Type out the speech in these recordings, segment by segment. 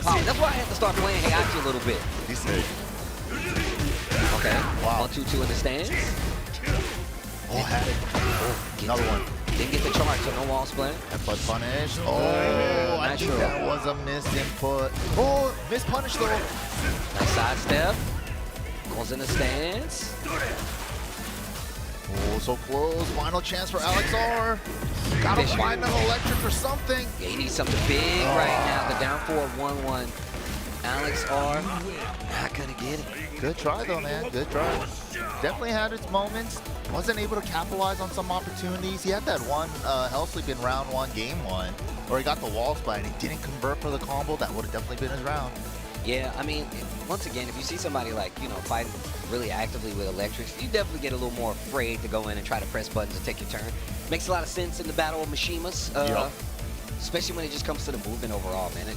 power. That's why I had to start playing Heihachi a little bit. He's safe. Okay. Wow. 1-2-2 in the stands. Oh, had it. Oh, another one. Didn't get the charge, so no wall split. But punish. Oh, I think that was a missed input. Oh, missed punish though. Nice side step. Goes in the stands. Oh, so close. Final chance for Alex R. Gotta find an electric or something. Yeah, he needs something big right now. The down 4 1-1. Alex R. Not gonna get it. Good try though, man. Good try. Definitely had its moments. Wasn't able to capitalize on some opportunities. He had that one hell sleep in round 1, game 1, where he got the wall splat and he didn't convert for the combo. That would have definitely been his round. Yeah, I mean, once again, if you see somebody like, you know, fighting really actively with electrics, you definitely get a little more afraid to go in and try to press buttons and take your turn. Makes a lot of sense in the battle of Mishimas, especially when it just comes to the movement overall, man.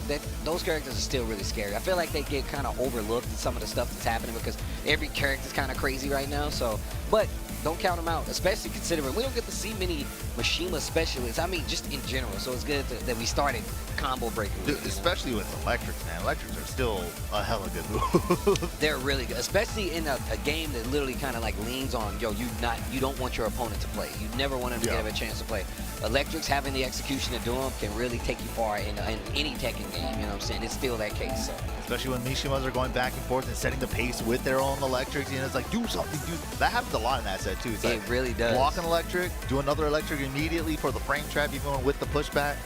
Those characters are still really scary. I feel like they get kind of overlooked in some of the stuff that's happening because every character is kind of crazy right now. So, but don't count them out, especially considering we don't get to see many Mishima specialists. I mean, just in general. So it's good that we started combo breaking. Dude, especially with electrics, man. Electrics are still a hella good move. They're really good, especially in a game that literally kind of like leans on, yo, you don't want your opponent to play. You never want him to get a chance to play. Electrics having the execution to do them can really take you far in any Tekken game. You know what I'm saying? It's still that case. So. Especially when Mishimas are going back and forth and setting the pace with their own electrics. You know, it's like, do something, dude. That happens a lot in that set, too. It's it like, really does. Block an electric, do another electric immediately for the frame trap, even with the pushback.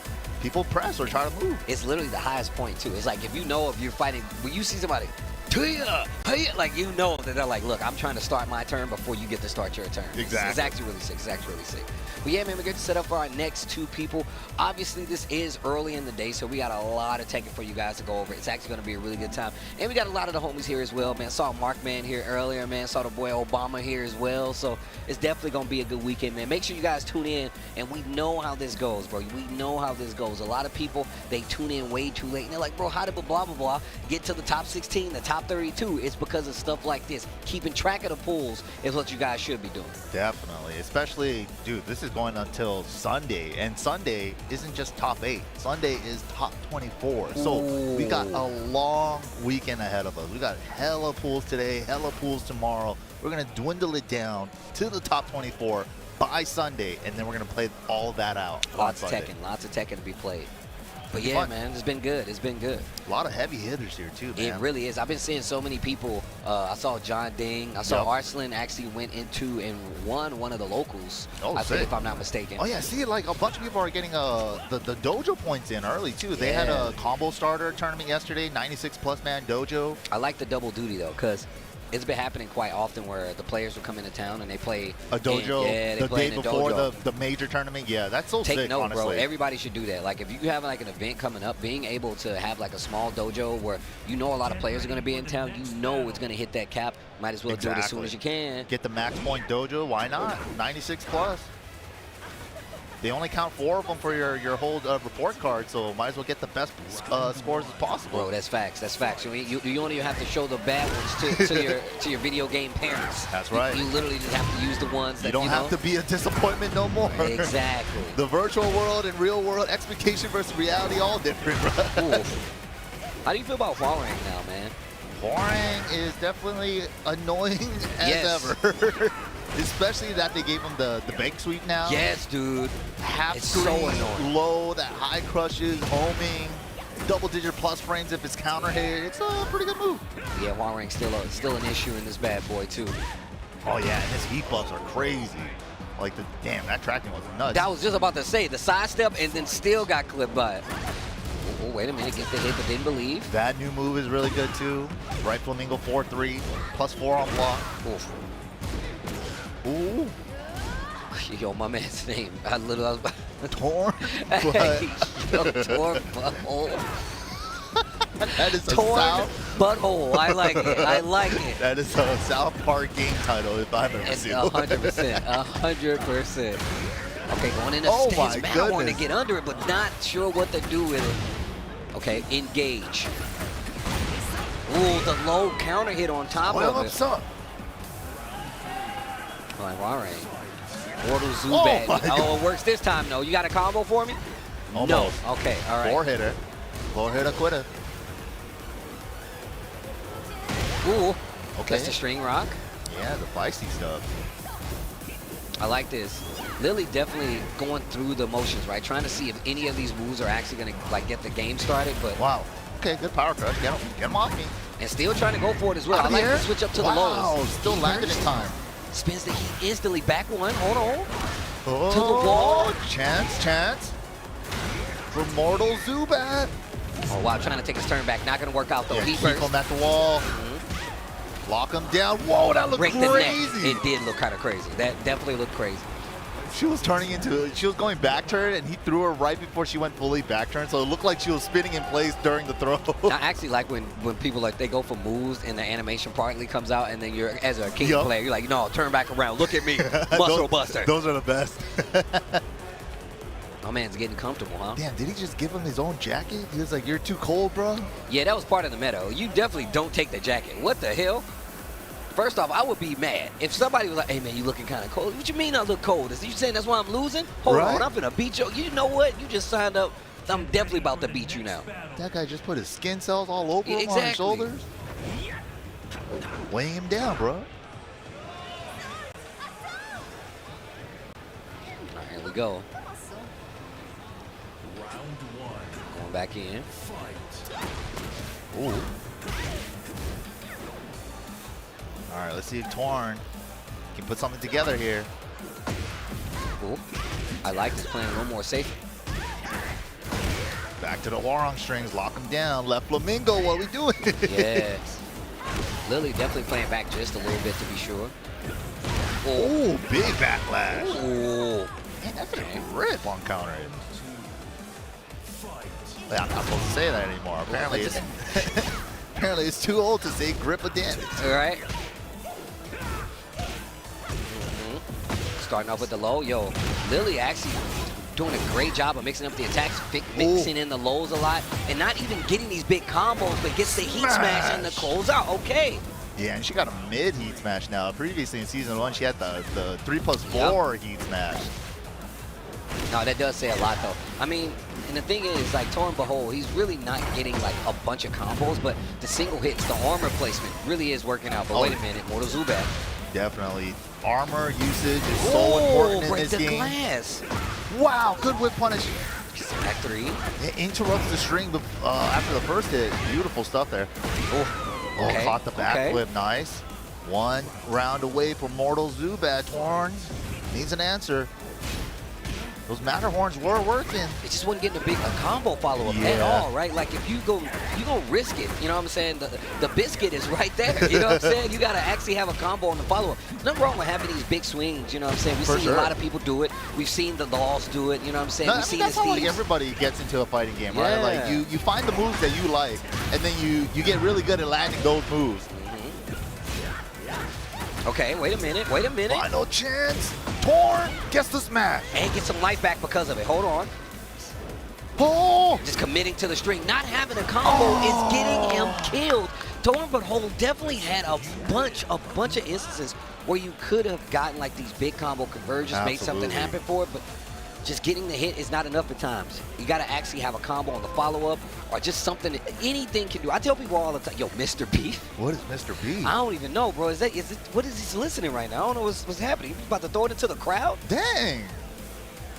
People press or try to move. It's literally the highest point, too. It's like, if you know if you're fighting, when you see somebody, like, you know that they're like, look, I'm trying to start my turn before you get to start your turn. Exactly. It's actually really sick. It's actually really sick. But yeah, man, we're getting set up for our next 2 people. Obviously, this is early in the day, so we got a lot of Tekken for you guys to go over. It's actually going to be a really good time. And we got a lot of the homies here as well, man. Saw Markman here earlier, man. Saw the boy Obama here as well. So it's definitely going to be a good weekend, man. Make sure you guys tune in, and we know how this goes, bro. We know how this goes. A lot of people, they tune in way too late, and they're like, bro, how did blah, blah, blah get to the top 16, the top 32? It's because of stuff like this. Keeping track of the pools is what you guys should be doing. Definitely. Especially, dude, this is going until Sunday. And Sunday isn't just top 8. Sunday is top 24. So we got a long weekend ahead of us. We got hella pools today, hella pools tomorrow. We're going to dwindle it down to the top 24 by Sunday. And then we're going to play all that out. Lots of Tekken to be played. But yeah, man, it's been good. It's been good. A lot of heavy hitters here, too, man. It really is. I've been seeing so many people. I saw John Ding. I saw Arslan actually went into and won one of the locals. Oh, I think, if I'm not mistaken. Oh, yeah. See, like, a bunch of people are getting the dojo points in early, too. They had a combo starter tournament yesterday, 96-plus man dojo. I like the double duty, though, because it's been happening quite often where the players will come into town and they play a dojo the day before the major tournament. Yeah, that's so sick, note, honestly. bro. Everybody should do that. Like, if you have like an event coming up, being able to have like a small dojo where you know a lot of players are going to be in town, you know it's going to hit that cap. Might as well do it as soon as you can. Get the max point dojo. Why not? 96 plus. They only count 4 of them for your whole report card, so might as well get the best scores as possible. Bro, that's facts. That's facts. You don't even have to show the bad ones to your video game parents. That's right. You literally just have to use the ones that you don't have to be a disappointment no more. Exactly. The virtual world and real world, expectation versus reality, all different, bro. How do you feel about Huarang now, man? Huarang is definitely annoying as ever. Especially that they gave him the bank sweep now. Yes, dude. Half it's screen, so annoying. Low, that high crushes, homing, double-digit plus frames if it's counter hit. It's a pretty good move. Yeah, Huarang's still an issue in this bad boy, too. Oh, yeah, and his heat buffs are crazy. Like, damn, that tracking was nuts. That was just about to say, the sidestep and then still got clipped by it. Oh, wait a minute, get the hit, but didn't believe. That new move is really good, too. Right Flamingo 4-3, plus 4 on block. Oof. Ooh. Yo, my man's name. I was about Torn hey, yo, torn butthole. That is a torn butthole. I like it. I like it. That is a South Park game title if I've ever seen one. 100%. 100%. Okay, going in the stance. Man, I want to get under it, but not sure what to do with it. Okay, engage. Ooh, the low counter hit on top of it. Like, Huarang. Mortal Zubat. Oh, it works this time, though. You got a combo for me? Almost. No. Okay, all right. 4-hitter. 4-hitter quitter. Ooh. Okay. That's the string rock. Yeah, the feisty stuff. I like this. Lily definitely going through the motions, right? Trying to see if any of these moves are actually going to like get the game started. But Wow. Okay, good power crush. Get him off me. and still trying to go for it as well. Out I of like the to air? switch up to the Wow, lows. still landed in time. Spins the heat instantly. Back one. Hold on. Oh, To the wall. Chance. For Mortal Zubat. Oh, wow. Trying to take his turn back. Not going to work out, though. Yeah, Heat keep burst. him at the wall. Lock him down. Whoa, that looked Break the neck. crazy. It did look kind of crazy. That definitely looked crazy. She was going back turn, and he threw her right before she went fully back turn, so it looked like she was spinning in place during the throw. I actually like when people like they go for moves and the animation partly comes out, and then you're as a king player, you're like, no, turn back around, look at me, muscle buster. Those are the best. My man's getting comfortable, huh? Damn, did he just give him his own jacket? He was like, you're too cold, bro. Yeah, that was part of the meta. You definitely don't take the jacket. What the hell? First off, I would be mad if somebody was like, hey, man, you looking kind of cold. What you mean I look cold? Is you saying that's why I'm losing? Hold on, I'm finna beat you. You know what? You just signed up. I'm definitely about to beat you now. That guy just put his skin cells all over him on his shoulders. Weighing him down, bro. All right, here we go. Going back in. Ooh. All right, let's see if Torn can put something together here. Ooh. I like this playing a little more safe. Back to the Warong strings, lock him down. Left Flamingo, what are we doing? Yes. Lily definitely playing back just a little bit to be sure. Oh, big backlash. Ooh. Man, that's a grip on counter hit. Yeah, I'm not supposed to say that anymore. Apparently, apparently it's too old to say grip of damage. All right. Starting off with the low. Yo, Lily actually doing a great job of mixing up the attacks, mixing in the lows a lot, and not even getting these big combos, but gets the heat smash and the close out. Okay. Yeah, and she got a mid heat smash now. Previously in season 1, she had the 3+4 heat smash. No, that does say a lot, though. I mean, and the thing is, like, Torn Behold, he's really not getting, like, a bunch of combos, but the single hits, the armor placement really is working out. But wait a minute, Mortal Zubat. Definitely. Armor usage is so important in this game. Glass. Wow, good whip punish. Back three. It interrupts the string after the first hit. Beautiful stuff there. Oh, Okay. Caught the back whip. Nice. 1 round away from Mortal Zubat. Torn needs an answer. Those Matterhorns were working. It just wasn't getting a combo follow-up at all, right? Like, if you go risk it, you know what I'm saying? The biscuit is right there, you know what I'm saying? You got to actually have a combo on the follow-up. There's nothing wrong with having these big swings, you know what I'm saying? We've seen a lot of people do it. We've seen the Laws do it, you know what I'm saying? We've seen that's how like Steves. everybody gets into a fighting game, right? Like, you find the moves that you like, and then you get really good at landing those moves. Okay, wait a minute, wait a minute. Final chance. Torn gets the smash. And get some life back because of it. Hold on. Oh! Just committing to the string. Not having a combo is getting him killed. Torn Behold definitely had a bunch of instances where you could have gotten like these big combo conversions, made something happen for it, but just getting the hit is not enough at times. You got to actually have a combo on the follow-up or just something anything can do. I tell people all the time, yo, Mr. Beef. What is Mr. B? I don't even know, bro. What is he listening right now? I don't know what's happening. He's about to throw it into the crowd? Dang.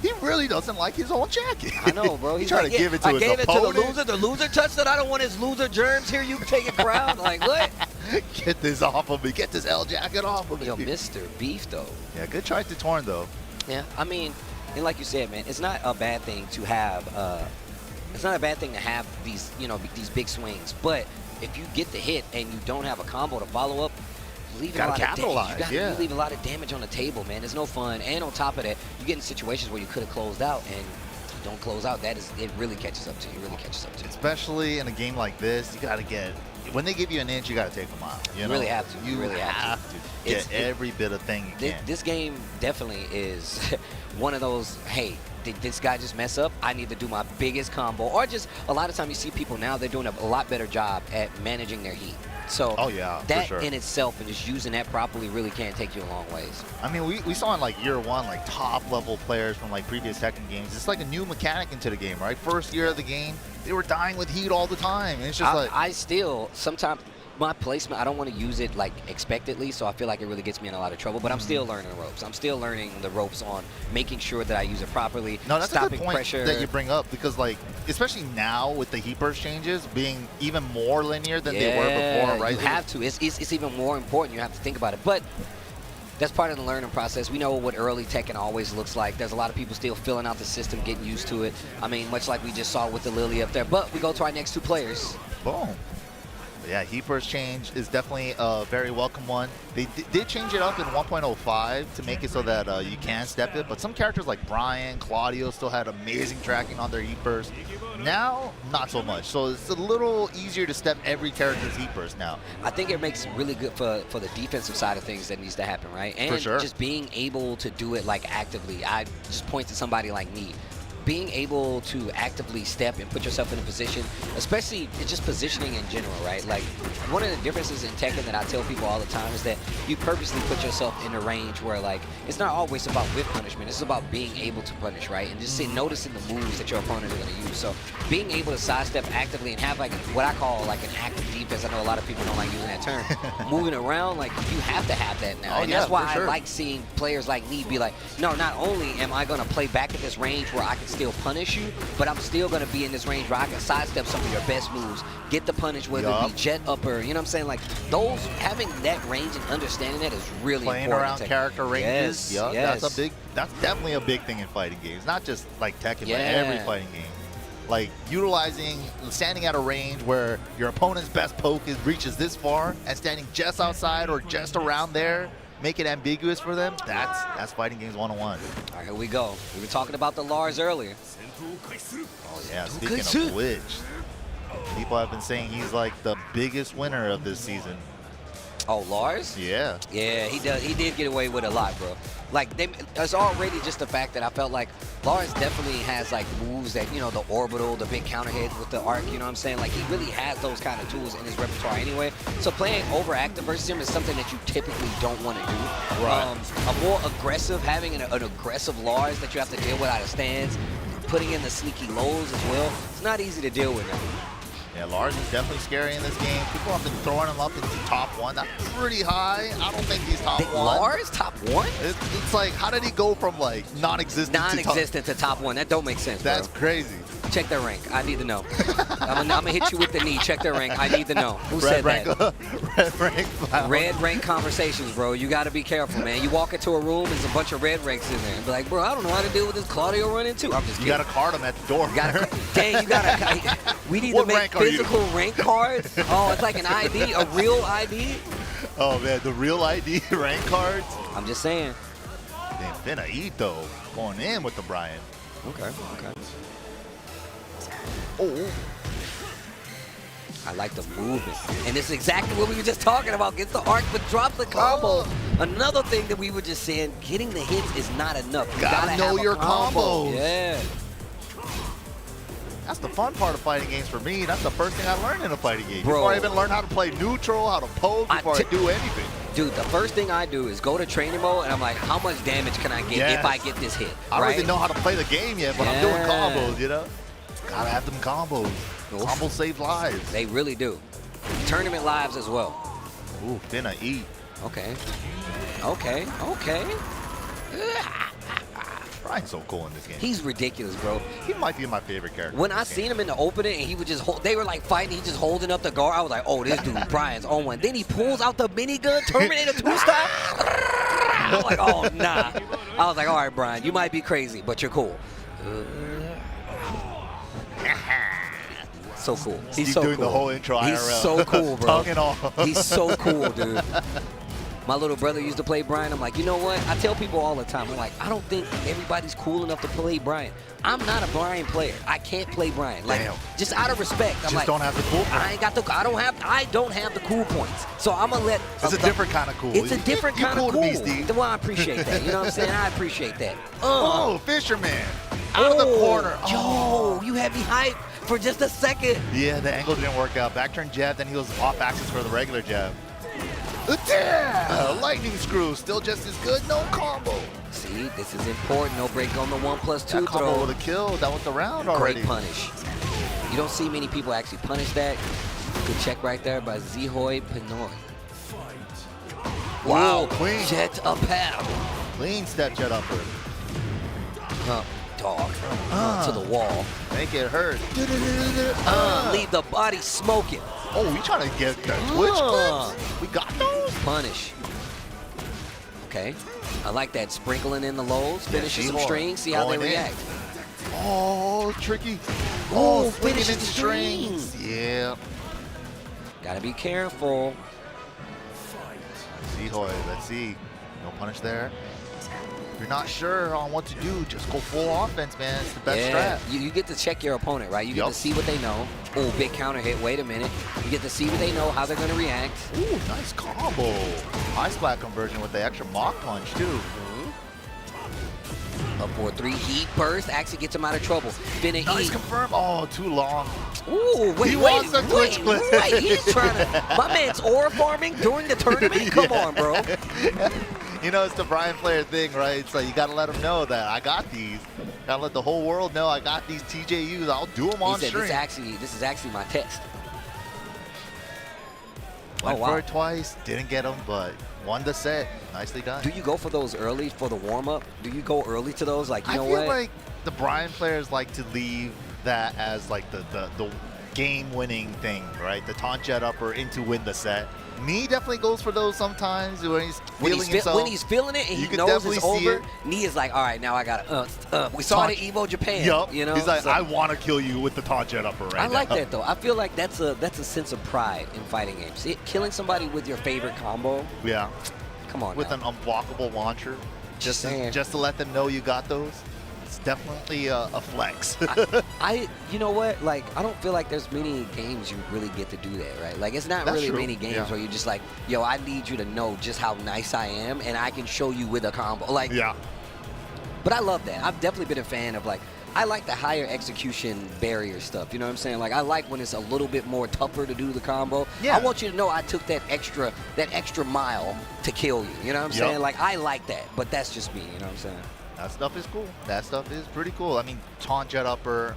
He really doesn't like his own jacket. I know, bro. He's trying to give it to his opponent. I gave it to the loser. The loser touched it. I don't want his loser germs here. You can take it, crowd. Like, what? Get this off of me. Get this L jacket off of me. Yo, Mr. Beef, though. Yeah, good try to Torn, though. Yeah, I mean, and like you said, man, it's not a bad thing to have. It's not a bad thing to have these, these big swings. But if you get the hit and you don't have a combo to follow up, you leave a lot of damage. You leave a lot of damage on the table, man. It's no fun. And on top of that, you get in situations where you could have closed out and you don't close out. It really catches up to you. It really catches up to you. Especially in a game like this, you got to get. When they give you an inch, you got to take them out. You really have to. You really have to get every bit of thing you can. This game definitely is one of those, hey, did this guy just mess up? I need to do my biggest combo. Or just a lot of time you see people now, they're doing a lot better job at managing their heat. So that in itself and just using that properly really can take you a long ways. I mean, we saw in like year 1, like top level players from like previous Tekken games. It's like a new mechanic into the game, right? First year of the game, they were dying with heat all the time. And it's just I still sometimes my placement, I don't want to use it like expectedly, so I feel like it really gets me in a lot of trouble. But I'm still learning the ropes. I'm still learning the ropes on making sure that I use it properly. No, that's stopping a good point pressure. that you bring up, because like, especially now with the heat burst changes being even more linear than they were before, right? You have to. It's even more important. You have to think about it. But that's part of the learning process. We know what early Tekken always looks like. There's a lot of people still filling out the system, getting used to it. I mean, much like we just saw with the Lily up there. But we go to our next two players. Boom. Yeah, heat burst change is definitely a very welcome one. They did change it up in 1.05 to make it so that you can step it, but some characters like Brian, Claudio still had amazing tracking on their heat burst. Now, not so much. So it's a little easier to step every character's heat burst now. I think it makes really good for the defensive side of things that needs to happen, right? And For sure. just being able to do it like actively. I just point to somebody like me. Being able to actively step and put yourself in a position, especially it's just positioning in general, right? Like, one of the differences in Tekken that I tell people all the time is that you purposely put yourself in a range where, like, it's not always about whip punishment. It's about being able to punish, right? And just noticing the moves that your opponent is going to use. So being able to sidestep actively and have, like, what I call, like, an active defense. I know a lot of people don't like using that term. Moving around, like, you have to have that now. Oh, and yeah, that's why for sure. I like seeing players like me be like, no, not only am I going to play back at this range where I can still punish you, but I'm still going to be in this range where I can sidestep some of your best moves, get the punish, whether it be jet upper, you know what I'm saying? Like, those, having that range and understanding that is really Playing important. around character ranges, Yes. that's definitely a big thing in fighting games. Not just like Tekken, but Yeah. every fighting game. Like, utilizing, standing at a range where your opponent's best poke reaches this far, and standing just outside or just around there, make it ambiguous for them. That's fighting games 101. All right, here we go. We were talking about the Lars earlier. Oh yeah, speaking of which, people have been saying he's like the biggest winner of this season. Oh, Lars? Yeah. Yeah, he does. He did get away with a lot, bro. Like, it's already just the fact that I felt like Lars definitely has, like, moves that, you know, the orbital, the big counter hit with the arc, you know what I'm saying? Like, he really has those kind of tools in his repertoire anyway. So playing overactive versus him is something that you typically don't want to do. Right. A more aggressive, having an aggressive Lars that you have to deal with out of stands, putting in the sneaky lows as well, it's not easy to deal with now. Yeah, Lars is definitely scary in this game. People have been throwing him up into top 1. That's pretty high. I don't think he's top 1. Lars, top 1? It's like, how did he go from like non-existent to top 1? That don't make sense, bro. That's crazy. Check their rank. I need to know. I'm gonna hit you with the knee. Check their rank. I need to know. Who said that? Red rank. Red rank conversations, bro. You got to be careful, man. You walk into a room, there's a bunch of red ranks in there, and be like, bro, I don't know how to deal with this Claudio running too. I'm just kidding. You got to card him at the door. Dang, you got to. We need What to make rank are you? physical rank cards. Oh, it's like an ID, a real ID. Oh man, the real ID rank cards. I'm just saying. Damn, finna eat though. Going in with the Brian. Okay. Oh. I like the movement. And this is exactly what we were just talking about. Gets the arc, but drops the combo. Another thing that we were just saying, getting the hits is not enough. You Gotta know have a your combo. combos. Yeah. That's the fun part of fighting games for me. That's the first thing I learned in a fighting game. Bro. Before I even learn how to play neutral, how to pose, before I do anything. Dude, the first thing I do is go to training mode, and I'm like, how much damage can I get if I get this hit? I don't even know how to play the game yet, but I'm doing combos, you know? Gotta have them combos. Oof. Combos save lives. They really do. Tournament lives as well. Ooh, finna eat. Okay. Brian's so cool in this game. He's ridiculous, bro. He might be my favorite character. When I seen him in the opening and he would just hold, they were like fighting, he just holding up the guard. I was like, oh, this dude, Brian's on one. Then he pulls out the minigun, Terminator 2 style. I was like, oh, nah. I was like, all right, Brian, you might be crazy, but you're cool. So cool. He's so doing cool. the whole intro IRL. He's so cool, bro. Tongue and all. He's so cool, dude. My little brother used to play Brian. I'm like, you know what? I tell people all the time, I'm like, I don't think everybody's cool enough to play Brian. I'm not a Brian player. I can't play Brian. Like, just out of respect. I'm Just like, don't have the cool points. I don't have the cool points. So I'm gonna let. It's a different kind of cool. It's a different You kind of cool. to me, Steve. Well, I appreciate that. You know what I'm saying? I appreciate that. Oh, Fisherman. Out of the corner. Yo, you had me hyped for just a second. Yeah, the angle didn't work out. Back turn jab, then he was off axis for the regular jab. Lightning screw, still just as good, no combo. See, this is important. No break on the 1+2 That combo throw. would have killed. That was the round already. Great punish. You don't see many people actually punish that. Good check right there by Zihoi Pinoy. Wow, Ooh, clean. Jet up half. Clean step jet upper. Dog. To the wall. Make it hurt. Leave the body smoking. Oh, we trying to get that Twitch clips? We got those? Punish. Okay. I like that. Sprinkling in the lows, finishing some Zihoi strings, see how they going in. react. Oh, tricky. Oh, Oh, flinging in finishes the strings. Yeah. Gotta be careful. Zihoi, let's see. No punish there. If you're not sure on what to do, just go full offense, man. It's the best strat. You get to check your opponent, right? You get to see what they know. Oh, big counter hit. Wait a minute. You get to see what they know, how they're going to react. Ooh, nice combo. High splat conversion with the extra mock punch, too. Up 4-3. Heat burst. Actually gets him out of trouble. Finna Nice eat. confirm. Oh, too long. Ooh, wait, He wants a Twitch clip. wait. He's trying to. My man's aura farming during the tournament? Come on, bro. You know, it's the Brian Flair thing, right? So you got to let him know that I got these. Got to let the whole world know I got these TJUs. I'll do them on He said, stream. this is actually my test. Went for it twice. Didn't get them, but won the set. Nicely done. Do you go for those early for the warm-up? Do you go early to those? Like, you know what? I feel like the Brian players like to leave that as like the game-winning thing, right? The taunt jet upper into win the set. Nee definitely goes for those sometimes when he's feeling himself. When he's feeling it and he knows it's over, Nee is like, all right, now I got to We saw it at Evo Japan. Yup. You know? He's like, So, I want to kill you with the taunt jet upper right now. I like that, though. I feel like that's a sense of pride in fighting games. Killing somebody with your favorite combo. Yeah. Come on With now. an unblockable launcher. Just saying. to let them know you got those. It's definitely a flex. You know what? Like, I don't feel like there's many games you really get to do that, right? Like, it's not That's really true. many games Yeah. where you're just like, yo, I need you to know just how nice I am, and I can show you with a combo. Like, Yeah. But I love that. I've definitely been a fan of, like, I like the higher execution barrier stuff. You know what I'm saying? Like, I like when it's a little bit more tougher to do the combo. Yeah. I want you to know I took that extra mile to kill you. You know what I'm saying? Like, I like that, but that's just me. You know what I'm saying? That stuff is cool. That stuff is pretty cool. I mean, taunt jet upper,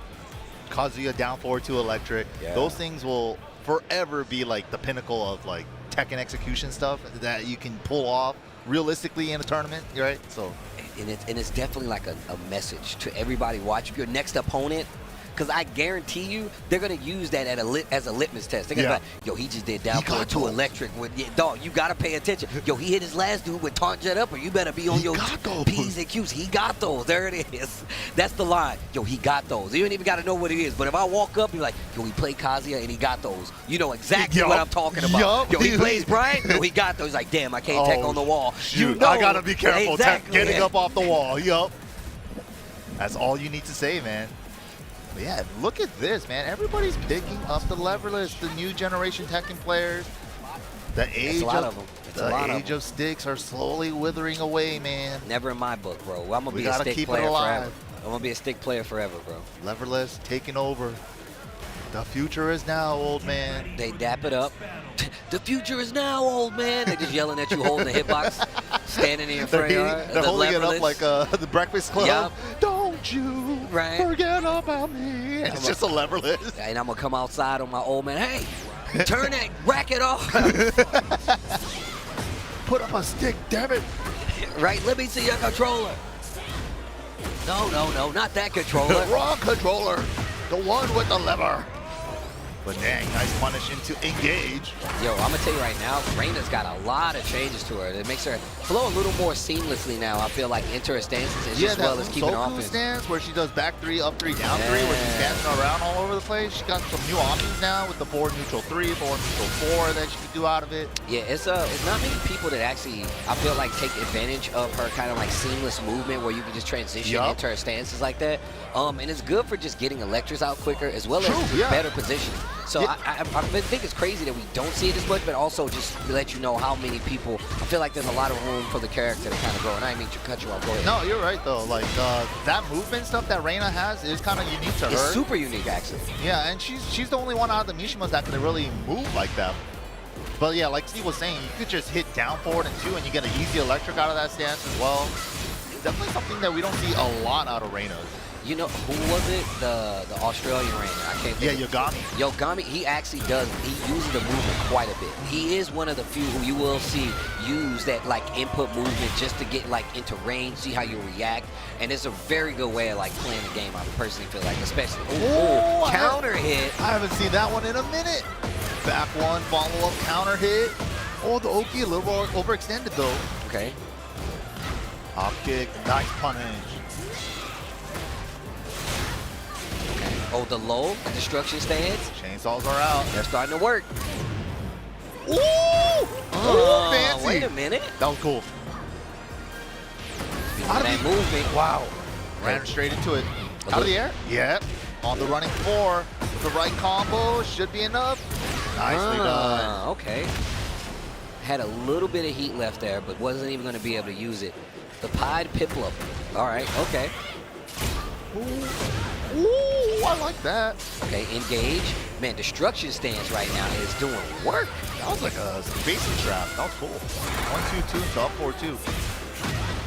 Kazuya down forward to electric. Yeah. Those things will forever be like the pinnacle of like Tekken execution stuff that you can pull off realistically in a tournament, right? So, And it's definitely like a message to everybody watching. Your next opponent, because I guarantee you they're going to use that as a litmus test. They're going to be like, yo, he just did down forward to electric. Dog, you got to pay attention. Yo, he hit his last dude with taunt jet up, or you better be on your P's and Q's. He got those. There it is. That's the line. Yo, he got those. You ain't even got to know what it is. But if I walk up, you're like, yo, he played Kazuya and he got those. You know exactly what I'm talking about. Yo, he plays Brian. Yo, he got those. He's like, damn, I can't tech on the wall. Shoot, You know, I got to be careful getting yeah. up off the wall. Yup. That's all you need to say, man. But yeah, look at this, man. Everybody's picking up the leverless, the new generation Tekken players. The age of sticks are slowly withering away, man. Never in my book, bro. I'm gonna be a gotta stick keep it player alive. forever. I'm gonna be a stick player forever, bro. Leverless taking over. The future is now, old man. They dap it up. The future is now, old man. They're just yelling at you, holding the hitbox, standing in your front yard. They're holding it up like the Breakfast Club. Yep. Don't you forget about me. And it's just a leverless. And I'm gonna come outside on my old man. Hey, turn that racket off. Put up a stick, damn it. Right, let me see your controller. No, not that controller. Wrong controller. The one with the lever. But dang, nice punish into engage. Yo, I'm gonna tell you right now, Reina's got a lot of changes to her. It makes her flow a little more seamlessly now. I feel like into her stances as well as keeping her offense. Stance where she does back 3, up 3, down 3, where she's dancing around all over the place. She got some new options now with the forward neutral 3, forward neutral 4 that she can do out of it. Yeah, it's not many people that actually, I feel like, take advantage of her kind of like seamless movement where you can just transition into her stances like that. And it's good for just getting electors out quicker as well as better positioning. So I think it's crazy that we don't see it as much, but also just to let you know how many people, I feel like there's a lot of room for the character to kind of grow. And I didn't mean to cut you off. Go ahead. No, you're right, though. Like, that movement stuff that Reina has is kind of unique to her. It's super unique, actually. Yeah, and she's the only one out of the Mishimas that can really move like that. But yeah, like Steve was saying, you could just hit down forward and 2, and you get an easy electric out of that stance as well. It's definitely something that we don't see a lot out of Reina. You know, who was it? The Australian ranger. I can't think. Yeah, Yogami. Yogami, he actually he uses the movement quite a bit. He is one of the few who you will see use that like input movement just to get like into range, see how you react. And it's a very good way of like playing the game, I personally feel like, especially. Ooh, counter hit. I haven't seen that one in a minute. Back one, follow up counter hit. Oh, the Oki a little more overextended though. Okay. Hop kick, nice punish. Oh, the low, the destruction stance. Chainsaws are out. They're starting to work. Ooh! Ooh, fancy. Wait a minute. That was cool. That movement. Wow. Ran straight into it. Out of the air? Yep. On the running four. The right combo should be enough. Nicely done. Okay. Had a little bit of heat left there, but wasn't even going to be able to use it. The pied piplup. All right, okay. Ooh, I like that. Okay, engage. Man, destruction stance right now is doing work. That was like a basic trap. That was cool. 1-2-2 to up 4-2.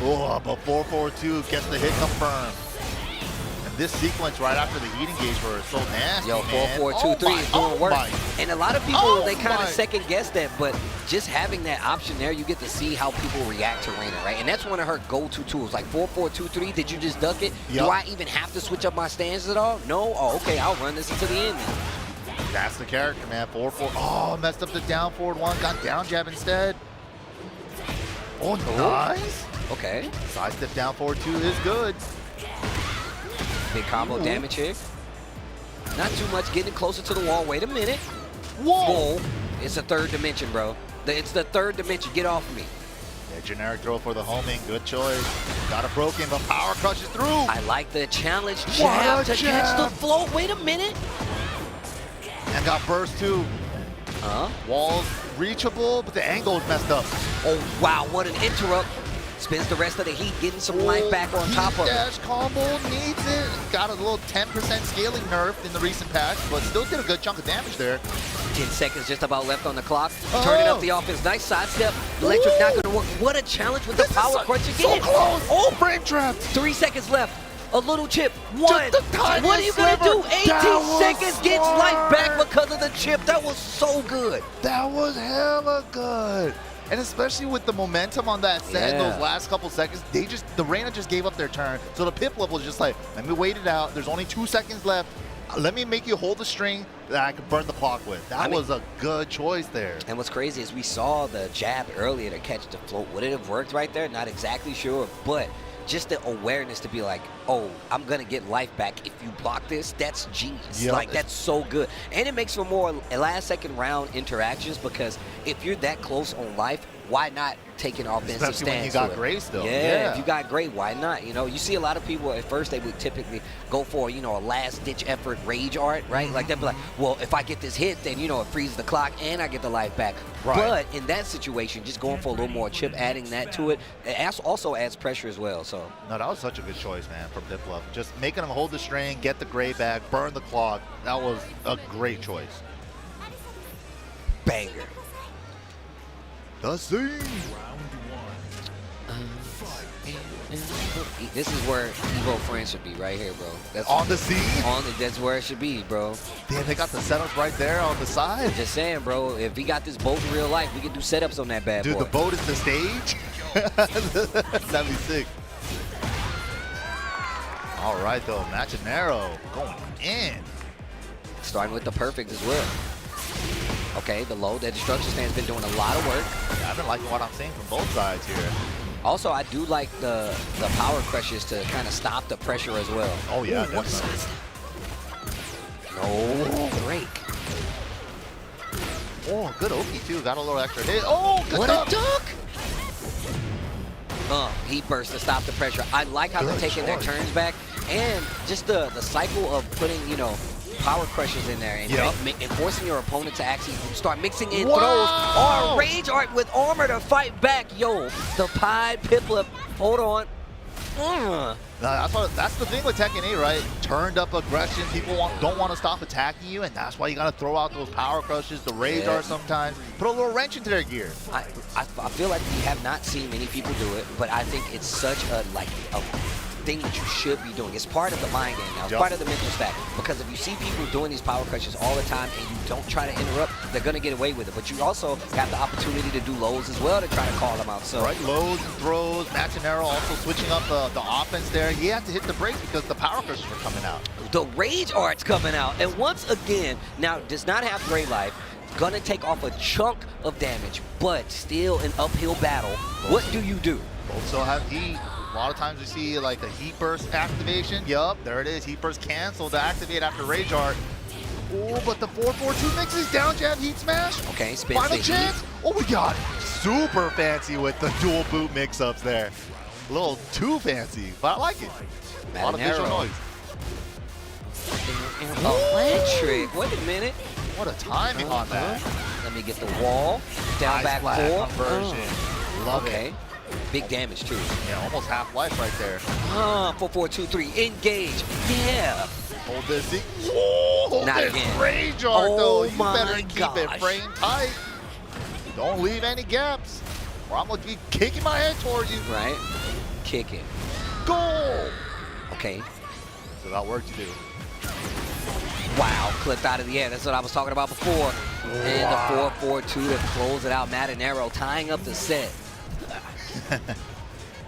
Oh, but 4-4-2 gets the hit confirmed. And this sequence right after the heat engage were so nasty. Yo, 4-4-2-3 is doing work. And a lot of people, they kind of second guess that, but just having that option there, you get to see how people react to Reina, right? And that's one of her go-to tools. Like 4-4-2-3, did you just duck it? Yep. Do I even have to switch up my stance at all? No? Oh, okay, I'll run this until the end then. That's the character, man. 4-4. Oh, messed up the down forward one. Got down jab instead. Oh, nice. Okay. Side step down forward 2 is good. Big combo damage here. Not too much, getting closer to the wall. Wait a minute. Whoa. It's a third dimension, bro. It's the third dimension. Get off of me. Yeah, generic throw for the homing. Good choice. Got it broken, but power crushes through. I like the challenge jab to catch the float. Wait a minute. And got burst too. Walls reachable, but the angle is messed up. Oh, wow. What an interrupt. Spins the rest of the heat, getting some life back on top of it. Dash combo needs it. Got a little 10% scaling nerf in the recent patch, but still did a good chunk of damage there. 10 seconds just about left on the clock. Turning up the offense. Nice sidestep. Electric not going to work. What a challenge with the power crunch again. So close. Oh, frame trap. 3 seconds left. A little chip. One. What are you going to do? 18 seconds gets life back because of the chip. That was so good. That was hella good. And especially with the momentum on that set, those last couple seconds, the Reina just gave up their turn. So the Piplup was just like, let me wait it out. There's only 2 seconds left. Let me make you hold the string that I can burn the clock with. That was a good choice there. And what's crazy is we saw the jab earlier to catch the float. Would it have worked right there? Not exactly sure, but just the awareness to be like, oh, I'm going to get life back if you block this. That's genius. Yep. Like, that's so good. And it makes for more last-second round interactions because if you're that close on life, why not take an offensive stance? Especially when you got Gray still. Yeah, if you got Gray, why not? You know, you see a lot of people at first, they would typically go for, you know, a last-ditch effort rage art, right? Like, they'd be like, well, if I get this hit, then, you know, it freezes the clock and I get the life back. Right. But in that situation, just going for a little more chip, adding that to it, also adds pressure as well. So no, that was such a good choice, man, from Piplup. Just making him hold the string, get the Gray back, burn the clock. That was a great choice. Banger. The scene. This is where Evo friends should be, right here, bro. That's on the scene? That's where it should be, bro. Damn, they got the setups right there on the side. Just saying, bro. If we got this boat in real life, we can do setups on that bad boy. Dude, the boat is the stage? That'd be sick. All right, though. Machinero going in. Starting with the perfect as well. Okay, the low, that destruction stand's been doing a lot of work. Yeah, I've been liking what I'm seeing from both sides here. Also, I do like the power crushes to kind of stop the pressure as well. Oh, yeah. Ooh, what size? No break. Oh, good Oki, too. Got a little extra hit. Oh, good what duck. A duck! Heat burst to stop the pressure. I like how they're taking their turns back. And just the cycle of putting, you know, power crushes in there and, and forcing your opponent to actually start mixing in throws or rage art with armor to fight back. Yo, the pied Piplup. Hold on. No, that's the thing with Tekken 8, right? Turned up aggression. People don't want to stop attacking you, and that's why you got to throw out those power crushes, the rage art sometimes. Put a little wrench into their gear. I feel like we have not seen many people do it, but I think it's such a thing that you should be doing. It's part of the mind game now. It's Yep. part of the mental stack. Because if you see people doing these power crushes all the time and you don't try to interrupt, they're going to get away with it. But you also have the opportunity to do lows as well to try to call them out. So Right, lows and throws. Machinero also switching up the offense there. He had to hit the brakes because the power crushes were coming out. the Rage Art's coming out. And once again, now does not have great life. Gonna take off a chunk of damage, but still an uphill battle. What do you do? Also have heat. A lot of times we see like a heat burst activation. Yup, there it is. Heat burst canceled to activate after Rage Art. Oh, but the 4-4-2 mixes down jab heat smash. Okay, spin Final the chance. heat. Oh, we got super fancy with the dual boot mix-ups there. A little too fancy, but I like it. A lot of visual noise. Electric. Wait a minute. What a timing on that. Let me get the wall. Down Ice back flat four. conversion. Love Okay. it. Big damage too. Yeah, almost half life right there. 4, 4, 2, 3. Engage. Yeah. Hold this. Hold Not this again. Rage Art, Oh though. You my better keep it gosh. frame tight. Don't leave any gaps, or I'm going to be kicking my head towards you. Right. Kick it. Goal! Okay. So got work to do. Wow. Clipped out of the air. That's what I was talking about before. And the 4, 4, 2 to close it out. Madanero tying up the set.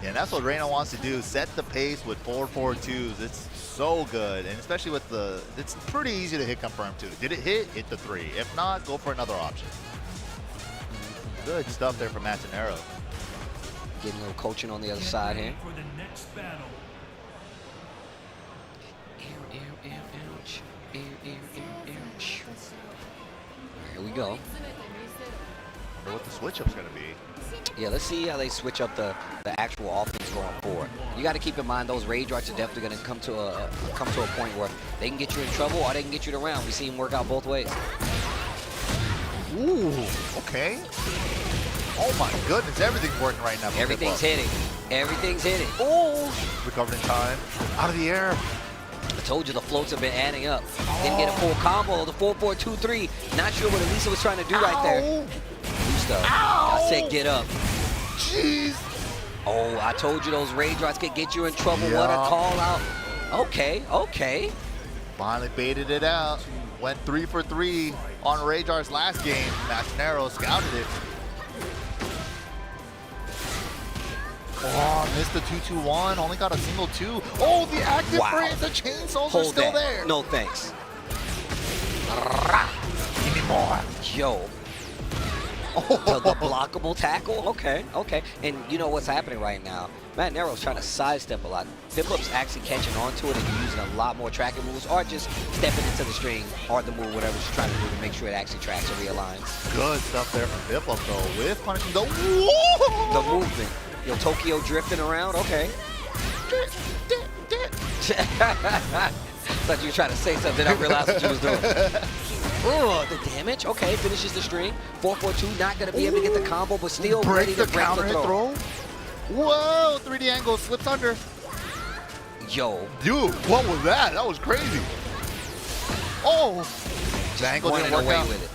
Yeah, and that's what Reina wants to do. Set the pace with 4-4-2s. It's so good, and especially with the, it's pretty easy to hit confirm too. Did it hit? Hit the 3. If not, go for another option. Good stuff there from Matanero. Getting a little coaching on the other side here. For the next battle. Here we go. Wonder what the switch-up's gonna be. Yeah, let's see how they switch up the actual offense going forward. You got to keep in mind those Rage Arts are definitely going to come to a point where they can get you in trouble or they can get you to round. We see them work out both ways. Ooh, okay. Oh my goodness, everything's working right now. for Everything's Piplup. hitting. Everything's hitting. Oh! Recovered in time. Out of the air. I told you the floats have been adding up. Didn't get a full combo. The 4-4-2-3. Not sure what Elisa was trying to do right there. Ow. New stuff. Ow. I said get up. Jeez. Oh, I told you those Rage Arts could get you in trouble. What a Yeah. call out. Okay, okay. Finally baited it out. Went 3 for 3 on Rage Art's last game. Machinero scouted it. Oh, missed the 2-2-1. Only got a single 2. Oh, the active Wow. frames, the chainsaws are Hold still that. there. No thanks. Give me more. Yo. The blockable tackle? Okay, okay. And you know what's happening right now? Matt Nero's trying to sidestep a lot. Piplup's actually catching onto it and using a lot more tracking moves or just stepping into the string or the move, whatever she's trying to do to make sure it actually tracks or realigns. Good stuff there from Piplup, though, with punishing the The movement. Yo, Tokyo drifting around? Okay. Thought you were trying to say something. I realized what you was doing. Oh, the damage. Okay, finishes the string. 4-4-2, not going to be able to get the combo, but still ready to the break counter the hit throw. Whoa, 3D angle, slips under. Yo. Dude, what was that? That was crazy. Oh, the angle Running didn't work away out. with it.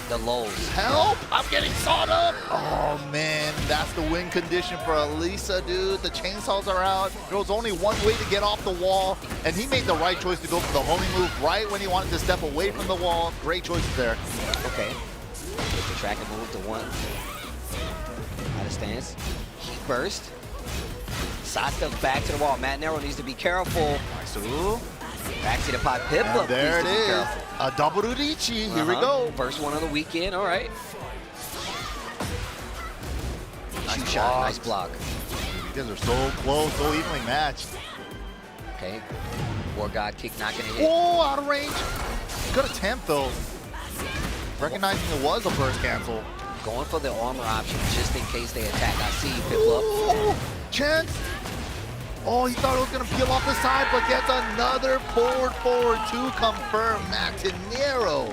The lows. Help! I'm getting sawed up! Oh man, that's the win condition for Elisa, dude. The chainsaws are out. There was only one way to get off the wall, and he made the right choice to go for the homing move right when he wanted to step away from the wall. Great choices there. Okay. With the tracking move to one. Out of stance. Heat burst. Side steps back to the wall. Matt Nero needs to be careful. Nice. Back to the pot. Piplup There it needs to be is. careful. A double Urichi. Here we go. First one of the weekend. All right. Nice Shoot shot. block. Nice block. You guys are so close, so evenly matched. Okay. War God kick not going to hit. Oh, out of range. Good attempt, though. Recognizing it was a burst cancel. Going for the armor option just in case they attack. I see you, Piplup. Oh, chance. Oh, he thought it was going to peel off the side, but gets another forward to confirm. Matanero.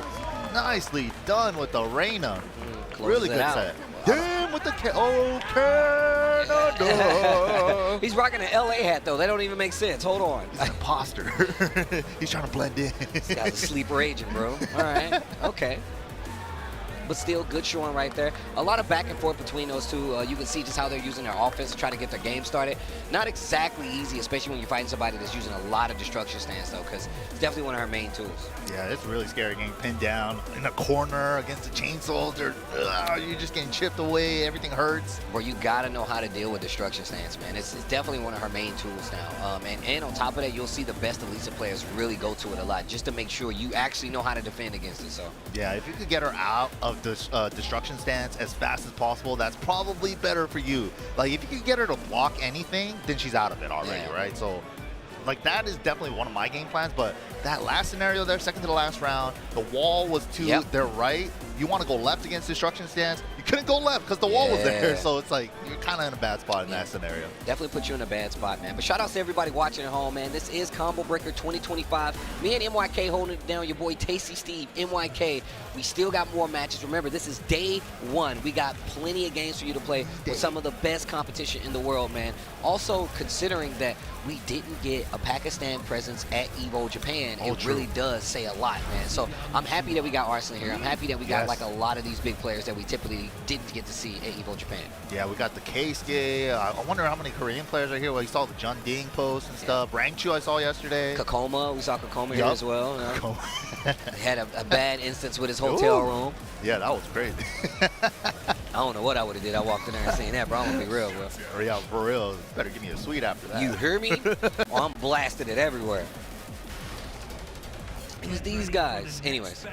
Nicely done with the Reina. Really good set. Damn with the Canada. He's rocking an LA hat, though. They don't even make sense. Hold on. He's an imposter. He's trying to blend in. This guy's a sleep raging, bro. All right. Okay. but still good showing right there. A lot of back and forth between those two. You can see just how they're using their offense to try to get their game started. Not exactly easy, especially when you're fighting somebody that's using a lot of destruction stance, though, because it's definitely one of her main tools. Yeah, it's really scary getting pinned down in a corner against the chainsaw. You're just getting chipped away. Everything hurts. Bro, you got to know how to deal with destruction stance, man. It's definitely one of her main tools now. And on top of that, you'll see the best Elisa players really go to it a lot just to make sure you actually know how to defend against it. So yeah, if you could get her out of the destruction stance as fast as possible, that's probably better for you. Like, if you can get her to block anything, then she's out of it already, right? So, like, that is definitely one of my game plans. But that last scenario there, second to the last round, the wall was to their right. You want to go left against destruction stance. You couldn't go left because the wall was there. So it's like you're kind of in a bad spot in that scenario. Definitely put you in a bad spot, man. But shout out to everybody watching at home, man. This is Combo Breaker 2025. Me and MYK holding it down. Your boy Tasty Steve, MYK. We still got more matches. Remember, this is day one. We got plenty of games for you to play with some of the best competition in the world, man. Also, considering that we didn't get a Pakistan presence at EVO Japan, it really does say a lot, man. So I'm happy that we got Arsenal here. I'm happy that we got like a lot of these big players that we typically didn't get to see at EVO Japan. Yeah, we got the Keisuke. I wonder how many Korean players are here. Well, you saw the Jun Ding post and stuff. Rangchu I saw yesterday. Kakoma, we saw Kakoma here as well. You know? He had a bad instance with his hotel room. Yeah, that was crazy. I don't know what I would have did. I walked in there and seen that, bro. I'm gonna be real, bro. Yeah, for real. Better give me a suite after that. You hear me? Or I'm blasting it everywhere. It was these guys. Anyways,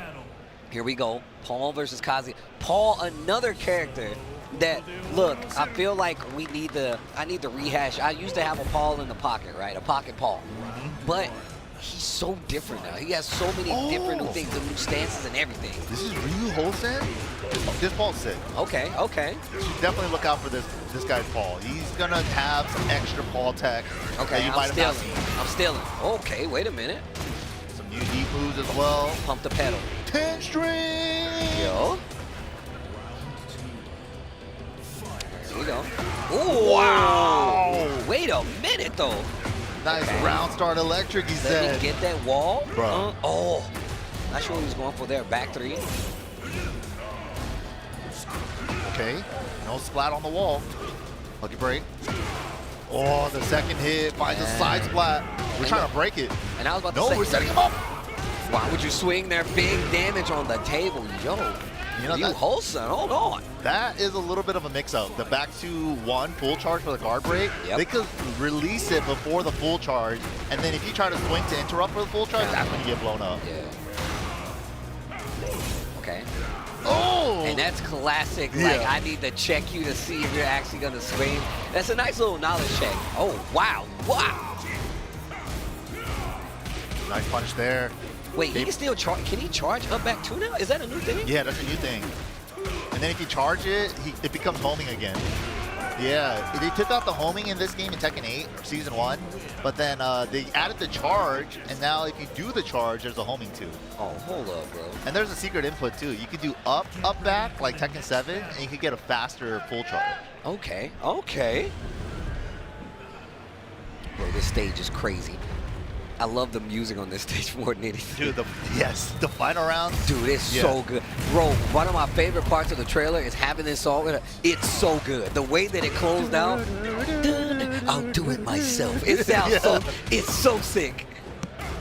here we go. Paul versus Kazi. Paul, another character that, look, I feel like I need to rehash. I used to have a Paul in the pocket, right? A pocket Paul. But he's so different now. He has so many different new things, and new stances and everything. This is Ryu Hosen? This Paul's sick. Okay, okay. You should definitely look out for this guy's Paul. He's gonna have some extra Paul tech. Okay, that you might have not seen. I'm stealing. Okay, wait a minute. Some new deep moves as well. Pump the pedal. 10 string. Yo. Here we go. Ooh. Wow. Wait a minute, though. Nice round start electric, he Let said. me get that wall. Bro. Not sure what he was going for there. Back three. Okay. No splat on the wall. Lucky break. Oh, the second hit finds a side splat. We're trying to break it. And I was about to No, say, we're setting him up. why would you swing there? Big damage on the table. Yo. You know, Holson, hold on. that is a little bit of a mix-up. The back to one full charge for the guard break, they could release it before the full charge, and then if you try to swing to interrupt for the full charge, that's when you get blown up. Yeah. Okay. Oh! And that's classic. Like, I need to check you to see if you're actually going to swing. That's a nice little knowledge check. Oh, wow. Wow. Nice punch there. Wait, he can still charge. Can he charge up back two now? Is that a new thing? Yeah, that's a new thing. And then if you charge it, it becomes homing again. Yeah, they took out the homing in this game in Tekken 8, Season 1, but then they added the charge, and now if you do the charge, there's a homing too. Oh, hold up, bro. And there's a secret input too. You could do up, back, like Tekken 7, and you could get a faster full charge. Okay, okay. Bro, this stage is crazy. I love the music on this stage more than anything. Dude, the final round. Dude, it's so good. Bro, one of my favorite parts of the trailer is having this song. It's so good. The way that it closed out, I'll do it myself. It sounds it's so sick.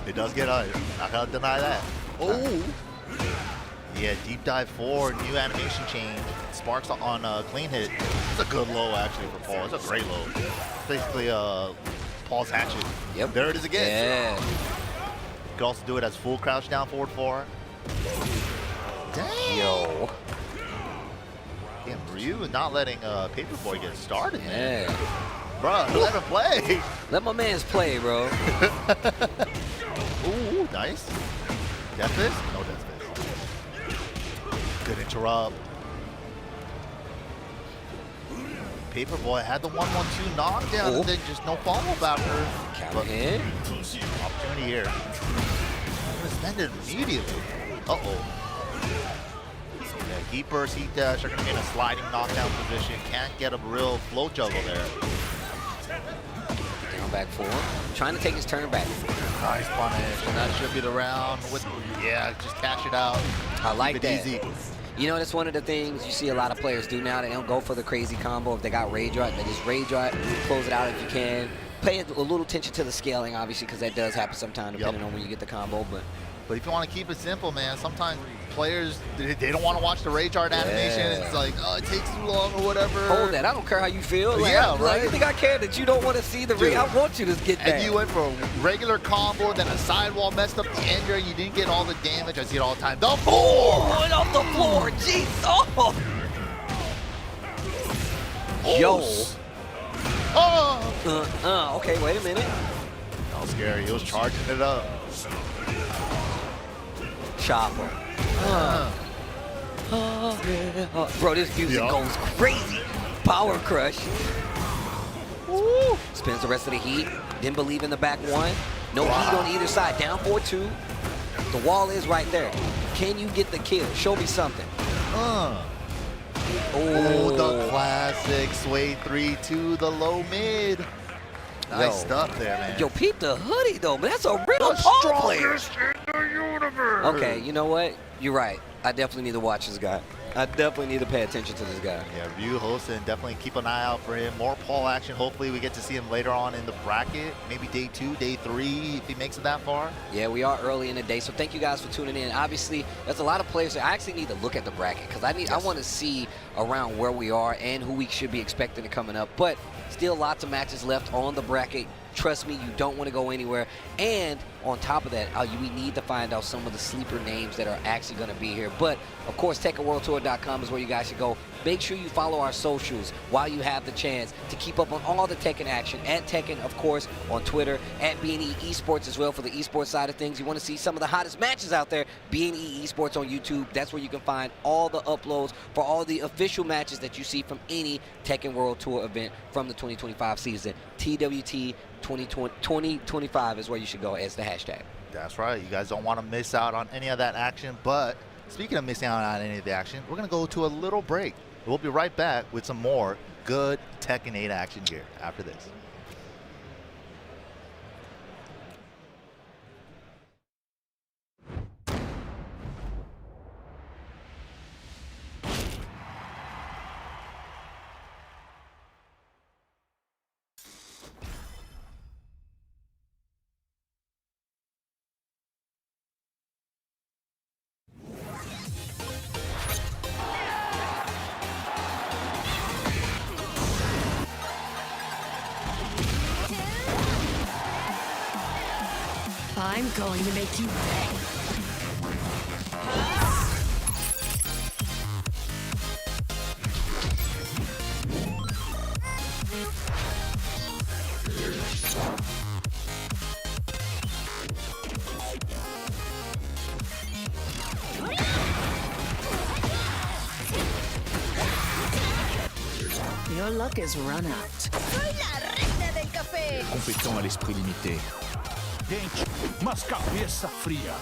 It does get on. Not gonna deny that. Oh. Yeah, deep dive 4, new animation change. Sparks on clean hit. It's a good low actually for Paul. It's a great low. Basically, Paul's hatchet. Yep. There it is again. Yeah. You can also do it as full crouch down forward 4. Damn. Yo. Damn, Ryu is not letting Paperboy get started, man. Yeah. Bro, let him play. Let my mans play, bro. Ooh, nice. Death Fist? No Death Fist. Good interrupt. Paperboy had the 1-1-2 knockdown and then just no follow-up after. Counter hit. Opportunity here. Suspended immediately. Uh-oh. Yeah, heat burst, heat dash are going to be in a sliding knockdown position. Can't get a real flow juggle there. Down back 4. Trying to take his turn back. Nice punish. And that should be the round. Just cash it out. I like Keep that. it easy. You know, that's one of the things you see a lot of players do now. They don't go for the crazy combo. If they got rage art, they just rage art, close it out if you can. Pay a little attention to the scaling, obviously, because that does happen sometimes depending on when you get the combo. But if you want to keep it simple, man, sometimes players, they don't want to watch the rage art animation. It's like, oh, it takes too long or whatever. Hold that. I don't care how you feel. Like, yeah, right? You think I care that you don't want to see the rage? I want you to get that. And you went for a regular combo, then a sidewall messed up the ender. You didn't get all the damage. I see it all the time. The floor! Going off the floor. Jeez. Oh. Yo. Oh! Okay, wait a minute. That was scary. He was charging it up. Chopper. Bro, this music goes crazy. Power crush. Woo. Spends the rest of the heat. Didn't believe in the back one. No heat on either side. Down 4-2. The wall is right there. Can you get the kill? Show me something. Oh, the classic sway 3 to the low mid. Nice stuff there, man. Yo, peep the hoodie, though, man. That's a real Paul player. In the universe. Okay, you know what? You're right. I definitely need to watch this guy. I definitely need to pay attention to this guy. Yeah, Ryu hosting. Definitely keep an eye out for him. More Paul action. Hopefully we get to see him later on in the bracket. Maybe day 2, day 3, if he makes it that far. Yeah, we are early in the day, so thank you guys for tuning in. Obviously, there's a lot of players that I actually need to look at the bracket because I want to see around where we are and who we should be expecting to coming up. But still lots of matches left on the bracket. Trust me, you don't want to go anywhere. And on top of that, we need to find out some of the sleeper names that are actually going to be here. But, of course, TekkenWorldTour.com is where you guys should go. Make sure you follow our socials while you have the chance to keep up on all the Tekken action. At Tekken, of course, on Twitter. At B&E Esports as well for the esports side of things. You want to see some of the hottest matches out there, B&E Esports on YouTube. That's where you can find all the uploads for all the official matches that you see from any Tekken World Tour event from the 2025 season. TWT 2025 is where you should go as the hashtag. That's right. You guys don't want to miss out on any of that action. But speaking of missing out on any of the action, we're going to go to a little break. We'll be right back with some more good Tekken 8 action here after this. I'm going to make you pay. Your luck is run out. Soy la reina del café. Compétent à l'esprit limité. Dente, mas cabeça fria.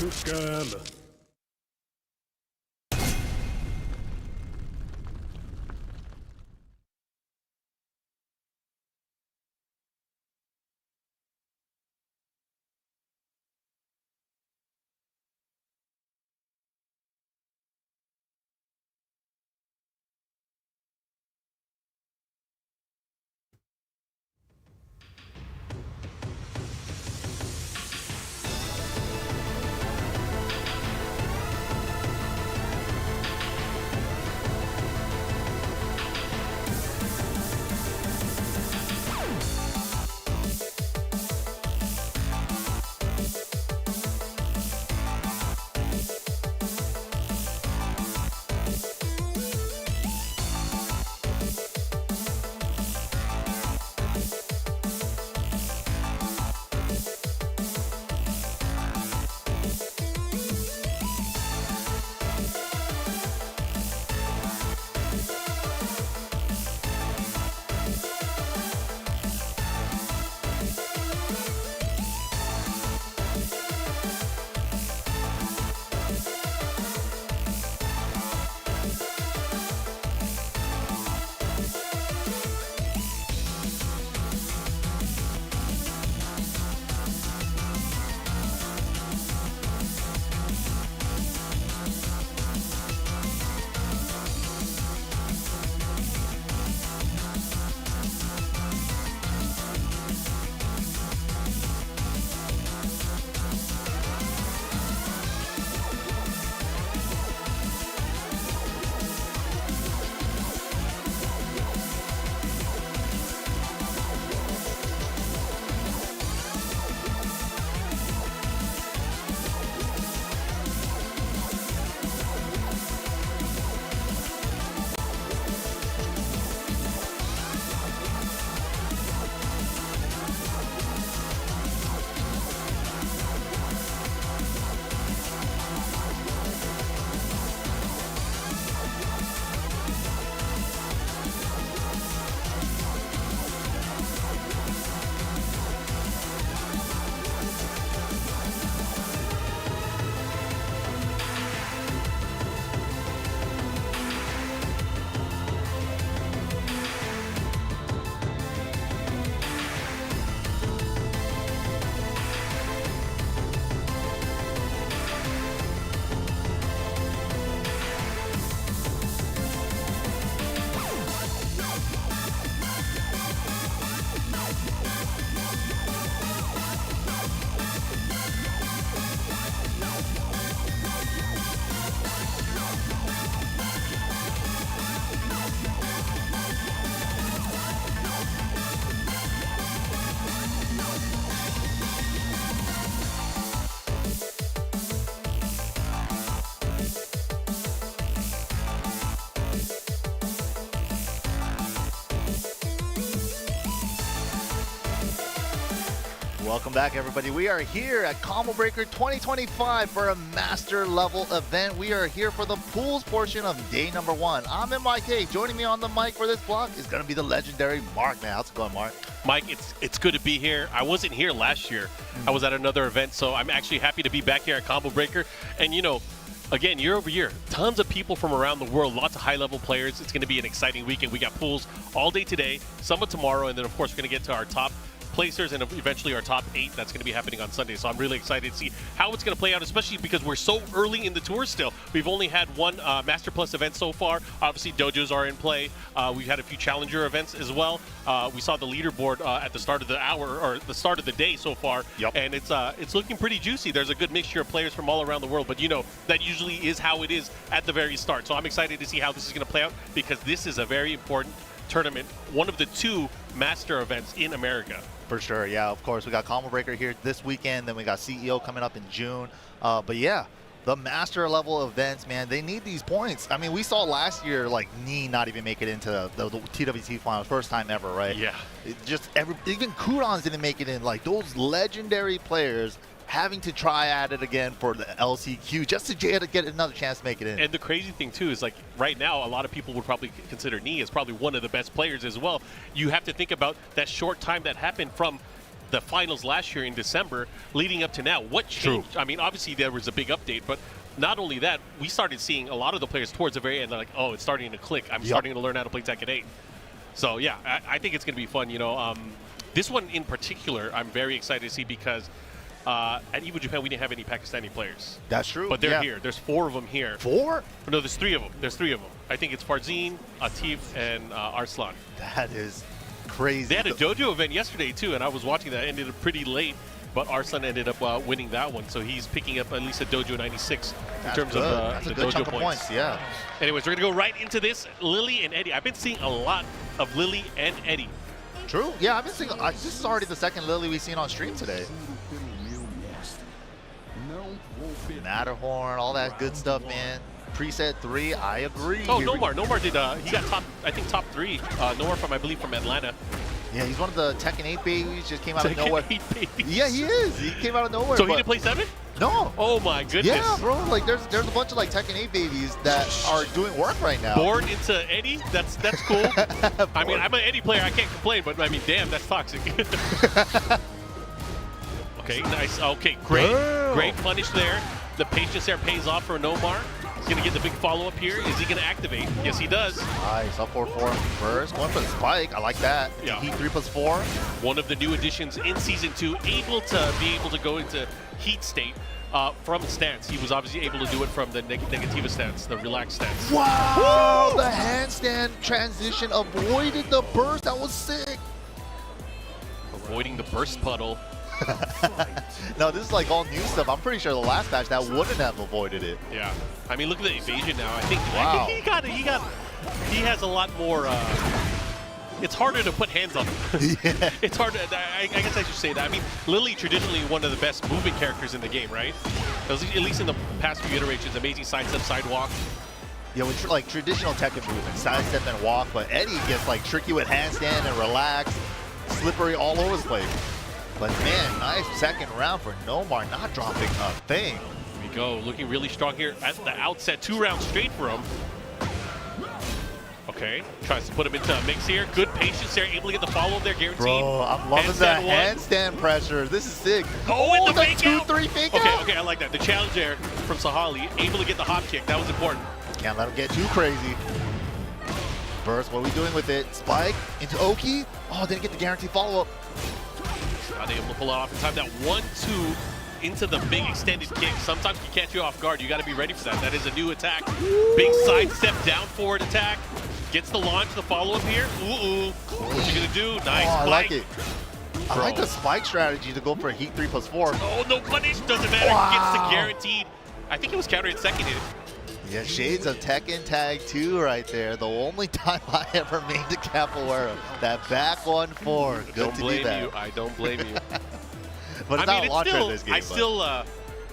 Cama. Welcome back, everybody. We are here at Combo Breaker 2025 for a master level event. We are here for the pools portion of day number 1. I'm MYK. Joining me on the mic for this block is going to be the legendary Mark. Man, how's it going, Mark? Mike, it's good to be here. I wasn't here last year. I was at another event, so I'm actually happy to be back here at Combo Breaker. And, you know, again, year over year, tons of people from around the world, lots of high-level players. It's going to be an exciting weekend. We got pools all day today, some tomorrow, and then, of course, we're going to get to our top placers and eventually our top 8. That's going to be happening on Sunday. So I'm really excited to see how it's going to play out, especially because we're so early in the tour still. We've only had one Master Plus event so far. Obviously, dojos are in play. We've had a few Challenger events as well. We saw the leaderboard at the start of the hour or the start of the day so far. Yep. And it's looking pretty juicy. There's a good mixture of players from all around the world. But, you know, that usually is how it is at the very start. So I'm excited to see how this is going to play out because this is a very important tournament, one of the 2 master events in America. For sure, yeah, of course. We got Combo Breaker here this weekend, then we got CEO coming up in June. But yeah, the master level events, man, they need these points. I mean, we saw last year, like, Knee not even make it into the TWT finals, first time ever, right? Yeah. Even Kudons didn't make it in. Like, those legendary players having to try at it again for the LCQ just to get another chance to make it in. And the crazy thing too is, like, right now a lot of people would probably consider Knee as probably one of the best players as well. You have to think about that short time that happened from the finals last year in December, leading up to now. What changed? True. I mean, obviously there was a big update, but not only that, we started seeing a lot of the players towards the very end. They're like, oh, it's starting to click. I'm starting to learn how to play Tekken 8. So yeah, I think it's going to be fun. You know, this one in particular, I'm very excited to see because at Evo Japan we didn't have any Pakistani players. That's true. But they're here. There's 4 of them here. 4? No, there's 3 of them. There's 3 of them. I think it's Farzin, Atif, and Arslan. That is crazy. They had a dojo event yesterday too, and I was watching that. It ended up pretty late, but Arslan ended up winning that one. So he's picking up at least a dojo 96 in terms of That's the a good dojo chunk of points. points. Yeah. Anyways, we're gonna go right into this. Lily and Eddie. I've been seeing a lot of Lily and Eddie. True. Yeah, I've been seeing. This is already the second Lily we've seen on stream today. Matterhorn, all that good stuff, man. Preset 3, I agree. Oh, Nomar. Nomar did. He got top 3. Nomar from, I believe, from Atlanta. Yeah, he's one of the Tekken 8 babies. Just came out of Tekken nowhere. 8 babies. Yeah, he is. He came out of nowhere. So he didn't play 7? No. Oh my goodness. Yeah, bro. Like there's a bunch of like Tekken 8 babies that are doing work right now. Born into Eddie. That's cool. I mean, I'm an Eddie player. I can't complain, but I mean, damn, that's toxic. Okay, nice. Okay, great punish there. The patience there pays off for Nomar. He's gonna get the big follow-up here. Is he gonna activate? Yes, he does. Nice, up 4-4 first. Going for the spike. I like that. Yeah. Heat 3+4. One of the new additions in Season 2, able to go into heat state from stance. He was obviously able to do it from the negativa stance, the relaxed stance. Wow! The handstand transition avoided the burst. That was sick. Avoiding the burst puddle. No, this is like all new stuff. I'm pretty sure the last match that wouldn't have avoided it. Yeah. I mean, look at the evasion now. I think Wow. he has a lot more. It's harder to put hands on him. Yeah. It's hard. I guess I should say that. I mean, Lily traditionally one of the best movement characters in the game, right? At least in the past few iterations, amazing sidestep, sidewalk. Yeah, with like traditional Tekken movements, sidestep and walk, but Eddie gets like tricky with handstand and relax, slippery all over the place. But man, nice second round for Nomar, not dropping a thing. Here we go, looking really strong here at the outset. 2 rounds straight for him. Okay, tries to put him into a mix here. Good patience there, able to get the follow-up there, guaranteed. Bro, I'm loving the Handstand handstand pressure. This is sick. Oh, and the fake 2-3 fake out. Okay, I like that. The challenge there from Sahali, able to get the hop kick. That was important. Can't let him get too crazy. Burst, what are we doing with it? Spike into Oki. Oh, didn't get the guaranteed follow-up. Not able to pull it off in time. That 1-2 into the big extended kick. Sometimes can catch you off guard. You got to be ready for that. That is a new attack. Big side step down forward attack. Gets the launch, the follow-up here. Ooh. What you gonna do? Nice. Oh, I spike. like it. I like the spike strategy to go for a heat 3+4. Oh, no punish. Doesn't matter. Wow. Gets the guaranteed. I think it was counter hit seconded. Yeah, shades of Tekken Tag 2 right there. The only time I ever made the capoeira. That back 1-4. Good Don't to blame do that. you. I don't blame you. But it's not a launcher in this game. I still,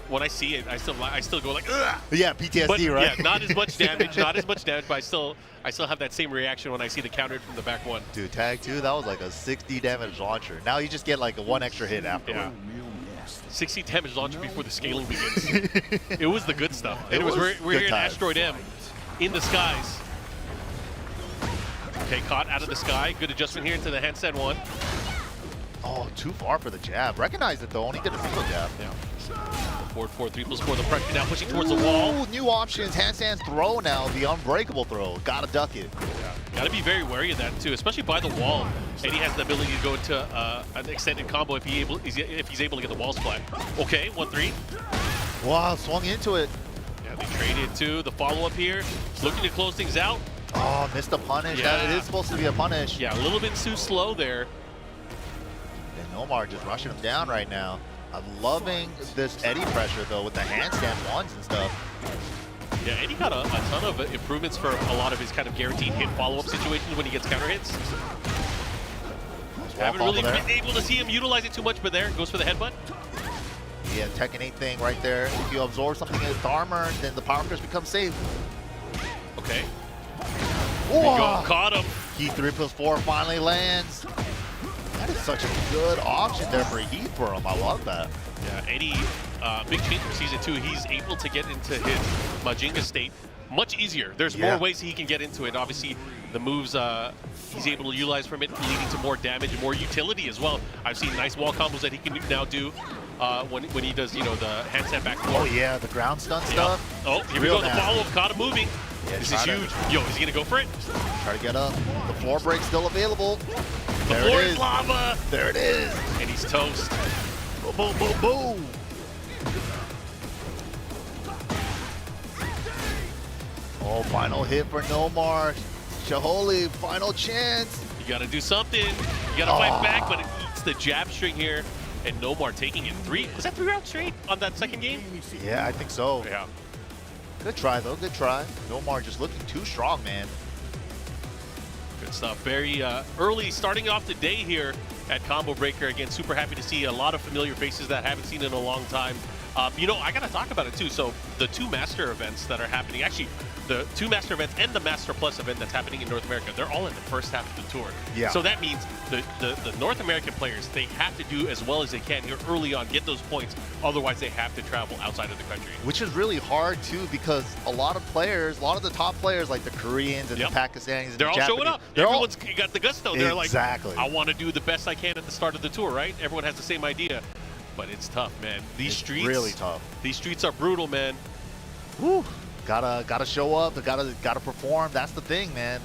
when I see it, I still go like, ugh. Yeah, PTSD, But, right? Yeah, not as much damage, but I still have that same reaction when I see the counter from the back 1. Dude, Tag 2, that was like a 60 damage launcher. Now you just get like a 1 extra hit afterward. Yeah. 60 damage launcher before the scaling begins. It was the good stuff. Anyways, we're here in Asteroid M, in the skies. Okay, caught out of the sky. Good adjustment here into the handstand 1. Oh, too far for the jab. Recognized it though, only did a single jab. Yeah. 4-4, 3+4, the pressure now pushing towards the wall. Ooh, new options, handstand throw now, the unbreakable throw. Gotta duck it. Yeah. Gotta be very wary of that too, especially by the wall. Eddie has the ability to go into an extended combo if he's able to get the walls flat. Okay, 1-3. Wow, swung into it. Yeah, they traded too. The follow-up here, looking to close things out. Oh, missed a punish. Yeah. It is supposed to be a punish. Yeah, a little bit too slow there. And Nomar just rushing him down right now. I'm loving this Eddie pressure though with the handstand ones and stuff. Yeah, Eddie got a ton of improvements for a lot of his kind of guaranteed hit follow-up situations when he gets counter hits. Haven't really been able to see him utilize it too much, but there, goes for the headbutt. Yeah, Tekken 8 thing right there. If you absorb something in the armor, then the power curse becomes safe. Okay. There you go, caught him. Heat 3+4 finally lands. That is such a good option there for Heat for him. I love that. Yeah, Eddie, big change from Season 2. He's able to get into his Majinga state much easier. There's more ways he can get into it. Obviously, the moves he's able to utilize from it, leading to more damage and more utility as well. I've seen nice wall combos that he can now do when he does, you know, the handstand back forward. Oh yeah, the ground stun stuff. Oh, here we go. The follow-up, caught him moving. Yeah, this is huge. Yo, is he gonna go for it? Try to get up. The floor break's still available. The floor is lava. There it is. And he's toast. Boom, boom, boom, boom. Oh, final hit for Nomar. Shaholi, final chance. You gotta do something. You gotta fight back, but it eats the jab string here. And Nomar taking it 3. Was that 3 rounds straight on that second game? Yeah, I think so. Yeah. Good try, though. Good try. Nomar just looking too strong, man. Good stuff. Very early starting off the day here at Combo Breaker. Again, super happy to see a lot of familiar faces that I haven't seen in a long time. You know, I got to talk about it too. So the 2 Master events that are happening, actually the 2 Master events and the Master Plus event that's happening in North America, they're all in the first half of the tour. Yeah. So that means the North American players, they have to do as well as they can here early on, get those points. Otherwise, they have to travel outside of the country. Which is really hard too, because a lot of players, a lot of the top players like the Koreans and the Pakistanis and they're the all Japanese, showing up. they're Everyone's got the gusto. They're like, exactly. I want to do the best I can at the start of the tour, right? Everyone has the same idea. But it's tough, man. These streets really tough. These streets are brutal, man. Whew. Gotta show up. Gotta perform. That's the thing, man.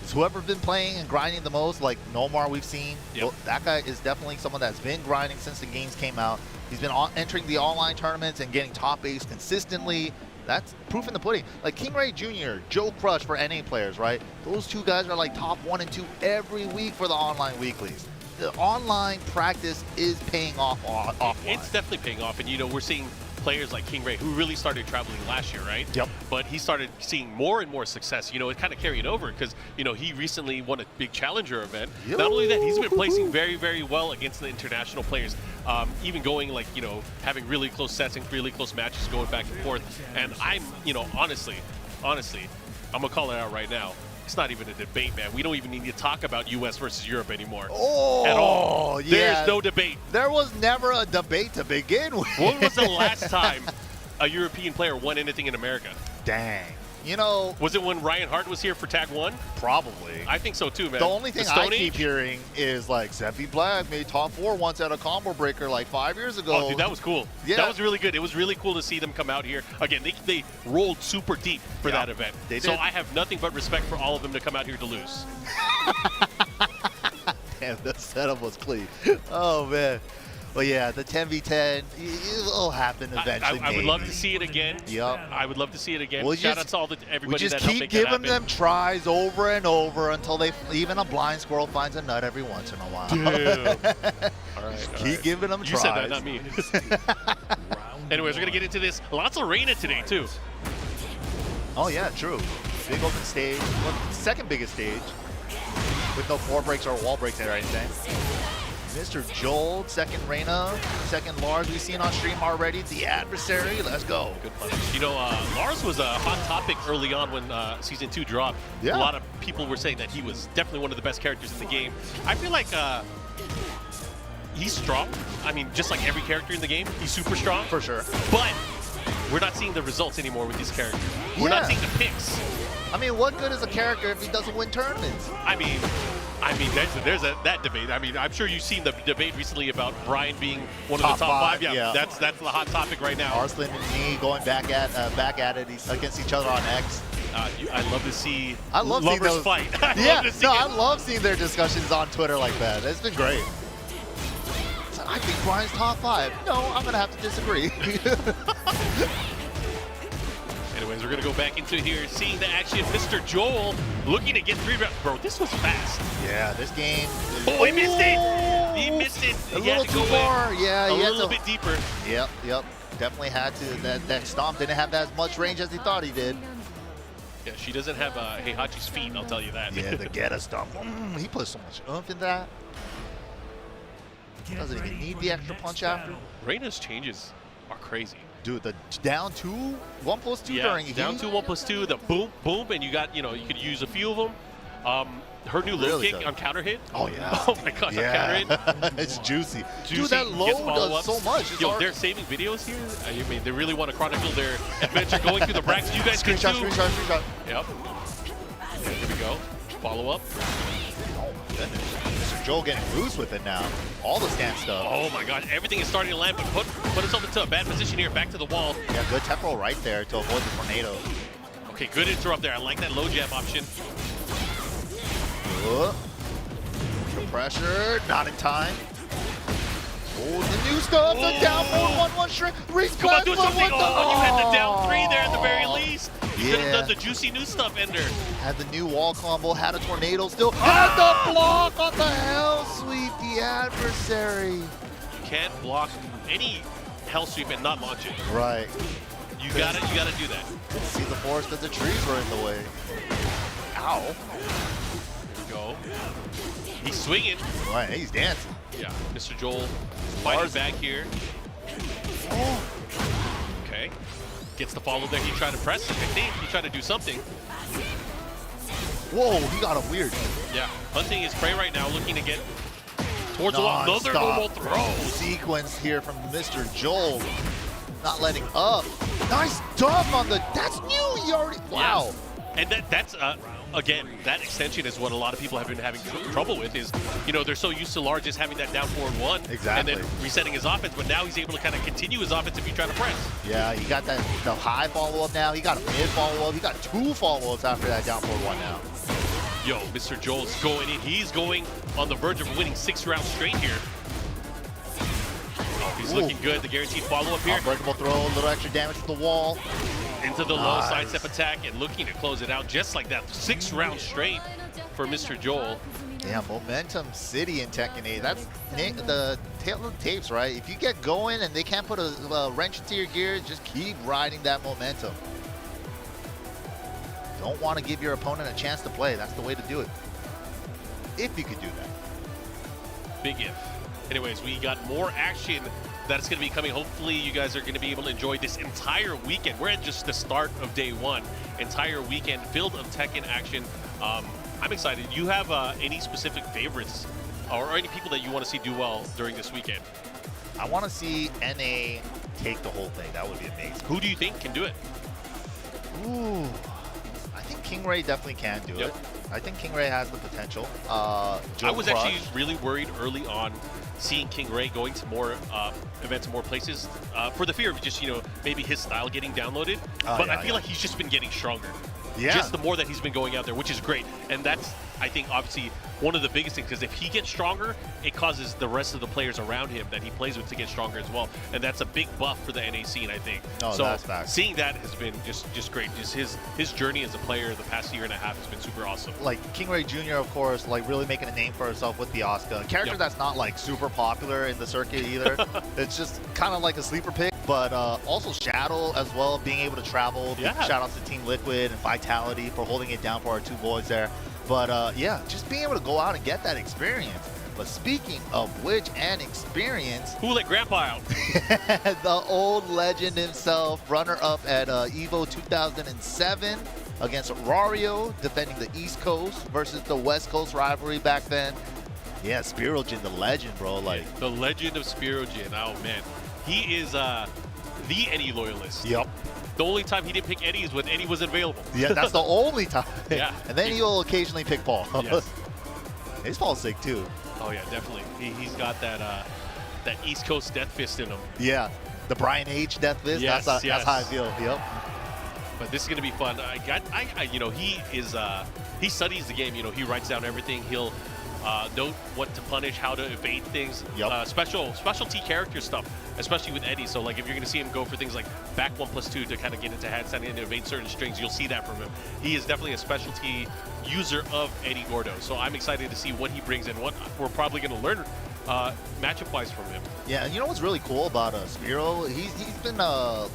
It's whoever's been playing and grinding the most, like Nomar, we've seen. Well, that guy is definitely someone that's been grinding since the games came out. He's been entering the online tournaments and getting top 8s consistently. That's proof in the pudding. Like King Ray Jr., Joe Crush for NA players, right? Those 2 guys are like top 1 and 2 every week for the online weeklies. The online practice is paying off offline. It's definitely paying off, and you know, we're seeing players like King Ray, who really started traveling last year, right? Yep. But he started seeing more and more success. You know, it kind of carried over because, you know, he recently won a big challenger event. Not only that, he's been placing very, very well against the international players. Even going, like, you know, having really close sets and really close matches going back and forth. And I'm, you know, honestly, I'm gonna call it out right now. It's not even a debate, man. We don't even need to talk about U.S. versus Europe anymore. Oh, at all. Yeah. There's no debate. There was never a debate to begin with. When was the last time a European player won anything in America? Dang. You know, was it when Ryan Hart was here for Tag 1? Probably. I think so too, man. The only thing I keep hearing is like Seppi Black made top 4 once at a Combo Breaker like 5 years ago. Oh, dude, that was cool. Yeah. That was really good. It was really cool to see them come out here. Again, they rolled super deep for that event. They did. So I have nothing but respect for all of them to come out here to lose. Damn, the setup was clean. Oh, man. But yeah, the 10v10, it'll happen eventually. I would love to see it again. Yep. I would love to see it again. We'll Shout out to all everybody that helped make that happen. We just keep giving them tries over and over until even a blind squirrel finds a nut every once in a while. All right. Keep giving them tries. You said that, not me. Anyways, we're going to get into this. Lots of Reina today, too. Oh, yeah, true. Big open stage. Well, second biggest stage. With no floor breaks or wall breaks or anything. Mr. Joel, second Reina, second Lars we've seen on stream already. The adversary, let's go. Good punish. You know, Lars was a hot topic early on when Season 2 dropped. Yeah. A lot of people were saying that he was definitely one of the best characters in the game. I feel like he's strong. I mean, just like every character in the game, he's super strong. For sure. But we're not seeing the results anymore with these characters. We're not seeing the picks. I mean, what good is a character if he doesn't win tournaments? I mean, there's that debate. I mean, I'm sure you've seen the debate recently about Brian being one of the top 5. Yeah, that's the hot topic right now. Arslan and me going back at it against each other on X. I love to see lovers fight. I love seeing their discussions on Twitter like that. It's been great. So I think Brian's top 5. No, I'm gonna have to disagree. Anyways, we're going to go back into here, seeing the action. Mr. Joel looking to get 3 rounds. Bro, this was fast. Yeah, this game. Oh, he missed it. He missed it. A little too far. Yeah, a little bit deeper. Yep. Definitely had to. That stomp didn't have as much range as he thought he did. Yeah, she doesn't have Heihachi's feet, I'll tell you that. Yeah, the Geta stomp. He put so much oomph in that. Doesn't even need the extra punch after. Reina's changes are crazy. Dude, the down 2, 1+2 during down 2, 1+2, the boom, boom, and you got, you know, you could use a few of them. Her new low Really kick good. on counter hit. Oh, yeah. Oh my gosh, on counter hit. It's juicy. Juicy, Dude, that low gets does follow-ups. so much. It's Yo, hard. they're saving videos here. I mean, they really want to chronicle their adventure going through the brackets. You guys can Screenshot, too. screenshot. Yep. Here we go. Follow up. Oh, goodness. Mr. Joel getting loose with it now. All the stand stuff. Oh my god, everything is starting to land, but put himself into a bad position here. Back to the wall. Yeah, good tempo right there to avoid the tornado. Okay, good interrupt there. I like that low jab option. Pressure, not in time. Oh, the new stuff, the down forward 1-1 shrink. Come on, do something. Oh, you had the down 3 there at the very least. You could have Yeah. done the juicy new stuff ender. Had the new wall combo, had a tornado still. Had the block on the hell sweep, the adversary. You can't block any hell sweep and not launch it. Right. You gotta do that. See the forest because the trees were in the way. Ow. Here we go. He's swinging. Right, he's dancing. Yeah, Mr. Joel fighting back here. Oh. Okay. Gets the follow there. He tried to press. I think he tried to do something. Whoa, he got him weird. Yeah, hunting his prey right now, looking to get towards the wall. Another normal throw. Sequence here from Mr. Joel. Not letting up. Nice dunk on the. That's new. He already. Wow. Yeah. And that's again, that extension is what a lot of people have been having trouble with. Is they're so used to Lar just having that down forward 1, Exactly. and then resetting his offense. But now he's able to kind of continue his offense if you try to press. Yeah, he got the high follow up now. He got a mid follow up. He got 2 follow ups after that down forward 1 now. Yo, Mr. Joel's going in. He's going on the verge of winning 6 rounds straight here. Oh, he's looking good. The guaranteed follow-up here. Unbreakable throw, a little extra damage to the wall. Into the low sidestep attack and looking to close it out just like that. 6 rounds straight for Mr. Joel. Yeah, Momentum City in Tekken 8. That's the tail of the tapes, right? If you get going and they can't put a wrench into your gear, just keep riding that momentum. Don't want to give your opponent a chance to play. That's the way to do it. If you could do that. Big if. Anyways, we got more action that's going to be coming. Hopefully, you guys are going to be able to enjoy this entire weekend. We're at just the start of day 1. Entire weekend filled of Tekken action. I'm excited. You have any specific favorites or any people that you want to see do well during this weekend? I want to see NA take the whole thing. That would be amazing. Who do you think can do it? Ooh, I think King Ray definitely can do it. I think King Ray has the potential. I was actually really worried early on seeing King Ray going to more events and more places for the fear of just, maybe his style getting downloaded. But I feel like he's just been getting stronger. Yeah. Just the more that he's been going out there, which is great. And that's, I think, obviously one of the biggest things, because if he gets stronger, it causes the rest of the players around him that he plays with to get stronger as well. And that's a big buff for the NA scene, I think. Oh, so that's facts. seeing that has been just great. Just his journey as a player the past year and a half has been super awesome. Like King Ray Jr., of course, like really making a name for himself with the Asuka. A character that's not like super popular in the circuit either. It's just kind of like a sleeper pick. But also Shadow as well, being able to travel. Yeah. Shout out to Team Liquid and Vitality for holding it down for our 2 boys there. But yeah, just being able to go out and get that experience. But speaking of which and experience, Who let Grandpa out? the old legend himself, runner-up at EVO 2007 against Rario, defending the East Coast versus the West Coast rivalry back then. Yeah, Spirojin, the legend, bro. Like The legend of Spirojin. Oh, man. He is the Eddie loyalist. Yep. The only time he didn't pick Eddie is when Eddie was available. Yeah, that's the only time. Yeah. And then he'll occasionally pick Paul. Yes. His Paul's sick too. Oh, yeah, definitely. He's got that East Coast death fist in him. Yeah. The Brian H. Death Fist. Yes, That's how I yes. feel. Yep. But this is going to be fun. He studies the game. He writes down everything. He'll note what to punish, how to evade things. Yep. Specialty character stuff, especially with Eddie. So like if you're going to see him go for things like back 1+2 to kind of get into handstand and evade certain strings, you'll see that from him. He is definitely a specialty user of Eddie Gordo. So I'm excited to see what he brings and what we're probably going to learn matchup-wise from him. Yeah, and you know what's really cool about Spiro? He's been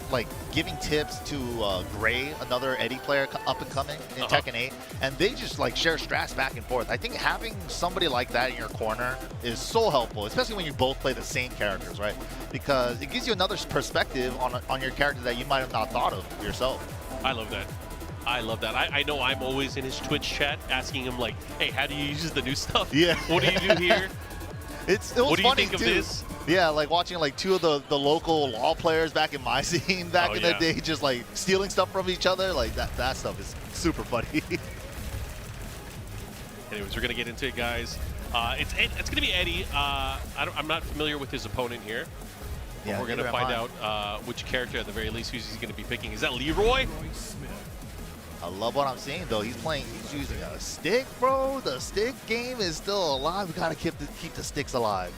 like giving tips to Gray, another Eddie player up and coming in Tekken 8, and they just like share strats back and forth. I think having somebody like that in your corner is so helpful, especially when you both play the same characters, right? Because it gives you another perspective on your character that you might have not thought of yourself. I love that. I love that. I know I'm always in his Twitch chat asking him like, hey, how do you use the new stuff? Yeah. What do you do here? It was What do you funny think of too. this? Yeah, like watching like two of the local law players back in my scene back Oh, in yeah. the day, just like stealing stuff from each other. Like that stuff is super funny. Anyways, we're gonna get into it, guys. It's gonna be Eddie. I'm not familiar with his opponent here. Yeah, We're gonna neither am find I. out which character, at the very least, who's he's gonna be picking. Is that Leroy? I love what I'm seeing though. He's using a stick, bro. The stick game is still alive. We gotta keep the sticks alive.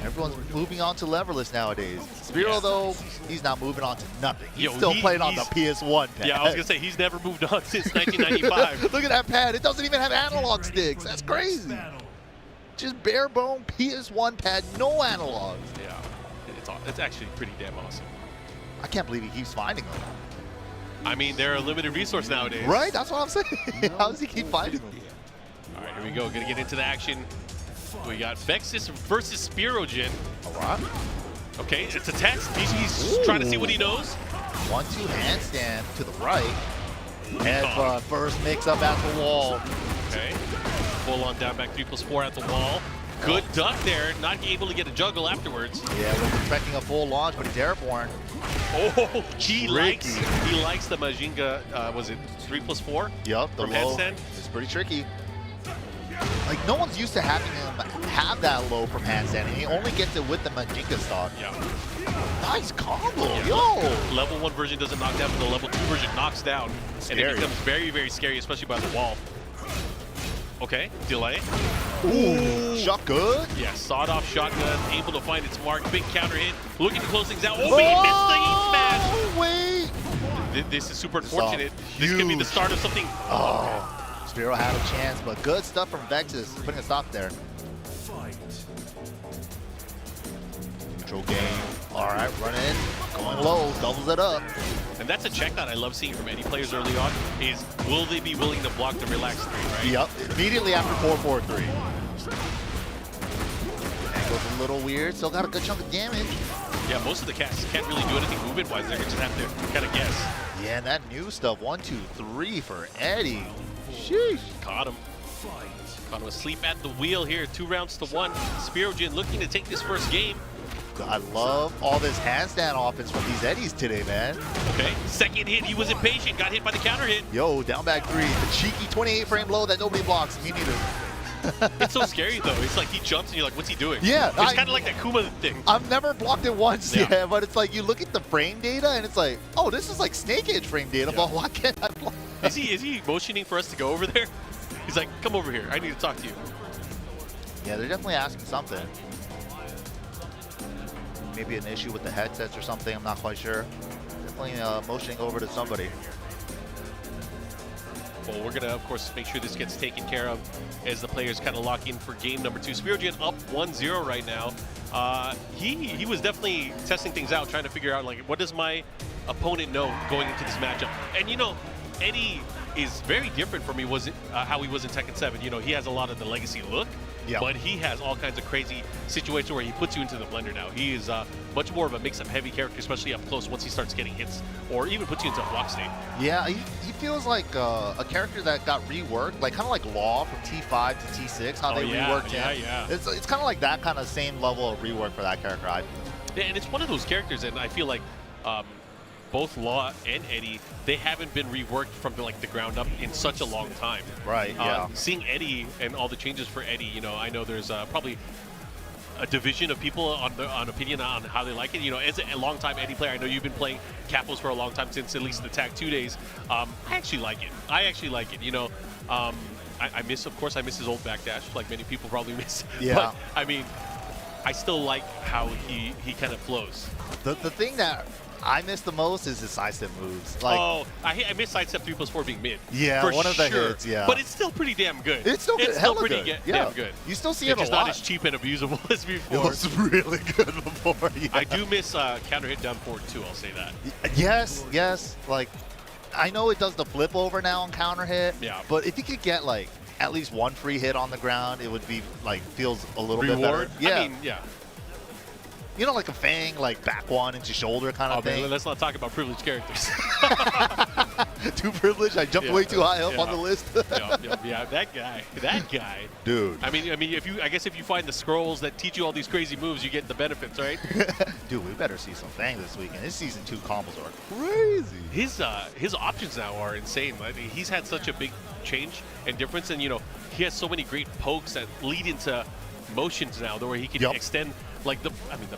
Everyone's moving on to leverless nowadays. Spiro though, he's not moving on to nothing. He's still playing on the PS1 pad. Yeah, I was gonna say he's never moved on since 1995. Look at that pad. It doesn't even have analog sticks. That's crazy. Just bare bone PS1 pad, no analogs. Yeah, it's actually pretty damn awesome. I can't believe he keeps finding them. I mean, they're a limited resource nowadays. Right? That's what I'm saying. How does he keep finding them? All right, here we go. Gonna get into the action. We got Vexus versus Spirojin. All right. Okay, it's a test. He's trying to see what he knows. 1-2 handstand to the right. And first mix up at the wall. Okay. Full on down back 3+4 at the wall. Good duck there. Not able to get a juggle afterwards. Yeah, we're expecting a full launch, but he's airborne. Oh, he likes Tricky. the Majinga. Was it 3+4? Yup, the From low. handstand? It's pretty tricky. Like, no one's used to having him have that low from handstand, and he only gets it with the Majinka stock. Yeah. Nice combo, Yeah. yo! Level 1 version doesn't knock down, but the level 2 version knocks down. Scary. And it becomes very, very scary, especially by the wall. Okay, delay. Ooh, shot good. Yeah, sawed-off shotgun, able to find its mark. Big counter hit, looking to close things out. Oh, he missed the E smash! Wait! This is super unfortunate. This could be the start of something. Oh, Spiro had a chance, but good stuff from Vexus, putting a stop there. Neutral game. All right, run in, going low, doubles it up. And that's a check that I love seeing from any players early on, is will they be willing to block the relax 3, right? Yep, immediately after 4-4-3. Angle's a little weird, still got a good chunk of damage. Yeah, most of the casts can't really do anything movement-wise. They're just have to kind of guess. Yeah, and that new stuff, 1-2-3 for Eddie. Sheesh. Caught him. Caught him asleep at the wheel here, 2 rounds to 1. Spirojin looking to take this first game. I love all this handstand offense from these Eddies today, man. Okay, second hit, he was impatient, got hit by the counter hit. Yo, down back 3, the cheeky 28 frame low that nobody blocks. Me neither. It's so scary though. It's like he jumps and you're like, what's he doing? Yeah, It's kind of like that Kuma thing. I've never blocked it once, Yeah. yeah, but it's like you look at the frame data and it's like, oh, this is like Snake Edge frame data, but why can't I block? Is he motioning for us to go over there? He's like, come over here. I need to talk to you. Yeah, they're definitely asking something. Maybe an issue with the headsets or something, I'm not quite sure. Definitely motioning over to somebody. Well, we're going to, of course, make sure this gets taken care of as the players kind of lock in for game number 2. Spirojin up 1-0 right now. He was definitely testing things out, trying to figure out, like, what does my opponent know going into this matchup? And, you know, Eddie is very different from how he was in Tekken 7. You know, he has a lot of the legacy look, but he has all kinds of crazy situations where he puts you into the blender now. He is much more of a mix-up heavy character, especially up close once he starts getting hits, or even puts you into a block state. Yeah, he feels like a character that got reworked, like kind of like Law from T5 to T6, how they reworked him. Yeah. It's kind of like that kind of same level of rework for that character, I feel. Yeah, and it's one of those characters, and I feel like both Law and Eddie, they haven't been reworked from like the ground up in such a long time. Right, yeah. Seeing Eddie and all the changes for Eddie, you know, I know there's probably a division of people on opinion on how they like it. You know, as a long-time Eddie player, I know you've been playing Capos for a long time, since at least the Tag 2 days. I actually like it. You know, I miss his old backdash, like many people probably miss. Yeah. But, I mean, I still like how he kind of flows. The thing that I miss the most is his sidestep moves. Like, I miss sidestep 3+4 being mid. yeah, for one of the sure. hits, yeah. But it's still pretty damn good. It's still good. It's still hella pretty good. damn good. You still see It's it a just lot. not as cheap and abusable as It before. was really good before. Yeah. I do miss counter hit down forward too, I'll say that. Yes. Like, I know it does the flip over now on counter hit. Yeah. But if you could get like at least one free hit on the ground, it would be like feels a little bit Reward? better. Yeah. I mean, yeah. You know, like a Fang, like back one into shoulder kind of thing. Man, let's not talk about privileged characters. Too privileged. I jumped way too high up on the list. Yeah, that guy. Dude. I mean, I guess if you find the scrolls that teach you all these crazy moves, you get the benefits, right? Dude, we better see some Fang this weekend. His season 2 combos are crazy. His options now are insane. I mean, he's had such a big change and difference, and he has so many great pokes that lead into motions now, where he can extend. Like the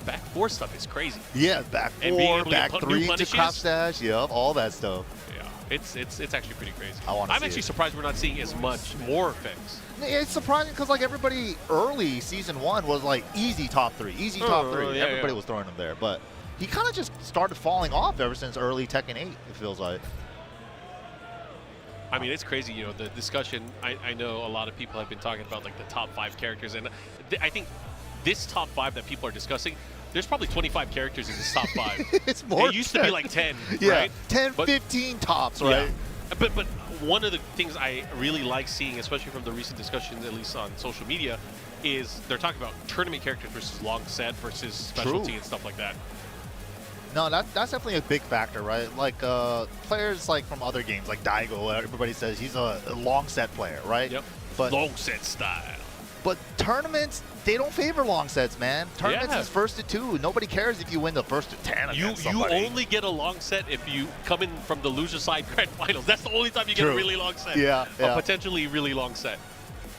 back 4 stuff is crazy. Yeah, back 4, back 3 to crop stash. Yep, all that stuff. Yeah, it's actually pretty crazy. I'm actually surprised we're not seeing as much more effects. It's surprising because like everybody early season 1 was like easy top 3, easy top 3. Everybody was throwing him there, but he kind of just started falling off ever since early Tekken 8. It feels like. I mean, it's crazy. The discussion. I know a lot of people have been talking about like the top 5 characters, and I think this top 5 that people are discussing, there's probably 25 characters in this top 5. It's more. It used to be like 10, yeah, right? 10, 15 tops, right? Yeah. But one of the things I really like seeing, especially from the recent discussions, at least on social media, is they're talking about tournament characters versus long set versus specialty and stuff like that. No, that's definitely a big factor, right? Like players like from other games, like Daigo, everybody says he's a long set player, right? Yep. But long set style. But tournaments, they don't favor long sets, man. Tournaments is first to 2. Nobody cares if you win the first to 10 against somebody. You only get a long set if you come in from the loser side grand finals. That's the only time you get a really long set. Yeah, a potentially really long set.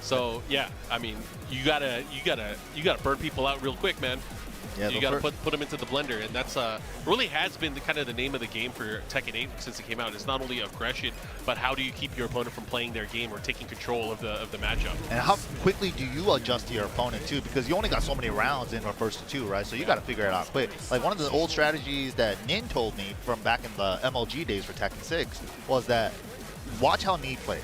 So yeah, I mean, you gotta burn people out real quick, man. Yeah, you gotta put them into the blender, and that's really has been kind of the name of the game for Tekken 8 since it came out. It's not only aggression, but how do you keep your opponent from playing their game or taking control of the matchup. And how quickly do you adjust to your opponent too? Because you only got so many rounds in the first to 2, right? So you got to figure it out quick. Like one of the old strategies that Nin told me from back in the MLG days for Tekken 6 was that watch how Nin plays.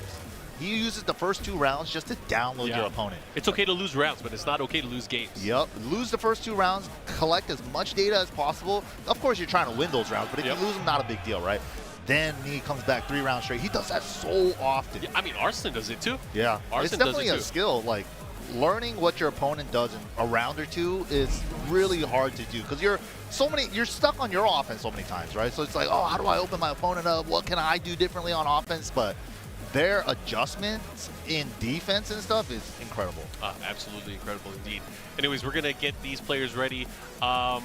He uses the first 2 rounds just to download your opponent. It's okay to lose rounds, but it's not okay to lose games. Yep. Lose the first 2 rounds, collect as much data as possible. Of course, you're trying to win those rounds, but if you lose them, not a big deal, right? Then he comes back 3 rounds straight. He does that so often. Yeah, I mean, Arslan does it too. Yeah. Arslan it's definitely does it a skill. Like, learning what your opponent does in a round or 2 is really hard to do because you're stuck on your offense so many times, right? So it's like, oh, how do I open my opponent up? What can I do differently on offense? But their adjustments in defense and stuff is incredible. Absolutely incredible indeed. Anyways, we're going to get these players ready. I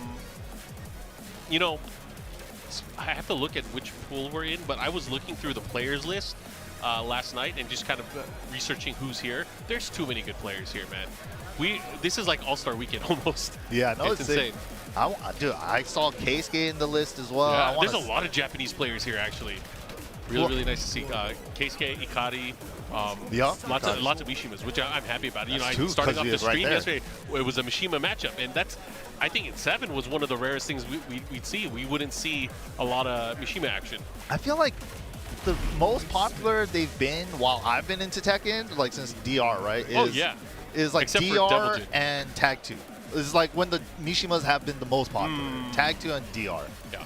have to look at which pool we're in, but I was looking through the players list last night and just kind of researching who's here. There's too many good players here, man. This is like All-Star Weekend almost. Yeah, no, it's insane. Dude, I saw Keisuke in the list as well. Yeah, there's a lot of Japanese players here, actually. Really nice to see. Keisuke, Ikari, lots of Mishimas, which I'm happy about. Starting off the stream yesterday, it was a Mishima matchup, and I think in 7 was one of the rarest things we'd see. We wouldn't see a lot of Mishima action. I feel like the most popular they've been while I've been into Tekken, like since DR, right? Is like except DR and Tag 2. It's like when the Mishimas have been the most popular. Tag 2 and DR. Yeah.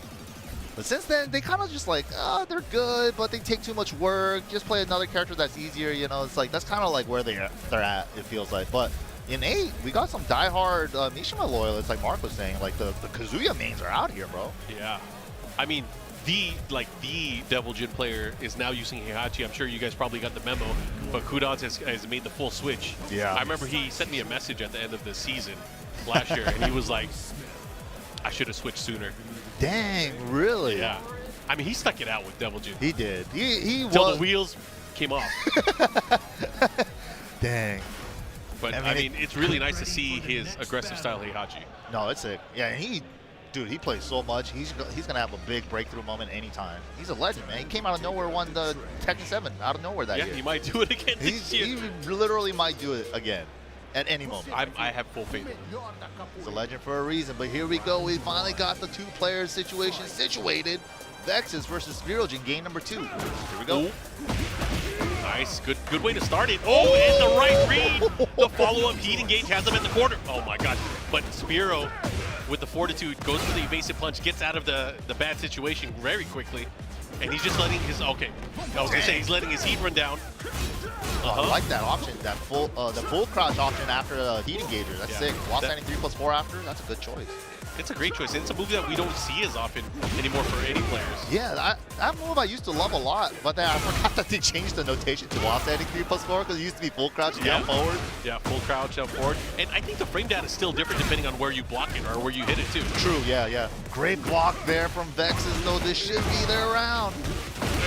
But since then, they kind of just like, oh, they're good, but they take too much work. Just play another character that's easier, It's like, that's kind of like where they're at, it feels like. But in 8, we got some diehard Mishima loyalists, like Mark was saying. Like, the Kazuya mains are out here, bro. Yeah. I mean, the Devil Jin player is now using Heihachi. I'm sure you guys probably got the memo, but Kudans has made the full switch. Yeah. I remember he sent me a message at the end of the season last year, and he was like, I should have switched sooner. Dang, really? Yeah. I mean, he stuck it out with Devil Jin. He did. He Till the wheels came off. Dang. But, I mean, it's really nice to see his aggressive style Heihachi. No, it's sick. Yeah, and he plays so much. He's going to have a big breakthrough moment anytime. He's a legend, man. He came out of nowhere, won the Tekken 7 out of nowhere that year. Yeah, he might do it again this year. He literally might do it again at any moment. I have full faith. He's a legend for a reason, but here we go. We finally got the 2-player situation situated. Vexus versus Virojin, game number 2. Here we go. Ooh. Nice, good way to start it. Oh, and the right read. The follow-up heat engage has him in the corner. Oh my God! But Spiro, with the fortitude, goes for the evasive punch, gets out of the bad situation very quickly, and he's just letting his he's letting his heat run down. I like that option, that the full crouch option after the heat engager. That's sick. While standing 3+4 after, that's a good choice. It's a great choice. It's a move that we don't see as often anymore for any players. Yeah, that move I used to love a lot, but then I forgot that they changed the notation to offsetting 3+4 because it used to be full crouch down forward. Yeah, full crouch down forward. And I think the frame data is still different depending on where you block it or where you hit it too. True, yeah. Great block there from Vexes, though this should be their round.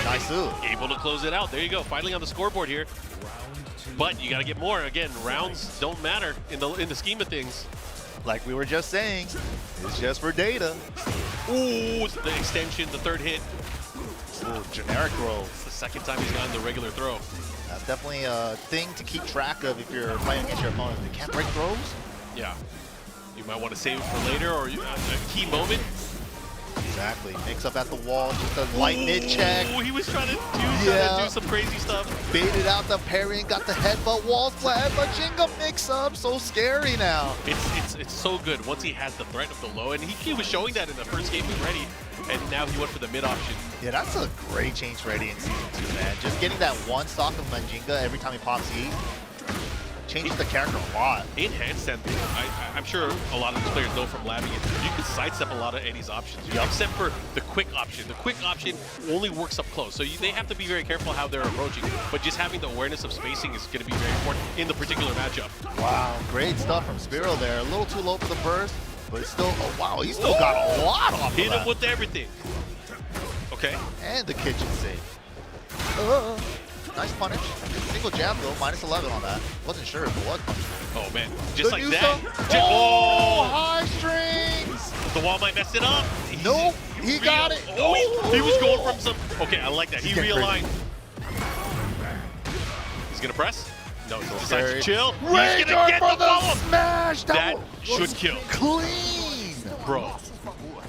Nice move. Able to close it out. There you go. Finally on the scoreboard here. But you got to get more. Again, rounds don't matter in the scheme of things. Like we were just saying, it's just for data. Ooh, the extension, the third hit. Ooh, generic throw. It's the second time he's gotten the regular throw. That's definitely a thing to keep track of if you're playing against your opponent. They can't break throws. Yeah. You might want to save it for later or a key moment. Exactly. Mix up at the wall, just a light mid check. Ooh, he was trying to do some crazy stuff. Baited out the parry and got the headbutt wall flat. Majinga mix up. So scary now. It's so good once he has the threat of the low, and he was showing that in the first game with Ready, and now he went for the mid option. Yeah, that's a great change for Eddie in Season 2, man. Just getting that one stock of Majinga every time he pops E changes the character a lot. In handstand, I'm sure a lot of these players know from labbing it, you can sidestep a lot of Eddie's options, except for the quick option. The quick option only works up close, so they have to be very careful how they're approaching. But just having the awareness of spacing is going to be very important in the particular matchup. Wow, great stuff from Spiro there. A little too low for the burst, but it's still, oh wow, he still got a lot off of Hit that. him with everything. Okay. And the kitchen save. Nice punish. Single jab though, -11 on that. Wasn't sure if it was. Oh man, just The like new that. stuff. Oh, high strings. The wall might mess it up. Nope, he got it. Oh, he was going from some. Okay, I like that. He realigned. He's gonna press. No, he decides to chill. He's gonna get the follow. Smash. That should kill. Clean. Bro,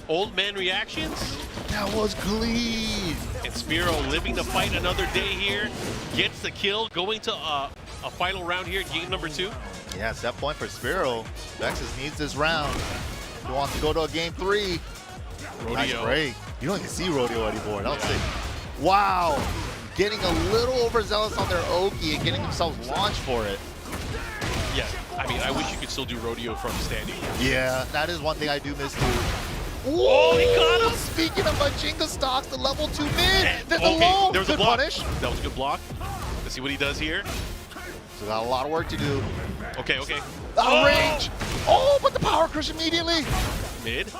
old man reactions. That was clean. And Spiro living the fight another day here. Gets the kill, going to a final round here, game number 2. Yeah, set point for Spiro. Vexus needs this round. He wants to go to a game 3. Rodeo. Nice break. You don't even see Rodeo anymore. That was sick. Wow. Getting a little overzealous on their Oki and getting themselves launched for it. Yeah, I mean, I wish you could still do Rodeo from standing. Yeah, that is one thing I do miss too. Oh, he got him! Speaking of Majinga stocks, the level 2 mid. There's a Okay, low. there was a Good block. punish. That was a good block. Let's see what he does here. So got a lot of work to do. Okay. Range. Oh, but the power crush immediately. Mid.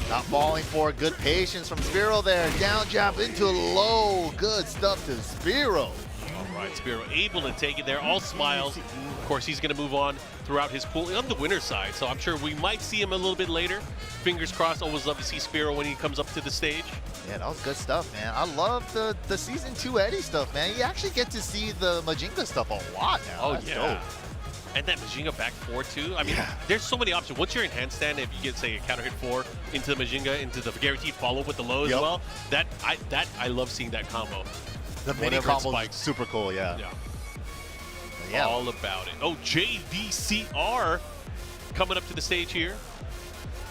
Not falling for it. Good patience from Spiro there. Down jab into low. Good stuff to Spiro. All right, Spiro able to take it there. All smiles. Of course, he's going to move on throughout his pool on the winner's side. So I'm sure we might see him a little bit later. Fingers crossed. Always love to see Spiro when he comes up to the stage. Yeah, that was good stuff, man. I love the Season 2 Eddie stuff, man. You actually get to see the Majinga stuff a lot now. Oh, That's yeah. dope. And that Majinga back 4 too. I mean, there's so many options. Once you're in handstand, if you get, say, a counter hit 4 into the Majinga, into the guaranteed follow with the low as well, I love seeing that combo. The mini combo is super cool, yeah. Yeah. All about it. Oh, JDCR coming up to the stage here.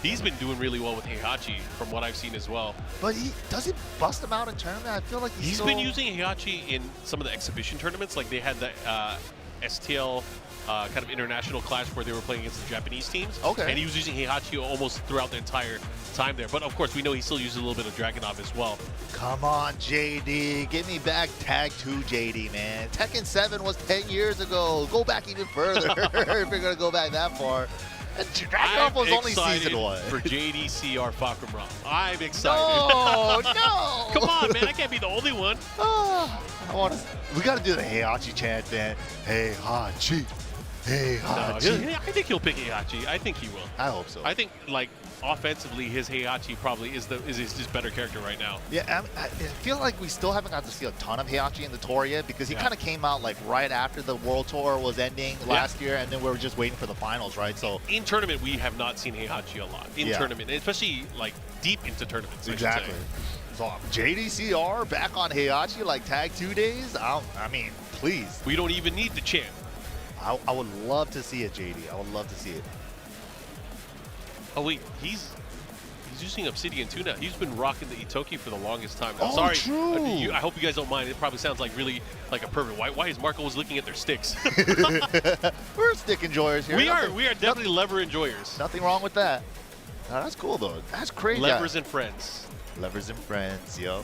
He's been doing really well with Heihachi from what I've seen as well. But does he bust him out in tournament? I feel like He's been using Heihachi in some of the exhibition tournaments. Like they had the STL kind of international clash where they were playing against the Japanese teams. Okay. And he was using Heihachi almost throughout the entire time there. But of course, we know he still uses a little bit of Dragunov as well. Come on, JD. Give me back Tag 2 JD, man. Tekken 7 was 10 years ago. Go back even further if you're going to go back that far. And Dragunov was only Season 1. for JDCR Fakumra. I'm excited. No, no. Come on, man. I can't be the only one. We got to do the Heihachi chant, man. Heihachi. Heihachi. I think he'll pick Heihachi. I think he will. I hope so. I think, like, offensively, his Heihachi probably is his better character right now. Yeah, I feel like we still haven't got to see a ton of Heihachi in the tour yet because he kind of came out like right after the World Tour was ending last year, and then we were just waiting for the finals, right? So in tournament, we have not seen Heihachi a lot. In tournament, especially like deep into tournaments. Exactly. So JDCR back on Heihachi like Tag 2 days. I mean, please. We don't even need the chant. I would love to see it, JD. I would love to see it. Oh wait, he's He's using Obsidian too now. He's been rocking the Itoki for the longest time now. Oh, Sorry, true. I hope you guys don't mind. It probably sounds like really like a pervert. Why is Marco always looking at their sticks? We're stick enjoyers here. we are definitely lever enjoyers. Nothing wrong with that. Oh, that's cool though. That's crazy. Levers and friends. Levers and friends, yo.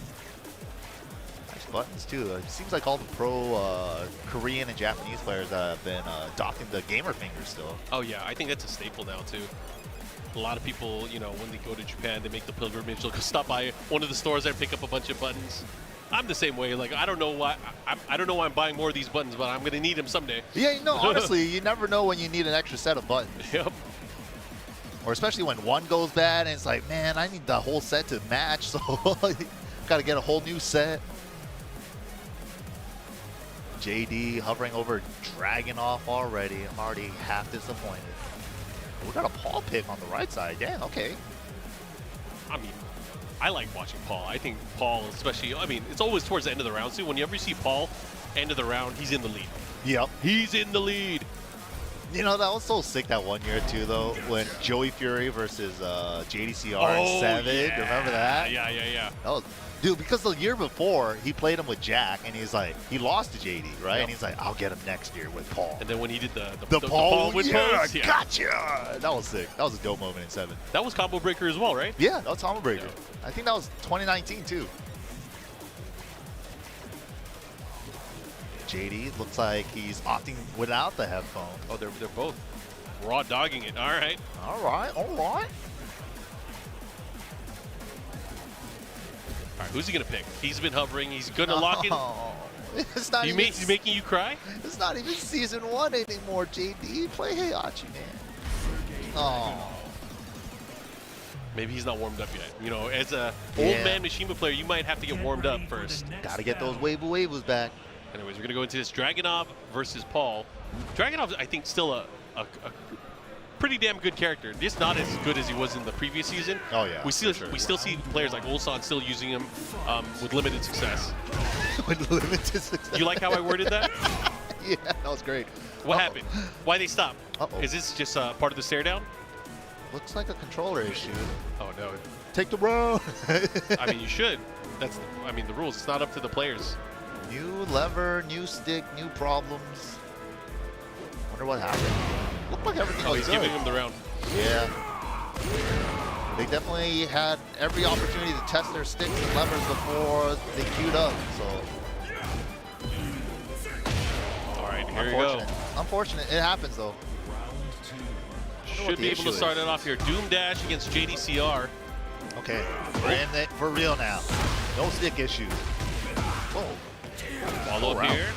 Nice buttons too. It seems like all the pro Korean and Japanese players have been adopting the gamer fingers still. Oh yeah, I think that's a staple now too. A lot of people, you know, when they go to Japan, they make the pilgrimage. They'll go stop by one of the stores there and pick up a bunch of buttons. I'm the same way. Like I don't know why I don't know why I'm buying more of these buttons, but I'm gonna need them someday. Yeah, no, honestly, you never know when you need an extra set of buttons. Yep. Or especially when one goes bad and it's like, man, I need the whole set to match, so gotta get a whole new set. JD hovering over Dragunov already. I'm already half disappointed. We got a Paul pick on the right side. Yeah, okay. I mean, I like watching Paul. I think Paul, especially, I mean, it's always towards the end of the round. So whenever you see Paul, end of the round, he's in the lead. Yep. He's in the lead. You know, that was so sick that one year too, though, when Joey Fury versus JDCR in 7. Yeah. Remember that? Yeah. That was, dude, because the year before he played him with Jack, and he's like, he lost to JD, right? Yep. And he's like, I'll get him next year with Paul. And then when he did the Paul with yeah, pose, yeah. Gotcha. That was sick. That was a dope moment in 7. That was Combo Breaker as well, right? Yeah, that was Combo Breaker. Yeah. I think that was 2019 too. JD looks like he's opting without the headphone. Oh, they're both raw dogging it. All right. All right. All right, who's he gonna pick? He's been hovering. He's gonna lock in. It's not He's making you cry? It's not even season 1 anymore, JD. Play Heihachi, man. Oh. Maybe he's not warmed up yet. You know, as a old man Mishima player, you might have to get warmed up first. Gotta get those Waves back. Anyways, we're gonna go into this Dragunov versus Paul. Dragunov, I think, still a pretty damn good character. Just not as good as he was in the previous season. Oh yeah. We still see players like Ulsan still using him with limited success. With limited success. You like how I worded that? Yeah, that was great. What happened? Why they stop? Uh-oh. Is this just part of the stare down? Looks like a controller issue. Oh no. Take the road. I mean, you should. That's, I mean, the rules. It's not up to the players. New lever, new stick, new problems. Wonder what happened. Looked like everything was He's good. giving him the round. Yeah. They definitely had every opportunity to test their sticks and levers before they queued up, so. All right, here we go. Unfortunate. It happens, though. Should be able to start it off here. Doom Dash against JDCR. Okay, we're in it for real now. No stick issues. Whoa. Follow up here.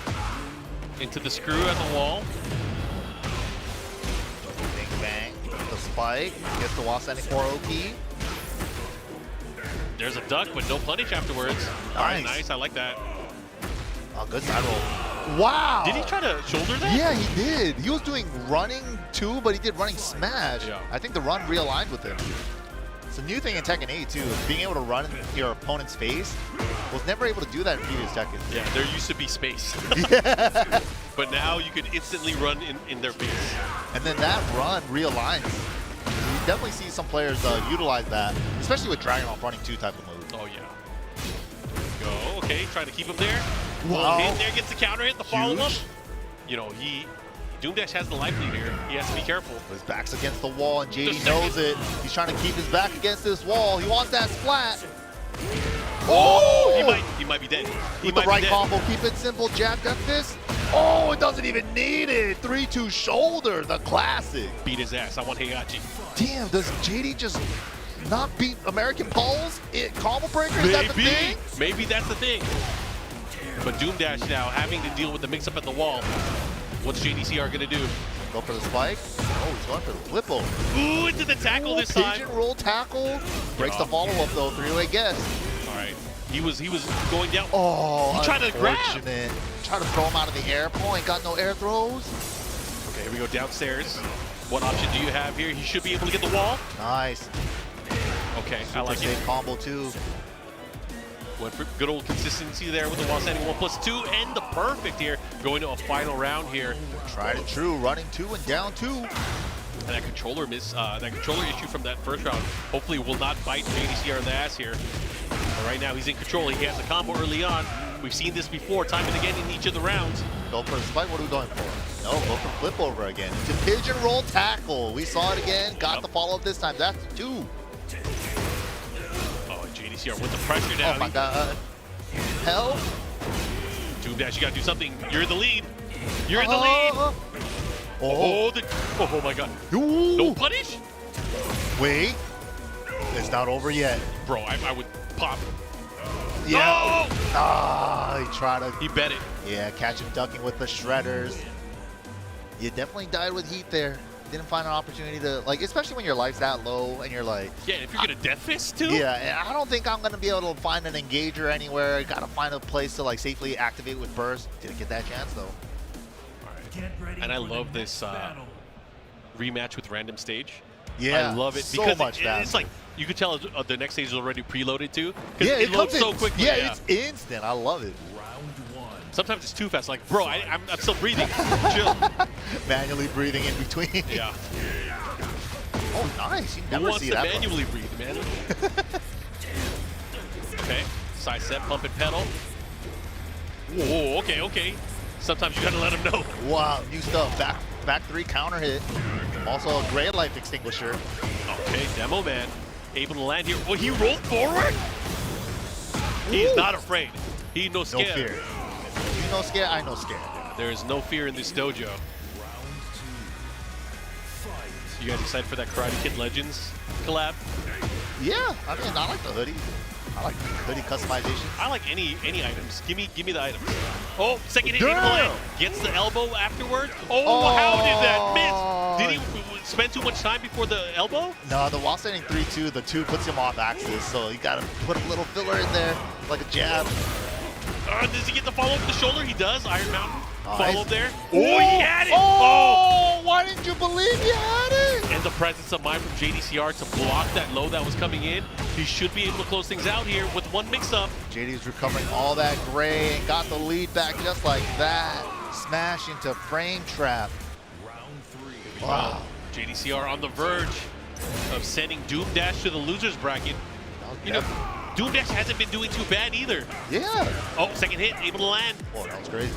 Into the screw at the wall. Bang, bang. The spike. Gets the wall standing 4-0 key. There's a duck, but no punish afterwards. All right, nice. I like that. Oh, good side roll. Wow. Did he try to shoulder that? Yeah, he did. He was doing running too, but he did running smash. Yeah. I think the run realigned with him. It's a new thing in Tekken 8 too. Being able to run in your opponent's face. Was never able to do that in previous Tekken. Yeah, there used to be space. Yeah. But now you could instantly run in their face. And then that run realigns. You definitely see some players utilize that, especially with Dragunov running 2 type of moves. Oh, yeah. Go. Okay, trying to keep him there. Wow. Hit there, gets the counter hit, the follow-up. You know, Doom Dash has the life lead here. He has to be careful. His back's against the wall, and JD knows it. He's trying to keep his back against this wall. He wants that splat. Oh! He might be dead. With the right combo, keep it simple, jab, that fist. Oh, it doesn't even need it. 3-2 shoulder, the classic. Beat his ass. I want Heihachi. Damn, does JD just not beat American Pulse? Combo breaker, is that the thing? Maybe that's the thing. But Doom Dash now having to deal with the mix-up at the wall. What's JDCR gonna do? Go for the spike. Oh, he's going for the flip over. Ooh, into the tackle this time. Pigeon roll tackle. Breaks the follow-up though, 3-way guess. All right. He was going down. Oh, he tried to grab. Try to throw him out of the air. Paul ain't got no air throws. Okay, here we go downstairs. What option do you have here? He should be able to get the wall. Nice. Okay, Super I like it. combo too. Went for good old consistency there with the wall standing 1+2 and the perfect here. Going to a final round here. Tried and true, running 2 and down 2. And that controller issue from that first round hopefully will not bite JDCR in the ass here. But right now he's in control. He has a combo early on. We've seen this before, time and again in each of the rounds. Go for the spike. What are we going for? No, go for flip over again. It's a pigeon roll tackle. We saw it again. Got the follow up this time. That's 2. Oh, JDCR with the pressure now. Oh my God. Hell. Doom Dash, you gotta do something. You're in the lead. You're in the lead. Oh my God. Ooh. No punish? Wait. It's not over yet. Bro, I would pop. Yeah. Oh! Ah, he tried to. He bet it. Yeah, catch him ducking with the shredders. You definitely died with heat there. Didn't find an opportunity to, like, especially when your life's that low and you're like. Yeah, if you're gonna death fist too. Yeah, and I don't think I'm gonna be able to find an engager anywhere. Gotta find a place to like safely activate with burst. Didn't get that chance though. And I love this rematch with random stage. Yeah, I love it so because much faster. it's like you could tell the next stage is already preloaded too. Yeah, it loads so quickly. Yeah, it's instant. I love it. Sometimes it's too fast. Like, bro, I'm still breathing. Chill. Manually breathing in between. Yeah. Oh, nice. You Who never wants see to that. manually breathe, man? Okay. Side step, pump and pedal. Whoa, okay. Sometimes you gotta let him know. Wow, new stuff. Back 3 counter hit. Also a gray life extinguisher. Okay, Demo Man. Able to land here. Oh, he rolled forward? He's not afraid. He no No scared. fear. You know scared, I know scared. There is no fear in this dojo. You guys excited for that Karate Kid Legends collab? Yeah, I mean, I like the hoodie. I like the hoodie customization. I like any items. Give me the items. Oh, second hit, Damn. Able land. Gets the elbow afterwards. Oh, how did that miss? Did he spend too much time before the elbow? No, the while standing 3-2, the 2 puts him off axis, so you gotta put a little filler in there, like a jab. Does he get the follow up with the shoulder? He does. Iron Mountain. Nice. Follow up there. Oh, he had it. Oh, why didn't you believe you had it? And the presence of mind from JDCR to block that low that was coming in. He should be able to close things out here with one mix-up. JD's recovering all that gray and got the lead back just like that. Smash into frame trap. Wow. JDCR on the verge of sending Doom Dash to the loser's bracket. You know, Doom Dash hasn't been doing too bad either. Yeah. Oh, second hit, able to land. Oh, that was crazy.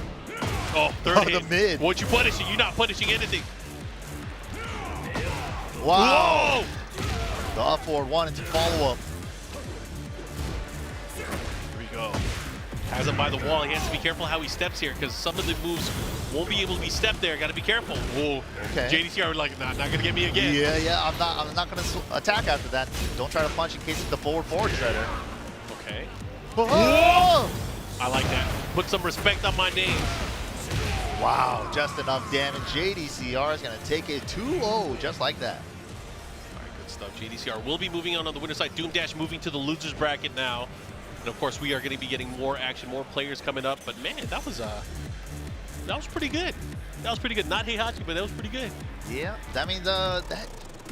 Oh, third Oh, hit. the mid. What you punishing? You're not punishing anything. Wow. Whoa! The up forward one into follow-up. Here we go. Has him by the wall. He has to be careful how he steps here because some of the moves won't be able to be stepped there. Got to be careful. Whoa. Okay. JDCR like, nah, not gonna get me again. Yeah, I'm not gonna attack after that. Don't try to punch in case it's the forward shredder. Okay. Oh! I like that. Put some respect on my name. Wow, just enough damage. JDCR is gonna take it 2-0 just like that. All right, good stuff. JDCR will be moving on the winner's side. Doom Dash moving to the loser's bracket now. And of course, we are going to be getting more action, more players coming up. But man, that was pretty good. That was pretty good. Not Heihachi, but that was pretty good. Yeah, that means that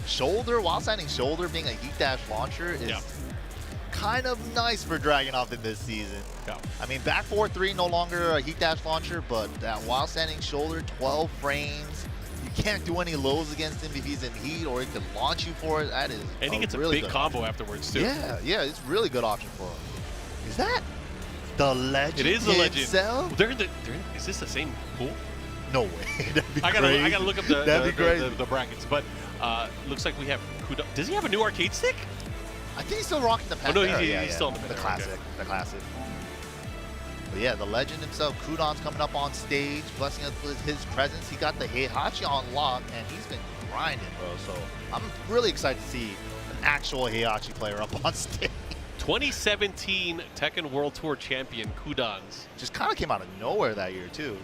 shoulder, while standing shoulder being a heat dash launcher is kind of nice for Dragunov in this season. Yeah. I mean, back 4-3, no longer a heat dash launcher, but that while standing shoulder, 12 frames. You can't do any lows against him if he's in heat, or he can launch you for it. That is And he gets really a big good combo option. afterwards, too. Yeah, it's a really good option for him. Is that the legend? It is the legend. Itself? Is this the same pool? No way. That'd be I crazy. gotta look up That'd be crazy. the brackets. But looks like we have Kudo. Does he have a new arcade stick? I think he's still rocking the Pantera. no, he's yeah, still in the the Pantera, classic. okay. The classic. But yeah, the legend himself, Kudon's coming up on stage, blessing us with his presence. He got the Heihachi on lock, and he's been grinding, bro. So I'm really excited to see an actual Heihachi player up on stage. 2017 Tekken World Tour champion Kudons. Just kind of came out of nowhere that year, too.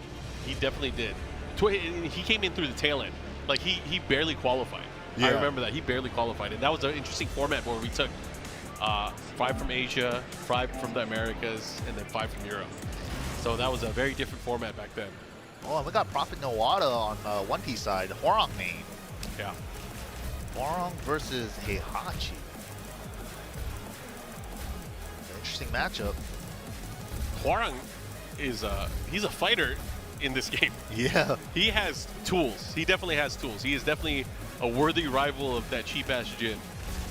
He definitely did. He came in through the tail end. Like, he barely qualified. Yeah. I remember that. He barely qualified. And that was an interesting format where we took 5 from Asia, 5 from the Americas, and then 5 from Europe. So that was a very different format back then. Oh, and we got Prophet Nawada on One Piece side, Hwoarang main. Yeah. Hwoarang versus Heihachi. Interesting matchup. Hwoarang is he's a fighter in this game. Yeah. He has tools. He definitely has tools. He is definitely a worthy rival of that cheap-ass Jin.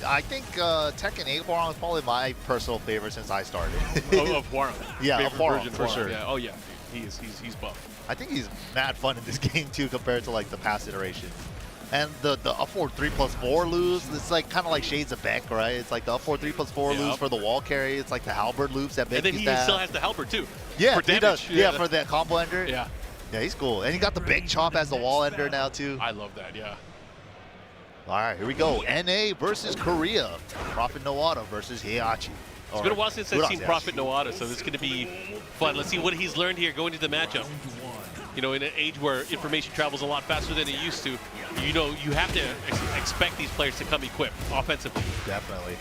I think Tekken 8 Hwoarang is probably my personal favorite since I started. Of Hwoarang. Yeah, Favorite of Hwoarang, version of for Hwoarang. sure. Yeah. Oh yeah, he's buff. I think he's mad fun in this game too compared to like the past iteration. And the up 4 3+4 lose, it's like kind of like shades of Beck, right? It's like the up 4 3+4 lose for the wall carry. It's like the halberd loops that Beck And then used he to have. still has the halberd too. Yeah, for he damage. does. Yeah, for the combo ender. Yeah. Yeah, he's cool. And he got the big chop as the wall ender now too. I love that. Yeah. All right, here we go. NA versus Korea. Prophet Noada versus Heihachi. It's been a while since I've seen Prophet Noada, so this is going to be fun. Let's see what he's learned here going into the matchup. You know, in an age where information travels a lot faster than it used to, you know, you have to expect these players to come equipped offensively. Definitely.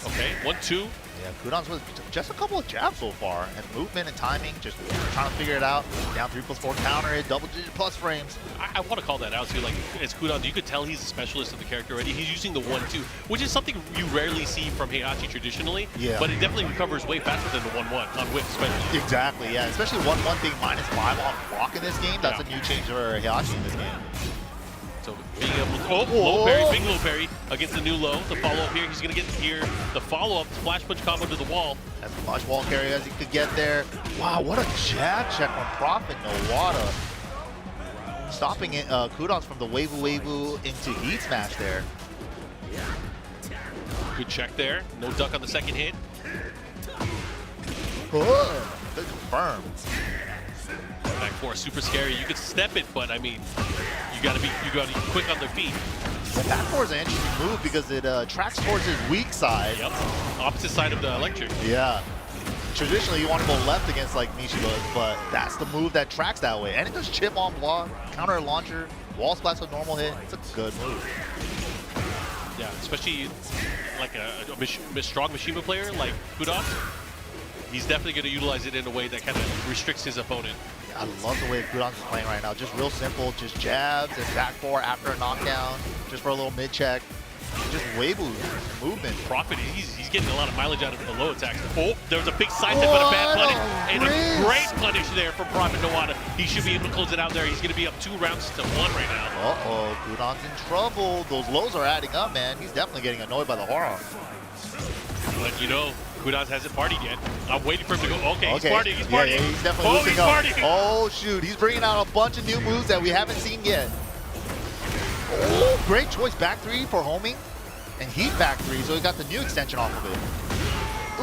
Okay, 1-2. Yeah, Kudan's with just a couple of jabs so far, and movement and timing, just trying to figure it out. Down 3+4 counter hit, double-digit plus frames. I want to call that out too. Like, as Kudan, you could tell he's a specialist of the character already. He's using the 1-2, which is something you rarely see from Heihachi traditionally. Yeah. But it definitely recovers way faster than the 1-1 on whip, especially. Exactly, yeah. Especially 1-1 being -5 on block in this game. That's Yeah. a new change for Heihachi in this game. So being able to, low parry, big low parry against the new low. The follow-up here, he's going to get here the follow-up flash punch combo to the wall. As much wall carry as he could get there. Wow, what a jab check from Prophet Noada. Stopping it, Kudan's from the Wavu into heat smash there. Good check there. No duck on the second hit. Oh, good confirm. Back four, super scary. You could step it, but I mean, you gotta be quick on the feet. The back four is an interesting move because it tracks towards his weak side. Yep. Opposite side of the electric. Yeah. Traditionally, you want to go left against like Mishiba, but that's the move that tracks that way. And it does chip on block, counter launcher, wall splash with normal hit. It's a good move. Yeah, especially like a strong Mishima player like Kudan. He's definitely going to utilize it in a way that kind of restricts his opponent. I love the way Kudan's playing right now. Just real simple, just jabs and back four after a knockdown, just for a little mid check. Just Weibo movement. Prophet, he's getting a lot of mileage out of the low attacks. Oh, there was a big side step, but a bad punish. And a great punish there from Prophet Noada. He should be able to close it out there. He's going to be up 2 rounds to 1 right now. Uh-oh, Kudan's in trouble. Those lows are adding up, man. He's definitely getting annoyed by the Hwoarang. But you know, Kudan hasn't partied yet. I'm waiting for him to go. Okay, he's partying. He's partying. Yeah, he's definitely loosening he's up. partying. Oh, shoot. He's bringing out a bunch of new moves that we haven't seen yet. Oh, great choice. Back 3 for homing. And heat back 3, so he got the new extension off of it.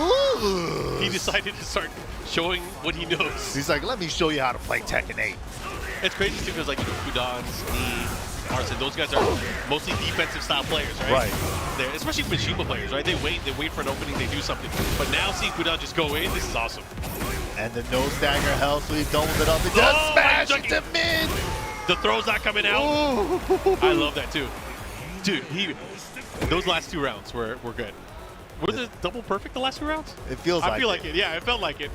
Ooh. He decided to start showing what he knows. He's like, let me show you how to play Tekken 8. It's crazy too, because like, you know, Kudan, Snee, Arson, those guys are mostly defensive style players, right? Right. They're, especially Mishima players, right? They wait for an opening, they do something. But now seeing Kudan just go in, this is awesome. And the no stagger hell sweep doubles it up. It does smash into mid. The throw's not coming out. Ooh. I love that too. Dude, those last 2 rounds were good. Was it double perfect the last 2 rounds? It feels like I feel like it. Yeah, it felt like it.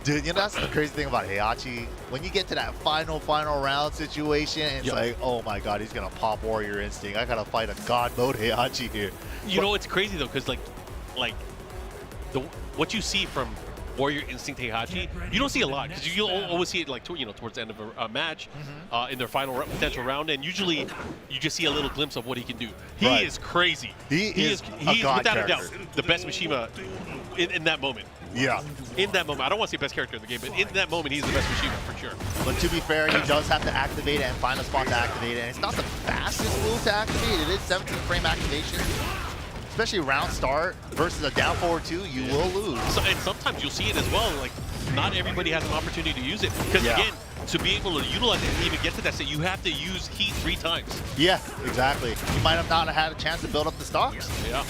Dude, you know, that's the crazy thing about Heihachi. When you get to that final round situation, and it's like, oh my god, he's going to pop Warrior Instinct. I got to fight a god mode Heihachi here. You know, it's crazy though, because like what you see from Warrior Instinct Heihachi, you don't see a lot, because you'll always see it like towards the end of a match, in their final potential round, and usually you just see a little glimpse of what he can do. He is crazy. He is a god without character. a doubt the best Mishima in that moment. Yeah. In that moment, I don't want to say best character in the game, but in that moment, he's the best Mishima for sure. But to be fair, he does have to activate it and find a spot to activate it. And it's not the fastest move to activate. It is 17 frame activation. Especially round start versus a down forward 2, you will lose. So, and sometimes you'll see it as well. Like, not everybody has an opportunity to use it. Because again, to be able to utilize it and even get to that state, you have to use heat 3 times. Yeah, exactly. You might have not had a chance to build up the stocks. Yeah.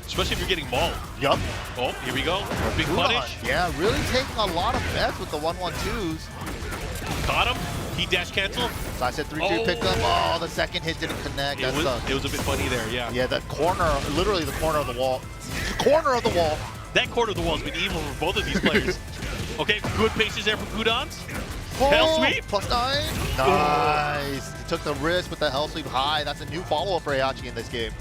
Especially if you're getting mauled. Yup. Oh, here we go. Big punish. Yeah, really taking a lot of bets with the 1-1-2s. Caught him. He dash cancel. So I said 3-3 pickup. Oh, the second hit didn't connect. It was a bit funny there, yeah. Yeah, the corner, literally the corner of the wall. The corner of the wall. That corner of the wall has been evil for both of these players. Okay, good patience there from Kudan's. Oh, Hell sweep. +9. Nice. He took the risk with the hell sweep high. That's a new follow-up for Heihachi in this game.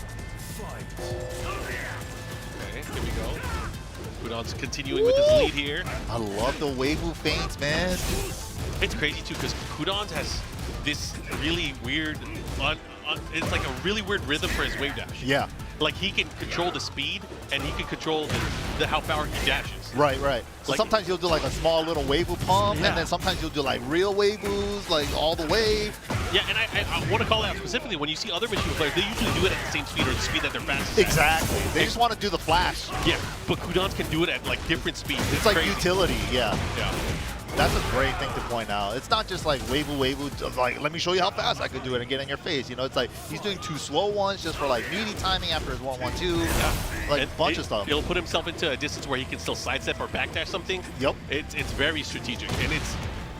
Okay, here we go. Kudon's continuing with his lead here. I love the wave move feints, man. It's crazy too because Kudon's has this really weird, it's like a really weird rhythm for his wave dash. Yeah. Like he can control the speed and he can control the how far he dashes. Right, right. So Like- sometimes you'll do like a small little wave move pump, Yeah. and then sometimes you'll do like real wave moves, like all the way. Yeah, and I want to call out specifically when you see other Mishima players, they usually do it at the same speed or the speed that they're fastest. Exactly. They just want to do the flash. Yeah, but Kudon's can do it at like different speeds. It's like crazy. utility, yeah. Yeah. That's a great thing to point out. It's not just like wave, like let me show you how fast I could do it and get in your face. You know, it's like he's doing 2 slow ones just for like meaty timing after his 1-1-2, like And a bunch of stuff. He'll put himself into a distance where he can still sidestep or backdash something. Yep. It's very strategic, and it's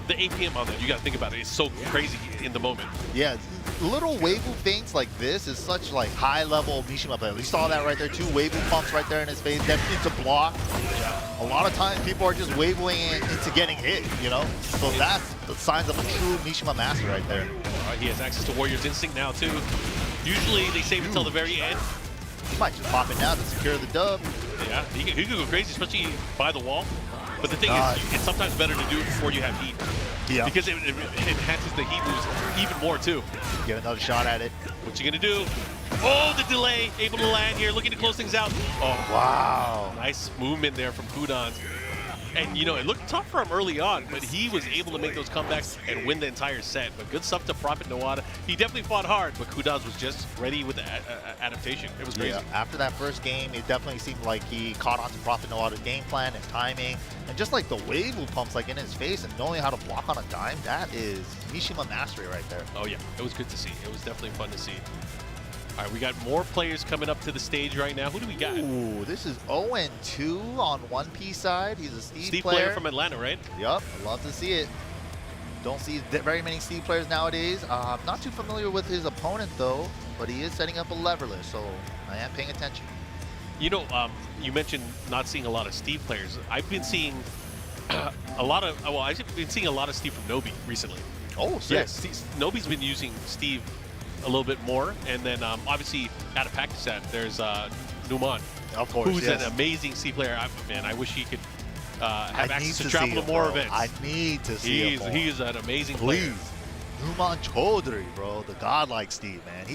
the APM on that. You got to think about it. It's so crazy in the moment. Yeah, little wave move feints like this is such like high level Mishima play. We saw that right there, 2 wave move pumps right there in his face, then into block. A lot of times people are just waving into getting hit, you know? So that's the signs of a true Mishima master right there. He has access to Warrior's Instinct now too. Usually they save it until the very end. He might just pop it now to secure the dub. Yeah, he could go crazy, especially by the wall. But the thing God. is, it's sometimes better to do it before you have heat. Yeah. Because it enhances the heat moves even more too. Get another shot at it. What you gonna do? Oh, the delay, able to land here, looking to close things out. Oh, Wow. nice movement there from Kudon. And, you know, it looked tough for him early on, but he was able to make those comebacks and win the entire set. But good stuff to Prophet Nawada. He definitely fought hard, but Kudon was just ready with the adaptation. It was crazy. Yeah, after that first game, it definitely seemed like he caught on to Prophet Nawada's game plan and timing. And just like the wave move pumps like in his face and knowing how to block on a dime, that is Mishima mastery right there. Oh, yeah. It was good to see. It was definitely fun to see. All right, we got more players coming up to the stage right now. Who do we got? Ooh, this is 0-2 on 1P side. He's a Steve player from Atlanta, right? Yup, I love to see it. Don't see very many Steve players nowadays. I'm not too familiar with his opponent though, but he is setting up a leverless, so I am paying attention. You know, you mentioned not seeing a lot of Steve players. I've been seeing a lot of, well, I've been seeing a lot of Steve from Nobi recently. Oh, Yeah, yes. Nobi's been using Steve a little bit more, and then obviously out of Pakistan, there's Numan, Of course, who's yes. an amazing Steve player. Man, I wish he could have I access need to see travel him, to more bro. events. I need to see him. He is an amazing player. Please. Numan Chaudhary, bro, the godlike Steve, man.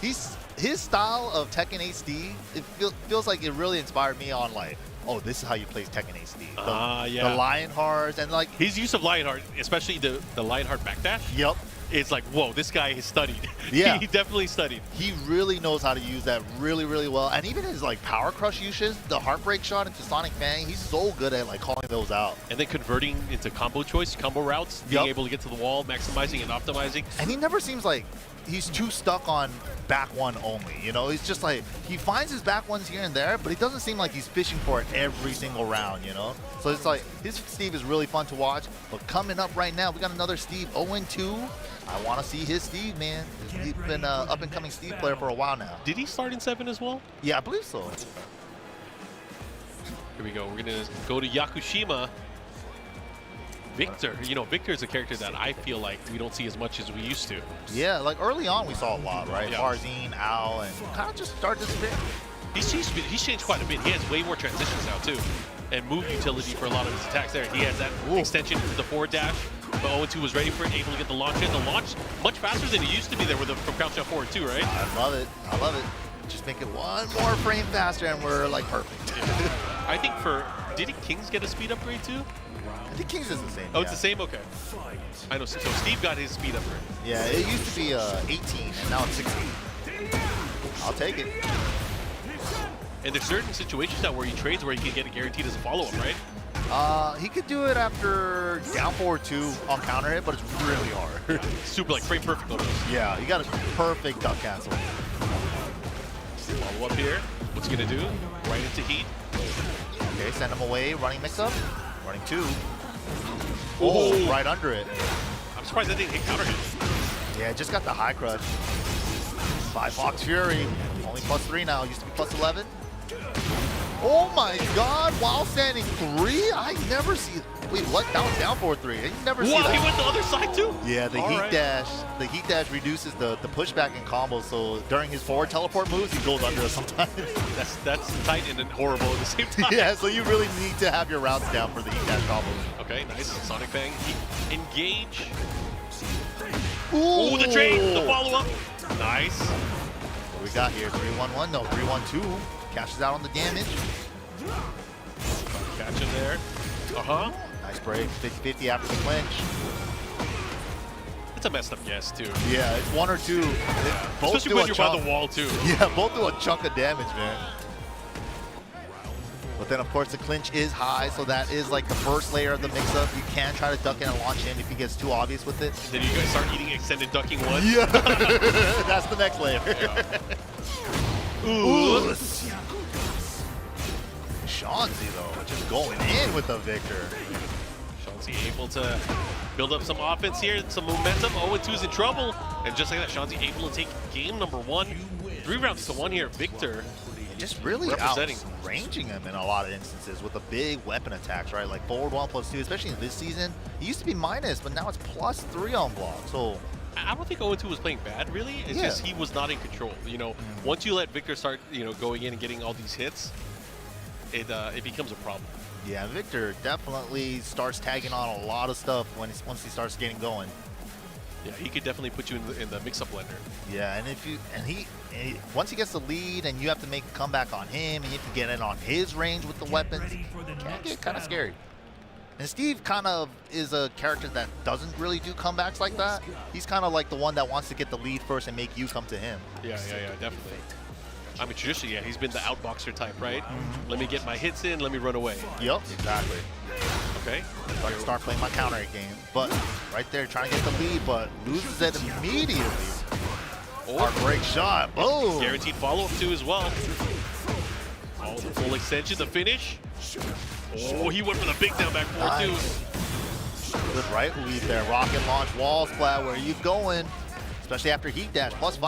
His style of Tekken 8 Steve, it feels like it really inspired me on like, oh, this is how you play Tekken 8 Steve. Yeah. The Lionhearts and like, His use of Lionheart, especially the Lionheart backdash, yep. it's like, whoa, this guy has studied. Yeah. He definitely studied. He really knows how to use that really, really well. And even his like power crush uses, the heartbreak shot into Sonic Fang, he's so good at like calling those out. And then converting into combo choice, combo routes, being Yep. able to get to the wall, maximizing and optimizing. And he never seems like he's too stuck on back one only, you know? He's just like, he finds his back ones here and there, but he doesn't seem like he's fishing for it every single round, you know? So it's like, his Steve is really fun to watch. But coming up right now, we got another Steve, 0-2. I want to see his Steve, man. He's been an up-and-coming Steve player for a while now. Did he start in 7 as well? Yeah, I believe so. Here we go. We're going to go to Yakushima. Victor. You know, Victor is a character that I feel like we don't see as much as we used to. Yeah, like early on we saw a lot, right? Yeah. Farzine, Al, and kind of just started disappearing. He's changed quite a bit. He has way more transitions now, too. And move utility for a lot of his attacks there. He has that extension into the forward dash. But 0-2 was ready for it, able to get the launch in. The launch much faster than he used to be there with from crouch down forward, too, right? I love it. I love it. Just make it one more frame faster and we're like perfect. I think did Kings get a speed upgrade, too? I think Kings is the same. Oh, it's the same? Okay. I know. So Steve got his speed upgrade. Yeah, it used to be 18 and now it's 16. I'll take it. And there's certain situations now where he trades where he can get it guaranteed as a follow-up, right? He could do it after down forward 2 on counter hit, but it's really hard. Super, like, frame perfect almost. Yeah, you got a perfect duck cancel. Follow up here. What's he going to do? Right into heat. Okay, send him away. Running mix-up. Running 2. Oh, right under it. I'm surprised that didn't hit counter hit. Yeah, just got the high crush. 5 Fox Fury. Only +3 now. Used to be +11. Oh my god, while standing 3? I never see. Wait, what? That was down 4-3. You never see Wow, that. he went the other side too? Yeah, the All heat right. dash. The heat dash reduces the pushback in combo. So during his forward teleport moves, he goes under sometimes. That's tight and then horrible at the same time. Yeah, so you really need to have your routes down for the heat dash combos. Okay, nice. Sonic Fang. Engage. Ooh, Ooh, the trade. The follow-up. Nice. What do we got here? 3-1-1. No, 3-1-2. Cashes out on the damage. Catch him there. Uh-huh. Nice break. 50-50 after the clinch. It's a messed up guess, too. Yeah, it's 1 or 2. Both Especially do when a you're by chunk. the wall, too. Yeah, both do a chunk of damage, man. But then, of course, the clinch is high, so that is like the first layer of the mix-up. You can try to duck in and launch in if he gets too obvious with it. Then you guys start eating extended ducking one. Yeah, that's the next layer. Ooh. Chauncey, though, just going in with the victor. Chauncey able to build up some offense here, some momentum. 0-2's in trouble. And just like that, Chauncey able to take game number 1. 3 rounds to 1 here. Victor. Just really Representing. outranging him in a lot of instances with the big weapon attacks, right? Like forward 1+2, especially in this season. He used to be minus, but now it's +3 on block. So I don't think 0-2 was playing bad, really. It's just he was not in control. You know, once you let Victor start, going in and getting all these hits, it becomes a problem. yeah, Victor definitely starts tagging on a lot of stuff once he starts getting going. Yeah, he could definitely put you in the mix-up blender. Yeah, and once he gets the lead and you have to make a comeback on him and you have to get in on his range with the weapons, it can get kind of scary. And Steve kind of is a character that doesn't really do comebacks like that. He's kind of like the one that wants to get the lead first and make you come to him. Yeah, definitely. I mean, traditionally, he's been the outboxer type, right? Let me get my hits in, let me run away. Yep, exactly. Okay. So I can start playing my counter game. But right there, trying to get the lead, but loses it immediately. Heartbreak shot, boom! Guaranteed follow-up too as well. Oh, the full extension, the finish. Oh, he went for the big down back 4 too. Good right lead there. Rocket launch, wall splat. Where are you going? Especially after heat dash, +5.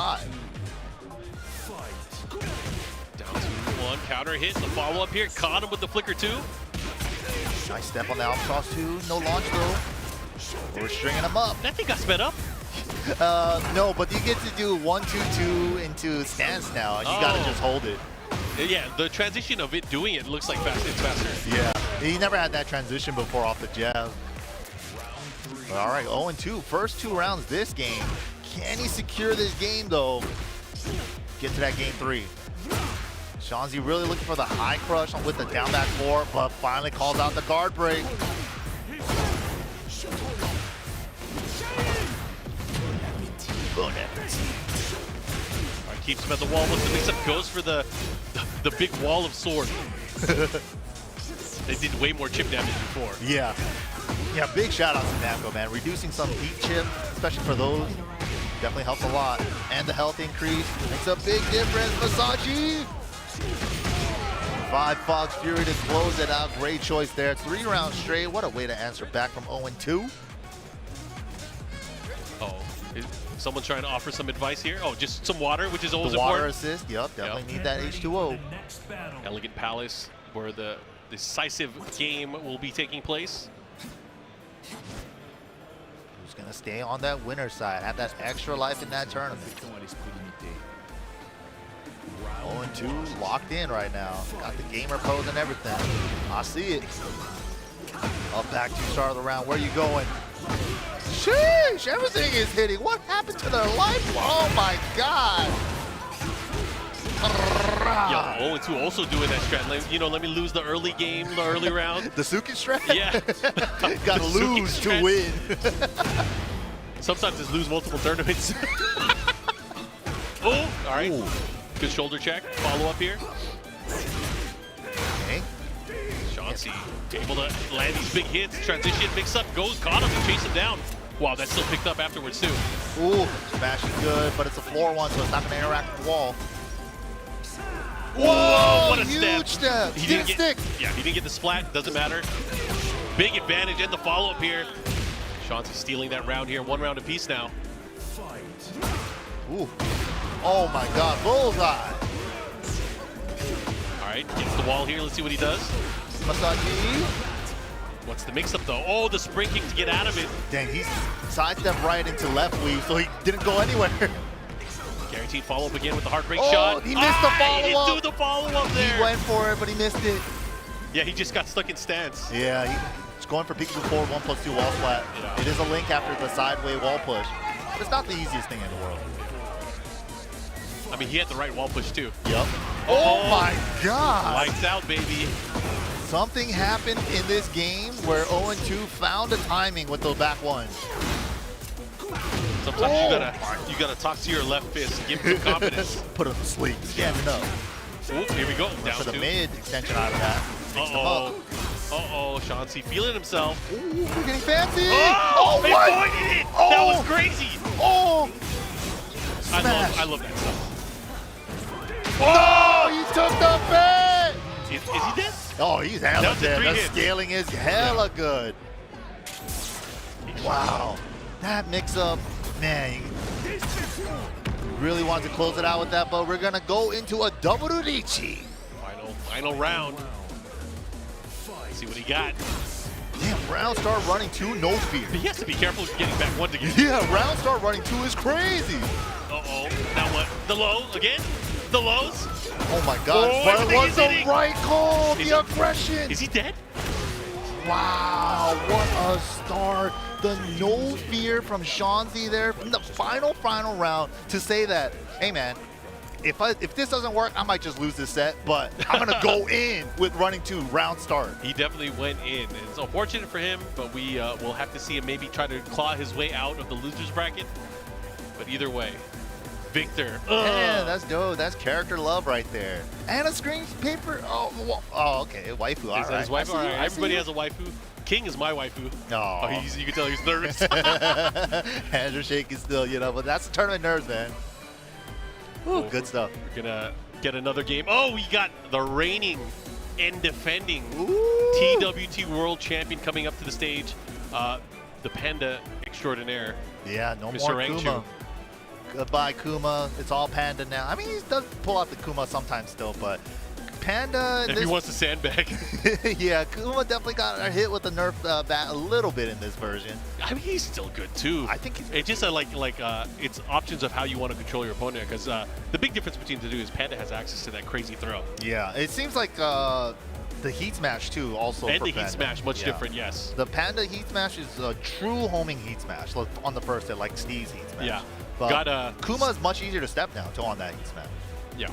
Down 2-1, counter hit, the follow-up here. Caught him with the flicker too. Nice step on the out cross too. No launch though. We're stringing him up. That thing got sped up. No, but you get to do 1-2-2 into stance now, and you gotta just hold it. Yeah, the transition of it doing it looks like it's faster. Yeah, he never had that transition before off the jab. All right, 0-2, first 2 rounds this game. Can he secure this game though? Get to that game 3. Chauncey really looking for the high crush with the down back 4, but finally calls out the guard break. All right, keeps him at the wall. Once the mix-up goes for the big wall of sword. They did way more chip damage before. Yeah. Yeah, big shout out to Namco, man. Reducing some heat chip, especially for those, definitely helps a lot. And the health increase makes a big difference. Masachi! 5 Fox Fury to close it out. Great choice there. 3 rounds straight. What a way to answer back from 0-2. Oh, is someone trying to offer some advice here? Oh, just some water, which is always The water important. assist, yep, definitely need that H2O. Elegant Palace, where the decisive game will be taking place. Who's gonna stay on that winner's side? Have that extra life in that tournament. 0-2, locked in right now. Got the gamer pose and everything. I see it. Up back to start of the round. Where you going? Sheesh, everything is hitting. What happened to their life? Oh my God. Yo, 0-2 also doing that strat. Let me lose the early game, the early round. The Suki strat? Yeah. Gotta The Suki lose to strat. win. Sometimes just lose multiple tournaments. Oh, all right. Ooh. Good shoulder check. Follow up here. Okay. Chauncey able to land these big hits. Transition, mix up, goes, caught him, and chase him down. Wow, that's still picked up afterwards too. Ooh, smash is good, but it's a floor one, so it's not gonna interact with the wall. Whoa, what a huge step. He Didn't stick. Yeah, he didn't get the splat. Doesn't matter. Big advantage and the follow up here. Chauncey stealing that round here. 1 round apiece now. Ooh. Oh my God, bullseye. All right, gets the wall here. Let's see what he does. Masaji. What's the mix-up, though? Oh, the spring kick to get out of it. Dang, he sidestepped right into left weave, so he didn't go anywhere. Guaranteed follow-up again with the heartbreak Oh, shot. he missed the He follow-up. didn't do the follow-up there. He went for it, but he missed it. Yeah, he just got stuck in stance. Yeah, he's going for peekaboo forward 1+2 wall splat. Yeah. It is a link after the sideway wall push. But it's not the easiest thing in the world. I mean, he had the right wall push, too. Yep. Oh my God. Lights out, baby. Something happened in this game where 0-2 found a timing with those back ones. Sometimes you gotta talk to your left fist and give him some confidence. Put him to sleep. Standing up. Oop, here we go. Went Down for the two. mid extension out of that. Mixed him up. Uh-oh, Chauncey feeling himself. Ooh, we're getting fancy. Oh, they what? avoided it. Oh. That was crazy. Oh! I love that stuff. Oh, he took the bait! Is he dead? Oh, he's hella Down to dead. 3 The hits. scaling is hella good. Wow. That mix-up, man, you really want to close it out with that, but we're going to go into a double Richi. Final round. Let's see what he got. Damn, round start running 2, no fear. He has to be careful of getting back one to get. Yeah, round start running 2 is crazy. Uh-oh. Now what? The low again? The lows? Oh my God, Oh, but it everything was is the hitting. right call, Is the he- aggression. Is he dead? Wow, what a start. The no fear from Shanzi there in the final round to say that, hey man, if this doesn't work, I might just lose this set, but I'm gonna go in with running 2 round start. He definitely went in. It's unfortunate for him, but we will have to see him maybe try to claw his way out of the losers bracket. But either way, Victor. Yeah, that's dope. That's character love right there. And a screen paper. Oh, okay, waifu. All Is that right. his waifu? I see All you, right, I see everybody you. has a waifu. King is my waifu. Aw. Oh, you can tell he's nervous. Hands are shaking still, you know, but that's the tournament nerves, man. Ooh, good stuff. We're gonna get another game. Oh, we got the reigning and defending Ooh. TWT World Champion coming up to the stage. The Panda Extraordinaire. Yeah, no Mr. more Rangchu. Kuma. Goodbye, Kuma. It's all Panda now. I mean, he does pull out the Kuma sometimes still, but Panda. If he wants to sandbag. Yeah, Kuma definitely got a hit with the nerf bat a little bit in this version. I mean, he's still good too. I think he's it's just it's options of how you want to control your opponent. Because the big difference between the two is Panda has access to that crazy throw, Yeah, it seems like the Heat Smash too also and for the Heat Panda. Smash much Yeah. different. Yes. The Panda Heat Smash is a true homing Heat Smash like on the first hit, like Steve's Heat Smash. Yeah. But Got Kuma is much easier to step now too on that Heat Smash. Yeah.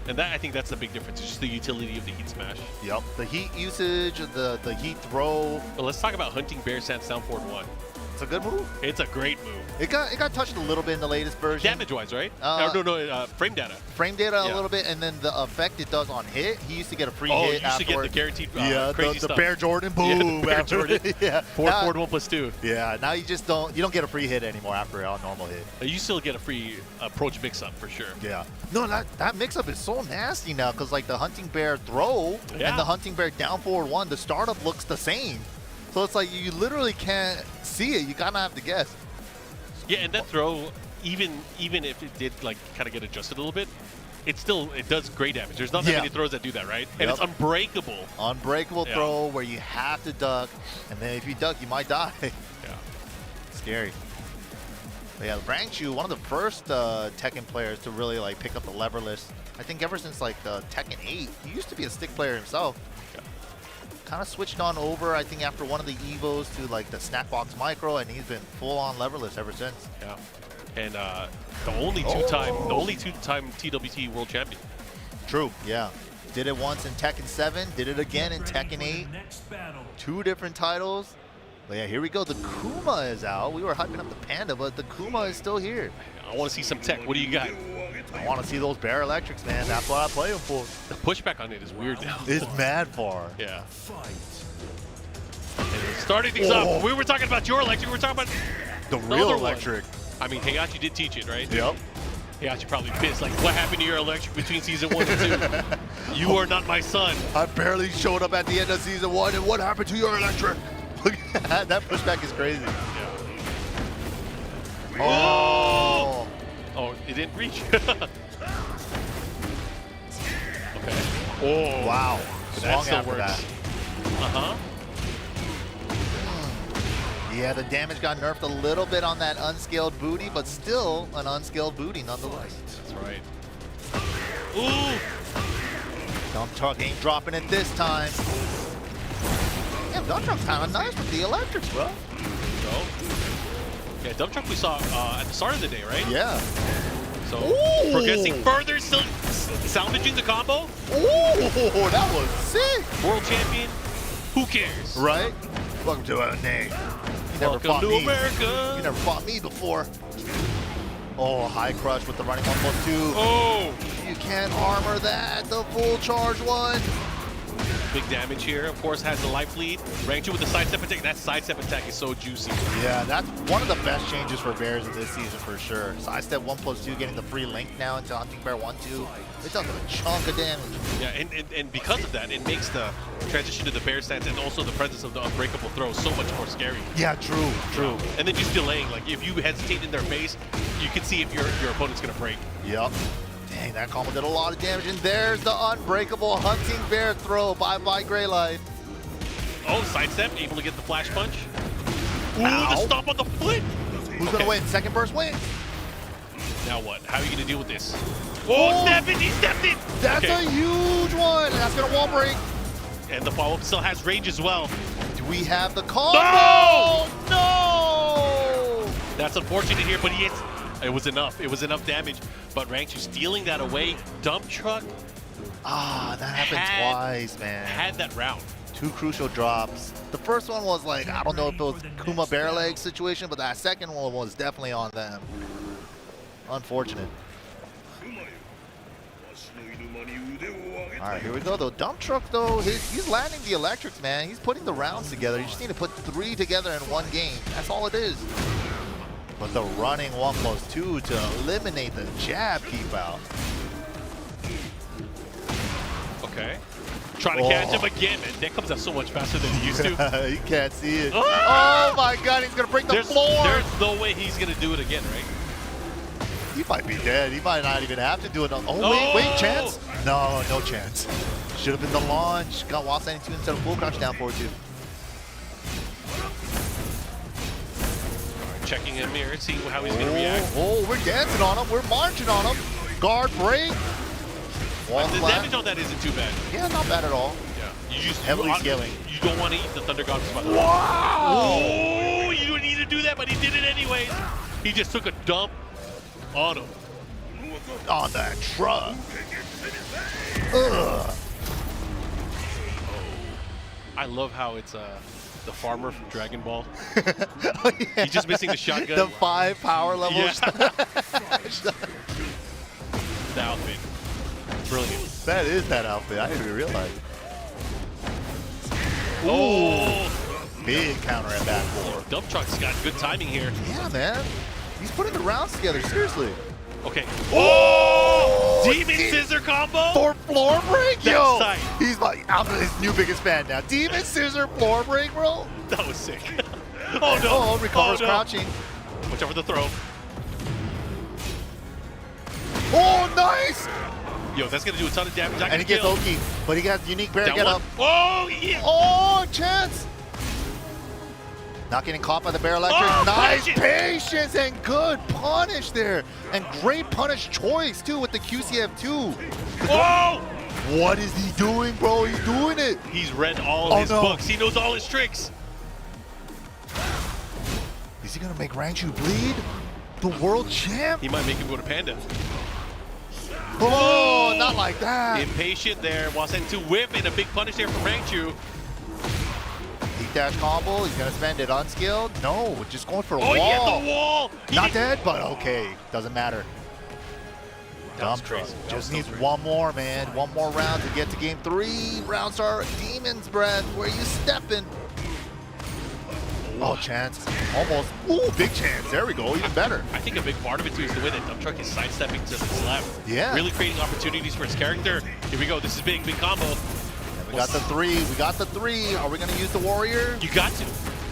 And I think that's the big difference. It's just the utility of the Heat Smash. Yep. The heat usage, the heat throw. But let's talk about Hunting Bear Sands down forward 1. It's a good move. It's a great move. It got touched a little bit in the latest version. Damage-wise, right? No, frame data. Frame data Yeah. a little bit, and then the effect it does on hit. He used to get a free Oh, hit you used to get the afterwards. guaranteed Yeah, crazy the stuff. Bear Jordan Yeah, the boom. Bear after- Jordan. Yeah. Forward Now- 1+2. Yeah, now you don't get a free hit anymore after a normal hit. You still get a free approach mix-up for sure. Yeah. No, that mix-up is so nasty now because like the Hunting Bear throw Yeah. and the Hunting Bear down forward 1, the startup looks the same. So it's like you literally can't see it. You kind of have to guess. Yeah, and that throw, even if it did like kind of get adjusted a little bit, it does great damage. There's not that Yeah. many throws that do that, right? And Yep. it's unbreakable. Unbreakable Yeah. throw where you have to duck, and then if you duck, you might die. Yeah. Scary. But yeah, Rangchu, one of the first Tekken players to really like pick up the leverless. I think ever since like Tekken 8, he used to be a stick player himself. Yeah. Kind of switched on over, I think, after one of the Evos to like the Snackbox Micro, and he's been full on leverless ever since. Yeah. And the only two-time TWT World Champion. True, yeah. Did it once in Tekken 7, did it again in Tekken 8. 2 different titles. But yeah, here we go. The Kuma is out. We were hyping up the Panda, but the Kuma is still here. I want to see some tech. What do you got? I want to see those Bear Electrics, man. That's what I play them for. The pushback on it is weird now. It's mad far. Yeah. And starting things off, we were talking about your electric. We were talking about The the real other one. electric. I mean, Heihachi did teach it, right? Yep. Heihachi probably pissed. Like, what happened to your electric between season 1 and 2? You are not my son. I barely showed up at the end of season 1, and what happened to your electric? That pushback is crazy. Yeah. Oh. Oh, it didn't reach. Okay. Oh. Wow. But that Swung still after works. that. Uh-huh. Yeah, the damage got nerfed a little bit on that unscaled booty, but still an unscaled booty nonetheless. That's right. Ooh! Dump truck ain't dropping it this time. Yeah, dump truck's kind of nice with the electrics, bro. So, yeah, dump truck we saw at the start of the day, right? Yeah. So, Ooh. progressing further, still salvaging the combo. Ooh, that was sick. World champion, who cares? Right? Welcome to our name. You never Welcome fought to me. America. You never fought me before. Oh, high crush with the running 1+2. Oh! You can't armor that. The full charge one. Big damage here. Of course, has the life lead. Ranged with the sidestep attack. That sidestep attack is so juicy. Yeah, that's one of the best changes for Bears of this season for sure. Sidestep 1+2, getting the free link now into Hunting Bear 1-2. It does a chunk of damage. Yeah, and because of that, it makes the transition to the bear stance and also the presence of the unbreakable throw so much more scary. Yeah, true. And then just delaying. Like if you hesitate in their face, you can see if your opponent's gonna break. Yep. Dang, that combo did a lot of damage, and there's the unbreakable Hunting Bear throw. Bye-bye, Gray Life. Oh, sidestep, able to get the flash punch. Ooh, Ow. the stomp on the foot. Who's gonna win? Second burst wins. Now what? How are you gonna deal with this? Oh, step it! He stepped it! That's a huge one, and that's gonna wall break. And the follow-up still has range as well. Do we have the combo? No! That's unfortunate here, but it was enough. It was enough damage. But Ranchu stealing that away. Dump truck Ah, that happened twice, man. had that round. Two crucial drops. The first one was like, I don't know if it was Kuma Bear Leg situation, but that second one was definitely on them. Unfortunate. All right, here we go, though. Dump truck, though, he's landing the electrics, man. He's putting the rounds together. You just need to put 3 together in one game. That's all it is. But the running 1+2 to eliminate the jab keep out. Okay. Trying to catch him again, man. That comes out so much faster than he used to. You can't see it. Ah! Oh my God, he's gonna break the There's floor. no way he's gonna do it again, right? He might be dead. He might not even have to do it. Oh, wait, chance? No, no chance. Should have been the launch. Got wall 92 instead of full crouch down forward 2. Checking him here, seeing how he's gonna react. Oh, we're dancing on him. We're marching on him. Guard break. Wall The flat. damage on that isn't too bad. Yeah, not bad at all. Yeah. You just Heavily scaling. You don't want to eat the Thunder God's spot. Wow! Oh, you don't need to do that, but he did it anyways. He just took a dump on him. On that truck. Ugh. I love how it's the farmer from Dragon Ball. Oh, yeah. He's just missing the shotgun. The 5 power levels. Yeah. The outfit. Brilliant. That is that outfit. I didn't even realize. Oh! Big counter at back 4. Dump truck's got good timing here. Yeah, man. He's putting the rounds together, seriously. Okay. Oh! Demon Scissor combo? For floor break? That's Yo! tight. He's I'm his new biggest fan now. Demon Scissor floor break, bro? That was sick. Oh no! Oh, recovers no. crouching. Watch out for the throw. Oh, nice! Yo, that's gonna do a ton of damage. And he gets Oki, but he got unique bear That get one. up. Oh, yeah! Oh, chance! Not getting caught by the bear electric. Oh, nice punish it. patience and good punish there. And great punish choice, too, with the QCF2. Oh! What is he doing, bro? He's doing it. He's read all his books. He knows all his tricks. Is he going to make Ranchu bleed? The world champ? He might make him go to Panda. Oh, not like that. Impatient there. Wasen to whip and a big punish there from Rangchu. Deep dash combo. He's going to spend it unskilled. No, just going for a Oh, wall. yeah, the wall. Not dead, but okay. Doesn't matter. That was Dump crazy. truck. That was Just so needs crazy. one more, man. One more round to get to game 3. Round star, Demon's Breath. Where you stepping? Oh, chance. Almost. Ooh, big chance. There we go. Even better. I think a big part of it too is the way that Dump Truck is sidestepping to his left. Yeah. Really creating opportunities for his character. Here we go. This is big combo. And we got the 3. We got the 3. Are we going to use the warrior? You got to.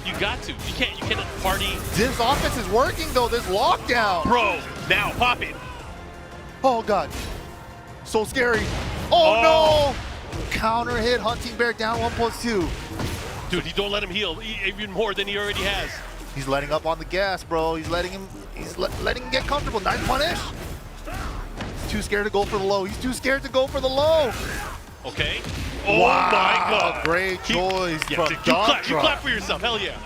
You got to. You cannot party. This offense is working, though. This lockdown. Bro, now pop it. Oh, God. So scary. Oh, no. Counter hit. Hunting Bear down 1+2. Dude, you don't let him heal even more than he already has. He's letting up on the gas, bro. He's letting him get comfortable. Nice punish. He's too scared to go for the low. He's too scared to go for the low. Okay. Oh Wow, my God. great choice Yeah, from you Dump clap for yourself. Hell yeah.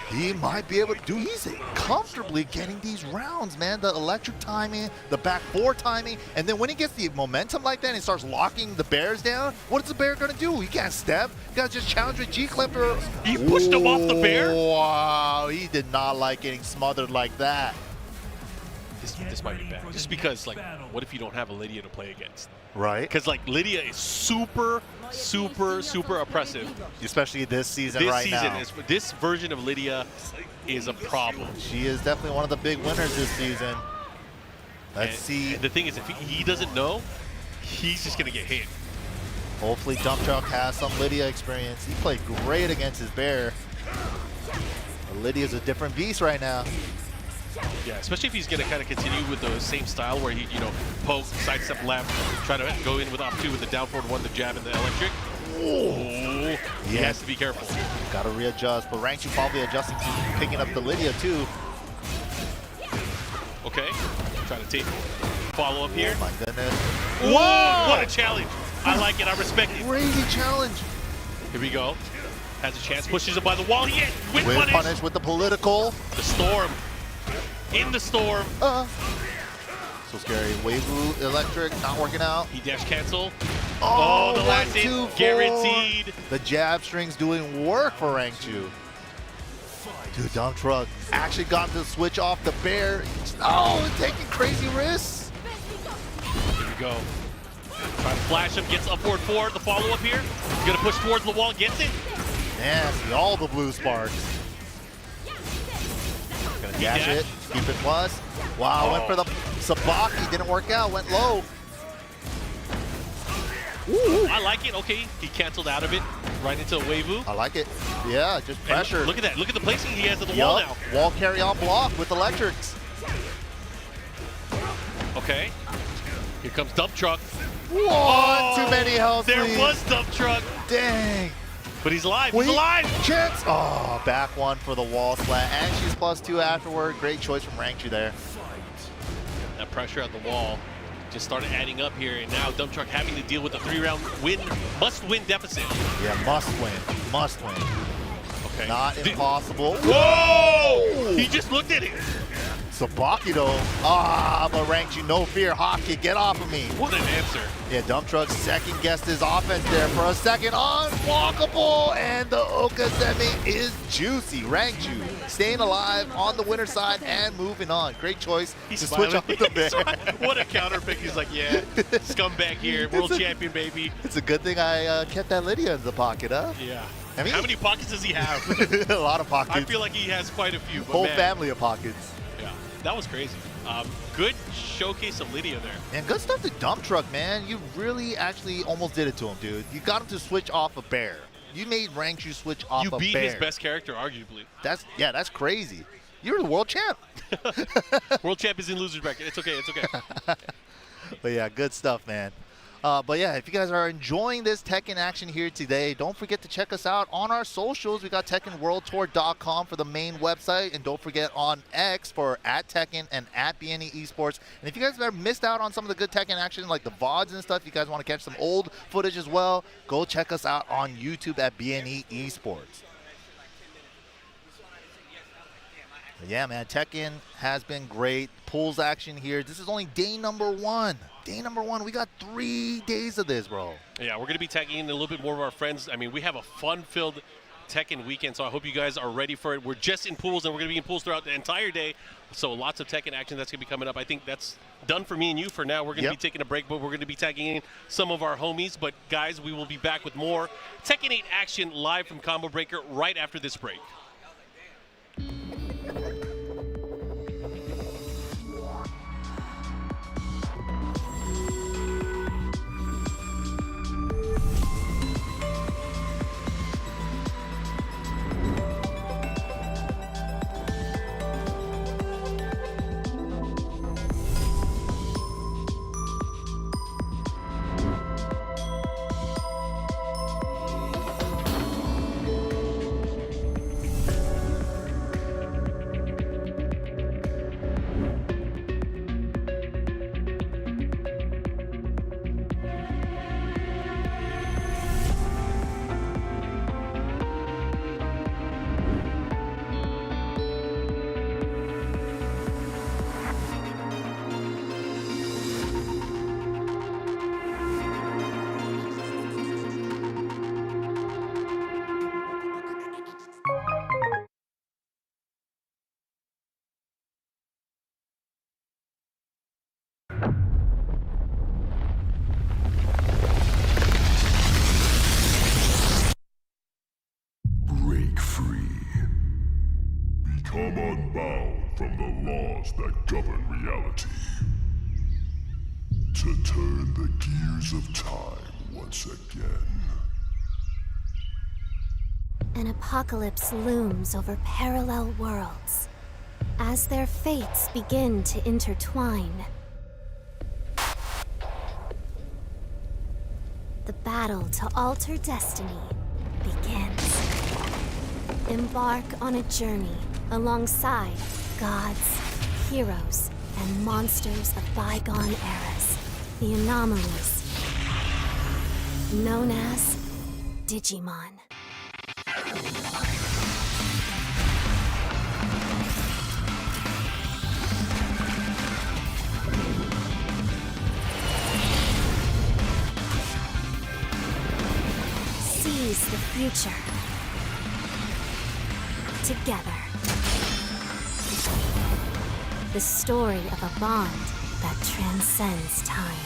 He might be able to do. He's comfortably getting these rounds, man. The electric timing, the back four timing, and then when he gets the momentum like that and he starts locking the bears down, what is the bear gonna do? He can't step. He gotta just challenge with G-Clip or... He pushed him off the bear? Wow, he did not like getting smothered like that. This might be bad. Just because, like, what if you don't have a Lydia to play against? Right. Because, like, Lydia is super oppressive. Especially this season This version of Lydia is a problem. She is definitely one of the big winners this season. Let's see. The thing is, if he doesn't know, he's just going to get hit. Hopefully Dump Truck has some Lydia experience. He played great against his bear. But Lydia's a different beast right now. Yeah, especially if he's going to kind of continue with the same style where he, poke, sidestep left, try to go in with off two with the down forward one, the jab and the electric. Oh, he has to be careful. Got to readjust, but Rangchu probably adjusting to picking up the Lydia too. Okay, try to take follow up here. Oh my goodness. Whoa, what a challenge. I like it, I respect it. Crazy challenge. Here we go. Has a chance, pushes him by the wall. Yeah, with With punish. punish with the political. The storm. In the storm. So scary. Wavoo electric not working out. He dash cancel. Oh, the last hit 1, 2, 4. guaranteed. The jab string's doing work for Rangchu. Dude, Dump Truck actually got to switch off the bear. Oh, taking crazy risks. Here we go. Trying to flash him, gets upward forward. The follow up here. He's gonna push towards the wall, gets it. Nasty, all the blue sparks. Gonna dash it, keep it plus. Wow, went for the Sabaki, didn't work out, went low. Ooh. I like it. Okay, he canceled out of it right into a Wavoo. I like it. Yeah, just pressure. And look at that. Look at the placing he has at the wall now. Wall carry on block with electrics. Okay. Here comes Dump Truck. One too many health There leads. was Dump Truck. Dang. But he's alive. Wait, He's alive. Chance. Oh, back one for the wall slat. And she's +2 afterward. Great choice from Rangchu there. That pressure at the wall just started adding up here, and now Dump Truck having to deal with a 3-round must-win deficit. Yeah, must win. Must win. Okay. Not impossible. Whoa! He just looked at it. Sabaki though. Ah, but Rangchu, no fear. Hockey, get off of me. What an answer. Yeah, Dump Truck second guessed his offense there for a second. Unblockable, and the Okazeme is juicy. Rangchu staying alive on the winner side and moving on. Great choice He's to smiling. switch off with the bear. What a counter pick. He's like, yeah, scumbag here, world champion, baby. It's a good thing I kept that Lydia in the pocket, huh? Yeah. I mean, how many pockets does he have? a lot of pockets. I feel like he has quite a few. But Whole man, family of pockets. Yeah, that was crazy. Good showcase of Lydia there. And good stuff to Dump Truck, man. You really actually almost did it to him, dude. You got him to switch off a bear. You made Rangchu switch off a bear. You beat his best character, arguably. That's crazy. You're the world champ. World champ is in loser's bracket. It's okay. It's okay. But yeah, good stuff, man. But yeah, if you guys are enjoying this Tekken action here today, don't forget to check us out on our socials. We got TekkenWorldTour.com for the main website, and don't forget on X for @Tekken and @BNE Esports. And if you guys have missed out on some of the good Tekken action, like the VODs and stuff, you guys want to catch some old footage as well, go check us out on YouTube at BNE Esports. But yeah, man, Tekken has been great. Pools action here. This is only day number 1. Day number 1. We got 3 days of this, bro. Yeah, we're going to be tagging in a little bit more of our friends. I mean, we have a fun-filled Tekken weekend, so I hope you guys are ready for it. We're just in pools, and we're going to be in pools throughout the entire day. So lots of Tekken action that's going to be coming up. I think that's done for me and you for now. We're going to be taking a break, but we're going to be tagging in some of our homies. But, guys, we will be back with more Tekken 8 action live from Combo Breaker right after this break. from the laws that govern reality. To turn the gears of time once again. An apocalypse looms over parallel worlds as their fates begin to intertwine. The battle to alter destiny begins. Embark on a journey alongside gods, heroes, and monsters of bygone eras. The anomalies, known as Digimon. Seize the future together. The story of a bond that transcends time.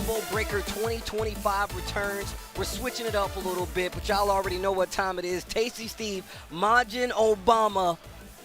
Combo Breaker 2025 returns. We're switching it up a little bit, but y'all already know what time it is. Tasty Steve, Majin Obama,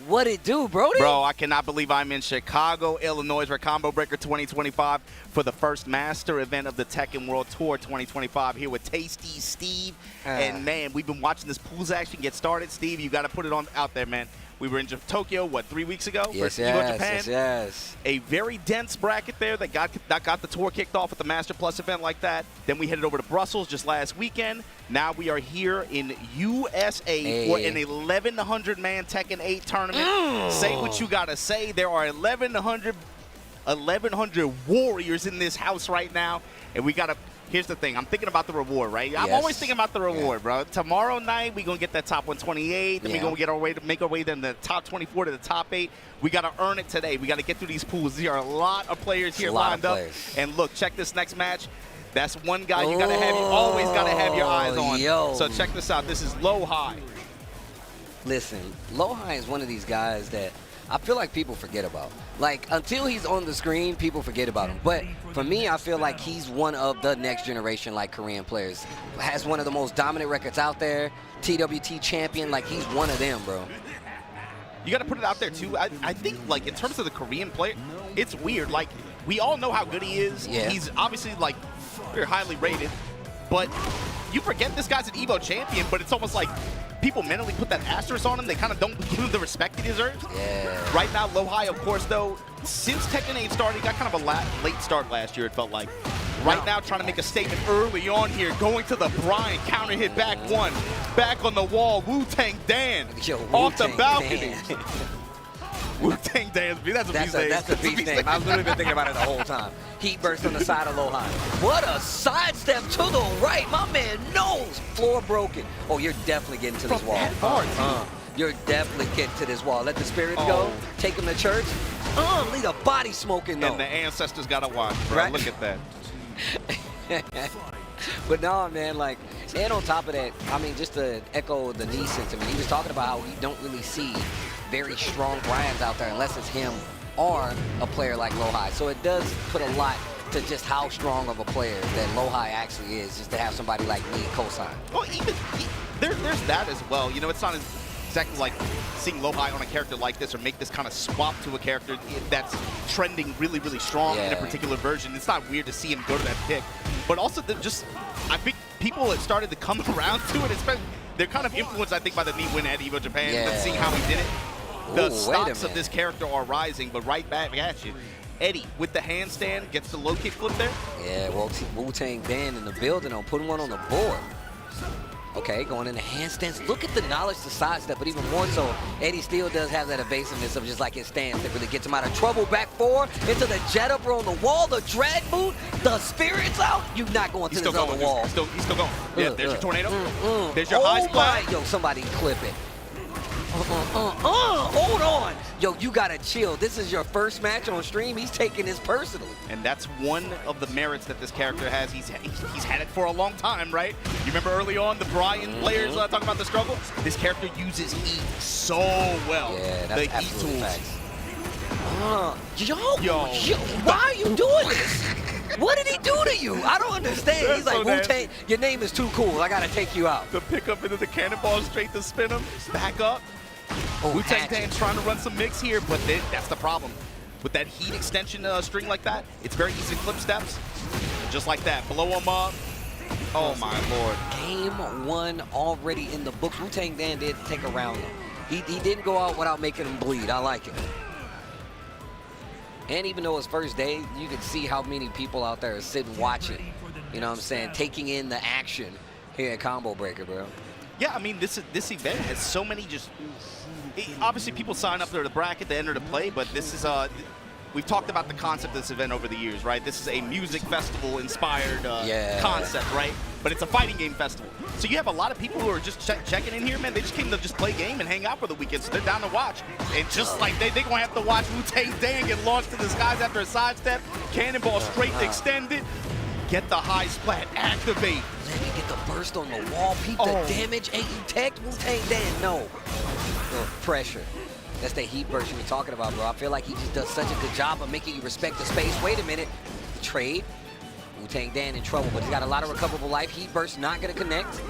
What it do, Brody? Bro, I cannot believe I'm in Chicago, Illinois for Combo Breaker 2025 for the first master event of the Tekken World Tour 2025 here with Tasty Steve. And, man, we've been watching this pools action get started. Steve, you got to put it on out there, man. We were in Tokyo, what, 3 weeks ago? Yes, Evo Japan. yes. A very dense bracket there that got the tour kicked off with the Master Plus event like that. Then we headed over to Brussels just last weekend. Now we are here in USA for an 1,100-man Tekken 8 tournament. Say what you got to say. There are 1,100 warriors in this house right now, and we got to. Here's the thing. I'm thinking about the reward, right? I'm always thinking about the reward, bro. Tomorrow night, we're going to get that top 128. Then we're going to get our way to make our way then the top 24 to the top 8. We got to earn it today. We got to get through these pools. There are a lot of players here lined up. And look, check this next match. That's one guy you got to have. You always got to have your eyes on. So check this out. This is Low High. Listen, Low High is one of these guys that I feel like people forget about. Like, until he's on the screen, people forget about him. But for me, I feel like he's one of the next generation, like, Korean players. Has one of the most dominant records out there. TWT champion. Like, he's one of them, bro. You got to put it out there, too. I think, like, in terms of the Korean player, it's weird. Like, we all know how good he is. Yeah. He's obviously, like, very highly rated. But you forget this guy's an Evo champion, but it's almost like people mentally put that asterisk on him. They kind of don't give him the respect he deserves. Yeah. Right now, Low High, of course, though, since Tekken 8 started, he got kind of a late start last year, it felt like. Right now, trying to make a statement early on here, going to the Brian, counter hit back one, back on the wall, Wu-Tang Dan, off the balcony. Wu-Tang Dan, that's a beast name. That's a beast name. I've literally been thinking about it the whole time. Heat burst on the side of Low High. What a sidestep to the right. My man knows. Floor broken. Oh, you're definitely getting to this wall. You're definitely getting to this wall. Let the spirits go. Take him to church. Leave a body smoking, though. And the ancestors got to watch, bro. Right? Look at that. But no, man, like, and on top of that, I mean, just to echo the knee sentiment, he was talking about how we don't really see very strong Bryans out there unless it's him or a player like Low High. So it does put a lot to just how strong of a player that Low High actually is, just to have somebody like me co-sign. Well, even there's that as well. You know, it's not exactly like seeing Low High on a character like this or make this kind of swap to a character that's trending really, really strong in a particular version. It's not weird to see him go to that pick. But also, I think people have started to come around to it. They're kind of influenced, I think, by the neat win at Evo Japan and seeing how he did it. The stocks of this character are rising, but right back at you. Eddie with the handstand gets the low kick flip there. Yeah, well, Wu-Tang Dan in the building on putting one on the board. Okay, going into handstands. Look at the knowledge to sidestep, but even more so, Eddie still does have that evasiveness of just like his stance that really gets him out of trouble. Back four into the jet upper on the wall, the drag boot, the spirits out. You're not going to this other wall. He's still going. Yeah, there's your tornado. There's your high splat. Yo, somebody clip it. Hold on. Yo, you gotta chill. This is your first match on stream. He's taking this personally. And that's one of the merits that this character has. He's had it for a long time, right? You remember early on the Brian players talking about the struggle? This character uses heat so well. Yeah, that's the absolutely heat facts. Yo, Yo. why are you doing this? What did he do to you? I don't understand. He's like, Wu-Tang, your name is too cool. I gotta take you out. The pick up into the cannonball straight to spin him. Back up. Wu-Tang Dan's trying to run some mix here, but that's the problem. With that heat extension string like that, it's very easy to flip steps. Just like that, blow him up. Oh my lord. Game one already in the books. Wu-Tang Dan did take a round though. He didn't go out without making him bleed. I like it. And even though it's first day, you can see how many people out there are sitting watching. You know what I'm saying? Taking in the action here at Combo Breaker, bro. Yeah, I mean, this event has so many obviously, people sign up to the bracket to enter to play, but this is we've talked about the concept of this event over the years, right? This is a music festival-inspired concept, right? But it's a fighting game festival. So you have a lot of people who are just checking in here, man. They just came to just play game and hang out for the weekend, so they're down to watch. And just like they're going to have to watch Wu-Tang Dan get launched to the skies after a sidestep, cannonball straight extended, get the high splat, activate. Let me get the burst on the wall, peep the damage, ain't you tech, Wu-Tang Dan? No. Pressure. That's the heat burst you were talking about, bro. I feel like he just does such a good job of making you respect the space. Wait a minute. Trade. Wu-Tang Dan in trouble, but he's got a lot of recoverable life. Heat burst not going to connect.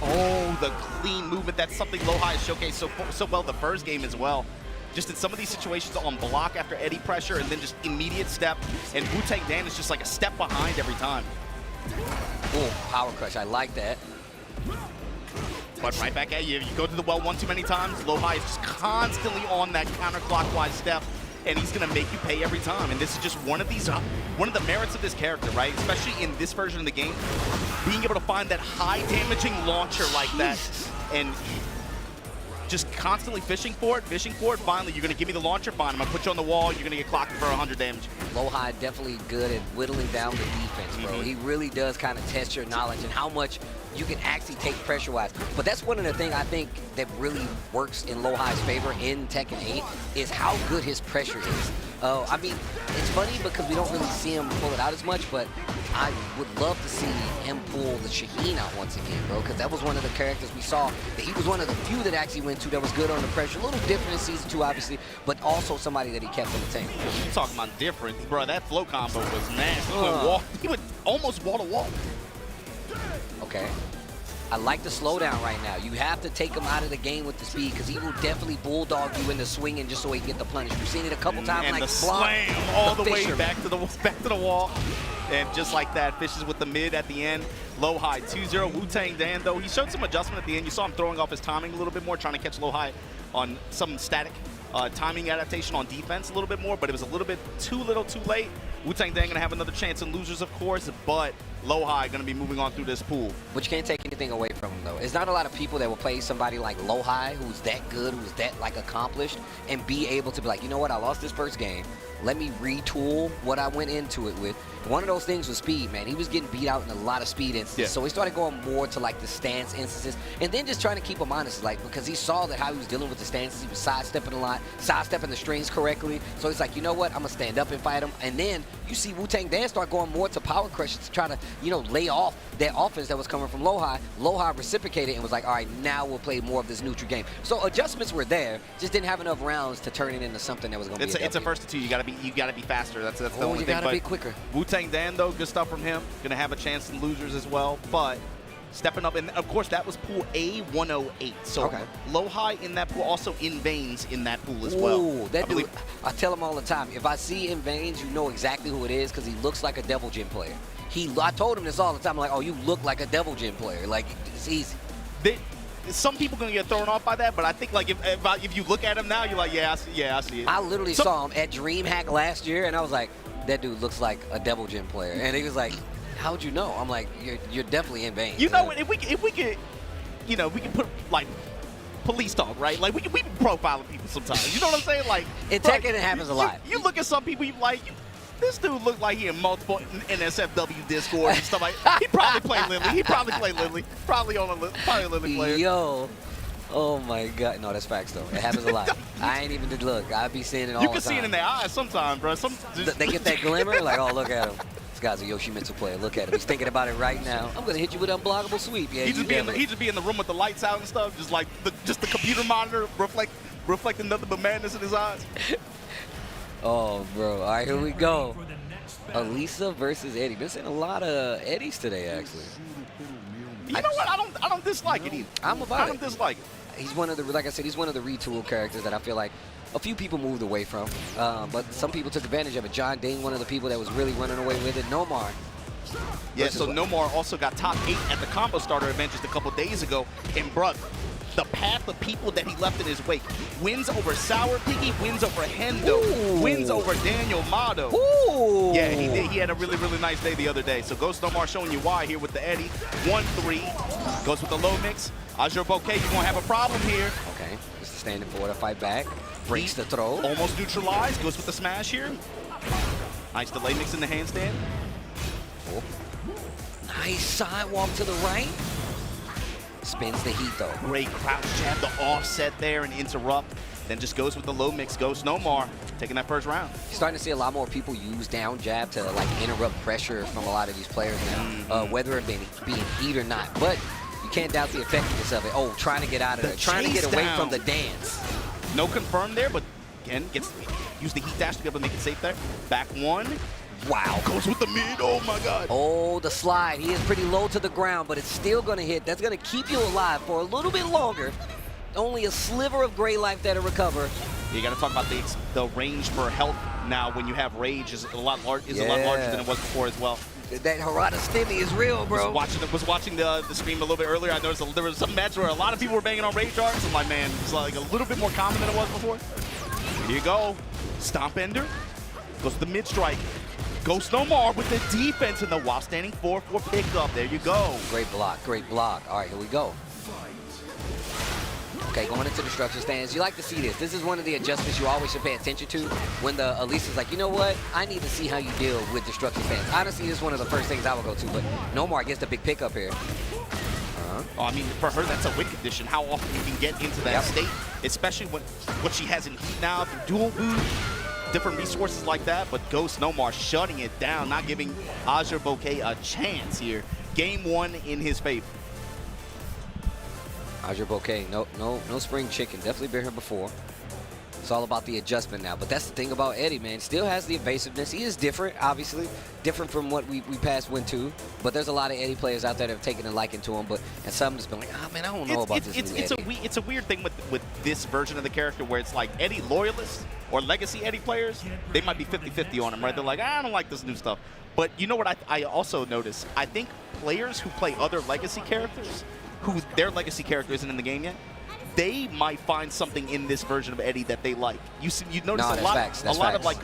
Oh, the clean movement. That's something Low High showcased so well the first game as well. just in some of these situations on block after Eddie pressure and then just immediate step. And Wu-Tang Dan is just like a step behind every time. Oh, power crush. I like that. But right back at you. You go to the well one too many times. Lo-Hi is just constantly on that counterclockwise step, and he's going to make you pay every time. And this is just one of the merits of this character, right? Especially in this version of the game, being able to find that high damaging launcher like that, and just constantly fishing for it. Finally, you're going to give me the launcher. Fine, I'm going to put you on the wall. You're going to get clocked for 100 damage. Lo-Hi definitely good at whittling down the defense, bro. He really does kind of test your knowledge and how much you can actually take pressure-wise. But that's one of the things I think that really works in Lo-Hi's favor in Tekken 8 is how good his pressure is. I mean, it's funny because we don't really see him pull it out as much, but I would love to see him pull the Shaheen out once again, bro, because that was one of the characters we saw that he was one of the few that actually went to that was good on the pressure. A little different in Season 2, obviously, but also somebody that he kept on the table. You talking about different, bro? That flow combo was nasty. He went almost wall to wall. Okay. I like the slowdown right now. You have to take him out of the game with the speed because he will definitely bulldog you into swinging just so he can get the punish. We've seen it a couple times. And like the slam all the way fisherman. back to the wall. And just like that, fishes with the mid at the end. Lo-Hi 2-0. Wu-Tang Dan, though, he showed some adjustment at the end. You saw him throwing off his timing a little bit more, trying to catch Lo-Hi on some static timing adaptation on defense a little bit more, but it was a little bit too little too late. Wu-Tang Dan going to have another chance in losers, of course, but Lo-Hi going to be moving on through this pool. But you can't take anything away from him, though. It's not a lot of people that will play somebody like Lo-Hi, who's that good, who's that, like, accomplished, and be able to be like, you know what, I lost this first game. Let me retool what I went into it with. One of those things was speed, man. He was getting beat out in a lot of speed instances. Yeah. So he started going more to, like, the stance instances, and then just trying to keep him honest, like, because he saw that how he was dealing with the stances. He was sidestepping a lot, sidestepping the strings correctly. So he's like, you know what, I'm going to stand up and fight him. And then you see Wu-Tang Dan start going more to power crushes to try to, you know, lay off that offense that was coming from Lo-Hi. Lo-Hi reciprocated and was like, all right, now we'll play more of this neutral game. So adjustments were there, just didn't have enough rounds to turn it into something that was going to be It's a first to two. You gotta be faster. That's the only you thing. gotta be quicker. Wu-Tang Dan, though, good stuff from him. Gonna have a chance in losers as well, but stepping up, and of course that was pool A 108. So okay. Lo-Hi in that pool, also in Veins in that pool as well. Ooh, that dude, I tell him all the time, if I see in Veins, you know exactly who it is because he looks like a Devil Gym player. I told him this all the time, like, oh, you look like a Devil Gym player. Like, it's easy. Some people gonna get thrown off by that, but I think like if you look at him now, you're like, I see it. I literally saw him at DreamHack last year, and I was like, that dude looks like a Devil Gym player. And he was like, how'd you know? I'm like, you're definitely in Veins. You know, if we could, you know, we can put like police talk, right? Like we be profiling people sometimes. You know what I'm saying? Like in Tekken, it happens a lot. You look at some people, you like. This dude looked like he in multiple NSFW Discord and stuff like that. He probably played Lily. Probably on a Lily player. Yo. Oh my God. No, that's facts though. It happens a lot. I ain't even look. I be seeing it all the time. You can see it in their eyes sometimes, bro. They get that glimmer, like, oh, look at him. This guy's a Yoshimitsu player. Look at him. He's thinking about it right now. I'm gonna hit you with unblockable sweep. Yeah, he just be in the room with the lights out and stuff, just like the computer monitor reflecting nothing but madness in his eyes. Oh, bro. All right, here we go. Elisa versus Eddie. Been seeing a lot of Eddies today, actually. You know what? I don't dislike it either. I don't dislike it. He's one of the, like I said, he's one of the retool characters that I feel like a few people moved away from, but some people took advantage of it. John Dane, one of the people that was really running away with it. Nomar. Yeah, so Nomar also got top 8 at the combo starter event just a couple days ago. And, bruh, the path of people that he left in his wake. Wins over Sour Piggy, wins over Hendo, wins over Daniel Mado. Ooh. Yeah, he did. He had a really, really nice day the other day. So Ghost Nomar showing you why here with the Eddie. 1-3. Goes with the low mix. Azure Bouquet, you're going to have a problem here. Okay, just standing for to fight back. Breaks the throw. Almost neutralized. Goes with the smash here. Nice delay mix in the handstand. Oh. Nice sidewalk to the right. Spins the heat, though. Great crouch jab, the offset there and interrupt. Then just goes with the low mix. Ghost Nomar taking that first round. You're starting to see a lot more people use down jab to like interrupt pressure from a lot of these players now, whether it be heat or not. But you can't doubt the effectiveness of it. Oh, trying to get out of there. Trying to get away from the dance. No confirm there, but again, use the heat dash to be able to make it safe there. Back one. Wow, goes with the mid. Oh, my God. Oh, the slide. He is pretty low to the ground, but it's still going to hit. That's going to keep you alive for a little bit longer. only a sliver of gray life that'll recover. You got to talk about the range for health now when you have rage is a lot larger than it was before as well. That Harada stimmy is real, bro. Was watching the stream a little bit earlier. I noticed there was some match where a lot of people were banging on rage arts. I'm like, man, it's like a little bit more common than it was before. Here you go. Stomp Ender. Goes to the mid strike. Goes No More with the defense and the while standing 4-4 pickup. There you go. Great block, great block. All right, here we go. Okay, going into destruction stance. You like to see this. This is one of the adjustments you always should pay attention to when the Elisa's like, you know what? I need to see how you deal with destruction stance. Honestly, this is one of the first things I would go to, but No More gets the big pickup here. Oh, I mean, for her, that's a win condition. How often you can get into that state, especially when what she has in heat now, through dual boot, different resources like that. But Ghost No More shutting it down, not giving Azure Bouquet a chance here. Game 1 in his favor. Azure Bouquet, no spring chicken. Definitely been here before. It's all about the adjustment now. But that's the thing about Eddie, man. Still has the evasiveness. He is different, obviously. Different from what we passed win to. But there's a lot of Eddie players out there that have taken a liking to him. And some just been like, oh, man, I don't know about this new Eddie. It's a weird thing with this version of the character where it's like Eddie loyalists or legacy Eddie players, they might be 50-50 on him, right? They're like, I don't like this new stuff. But you know what I also notice? I think players who play other legacy characters, who their legacy character isn't in the game yet, they might find something in this version of Eddie that they like. You notice a lot of like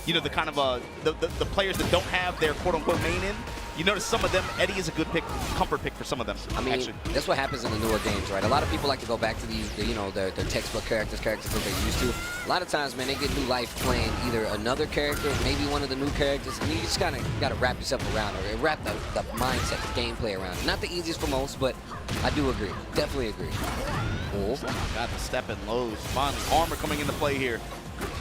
you know, the kind of the players that don't have their quote-unquote main in. You notice some of them, Eddie is a good pick, comfort pick for some of them. I mean, actually. That's what happens in the newer games, right? A lot of people like to go back to these, you know, their textbook characters that they're used to. A lot of times, man, they get new life playing either another character, maybe one of the new characters, and you just kind of got to wrap yourself around it, wrap the mindset, the gameplay around it. Not the easiest for most, but I do agree. Definitely agree. Oh, got the step and lows. Finally, armor coming into play here.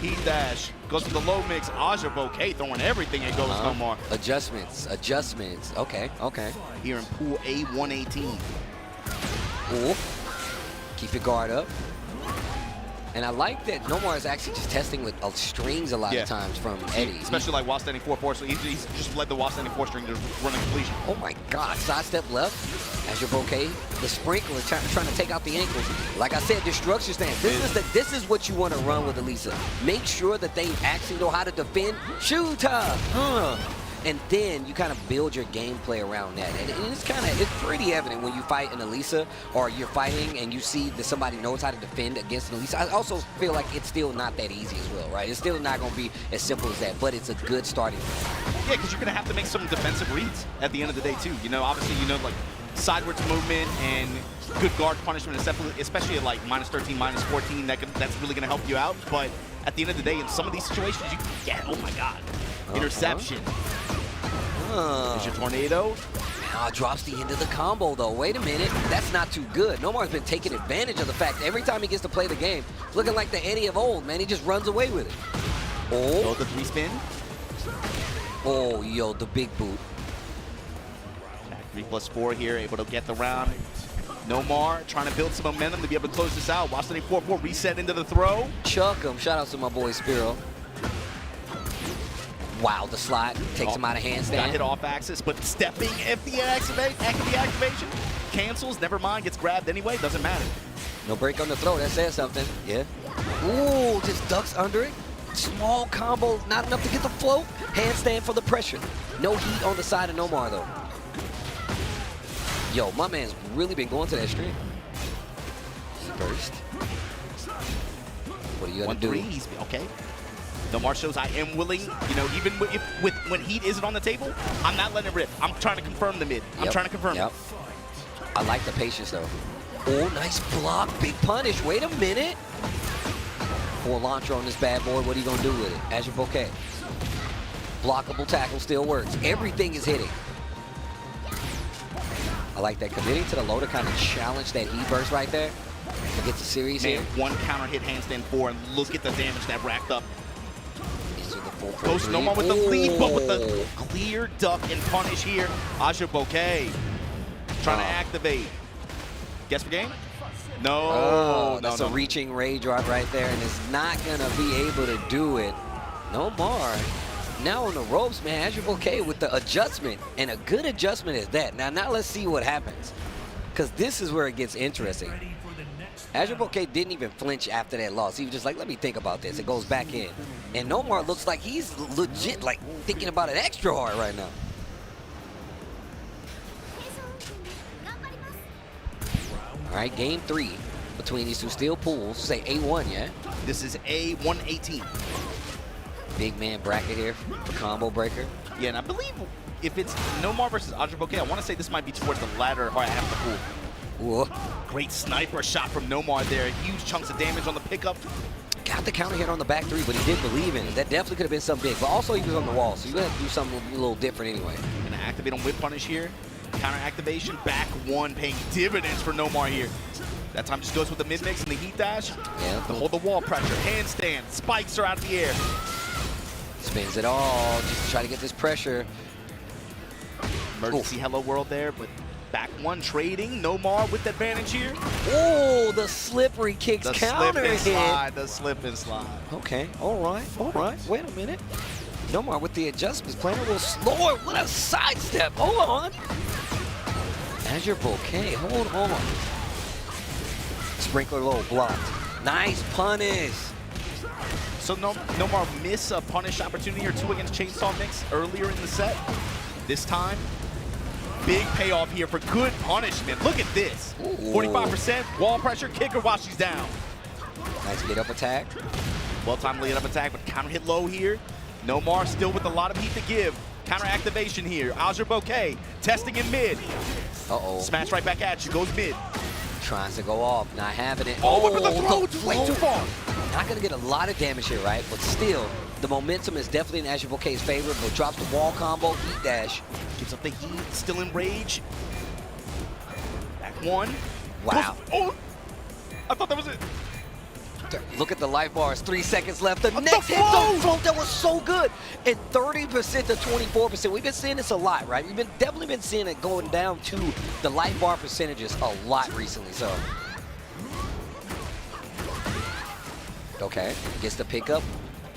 Heat dash goes to the low mix. Azure Bouquet throwing everything it goes No More. Adjustments. Okay. Here in pool A118. Ooh. Keep your guard up. And I like that No More is actually just testing with strings a lot of times from Eddie. Especially like while standing 4-4, so he's just led the while standing 4 string to run a completion. Oh my God, sidestep left. Azure Bouquet, the sprinkler trying to take out the ankles. Like I said, destruction stance. This is what you want to run with Elisa. Make sure that they actually know how to defend. Shooter! And then you kind of build your gameplay around that. And it's pretty evident when you fight an Elisa or you're fighting and you see that somebody knows how to defend against an Elisa. I also feel like it's still not that easy as well, right? It's still not going to be as simple as that, but it's a good starting point. Yeah, because you're going to have to make some defensive reads at the end of the day, too. You know, obviously, you know, like sideways movement and good guard punishment, especially at like -13, -14, that's really going to help you out. But at the end of the day, in some of these situations, you can get, oh my God, interception. There's your tornado. Now drops the end of the combo, though. Wait a minute. That's not too good. No More's been taking advantage of the fact that every time he gets to play the game, it's looking like the Eddie of old, man. He just runs away with it. Oh, the 3-spin. Oh, yo, the big boot. 3+4 here, able to get the round. No More trying to build some momentum to be able to close this out. Watch the 4-4 reset into the throw. Chuck him. Shout out to my boy Spiro. Wow, the slide takes him out of handstand. Got hit off axis, but stepping FD activation. Cancels, never mind, gets grabbed anyway, doesn't matter. No break on the throw, that says something. Yeah. Ooh, just ducks under it. Small combo, not enough to get the float. Handstand for the pressure. No heat on the side of No More, though. Yo, my man's really been going to that string. First. What are you gonna do? 1-3, okay. No More shows I am willing, you know, even when heat isn't on the table, I'm not letting it rip. I'm trying to confirm the mid. I'm trying to confirm it. I like the patience, though. Oh, nice block. Big punish. Wait a minute. For launcher on this bad boy, what are you going to do with it? Azure Bouquet. Blockable tackle still works. Everything is hitting. I like that. Committing to the low to kind of challenge that heat burst right there. To get the series here. One counter hit handstand 4, and look at the damage that racked up. Goes No More with the lead, but with the clear duck and punish here. Azure Bouquet trying to activate. Guess for game? No. That's a reaching rage drop right there, and it's not going to be able to do it. No More. Now on the ropes, man. Azure Bouquet with the adjustment, and a good adjustment is that. Now let's see what happens, because this is where it gets interesting. Azure Bouquet didn't even flinch after that loss. He was just like, let me think about this. It goes back in. And Nomar looks like he's legit, like, thinking about it extra hard right now. All right, game 3 between these two steel pools. Say A1, yeah? This is A118. Big man bracket here for Combo Breaker. Yeah, and I believe if it's Nomar versus Azure Bouquet, I want to say this might be towards the latter half of the pool. Whoa. Great sniper shot from Nomar there. Huge chunks of damage on the pickup. Got the counter hit on the back 3, but he did believe in it. That definitely could have been something big. But also, he was on the wall, so you have to do something a little different anyway. Gonna activate on whip punish here. Counter activation, back 1, paying dividends for Nomar here. That time just goes with the mid mix and the heat dash. Yeah. To hold the wall pressure, handstand, spikes are out of the air. Spins it all just to try to get this pressure. Emergency hello world there, but back 1 trading. Nomar with the advantage here. Oh, the slippery kicks The counter slip and hit. slide, the slip and slide. Okay, all right. Wait a minute. Nomar with the adjustments, playing a little slower. What a sidestep. Hold on. Azure Bouquet, hold on. Sprinkler low blocked. Nice punish. So Nomar miss a punish opportunity or 2 against Chainsaw Mix earlier in the set. This time, big payoff here for good punishment. Look at this. 45% wall pressure, kicker while she's down. Nice get up attack. Well-timed lead up attack, but counter hit low here. Nomar still with a lot of heat to give. Counter activation here. Azure Bouquet testing in mid. Uh-oh. Smash right back at you, goes mid. Tries to go off, not having it. Oh, look at the throw, the it's way too far. Not gonna get a lot of damage here, right? But still, the momentum is definitely in Azure Bouquet's favor, but drops the wall combo, heat dash. Gives up the heat, still in rage. Back 1. Wow. Oh, I thought that was it. Look at the life bars, 3 seconds left. The The next hit, float! the float, that was so good. And 30% to 24%. We've been seeing this a lot, right? We've definitely been seeing it going down to the life bar percentages a lot recently, so. Okay, gets the pickup.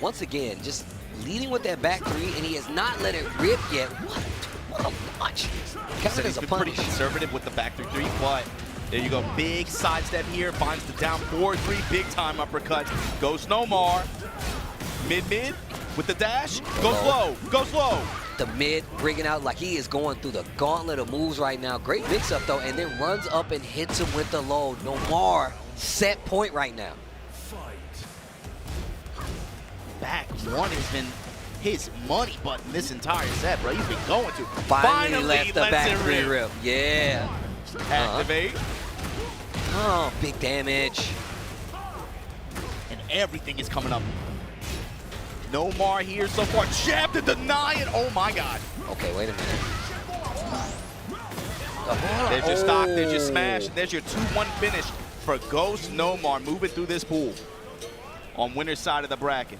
Once again, just leading with that back 3, and he has not let it rip yet. What a punch. Counted as He's a been pretty punish. conservative with the back 3-3, but there you go. Big sidestep here, finds the down 4-3, big time uppercut. Goes Nomar. Mid-mid with the dash. Goes low, goes low. The mid bringing out like he is going through the gauntlet of moves right now. Great mix-up, though, and then runs up and hits him with the low. Nomar, set point right now. Back 1 has been his money button this entire set, bro. He's been going to. Finally left the lets back it 3 rip. Yeah. Activate. Oh, big damage. And everything is coming up. Nomar here so far. Jab to deny it. Oh, my God. Okay, wait a minute. There's your stock. There's your smash. There's your 2-1 finish for Ghost Nomar moving through this pool on winner's side of the bracket.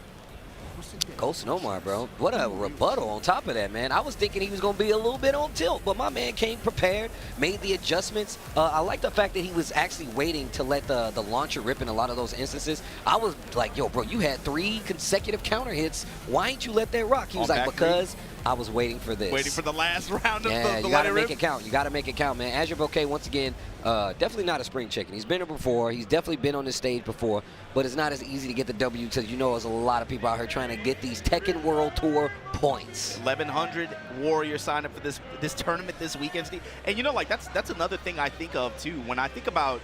Ghost Nomar, bro. What a rebuttal on top of that, man. I was thinking he was going to be a little bit on tilt, but my man came prepared, made the adjustments. I like the fact that he was actually waiting to let the launcher rip in a lot of those instances. I was like, yo, bro, you had 3 consecutive counter hits. Why ain't you let that rock? He was like, because I was waiting for this. Waiting for the last round of yeah, the you got to rip. make it count. You got to make it count, man. Azure Bouquet, once again, definitely not a spring chicken. He's been here before. He's definitely been on this stage before, but it's not as easy to get the W because you know there's a lot of people out here trying to get these Tekken World Tour points. 1,100 Warriors signed up for this tournament this weekend, Steve. And you know, like that's another thing I think of too when I think about.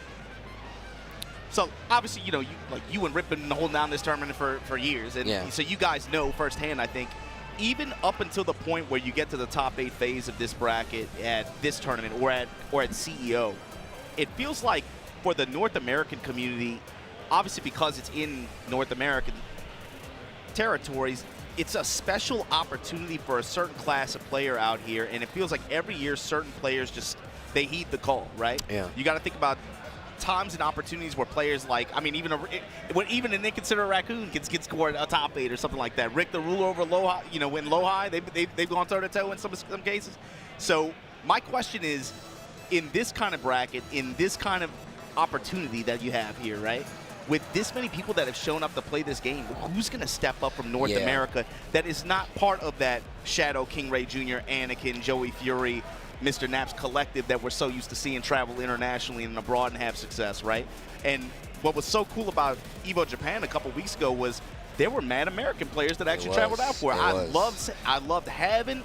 So obviously, you know, you and Rip been holding down this tournament for years, and so you guys know firsthand. I think even up until the point where you get to the top 8 phase of this bracket at this tournament or at CEO, it feels like for the North American community, obviously because it's in North American territories, it's a special opportunity for a certain class of player out here, and it feels like every year certain players just, they heed the call, right? Yeah. You got to think about times and opportunities where players like, I mean, even an inconsiderate raccoon can score a top 8 or something like that. Rick the ruler over low high, you know, when low high, they've gone toe to toe in some cases. So my question is, in this kind of bracket, in this kind of opportunity that you have here, right? With this many people that have shown up to play this game, who's going to step up from North America that is not part of that Shadow, King Ray Jr., Anakin, Joey Fury, Mr. Knapp's collective that we're so used to seeing travel internationally and abroad and have success, right? And what was so cool about Evo Japan a couple weeks ago was there were mad American players that actually traveled out for it. I loved having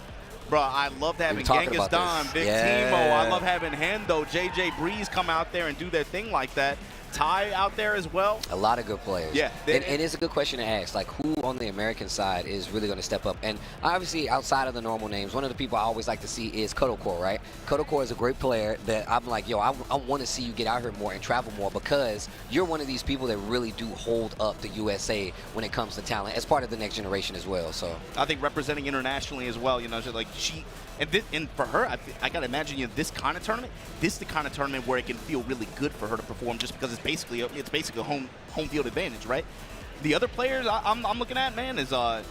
Genghis Don, Big Timo. I love having Hendo, JJ Breeze come out there and do their thing like that. Ty out there as well. A lot of good players. Yeah. And it's a good question to ask, like, who on the American side is really going to step up? And obviously, outside of the normal names, one of the people I always like to see is Kotoko, right? Kotoko is a great player that I'm like, yo, I want to see you get out here more and travel more, because you're one of these people that really do hold up the USA when it comes to talent as part of the next generation as well. So I think representing internationally as well, you know, so like and for her, I gotta imagine, you know, this kind of tournament, this is the kind of tournament where it can feel really good for her to perform, just because it's basically a home field advantage, right? The other players I'm looking at, man, is I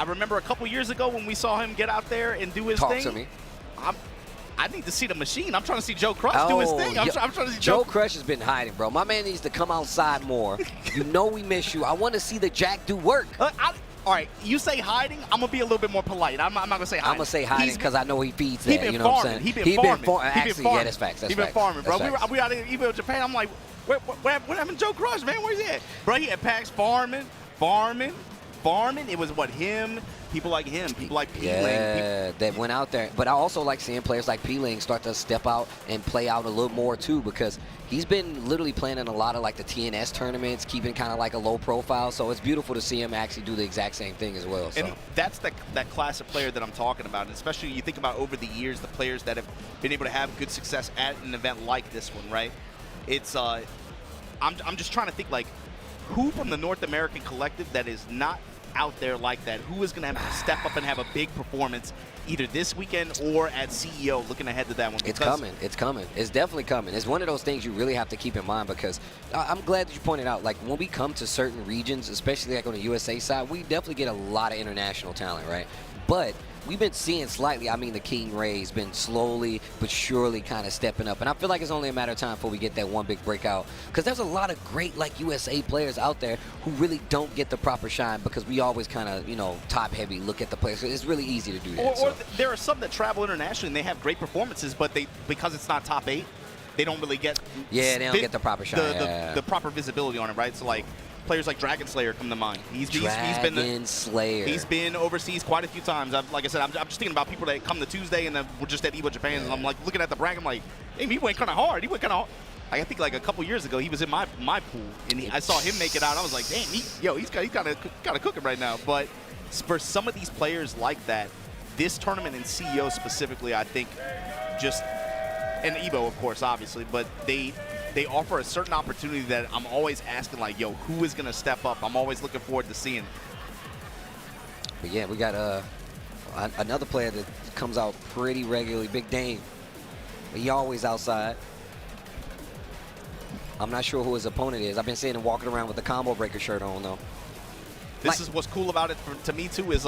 remember a couple years ago when we saw him get out there and do his thing. Talk to me. I need to see the machine. I'm trying to see Joe Crush do his thing. I'm trying to see Joe Crush has been hiding, bro. My man needs to come outside more. You know we miss you. I want to see the Jack do work. All right, you say hiding, I'm going to be a little bit more polite. I'm not going to say hiding. I'm going to say hiding because I know he feeds that. Been you know farming. what I'm saying? He been farming. Actually, yeah, that's facts. That's he been farming, bro. We out in Evo Japan. I'm like, what happened to Joe Crush, man? Where's he at? Bro, he had packs farming. It was him, people like him, people like P-Ling. Yeah, that went out there. But I also like seeing players like P-Ling start to step out and play out a little more too, because he's been literally playing in a lot of like the TNS tournaments, keeping kind of like a low profile. So it's beautiful to see him actually do the exact same thing as well. So. And that's that class of player that I'm talking about. And especially you think about over the years, the players that have been able to have good success at an event like this one, right? It's I'm just trying to think, like, who from the North American collective that is not out there like that, who is going to have to step up and have a big performance either this weekend or at CEO, looking ahead to that one? It's coming. It's coming. It's definitely coming. It's one of those things you really have to keep in mind, because I'm glad that you pointed out, like, when we come to certain regions, especially like on the USA side, we definitely get a lot of international talent, right? But we've been seeing slightly, I mean, the King Ray's been slowly but surely kind of stepping up. And I feel like it's only a matter of time before we get that one big breakout. Because there's a lot of great, like, USA players out there who really don't get the proper shine, because we always kind of, you know, top-heavy look at the players. It's really easy to do that. Or there are some that travel internationally and they have great performances, but because it's not top 8, they don't really get they don't get the proper shine. The proper visibility on it, right? So, like, players like Dragon Slayer come to mind. He's been overseas quite a few times. Like I said, I'm just thinking about people that come to Tuesday and then we're just at Evo Japan, and I'm like looking at the bracket. I'm like, hey, he went kind of hard. I think like a couple years ago he was in my pool, and I saw him make it out. I was like, damn, he's kind of cooking right now. But for some of these players like that, this tournament and CEO specifically, I think, just, and Evo of course, obviously, but they offer a certain opportunity that I'm always asking, like, yo, who is going to step up? I'm always looking forward to seeing. But yeah, we got another player that comes out pretty regularly, Big Dame. He always outside. I'm not sure who his opponent is. I've been seeing him walking around with the combo breaker shirt on, though. This is what's cool about it to me, too, is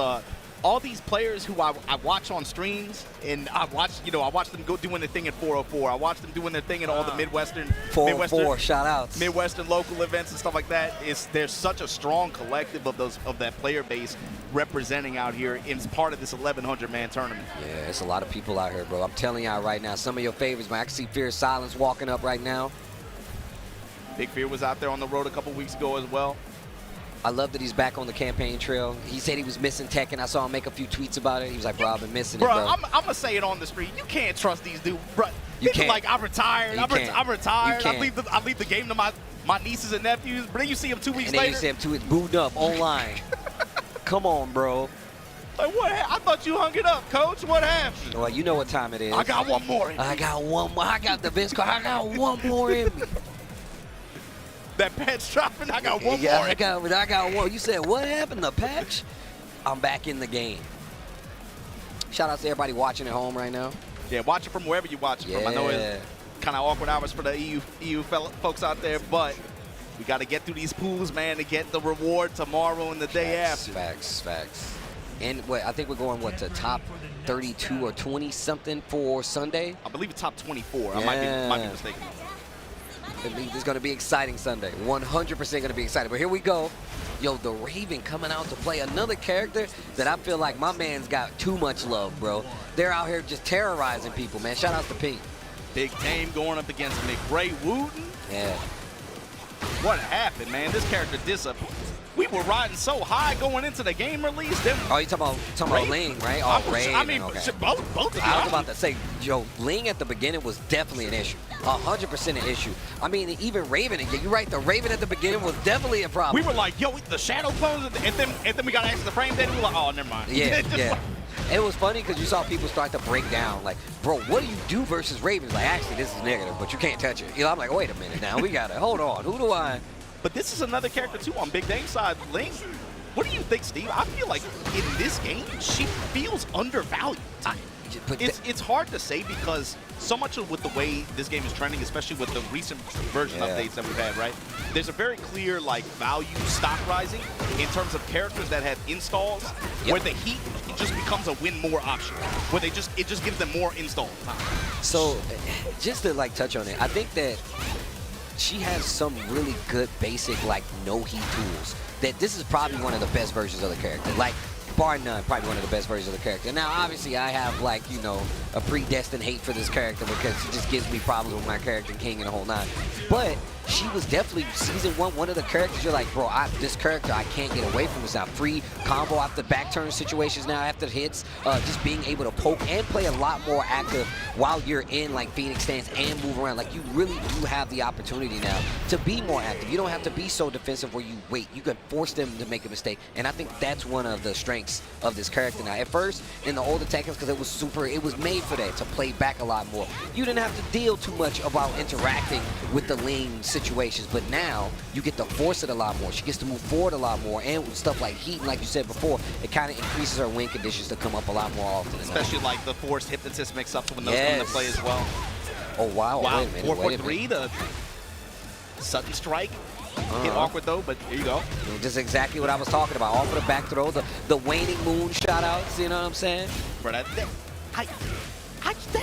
all these players who I watch on streams, and I watch them go doing their thing at 404. I watch them doing their thing at all the Midwestern 404 shout outs, Midwestern local events and stuff like that. There's such a strong collective of that player base representing out here as part of this 1,100-man tournament. Yeah, it's a lot of people out here, bro. I'm telling y'all right now, some of your favorites, man. I can see Fear Silence walking up right now. Big Fear was out there on the road a couple weeks ago as well. I love that he's back on the campaign trail. He said he was missing Tekken. I saw him make a few tweets about it. He was like, bro, I've been missing it, bro. I'm going to say it on the street. You can't trust these dudes, bro. You can't. Like, I'm retired. I'm retired. I leave the game to my nieces and nephews. But then you see him 2 weeks later. And then you see him 2 weeks booed up online. Come on, bro. Like, what? I thought you hung it up, coach. What happened? Well, you know what time it is. I got one more in me. I got one more. I got the Vince card. I got one more in me. That patch dropping, I got one more. I got one. You said, what happened? The patch? I'm back in the game. Shout out to everybody watching at home right now. Yeah, watch it from wherever you watch it from. I know it's kind of awkward hours for the EU folks out there, but we got to get through these pools, man, to get the reward tomorrow and the day after. Facts. And I think we're going, to top 32 or 20 something for Sunday? I believe it's top 24. I might be mistaken. It means it's going to be exciting Sunday. 100% going to be exciting. But here we go. Yo, the Raven coming out to play another character that I feel like my man's got too much love, bro. They're out here just terrorizing people, man. Shout out to Pete. Big Dame going up against McRae Wooten. Yeah. What happened, man? This character disappeared. We were riding so high going into the game release. Then Oh, you talking about Ling, right? Oh, Raven. I mean, okay. both of them. I was about to say, Joe, Ling at the beginning was definitely an issue. 100% an issue. I mean, even Raven, you're right, the Raven at the beginning was definitely a problem. We were like, yo, the shadow clones, and then we got access to frame data. We were like, oh, never mind. Yeah, yeah. It was funny because you saw people start to break down, like, bro, what do you do versus Ravens? Like, actually, this is negative, but you can't touch it. You know, I'm like, wait a minute now, we got it. Hold on, who do I? But this is another character, too, on Big Dame's side. Ling, what do you think, Steve? I feel like in this game, she feels undervalued. It's hard to say because so much of with the way this game is trending, especially with the recent version updates that we've had, right? There's a very clear like value stock rising in terms of characters that have installs where the heat just becomes a win more option, where it just gives them more install time. So just to like touch on it, I think that she has some really good basic like no heat tools. That this is probably one of the best versions of the character. Like, bar none, probably one of the best versions of the character. Now, obviously, I have, like, you know, a predestined hate for this character because she just gives me problems with my character King and the whole nine. But she was definitely, season one of the characters you're like, bro, this character, I can't get away from this now. Free combo after back turn situations now after hits. Just being able to poke and play a lot more active while you're in, like, Phoenix stance and move around. Like, you really do have the opportunity now to be more active. You don't have to be so defensive where you wait. You can force them to make a mistake. And I think that's one of the strengths of this character now. At first, in the older Tekkens, because it was made for that, to play back a lot more. You didn't have to deal too much about interacting with the Ling situations, but now you get to force it a lot more. She gets to move forward a lot more, and with stuff like heat, and like you said before, it kind of increases her win conditions to come up a lot more often. Especially like the forced hypnotist mix-ups when those come into play as well. Oh, wow. Wow, Wait a minute, 4-4-3, the sudden strike. Hit awkward though, but here you go. Just exactly what I was talking about. Off of the back throw, the waning moon shout outs, you know what I'm saying? Bro, that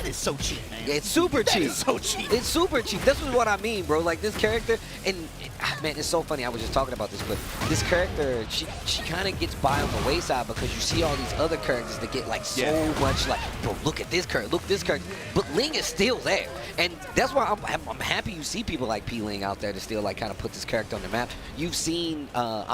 is so cheap, man. Yeah, it's super cheap. That is so cheap. It's super cheap. This is what I mean, bro. Like, this character, and man, it's so funny. I was just talking about this, but this character, she kind of gets by on the wayside because you see all these other characters that get like so much like, bro, look at this character, look at this character. But Ling is still there, and that's why I'm happy you see people like P Ling out there to still like kind of put this character on the map. You've seen,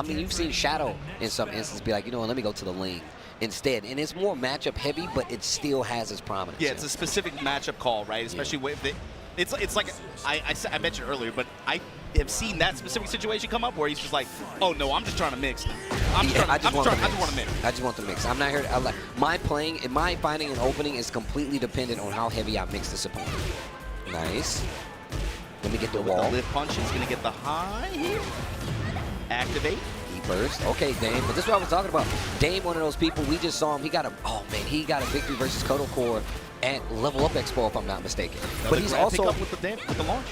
you've seen Shadow in some instances be like, you know what, let me go to the Ling instead, and it's more matchup heavy, but it still has its prominence. Yeah, it's a specific matchup call, right? Especially with it. It's like I mentioned earlier, but I have seen that specific situation come up where he's just like, oh no, I'm just trying to mix. I just want to mix. I just want the mix. I'm not here to, my finding an opening is completely dependent on how heavy I mix this opponent. Nice. Let me get the wall. The lift punch is gonna get the high here. Activate. Burst. Okay, Dame. But this is what I was talking about. Dame, one of those people, we just saw him. He got a victory versus Kodo Core at Level Up Expo, if I'm not mistaken. But he's also with the launch.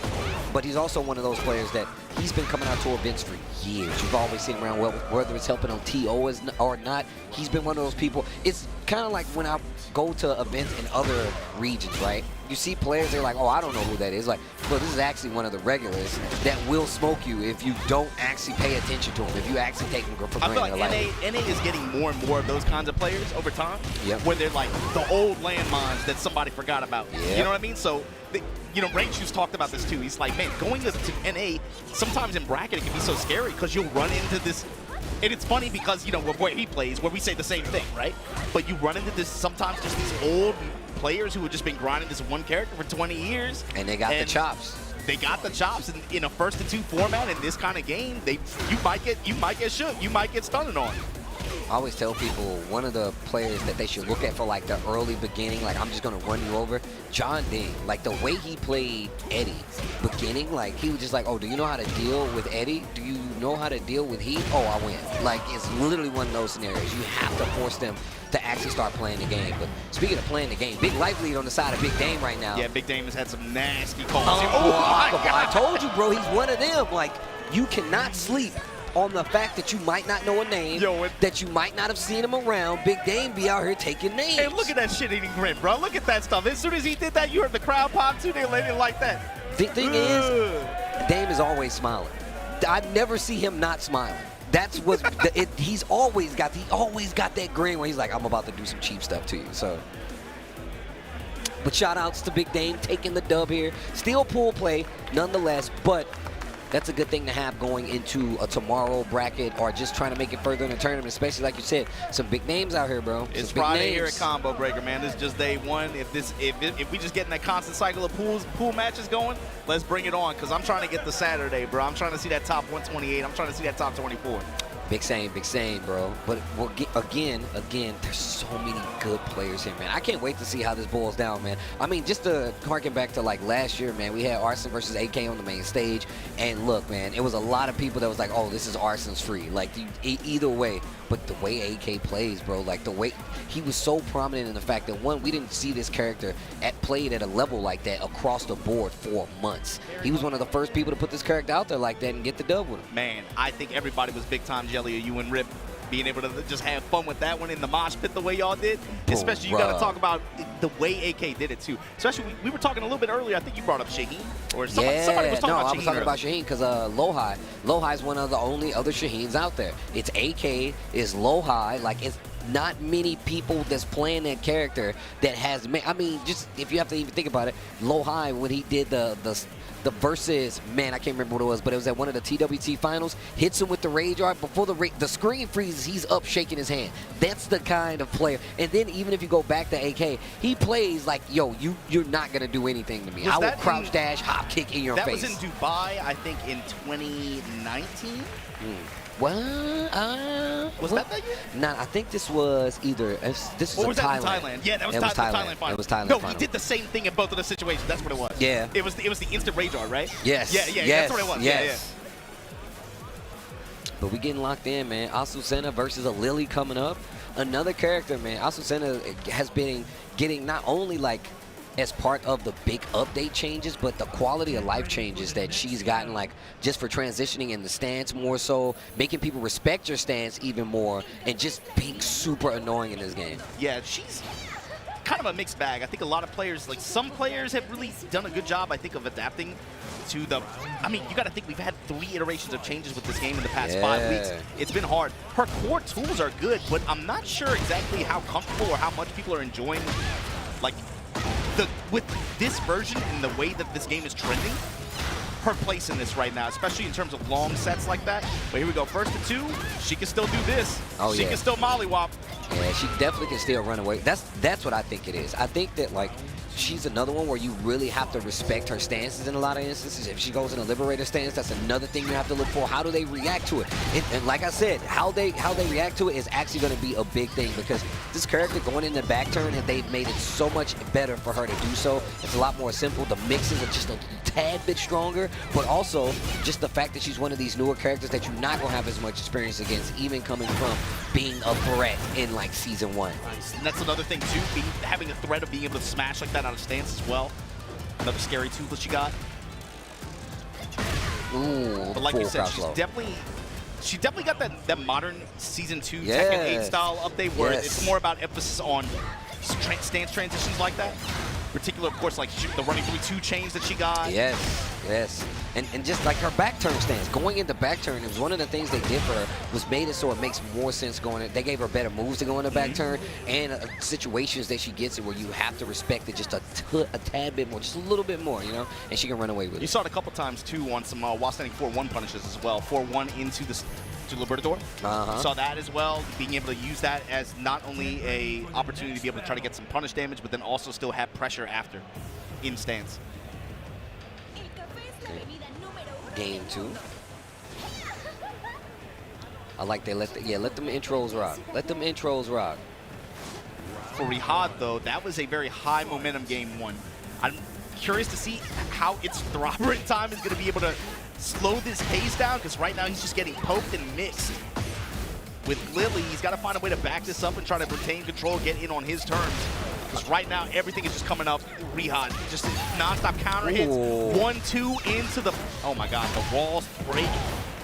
But he's also one of those players that he's been coming out to events for years. You've always seen him around, whether it's helping on TO or not. He's been one of those people. It's kind of like when I go to events in other regions, right? You see players, they're like, oh, I don't know who that is. Like, well, this is actually one of the regulars that will smoke you if you don't actually pay attention to him, if you actually take him for granted. I feel like NA is getting more and more of those kinds of players over time, where they're like the old landmines that somebody forgot about. You know what I mean? So, Raichu's talked about this too. He's like, man, going to NA, sometimes in bracket, it can be so scary because you'll run into this. And it's funny because, where he plays, where we say the same thing, right? But you run into this, sometimes just these old players who have just been grinding this one character for 20 years. And they got the chops. They got the chops in a 1st-2 format in this kind of game. You might get shook. You might get stunned on. I always tell people one of the players that they should look at for like the early beginning, like I'm just gonna run you over, John Ding. Like the way he played Eddie beginning, like he was just like, oh, do you know how to deal with Eddie? Do you know how to deal with heat? Oh, I win. Like it's literally one of those scenarios. You have to force them to actually start playing the game. But speaking of playing the game, big life lead on the side of Big Dame right now. Yeah, Big Dame has had some nasty calls. I told you, bro, he's one of them. Like you cannot sleep on the fact that you might not know a name, that you might not have seen him around. Big Dame be out here taking names. Hey, look at that shit-eating grin, bro. Look at that stuff. As soon as he did that, you heard the crowd pop too. They let it like that. The thing is, Dame is always smiling. I never see him not smiling. That's what he's always got. He always got that grin where he's like, I'm about to do some cheap stuff to you. So, but shout outs to Big Dame taking the dub here. Still pool play nonetheless, but that's a good thing to have going into a tomorrow bracket or just trying to make it further in the tournament, especially like you said, some big names out here, bro. It's some big Friday names. here at Combo Breaker, man. This is just day one. If we just getting that constant cycle of pool matches going, let's bring it on, because I'm trying to get the Saturday, bro. I'm trying to see that top 128. I'm trying to see that top 24. Big same, bro. But again, there's so many good players here, man. I can't wait to see how this boils down, man. I mean, just to harken back to like last year, man, we had Arson versus AK on the main stage, and look, man, it was a lot of people that was like, oh, this is Arson's free. Like, either way. But the way AK plays, bro, like the way he was so prominent in the fact that, one, we didn't see this character played at a level like that across the board for months. He was one of the first people to put this character out there like that and get the dub with him. Man, I think everybody was big time jelly of you and Rip being able to just have fun with that one in the mosh pit the way y'all did. Especially, you got to talk about the way AK did it too. Especially, we were talking a little bit earlier. I think you brought up Shaheen, or somebody was talking about Shaheen. I was talking about Shaheen because Lohai is one of the only other Shaheens out there. It's AK, is Lohai. Like, it's not many people that's playing that character that has. I mean, just if you have to even think about it, Lohai, when he did the versus, man, I can't remember what it was, but it was at one of the TWT finals, hits him with the rage art before the screen freezes, he's up shaking his hand. That's the kind of player. And then even if you go back to AK, he plays like, yo, you're not gonna do anything to me. I will crouch dash, hop kick in your face. That was in Dubai, I think, in 2019. What? Was that year? Nah, I think this was either. This was Thailand. In Thailand. Yeah, that was Thailand final. It was Thailand. No, final. he did the same thing in both of the situations. That's what it was. Yeah. It was the instant rage art, right? Yes. Yeah. Yes. That's what it was. Yes. But we getting locked in, man. Asusena versus a Lily coming up. Another character, man. Asusena has been getting not only like as part of the big update changes, but the quality of life changes that she's gotten, like just for transitioning in the stance more so, making people respect your stance even more, and just being super annoying in this game. Yeah, she's kind of a mixed bag. I think a lot of players, like some players have really done a good job, I think, of adapting to the, I mean, you got to think we've had 3 iterations of changes with this game in the past 5 weeks. It's been hard. Her core tools are good, but I'm not sure exactly how comfortable or how much people are enjoying, like, with this version and the way that this game is trending, her place in this right now, especially in terms of long sets like that. But here we go, first to 2, she can still do this. Oh, she can still mollywop. Yeah, she definitely can still run away. That's what I think it is. I think that, like, she's another one where you really have to respect her stances in a lot of instances. If she goes in a liberator stance, that's another thing you have to look for. How do they react to it? And like I said, how they react to it is actually going to be a big thing, because this character going in the back turn, and they've made it so much better for her to do so. It's a lot more simple. The mixes are just a tad bit stronger, but also just the fact that she's one of these newer characters that you're not going to have as much experience against, even coming from being a threat in like season 1. And that's another thing too, having a threat of being able to smash like that out of stance as well. Another scary tool that she got. Ooh, but like you said, she definitely got that modern season 2 Tekken 8 style update where it's more about emphasis on stance transitions like that. Particular, of course, like the running through 2 chains that she got. Yes. And just like her back turn stance, going into back turn, it was one of the things they did for her, was made it so it makes more sense going in. They gave her better moves to go into back turn, and situations that she gets in where you have to respect it just a tad bit more, just a little bit more, you know, and she can run away with it. You saw it a couple times too on some while standing 4-1 punishes as well. 4-1 into the Libertador. Saw that as well, being able to use that as not only a opportunity to be able to try to get some punish damage, but then also still have pressure after in stance. Game 2. I like they let them intros rock. Let them intros rock. For Rihad though, that was a very high momentum game 1. I'm curious to see how its throbbering time is going to be able to slow this pace down, because right now he's just getting poked and mixed. With Lily, he's got to find a way to back this up and try to retain control, get in on his terms. Because right now, everything is just coming up. Rihad, just non-stop counter hits. 1-2 into the, oh my God, the walls break.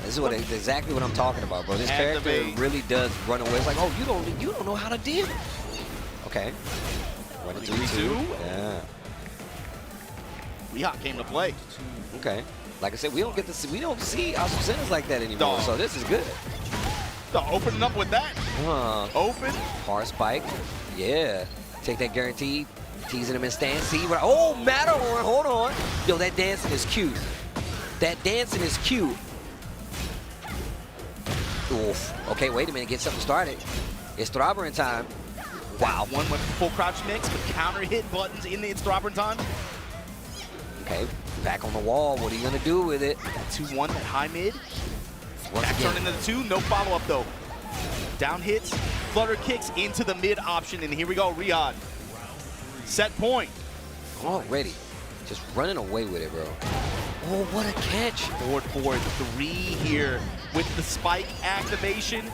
This is exactly what I'm talking about, bro. This character really does run away. It's like, oh, you don't know how to deal. Okay. 1-2. Yeah. Rihot came to play. Okay. Like I said, we don't see our centers like that anymore. No. So this is good. Opening up with that. Open. Hard spike. Yeah. Take that guaranteed. Teasing him in stance. See what? Oh, Matterhorn. Hold on. Yo, that dancing is cute. That dancing is cute. Oof. Okay, wait a minute. Get something started. It's Throbber in time. Wow. One with full crouch mix with counter hit buttons in the Throbber time. Okay. Back on the wall. What are you going to do with it? 2-1 at high mid. Once Back again. turn into the 2. No follow-up, though. Down hits. Flutter kicks into the mid option. And here we go. Rihot. Set point. Already. Just running away with it, bro. Oh, what a catch. Forward 3 here with the spike activation.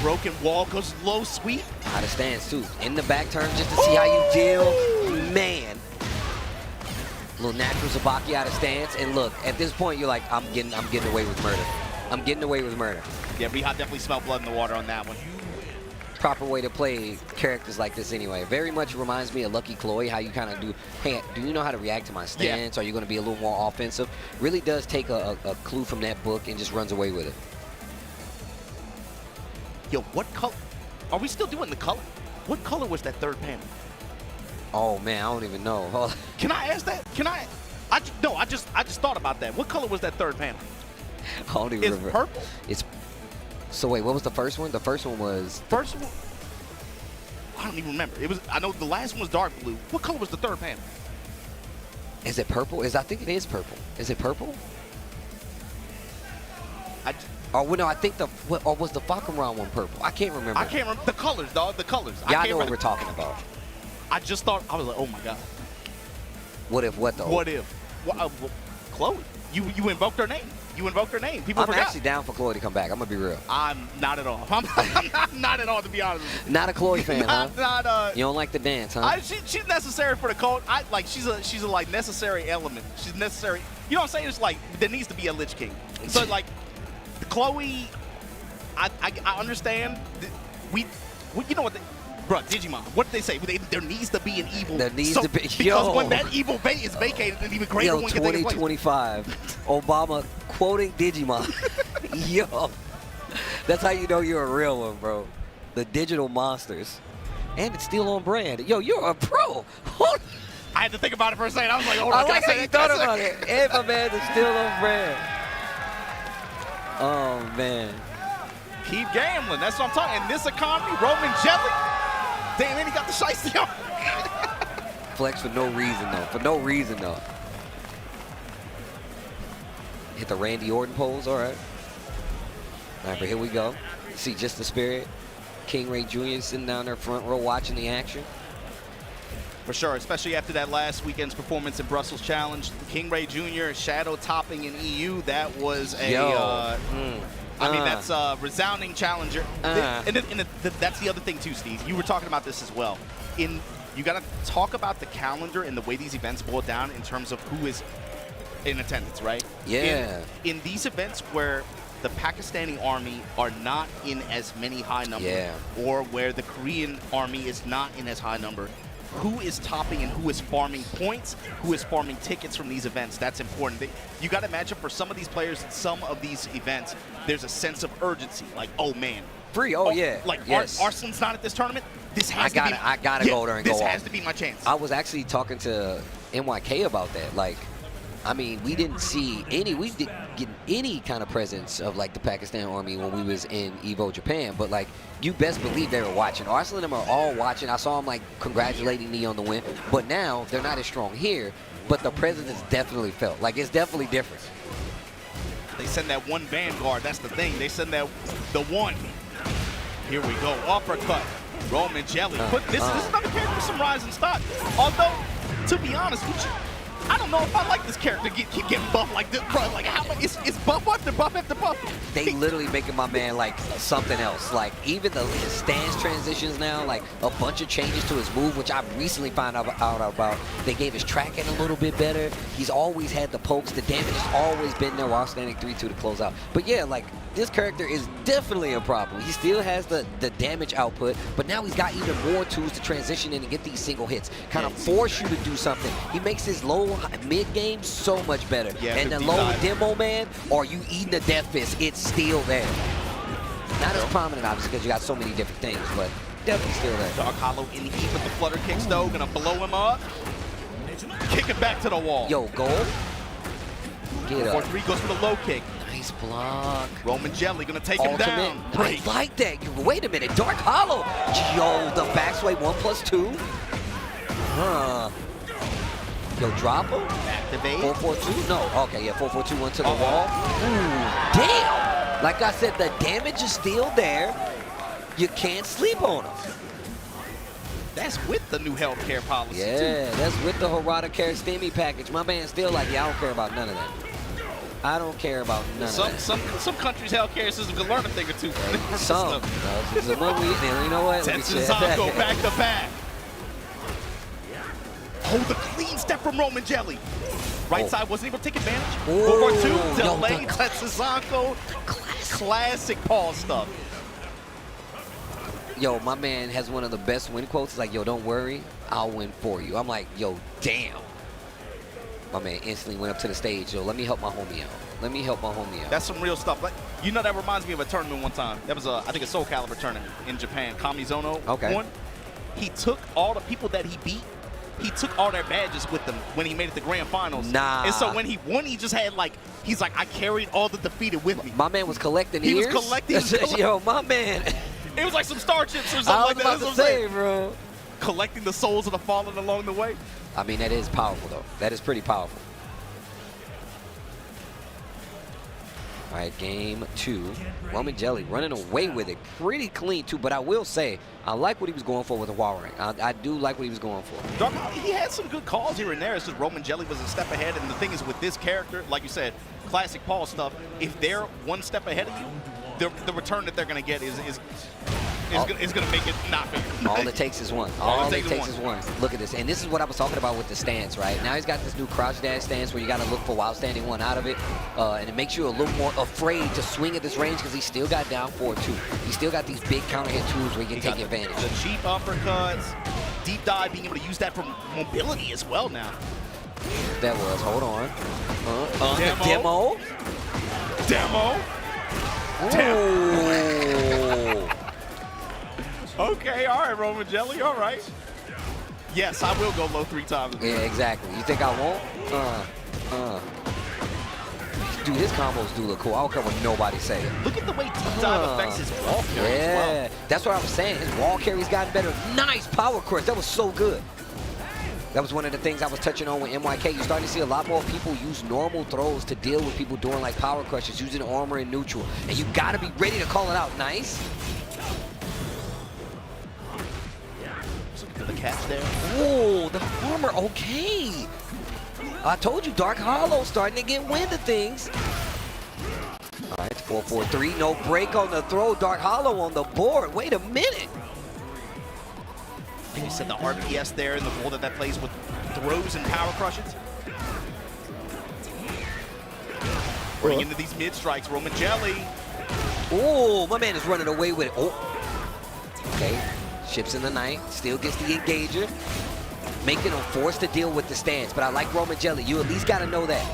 Broken wall goes low sweep. Out of stance, too. In the back turn just to see how you deal. Man. Little natural Zabaki out of stance. And look, at this point, you're like, I'm getting away with murder. I'm getting away with murder. Yeah, Rihot definitely smelled blood in the water on that one. Proper way to play characters like this anyway. Very much reminds me of Lucky Chloe, how you kind of do, hey, do you know how to react to my stance? Are you going to be a little more offensive? Really does take a clue from that book and just runs away with it. Yo, what color? Are we still doing the color? What color was that third panel? Oh, man, I don't even know. Can I ask that? Can I? No, I just thought about that. What color was that third panel? I don't even remember. It's purple? It's. So wait, what was the first one? The first one was. First one? I don't even remember. It was. I know the last one was dark blue. What color was the third panel? Is it purple? I think it is purple. Is it purple? Oh, well, no, I think or was the Falconron one purple? I can't remember. I can't remember. The colors, dog. The colors. Yeah, I know what we're talking about. I just thought, I was like, oh my God. What if what though? What if? Chloe, you invoked her name. You invoked her name. People forgot. I'm actually down for Chloe to come back. I'm going to be real. I'm not at all. I'm not at all, to be honest with you. Not a Chloe fan, huh? You don't like the dance, huh? She's necessary for the code. She's a like necessary element. She's necessary. You know what I'm saying? It's like there needs to be a Lich King. So like Chloe, I understand. You know what? Bro, Digimon, what did they say? There needs to be an evil. There needs to be. Because when that evil bait is vacated, an even greater one can take place. 2025. Obama quoting Digimon. Yo. That's how you know you're a real one, bro. The digital monsters. And it's still on brand. Yo, you're a pro. I had to think about it for a second. I was like, hold on. I like how you thought about it. And my man is still on brand. Oh, man. Keep gambling. That's what I'm talking. In this economy, Roman Jelly. Damn, and he got the shiesty on. Flex for no reason, though. For no reason, though. Hit the Randy Orton pose. All right. All right, but here we go. See just the spirit. King Ray Jr. sitting down there front row watching the action. For sure, especially after that last weekend's performance in Brussels Challenge. King Ray Jr. shadow topping in EU. That was a... I mean, that's a resounding challenger. And that's the other thing, too, Steve. You were talking about this as well. You got to talk about the calendar and the way these events boil down in terms of who is in attendance, right? Yeah. In these events where the Pakistani army are not in as many high numbers, or where the Korean army is not in as high number, who is topping and who is farming points, who is farming tickets from these events. That's important. You got to imagine for some of these players, some of these events, there's a sense of urgency. Like, oh, man. Like, Arslan's not at this tournament. This has to be. I gotta go there and go off. This has to be my chance. I was actually talking to NYK about that. Like, I mean, we didn't get any kind of presence of like the Pakistan army when we was in Evo Japan, but like you best believe they were watching. Arslan and them are all watching. I saw them like congratulating me on the win, but now they're not as strong here, but the presence is definitely felt. Like it's definitely different. They send that one Vanguard, that's the thing. They send the one. Here we go, uppercut. Roman Jelly. This is another character with some rising stock. Although, to be honest with you, I don't know if I like this character keep getting buffed like this, bro. Like, how much? It's buff after buff after buff. They literally making my man like something else. Like even his stance transitions now, like a bunch of changes to his move, which I recently found out about. They gave his tracking a little bit better. He's always had the pokes. The damage has always been there while standing 3-2 to close out. But yeah, like this character is definitely a problem. He still has the damage output, but now he's got even more tools to transition in and get these single hits. Kind of force you to do something. He makes his low mid game so much better. Yeah, and the low demo, man, or you eating the death fist, it's still there. Not as prominent, obviously, because you got so many different things, but definitely still there. Dark Hollow in heat with the flutter kicks, though. Gonna blow him up. Kick it back to the wall. Yo, goal. Get up. 4-3 goes for the low kick. Nice block. Roman Jelly gonna take him down. I like that. Wait a minute. Dark Hollow. Yo, the backsway 1+2. Huh. Yo, drop him. Activate. 4-4-2? No. Okay, yeah, 4-4-2, 1 to the wall. Ooh, damn. Like I said, the damage is still there. You can't sleep on him. That's with the new healthcare policy, too. Yeah, that's with the Harada Care Stimmy package. My man's still like, yeah, I don't care about none of that. I don't care about none of that. Some countries' healthcare system can learn a thing or two. Some. You know what? Tetsuzako back to back. Oh, the clean step from Roman Jelly. Right side wasn't able to take advantage. 4-4-2, delay, Tetsuzako. Classic Paul stuff. Yo, my man has one of the best win quotes. It's like, yo, don't worry, I'll win for you. I'm like, yo, damn. My man instantly went up to the stage. Yo, let me help my homie out. Let me help my homie out. That's some real stuff. Like, you know, that reminds me of a tournament one time. That was, I think, a Soul Calibur tournament in Japan. Kamizono won. He took all the people that he beat. He took all their badges with them when he made it to grand finals. Nah. And so when he won, he just had like, he's like, I carried all the defeated with me. My man was collecting ears? He was collecting. Yo, my man. It was like some star chips or something like that. I was about to say, bro. Collecting the souls of the fallen along the way. I mean, that is powerful, though. That is pretty powerful. All right, game 2. Roman Jelly running away with it. Pretty clean, too. But I will say, I like what he was going for with the wall ring. I do like what he was going for. Dark, he had some good calls here and there. It's just Roman Jelly was a step ahead. And the thing is, with this character, like you said, classic Paul stuff, if they're one step ahead of you, the return that they're going to get is going to make it not fair. All it takes is one. All it takes is one. Look at this. And this is what I was talking about with the stance, right? Now he's got this new crouch dash stance where you got to look for while standing one out of it. And it makes you a little more afraid to swing at this range because he still got down 4-2. He still got these big counter hit tools where you can take advantage. The cheap uppercuts, deep dive, being able to use that for mobility as well now. That was, hold on. Demo. Okay, all right, Roman Jelly, all right. Yes, I will go low 3 times. Yeah, exactly. You think I won't? Dude, his combos do look cool. I don't care what nobody say. Look at the way deep dive affects his wall carry as well. That's what I was saying. His wall carry's gotten better. Nice power crush. That was so good. That was one of the things I was touching on with MYK. You're starting to see a lot more people use normal throws to deal with people doing like power crushes, using armor and neutral. And you got to be ready to call it out. Nice. Looking for the catch there. Oh, the armor. Okay. I told you, Dark Hollow starting to get wind of things. All right, 4-4-3. No break on the throw. Dark Hollow on the board. Wait a minute. I think you said the RPS there and the role that plays with throws and power crushes. Running into these mid strikes, Roman Jelly. Oh, my man is running away with it. Oh, okay. Ships in the night, still gets the engager, making him forced to deal with the stance. But I like Roman Jelly. You at least got to know that.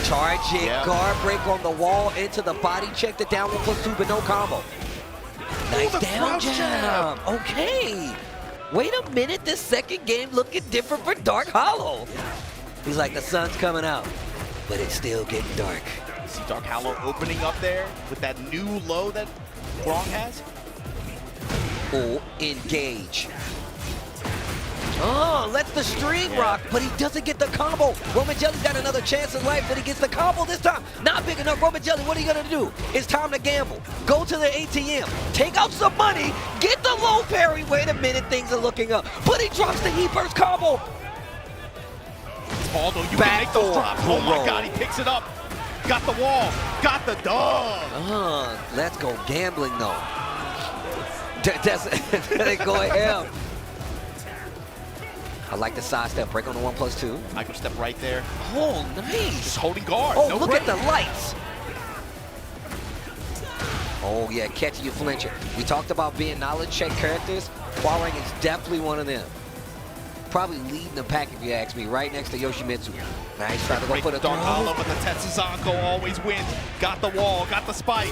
Charge it, guard break on the wall into the body check, the down 1+2, but no combo. Nice down jab. Okay. Wait a minute. This second game looking different for Dark Hollow. He's like, the sun's coming out, but it's still getting dark. See Dark Hollow opening up there with that new low that Gronk has. Oh, engage. Oh, lets the string rock, but he doesn't get the combo. Roman Jelly's got another chance in life, but he gets the combo this time. Not big enough. Roman Jelly, what are you going to do? It's time to gamble. Go to the ATM. Take out some money. Get the low parry. Wait a minute. Things are looking up. But he drops the heat burst combo. tall, though. You Back can make those four. drops. Oh, my Roll. God. He picks it up. Got the wall. Got the dog. Let's go gambling, though. They go ahead. I like the side step. Break on the 1+2. Micro step right there. Oh, nice. Just holding guard. Oh, No look break. at the lights. Oh, yeah, catching you flinching. We talked about being knowledge check characters. Huarang is definitely one of them. Probably leading the pack, if you ask me, right next to Yoshimitsu. Nice, trying to go Break for the the Dark throw. Hollow, but the Tetsuzanko always wins. Got the wall, got the spike.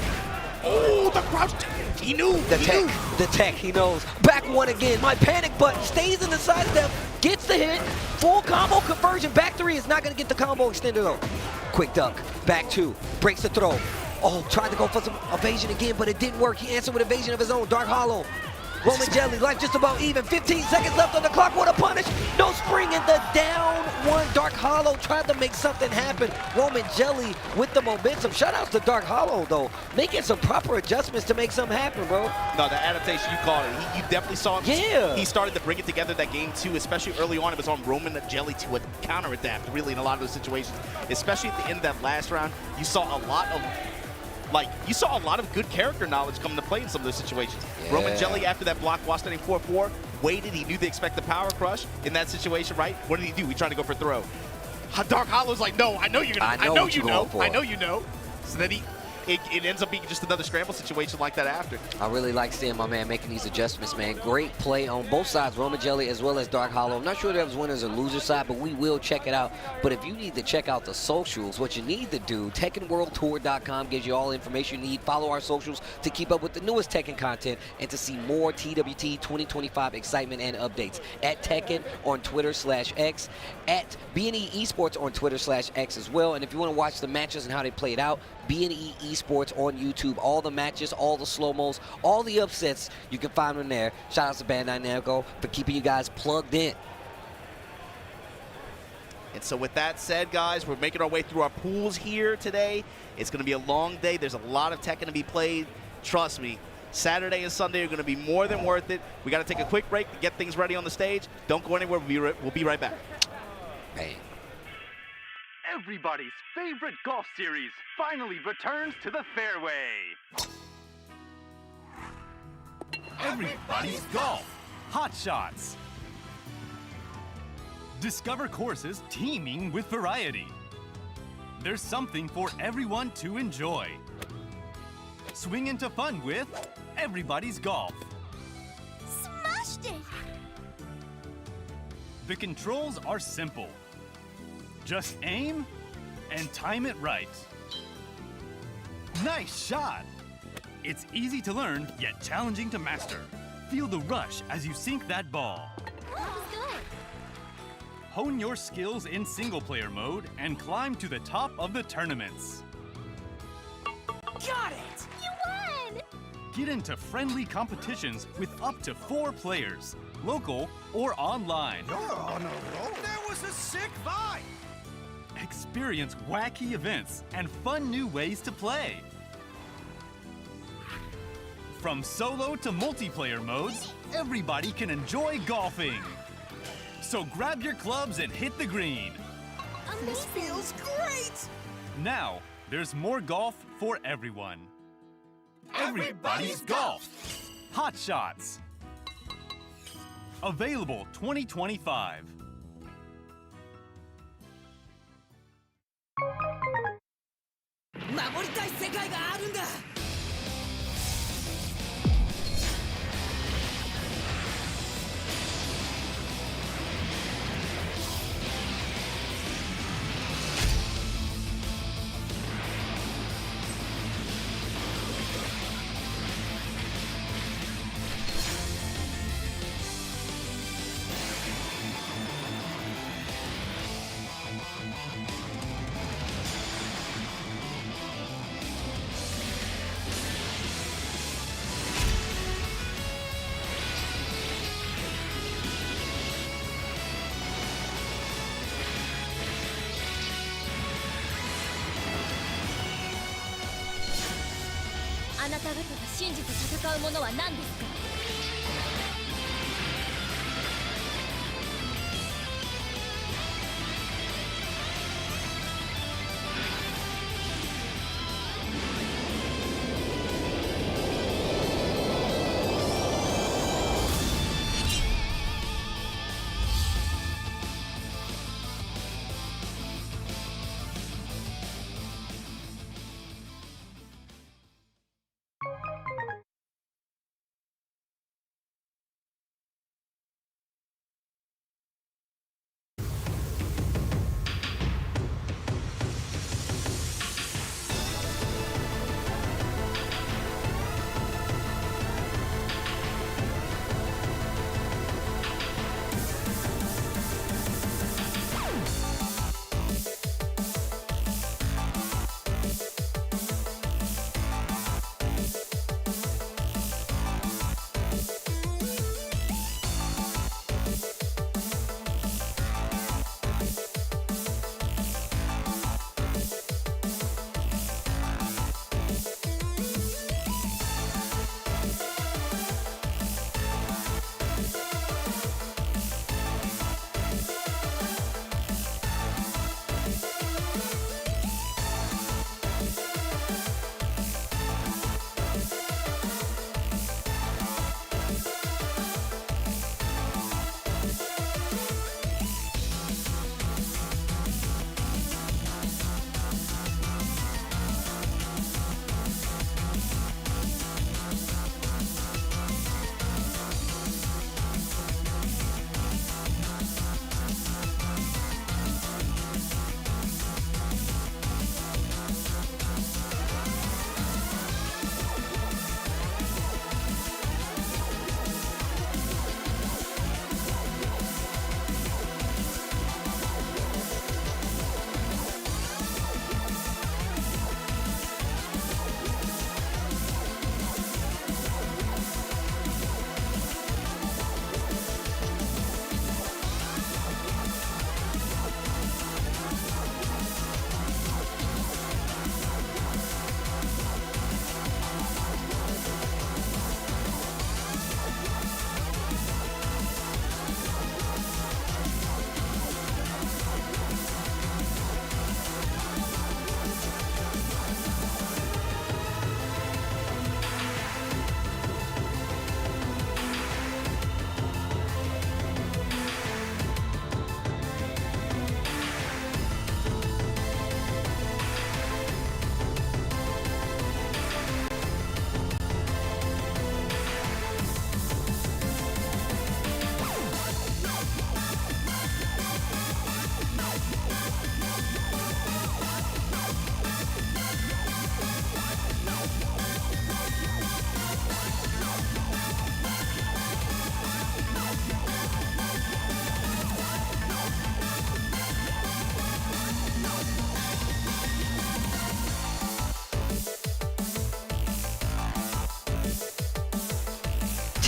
Oh, the crouch. He knew. The tech, he knows. Back one again. My panic button stays in the side step, gets the hit. Full combo conversion. Back three is not going to get the combo extended though. Quick duck. Back two. Breaks the throw. Oh, tried to go for some evasion again, but it didn't work. He answered with evasion of his own. Dark Hollow. Roman Jelly, life just about even. 15 seconds left on the clock. What a punish. No spring in the down one. Dark Hollow tried to make something happen. Roman Jelly with the momentum. Shout out to Dark Hollow, though. Making some proper adjustments to make something happen, bro. No, the adaptation, you called it. You definitely saw him. Yeah. He started to bring it together that game, too, especially early on. It was on Roman Jelly to counter-adapt, really, in a lot of those situations. Especially at the end of that last round, you saw a lot of good character knowledge come to play in some of those situations. Yeah. Roman Jelly, after that block while standing 4-4, waited. He knew they expect the power crush in that situation, right? What did he do? He tried to go for throw. Dark Hollow's like, no, I know you're gonna. I know you know. I know you know. So then it ends up being just another scramble situation like that after. I really like seeing my man making these adjustments, man. Great play on both sides, Roman Jelly as well as Dark Hollow. I'm not sure there was winners or losers side, but we will check it out. But if you need to check out the socials, what you need to do, TekkenWorldTour.com gives you all the information you need. Follow our socials to keep up with the newest Tekken content and to see more TWT 2025 excitement and updates. At Tekken on Twitter/X, at BNE Esports on Twitter/X as well. And if you want to watch the matches and how they played out, BNE Esports on YouTube. All the matches, all the slow-mos, all the upsets, you can find them there. Shout out to Bandai Namco for keeping you guys plugged in. And so with that said, guys, we're making our way through our pools here today. It's going to be a long day. There's a lot of Tekken to be played. Trust me, Saturday and Sunday are going to be more than worth it. We got to take a quick break to get things ready on the stage. Don't go anywhere. We'll be right back. Bang. Everybody's favorite golf series finally returns to the fairway. Everybody's golf. Hot shots. Discover courses teeming with variety. There's something for everyone to enjoy. Swing into fun with Everybody's Golf. Smashed it! The controls are simple. Just aim and time it right. Nice shot! It's easy to learn, yet challenging to master. Feel the rush as you sink that ball. That was good. Hone your skills in single-player mode and climb to the top of the tournaments. Got it! You won! Get into friendly competitions with up to 4 players, local or online. You're on a roll. That was a sick vibe. Experience wacky events and fun new ways to play. From solo to multiplayer modes, everybody can enjoy golfing. So grab your clubs and hit the green. This feels great! Now, there's more golf for everyone. Everybody's Golf. Hot Shots. Available 2025.あなた方が信じて戦うものは何ですか？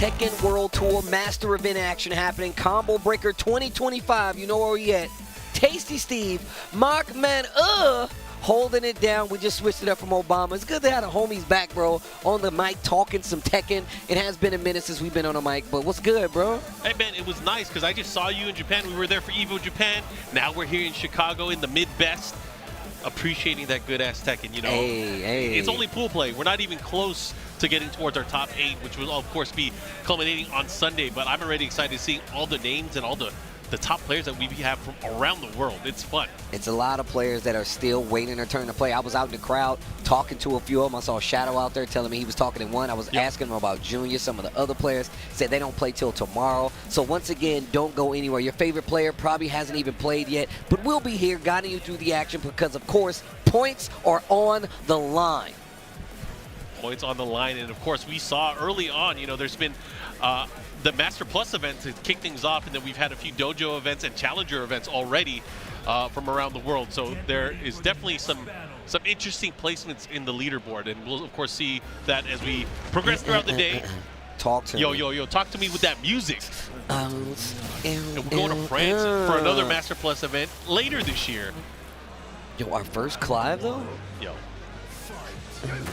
Tekken World Tour Master Event action happening. Combo Breaker 2025. You know where we at. Tasty Steve, Mark Man, holding it down. We just switched it up from Obama. It's good to have the homies back, bro, on the mic talking some Tekken. It has been a minute since we've been on the mic, but what's good, bro? Hey, man, it was nice because I just saw you in Japan. We were there for EVO Japan. Now we're here in Chicago in the mid-best. Appreciating that good-ass Tekken, you know. Hey. It's only pool play. We're not even close to getting towards our top 8, which will, of course, be culminating on Sunday. But I'm already excited to see all the names and all the top players that we have from around the world. It's fun. It's a lot of players that are still waiting their turn to play. I was out in the crowd talking to a few of them. I saw Shadow out there telling me he was talking in one. I was asking him about Junior. Some of the other players said they don't play till tomorrow. So once again, don't go anywhere. Your favorite player probably hasn't even played yet, but we'll be here guiding you through the action because, of course, points are on the line. Points on the line, and of course, we saw early on, you know, there's been the Master Plus events to kick things off, and then we've had a few dojo events and challenger events already from around the world. So there is definitely some interesting placements in the leaderboard, and we'll of course see that as we progress throughout the day. Talk to me. Yo, talk to me with that music. And we're going to France for another Master Plus event later this year. Yo, our first Clive though? Yo.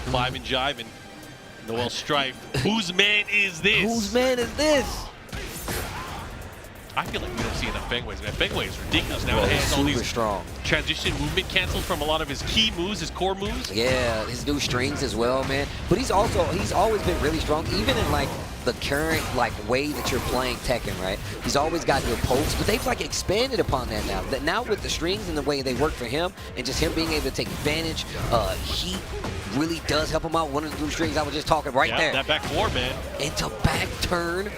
Clive and Jive and Noel Strife. Whose man is this? Whose man is this? I feel like we don't see enough Fengways, man. Fengway is ridiculous now. Bro, He has all super these strong. transition movement canceled from a lot of his key moves, his core moves. Yeah, his new strings as well, man. But he's always been really strong, even in like the current way that you're playing Tekken, right? He's always got your pokes, but they've like expanded upon that now. That now with the strings and the way they work for him, and just him being able to take advantage, he really does help him out. One of the new strings I was just talking there. That back four, man. Into back turn,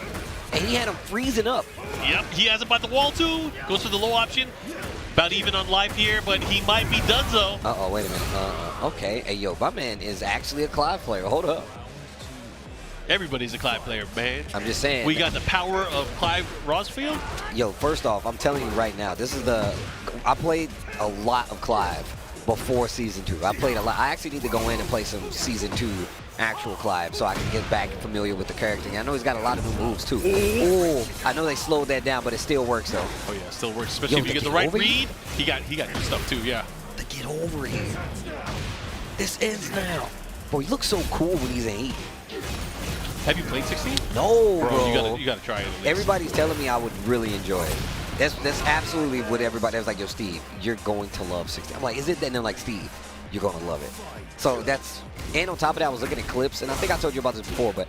and he had him freezing up. Yep, he has it by the wall too. Goes for the low option. About even on life here, but he might be donezo. Uh-oh, wait a minute. Okay, hey, yo, my man is actually a Clive player. Hold up. Everybody's a Clive player, man. I'm just saying. We got the power of Clive Rosfield. Yo, first off, I'm telling you right now, I played a lot of Clive before Season 2. I played a lot. I actually need to go in and play some Season 2 actual Clive so I can get back familiar with the character. I know he's got a lot of new moves, too. Ooh, I know they slowed that down, but it still works, though. Oh, yeah, it still works, especially if you get the right read. He got good stuff, too, yeah. To get over here. This ends now. Bro, he looks so cool when he's in heat. Have you played 16? No, bro. You gotta try it. Everybody's telling me I would really enjoy it. That's absolutely what everybody was like, yo, Steve, you're going to love 16. I'm like, is it that? And they're like, Steve, you're going to love it. So and on top of that, I was looking at clips, and I think I told you about this before, but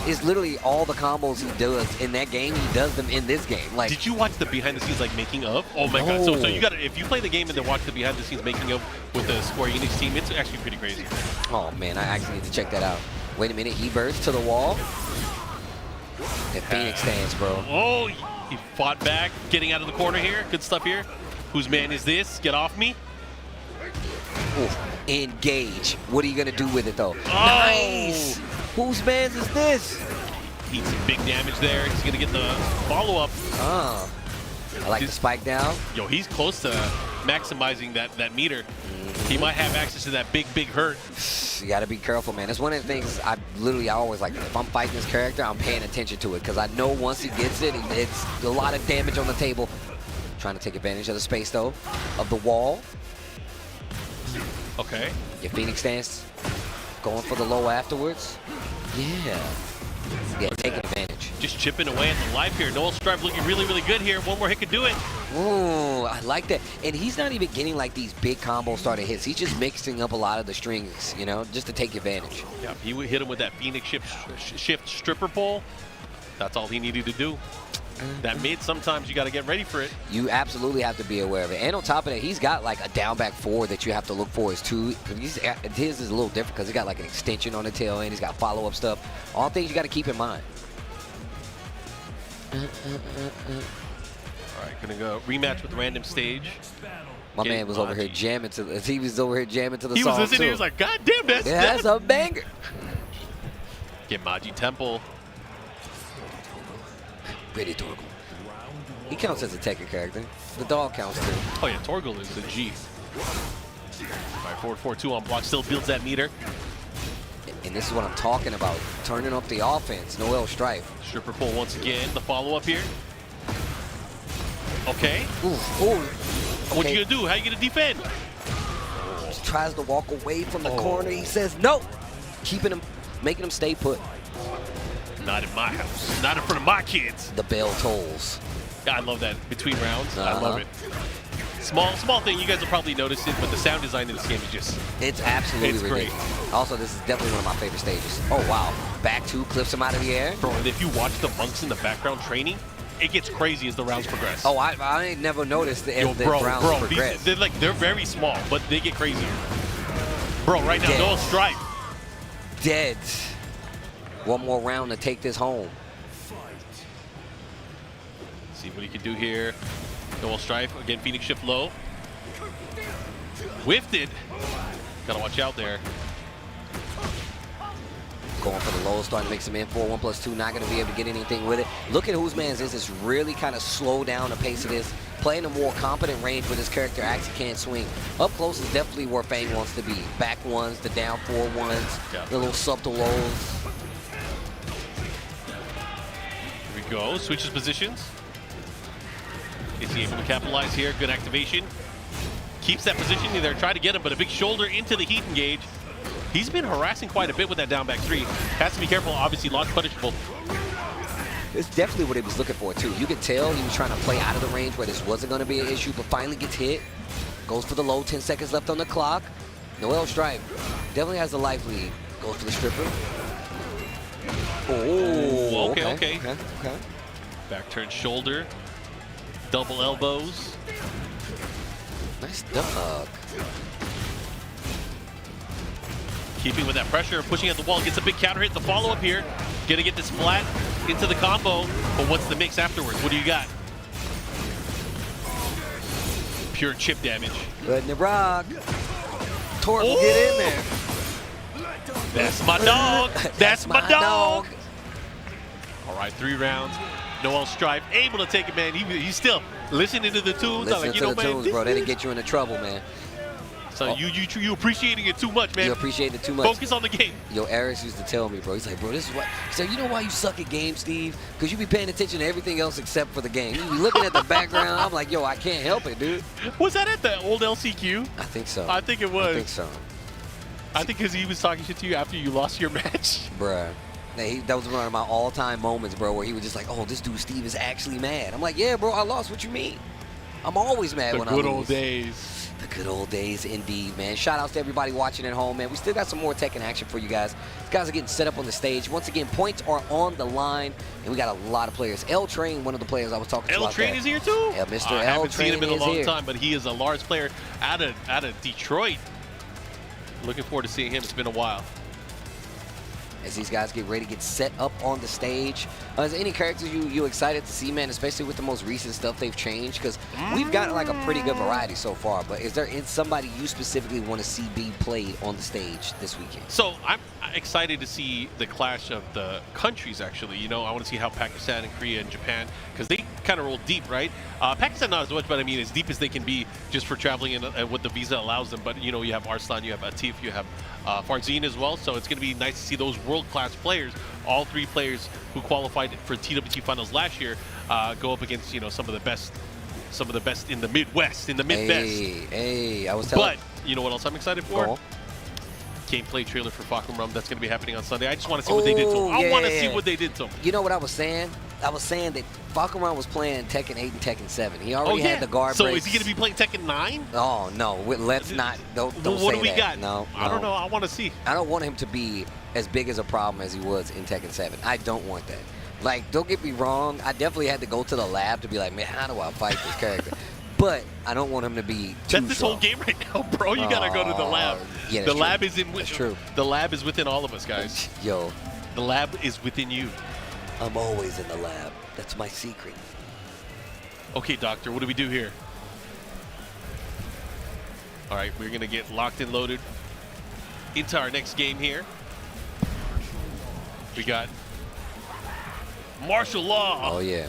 it's literally all the combos he does in that game, he does them in this game. Like, did you watch the behind the scenes making of? Oh my god. So you gotta, if you play the game and then watch the behind the scenes making of with the Square Enix team, it's actually pretty crazy. Oh man, I actually need to check that out. Wait a minute, he bursts to the wall. That Phoenix stance, bro. Oh, he fought back, getting out of the corner here. Good stuff here. Whose man is this? Get off me. Ooh, engage. What are you gonna do with it though? Oh. Nice. Whose man is this? Eats some big damage there. He's gonna get the follow-up. Oh. I like the spike down. Yo, he's close to maximizing that meter. He might have access to that big hurt. You got to be careful, man. That's one of the things I always like. If I'm fighting this character, I'm paying attention to it because I know once he gets it, it's a lot of damage on the table. Trying to take advantage of the space, though, of the wall. Okay. Your Phoenix stance. Going for the low afterwards. Yeah, taking advantage. Just chipping away at the life here. Noel Strife looking really good here. One more hit could do it. Ooh, I like that. And he's not even getting like these big combo starter hits. He's just mixing up a lot of the strings, you know, just to take advantage. Yeah, he would hit him with that Phoenix shift stripper pole. That's all he needed to do. That mid, sometimes you got to get ready for it. You absolutely have to be aware of it. And on top of that, he's got like a down back four that you have to look for too. His is a little different because he got like an extension on the tail end. He's got follow-up stuff. All things you got to keep in mind. All right, gonna go rematch with random stage. My man was over here jamming to the. He was over here jamming to the song. He was listening. He was like, "God damn, that's a banger." Get Maji Temple. Pretty Torgal. He counts as a Tekken character. The dog counts too. Oh yeah, Torgal is a G. All right, forward 4-2 on block. Still builds that meter. And this is what I'm talking about. Turning up the offense. Noel Strife. Stripper pull once again. The follow-up here. Okay. Ooh. What you gonna do? How you gonna defend? Just tries to walk away from the corner. He says no. Keeping him, making him stay put. Not in my house. Not in front of my kids. The bell tolls. I love that. Between rounds. I love it. Small thing. You guys will probably notice it, but the sound design in this game is just... It's absolutely ridiculous. Great. Also, this is definitely one of my favorite stages. Oh, wow. Back two, clips him out of the air. Bro, and if you watch the monks in the background training, it gets crazy as the rounds progress. Oh, I ain't never noticed as the rounds progress. They're very small, but they get crazier. Bro, right now, no stripe. Dead. One more round to take this home. See what he can do here. Noel Strife, again, Phoenix shift low. Whiffed it. Gotta watch out there. Going for the low, starting to make some info. 1+2, not going to be able to get anything with it. Look at whose man's is. It's really kind of slow down the pace of this. Playing a more competent range where this character actually can't swing. Up close is definitely where Fang wants to be. Back ones, the down 4 ones, the little subtle lows. Here we go. Switches positions. Is he able to capitalize here? Good activation. Keeps that position. They're trying to get him, but a big shoulder into the heat engage. He's been harassing quite a bit with that down back 3. Has to be careful. Obviously, launch punishable. It's definitely what he was looking for, too. You could tell he was trying to play out of the range where this wasn't going to be an issue, but finally gets hit. Goes for the low. 10 seconds left on the clock. Noel Strife definitely has the life lead. Goes for the stripper. Oh, okay. Back turn shoulder. Double elbows. Nice duck. Keeping with that pressure, pushing at the wall, gets a big counter hit. The follow-up here. Gonna get this flat into the combo, but what's the mix afterwards? What do you got? Pure chip damage. Letting it rock. Torque will get in there. That's my dog. That's my dog. All right, 3 rounds. Noel Strife able to take it, man. He's still listening to the tunes. Listening to the tunes, bro. That'll get you into trouble, man. So you appreciating it too much, man. You appreciate it too much. Focus on the game. Yo, Eric used to tell me, bro. He's like, bro, this is what. He said, you know why you suck at games, Steve? Because you be paying attention to everything else except for the game. You be looking at the background. I'm like, yo, I can't help it, dude. Was that at the old LCQ? I think so. I think it was. I think so. I think because he was talking shit to you after you lost your match. Bruh. That was one of my all-time moments, bro, where he was just like, oh, this dude Steve is actually mad. I'm like, yeah, bro, I lost. What you mean? I'm always mad when I lose. The good old days. The good old days, indeed, man. Shout outs to everybody watching at home, man. We still got some more Tekken action for you guys. These guys are getting set up on the stage. Once again, points are on the line, and we got a lot of players. L Train, one of the players I was talking to L Train is here too? Yeah, Mr. I L haven't seen him in a long here. time, but he is a large player out of Detroit. Looking forward to seeing him. It's been a while. As these guys get ready to get set up on the stage. Is there any characters you excited to see, man, especially with the most recent stuff they've changed? Because we've gotten like a pretty good variety so far, but is there somebody you specifically want to see be played on the stage this weekend? So I'm excited to see the clash of the countries, actually. You know, I want to see how Pakistan and Korea and Japan, because they kind of roll deep, right? Pakistan not as much, but I mean as deep as they can be just for traveling and what the visa allows them. But, you know, you have Arslan, you have Atif, you have Farzin as well, so it's going to be nice to see those world-class players, all 3 players who qualified for TWT finals last year, go up against, you know, some of the best in the Midwest, in the Mid-Best. Hey, I was telling. But you know what else I'm excited for? Gameplay trailer for Fakum Rum. That's going to be happening on Sunday. I just want to see what they did to him. I want to see what they did to him. You know what I was saying? I was saying that Fakum was playing Tekken 8 and Tekken 7. He already had the guard So breaks. is he going to be playing Tekken 9? Oh, no. Let's not. Don't what say do we that. got? No. I don't know. I want to see. I don't want him to be as big as a problem as he was in Tekken 7. I don't want that. Like, don't get me wrong. I definitely had to go to the lab to be like, man, how do I fight this character? But I don't want him to be too That's this whole game right now, bro. You got to go to the lab. Yeah, the lab is in. That's true. The lab is within all of us, guys. Yo. The lab is within you. I'm always in the lab. That's my secret. Okay, Doctor, what do we do here? All right, we're going to get locked and loaded into our next game here. We got martial law. Oh, yeah.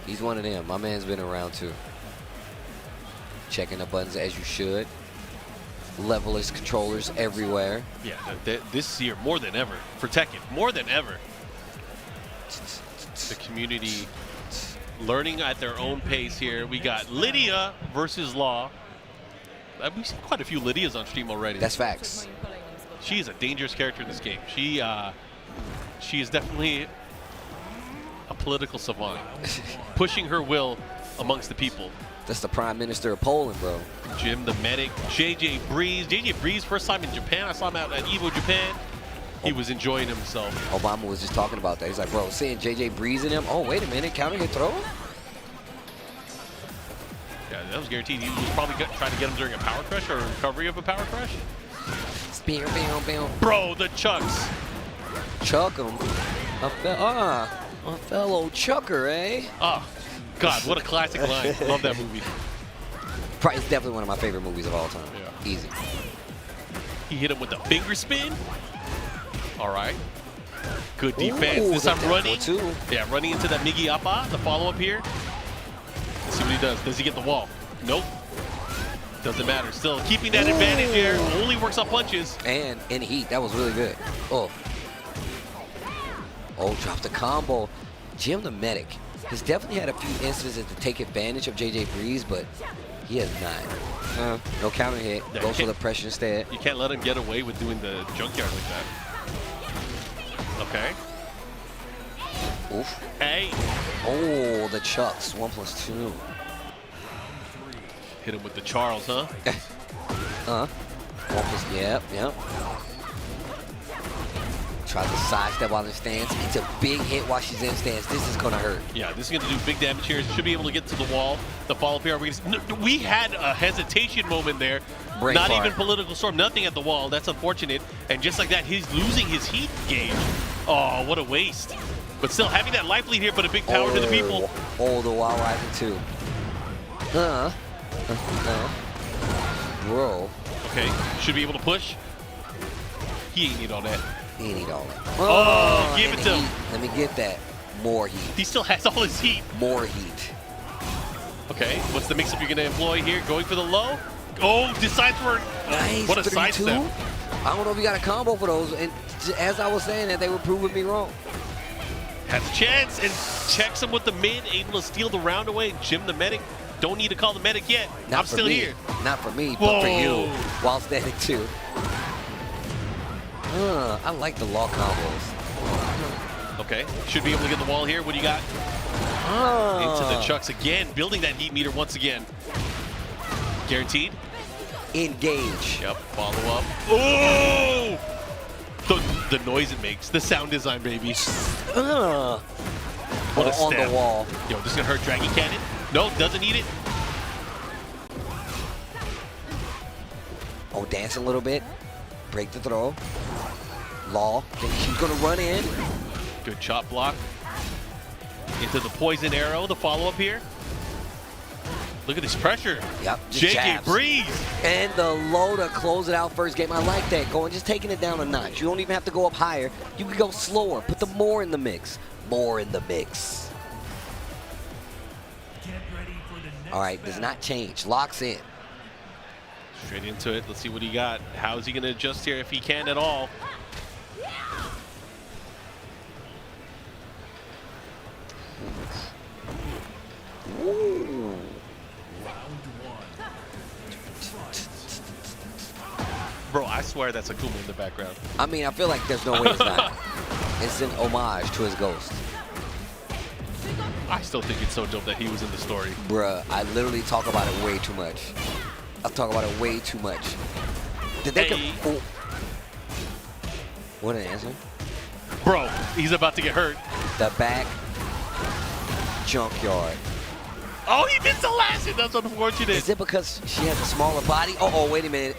He's one of them. My man's been around, too. Checking the buttons as you should. levelers, controllers everywhere. Yeah, this year more than ever for Tekken, more than ever. The community learning at their own pace here. We got Lydia versus Law. We've seen quite a few Lydias on stream already. That's facts. She is a dangerous character in this game. She is definitely a political savant, pushing her will amongst the people. That's the Prime Minister of Poland, bro. Jim the Medic, JJ Breeze. JJ Breeze, first time in Japan. I saw him out at Evo Japan. He was enjoying himself. Obama was just talking about that. He's like, bro, seeing JJ Breeze in him. Oh, wait a minute, counter hit throw? Yeah, that was guaranteed. He was probably trying to get him during a power crush or a recovery of a power crush. Bam, bam, bam. Bro, the chucks. Chuck him. A fellow chucker, eh? Oh, God, what a classic line. Love that movie. It's definitely one of my favorite movies of all time. Yeah. Easy. He hit him with the finger spin. All right. Good defense. Ooh, this time running. Too. Yeah, running into that Migi Appa, the follow-up here. Let's see what he does. Does he get the wall? Nope. Doesn't matter. Still keeping that advantage here. Only works on punches. And in heat. That was really good. Oh. Oh, dropped the combo. Jim the Medic has definitely had a few instances to take advantage of JJ Breeze, but he has not. No counter hit. Yeah, Goes for the pressure instead. You can't let him get away with doing the junkyard like that. Okay. Oof. Hey. Oh, the chucks. 1+2. Hit him with the Charles, huh? 1+, yep. Tries to sidestep while in stance. It's a big hit while she's in stance. This is going to hurt. Yeah, this is going to do big damage here. Should be able to get to the wall. The follow-up here. We had a hesitation moment there. Not even political storm. Nothing at the wall. That's unfortunate. And just like that, he's losing his heat gauge. Oh, what a waste. But still having that life lead here, but a big power to the people. Oh, the wall rising too. Bro. Okay, should be able to push. He ain't need all that. He ain't need all that. Oh, give it to him. Let me get that. More heat. He still has all his heat. More heat. Okay, what's the mix-up you're going to employ here? Going for the low? Oh, decides for nice. What a sidestep. I don't know if you got a combo for those. And as I was saying that, they were proving me wrong. Has a chance and checks him with the mid, able to steal the round away. Jim the Medic, don't need to call the medic yet. I'm still here. Not for me, but for you. While standing too. I like the law combos. Okay, should be able to get the wall here. What do you got? Into the chucks again, building that heat meter once again. Guaranteed. Engage. Yep, follow up. Oh! The noise it makes, the sound design, baby. What a step. On the wall. Yo, this is gonna hurt Dragon Cannon. No, doesn't need it. Oh, dance a little bit. Break the throw. Law. She's gonna run in. Good chop block. Into the poison arrow, the follow-up here. Look at this pressure. Yep. JJ Breeze. And the low to close it out first game. I like that. Just taking it down a notch. You don't even have to go up higher. You can go slower. Put the more in the mix. More in the mix. All right, does not change. Locks in. Straight into it. Let's see what he got. How is he going to adjust here if he can at all? Ooh. Bro, I swear that's Akuma in the background. I mean, I feel like there's no way it's not. It's an homage to his ghost. I still think it's so dope that he was in the story. Bruh, I literally talk about it way too much. I talk about it way too much. Did they What an answer. Bro, he's about to get hurt. The back junkyard. Oh, he missed the last hit. That's unfortunate. Is it because she has a smaller body? Oh, wait a minute.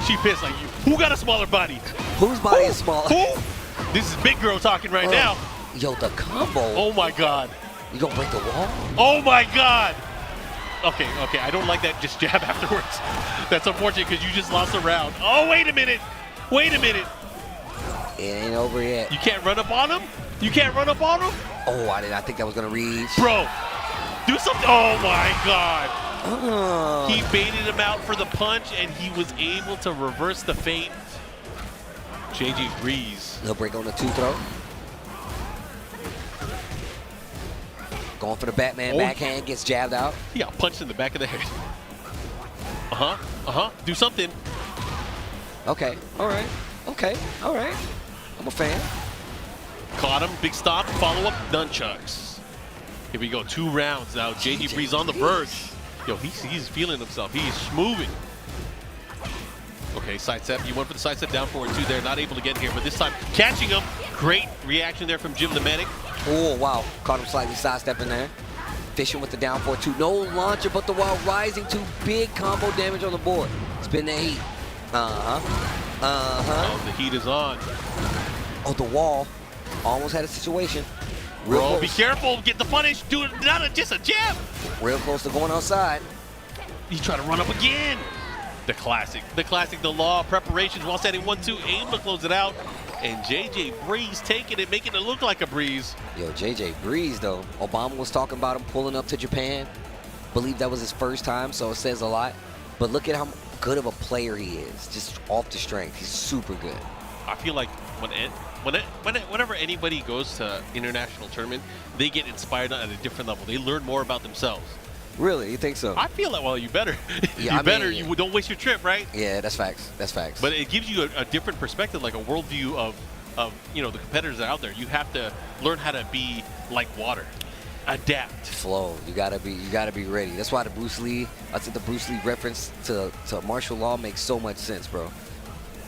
She pissed like you. Who got a smaller body? Whose body is smaller? Who? This is big girl talking right now. Yo, the combo. Oh my God. You gonna break the wall? Oh my God. Okay. I don't like that just jab afterwards. That's unfortunate because you just lost a round. Oh, wait a minute. It ain't over yet. You can't run up on him? Oh, I did not think that was gonna reach. Bro, do something. Oh my God. He baited him out for the punch, and he was able to reverse the fate. JJ Breeze. Little break on the 2-throw. Going for the Batman backhand, gets jabbed out. He got punched in the back of the head. Do something. Okay, all right. Okay, all right. I'm a fan. Caught him, big stop, follow-up, nunchucks. Here we go, 2 rounds now. JJ Breeze on the verge. Yo, he's feeling himself. He's moving. Okay, sidestep. You went for the sidestep, down forward 2 there. Not able to get here, but this time catching him. Great reaction there from Jim the Medic. Oh, wow. Caught him slightly sidestepping there. Fishing with the down 4-2. No launcher, but the while rising 2. Big combo damage on the board. Spin that heat. Oh, the heat is on. Oh, the wall. Almost had a situation. Real close. Be careful. Get the punish. Do it. Just a jab. Real close to going outside. He's trying to run up again. The classic. The law of preparations while standing 1-2. Able to close it out. And JJ Breeze taking it, making it look like a breeze. Yo, JJ Breeze, though. Obama was talking about him pulling up to Japan. Believe that was his first time, so it says a lot. But look at how good of a player he is, just off the strength. He's super good. I feel like whenever anybody goes to international tournament, they get inspired at a different level. They learn more about themselves. Really? You think so? I feel like, well, you better. Yeah, You don't waste your trip, right? Yeah, that's facts. That's facts. But it gives you a different perspective, like a worldview of the competitors that are out there. You have to learn how to be like water. Adapt. Flow. You gotta be ready. That's why the Bruce Lee reference to martial law makes so much sense, bro.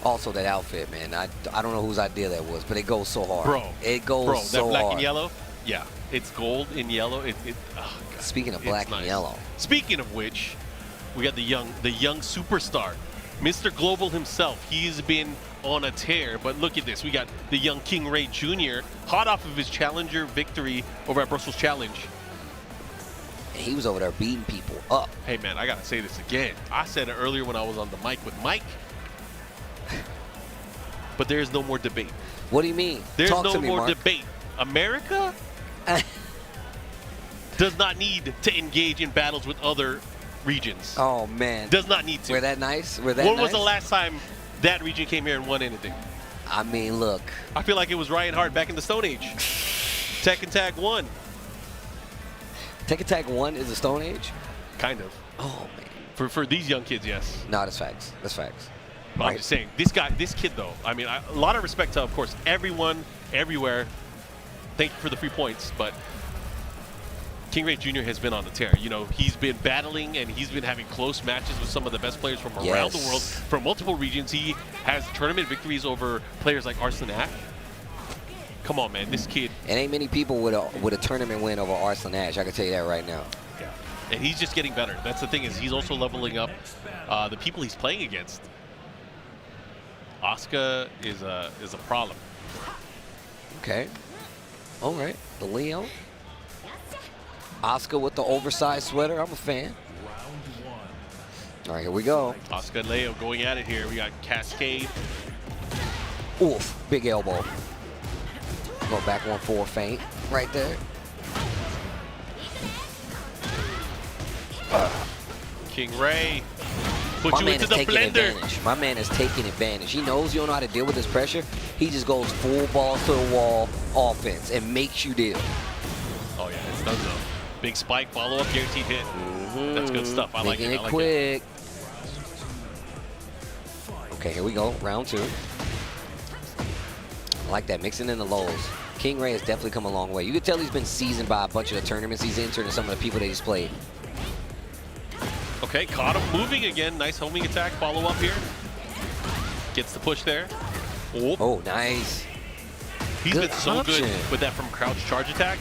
Also, that outfit, man. I don't know whose idea that was, but it goes so hard. Bro. It goes so hard. That black and yellow? Yeah. It's gold and yellow. Oh, God. Speaking of black and yellow. Speaking of which, we got the young superstar, Mr. Global himself. He's been on a tear, but look at this. We got the young King Ray Jr. hot off of his challenger victory over at Brussels Challenge. And he was over there beating people up. Hey, man, I got to say this again. I said it earlier when I was on the mic with Mike, but there's no more debate. What do you mean? There's Talk no to me, more Mark. debate. America does not need to engage in battles with other regions. Oh, man. Does not need to. We're that nice? When was the last time that region came here and won anything? I mean, look. I feel like it was Ryan Hart back in the Stone Age. Tekken Tag 1. Tekken Tag 1 is the Stone Age? Kind of. Oh, man. For these young kids, yes. No, that's facts. That's facts. But I'm just saying, this kid, though, I mean, a lot of respect to, of course, everyone, everywhere. Thank you for the free points, but King Ray Jr. has been on the tear. You know, he's been battling and he's been having close matches with some of the best players from around the world, from multiple regions. He has tournament victories over players like Arslan Ash. Come on, man, this kid. It ain't many people with a tournament win over Arslan Ash. I can tell you that right now. Yeah, and he's just getting better. That's the thing, is he's also leveling up the people he's playing against. Asuka is a problem. Okay. All right. The Leo. Asuka with the oversized sweater. I'm a fan. All right, here we go. Asuka and Leo going at it here. We got Cascade. Oof. Big elbow. Go back 1-4 feint. Right there. King Ray. Put you into the blender. Advantage. My man is taking advantage. He knows you don't know how to deal with this pressure. He just goes full balls to the wall offense and makes you deal. Oh, yeah, it's done though. Big spike, follow-up, guaranteed hit. That's good stuff. I like it. Making it quick. Okay, here we go. Round 2. I like that. Mixing in the lows. King Ray has definitely come a long way. You can tell he's been seasoned by a bunch of the tournaments he's entered and some of the people that he's played. Okay, caught him moving again. Nice homing attack. Follow up here. Gets the push there. Oh, nice. He's been so good with that from crouch charge attack.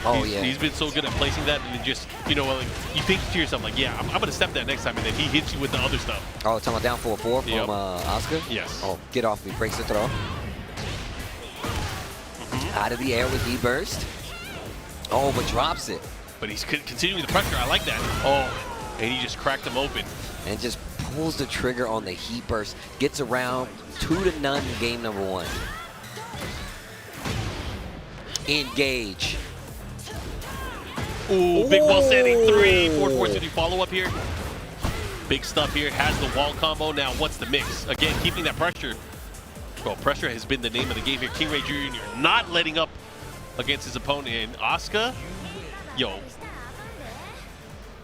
Oh, He's been so good at placing that, and then just, you know, like, you think to yourself, like, yeah, I'm going to step that next time, and then he hits you with the other stuff. Oh, talking about down 4-4 from Asuka? Yes. Oh, get off me. Breaks the throw. Out of the air with E-burst. Oh, but drops it. But he's continuing the pressure. I like that. Oh, and he just cracked him open. And just pulls the trigger on the heat burst. Gets around 2-0 game number 1. Engage. Ooh, big wall standing 3. Forward 460 follow up here. Big stuff here. Has the wall combo. Now, what's the mix? Again, keeping that pressure. Well, pressure has been the name of the game here. King Ray Jr. not letting up against his opponent. And Asuka, yo,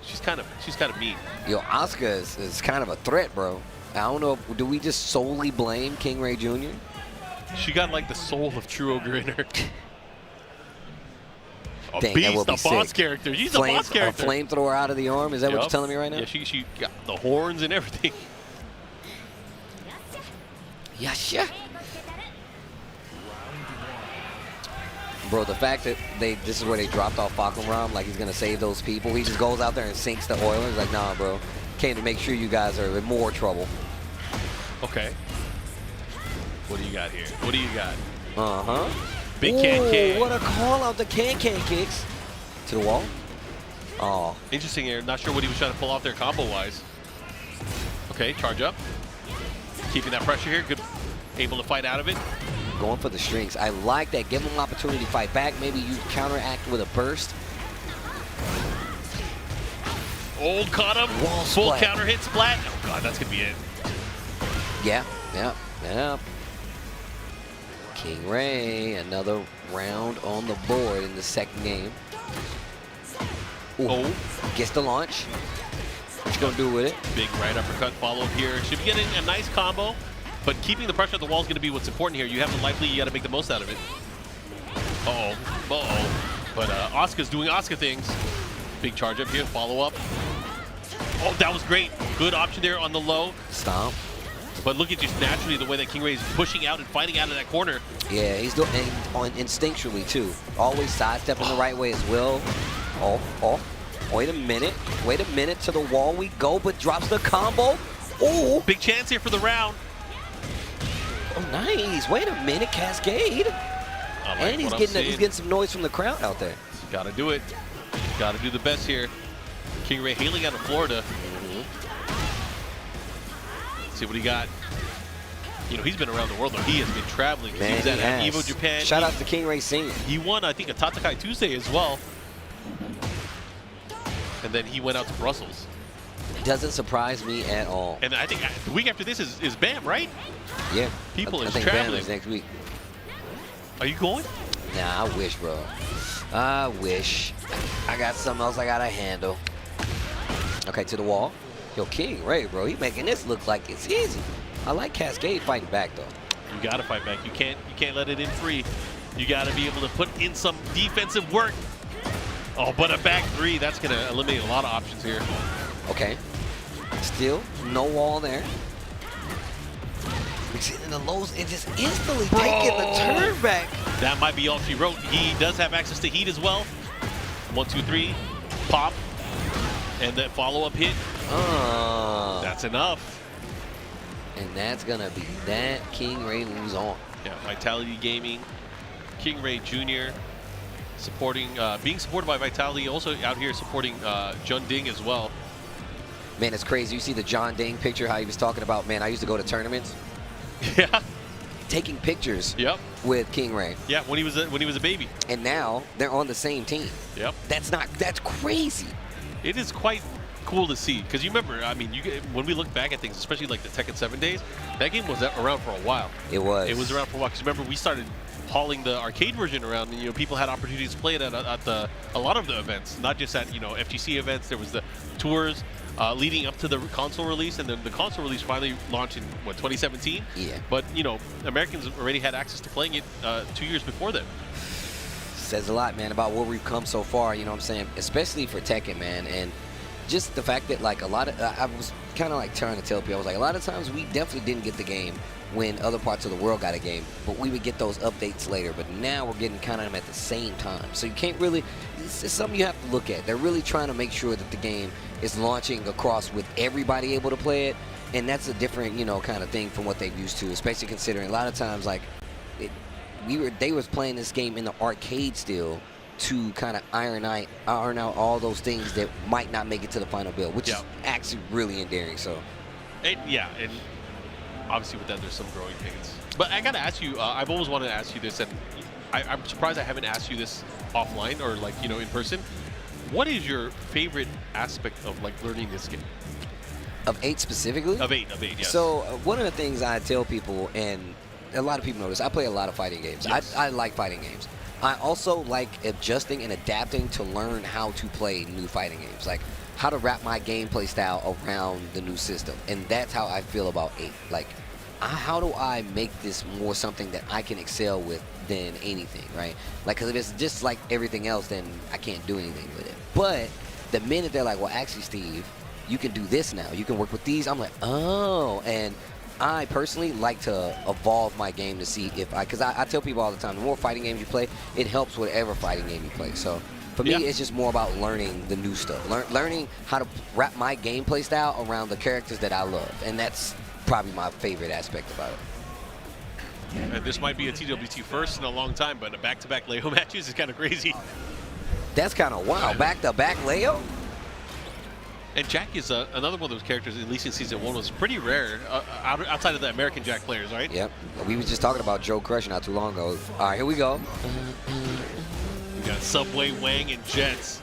she's kind of mean. Yo, Asuka is kind of a threat, bro. I don't know. Do we just solely blame King Ray Jr.? She got like the soul of True Ogre in her. A Dang, beast, a boss character. She's a boss character. A flamethrower out of the arm. Is that what you're telling me right now? Yeah, she got the horns and everything. Yasha. Bro, the fact that this is where they dropped off Falcon like he's gonna save those people. He just goes out there and sinks the oil. He's like, nah, bro. Came to make sure you guys are in more trouble. Okay. What do you got here? What do you got? Uh-huh. Big can. What a call out the can kicks. To the wall. Oh. Interesting here. Not sure what he was trying to pull off there combo-wise. Okay, charge up. Keeping that pressure here. Good. Able to fight out of it. Going for the strings. I like that. Give him an opportunity to fight back. Maybe you counteract with a burst. Old caught him. Wall Full splat. counter hit splat. Oh, God, that's going to be it. Yeah. King Ray, another round on the board in the second game. Ooh. Oh. Gets the launch. What you gonna do with it? Big right uppercut follow up here. Should be getting a nice combo, but keeping the pressure at the wall is going to be what's important here. You have the life lead, you got to make the most out of it. But Asuka's doing Asuka things. Big charge up here, follow up. Oh, that was great. Good option there on the low. Stomp. But look at just naturally the way that King Ray is pushing out and fighting out of that corner. Yeah, he's doing instinctually too. Always sidestepping the right way as well. Oh. Wait a minute. To the wall we go, but drops the combo. Oh. Big chance here for the round. Oh, nice. Wait a minute, Cascade. And he's getting some noise from the crowd out there. Got to do it. Got to do the best here. King Ray hailing out of Florida. See what he got. You know, he's been around the world, though. He has been traveling. Man, he was at Evo Japan. Shout out to King Ray Sr. He won, I think, a Tatakai Tuesday as well. And then he went out to Brussels. Doesn't surprise me at all. And I think the week after this is BAM, right? Yeah. People I is think traveling. BAM is next week. Are you going? Nah, I wish, bro. I wish. I got something else I gotta handle. Okay, to the wall. Yo, King Ray, bro, he making this look like it's easy. I like Cascade fighting back, though. You gotta fight back. You can't let it in free. You gotta be able to put in some defensive work. Oh, but a back 3, that's gonna eliminate a lot of options here. Okay. Still, no wall there. In the lows and just instantly taking the turn back. That might be all she wrote. He does have access to heat as well. 1, 2, 3, pop, and then follow-up hit. That's enough. And that's gonna be that. King Ray moves on. Yeah, Vitality Gaming, King Ray Jr. supporting, being supported by Vitality, also out here supporting Jun Ding as well. Man, it's crazy. You see the John Ding picture, how he was talking about, man, I used to go to tournaments. Yeah. Taking pictures with King Ray. Yeah, when he was a baby. And now they're on the same team. Yep. That's crazy. It is quite cool to see, because you remember, I mean, when we look back at things, especially like the Tekken 7 days, that game was around for a while. It was. It was around for a while, because remember, we started hauling the arcade version around, and people had opportunities to play it at a lot of the events, not just at FGC events. There was the tours leading up to the console release, and then the console release finally launched in 2017. Yeah. But Americans already had access to playing it 2 years before then. Says a lot, man, about where we've come so far. You know what I'm saying? Especially for Tekken, man, and just the fact that like a lot of I was kind of like trying to tell people, I was like, a lot of times we definitely didn't get the game when other parts of the world got a game, but we would get those updates later. But now we're getting kind of them at the same time, so you can't really. It's something you have to look at. They're really trying to make sure that the game is launching across with everybody able to play it, and that's a different kind of thing from what they've used to, especially considering a lot of times like they was playing this game in the arcade still to kind of iron out all those things that might not make it to the final build, which is actually really endearing. So, and obviously with that there's some growing pains. But I gotta ask you, I've always wanted to ask you this, and I'm surprised I haven't asked you this offline or in person. What is your favorite aspect of like learning this game? Of 8 specifically? Of 8, yes. So one of the things I tell people, and a lot of people know this, I play a lot of fighting games. Yes. I like fighting games. I also like adjusting and adapting to learn how to play new fighting games, like how to wrap my gameplay style around the new system. And that's how I feel about 8. Like, how do I make this more something that I can excel with than anything, right? Like, because if it's just like everything else, then I can't do anything with it. But the minute they're like, well, actually, Steve, you can do this now. You can work with these. I'm like, oh. And I personally like to evolve my game to see if because I tell people all the time, the more fighting games you play, it helps whatever fighting game you play. So for me, it's just more about learning the new stuff, learning how to wrap my gameplay style around the characters that I love. And that's probably my favorite aspect about it. And this might be a TWT first in a long time, but a back-to-back Leo matches is kind of crazy. That's kind of wild. Back-to-back Leo? And Jack is another one of those characters, at least in Season 1, was pretty rare outside of the American Jack players, right? Yep. We was just talking about Joe Crush not too long ago. All right, here we go. We got Subway, Wang, and Jets.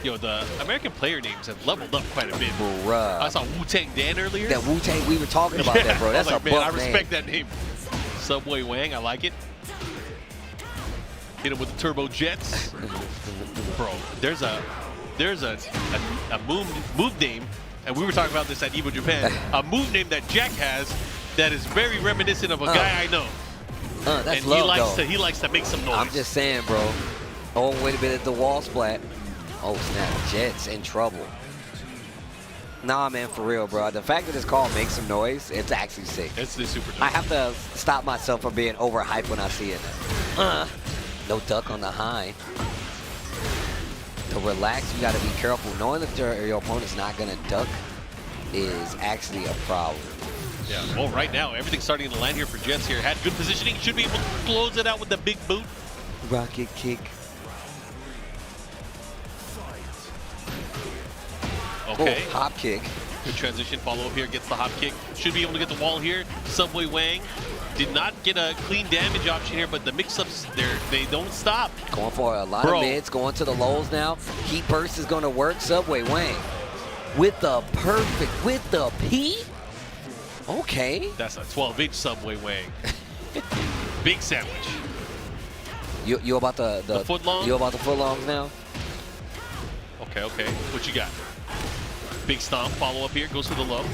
Yo, the American player names have leveled up quite a bit. Bruh. I saw Wu-Tang Dan earlier. That Wu-Tang, we were talking about that, bro. That's I was like, a man, I buff respect name. that name. Subway Wang, I like it. Hit him with the Turbo Jets. Bro, there's a move name, and we were talking about this at Evo Japan, a move name that Jack has that is very reminiscent of a guy I know. That's and love, he likes to make some noise. I'm just saying, bro. Oh, wait a minute, the wall splat. Oh, snap. Jets in trouble. Nah, man, for real, bro. The fact that it's called Make Some Noise, it's actually sick. It's super dope. I have to stop myself from being overhyped when I see it. No duck on the high. To relax, you got to be careful. Knowing that your opponent's not going to duck is actually a problem. Yeah, well, right now, everything's starting to land here for Jets here. Had good positioning. Should be able to close it out with the big boot. Rocket kick. Okay. Oh, hop kick. Good transition follow-up here. Gets the hop kick. Should be able to get the wall here. Subway Wang did not get a clean damage option here, but the mix-ups, they don't stop. Going for a lot of mids, going to the lows now. Heat burst is going to work. Subway Wang with the perfect, with the P. Okay. That's a 12-inch Subway Wang. Big sandwich. You about the footlong? You about the footlongs now? Okay. What you got? Big stomp. Follow-up here. Goes for the low.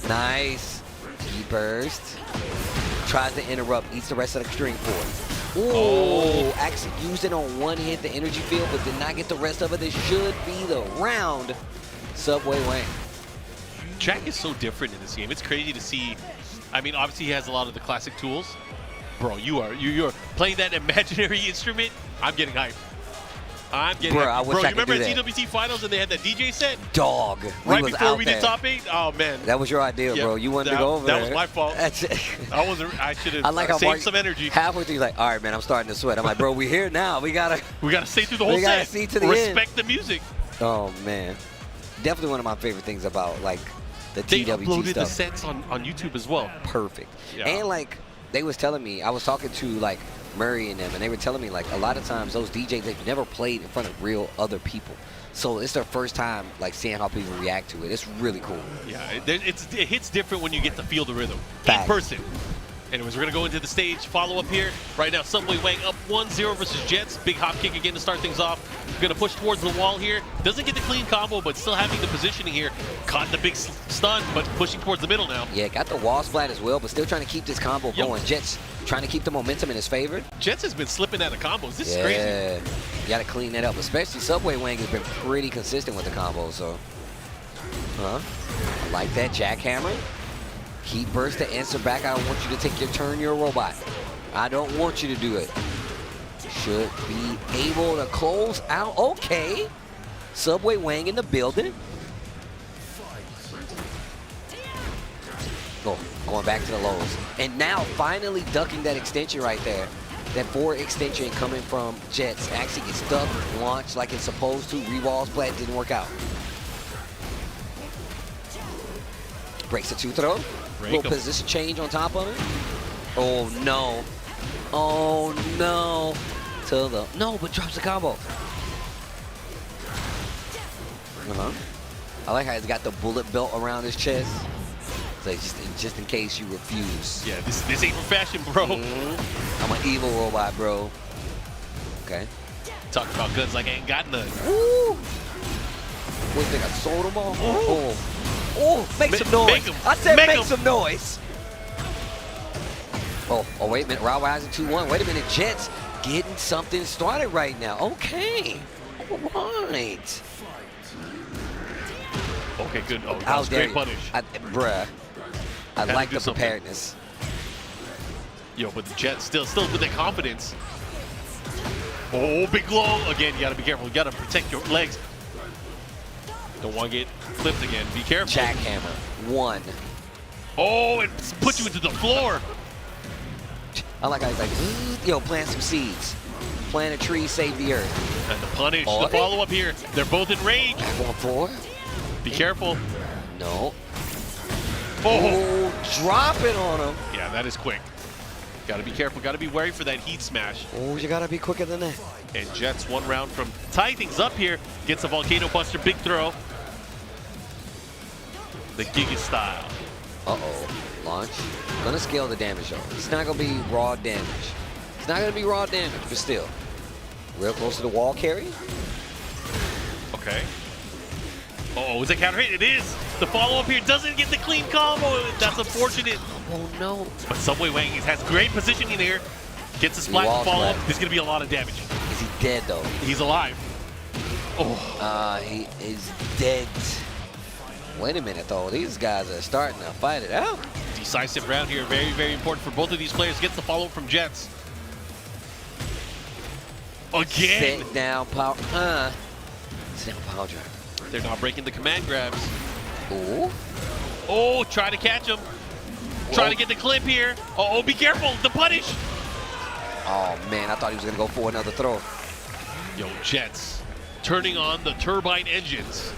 Nice. Heat burst. Tries to interrupt. Eats the rest of the string forward. Ooh, actually used it on one hit, the energy field, but did not get the rest of it. This should be the round. Subway Wang. Jack is so different in this game. It's crazy to see. I mean, obviously he has a lot of the classic tools. Bro, you're playing that imaginary instrument. I'm getting hyped. I'm getting hyped. I wish Bro, I you could remember do at TWT Finals and they had that DJ set? Dog. Right before we did top 8? Oh, man. That was your idea, bro. You wanted to go over that there. was my fault. That's it. I should have saved some energy. Halfway through, you're like, all right, man, I'm starting to sweat. I'm like, bro, we here now. We gotta stay through the whole set. We gotta see to the Respect end. the music. Oh, man. Definitely one of my favorite things about, like, the they TWT uploaded stuff. the sets on YouTube as well. Perfect. Yeah. And, like, they was telling me, I was talking to, like, Murray and them, and they were telling me, like, a lot of times those DJs, they've never played in front of real other people. So it's their first time, like, seeing how people react to it. It's really cool. Yeah, it hits different when you get to feel the rhythm. Fact. In person. Anyways, we're going to go into the stage. Follow-up here. Right now, Subway Wang up 1-0 versus Jets. Big hop kick again to start things off. Going to push towards the wall here. Doesn't get the clean combo, but still having the positioning here. Caught the big stun, but pushing towards the middle now. Yeah, got the wall splat as well, but still trying to keep this combo going. Jets trying to keep the momentum in his favor. Jets has been slipping out of combos. This is Yeah, crazy. you got to clean that up. Especially Subway Wang has been pretty consistent with the combos, so. I like that jackhammer. Heat burst to answer back. I don't want you to take your turn. You're a robot. I don't want you to do it. Should be able to close out. Okay. Subway Wang in the building. Going back to the lows. And now finally ducking that extension right there. That forward extension coming from Jets actually gets stuck, launched like it's supposed to. Rewall splat didn't work out. Breaks the 2-throw. Little position change on top of it. Oh no. Oh no. To the no, but drops the combo. I like how he's got the bullet belt around his chest. So just in case you refuse. Yeah, this ain't for fashion, bro. I'm an evil robot, bro. Okay. Talk about guns like I ain't got none. Woo! What do you think? I sold them all? Oh, make some noise. I said make some noise. Oh, wait a minute. Raw Rising 2-1. Wait a minute. Jets getting something started right now. Okay. All right. Okay, good. Oh, that was a great punish. Bruh. I like the preparedness. Yo, but the Jets still with that confidence. Oh, big blow. Again, you got to be careful. You got to protect your legs. Don't want to get flipped again. Be careful. Jackhammer. 1. Oh, it put you into the floor. I like how he's like, yo, plant some seeds. Plant a tree, save the earth. And the punish, the follow-up here. They're both in range. Going for it. Be careful. No. Oh, drop it on him. Yeah, that is quick. Got to be careful. Got to be wary for that heat smash. Oh, you got to be quicker than that. And Jets 1 round from tying things up here. Gets a Volcano Buster. Big throw. The Giga style. Uh-oh. Launch. Gonna scale the damage though. It's not gonna be raw damage. It's not gonna be raw damage, but still. Real close to the wall carry. Okay. Oh, is it counter hit? It is. The follow-up here doesn't get the clean combo. That's unfortunate. Oh no. But Subway Wang has great positioning here. Gets a splash and follow-up. There's gonna be a lot of damage. Is he dead though? He's alive. Oh. He is dead. Wait a minute though. These guys are starting to fight it out. Decisive round here. Very, very important for both of these players. Gets the follow-up from Jets. Again. Sit down power. Sit down power drive. They're not breaking the command grabs. Ooh. Oh, try to catch him. Try to get the clip here. Oh, be careful. The punish. Oh man, I thought he was gonna go for another throw. Yo, Jets turning on the turbine engines.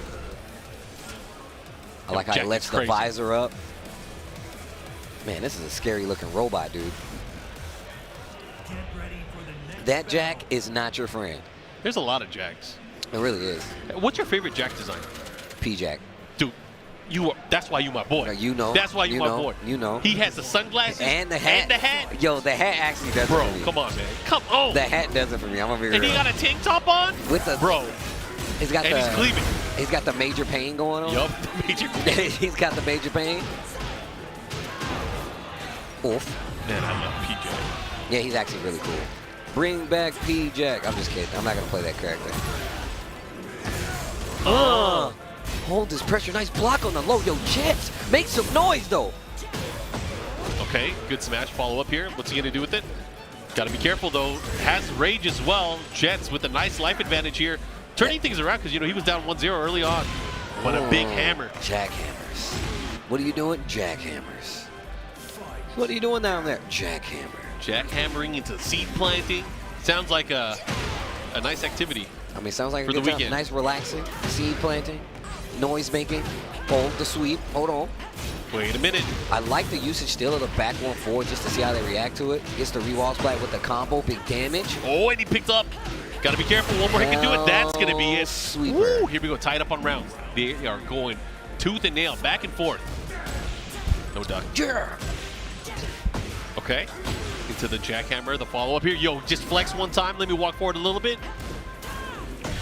I like how he lets the visor up. Man, this is a scary looking robot, dude. That Jack is not your friend. There's a lot of Jacks. It really is. What's your favorite Jack design? P-Jack. Dude, that's why you my boy. You know. That's why you my boy. You know. He has the sunglasses and the hat. And the hat. Yo, the hat actually does it for me. Come on, man. Come on. The hat does it for me. I'm gonna be real. And he got a tank top on? With the bro. He's got and he's cleaving. He's got the major pain going on. Yup, the major pain. He's got the major pain. Oof. Man, I love P-Jack. Yeah, he's actually really cool. Bring back P-Jack. I'm just kidding. I'm not gonna play that character. Hold this pressure. Nice block on the low. Yo, Jets, make some noise though. Okay, good smash follow up here. What's he gonna do with it? Got to be careful though. Has rage as well. Jets with a nice life advantage here, turning things around because he was down 1-0 early on. But a big hammer. Jackhammers. What are you doing? Jackhammers. What are you doing down there? Jackhammer. Jackhammering into seed planting. Sounds like a nice activity. I mean, sounds like a for good the time. weekend. Nice relaxing. Seed planting. Noise making. Hold the sweep. Hold on. Wait a minute. I like the usage still of the back 1-4 just to see how they react to it. Gets the re-wall splat with the combo. Big damage. Oh, and he picked up. Got to be careful. One more hit can do it. That's going to be it. Sweeper. Woo, here we go. Tied up on rounds. They are going tooth and nail. Back and forth. No duck. Yeah. Okay. Into the jackhammer. The follow-up here. Yo, just flex one time. Let me walk forward a little bit.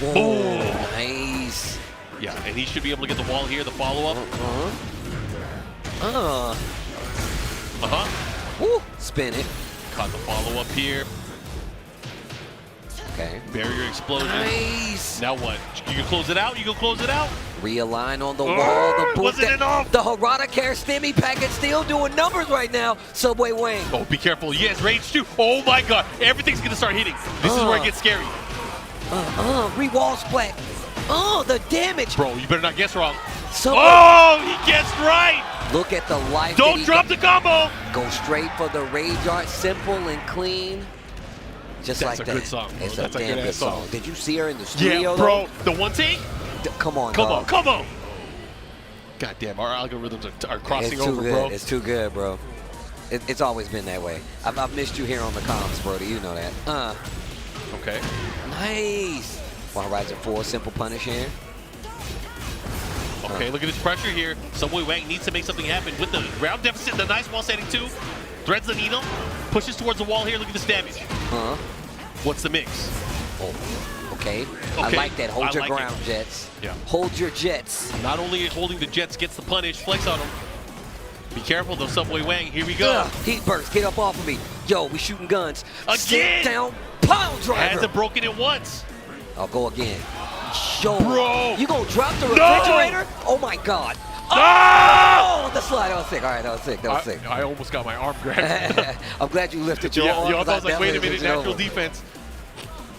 Oh, nice. Yeah, and he should be able to get the wall here. The follow-up. Woo. Spin it. Caught the follow-up here. Okay. Barrier explosion. Nice. Now what? You can close it out? You can close it out? Realign on the wall. The boost. Wasn't enough. The Harada Care Stimmy packet still doing numbers right now. Subway Wang. Oh, be careful. Yes, range 2. Oh, my God. Everything's going to start hitting. This is where it gets scary. Re-wall splat. The damage. Bro, you better not guess wrong. Subway. He guessed right. Look at the life. Don't drop the combo. Go straight for the rage art. Simple and clean. Just That's like a that. good song, bro. It's That's a a damn good good ass song. song. Did you see her in the studio? Yeah, bro. The one take? Come on, Come dog. on, come on. God damn, our algorithms are crossing It's too over, good. bro. It's too good, bro. It's always been that way. I've missed you here on the comms, Brody. You know that. Okay. Nice. While rising 4, simple punish here. Okay, look at this pressure here. Subway Wang needs to make something happen with the round deficit. The nice wall setting 2. Threads the needle. Pushes towards the wall here. Look at this damage. What's the mix? Oh, okay. I like that. Hold your ground, Jets. Yeah. Hold your Jets. Not only holding the Jets gets the punish. Flex on him. Be careful though, Subway Wang. Here we go. Heat burst. Get up off of me. Yo, we shooting guns. Again. Sit down. Pile driver. Hasn't broken it once. I'll go again. Yo, bro. You gonna drop the refrigerator? Oh my God. No! Oh, the slide. That was sick. All right, that was sick. That was sick. I almost got my arm grabbed. I'm glad you lifted your arm. I was like, wait a minute, natural over. defense.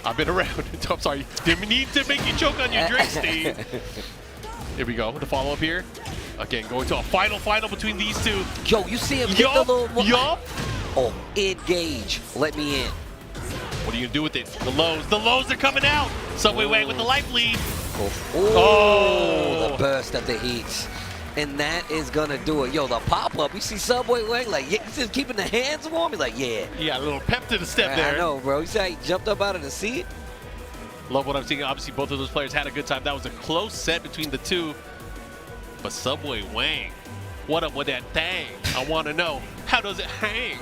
I've been around. I'm sorry. Didn't need to make you choke on your drink, Steve. Here we go. The follow-up here. Again, going to a final between these two. Yo, you see him hit the little... Yup. Oh, engage. Let me in. What are you going to do with it? The lows are coming out. Subway Wang with the life lead. Oh, the burst of the heat. And that is going to do it. Yo, the pop-up, you see Subway Wang, like, he's just keeping the hands warm. He's like, yeah. Yeah, a little pep to the step there. I know, bro. You see how he jumped up out of the seat? Love what I'm seeing. Obviously, both of those players had a good time. That was a close set between the two. But Subway Wang, what up with that thing? I want to know, how does it hang?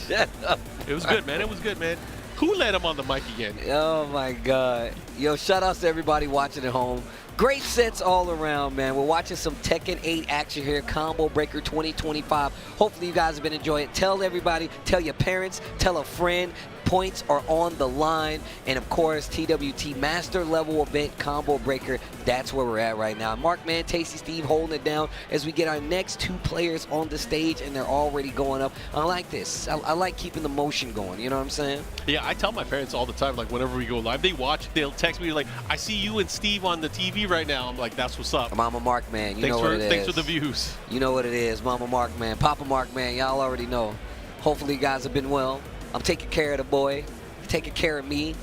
Shut up. It was good, man. It was good, man. Who let him on the mic again? Oh, my God. Yo, shout outs to everybody watching at home. Great sets all around, man. We're watching some Tekken 8 action here, Combo Breaker 2025. Hopefully you guys have been enjoying it. Tell everybody, tell your parents, tell a friend. Points are on the line. And, of course, TWT Master Level Event Combo Breaker. That's where we're at right now. Mark, man, Tasty Steve holding it down as we get our next 2 players on the stage, and they're already going up. I like this. I like keeping the motion going. You know what I'm saying? Yeah, I tell my parents all the time, like, whenever we go live, they watch, they'll text me, like, I see you and Steve on the TV right now. I'm like, that's what's up. Mama Mark, man, you know what it is. Thanks for the views. You know what it is. Mama Mark, man. Papa Mark, man, y'all already know. Hopefully you guys have been well. I'm taking care of the boy, taking care of me.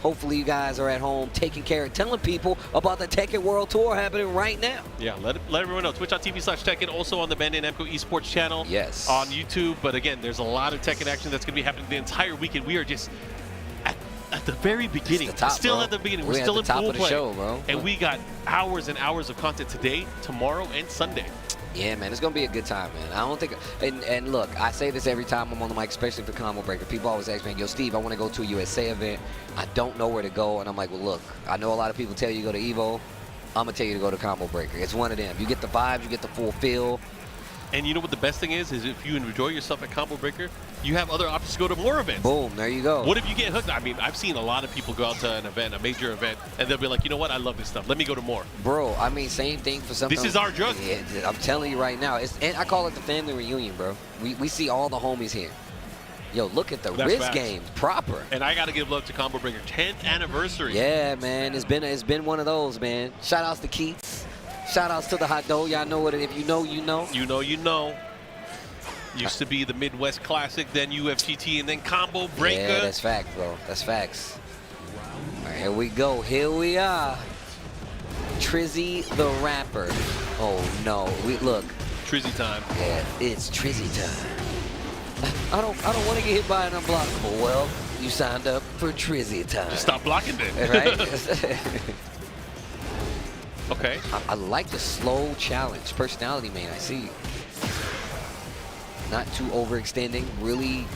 Hopefully you guys are at home taking care of, telling people about the Tekken World Tour happening right now. Yeah, let everyone know. Twitch.tv/Tekken, also on the Bandai Namco Esports channel. Yes. On YouTube. But again, there's a lot of Tekken action that's going to be happening the entire weekend. We are just at the very beginning. Still at the beginning. We're still still at the top in of the full play. show, bro. And we got hours and hours of content today, tomorrow, and Sunday. Yeah, man, it's going to be a good time, man. I don't think, and look, I say this every time I'm on the mic, especially for Combo Breaker. People always ask me, yo, Steve, I want to go to a USA event. I don't know where to go. And I'm like, well, look, I know a lot of people tell you to go to Evo. I'm going to tell you to go to Combo Breaker. It's one of them. You get the vibes, you get the full feel. And you know what the best thing is if you enjoy yourself at Combo Breaker, you have other options to go to more events. Boom, there you go. What if you get hooked? I mean, I've seen a lot of people go out to an event, a major event, and they'll be like, you know what, I love this stuff. Let me go to more. Bro, I mean, same thing for something. This is our drug. Yeah, I'm telling you right now. And I call it the family reunion, bro. We see all the homies here. Yo, look at the Riz games, proper. And I got to give love to Combo Breaker, 10th anniversary. Yeah, man, it's been one of those, man. Shout outs to Keats. Shout outs to the Hot Dough. Y'all know what it is. If you know, you know. You know, you know. Used to be the Midwest Classic, then UFGT, and then Combo Breaker. Yeah, that's facts, bro. That's facts. All right, here we go. Here we are. Trizzy the Rapper. Oh, no. Look. Trizzy time. Yeah, it's Trizzy time. I don't want to get hit by an unblockable. Well, you signed up for Trizzy time. Just stop blocking then. Right? Okay. I like the slow challenge. Personality, man. I see you. Not too overextending, really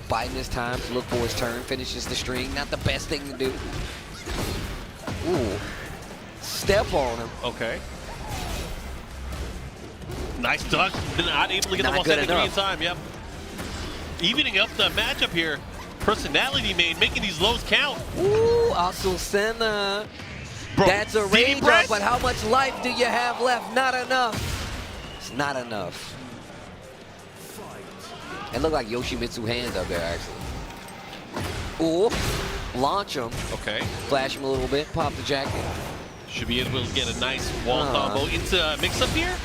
biding his time to look for his turn, finishes the string. Not the best thing to do. Ooh. Step on him. Okay. Nice duck. Not able to get the ball set in time. Yep. Evening up the matchup here. Personality main, making these lows count. Ooh, Asusena. Bro, that's a rage up, but how much life do you have left? Not enough. It's not enough. It looked like Yoshimitsu hands up there, actually. Ooh, launch him. Okay. Flash him a little bit, pop the jacket. Should be able to get a nice wall combo into mix-up here.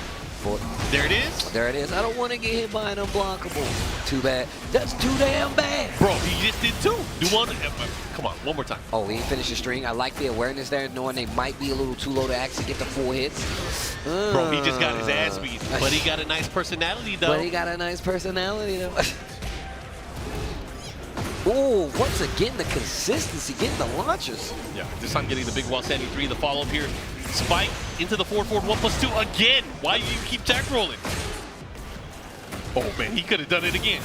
There it is. There it is. I don't want to get hit by an unblockable. Too bad. That's too damn bad. Bro, he just did two. Do one. Come on, one more time. Oh, he didn't finish the string. I like the awareness there, knowing they might be a little too low to actually get the full hits. Bro, he just got his ass beat. But he got a nice personality, though. But he got a nice personality, though. Ooh, once again, the consistency, getting the launchers. Yeah, this time getting the big wall standing 3, the follow-up here. Spike into the 4-4, 1+2 again. Why do you keep tech rolling? Oh, man, he could have done it again.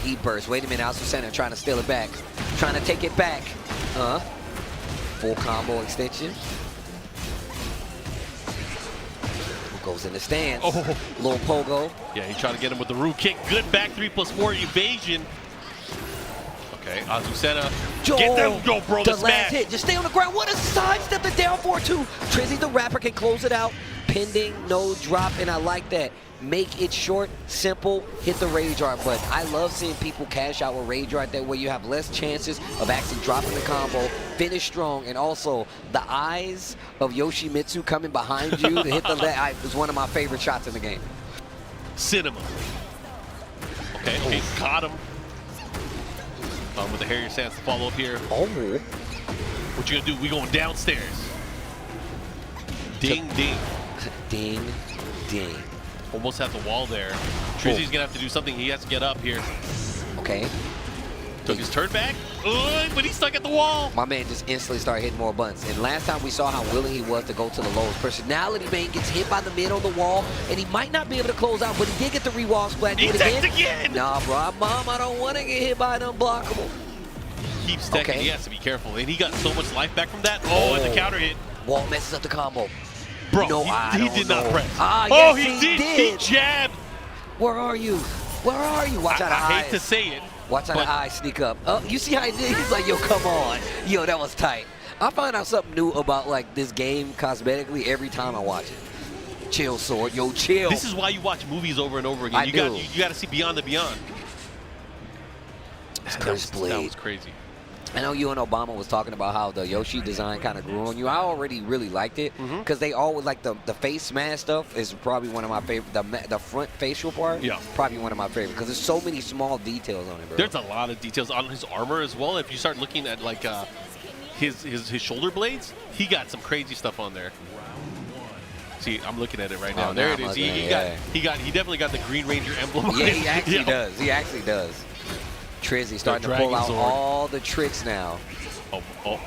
He burst. Wait a minute, Alpha Center trying to steal it back. Trying to take it back. Full combo extension. Goes in the stands. Oh. Little pogo. Yeah, he tried to get him with the root kick. Good back 3+4 evasion. Okay, Azucena. Get them, go, bro. The The last smash. hit. Just stay on the ground. What a sidestep the down 4-2. Trizzy the rapper can close it out. Pending, no drop, and I like that. Make it short, simple, hit the rage art button. I love seeing people cash out with rage art. That way you have less chances of actually dropping the combo, finish strong, and also the eyes of Yoshimitsu coming behind you to hit the leg was one of my favorite shots in the game. Cinema. Okay, caught him. With the Harrier stance to follow up here. Oh. What you gonna do? We going downstairs. Ding, ding. Ding, ding. Almost at the wall there. Trizzy's gonna have to do something. He has to get up here. Okay. Took his turn back, but he's stuck at the wall. My man just instantly started hitting more buttons. And last time we saw how willing he was to go to the lows. Personality man gets hit by the mid on the wall, and he might not be able to close out, but he did get the re-wall splat. He teched again. Nah, bro, Mom, I don't want to get hit by an unblockable. Keeps teching. Okay. He has to be careful, and he got so much life back from that. Oh, and the counter hit. Wall messes up the combo. Bro, No, he did not press. Yes, he he did. He jabbed. Where are you? Where are you? Watch out of I eyes. hate to say it. Watch out the eyes sneak up. Oh, you see how he did? He's like, yo, come on. Yo, that was tight. I find out something new about like this game cosmetically every time I watch it. Chill, Sword. Yo, chill. This is why you watch movies over and over again. You got to see beyond the beyond. Curse Blade. That was crazy. I know you and Obama was talking about how the Yoshi design kind of grew on you. I already really liked it because they always like the face smash stuff is probably one of my favorite. The front facial part, probably one of my favorite because there's so many small details on it, bro. There's a lot of details on his armor as well. If you start looking at like his shoulder blades, he got some crazy stuff on there. See, I'm looking at it right now. There it is. He definitely got the Green Ranger emblem. Yeah, he actually does. He actually does. Trizzy starting to pull out all the tricks now. Oh.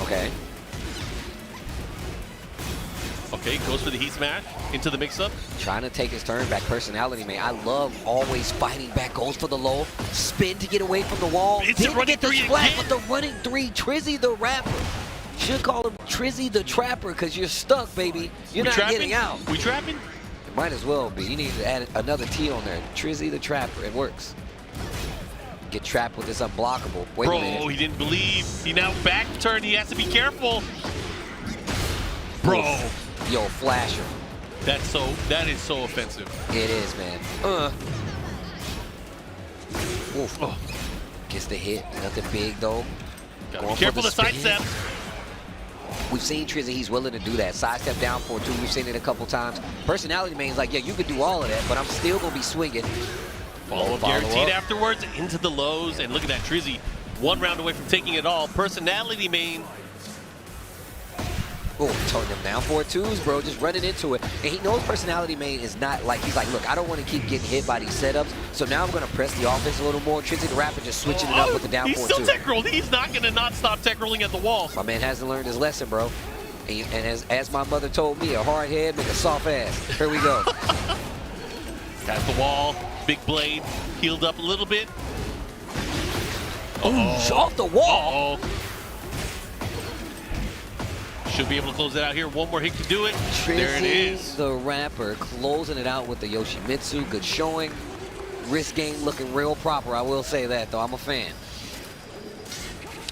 Okay. Okay, goes for the heat smash into the mix-up. Trying to take his turn back. Personality, man. I love always fighting back. Goes for the low. Spin to get away from the wall. Didn't get the splat, but the running 3. Trizzy the rapper. Should call him Trizzy the trapper because you're stuck, baby. You're not getting out. We trapping? It might as well be. You need to add another T on there. Trizzy the trapper. It works. Get trapped with this unblockable. Wait a minute. Bro, he didn't believe. He now back turn. He has to be careful. Bro. Yo, flasher. That is so offensive. It is, man. Oof. Oh. Gets the hit. Nothing big, though. Gotta be careful the sidestep. We've seen Trizzy, he's willing to do that. Sidestep down 4-2, we've seen it a couple times. Personality main's like, yeah, you could do all of that, but I'm still going to be swinging. Follow-up guaranteed afterwards, into the lows, and look at that, Trizzy, 1 round away from taking it all. Personality main. Oh, tone them down 4-2s, bro, just running into it. And he knows personality main is not like, he's like, look, I don't want to keep getting hit by these setups, so now I'm going to press the offense a little more. Trizzy the rapper just switching it up with the down 4-2. He's still tech rolling. He's not going to not stop tech rolling at the wall. My man hasn't learned his lesson, bro. And as my mother told me, a hard head make a soft ass. Here we go. That's the wall. Big blade. Healed up a little bit. Ooh, off the wall. Should be able to close it out here. One more hit to do it. Trizzy, there it is. The rapper closing it out with the Yoshimitsu. Good showing. Wrist game looking real proper. I will say that, though. I'm a fan.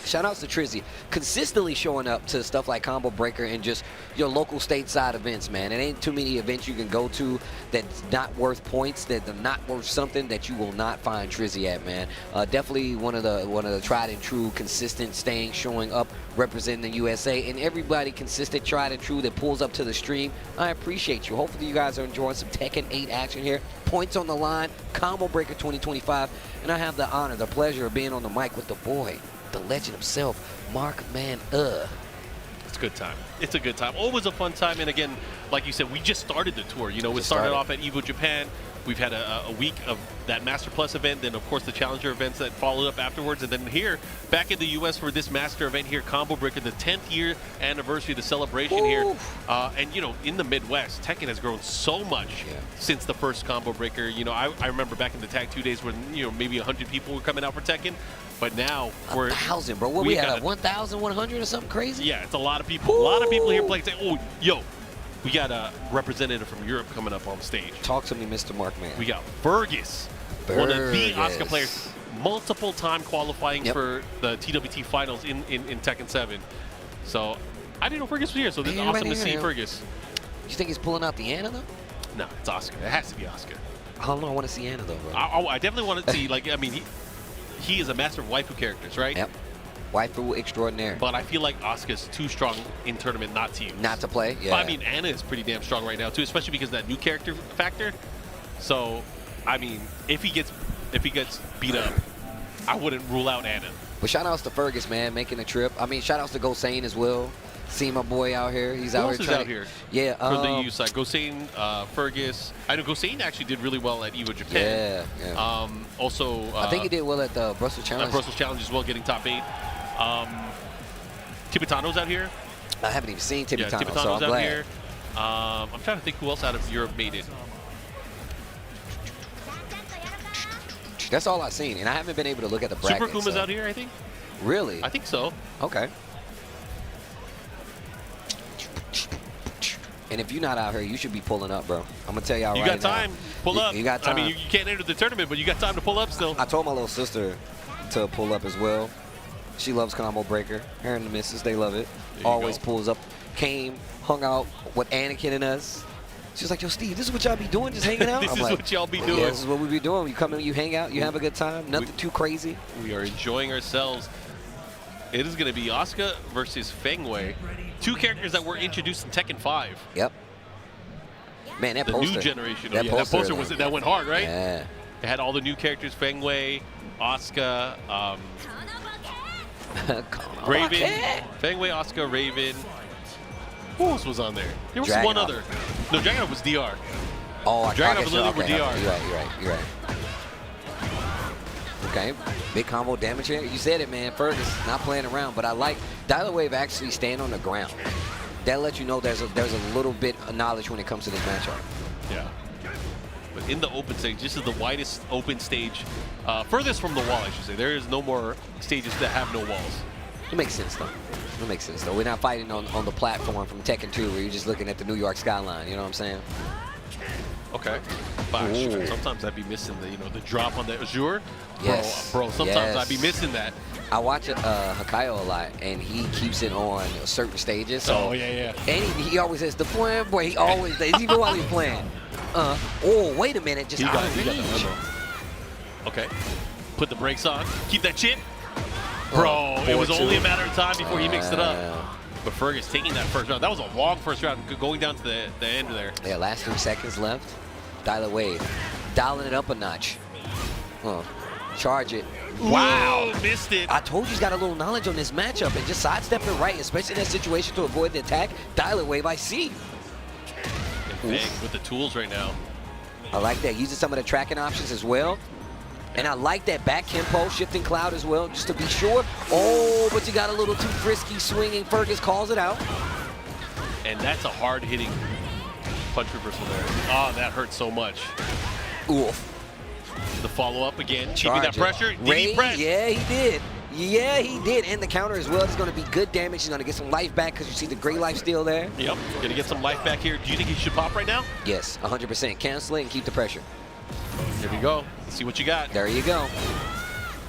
Shout outs to Trizzy. Consistently showing up to stuff like Combo Breaker and just your local stateside events, man. It ain't too many events you can go to that's not worth points, that are not worth something that you will not find Trizzy at, man. Definitely one of the tried and true, consistent, staying, showing up, representing the USA, and everybody consistent, tried and true that pulls up to the stream. I appreciate you. Hopefully you guys are enjoying some Tekken 8 action here. Points on the line, Combo Breaker 2025, and I have the honor, the pleasure of being on the mic with the boy, the legend himself, Mark Man. Let's it's a good time. It's a good time. Always a fun time. And again, like you said, we just started the tour. You know, we started off at EVO Japan. We've had a week of that Master Plus event, then of course the Challenger events that followed up afterwards, and then here, back in the U.S. for this Master event here, Combo Breaker, the 10th year anniversary, the celebration here. And you know, in the Midwest, Tekken has grown so much since the first Combo Breaker. You know, I remember back in the Tag 2 days when, you know, maybe 100 people were coming out for Tekken, but now we're 1,000, bro. What we had, 1,100 or something crazy? Yeah, it's a lot of people. A lot of people here playing. Say, oh, yo. We got a representative from Europe coming up on stage. Talk to me, Mr. Markman. We got Fergus, one of the Oscar players, multiple time qualifying for the TWT finals in Tekken 7. So I didn't know Fergus was here, so this is awesome to see Fergus. You think he's pulling out the Anna, though? No, it's Oscar. It has to be Oscar. I don't know. I want to see Anna, though, bro. I definitely want to see, like, I mean, he is a master of waifu characters, right? Yep. Waifu extraordinaire. But I feel like Asuka's too strong in tournament not to use. Not to play, yeah. But I mean, Anna is pretty damn strong right now too, especially because of that new character factor. So, I mean, if he gets beat up, I wouldn't rule out Anna. But shout outs to Fergus, man, making the trip. I mean, shout outs to Gosane as well. See my boy out here. He's Who out else here is trying out here? Yeah. From the EU side, Gosane, Fergus. I know Gosane actually did really well at EVO Japan. Yeah. Also, I think he did well at the Brussels Challenge. At Brussels Challenge as well, getting top 8. Tibetano's out here. I haven't even seen Tibetano, yeah, Tibetano's so I'm out glad. here. I'm trying to think who else out of Europe made it. That's all I've seen, and I haven't been able to look at the bracket. Super Kuma's out here, I think. Really? I think so. Okay. And if you're not out here, you should be pulling up, bro. I'm gonna tell y'all right now. You got time. Pull up. You got time. I mean, you can't enter the tournament, but you got time to pull up still. I told my little sister to pull up as well. She loves Combo Breaker. Her and the missus, they love it. Always pulls up. Came, hung out with Anakin and us. She was like, yo, Steve, this is what y'all be doing, just hanging out? This I'm is like, what y'all be doing. Yeah, this is what we be doing. You come in, you hang out, you have a good time. Nothing too crazy. We are enjoying ourselves. It is going to be Asuka versus Fengwei. Two characters that were introduced in Tekken 5. Yep. Man, that the poster. New generation. That poster was that went hard, right? Yeah. It had all the new characters: Fengwei, Asuka, Raven, Fengwei, Asuka, Raven. Who else was on there? There was one other. No, Dragunov was DR. Oh, Dragunov and Lily were DR. You're right. Okay, big combo damage here. You said it, man. Fergus not playing around, but I like Dial Wave actually staying on the ground. That lets you know there's a little bit of knowledge when it comes to this matchup. Yeah. But in the open stage, this is the widest open stage, furthest from the wall, I should say. There is no more stages that have no walls. It makes sense, though. It makes sense, though. We're not fighting on the platform from Tekken 2 where you're just looking at the New York skyline. You know what I'm saying? Okay. Sometimes I'd be missing the drop on the Azure. Yes. Bro, sometimes I'd be missing that. I watch Hakayo a lot, and he keeps it on certain stages. So, oh, yeah. And he always says, the point, boy, he always does, even while he's playing. Oh, wait a minute. Just out of range. Okay. Put the brakes on. Keep that chip. Bro, it was only a matter of time before he mixed it up. But Fergus taking that first round. That was a long first round, going down to the end there. Yeah, last 3 seconds left. Dial Wave. Dialing it up a notch. Charge it. Wow, missed it. I told you he's got a little knowledge on this matchup and just sidestep it right, especially in that situation to avoid the attack. Dial Wave, I see. And big with the tools right now. I like that. Using some of the tracking options as well. And I like that back Kenpo, shifting cloud as well, just to be sure. Oh, but you got a little too frisky swinging. Fergus calls it out. And that's a hard-hitting punch reversal there. Oh, that hurt so much. Oof. The follow-up again, keeping that pressure. Did he press? Yeah, he did. Yeah, he did. And the counter as well. It's going to be good damage. He's going to get some life back because you see the gray life still there. Yep, going to get some life back here. Do you think he should pop right now? Yes, 100%. Cancel it and keep the pressure. Here we go. Let's see what you got. There you go.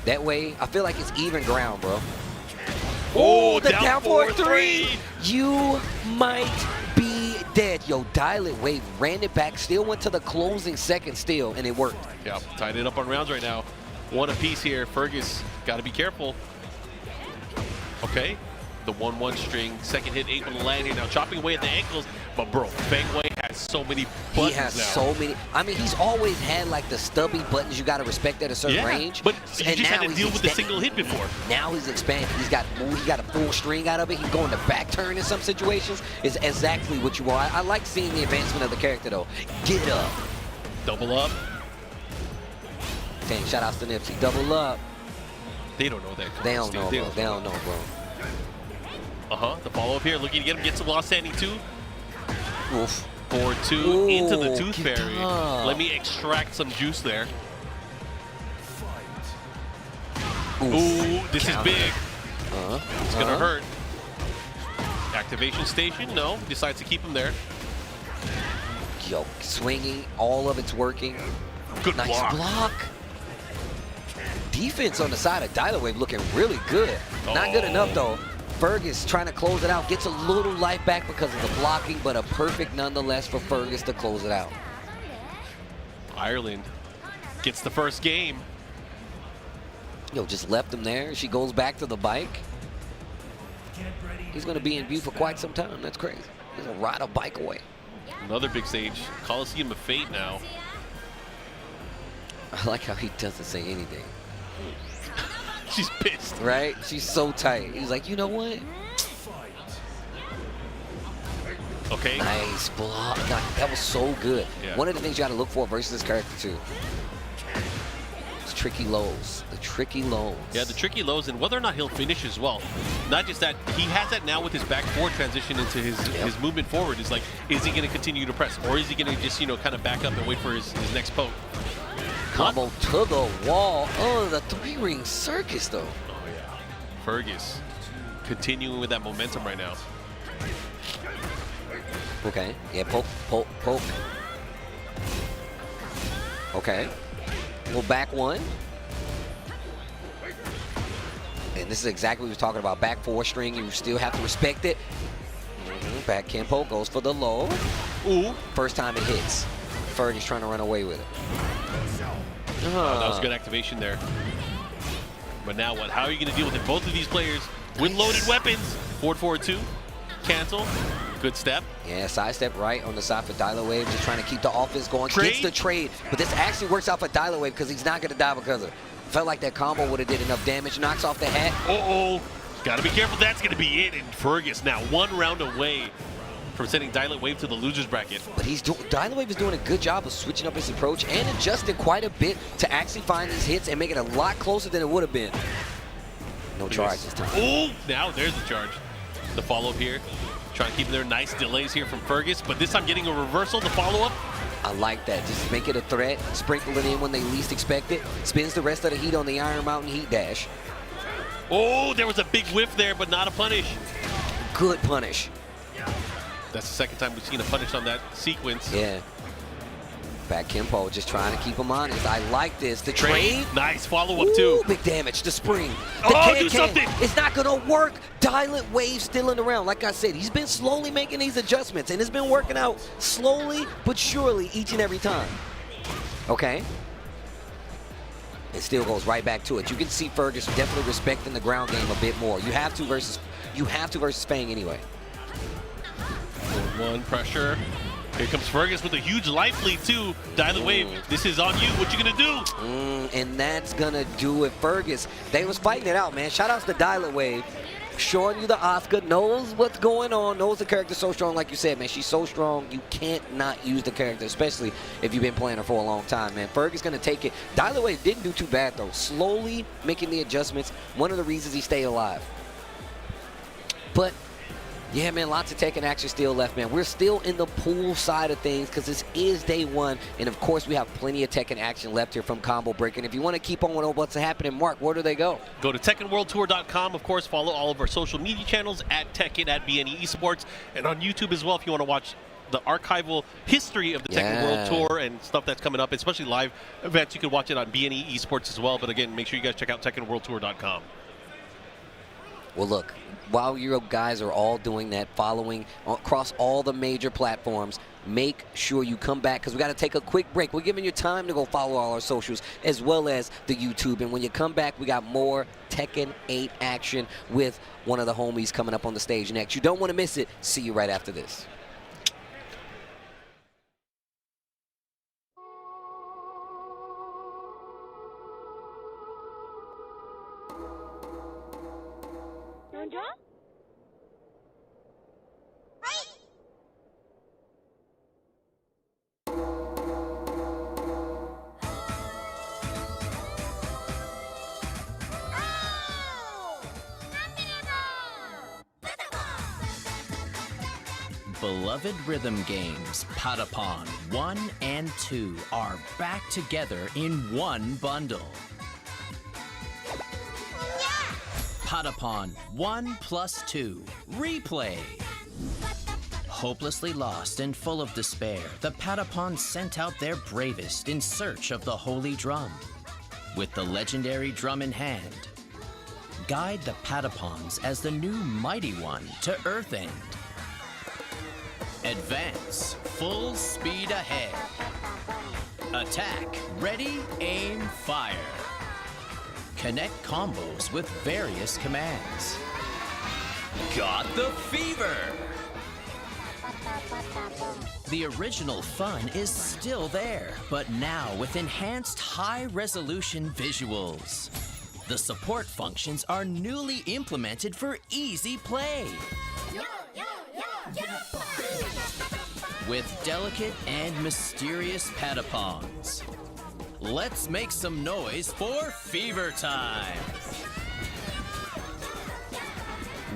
That way, I feel like it's even ground, bro. Oh, the down 4-3. You might be dead. Yo, Dial It Wave ran it back, still went to the closing second still, and it worked. Yeah, tied it up on rounds right now. One apiece here. Fergus, got to be careful. Okay. The 1-1 string, second hit, 8 on the land here. Now chopping away at the ankles. But bro, Fengwei has so many He buttons has now. so many. I mean, he's always had like the stubby buttons you got to respect at a certain range. But you and just now had to he's deal with the single hit before. Now he's expanded. He got a full string out of it. He's going to back turn in some situations. Is exactly what you want. I like seeing the advancement of the character though. Get up. Double up. Dang, shout outs to Nipsey. Double up. They don't know that. They don't know, bro. They don't know, bro. The follow-up here. Looking to get him. Gets some lost standing too. Oof. 4-2 into the Tooth get Fairy. up. Let me extract some juice there. Oof. Ooh, this Counter. is big. It's going to hurt. Uh-huh. Activation station? No. Decides to keep him there. Yo, swinging. All of it's working. Good Nice block. Defense on the side of Dial Wave looking really good. Not good enough though. Fergus trying to close it out. Gets a little life back because of the blocking, but a perfect nonetheless for Fergus to close it out. Ireland gets the first game. Yo, just left him there. She goes back to the bike. He's going to be in view for quite some time. That's crazy. He's going to ride a bike away. Another big stage. Coliseum of Fate now. I like how he doesn't say anything. She's pissed. Right? She's so tight. He's like, you know what? Okay. Nice block. God, that was so good. Yeah. One of the things you got to look for versus this character too. It's tricky lows. The tricky lows. Yeah, the tricky lows, and whether or not he'll finish as well. Not just that, he has that now with his back forward transition into his movement forward. Is like, is he going to continue to press, or is he going to just, kind of back up and wait for his next poke? Combo to the wall. Oh, the three-ring circus, though. Oh, yeah. Fergus continuing with that momentum right now. Okay. Yeah, poke, poke, poke. Okay. Well, back one. And this is exactly what we were talking about. Back four string, you still have to respect it. Back Kenpo goes for the low. Ooh. First time it hits. Fergus trying to run away with it. That was good activation there. But now what? How are you going to deal with it? Both of these players with loaded weapons. Forward 2. Cancel. Good step. Yeah, sidestep right on the side for Dial Wave. Just trying to keep the offense going. Trade. Gets the trade. But this actually works out for Dial Wave because he's not going to die because of it. Felt like that combo would have did enough damage. Knocks off the hat. Uh-oh. Got to be careful. That's going to be it. And Fergus now 1 round away from sending Dial Wave to the loser's bracket. But Dial Wave is doing a good job of switching up his approach and adjusting quite a bit to actually find these hits and make it a lot closer than it would have been. No charge this time. Oh, now there's the charge. The follow-up here. Trying to keep their nice delays here from Fergus, but this time getting a reversal, the follow-up. I like that. Just make it a threat. Sprinkle it in when they least expect it. Spins the rest of the heat on the Iron Mountain heat dash. Oh, there was a big whiff there, but not a punish. Good punish. That's the second time we've seen a punish on that sequence. Yeah. Back Kenpo just trying to keep him honest. I like this. The trade. Nice follow-up, too. Big damage. The spring. Do something. It's not going to work. Dial Wave still in the round. Like I said, he's been slowly making these adjustments, and it's been working out slowly but surely each and every time. Okay. It still goes right back to it. You can see Fergus definitely respecting the ground game a bit more. You have to versus Fang anyway. One pressure. Here comes Fergus with a huge life lead too. Dial Wave, this is on you. What you gonna do? And that's gonna do it, Fergus. They was fighting it out, man. Shout outs to Dial Wave. Showing you the Oscar, knows what's going on, knows the character's so strong, like you said, man. She's so strong, you can't not use the character, especially if you've been playing her for a long time, man. Fergus gonna take it. Dial Wave didn't do too bad, though. Slowly making the adjustments. One of the reasons he stayed alive. But yeah, man, lots of Tekken action still left, man. We're still in the pool side of things because this is day one. And, of course, we have plenty of Tekken action left here from Combo Breaker. And if you want to keep on with what's happening, Mark, where do they go? Go to TekkenWorldTour.com. Of course, follow all of our social media channels at Tekken, at BNE Esports, and on YouTube as well if you want to watch the archival history of the Tekken World Tour and stuff that's coming up, especially live events. You can watch it on BNE Esports as well. But, again, make sure you guys check out TekkenWorldTour.com. Well, look, while you guys are all doing that, following across all the major platforms, make sure you come back because we got to take a quick break. We're giving you time to go follow all our socials as well as the YouTube. And when you come back, we got more Tekken 8 action with one of the homies coming up on the stage next. You don't want to miss it. See you right after this. Beloved rhythm games, Patapon 1 and 2 are back together in one bundle. Patapon 1 plus 2 Replay. Hopelessly lost and full of despair, the Patapons sent out their bravest in search of the Holy Drum. With the legendary drum in hand, guide the Patapons as the new Mighty One to Earthend. Advance, full speed ahead. Attack, ready, aim, fire. Connect combos with various commands. Got the fever! The original fun is still there, but now with enhanced high-resolution visuals. The support functions are newly implemented for easy play. With delicate and mysterious Patapons. Let's make some noise for Fever Time!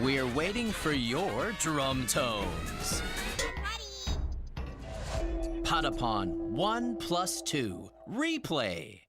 We're waiting for your drum tones. Patapon 1 plus 2 Replay.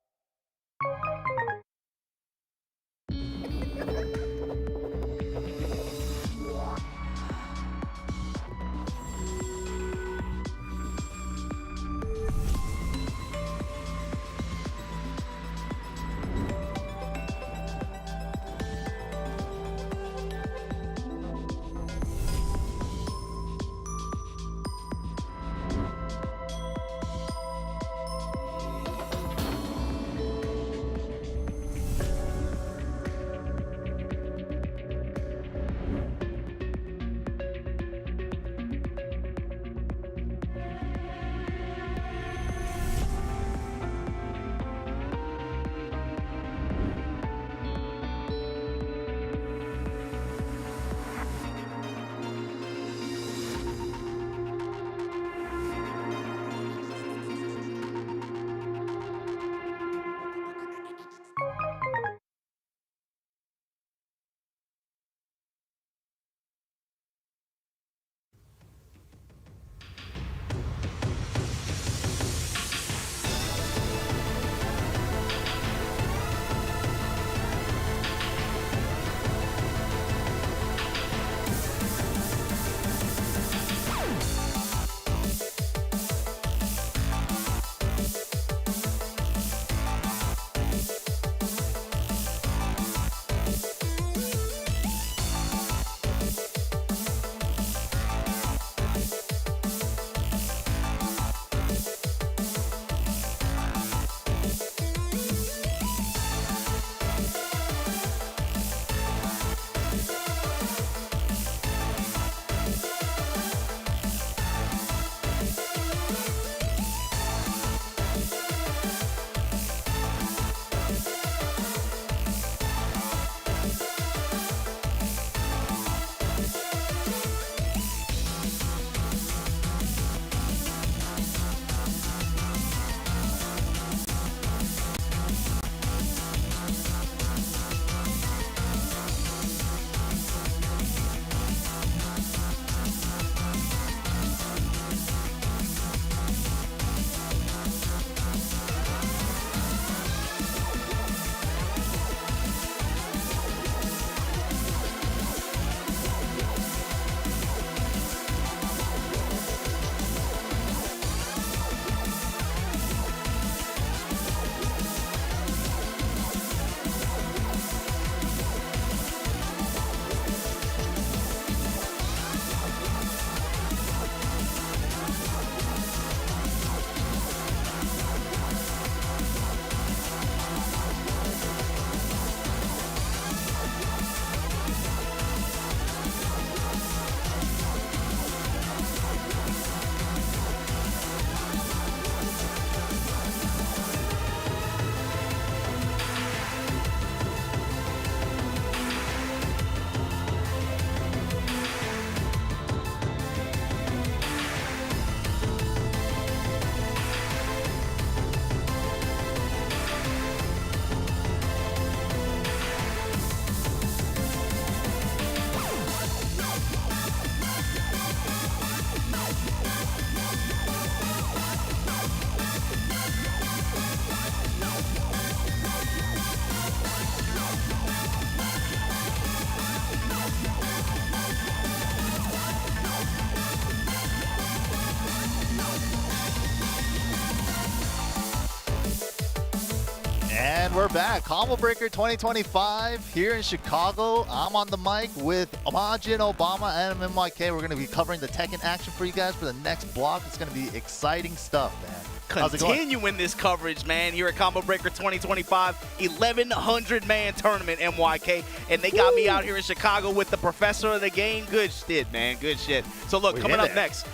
And we're back. Combo Breaker 2025 here in Chicago. I'm on the mic with Imagine Obama and MMYK. We're going to be covering the Tekken action for you guys for the next block. It's going to be exciting stuff, man. How's it going? Continuing this coverage, man, here at Combo Breaker 2025, 1,100-man tournament, MYK. And they got me out here in Chicago with the professor of the game. Good shit, man. Good shit. So, look, coming up next.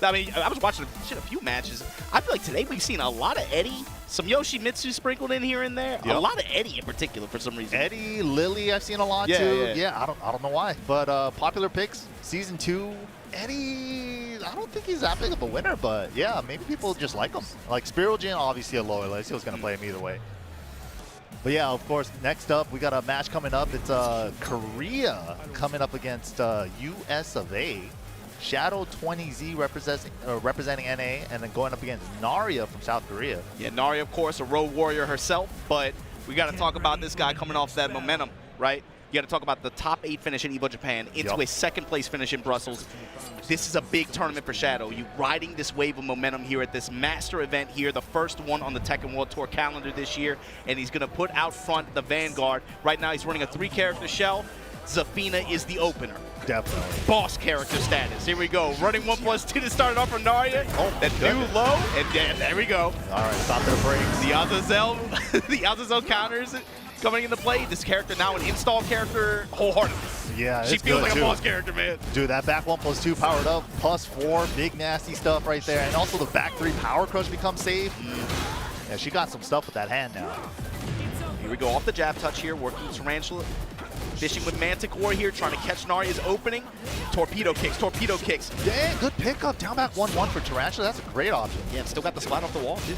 I mean, I was watching a few matches. I feel like today we've seen a lot of Eddie, some Yoshimitsu sprinkled in here and there. Yep. A lot of Eddie in particular for some reason. Eddie, Lily, I've seen a lot too. Yeah, I don't know why, but popular picks, season 2. Eddie, I don't think he's that big of a winner, but yeah, maybe people just like him. Like Spirulgin, obviously a loyalist. He was gonna play him either way. But yeah, of course, next up, we got a match coming up. It's Korea coming up against US of A. Shadow 20Z representing NA, and then going up against Naria from South Korea. Yeah, Naria, of course, a road warrior herself, but we got to talk about this guy coming off that momentum, right? You got to talk about the top 8 finish in Evo Japan into a second-place finish in Brussels. This is a big tournament for Shadow. You riding this wave of momentum here at this master event here, the first one on the Tekken World Tour calendar this year, and he's going to put out front the Vanguard. Right now, he's running a 3-character shell. Zafina is the opener. Definitely. Boss character status. Here we go. Running 1+2 to start it off from Naria. Oh, that new low. And there we go. All right, stop to the brakes. The Azazel counters coming into play. This character now an install character wholeheartedly. Yeah, she feels like a boss character, man. Dude, that back 1+2 powered up, +4, big nasty stuff right there. And also the back 3 power crush becomes safe. Yeah, she got some stuff with that hand now. Here we go, off the jab touch here, working Tarantula. Fishing with Manticore here, trying to catch Naria's opening. Torpedo kicks, torpedo kicks. Dang, good pickup. Down back 1-1 for Tarantula. That's a great option. Yeah, and still got the splat off the wall, too.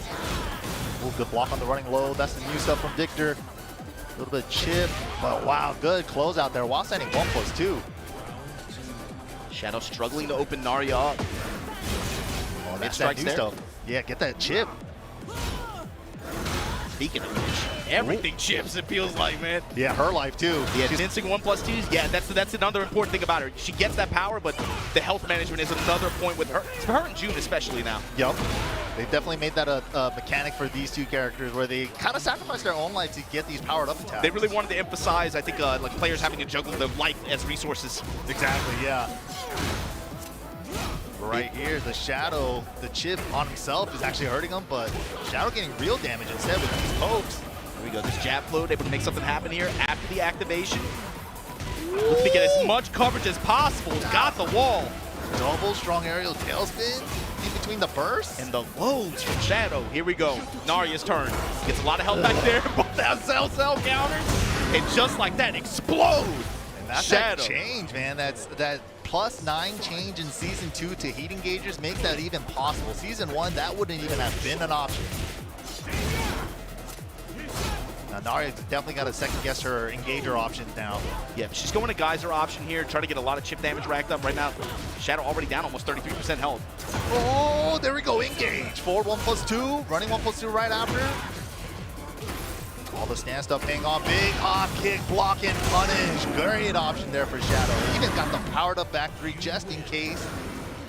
Ooh, good block on the running low. That's the new stuff from Victor. A little bit of chip, but wow, good close out there while sending 1+2. Shadow struggling to open Naria up. Oh, that's that new stuff. Yeah, get that chip. Speaking of which, everything chips, it feels like, man. Yeah, her life too. Yeah, dancing 1+2s. Yeah, that's another important thing about her. She gets that power, but the health management is another point with her. For her and June especially now. Yep. They definitely made that a mechanic for these two characters where they kind of sacrifice their own life to get these powered up attacks. They really wanted to emphasize, I think, like players having to juggle their life as resources. Exactly, yeah. Right here, the Shadow, the chip on himself is actually hurting him, but Shadow getting real damage instead with these pokes. Here we go, this jab float, able to make something happen here after the activation. Looking to get as much coverage as possible. Got the wall. Double strong aerial tailspin in between the bursts. And the loads from Shadow. Here we go, Naria's turn. Gets a lot of health back there, but that cell counters. And just like that, explode. And that's Shadow. That change, man. That's that +9 change in Season 2 to heat engagers makes that even possible. Season 1, that wouldn't even have been an option. Now, Naria's definitely got to second-guess her engager options now. Yeah, she's going to Geyser option here, trying to get a lot of chip damage racked up right now. Shadow already down almost 33% health. Oh, there we go, engage. Forward 1+2, running 1+2 right after. All the stand stuff hang on, big hop kick, block and punish. Great option there for Shadow. Even got the powered up back 3 just in case.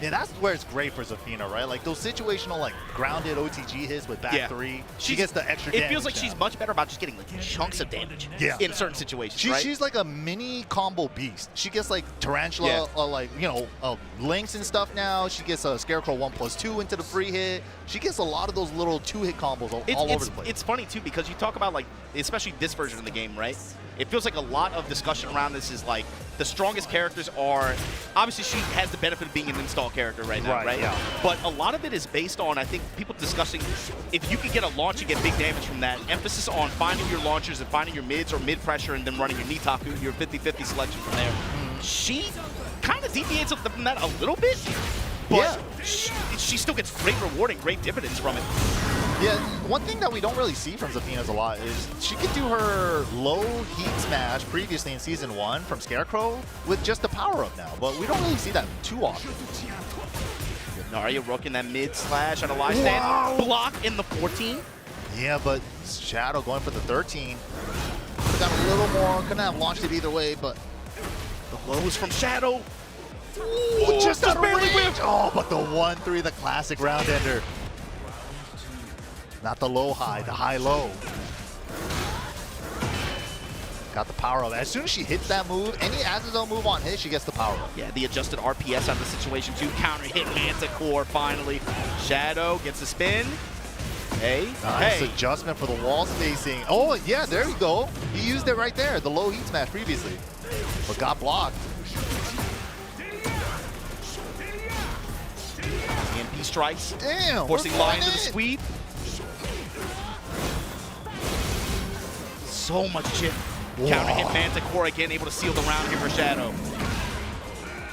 Yeah, that's where it's great for Zafina, right? Like those situational, like grounded OTG hits with back 3. She gets the extra damage. It feels like she's much better about just getting like chunks of damage in certain situations, right? She's like a mini combo beast. She gets like Tarantula, like, you know, links and stuff now. She gets a Scarecrow 1+2 into the free hit. She gets a lot of those little 2-hit combos all over the place. It's funny, too, because you talk about, like, especially this version of the game, right? It feels like a lot of discussion around this is like the strongest characters are, obviously she has the benefit of being an install character right now, right? Yeah. But a lot of it is based on, I think, people discussing if you can get a launch and get big damage from that, emphasis on finding your launchers and finding your mids or mid pressure and then running your Nitaku, your 50-50 selection from there. She kind of deviates from that a little bit, but she still gets great rewarding, great dividends from it. Yeah, one thing that we don't really see from Zafina's a lot is she could do her low heat smash previously in Season 1 from Scarecrow with just the power-up now, but we don't really see that too often. Naria rocking that mid slash on a live stand. Block in the 14. Yeah, but Shadow going for the 13. Could've got a little more, couldn't have launched it either way, but the lows from Shadow. Ooh, just barely whipped. Oh, but the 1-3, the classic round ender. Not the low high, the high low. Got the power up. As soon as she hits that move, any Azazel move on hit, she gets the power up. Yeah, the adjusted RPS out of the situation too. Counter hit Manticore finally. Shadow gets a spin. Hey, nice hey. adjustment for the wall spacing. Oh, yeah, there you go. He used it right there, the low heat smash previously, but got blocked. EMP strikes. Damn. Forcing Lion to the sweep. So much chip. Counter hit Manticore again, able to seal the round here for Shadow.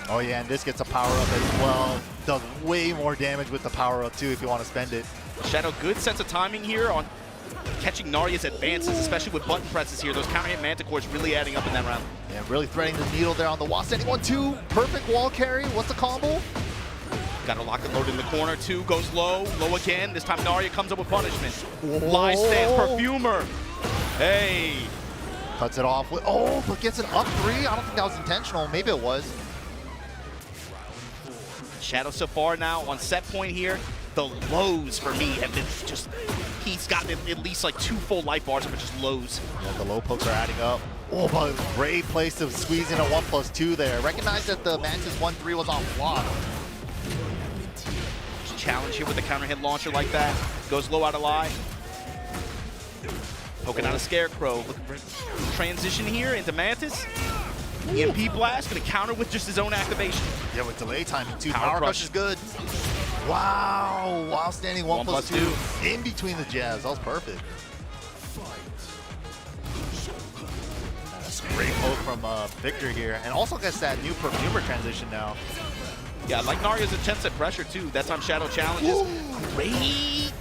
Oh yeah, and this gets a power up as well. Does way more damage with the power up too if you want to spend it. Shadow, good sense of timing here on catching Narya's advances, especially with button presses here. Those counter hit Manticores really adding up in that round. Yeah, really threading the needle there on the wall. Sending 1-2, perfect wall carry. What's the combo? Got to lock and load in the corner. 2 goes low, low again. This time Narya comes up with punishment. Live stance Perfumer. Hey. Cuts it off with, oh, but gets an up 3. I don't think that was intentional. Maybe it was. Shadow so far now on set point here. The lows for me have been just, he's gotten at least like 2 full life bars of just lows. Yeah, the low pokes are adding up. Oh, but great place of squeezing a 1+2 there. Recognize that the Mantis 1-3 was on block. Challenge here with the counter hit launcher like that. Goes low out of lie. Poking out a Scarecrow. Transition here into Mantis. EMP blast, gonna counter with just his own activation. Yeah, with delay timing too. Power Crush is good. Wow, while standing 1+2 in between the jabs. That was perfect. That's a great poke from Victor here. And also gets that new Perfumer transition now. Yeah, like Narya's attempts at pressure too. That time Shadow challenges. Great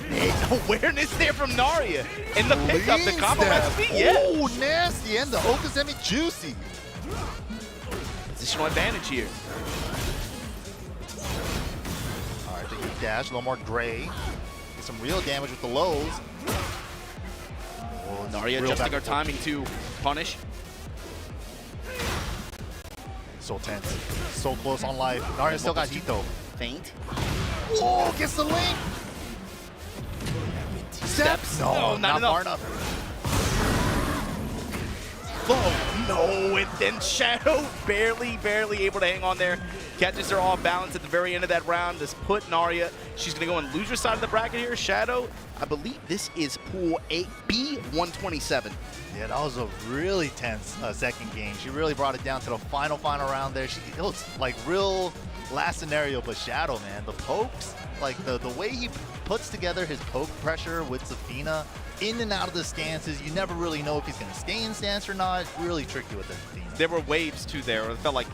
awareness there from Narya. And the pickup, the combo has speed. Yeah. Oh, nasty. And the Okazemi juicy. Positional advantage here. All right, the E dash, a little more gray. Get some real damage with the lows. Oh, Narya adjusting her timing to punish. So tense. So close on life. Narya still got heat though. Feint. Oh, gets the link. Steps. No, not far enough. Oh, no, and then Shadow barely able to hang on there. Catches her off balance at the very end of that round. This put Narya. She's going to go on loser side of the bracket here. Shadow, I believe this is pool 8B 127. Yeah, that was a really tense second game. She really brought it down to the final round there. It was like real last scenario, but Shadow, man, the pokes, like the way he puts together his poke pressure with Zafina, in and out of the stances. You never really know if he's going to stay in stance or not. Really tricky with Zafina. There were waves too there. It felt like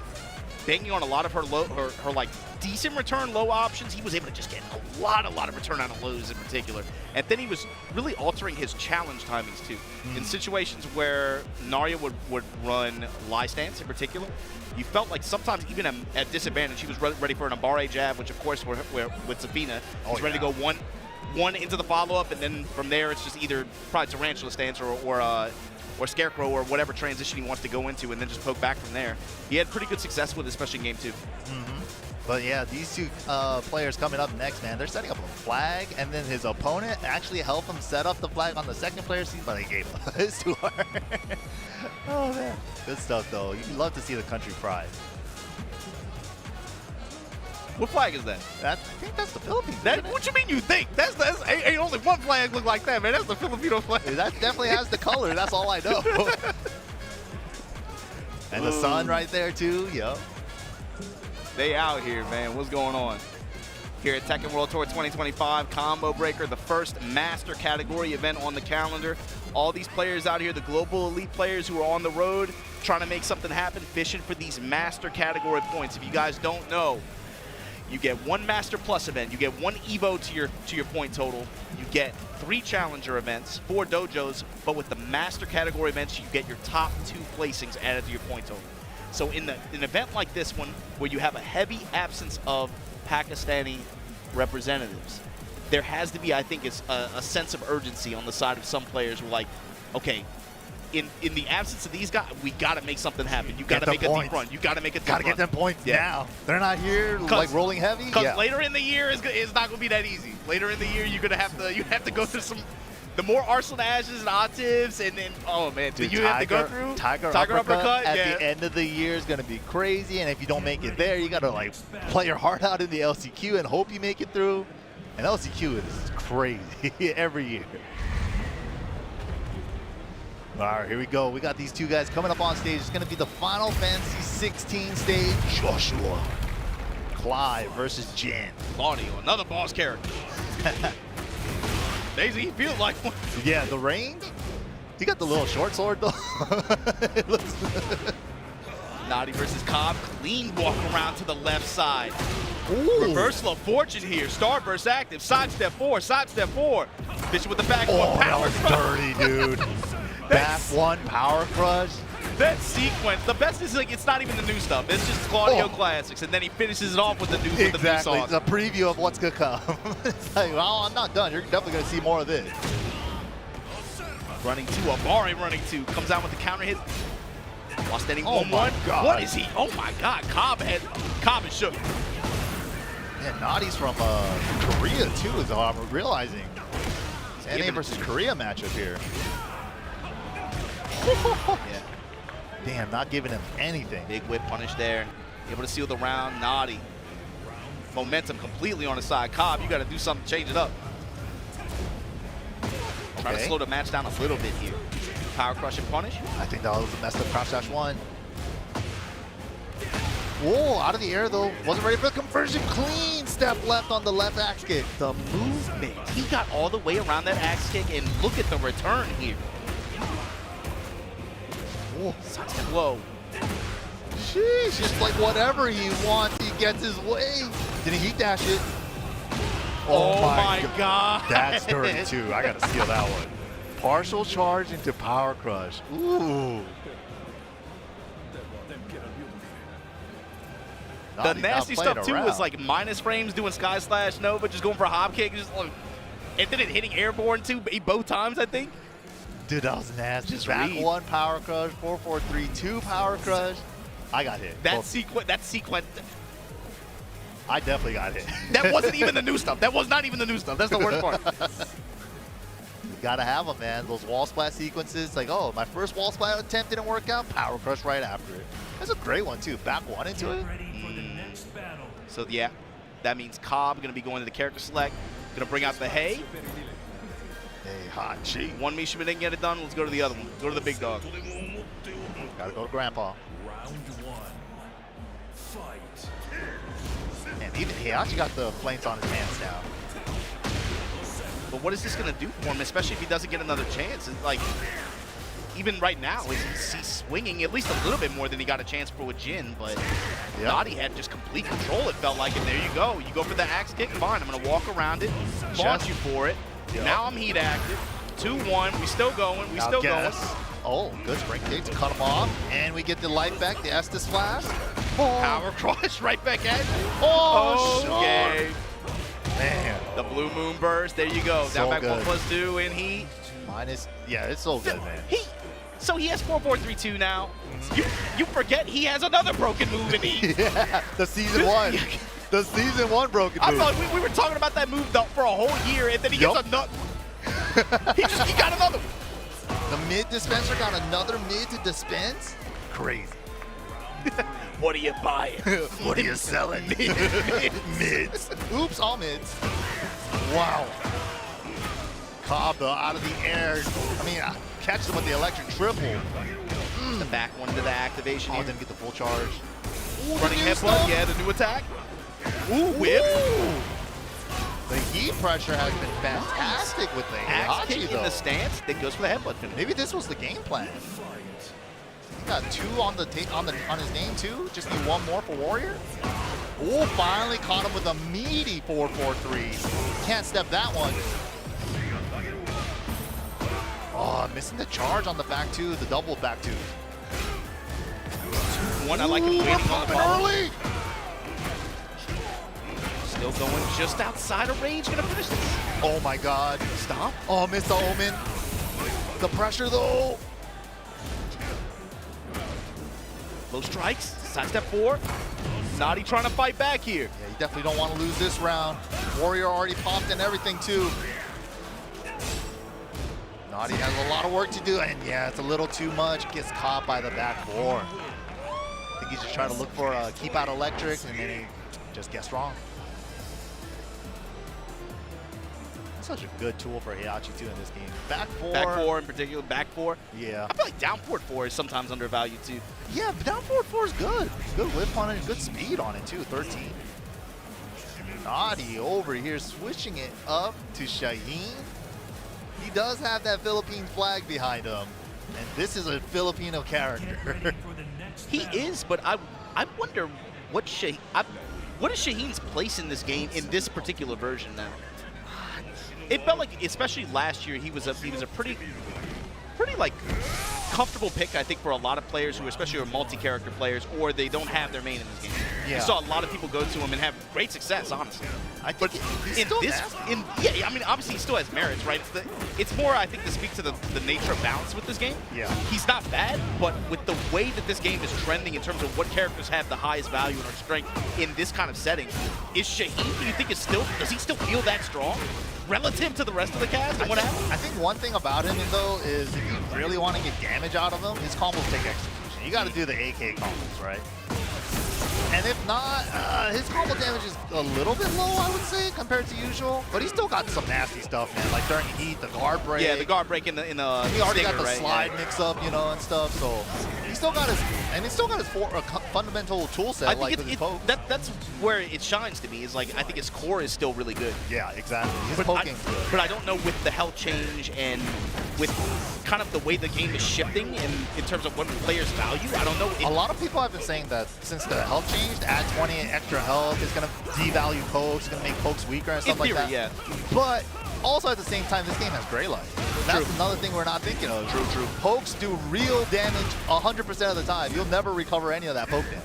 banging on a lot of her low, her like decent return low options. He was able to just get a lot of return out of lows in particular. And then he was really altering his challenge timings too. In situations where Narya would run lie stance in particular, you felt like sometimes even at disadvantage, he was ready for an Ambare jab, which of course with Zafina, he's ready to go one into the follow-up, and then from there it's just either probably Tarantula stance or Scarecrow or whatever transition he wants to go into, and then just poke back from there. He had pretty good success with it, especially in game 2. But yeah, these two players coming up next, man, they're setting up a flag, and then his opponent actually helped him set up the flag on the second player's team, but they gave up. It's too hard. Oh man, good stuff though. You love to see the country pride. What flag is that? I think that's the Philippines. What you mean you think? That's ain't only one flag look like that, man. That's the Filipino flag. That definitely has the color. That's all I know. And the sun right there too. Yup. They out here, man. What's going on? Here at Tekken World Tour 2025, Combo Breaker, the first master category event on the calendar. All these players out here, the global elite players who are on the road, trying to make something happen, fishing for these master category points. If you guys don't know, you get one Master Plus event, you get one Evo to your point total, you get 3 Challenger events, 4 dojos, but with the Master category events, you get your top 2 placings added to your point total. So in an event like this one, where you have a heavy absence of Pakistani representatives, there has to be, I think, a sense of urgency on the side of some players who are like, okay, in the absence of these guys, we got to make something happen. You got to make a deep run. You got to make a deep run. Got to get them points now. They're not here like rolling heavy. Because later in the year, it's not going to be that easy. Later in the year, you have to go through the more Arsenal Ashes and Octaves, and then, oh man, do you have to go through? Tiger uppercut at the end of the year is going to be crazy, and if you don't make it there, you got to like play your heart out in the LCQ and hope you make it through. And LCQ is crazy every year. All right, here we go. We got these two guys coming up on stage. It's going to be the Final Fantasy 16 stage. Joshua, Clive versus Jin. Claudio, another boss character. Daisy, he feels like one. Yeah, the range. He got the little short sword though. It looks Naughty versus Cobb. Clean walk around to the left side. Ooh. Reversal of fortune here. Starburst active. Sidestep 4. Sidestep 4. Fishing with the back one. Oh, that Power was crush. dirty, dude. Back one power crush. That sequence, the best is like it's not even the new stuff. It's just Claudio classics, and then he finishes it off with the new Exactly. with the new song. It's a preview of what's gonna come. It's like, well, I'm not done. You're definitely gonna see more of this. Running 2, Amari running 2, comes out with the counter hit. While standing 1-1. God. What is he? Oh my God, Cobb is shook. Yeah, Naughty's from Korea too, is all I'm realizing. NA versus Korea matchup here. Yeah. Damn, not giving him anything. Big whip punish there. Able to seal the round. Naughty. Momentum completely on his side. Cobb, you got to do something, change it up. Trying to slow the match down a little bit here. Power crush and punish. I think that was a messed up crouch dash one. Whoa, out of the air though. Wasn't ready for the conversion. Clean step left on the left axe kick. The movement. He got all the way around that axe kick, and look at the return here. Whoa. Sidestep low. Sheesh, just like whatever he wants, he gets his way. Did he heat dash it? Oh my God. That's dirty too. I gotta steal that one. Partial charge into power crush. Ooh. The nasty stuff too is like minus frames doing Sky Slash Nova, just going for a hop kick, just like, and then it hitting airborne too, both times I think. Dude, that was nasty. Just back read. one power crush, 4-4-3-2 power crush. I got hit. That sequence. I definitely got hit. That wasn't even the new stuff. That was not even the new stuff. That's the worst part. You gotta have them, man. Those wall splat sequences, like, oh, my first wall splat attempt didn't work out. Power crush right after it. That's a great one too. Back one into it. So yeah, that means Cobb gonna be going to the character select. Gonna bring out the hay. Hey, hot cheat. One Mishima didn't get it done. Let's go to the other one. Go to the big dog. Gotta go to Grandpa. And even he actually got the flames on his hands now. But what is this gonna do for him, especially if he doesn't get another chance? It's like, even right now, he's swinging at least a little bit more than he got a chance for with Jin, but Naughty had just complete control, it felt like, and there you go. You go for the axe kick, fine, I'm gonna walk around it, launch you for it. Now I'm heat active, 2-1, we still going, going. Oh, good spring kick to cut him off, and we get the life back, the Este slash. Oh. Power crush right back at you. Oh, okay. Man. The blue moon burst, there you go. So Down back good. 1+2, and he. Minus, yeah, it's so good, man. So he has 4-4-3-2 now. You forget he has another broken move in he. Yeah, the season one. The season one broken move. I thought we were talking about that move for a whole year, and then he gets another. he got another one. The mid dispenser got another mid to dispense? Crazy. What are you buying? What are you selling? Mids. Oops, all mids. Wow. Cobb out of the air. I mean, catch them with the electric triple. The back one to the activation. Oh, here. didn't get the full charge. Ooh, running headbutt, yeah, the new attack. Ooh, whip. Ooh. The heat pressure has been fantastic with the axe kick though. in the stance that goes for the headbutt finish. Maybe this was the game plan. He got 2 on his name too. Just need 1 more for Warrior. Oh, finally caught him with a meaty 4-4-3. Can't step that one. Oh, missing the charge on the back 2, the double back 2. One, I like him waiting on the ball. Early. Still going just outside of range. Gonna finish this. Oh my God. Stop. Oh, missed the Omen. The pressure though. Low strikes. Sidestep 4. Naughty trying to fight back here. Yeah, you definitely don't want to lose this round. Warrior already popped and everything too. Naughty has a lot of work to do, and yeah, it's a little too much. Gets caught by the back four. I think he's just trying to look for a keep out electric, and then he just gets wrong. Such a good tool for Heihachi too in this game. Back four. Back four in particular, back four. Yeah. I feel like down forward four is sometimes undervalued too. Yeah, but down forward four is good. Good whip on it, good speed on it too, 13. Naughty over here switching it up to Shaheen. He does have that Philippines flag behind him. And this is a Filipino character. He is, but I wonder what is Shaheen's place in this game in this particular version now? It felt like, especially last year, he was a pretty like comfortable pick, I think, for a lot of players who, especially are multi-character players, or they don't have their main in this game. Yeah. You saw a lot of people go to him and have great success, honestly. I think I mean, obviously he still has merits, right? It's more, I think, to speak to the nature of balance with this game. Yeah. He's not bad, but with the way that this game is trending in terms of what characters have the highest value and are strength in this kind of setting, is Shaheen, do you think does he still feel that strong relative to the rest of the cast? And I think one thing about him, though, is if you really want to get damage out of him, his combos take execution. You got to do the AK combos, right? And if not, his combo damage is a little bit low, I would say, compared to usual. But he's still got some nasty stuff, man. Like during heat, the guard break. Yeah, the guard break in the he already stinger, got the slide mix up, you know, and stuff. So he's still got his fundamental tool set, like with his poke. That's where it shines to me. Is like I think his core is still really good. Yeah, exactly. His poking. But I don't know with the health change and with kind of the way the game is shifting in terms of what players value. I don't know. A lot of people have been saying that since the health changed, add 20 extra health is going to devalue pokes, going to make pokes weaker and stuff like that. Yeah. But also at the same time, this game has Grey Light. That's another thing we're not thinking of. True. Pokes do real damage 100% of the time. You'll never recover any of that poke damage.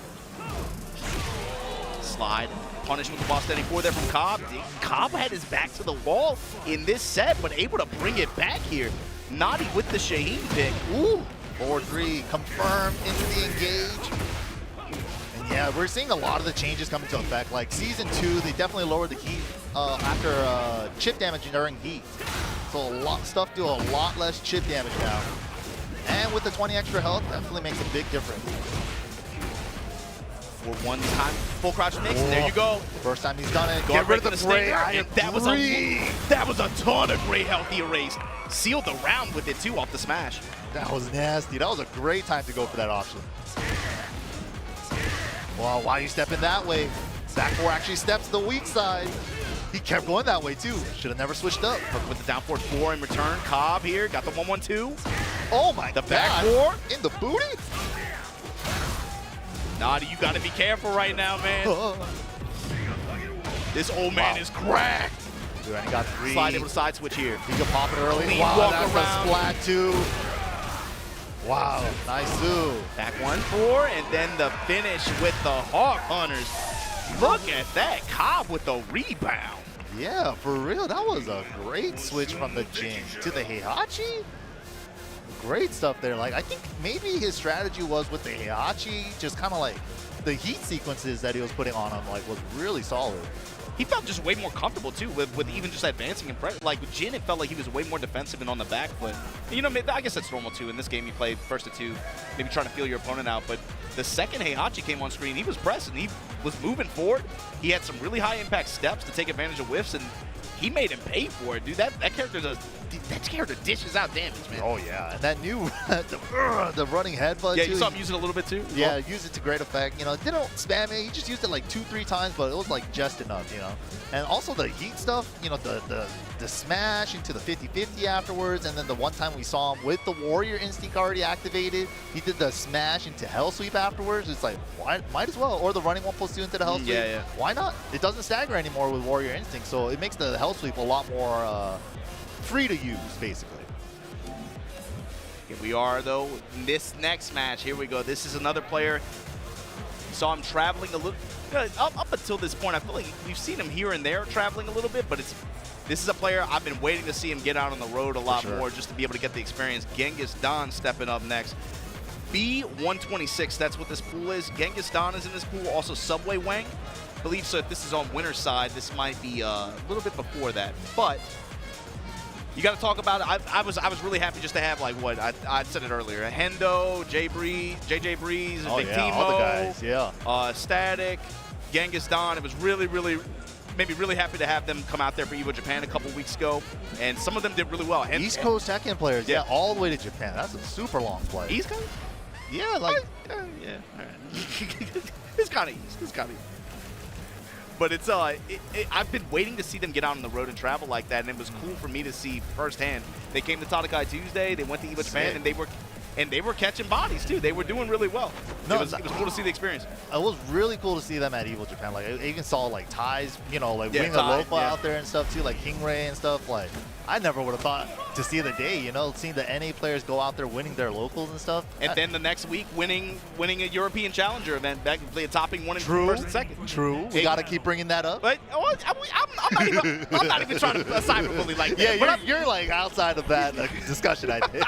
Slide. Punish with the boss standing 4 there from Cobb. Cobb had his back to the wall in this set, but able to bring it back here. Naughty with the Shaheen pick. Ooh. 4-3 confirmed into the engage. And yeah, we're seeing a lot of the changes come into effect. Like Season 2, they definitely lowered the heat after chip damage during heat. So stuff do a lot less chip damage now. And with the 20 extra health, definitely makes a big difference. For one time, full crouch mix, and there you go. First time he's done it. Get rid of the gray. That was a ton of gray health he erased. Sealed the round with it too off the smash. That was nasty. That was a great time to go for that option. Well, why are you stepping that way? Back 4 actually steps the weak side. He kept going that way too. Should have never switched up. With the down forward 4 in return. Cobb here got the 1-1-2. Oh my God. The back 4 in the booty. Naughty, you got to be careful right now, man. This old man is cracked. Dude, and he got 3. Slide able to side switch here. He can pop it early. Clean wow, walk that's around. A splat too. Wow, nice zoo. Back 1-4, and then the finish with the Hawk Hunters. Look at that, Cobb with the rebound. Yeah, for real, that was a great switch from the Jin to the Heihachi. Great stuff there. Like, I think maybe his strategy was with the Heihachi, just kind of like the heat sequences that he was putting on him, like, was really solid. He felt just way more comfortable too with even just advancing and like with Jin, it felt like he was way more defensive and on the back foot. You know, I guess that's normal too. In this game, you play first to 2, maybe trying to feel your opponent out. But the second Heihachi came on screen, he was pressing, he was moving forward. He had some really high impact steps to take advantage of whiffs, and he made him pay for it, dude. That character dishes out damage, man. Oh yeah, and that new the running headbutt. Yeah, too. you saw him use it a little bit too. Yeah, use it to great effect. You know, didn't spam it. He just used it like 2-3 times, but it was like just enough. You know, and also the heat stuff. You know, the smash into the 50-50 afterwards, and then the one time we saw him with the Warrior Instinct already activated, he did the smash into Hell Sweep afterwards. It's like, why? Might as well. Or the running 1+2 into the Hell Sweep. Yeah. Why not? It doesn't stagger anymore with Warrior Instinct, so it makes the Hell Sweep a lot more free to use, basically. Here we are, though. This next match, here we go. This is another player. Saw him traveling a little. Up until this point, I feel like we've seen him here and there traveling a little bit, but this is a player I've been waiting to see him get out on the road a lot more, just to be able to get the experience. Genghis Don stepping up next. B126, that's what this pool is. Genghis Don is in this pool. Also Subway Wang. I believe so. If this is on winner's side, this might be a little bit before that. But You got to talk about it. I was really happy just to have like what I said it earlier. Hendo, JJ Breeze, Oh Big yeah, Timo, all the guys. Yeah. Static, Genghis Don. It was really made me really happy to have them come out there for EVO Japan a couple weeks ago, and some of them did really well. And, East Coast Tekken players, yeah, all the way to Japan. That's a super long flight. East Coast? Yeah, like yeah, all right. It's kind of east. It's kind of east. But it's I've been waiting to see them get out on the road and travel like that, and it was cool for me to see firsthand. They came to Tadakai Tuesday. They went to EVO Japan, and they were catching bodies too. They were doing really well. No, it was cool to see the experience. It was really cool to see them at EVO Japan. Like I even saw like ties, you know, like Yeah, Wing Ty, Alofa yeah. out there and stuff too, like Kingray and stuff. Like I never would have thought to see the day, you know, seeing the NA players go out there winning their locals and stuff. And then the next week, winning a European Challenger event, back topping one and first and second. True. We got to keep bringing that up. But I'm not even trying to cyberbully like that. Yeah, but you're like outside of that discussion, I think.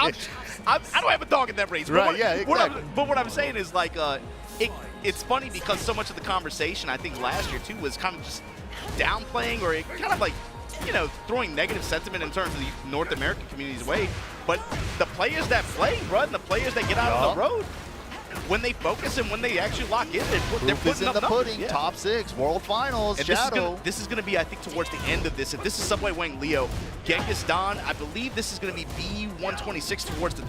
I don't have a dog in that race. Right, yeah, exactly. But what I'm saying is like, it's funny because so much of the conversation, I think last year too, was kind of just downplaying or kind of like, you know, throwing negative sentiment in terms of the North American community's way. But the players that play, bro, and the players that get out on the road, when they focus and when they actually lock in, they're Proof is putting in up the numbers. pudding. Yeah. Top 6, World Finals, And Shadow. this is gonna be, I think, towards the end of this. If this is Subway Wang Leo, Genghis Don, I believe this is gonna be B126 towards the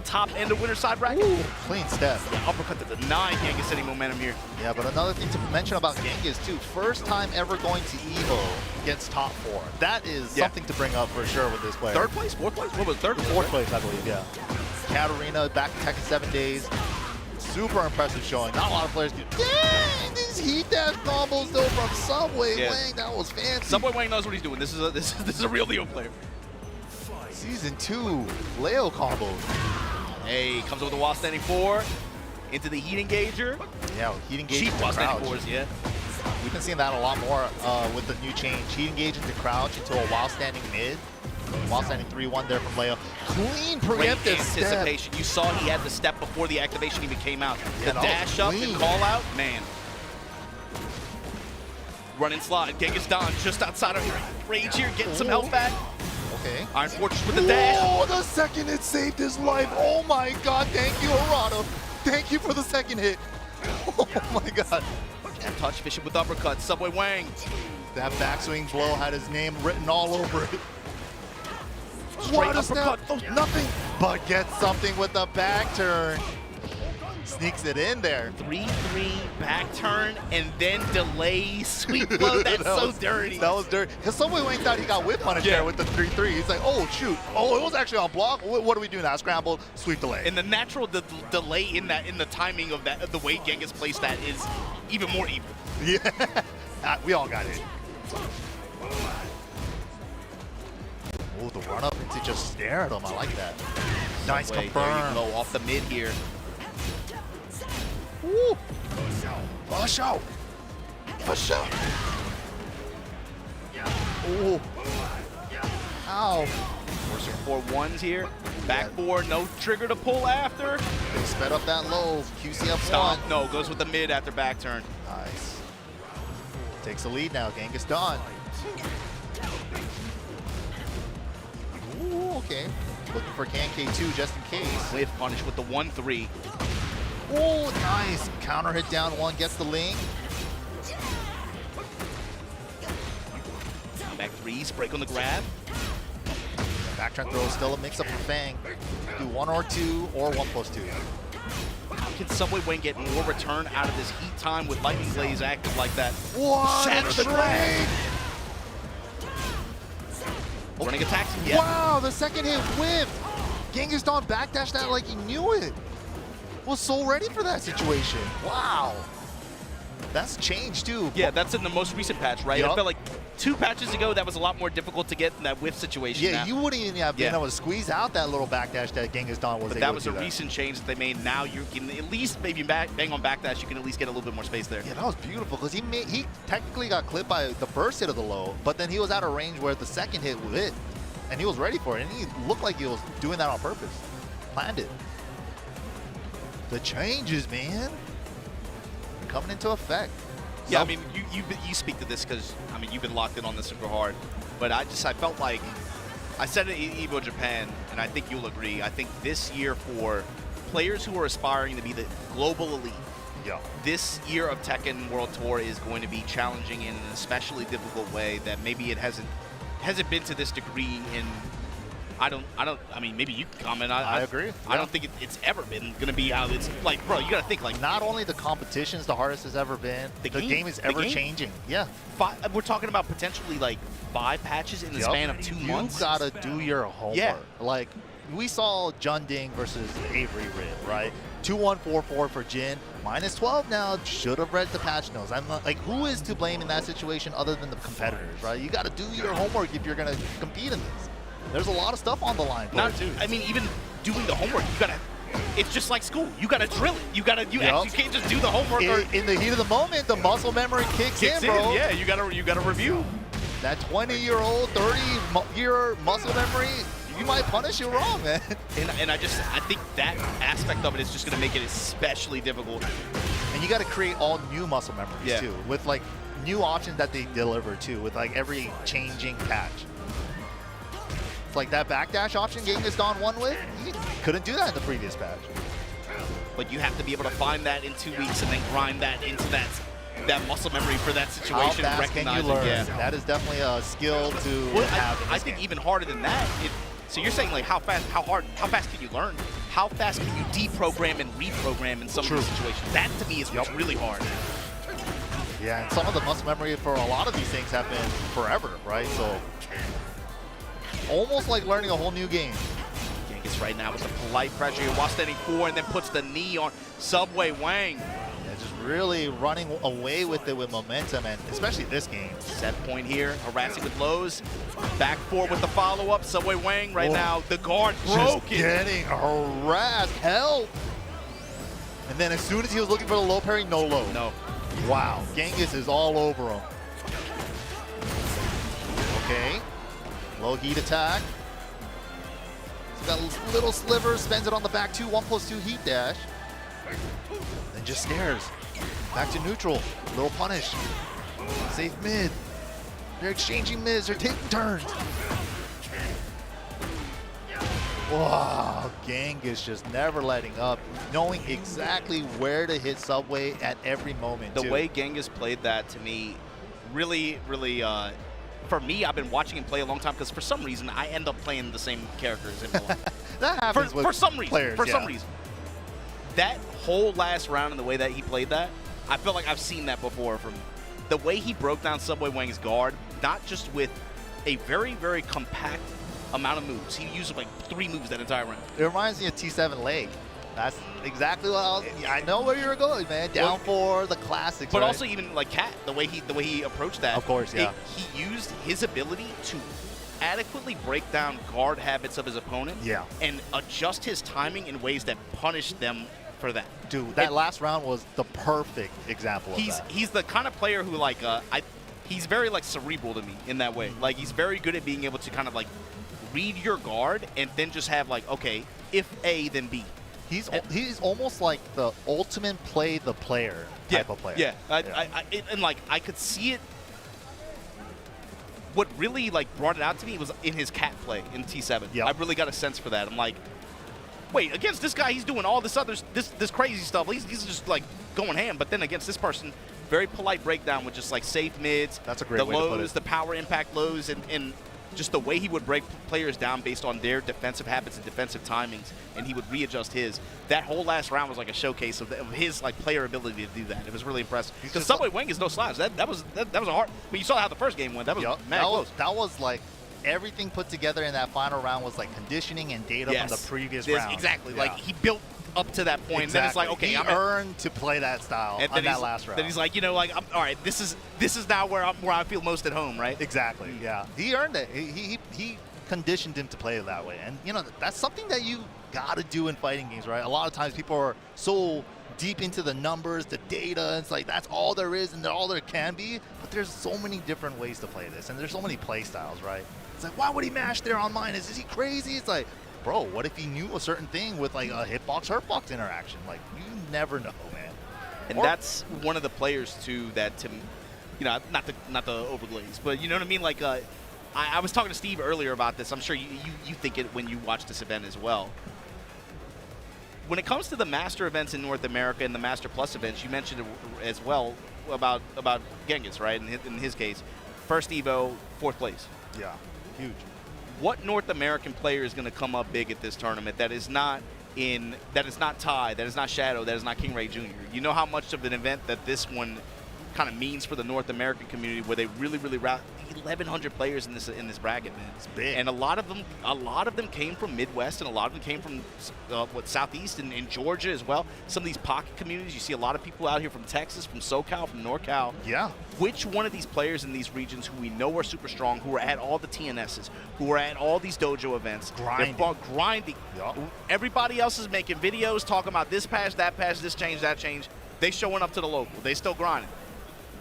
top end of winner side bracket. Ooh, clean step. Yeah, uppercut to deny Genghis any momentum here. Yeah, but another thing to mention about Genghis too, first time ever going to EVO against top 4. That is something to bring up for sure with this player. Third place? Fourth place? What was third? Fourth place, I believe, yeah. Katarina back to Tekken 7 days. Super impressive showing. Not a lot of players do. Dang, these heat dash combos though from Subway Wang, that was fancy. Subway Wang knows what he's doing. This is a real Leo player. Season 2, Leo combos. Hey, comes over the wall standing 4 into the heat engager. Yeah, heat engage Cheap into wall standing crouch. 4s, yeah. We've been seeing that a lot more with the new change. Heat engage into crouch into a while standing mid. While standing 3-1 there from Leo. Clean Great preemptive step. anticipation. You saw he had the step before the activation even came out. Yeah, The dash up clean. and call out, man. Running slide. Genghis Don just outside of rage here, getting some health back. Okay. Iron Fortress with the dash. Oh, the second hit saved his life. Oh my God, thank you, Harada. Thank you for the second hit. Oh my God. And touch fishing with uppercut. Subway Wang. That backswing blow had his name written all over it. Straight What a uppercut. snap. Oh, nothing. But gets something with the back turn. Sneaks it in there. 3-3 back turn and then delay sweep blow. That's so dirty. That was dirty. Because Subway Wang thought he got whip punished there with the 3-3. He's like, oh, shoot. Oh, it was actually on block. What do we do now? Scrambled, sweep delay. And the natural delay in the timing of that, the way Genghis placed that is even more evil. Yeah. We all got it. Oh, the run up into just stare at him. I like that. Nice Subway, confirm. there you go, off the mid here. Woo. Push out. Push out. Oh. Ow. Forcing 4-1s here. Back 4, no trigger to pull after. They sped up that low. QC up Stop. 1. No, goes with the mid after back turn. Nice. Takes the lead now. Genghis Don. Ooh, okay. Looking for Can K2 just in case. With punish with the 1-3. Oh, nice. Counter hit down 1, gets the link. Back 3s, break on the grab. Back turn throw, still a mix up for Fang. Do 1 or 2 or 1+2. How can Subway Wang get more return out of this heat time with Lightning Blaze active like that? What Shatter a the grab. trade! Running attacks. Yeah. Wow, the second hit whiffed. Genghis Don backdashed that like he knew it. Was so ready for that situation. Wow. That's changed too. Yeah, that's in the most recent patch, right? Yup. I felt like 2 patches ago, that was a lot more difficult to get in that whiff situation. Yeah, now. you wouldn't even have been able to squeeze out that little backdash that Genghis Don was But able that was to a do that. recent change that they made. Now you can at least maybe bang on backdash. You can at least get a little bit more space there. Yeah, that was beautiful because he technically got clipped by the first hit of the low, but then he was out of range where the second hit would hit, and he was ready for it, and he looked like he was doing that on purpose. Planned it. The changes, man, coming into effect. Yeah, I mean, you speak to this because, I mean, you've been locked in on this super hard. But I felt like I said it at Evo Japan, and I think you'll agree. I think this year for players who are aspiring to be the global elite, this year of Tekken World Tour is going to be challenging in an especially difficult way that maybe it hasn't been to this degree in. I mean, maybe you can comment. I agree. I don't think it's ever been going to be how it's like, bro, you got to think like. Not only the competition's the hardest it's ever been, the game is ever changing. Yeah. We're talking about potentially like 5 patches in the span of 2 months. You got to do your homework. Yeah. Like, we saw Jun Ding versus Avery Rib, right? 2-1-4-4 for Jin. -12 now. Should have read the patch notes. I'm not, like, who is to blame in that situation other than the competitors, right? You got to do your homework if you're going to compete in this. There's a lot of stuff on the line for it, too. I mean, even doing the homework, you got to. It's just like school. You got to drill it. You actually can't just do the homework. In the heat of the moment, the muscle memory kicks in, bro. Yeah, you got to review. That 20-year-old, 30-year muscle memory, you might punish you wrong, man. And I think that aspect of it is just going to make it especially difficult. And you got to create all new muscle memories, too, with, like, new options that they deliver, too, with, like, every changing patch. It's like that backdash option Genghis Don won with, you couldn't do that in the previous patch. But you have to be able to find that in 2 weeks and then grind that into that muscle memory for that situation. How fast can you learn? Yeah. That is definitely a skill to have. I think even harder than that. So you're saying like how fast can you learn? How fast can you deprogram and reprogram in some of these situations? That to me is what's really hard. Yeah, and some of the muscle memory for a lot of these things have been forever, right? So almost like learning a whole new game. Genghis right now with the polite pressure. While standing 4 and then puts the knee on Subway Wang. Yeah, just really running away with it with momentum, and especially this game. Set point here, harassing with lows. Back 4 with the follow-up. Subway Wang right now. The guard broken. Just getting harassed. Help! And then as soon as he was looking for the low parry, no low. No. Wow, Genghis is all over him. Okay. Low heat attack. He's got a little sliver, spends it on the back 2, 1+2 heat dash. Then just stares. Back to neutral. Little punish. Safe mid. They're exchanging mids. They're taking turns. Wow, Genghis just never letting up, knowing exactly where to hit Subway at every moment. The way Genghis played that to me, really, for me, I've been watching him play a long time because for some reason I end up playing the same characters in my life. That happens for some reason. Players, for some reason. That whole last round and the way that he played that, I feel like I've seen that before from the way he broke down Subway Wang's guard, not just with a very, very compact amount of moves. He used like 3 moves that entire round. It reminds me of T7 leg. That's exactly what I know where you were going, man. Down for the classics. But right? also even like Cat, the way he approached that. Of course, yeah. He used his ability to adequately break down guard habits of his opponent. Yeah. And adjust his timing in ways that punished them for that. Dude, that last round was the perfect example of that. He's the kind of player who like he's very like cerebral to me in that way. Like he's very good at being able to kind of like read your guard and then just have like, okay, if A, then B. He's almost like the ultimate play the player type of player. Yeah, and like I could see it. What really like brought it out to me was in his Cat play in T7. Yep. I really got a sense for that. I'm like, wait, against this guy, he's doing all this other this crazy stuff. He's just like going ham. But then against this person, very polite breakdown with just like safe mids. That's a great way to put it. The lows, the power impact lows, and just the way he would break players down based on their defensive habits and defensive timings, and he would readjust his. That whole last round was like a showcase of his like player ability to do that. It was really impressive. Because Subway Wang is no slouch. That was a hard. But you saw how the first game went. That was mad close. That was like everything put together in that final round was like conditioning and data from the previous round. Exactly. Yeah. Like he built up to that point, and then it's like, okay, he earned to play that style on that last round. Then he's like, like, all right, this is now where I feel most at home, right? Exactly. Yeah, he earned it. He conditioned him to play that way, and that's something that you got to do in fighting games, right? A lot of times people are so deep into the numbers, the data. It's like that's all there is and all there can be. But there's so many different ways to play this, and there's so many play styles, right? It's like, why would he mash there on mine? Is he crazy? It's like, bro, what if he knew a certain thing with like a hitbox hurtbox interaction? Like, you never know, man. And that's one of the players too that, not the overlays, but you know what I mean. Like I was talking to Steve earlier about this. I'm sure you think it when you watch this event as well. When it comes to the Master events in North America and the Master Plus events, you mentioned it as well about Genghis, right? In his case, first Evo, 4th place. Yeah, huge. What North American player is going to come up big at this tournament that is not Ty, that is not Shadow, that is not King Ray Jr.? You know how much of an event that this one kind of means for the North American community, where they really route 1,100 players in this bracket, man. It's big. And a lot of them came from Midwest, and a lot of them came from Southeast and Georgia as well. Some of these pocket communities, you see a lot of people out here from Texas, from SoCal, from NorCal. Yeah. Which one of these players in these regions who we know are super strong, who are at all the TNSs, who are at all these dojo events, grinding. Yep. Everybody else is making videos talking about this patch, this change, that change. They showing up to the local. They still grinding.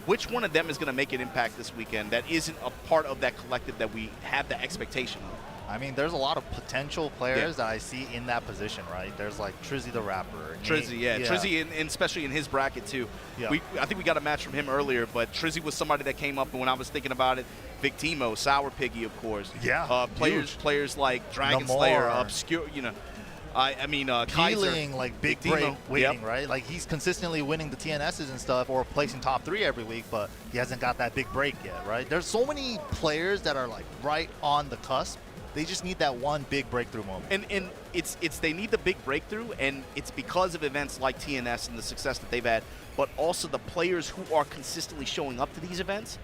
Which one of them is going to make an impact this weekend that isn't a part of that collective that we have the expectation of? I mean, there's a lot of potential players that I see in that position, right? There's like Trizzy the Rapper. Trizzy, yeah. Trizzy, and especially in his bracket, too. Yeah. I think we got a match from him earlier, but Trizzy was somebody that came up, and when I was thinking about it, Big Timo, Sour Piggy, of course. Yeah, players like Dragon Namor. Slayer, Obscure, you know. I mean, Kaiser. Healing, like big break waiting, right? Like he's consistently winning the TNSs and stuff, or placing top 3 every week, but he hasn't got that big break yet, right? There's so many players that are like right on the cusp. They just need that one big breakthrough moment. And it's they need the big breakthrough, and it's because of events like TNS and the success that they've had, but also the players who are consistently showing up to these events,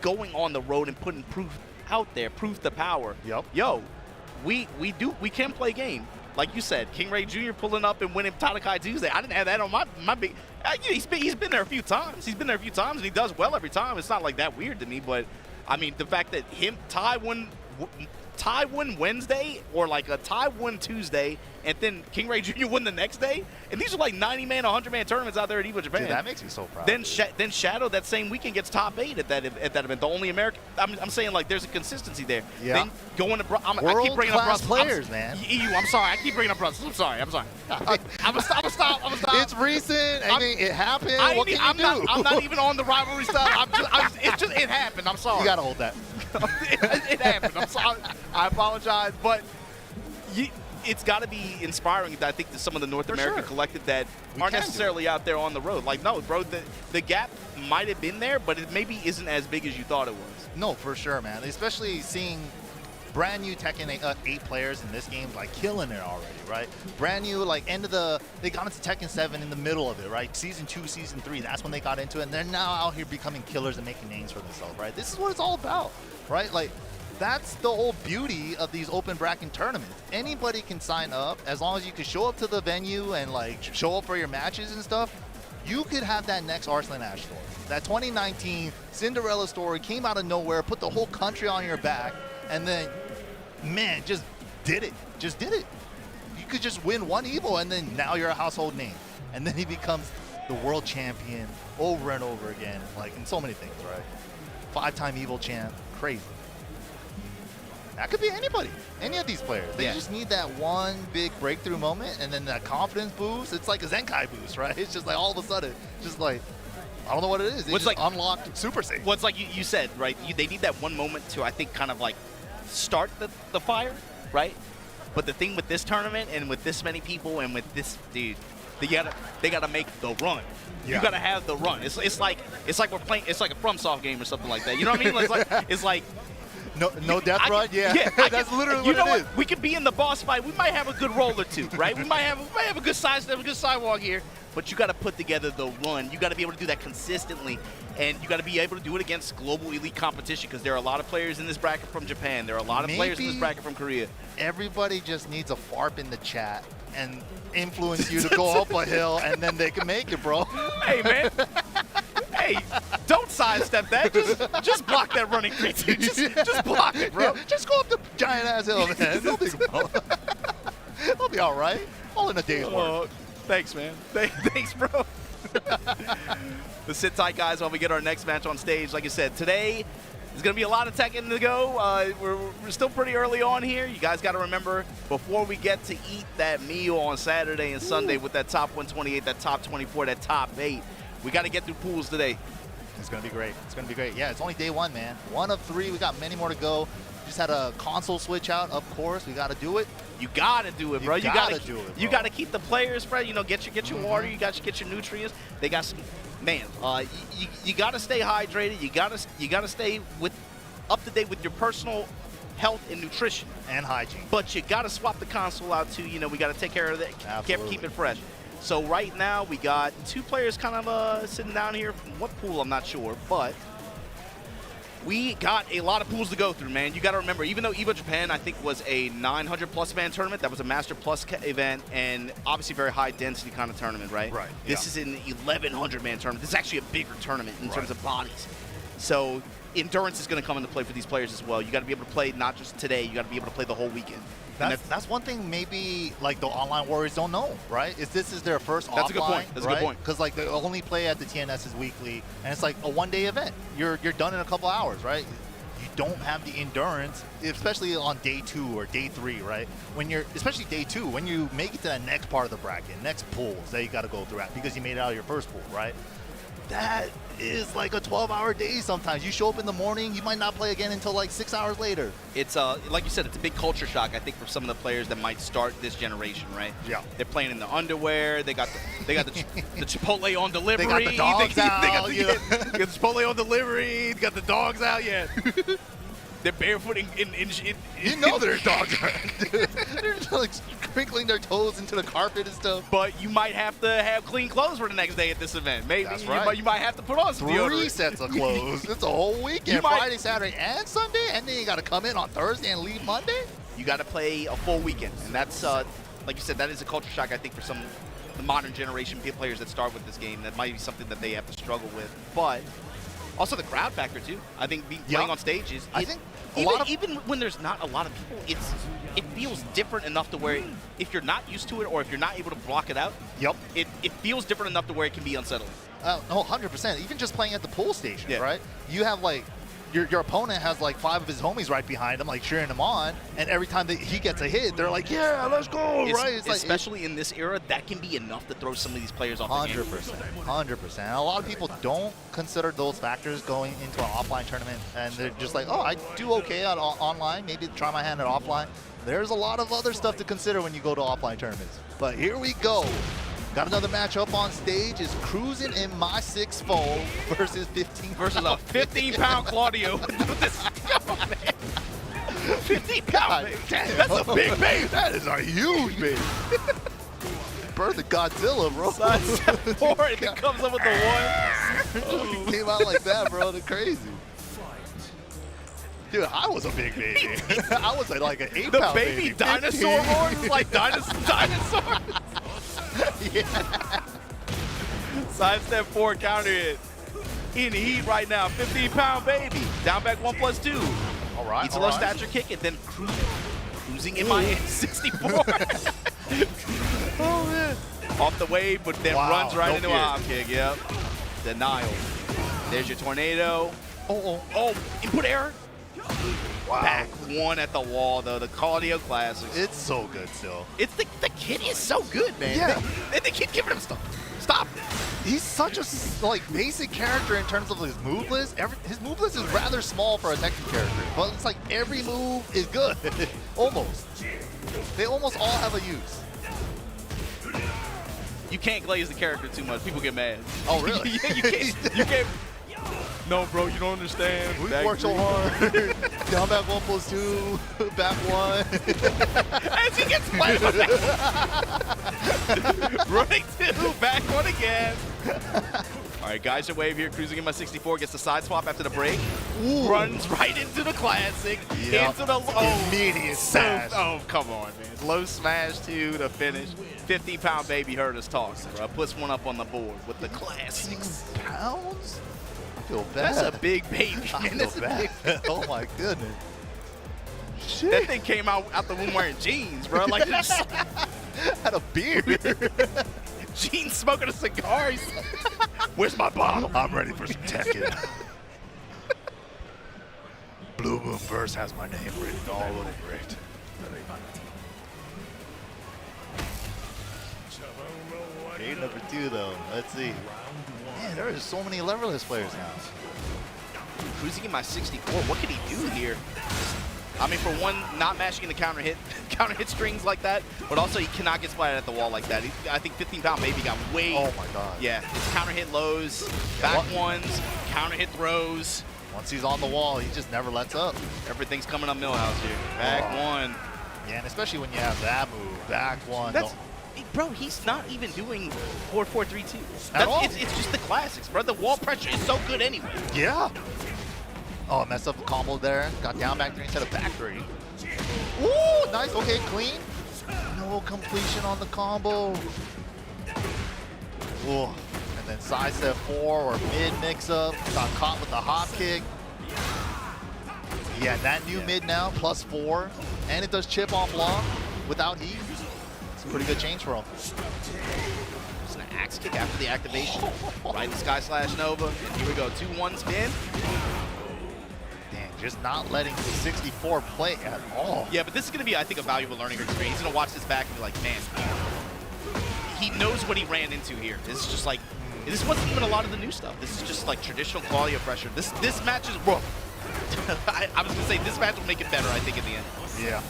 going on the road and putting proof out there, proof the power. Yep. Yo, we can play game. Like you said, King Ray Jr. pulling up and winning Tadakai Tuesday. I didn't have that on my big. He's been there a few times. He's been there a few times, and he does well every time. It's not like that weird to me, but I mean the fact that Ty won Wednesday, or like a Ty won Tuesday, and then King Ray Jr. won the next day, and these are like 90-man, 100-man tournaments out there at EVO Japan. Dude, that makes me so proud. Then Shadow that same weekend gets top 8 at that event. The only American. I'm saying like there's a consistency there. Yeah. Then going to I keep bringing up Brussels. Players, man. I'm sorry. I keep bringing up Brussels. I'm sorry. I'm gonna stop. It's recent. I mean, it happened. What can you do? I'm not even on the rivalry stuff. It happened. I'm sorry. You gotta hold that. It happened. I'm sorry. I apologize, but it's got to be inspiring, I think, to some of the North American collective that aren't necessarily out there on the road. Like, no, bro, the gap might have been there, but it maybe isn't as big as you thought it was. No, for sure, man. Especially seeing brand new Tekken 8 players in this game, like killing it already, right? Brand new, like they got into Tekken 7 in the middle of it, right? Season 2, Season 3, that's when they got into it, and they're now out here becoming killers and making names for themselves, right? This is what it's all about, right? Like, that's the whole beauty of these open bracket tournaments. Anybody can sign up as long as you can show up to the venue and like show up for your matches and stuff. You could have that next Arslan Ash story. That 2019 Cinderella story came out of nowhere, put the whole country on your back, and then, man, just did it. Just did it. You could just win one EVO, and then now you're a household name. And then he becomes the world champion over and over again, like in so many things, right? 5-time EVO champ, crazy. That could be anybody, any of these players. They just need that one big breakthrough moment, and then that confidence boost. It's like a Zenkai boost, right? It's just like all of a sudden, just like, I don't know what it is. They just unlocked Super Saiyan. Well, it's like you said, right? They need that one moment to, I think, kind of like start the fire, right? But the thing with this tournament and with this many people and with this dude, they gotta make the run. Yeah. You gotta have the run. It's like we're playing. It's like a FromSoft game or something like that. You know what I mean? It's like. No death run? Yeah. That's literally what it is. We could be in the boss fight. We might have a good roll or two, right? we might have a good sidewalk here, but you got to put together the run. You got to be able to do that consistently, and you got to be able to do it against global elite competition, because there are a lot of players in this bracket from Japan. There are a lot of players in this bracket from Korea. Everybody just needs a FARP in the chat and influence you to go up a hill, and then they can make it, bro. Hey, man. Hey, don't sidestep that. Just block that running 3-2. Just block it, bro. Yeah, just go up the giant ass hill, man. No big problem. It'll be all right. All in a day's work. Thanks, man. Thanks, bro. But sit tight, guys, while we get our next match on stage. Like I said, today there's going to be a lot of Tekken to go. We're still pretty early on here. You guys got to remember, before we get to eat that meal on Saturday and Sunday with that top 128, that top 24, that top 8, we got to get through pools today. It's going to be great. It's going to be great. Yeah, it's only day 1, man. 1 of 3. We got many more to go. Just had a console switch out, of course. We got to do it. You gotta do it, bro. You gotta do it. You gotta keep the players fresh. You know, get your water. You got to get your nutrients. They got some. Man, you gotta stay hydrated. You gotta stay up to date with your personal health and nutrition and hygiene. But you gotta swap the console out too. You know, we gotta take care of that. Keep it fresh. So right now we got 2 players kind of sitting down here. From what pool, I'm not sure, but we got a lot of pools to go through, man. You got to remember, even though EVO Japan, I think, was a 900-plus man tournament, that was a Master Plus event, and obviously very high-density kind of tournament, right? Right. This is an 1,100-man tournament. This is actually a bigger tournament in terms of bodies. So endurance is going to come into play for these players as well. You got to be able to play not just today. You got to be able to play the whole weekend. That's one thing maybe like the online warriors don't know, right? This is their first offline. That's a good point. That's a good point. Because like they only play at the TNS's weekly, and it's like a one-day event. You're done in a couple hours, right? You don't have the endurance, especially on day 2 or day 3, right? Especially day 2, when you make it to that next part of the bracket, next pools that you got to go through because you made it out of your first pool, right? That is like a 12-hour day sometimes. You show up in the morning, you might not play again until like 6 hours later. It's like you said, it's a big culture shock, I think, for some of the players that might start this generation, right? Yeah. They're playing in the underwear. They got the Chipotle on delivery. They got the dogs out. They got the Chipotle on delivery. They got the dogs out yet. They're barefoot in you know their dogs are. They're just like crinkling their toes into the carpet and stuff. But you might have to have clean clothes for the next day at this event. Maybe. That's right. You might have to put on some 3 deodorant. sets of clothes. It's a whole weekend. Friday, Saturday, and Sunday, and then you got to come in on Thursday and leave Monday. You got to play a full weekend, and that's like you said, that is a culture shock, I think, for some of the modern generation players that start with this game. That might be something that they have to struggle with, but also the crowd factor too. I think playing on stages. I think even when there's not a lot of people, it feels different enough to where if you're not used to it or if you're not able to block it out, it feels different enough to where it can be unsettling. No, 100%. Even just playing at the pool station, right? You have like your opponent has like 5 of his homies right behind him, like cheering him on, and every time he gets a hit, they're like, "Yeah, let's go!" Right? It's especially in this era, that can be enough to throw some of these players off the game. 100%. A lot of people don't consider those factors going into an offline tournament, and they're just like, "Oh, I do okay at online. Maybe try my hand at offline." There's a lot of other stuff to consider when you go to offline tournaments. But here we go. Got another match up on stage. Is Cruising in My 6-Fold versus 15 versus a 15-pound Claudio. 15-pound baby. That's a big baby. That is a huge baby. Birth of Godzilla, bro. Side step 4, and it comes up with the 1. It came out like that, bro. They're crazy. Dude, I was a big baby. I was like an 8-pound baby. The baby dinosaur horns is like dinosaur. Yeah. Side step 4 counter hit. In heat right now. 15-pound baby. Down back 1+2. All right. Eats a low stature kick and then cruising in my hand. 64. Oh, man. Off the wave, but then runs right into a hop kick. Yep. Denial. There's your tornado. Oh, input error. Wow. Back 1 at the wall, though. The Claudio Classics. It's so good still. It's the kid is so good, man. Yeah. They keep giving him stuff. Stop. He's such a basic character in terms of his move list. His move list is rather small for a Tekken character, but it's like every move is good. Almost. They almost all have a use. You can't glaze the character too much. People get mad. Oh, really? Yeah, you can't. No, bro, you don't understand. We worked so hard. Down back 1+2, back 1. As he gets played. Running 2, back 1 again. All right, guys are wave here. Cruising in my 64 gets the side swap after the break. Ooh. Runs right into the classic. Yep. Into the immediate smash. Oh, come on, man. Low smash 2 to finish. 15-pound baby heard us talking, bro. Puts 1 up on the board with the classics. Pounds? I feel bad. That's a big baby. I feel bad. Oh my goodness. Shit. That thing came out the womb wearing jeans, bro. Like just had a beard. Jeans smoking a cigar. Where's my bottle? I'm ready for some Tekken. Blue Moon Verse has my name written all over it. Grade number 2, though. Let's see. Man, there are so many leverless players now. Cruising in my 64. What can he do here? I mean, for one, not mashing in the counter hit strings like that, but also he cannot get splatted at the wall like that. I think 15-pound baby got way. Oh my god. Yeah, it's counter hit lows, back ones, counter hit throws. Once he's on the wall, he just never lets up. Everything's coming up Millhouse here. Back one. Yeah, and especially when you have that move, back one. That's, bro, he's not even doing 4-4-3-2. At all? It's just the classics, bro. The wall pressure is so good anyway. Yeah. Oh, messed up the combo there. Got down back 3 instead of back 3. Ooh, nice. Okay, clean. No completion on the combo. Ooh. And then side step 4 or mid mix up. Got caught with the hop kick. Yeah, that new mid now, +4. And it does chip on block without heat. It's a pretty good change for him. Just an axe kick after the activation. Right in Sky Slash Nova. And here we go. 2-1 spin. Just not letting the 64 play at all. Yeah, but this is going to be, I think, a valuable learning experience. He's going to watch this back and be like, man, he knows what he ran into here. This is just like, this wasn't even a lot of the new stuff. This is just like traditional quality of pressure. This match is rough. I was going to say, this match will make it better, I think, in the end. Yeah.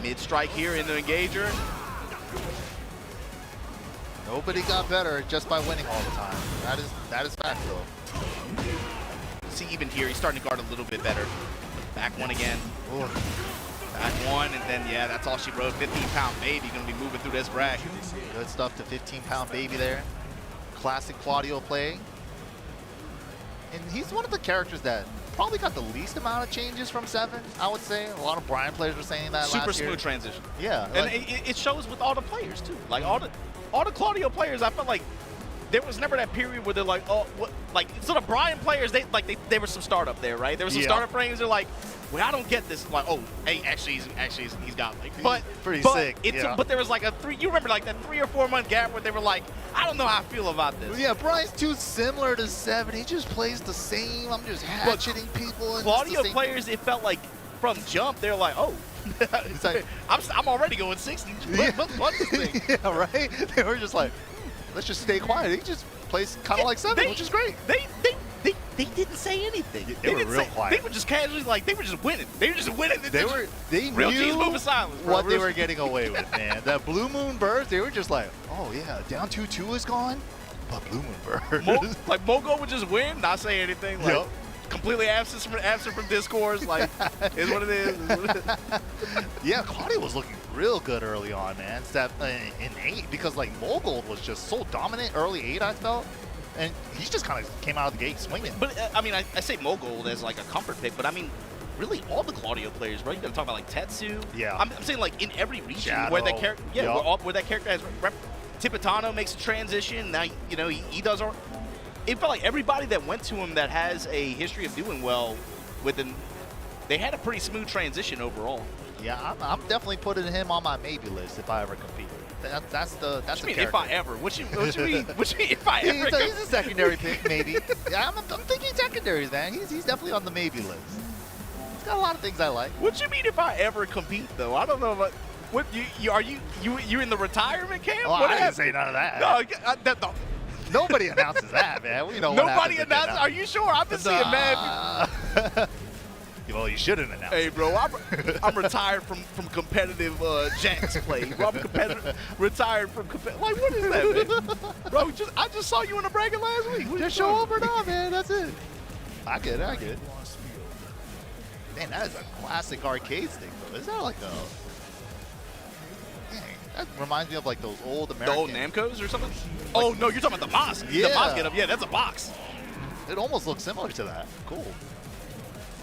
Mid-strike here in the engager. Nobody got better just by winning all the time. That is fact, though. See, even here, he's starting to guard a little bit better. Back one again. Ooh. Back one, and then, yeah, that's all she wrote. 15-pound baby going to be moving through this rack. Good stuff to 15-pound baby there. Classic Claudio play. And he's one of the characters that probably got the least amount of changes from 7, I would say. A lot of Brian players were saying that Super last year. smooth transition. Yeah. And it shows with all the players, too. Like, all the Claudio players, I felt like there was never that period where they're like, oh, what? Like, so the Brian players, they were some startup there, right? There were some startup frames. They're like, well, I don't get this. I'm like, oh, hey, actually, he's got like, but pretty sick. But there was like you remember like that 3 or 4 month gap where they were like, I don't know how I feel about this. Yeah, Brian's too similar to 7. He just plays the same. I'm just hatcheting people. And Claudio players, it felt like from jump, they're like, oh. It's like, I'm already going 60. Let's this thing. Yeah, right? They were just like, let's just stay quiet. He just plays kind of like 7, which is great. They didn't say anything. They were real quiet. They were just casually like, they were just winning. They were just winning. They real knew teams moving silence, bro. what they were getting away with, man. That Blue Moon Burst, they were just like, oh yeah, down 2-2 is gone, but Blue Moon Burst. Like Mogo would just win, not say anything. Like, completely absent from discourse. Like, is what it is. Yeah, Claudio was looking real good early on, man. In 8, because like Mogold was just so dominant early 8, I felt. And he just kind of came out of the gate swinging. But, I mean, I say Mogold as like a comfort pick, but I mean, really all the Claudio players, bro. You gotta talk about like Tetsu. Yeah. I'm saying like in every region Shadow. where that character, where that character has Tipitano makes a transition. Now, you know, he does. It felt like everybody that went to him that has a history of doing well with him, they had a pretty smooth transition overall. Yeah, I'm definitely putting him on my maybe list if I ever compete. That's the character. If I ever? What you mean if I ever? He's a secondary pick, maybe. Yeah, I'm thinking secondaries, man. He's definitely on the maybe list. He's got a lot of things I like. What you mean if I ever compete though? I don't know about what you in the retirement camp? Oh, I didn't say none of that. No, nobody announces that, man. We know nobody announces. Are you sure? I've been seeing mad. Well, you shouldn't announce. Hey, bro, I'm retired from competitive Jax play. Bro, I'm retired from competitive. Like, what is that, man? Bro, I just saw you in a bracket last week. Just show up or not, man. That's it. I get it. Man, that is a classic arcade stick, though. Is that like a... Dang, that reminds me of like those old American... The old Namcos or something? Oh, no, you're talking about the Moss. Yeah. The Moss get up. Yeah, that's a box. It almost looks similar to that. Cool.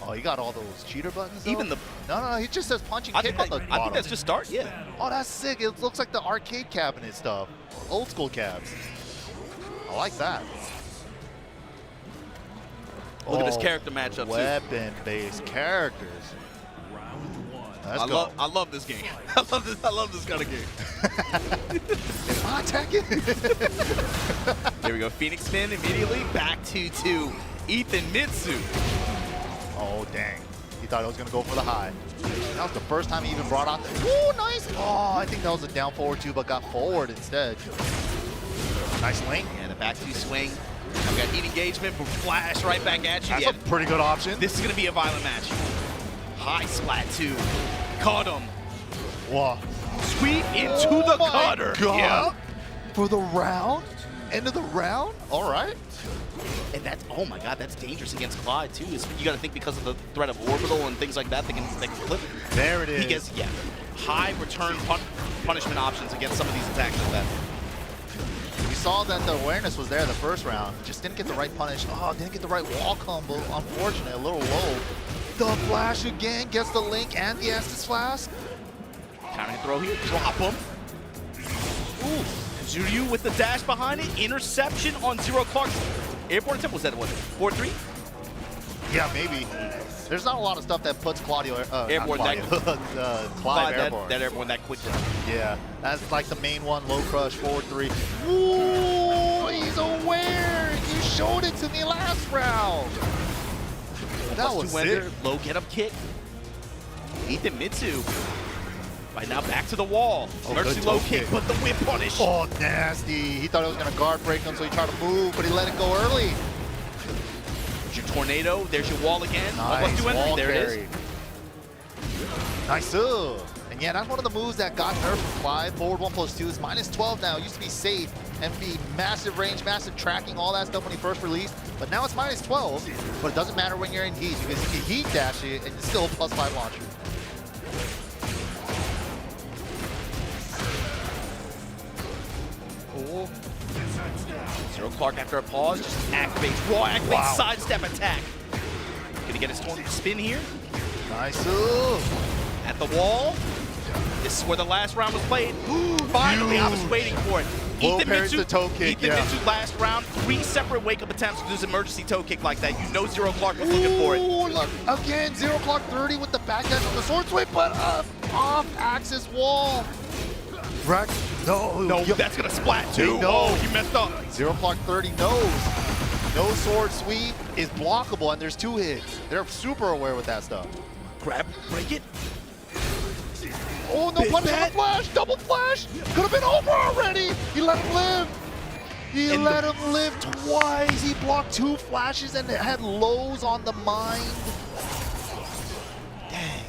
Oh, you got all those cheater buttons, though? Even the... No, he just says punch and kick on the bottom. I think that's just start, yeah. Oh, that's sick. It looks like the arcade cabinet stuff. Old school cabs. I like that. Look at this character matchup, weapon-based characters. I love this game. I love this kind of game. Am I attacking? Here we go. Phoenix spin immediately. Back to Ethan Mitsu. Oh, dang. He thought I was going to go for the high. That was the first time he even brought out the... Ooh, nice. Oh, I think that was a down forward two, but got forward instead. Nice link. Yeah, the back two swing. We got heat engagement, but flash right back at you. That's Yeah, a pretty good option. this is going to be a violent match. High splat two. Caught him. Whoa. Sweep into the cutter. God. Yeah. For the round? End of the round? All right. And that's, oh my God, that's dangerous against Clyde too. You got to think because of the threat of orbital and things like that, they can flip. There it is. He gets, yeah, high return punishment options against some of these attacks like that. We saw that the awareness was there the first round. Just didn't get the right punish. Oh, didn't get the right wall combo. Unfortunate, a little low. The flash again gets the link and the Estes flask. Counter throw here, drop him. Ooh, Zuryu with the dash behind it. Interception on Zero Clark's airborne attempt. Was that what? 4-3? Yeah, maybe. There's not a lot of stuff that puts Claudio airborne Clive airborne. That airborne that quickly. Yeah, that's like the main one. Low crush, forward 3. Ooh, he's aware. You showed it to me last round. That was sick. Low get up kick. Ethan Mitsu. Right now back to the wall. Mercy low kick, but the whip punish. Oh, nasty. He thought it was going to guard break him, so he tried to move, but he let it go early. There's your tornado. There's your wall again. Nice wall there carry. it is. Nice. And yeah, that's one of the moves that got nerfed from Clyde. Forward 1+2 is -12 now. It used to be safe and be massive range, massive tracking, all that stuff when he first released. But now it's -12. But it doesn't matter when you're in heat because you can heat dash it and it's still a +5 launcher. Oh. Zero Clark after a pause just activates. Raw activates sidestep attack. Gonna get his spin here. Nice. At the wall. This is where the last round was played. Finally, I was waiting for it. Ethan Mitsu, the toe kick, Ethan Mitsu last round, 3 separate wake-up attempts to do this emergency toe kick like that. You know Zero Clark was looking for it. Look, again, Zero Clark 30 with the backdash on the sword sweep, but off-axis wall. Rex, no, that's gonna splat too. No, he messed up. Zero Clark 30 knows. No sword sweep is blockable, and there's 2 hits. They're super aware with that stuff. Grab, break it. Oh, no punish on the flash, double flash. Could have been over already. He let him live. He let him live twice. He blocked 2 flashes and it had lows on the mind. Dang.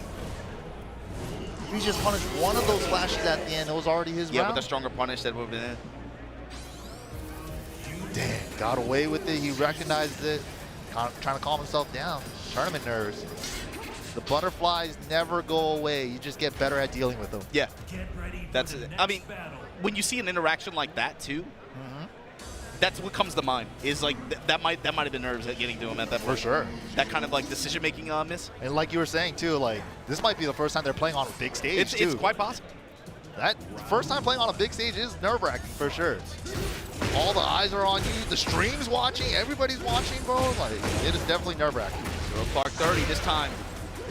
If he just punished one of those flashes at the end, it was already his round. Yeah, with a stronger punish that would have been in. Damn, got away with it. He recognized it. Trying to calm himself down. Tournament nerves. The butterflies never go away. You just get better at dealing with them. Yeah, that's it. I mean, when you see an interaction like that too, that's what comes to mind. Is like that might have been nerves getting to him at that point. For sure. That kind of like decision-making miss. And like you were saying too, like this might be the first time they're playing on a big stage too. It's quite possible. That first time playing on a big stage is nerve-wracking for sure. All the eyes are on you. The stream's watching. Everybody's watching, bro. Like it is definitely nerve-wracking. Zero Clark 30 this time.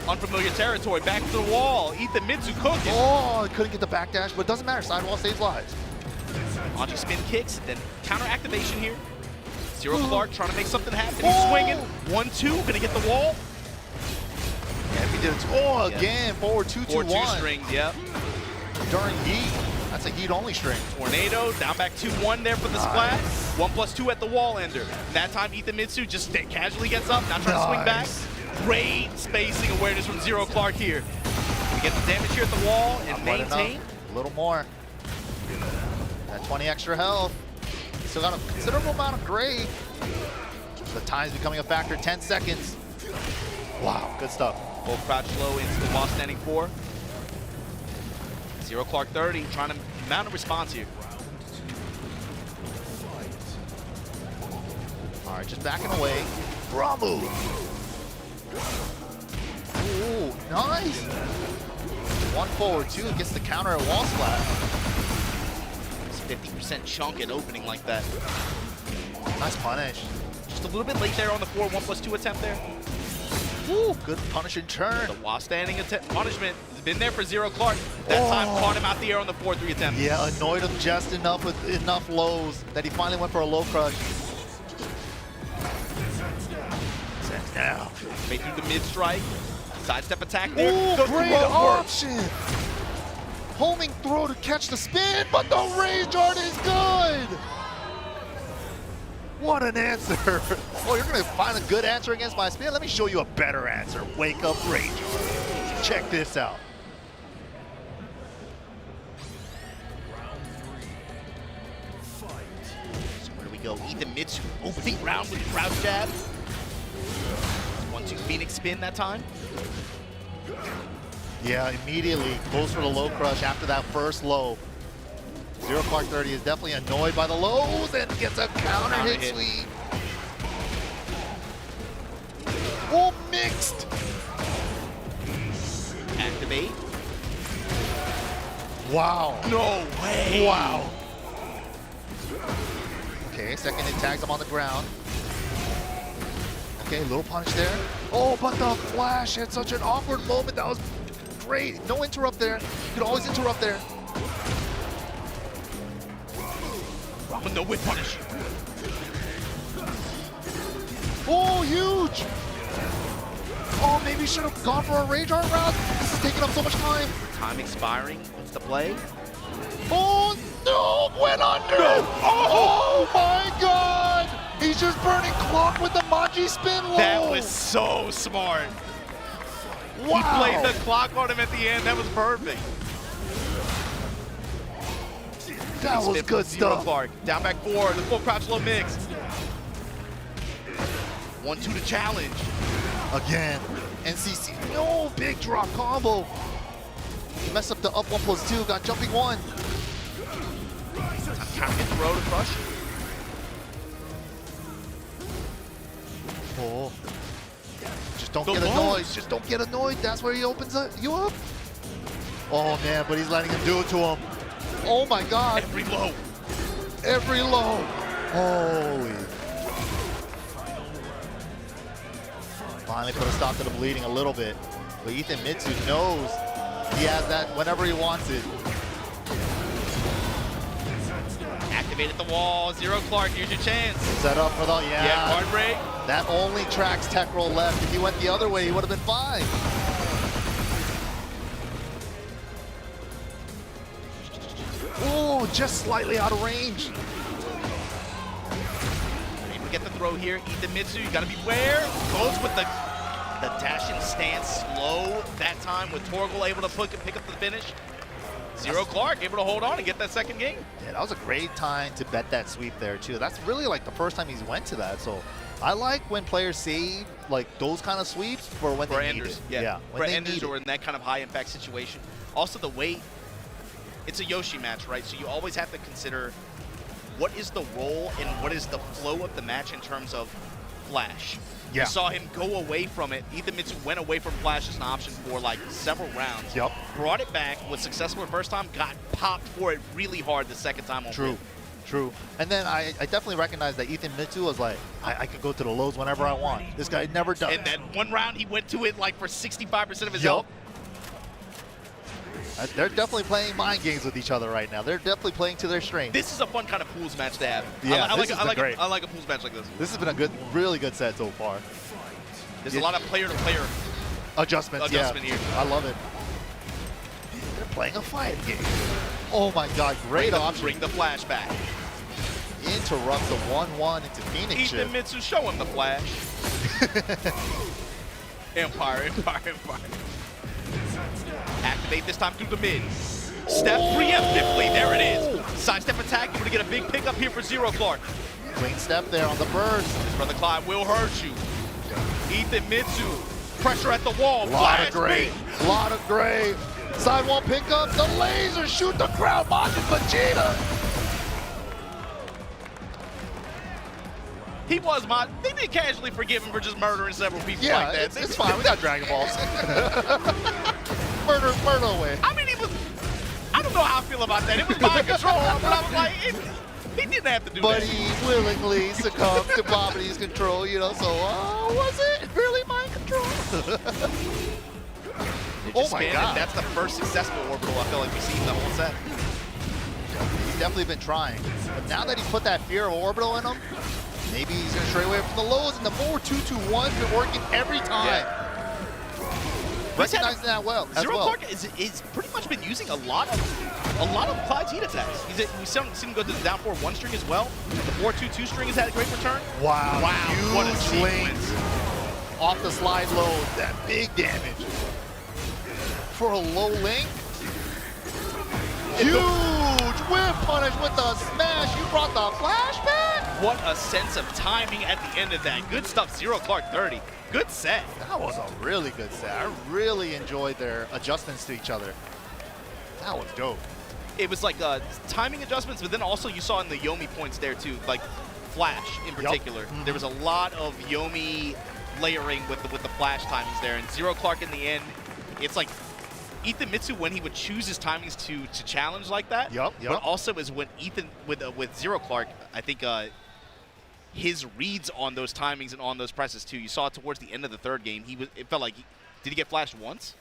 Unfamiliar territory, back to the wall. Ethan Mitsu cooking. Oh, couldn't get the backdash, but it doesn't matter. Sidewall saves lives. Onto spin kicks, then counter activation here. Zero Clark trying to make something happen. He's swinging. 1-2, gonna get the wall. Yeah, if he did it. Again, forward 2-2-1. Forward 2 strings, yep. During heat. That's a heat-only string. Tornado, down back 2-1 there for the splat. 1+2 at the wall ender. That time, Ethan Mitsu just casually gets up, not trying to swing back. Great spacing awareness from Zero Clark here. We get the damage here at the wall and maintain. A little more. That 20 extra health. Still got a considerable amount of gray. The time's becoming a factor. 10 seconds. Wow, good stuff. Full crouch low into the wall standing 4. Zero Clark 30 trying to mount a response here. All right, just backing away. Bravo. Ooh, nice. 1 forward 2 gets the counter at wall splat. It's 50% chunk at opening like that. Nice punish. Just a little bit late there on the 1+2 attempt there. Woo, good punish and turn. The wall standing punishment has been there for Zero Clark. That time caught him out the air on the 4-3 attempt. Yeah, annoyed him just enough with enough lows that he finally went for a low crush. Now. Straight through the mid-strike. Sidestep attack there. Ooh, great option. Homing throw to catch the spin, but the range art is good. What an answer. Oh, you're going to find a good answer against my spin? Let me show you a better answer. Wake up, Ranger. Check this out. So where do we go? Ethan Mitsu opening round with crouch jab. 1-2 Phoenix spin that time. Yeah, immediately goes for the low crush after that first low. Zero Clark 30 is definitely annoyed by the lows and gets a counter hit sweep. Oh, mixed. Activate. Wow. No way. Wow. Okay, second hit tags him on the ground. Okay, little punch there. Oh, but the flash at such an awkward moment. That was great. No interrupt there. You could always interrupt there. But no whip punish. Oh, huge. Oh, maybe should have gone for a rage art route. This is taking up so much time. Time expiring. What's the play? Oh, no. Went under. No. Oh, my God. He's just burning clock with the Maji spin low. That was so smart. Wow. He played the clock on him at the end. That was perfect. That was good stuff. Clark. Down back forward. The full crouch low mix. 1-2 to challenge. Again. NCC. No, big drop combo. He messed up the up 1+2. Got jumping 1. Time to hit the road to crush. Oh. Just don't get annoyed. Just don't get annoyed. That's where he opens you up. Oh, man, but he's letting him do it to him. Oh, my God. Every low. Every low. Holy. Finally put a stop to the bleeding a little bit. But Ethan Mitsu knows he has that whenever he wants it. Activate at the wall. Zero Clark. Here's your chance. Set up for the, Yeah, guard break. That only tracks tech roll left. If he went the other way, he would have been fine. Oh, just slightly out of range. Able to get the throw here. Ethan Mitsu, you gotta beware. Goes with the dash and stance slow that time with Torgal able to pick up the finish. Zero Clark able to hold on and get that second game. Yeah, that was a great time to bet that sweep there too. That's really like the first time he's went to that. So I like when players save like those kind of sweeps for when they need it. Yeah, when for they enders need or it. in that kind of high impact situation. Also the weight, it's a Yoshi match, right? So you always have to consider what is the role and what is the flow of the match in terms of flash. Yeah. You saw him go away from it. Ethan Mitsu went away from flash as an option for like several rounds. Yep. Brought it back, was successful the first time, got popped for it really hard the second time on True. whip. True. And then I definitely recognize that Ethan Mitsu was like, I can go to the lows whenever I want. This guy never does. And that one round he went to it like for 65% of his Yup. health. They're definitely playing mind games with each other right now. They're definitely playing to their strength. This is a fun kind of pools match to have. Yeah, I this has been great. I like a pools match like this. This has been a good, really good set so far. There's a lot of player-to-player Adjustments, adjustment yeah. here. I love it. They're playing a fighting game. Oh my God, great option. Bring the flash back. Interrupt the 1-1 into Phoenix Ethan shift. Mitsu, show him the flash. Empire. Activate this time through the mid. Step preemptively, there it is. Sidestep attack, able to get a big pickup here for Zero Clark. Clean step there on the burst. Brother Clyde will hurt you. Ethan Mitsu, pressure at the wall. Lot of great. Lot of great. Side wall pickup. The laser shoot the crowd. Majin Vegeta. He was they did casually forgive him for just murdering several people like that. It's fine. We got Dragon Balls. murder away. I mean, I don't know how I feel about that. It was mind control, but I was like, he didn't have to do but that. he willingly succumbed to Bobity's control, you know, so was it really mind control? Oh my God. That's the first successful orbital I feel like we've seen the whole set. He's definitely been trying. But now that he put that fear of orbital in him, maybe he's going to stray away from the lows, and the more 2-2-1's been working every time. Yeah. recognizing that well as Zero well. Clark is pretty much been using a lot of Clyde's heat attacks. We've seen him go to the down 4-1 string as well. The 4-2-2 string has had a great return. Wow, what a huge link sequence. off the slide low, that big damage. For a low link. Huge whip punish with the smash. You brought the flashback. What a sense of timing at the end of that. Good stuff, Zero Clark 30. Good set. That was a really good set. I really enjoyed their adjustments to each other. That was dope. It was like timing adjustments, but then also you saw in the Yomi points there too, like Flash in particular. Yep. There was a lot of Yomi layering with the Flash timings there, and Zero Clark in the end, it's like Ethan Mitsu when he would choose his timings to challenge like that. Yep. But also is when Ethan with Zero Clark, I think his reads on those timings and on those presses too. You saw it towards the end of the third game. It felt like did he get flashed once?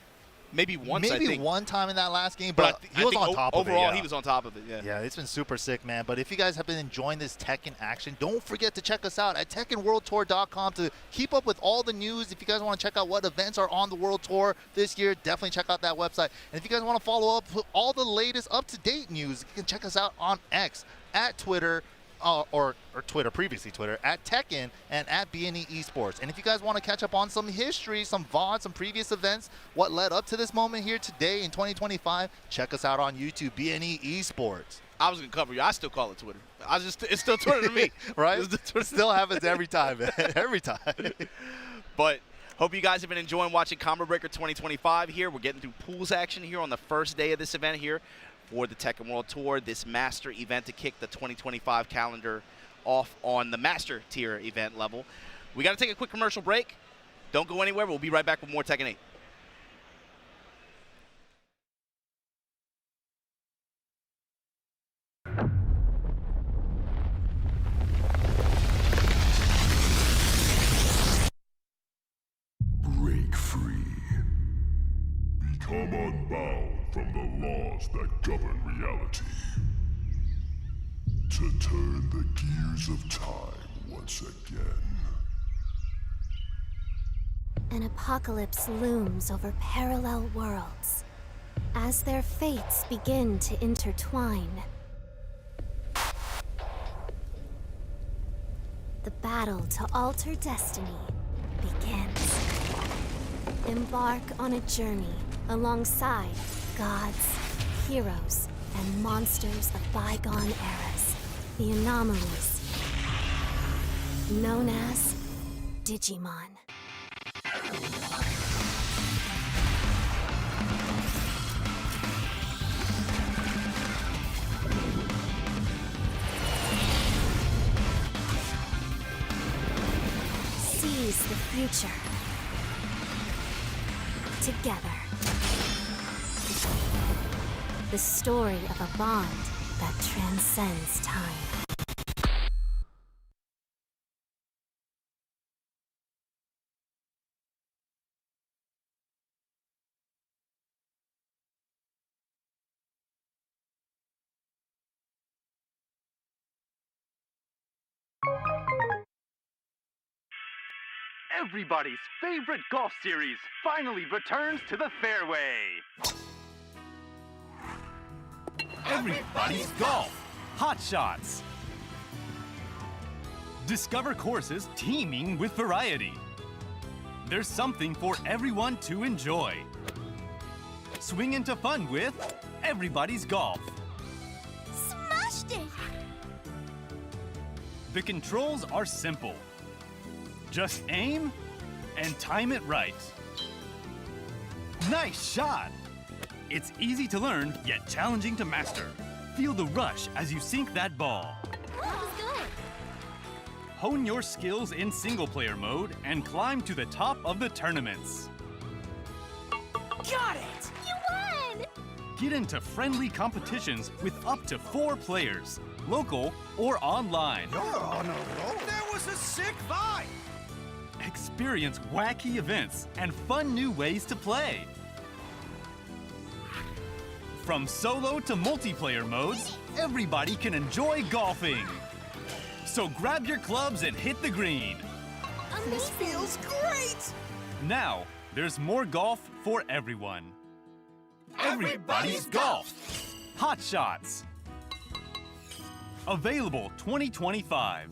Maybe once, I think. One time in that last game, but he was on top of it. Overall, he was on top of it, yeah. Yeah, it's been super sick, man. But if you guys have been enjoying this Tekken action, don't forget to check us out at TekkenWorldTour.com to keep up with all the news. If you guys want to check out what events are on the World Tour this year, definitely check out that website. And if you guys want to follow up with all the latest up-to-date news, you can check us out on X, at Twitter, or Twitter, previously Twitter, at Tekken and at BNE Esports. And if you guys want to catch up on some history, some VOD, some previous events, what led up to this moment here today in 2025, check us out on YouTube, BNE Esports. I was going to cover you. I still call it Twitter. It's still Twitter to me. Right? It still happens every time, man. Every time. But hope you guys have been enjoying watching Combo Breaker 2025 here. We're getting through pools action here on the first day of this event here for the Tekken World Tour, this master event to kick the 2025 calendar off on the master tier event level. We got to take a quick commercial break. Don't go anywhere. We'll be right back with more Tekken 8. Break free. Become unbound from the laws that govern reality. To turn the gears of time once again. An apocalypse looms over parallel worlds as their fates begin to intertwine. The battle to alter destiny begins. Embark on a journey alongside gods, heroes, and monsters of bygone eras. The anomalies, known as Digimon. Seize the future together. The story of a bond that transcends time. Everybody's favorite golf series finally returns to the fairway. Everybody's golf. Hot shots. Discover courses teeming with variety. There's something for everyone to enjoy. Swing into fun with Everybody's Golf. Smashed it! The controls are simple. Just aim and time it right. Nice shot! It's easy to learn, yet challenging to master. Feel the rush as you sink that ball. That was good. Hone your skills in single-player mode and climb to the top of the tournaments. Got it! You won! Get into friendly competitions with up to 4 players, local or online. You're on a roll. There was a sick vibe. Experience wacky events and fun new ways to play. From solo to multiplayer modes, everybody can enjoy golfing. So grab your clubs and hit the green. Amazing! This feels great! Now, There's more golf for everyone. Everybody's Golf. Hot Shots. Available 2025.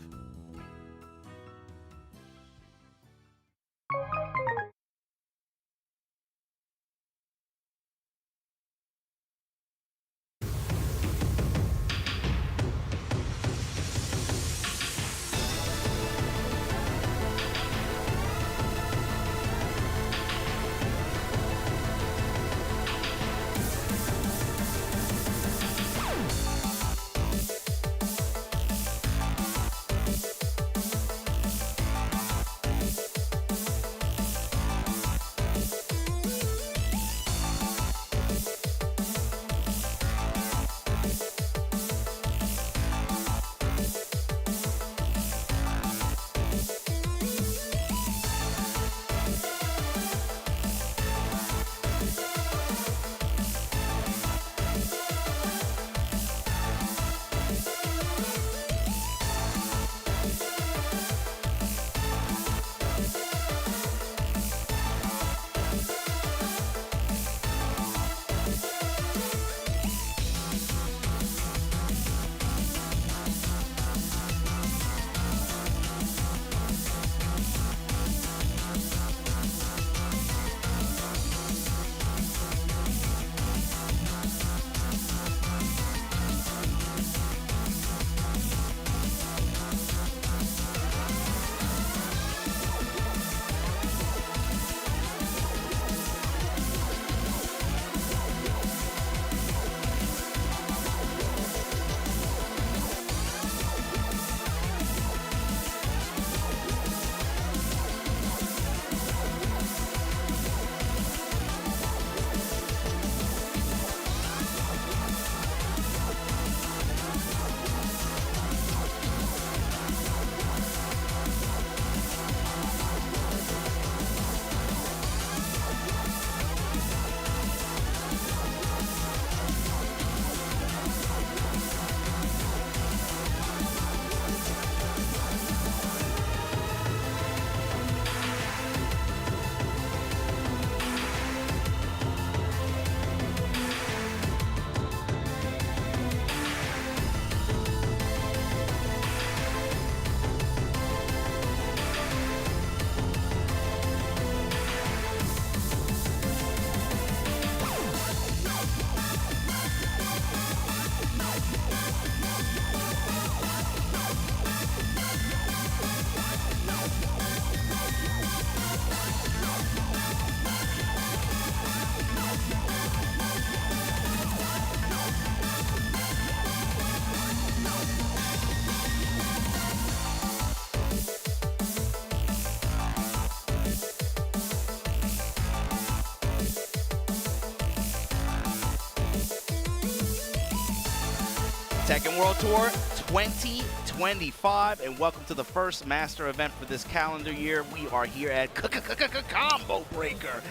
Tekken World Tour 2025, and welcome to the first master event for this calendar year. We are here at Combo Breaker.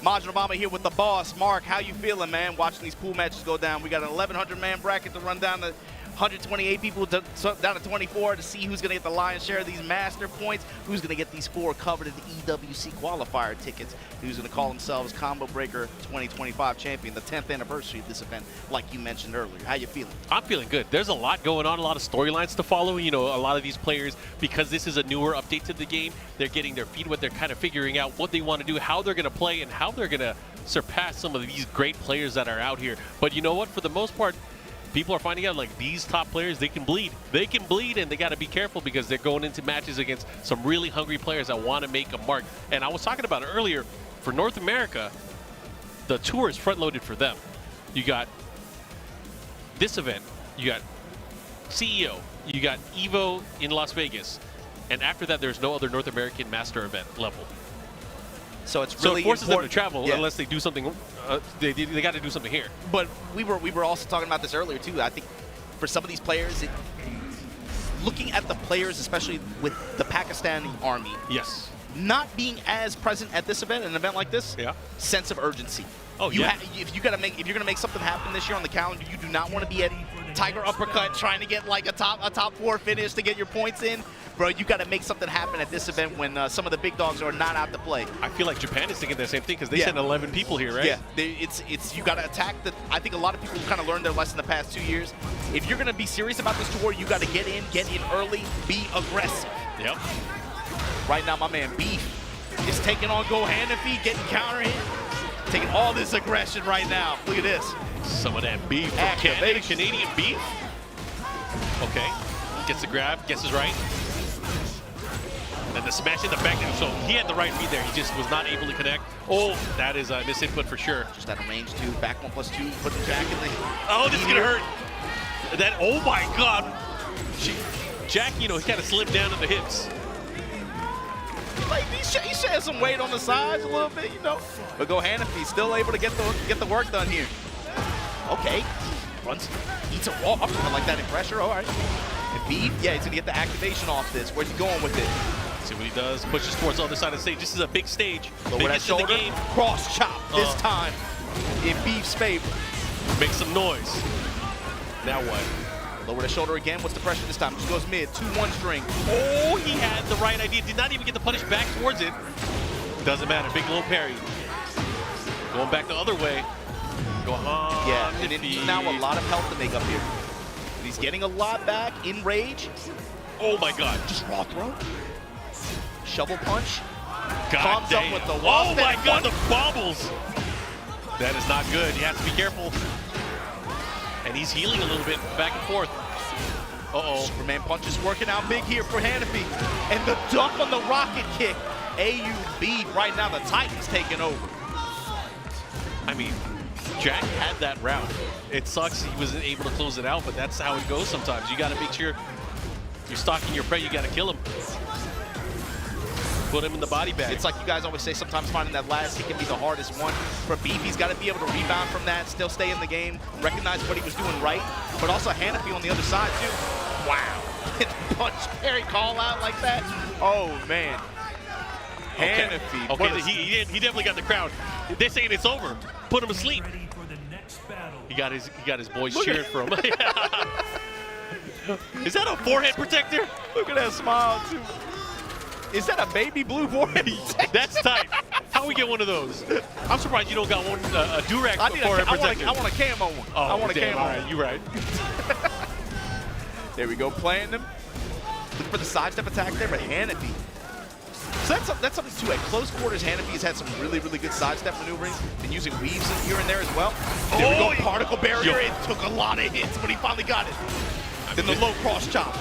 Majin Obama here with the boss, Mark. How you feeling, man, watching these pool matches go down? We got an 1,100-man bracket to run down to 128 people down to 24 to see who's going to get the lion's share of these master points, who's going to get these 4 coveted EWC qualifier tickets, who's going to call themselves Combo Breaker 2025 champion, the 10th anniversary of this event, like you mentioned earlier. How you feeling? I'm feeling good. There's a lot going on, a lot of storylines to follow. You know, a lot of these players, because this is a newer update to the game, they're getting their feet wet. They're kind of figuring out what they want to do, how they're going to play, and how they're going to surpass some of these great players that are out here. But you know what? For the most part, people are finding out, like, these top players, they can bleed. They can bleed, and they got to be careful because they're going into matches against some really hungry players that want to make a mark. And I was talking about it earlier, for North America, the tour is front-loaded for them. You got this event, you got CEO, you got EVO in Las Vegas, and after that, there's no other North American master event level. So it's really it forces them to important. travel Yeah. unless they do something. They got to do something here. But we were also talking about this earlier too. I think for some of these players, looking at the players, especially with the Pakistani army, yes, not being as present at this event, an event like this, yeah, sense of urgency. Oh, yeah. If you're gonna make something happen this year on the calendar, you do not want to be at Tiger Uppercut trying to get like a top 4 finish to get your points in. bro, you got to make something happen at this event when some of the big dogs are not out to play. I feel like Japan is thinking the same thing because they sent 11 people here, right? Yeah, it's you got to attack the. I think a lot of people kind of learned their lesson the past 2 years. If you're going to be serious about this tour, you got to get in early, be aggressive. Yep. Right now, my man Beef is taking on Go Hanafi, getting counter hit, taking all this aggression right now. Look at this. Some of that beef from Canada, Canadian beef. Okay, gets the grab, guesses right. And the smash in the back, so he had the right read there. He just was not able to connect. Oh, that is a misinput for sure. Just out of range too, back 1+2, putting Jack in the. Oh, this is gonna hurt. That, oh my God. Jack, you know, he kind of slipped down in the hips. Like he shed some weight on the sides a little bit, you know. But Go Hanafi still able to get the work done here. Okay, runs, eats a raw uppercut like that in pressure. All right. And Beef, yeah, he's gonna get the activation off this. Where's he going with it? See what he does. Pushes towards the other side of the stage. This is a big stage. Lower that shoulder. Cross chop this time in Beef's favor. Make some noise. Now what? Lower the shoulder again. What's the pressure this time? Just goes mid. 2-1 string. Oh, he had the right idea. Did not even get the punish back towards it. Doesn't matter. Big low parry. Going back the other way. Go on. Yeah, and then now a lot of health to make up here. And he's getting a lot back in rage. Oh my God. Just raw throw. Shovel punch. God comes dang. up with the oh my God, the bobbles. That is not good. You have to be careful. And he's healing a little bit back and forth. Uh-oh. Superman punch is working out big here for Hanafi. And the dunk on the rocket kick. AUB right now, the Titan's taking over. I mean, Jack had that round. It sucks he wasn't able to close it out, but that's how it goes sometimes. You got to make sure you're stalking your prey. You got to kill him. Put him in the body bag. It's like you guys always say, sometimes finding that last hit can be the hardest one. For Beef, he's got to be able to rebound from that, still stay in the game, recognize what he was doing right, but also Hanafi on the other side too. Wow. Punch parry call out like that. Oh man. Okay. Hanafi. Okay, he definitely got the crowd. They're saying it's over. Put him to sleep. He got his boys cheering for him. Is that a forehead protector? Look at that smile too. Is that a baby blue forehead? That's tight. How we get one of those? I'm surprised you don't got one, a Durex forehead protector. I want a camo one. Oh, I want a camo all right, you're right. There we go, playing them. Look for the sidestep attack there, but Hanafi. So that's something too. At close quarters, Hanafi has had some really, really good sidestep maneuvering and using weaves here and there as well. There we go, particle barrier. It took a lot of hits, but he finally got it. Then the low cross chop.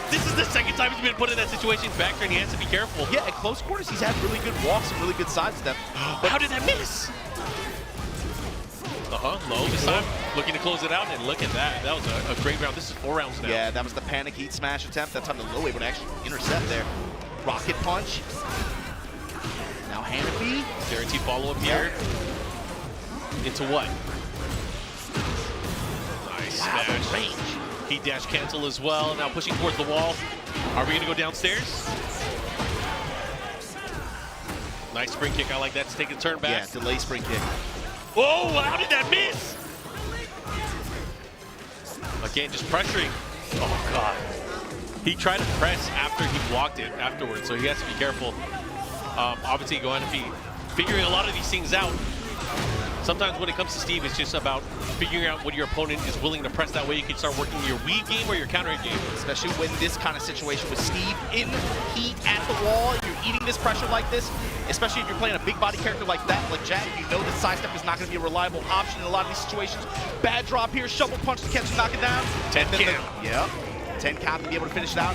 This is the second time he's been put in that situation. Back there, and he has to be careful. Yeah, at close quarters, he's had really good walks and really good sidestep. But how did that miss? Low this time. Looking to close it out, and look at that. That was a great round. This is 4 rounds now. Yeah, that was the panic heat smash attempt. That time the low able to actually intercept there. Rocket punch. Now Hanafi. Guaranteed follow-up here. Into what? Nice smash. Range. Heat dash cancel as well. Now pushing towards the wall. Are we going to go downstairs? Nice spring kick. I like that. To take a turn back. Yeah, delay spring kick. Whoa, how did that miss? Again, just pressuring. Oh, God. He tried to press after he blocked it afterwards, so he has to be careful. Obviously, going to be figuring a lot of these things out. Sometimes when it comes to Steve, it's just about figuring out what your opponent is willing to press. That way you can start working your weave game or your counter game. Especially when this kind of situation with Steve in heat at the wall, you're eating this pressure like this, especially if you're playing a big body character like that, like Jack, you know the sidestep is not going to be a reliable option in a lot of these situations. Bad drop here, shovel punch to catch him, knock it down. 10 count. Yeah, 10 count to be able to finish it out.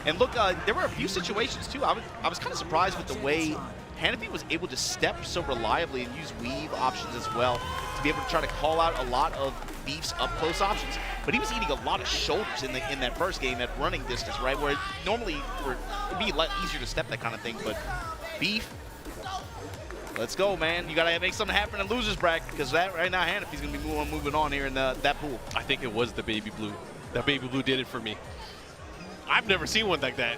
And look, there were a few situations too. I was kind of surprised with the way Hanafi was able to step so reliably and use weave options as well to be able to try to call out a lot of Beef's up-close options. But he was eating a lot of shoulders in that first game at running distance, right? Where normally it would be a lot easier to step that kind of thing. But Beef, let's go, man. You got to make something happen in losers bracket because that right now Hanafi's going to be moving on here in that pool. I think it was the baby blue. That baby blue did it for me. I've never seen one like that.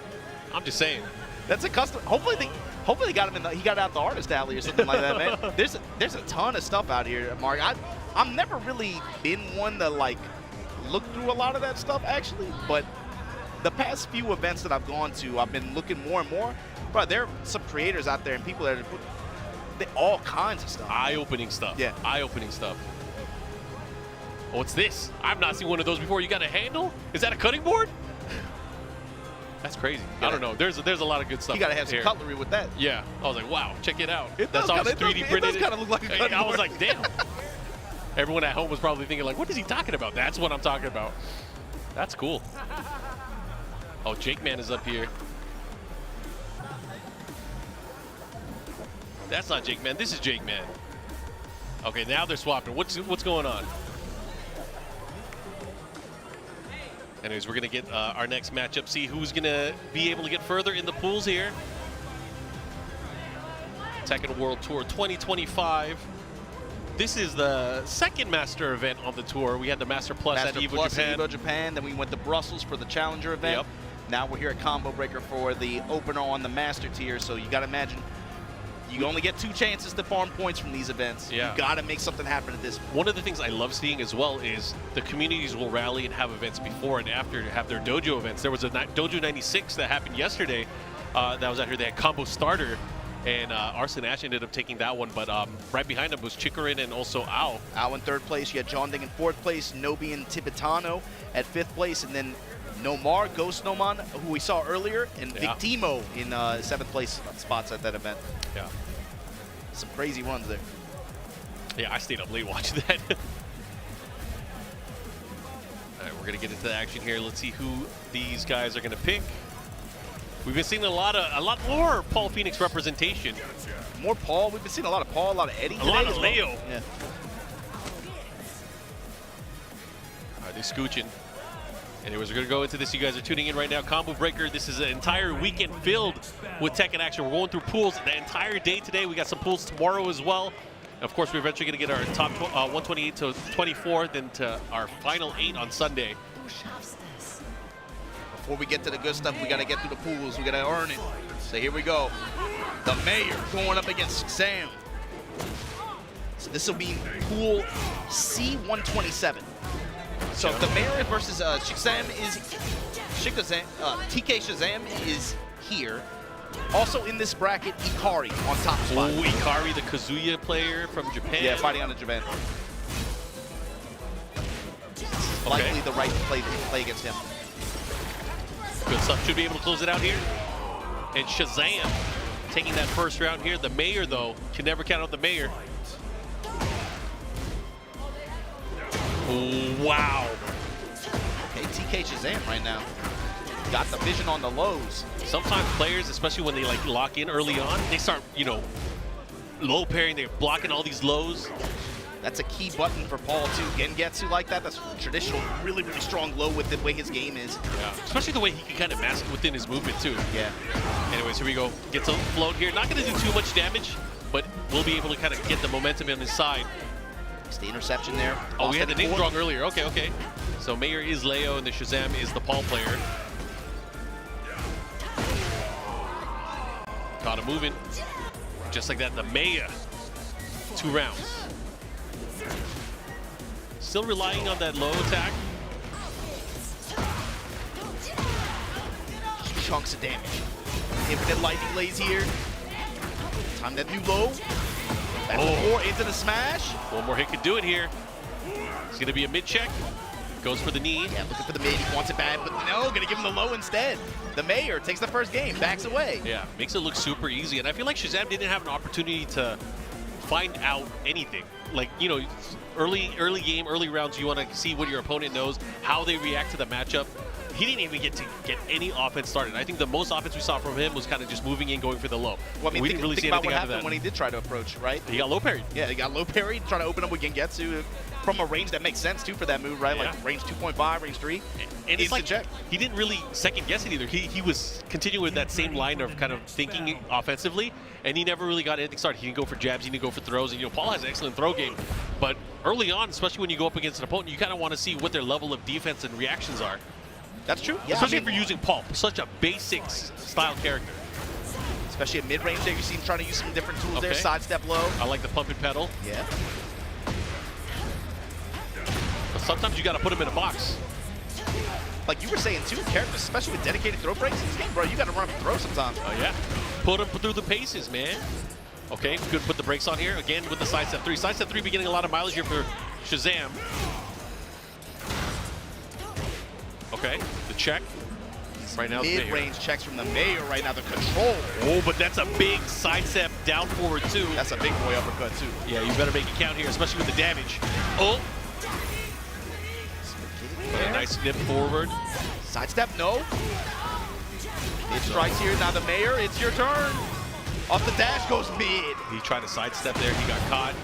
I'm just saying. That's a custom. Hopefully they got him he got out the artist alley or something like that, man. There's a ton of stuff out here, Mark. I've never really been one to like look through a lot of that stuff actually, but the past few events that I've gone to, I've been looking more and more. Bro, there are some creators out there and people that are all kinds of stuff. Eye-opening stuff. Yeah. Eye-opening stuff. Oh, what's this? I've not seen one of those before. You got a handle? Is that a cutting board? That's crazy. I don't know. There's a lot of good stuff. You got to have some here. cutlery with that. Yeah. I was like, wow, check it out. That's all 3D printed. It does kind of look like a cutting board. I was like, damn. Everyone at home was probably thinking, like, what is he talking about? That's what I'm talking about. That's cool. Oh, Jake Man is up here. That's not Jake Man. This is Jake Man. Okay, now they're swapping. What's going on? Anyways, we're going to get our next matchup, see who's going to be able to get further in the pools here. Tekken World Tour 2025. This is the second Master event on the tour. We had the Master Plus at Evo Japan. Then we went to Brussels for the Challenger event. Yep. Now we're here at Combo Breaker for the opener on the Master tier. So you got to imagine, you only get 2 chances to farm points from these events. Yeah. You got to make something happen at this point. One of the things I love seeing as well is the communities will rally and have events before and after to have their dojo events. There was a Dojo 96 that happened yesterday that was out here. They had Combo Starter, and Arson Ash ended up taking that one. But right behind him was Chikarin and also Ao. Ao in 3rd place. You had John Ding in 4th place. Nobi and Tibetano at 5th place. And then Nomar, Ghost Noman, who we saw earlier, and Victimo in 7th place spots at that event. Yeah. Some crazy runs there. Yeah, I stayed up late watching that. All right, we're going to get into the action here. Let's see who these guys are going to pick. We've been seeing a lot more Paul Phoenix representation. More Paul. We've been seeing a lot of Paul, a lot of Eddie. A lot of Leo. Yeah. All right, they're scooching. Anyways, we're going to go into this. You guys are tuning in right now. Combo Breaker, this is an entire weekend filled with Tekken action. We're going through pools the entire day today. We got some pools tomorrow as well. And of course, we're eventually going to get our top 128 to 24, then to our final 8 on Sunday. Before we get to the good stuff, we got to get through the pools. We got to earn it. So here we go. The Mayor going up against Sam. So this will be pool C127. So the Mayor versus TK Shazam is here. Also in this bracket, Ikari on top spot. Oh, Ikari, the Kazuya player from Japan. Yeah, fighting on the Japan. Likely the right play to play against him. Good stuff. Should be able to close it out here. And Shazam taking that first round here. The Mayor, though, can never count out the Mayor. Wow. Okay, TK Shazam right now. Got the vision on the lows. Sometimes players, especially when they like lock in early on, they start, low parrying, they're blocking all these lows. That's a key button for Paul too. Gengetsu like that, that's traditional, really, really strong low with the way his game is. Yeah, especially the way he can kind of mask within his movement too. Yeah. Anyways, here we go. Gets a float here. Not going to do too much damage, but we'll be able to kind of get the momentum on his side. It's the interception there. Oh, we had the name wrong earlier. Okay. So Mayor is Leo and the Shazam is the Paul player. Caught him moving. Just like that, the Mayor. 2 rounds. Still relying on that low attack. Chunks of damage. Infinite lightning blaze here. Time that new low. Back four into the smash. One more hit could do it here. It's going to be a mid check. Goes for the knee. Yeah, looking for the mid. He wants it bad, but no, going to give him the low instead. The Mayor takes the first game, backs away. Yeah, makes it look super easy. And I feel like Shazam didn't have an opportunity to find out anything. Like, early game, early rounds, you want to see what your opponent knows, how they react to the matchup. He didn't even get to get any offense started. I think the most offense we saw from him was kind of just moving in, going for the low. Well, I mean, we didn't really see about anything what out of that. happened when he did try to approach, right? He got low parried. Yeah, he got low parried, trying to open up with Gengetsu from a range that makes sense, too, for that move, right? Yeah. Like range 2.5, range 3. And it's like he didn't really second guess it either. He was continuing with that same line of kind of thinking offensively, and he never really got anything started. He didn't go for jabs, he didn't go for throws, and Paul has an excellent throw game. But early on, especially when you go up against an opponent, you kind of want to see what their level of defense and reactions are. That's true. Yeah, especially if you're using Paul, such a basic style character. Especially at mid-range there, you see him trying to use some different tools there, sidestep low. I like the pump and pedal. Yeah. But sometimes you got to put him in a box. like you were saying too, characters, especially with dedicated throw breaks in this game, bro, you got to run up and throw sometimes. Oh yeah, put him through the paces, man. Okay, good. Put the brakes on here again with the side step 3. Side step 3 beginning a lot of mileage here for Shazam. Okay, the check. Right now, mid-range checks from the Mayor right now. The control. Oh, but that's a big side step down forward too. That's a big boy uppercut too. Yeah, you better make it count here, especially with the damage. Oh. A nice snip forward. Sidestep, no. It strikes here. Now the Mayor, it's your turn. Off the dash goes mid. He tried to sidestep there. He got caught.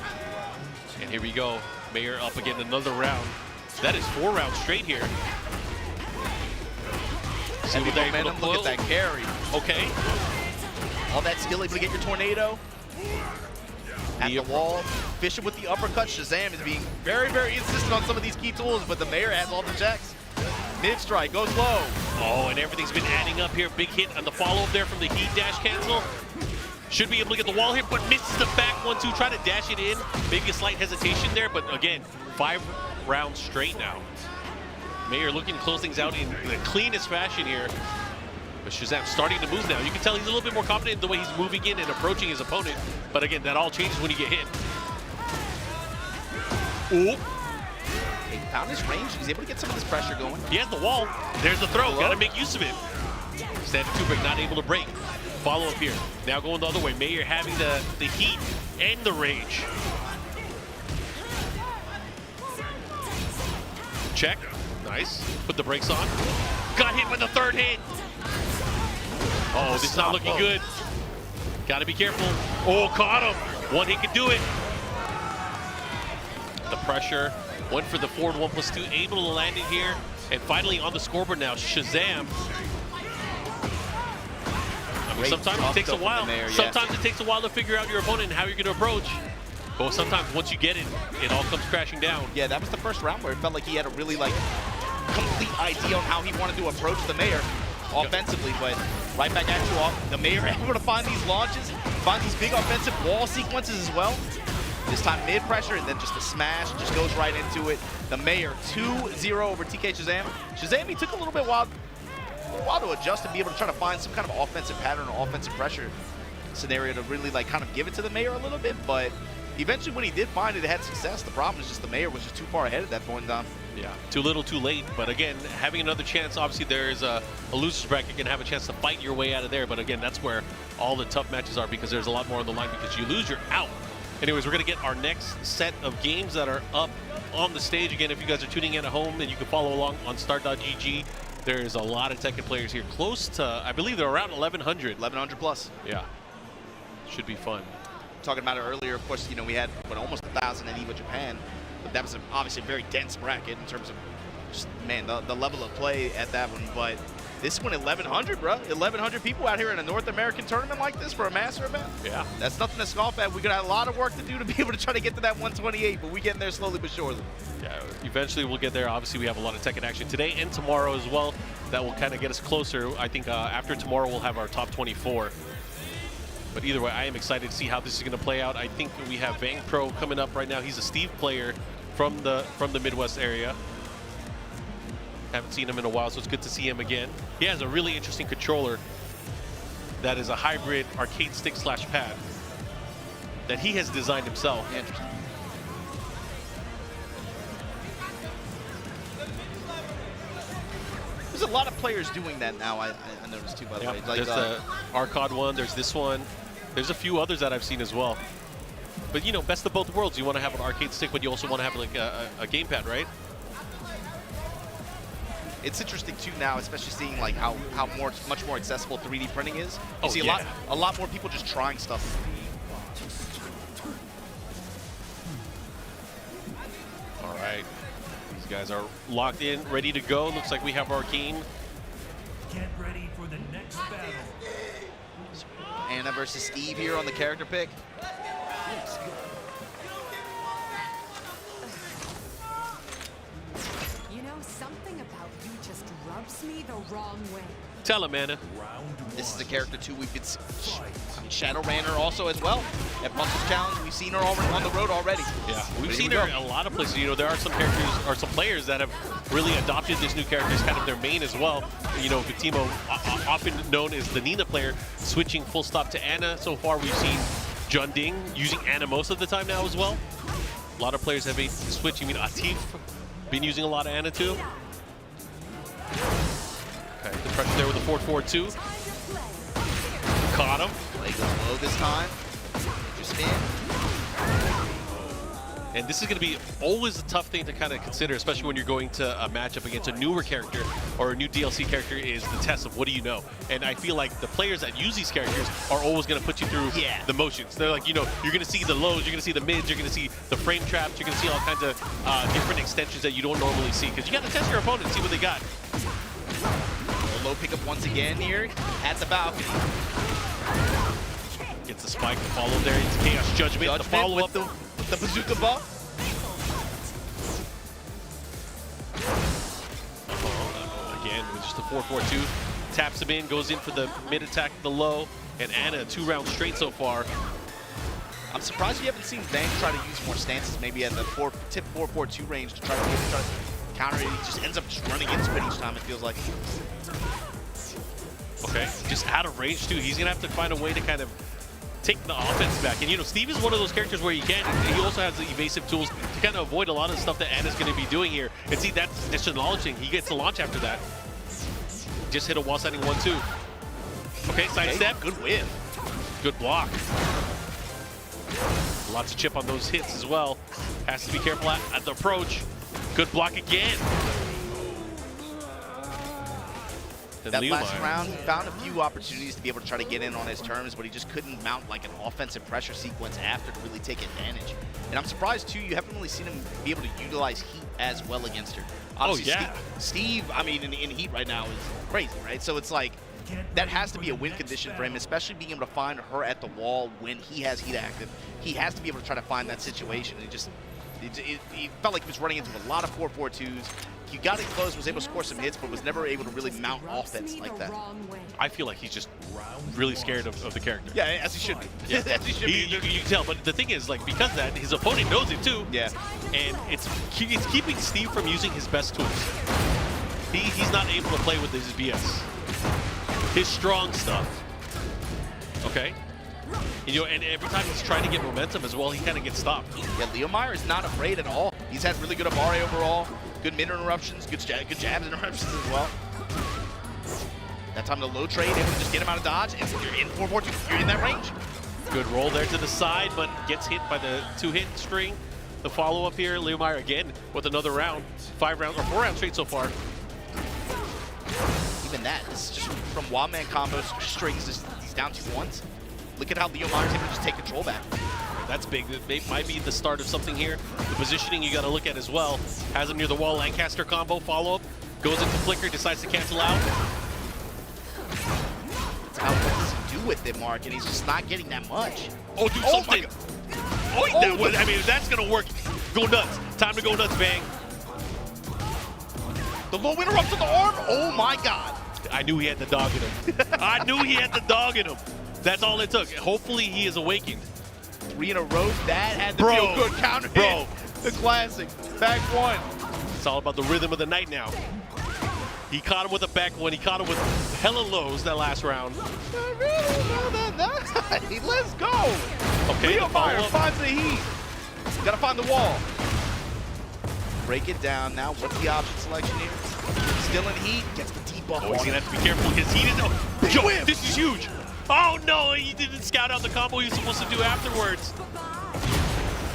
And here we go. Mayor up again another round. That is 4 rounds straight here. See what they're able to pull. Look at that carry. Okay. All that skill, able to get your tornado. At the wall. Fishing with the uppercut. Shazam is being very, very insistent on some of these key tools, but the Mayor has all the checks. Mid-strike, goes low. Oh, and everything's been adding up here. Big hit on the follow-up there from the heat dash cancel. Should be able to get the wall here, but misses the back 1-2. Try to dash it in. Maybe a slight hesitation there, but again, 5 rounds straight now. Mayor looking to close things out in the cleanest fashion here. But Shazam starting to move now. You can tell he's a little bit more confident in the way he's moving in and approaching his opponent. But again, that all changes when you get hit. Ooh. He found his range. He's able to get some of this pressure going. He has the wall. There's the throw. Got to make use of it. Standard 2 break, not able to break. Follow up here. Now going the other way. Mayor having the heat and the rage. Check. Nice. Put the brakes on. Got hit with the 3rd hit. Oh, this is not looking good. Got to be careful. Oh, caught him. 1 hit could do it. The pressure. Went for the forward 1+2. Able to land it here. And finally on the scoreboard now, Shazam. I mean, sometimes it takes a while. Sometimes it takes a while to figure out your opponent and how you're going to approach. But sometimes once you get it, it all comes crashing down. Yeah, that was the first round where it felt like he had a really complete idea on how he wanted to approach the Mayor offensively, but right back at you. The Mayor able to find these launches, find these big offensive wall sequences as well. This time mid pressure and then just a smash, just goes right into it. The Mayor 2-0 over TK Shazam. Shazam, he took a little while to adjust and be able to try to find some kind of offensive pattern or offensive pressure scenario to really kind of give it to the Mayor a little bit, but eventually when he did find it, it had success. The problem is just the Mayor was just too far ahead at that point in time. Yeah, too little, too late. But again, having another chance, obviously there is a loser's bracket. You can have a chance to fight your way out of there. But again, that's where all the tough matches are because there's a lot more on the line because you lose, you're out. Anyways, we're going to get our next set of games that are up on the stage. Again, if you guys are tuning in at home, then you can follow along on start.gg. There's a lot of Tekken players here, close to, I believe they're around 1,100. 1,100 plus. Yeah, should be fun. Talking about it earlier, of course, we had almost 1,000 in EVO Japan, but that was obviously a very dense bracket in terms of just, man, the level of play at that one. But this one, 1,100, bro. 1,100 people out here in a North American tournament like this for a master event. Yeah. That's nothing to scoff at. We're going to have a lot of work to do to be able to try to get to that 128, but we're getting there slowly but surely. Yeah, eventually we'll get there. Obviously, we have a lot of Tekken action today and tomorrow as well. That will kind of get us closer. I think after tomorrow, we'll have our top 24. But either way, I am excited to see how this is going to play out. I think we have Vang Pro coming up right now. He's a Steve player from the Midwest area. Haven't seen him in a while, so it's good to see him again. He has a really interesting controller that is a hybrid arcade stick / pad that he has designed himself. Interesting. There's a lot of players doing that now, I noticed too, by the way. There's the Arcade one, there's this one. There's a few others that I've seen as well. But best of both worlds. You want to have an arcade stick, but you also want to have a gamepad, right? It's interesting too now, especially seeing how much more accessible 3D printing is. You see a lot more people just trying stuff. All right, these guys are locked in, ready to go. Looks like we have Arcane. Get ready for the next battle. Anna versus Steve here on the character pick. You know, something about you just rubs me the wrong way. Tell him, Anna. This is a character too we've been. I mean, Shadow ran her also as well at Muscles Challenge. We've seen her already on the road already. Yeah, we've seen her a lot of places. You know, there are some characters or some players that have really adopted this new character as kind of their main as well. You know, Fatimo, often known as the Nina player, switching full stop to Anna. So far, we've seen Jun Ding using Anna most of the time now as well. A lot of players have been switching. I mean, Atif been using a lot of Anna too. Okay, the pressure there with the 4-4-2. Caught him. Play goes low this time. Just in. And this is going to be always a tough thing to kind of consider, especially when you're going to a matchup against a newer character or a new DLC character, is the test of what do you know. And I feel like the players that use these characters are always going to put you through the motions. They're like, you know, you're going to see the lows, you're going to see the mids, you're going to see the frame traps, you're going to see all kinds of different extensions that you don't normally see. Because you got to test your opponent and see what they got. Low pickup once again here at the balcony. Gets the spike to follow there. It's Chaos Judgment. The follow-up. The bazooka buff. Again, with just the 4-4-2. Taps him in, goes in for the mid attack, the low, and Anna 2 rounds straight so far. I'm surprised you haven't seen Bang try to use more stances, maybe at the tip 4-4-2 range to try to counter it. He just ends up just running into it each time, it feels like. Okay, just out of range too. He's gonna have to find a way to kind of take the offense back. And you know, Steve is one of those characters where he can. He also has the evasive tools to kind of avoid a lot of the stuff that Anna's going to be doing here. And see, that's just a launching. He gets to launch after that. Just hit a wall setting 1-2. Okay, side step. Good whiff. Good block. Lots of chip on those hits as well. Has to be careful at the approach. Good block again. That last round, he found a few opportunities to be able to try to get in on his terms, but he just couldn't mount like an offensive pressure sequence after to really take advantage. And I'm surprised too, you haven't really seen him be able to utilize heat as well against her. Obviously, Steve, I mean, in heat right now is crazy, right? So it's like, that has to be a win condition for him, especially being able to find her at the wall when he has heat active. He has to be able to try to find that situation. It felt like he was running into a lot of 4-4-2s. He got it close, was able to score some hits, but was never able to really mount offense like that. I feel like he's just really scared of the character. Yeah, as he should be. Yeah. As he should be. You can tell, but the thing is, like, because of that, his opponent knows it too. Yeah. And it's keeping Steve from using his best tools. He's not able to play with his BS. His strong stuff. Okay? You know, and every time he's trying to get momentum as well, he kind of gets stopped. Yeah, Leo Meyer is not afraid at all. He's had really good Amare overall, good mid interruptions, good jabs interruptions as well. That time the low trade, able to just get him out of dodge, and you're in 4-4-2, you're in that range. Good roll there to the side, but gets hit by the 2-hit string. The follow-up here, Leo Meyer again with another round. 4 rounds straight so far. Even that, this is just from Wildman combos, strings, he's down 2 once. Look at how Leo Meyer's able to just take control back. That's big. It might be the start of something here. The positioning you got to look at as well. Has him near the wall, Lancaster combo, follow-up. Goes into flicker, decides to cancel out. What does he do with it, Mark? And he's just not getting that much. Oh, do something. I mean, if that's going to work, go nuts. Time to go nuts, Bang. The low interrupt to the arm. Oh, my God. I knew he had the dog in him. I knew he had the dog in him. That's all it took. Hopefully, he is awakened. 3 in a row. That had to be a good counter hit. The classic. Back 1. It's all about the rhythm of the night now. He caught him with a back 1. He caught him with hella lows that last round. Let's go. Okay, Leo Meyer finds the heat. Got to find the wall. Break it down now. What's the option selection here? Still in heat. Gets the T-buff. Oh, he's going to have to be careful. His heat is... Yo, this is huge. Oh, no. He didn't scout out the combo he was supposed to do afterwards.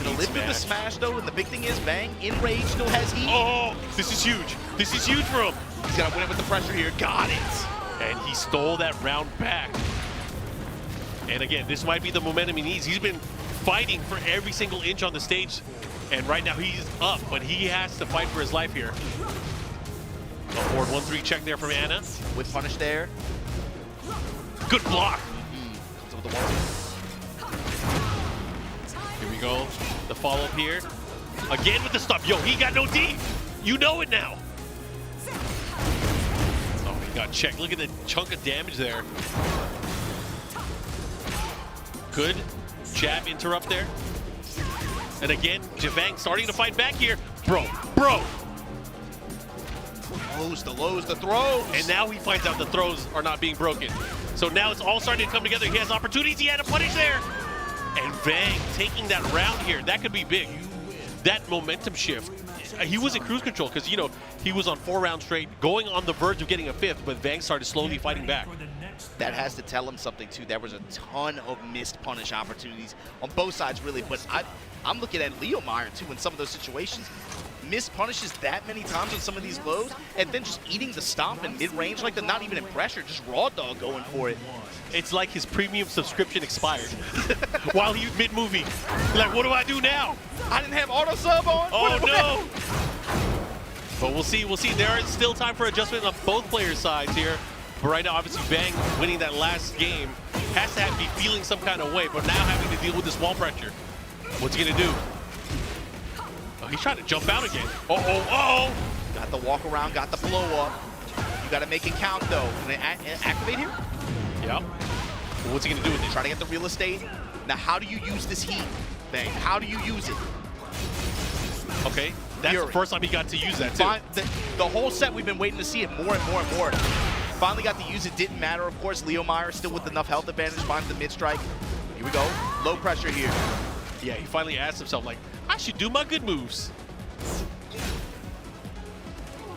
Gonna live through the smash, though, and the big thing is, Bang, in rage, still has heat. Oh, this is huge. This is huge for him. He's got to win it with the pressure here. Got it. And he stole that round back. And again, this might be the momentum he needs. He's been fighting for every single inch on the stage. And right now he's up, but he has to fight for his life here. A forward 1-3 check there from Anna. With punish there. Good block. Comes up with the 1-2. Here we go. The follow-up here. Again with the stop. Yo, he got no D. You know it now. Oh, Got checked. Look at the chunk of damage there. Good jab interrupt there. And again, Javang starting to fight back here. Bro. The lows, the throws. And now he finds out the throws are not being broken. So now it's all starting to come together. He has opportunities. He had a punish there. And Vang taking that round here. That could be big. That momentum shift. He was in cruise control because, you know, he was on 4 rounds straight, going on the verge of getting a 5th, but Vang started slowly fighting back. That has to tell him something, too. There was a ton of missed punish opportunities on both sides, really. But I'm looking at Leo Meyer, too, in some of those situations. Missed punishes that many times on some of these lows, and then just eating the stomp in mid-range like that, not even in pressure, just raw dog going for it. It's like his premium subscription expired while he was mid-movie. Like, what do I do now? I didn't have auto sub on. Oh, no. But we'll see. There is still time for adjustment on both players' sides here. But right now, obviously, Vang winning that last game has to be feeling some kind of way, but now having to deal with this wall pressure. What's he going to do? Oh, he's trying to jump out again. Uh-oh. Got the walk around, got the blow up. You got to make it count, though. Can they activate here? Yep. Well, what's he going to do with it? Try to get the real estate. Now, how do you use this heat, Vang? How do you use it? Okay. That's the first time he got to use that, too. The whole set, we've been waiting to see it more and more and more. Finally got to use it. Didn't matter, of course. Leo Meyer still with enough health advantage. Finds the mid-strike. Here we go. Low pressure here. Yeah, he finally asked himself, like, I should do my good moves.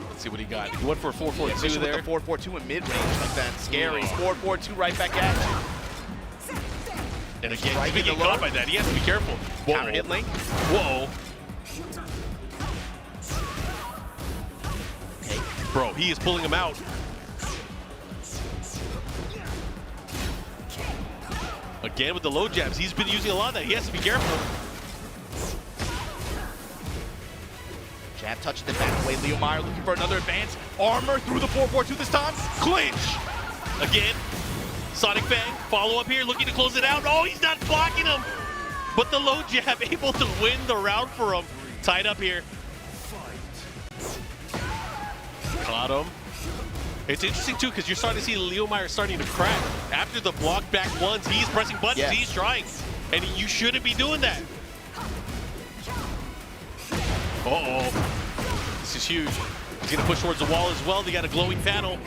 Let's see what he got. He went for a 4-4-2 there. With the 4-4-2 in mid-range like that. Scary. 4-4-2 right back at you. And again, he's been getting caught by that. He has to be careful. Counter hit link. Whoa. Bro, he is pulling him out. Again with the low jabs. He's been using a lot of that. He has to be careful. Jab touched the back away. Leo Meyer looking for another advance. Armor through the 4-4-2 this time. Clinch. Again. Sonic Fang. Follow up here. Looking to close it out. Oh, he's not blocking him. But the low jab able to win the round for him. Tied up here. Caught him. It's interesting, too, because you're starting to see Leo Meyer starting to crack. After the block back ones, he's pressing buttons, he's trying. And you shouldn't be doing that. Uh-oh. This is huge. He's going to push towards the wall as well. They got a glowing panel.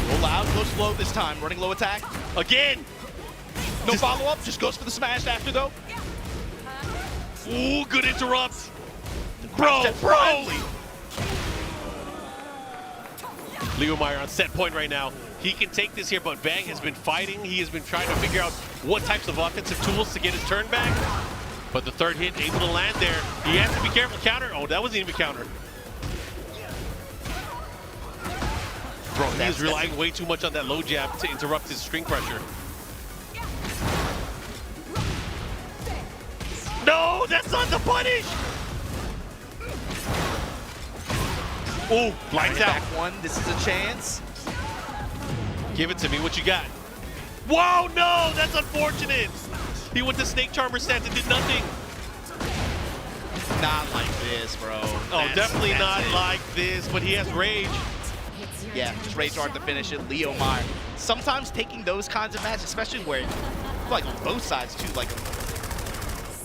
Go loud, go slow this time. Running low attack. Again. No follow-up, just goes for the smash after, though. Ooh, good interrupt. Bro. Leo Meyer on set point right now. He can take this here, but Vang has been fighting. He has been trying to figure out what types of offensive tools to get his turn back. But the third hit able to land there. He has to be careful. Counter. Oh, that wasn't even a counter. Bro, he is relying way too much on that low jab to interrupt his string pressure. No, that's not the punish. Oh, lights out. Back one. This is a chance. Give it to me. What you got? Whoa, no, that's unfortunate. He went to Snake Charmer stance and did nothing. Not like this, bro. Oh, definitely not like this, but he has rage. Yeah, just rage art to finish it. Leo Meyer. Sometimes taking those kinds of matches, especially where, like on both sides too, like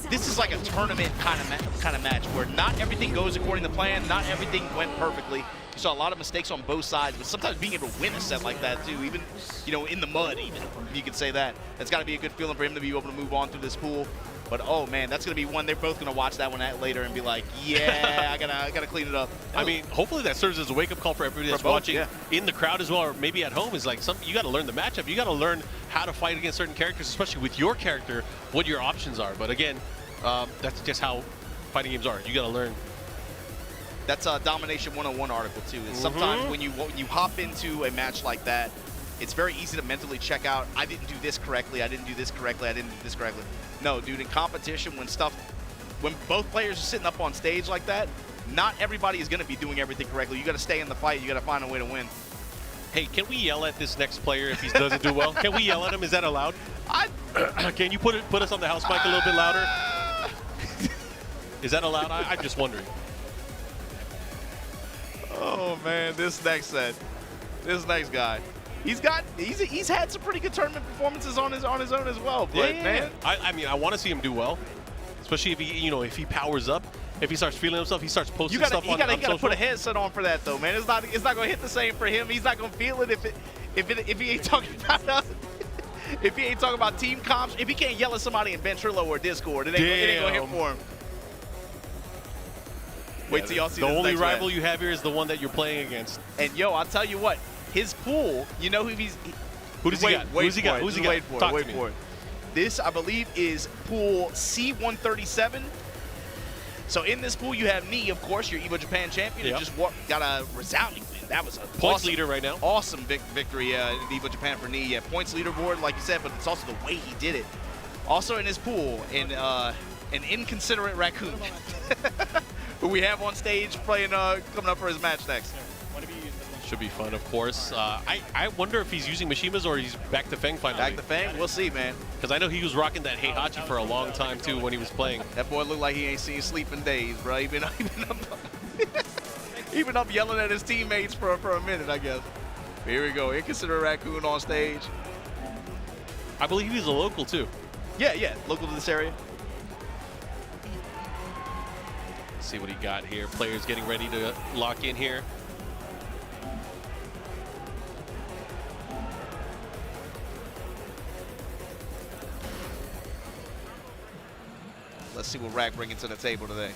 this is like a tournament kind of match where not everything goes according to plan, not everything went perfectly. You saw a lot of mistakes on both sides, but sometimes being able to win a set like that too, even, you know, in the mud even, if you could say that. It's got to be a good feeling for him to be able to move on through this pool. But oh man, that's gonna be one they're both gonna watch that one later and be like, yeah, I gotta clean it up. I mean, hopefully that serves as a wake-up call for everybody that's watching in the crowd as well, or maybe at home. Is like you got to learn the matchup. You got to learn how to fight against certain characters, especially with your character, what your options are. But again, that's just how fighting games are. You got to learn. That's a Domination 101 article too. Is sometimes when you hop into a match like that, it's very easy to mentally check out. I didn't do this correctly. I didn't do this correctly. I didn't do this correctly. No, dude, in competition, when both players are sitting up on stage like that, not everybody is going to be doing everything correctly. You got to stay in the fight. You got to find a way to win. Hey, can we yell at this next player if he doesn't do well? Can we yell at him? Is that allowed? Can you put us on the house mic a little bit louder? Is that allowed? I'm just wondering. Oh man, this next guy. He's had some pretty good tournament performances on his own as well. But man, I mean, I want to see him do well, especially if he, if he powers up, if he starts feeling himself, he starts posting stuff on social. You gotta put a headset on for that though, man. It's not gonna hit the same for him. He's not gonna feel it if he ain't talking about if he ain't talking about team comps. If he can't yell at somebody in Ventrilo or Discord, it ain't gonna hit for him. Wait till y'all see the this only next rival match. you have here is the one that you're playing against. And yo, I'll tell you what, his pool, you know who he's. Who does he got? Who's he got? Who's he got? Wait for Talk it. to Wait me. for it. This, I believe, is pool C137. So in this pool, you have Nii, of course, your EVO Japan champion, who just got a resounding win. That was a Points leader right now. Awesome victory in EVO Japan for Nii. Yeah, points leaderboard, like you said, but it's also the way he did it. Also in his pool, an inconsiderate raccoon, who we have on stage playing, coming up for his match next. Should be fun, of course. I wonder if he's using Mishimas or he's back to Feng finally. Back to Feng? We'll see, man. Because I know he was rocking that Heihachi for a long time, too, when he was playing. That boy looked like he ain't seen sleep in days, bro. He been up yelling at his teammates for a minute, I guess. Here we go. Inconsiderate raccoon on stage. I believe he's a local, too. Yeah, local to this area. Let's see what he got here. Players getting ready to lock in here. Let's see what Rack bringing to the table today.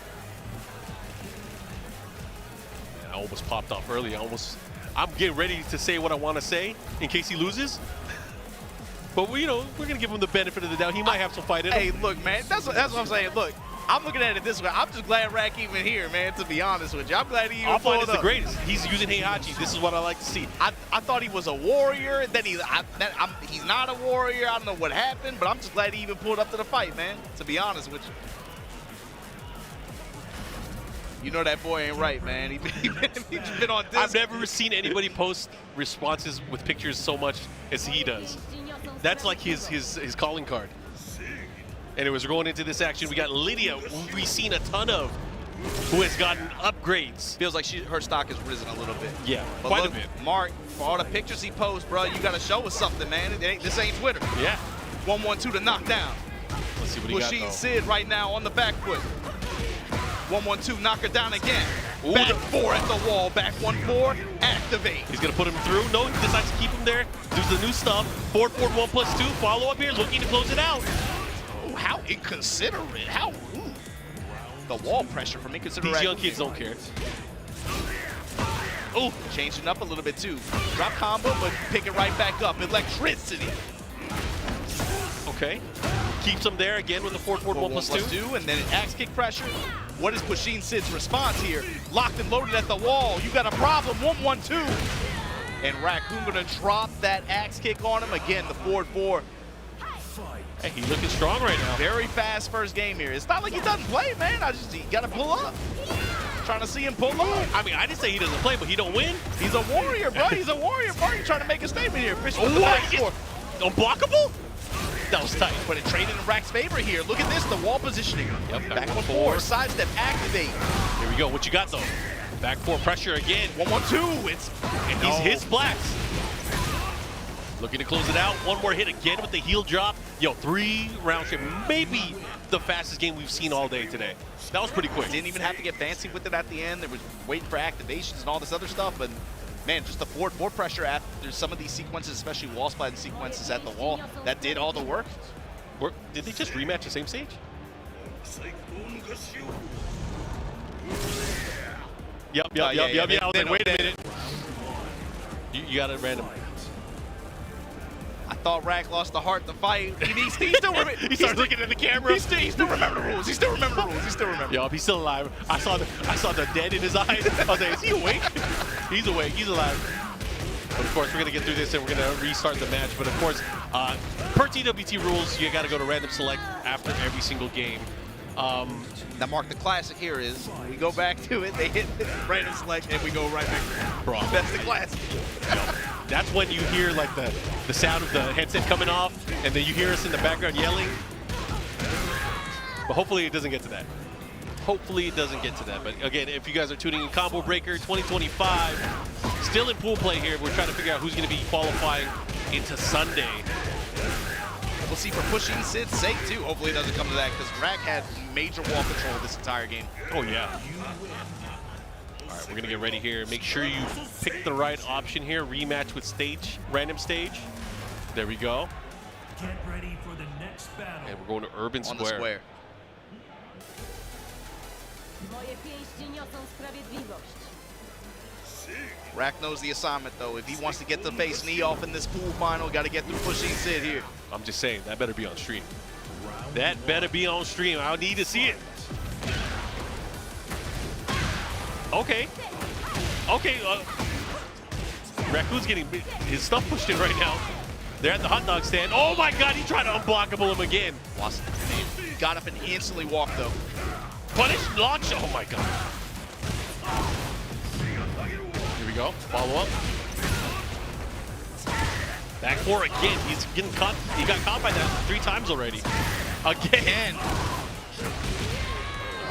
I almost popped off early. I'm getting ready to say what I want to say in case he loses. But we're gonna give him the benefit of the doubt. He might have some fight in him. Hey, look, man, that's what I'm saying. Look, I'm looking at it this way. I'm just glad Rack even here, man. To be honest with you, I'm glad he even Alpine pulled is the up. greatest. He's using Heihachi. This is what I like to see. I thought he was a warrior. Then he's not a warrior. I don't know what happened, but I'm just glad he even pulled up to the fight, man. To be honest with you. You know that boy ain't right, man. He's been on this. I've never seen anybody post responses with pictures so much as he does. That's like his calling card. Anyways, we're going into this action. We got Lydia, who we've seen a ton of, who has gotten upgrades. Feels like her stock has risen a little bit. Yeah, but quite look, a bit. Mark, for all the pictures he posts, bro, you got to show us something, man. This ain't Twitter. Yeah. 1-1-2 to knock down. Let's see what he got, Pusheen though. Sid right now on the back foot. 1-1-2, knock her down again. Ooh, back 4 at the wall. Back 1-4, activate. He's going to put him through. No, he decides to keep him there. Does the new stuff. Forward 1+2. Follow up here, looking to close it out. Oh, how inconsiderate. How rude. The wall pressure from inconsiderate. These young kids don't care. Oh, changing up a little bit too. Drop combo, but pick it right back up. Electricity. Okay. Keeps him there again with the forward 1+2. And then an axe kick pressure. What is Pusheen Sid's response here? Locked and loaded at the wall. You got a problem. 1-1-2. And Raccoon gonna drop that axe kick on him. Again, the forward 4. Hey, he's looking strong right now. Very fast first game here. It's not like he doesn't play, man. He gotta pull up. Trying to see him pull up. I mean, I didn't say he doesn't play, but he don't win. He's a warrior, bro. He's a warrior, bro. You're trying to make a statement here. Fish with the What? back four. Unblockable? That was tight. But it traded in Rack's favor here. Look at this, the wall positioning. Yep, back 1-4, sidestep, activate. Here we go. What you got, though? Back 4 pressure again. 1-1-2. He's his blacks. Looking to close it out. One more hit again with the heel drop. Yo, 3 round trip. Maybe the fastest game we've seen all day today. That was pretty quick. Didn't even have to get fancy with it at the end. There was waiting for activations and all this other stuff. But man, just the forward 4 pressure after some of these sequences, especially wall sliding sequences at the wall, that did all the work. Did they just rematch the same stage? Yep. I was like, wait a minute. You got it random. I thought Rack lost the heart to fight. He still he starts looking at the camera. He still remember the rules. He still remember the rules. He still remember. Yo, he's still alive. I saw the dead in his eyes. I was like, is he awake? He's awake. He's alive. But of course, we're gonna get through this and we're gonna restart the match. But of course, per TWT rules, you gotta go to random select after every single game. Now, Mark, the classic here is we go back to it, they hit random select, and we go right back. Bro, that's the classic. That's when you hear like the sound of the headset coming off, and then you hear us in the background yelling. But hopefully it doesn't get to that. Hopefully it doesn't get to that. But again, if you guys are tuning in, Combo Breaker 2025, still in pool play here. We're trying to figure out who's going to be qualifying into Sunday. We'll see for pushing Sid's sake, too. Hopefully it doesn't come to that, because Rack had major wall control this entire game. Oh, yeah. All right, we're going to get ready here. Make sure you pick the right option here. Rematch with stage, random stage. There we go. Get ready for the next battle. And we're going to Urban On Square. the square. Rack knows the assignment, though. If he wants to get the face knee off in this pool final, got to get through pushing Sid here. I'm just saying, that better be on stream. That better be on stream. I need to see it. Okay. Okay. Raccoon's getting his stuff pushed in right now. They're at the hot dog stand. Oh my God, he tried to unblockable him again. Lost. Got up and instantly walked, though. Punish launch. Oh my God. Here we go. Follow up. Back four again. He's getting caught. He got caught by that 3 times already. Again. All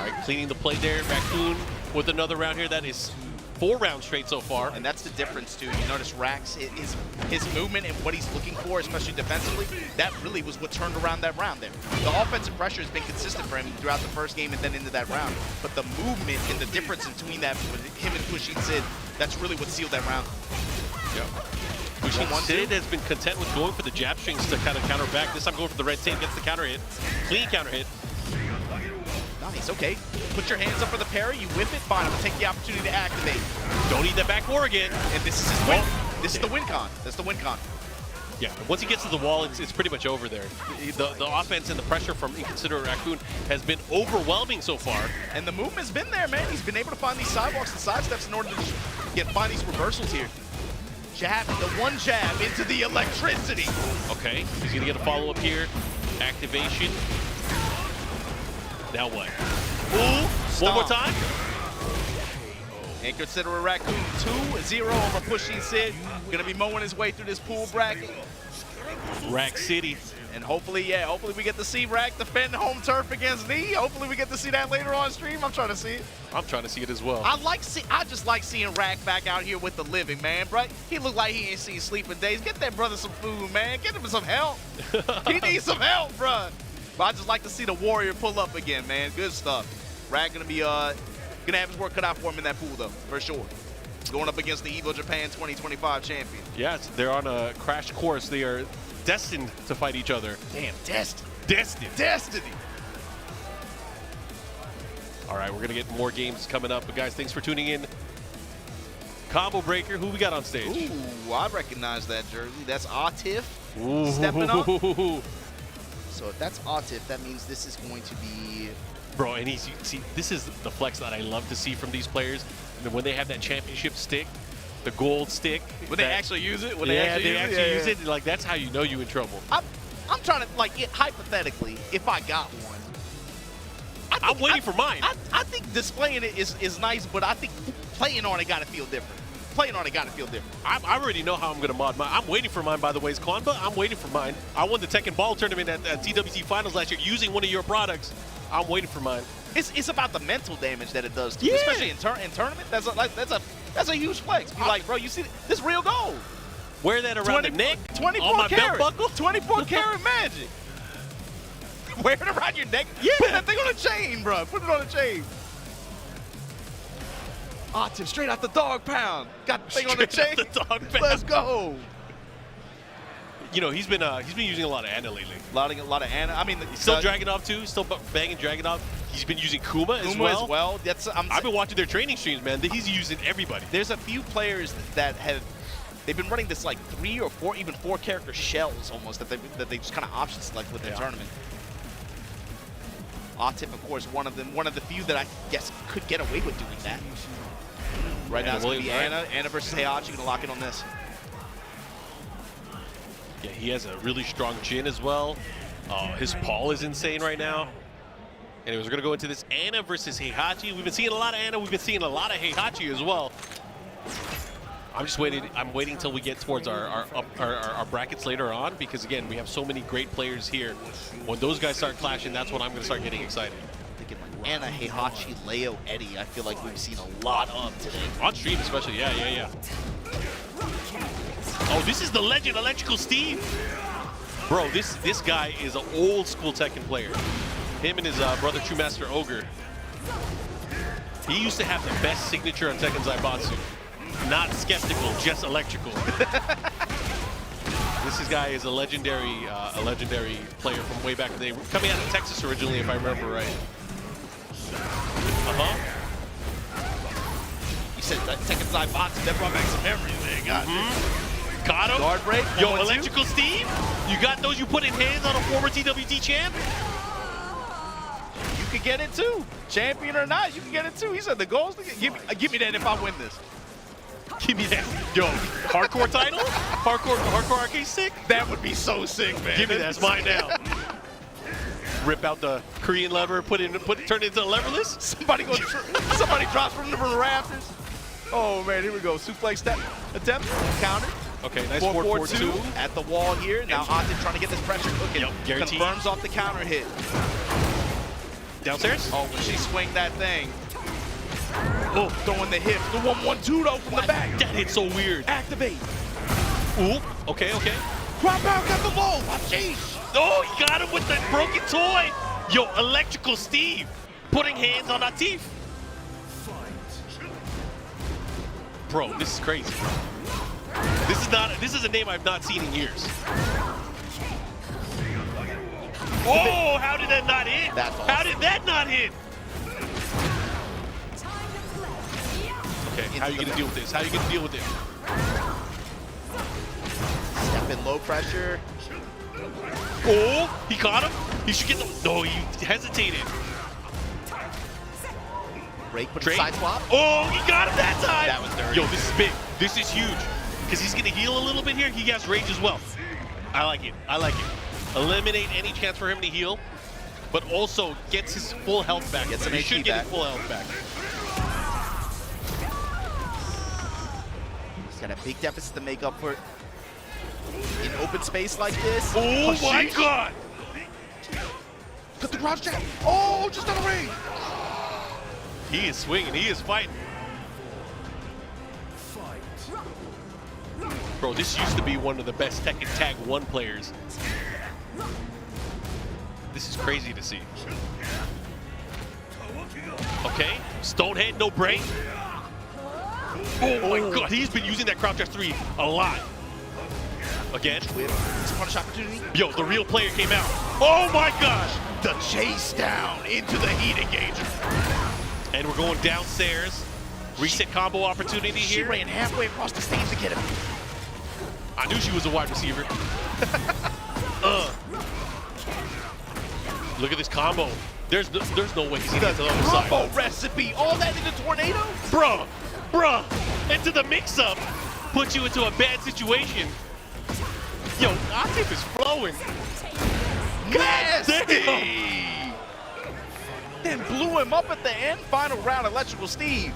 right, cleaning the play there. Raccoon with another round here. That is 4 rounds straight so far. And that's the difference, too. You notice Rack's, his movement and what he's looking for, especially defensively, that really was what turned around that round there. The offensive pressure has been consistent for him throughout the first game and then into that round. But the movement and the difference between that, with him and pushing Sid, that's really what sealed that round. Yep. Pushing Sid has been content with going for the jab strings to kind of counter back. This time going for the red tape, gets the counter hit. Clean counter hit. Nice, okay. Put your hands up for the parry, you whip it, fine. I'm gonna take the opportunity to activate. Don't need that back four again. And this is his win. This is the win con. That's the win con. Yeah, once he gets to the wall, it's pretty much over there. The offense and the pressure from Inconsiderate Raccoon has been overwhelming so far. And the movement's been there, man. He's been able to find these sidewalks and side steps in order to find these reversals here. Jab, the one jab into the electricity. Okay, he's gonna get a follow-up here. Activation. Now what? Ooh, one more time. Inconsiderate Raccoon 2-0 over pushing Sid. Gonna be mowing his way through this pool bracket. Rack City. And hopefully, yeah, hopefully we get to see Rack defend home turf against me. Hopefully we get to see that later on stream. I'm trying to see it. I'm trying to see it as well. I just like seeing Rack back out here with the living, man. Bro, he look like he ain't seen sleeping days. Get that brother some food, man. Get him some help. He needs some help, bro. But I just like to see the Warrior pull up again, man. Good stuff. Rack gonna be gonna have his work cut out for him in that pool, though, for sure. Going up against the Evo Japan 2025 champion. Yes, they're on a crash course. They are destined to fight each other. Damn, destined. Destined. Destiny. All right, we're going to get more games coming up. But, guys, thanks for tuning in. Combo Breaker, who we got on stage? Ooh, I recognize that jersey. That's Atif Ooh. stepping up. So if that's Atif, that means this is going to be... Bro, and see, this is the flex that I love to see from these players. And when they have that championship stick, the gold stick. When they actually use it? When they actually use it, like, that's how you know you're in trouble. I'm trying to, like, hypothetically, if I got one. I'm waiting for mine. I think displaying it is nice, but I think playing on it got to feel different. Playing on it got to feel different. I already know how I'm going to mod mine. I'm waiting for mine, by the way, Quan, but I'm waiting for mine. I won the Tekken Ball tournament at TWC Finals last year using one of your products. I'm waiting for mine. It's about the mental damage that it does, too, yeah. Especially in tournament. That's a huge flex. Be like, bro, you see, this real gold. Wear that around the neck, 24 on my karat, belt buckle. 24 karat magic. Wear it around your neck. Yeah. Put that thing on a chain, bro. Put it on a chain. Atif, straight out the dog pound. Got the thing on the chain. The dog pound. Let's go. You know, he's been using a lot of Ana lately. A lot of Ana. I mean, still Dragunov too. Still banging Dragunov. He's been using Kuma as well. I've been watching their training streams, man. He's using everybody. There's a few players that they've been running this like 3 or 4, even 4 character shells almost that they just kind of option select with their tournament. Atif, of course, one of the few that I guess could get away with doing that. Right now it's going to be Ana versus Heihachi. Gonna lock in on this. Yeah, he has a really strong chin as well. His paw is insane right now. Anyways, we're going to go into this Ana versus Heihachi. We've been seeing a lot of Ana. We've been seeing a lot of Heihachi as well. I'm just waiting. I'm waiting until we get towards our brackets later on because, again, we have so many great players here. When those guys start clashing, that's when I'm going to start getting excited. Thinking like And a Heihachi Leo Eddie, I feel like we've seen a lot of today. On stream especially, yeah. Oh, this is the legend, Electrical Steve. Bro, this guy is an old school Tekken player. Him and his brother True Master Ogre. He used to have the best signature on Tekken Zaibatsu. Not skeptical, just electrical. This guy is a legendary player from way back in the day, coming out of Texas originally, if I remember right. You said that Tekken Zaibatsu, that brought back some memories there, guys. Got him. Guard break. Yo, Electrical Steve, you got those you put in hands on a former TWT champ? You could get it too. Champion or not, you can get it too. He said the goal is to give me that if I win this. Give me that. Yo, hardcore title? Hardcore arcade stick? That would be so sick, man. Give me that. It's mine now. Rip out the Korean lever, turn it into a leverless? Somebody drops from the rafters. Oh man, here we go. Suplex step attempt, counter. Okay, nice 4-4-2 at the wall here. Now Ate trying to get this pressure cooking. Yep, guaranteed. Confirms off the counter hit. Downstairs? Oh, when she swing that thing. Oh, throwing the hip. The 1-1-2 though from the back. That hit so weird. Activate. Ooh, okay. Crop out, got the low. Sheesh. Oh, he got him with the broken toy. Yo, Electrical Steve putting hands on Atif. Bro, this is crazy. This is a name I've not seen in years. Oh, how did that not hit? That's awesome. How did that not hit? Okay, how are you gonna deal with this? How are you gonna deal with it? Step in low pressure. Oh, he caught him. He should get the. No, he hesitated. Break, put Drake. side swap. Oh, he got him that time. That was dirty. Yo, this is big. This is huge. Because he's gonna heal a little bit here. He has rage as well. I like it. Eliminate any chance for him to heal, but also gets his full health back. Gets some he HP should get back. his full health back. He's got a big deficit to make up for in open space like this. Oh my God! Got the crouch jab. Oh, just out of range. He is swinging. He is fighting. Bro, this used to be one of the best Tekken Tag 1 players. This is crazy to see. Okay, Stonehead, no break. Oh my God, he's been using that crouch F3 a lot. Again. Punish opportunity. Yo, the real player came out. Oh my gosh. The chase down into the heat engager. And we're going downstairs. Reset combo opportunity She here. ran halfway across the stage to get him. I knew she was a wide receiver. Look at this combo. There's no way he's gonna get to the other side. Combo recipe. All that in a tornado? Bruh. Into the mix-up. Put you into a bad situation. Yo, Atif is flowing. Nasty! Then blew him up at the end. Final round, Electrical Steve.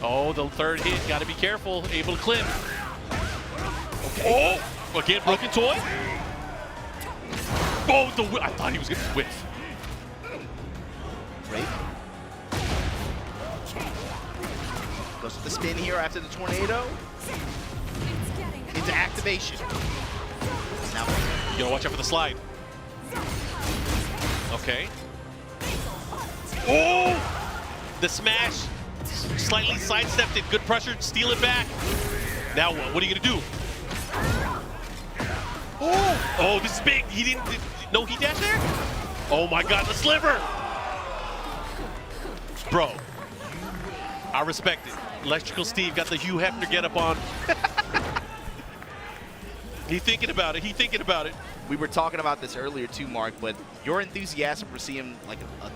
Oh, the third hit. Gotta be careful. Able to clip. Okay. Oh, again, broken toy. Oh, I thought he was gonna whiff. Break. Goes with the spin here after the tornado. Into activation. Now, You gotta watch out for the slide. Okay. Oh! The smash. Slightly sidestepped it. Good pressure. Steal it back. Now what? What are you gonna do? Oh, this is big. He didn't. No heat dash there? Oh my God, the sliver! Bro, I respect it. Electrical Steve got the Hugh Hefner get up on. He thinking about it. we were talking about this earlier too, Mark, but your enthusiasm for seeing like a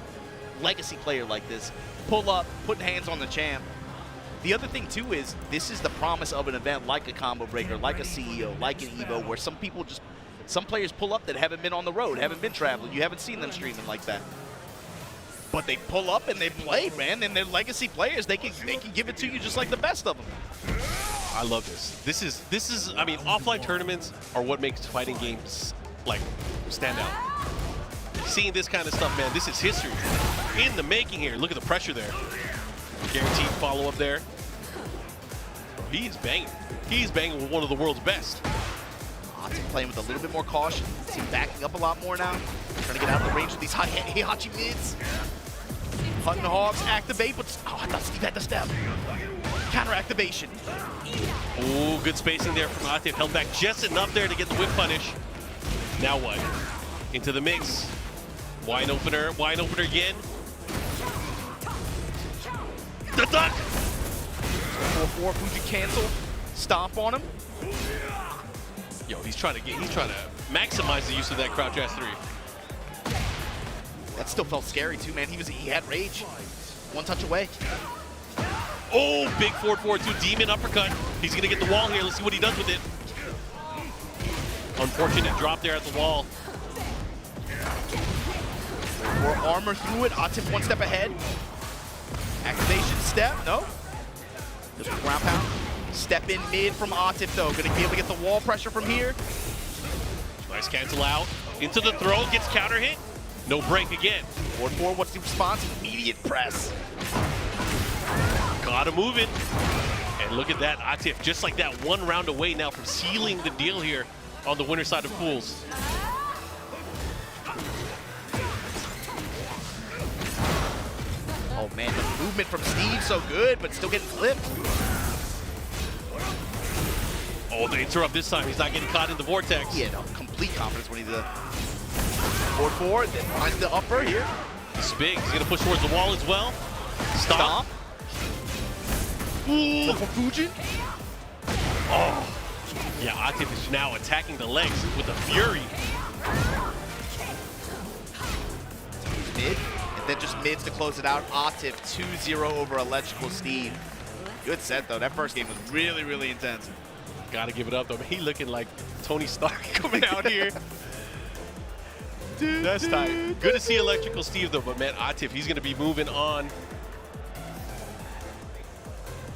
legacy player like this pull up, putting hands on the champ. The other thing too is this is the promise of an event like a Combo Breaker, like a CEO, like an Evo, where some players pull up that haven't been on the road, haven't been traveling, you haven't seen them streaming like that. But they pull up and they play, man, and they're legacy players. They can give it to you just like the best of them. I love this. This is. I mean, offline tournaments are what makes fighting games like stand out. seeing this kind of stuff, man, this is history in the making here. Look at the pressure there. Guaranteed follow-up there. Bro, he's banging. He's banging with one of the world's best. Atif playing with a little bit more caution. See him backing up a lot more now. Trying to get out of the range of these high Heihachi mids. Hunting Hogs activate, but oh, I thought Steve had the step. Counter activation. Oh, good spacing there from Atif. Held back just enough there to get the whip punish. Now what? Into the mix. Wine opener again. The duck! 4-4, Fuji cancel. Stomp on him. Yo, he's trying to maximize the use of that crouch S3. That still felt scary too, man. He had rage. One touch away. Oh, big 4-4-2 demon uppercut. He's gonna get the wall here. Let's see what he does with it. Unfortunate drop there at the wall. More armor through it. Atif one step ahead. Activation step. No. Just a ground pound. Step in mid from Atif though. Gonna be able to get the wall pressure from here. Nice cancel out. Into the throw. Gets counter hit. No break again. 4-4. What's the response? Immediate press. Gotta move it. And look at that. Atif just like that, one round away now from sealing the deal here on the winner side of pools. Oh man, the movement from Steve so good, but still getting clipped. Oh, the interrupt this time. He's not getting caught in the vortex. He had complete confidence when he did 4-4, then finds the upper here. It's big. He's gonna push towards the wall as well. Stop. Ooh. For Fujin. Oh. Yeah, Atif is now attacking the legs with a fury. Mid, and then just mids to close it out. Atif 2-0 over Electrical Steve. Good set though. That first game was really, really intense. Gotta give it up though. He looking like Tony Stark coming out here. That's tight. Good to see Electrical Steve though, but man, Atif, he's gonna be moving on.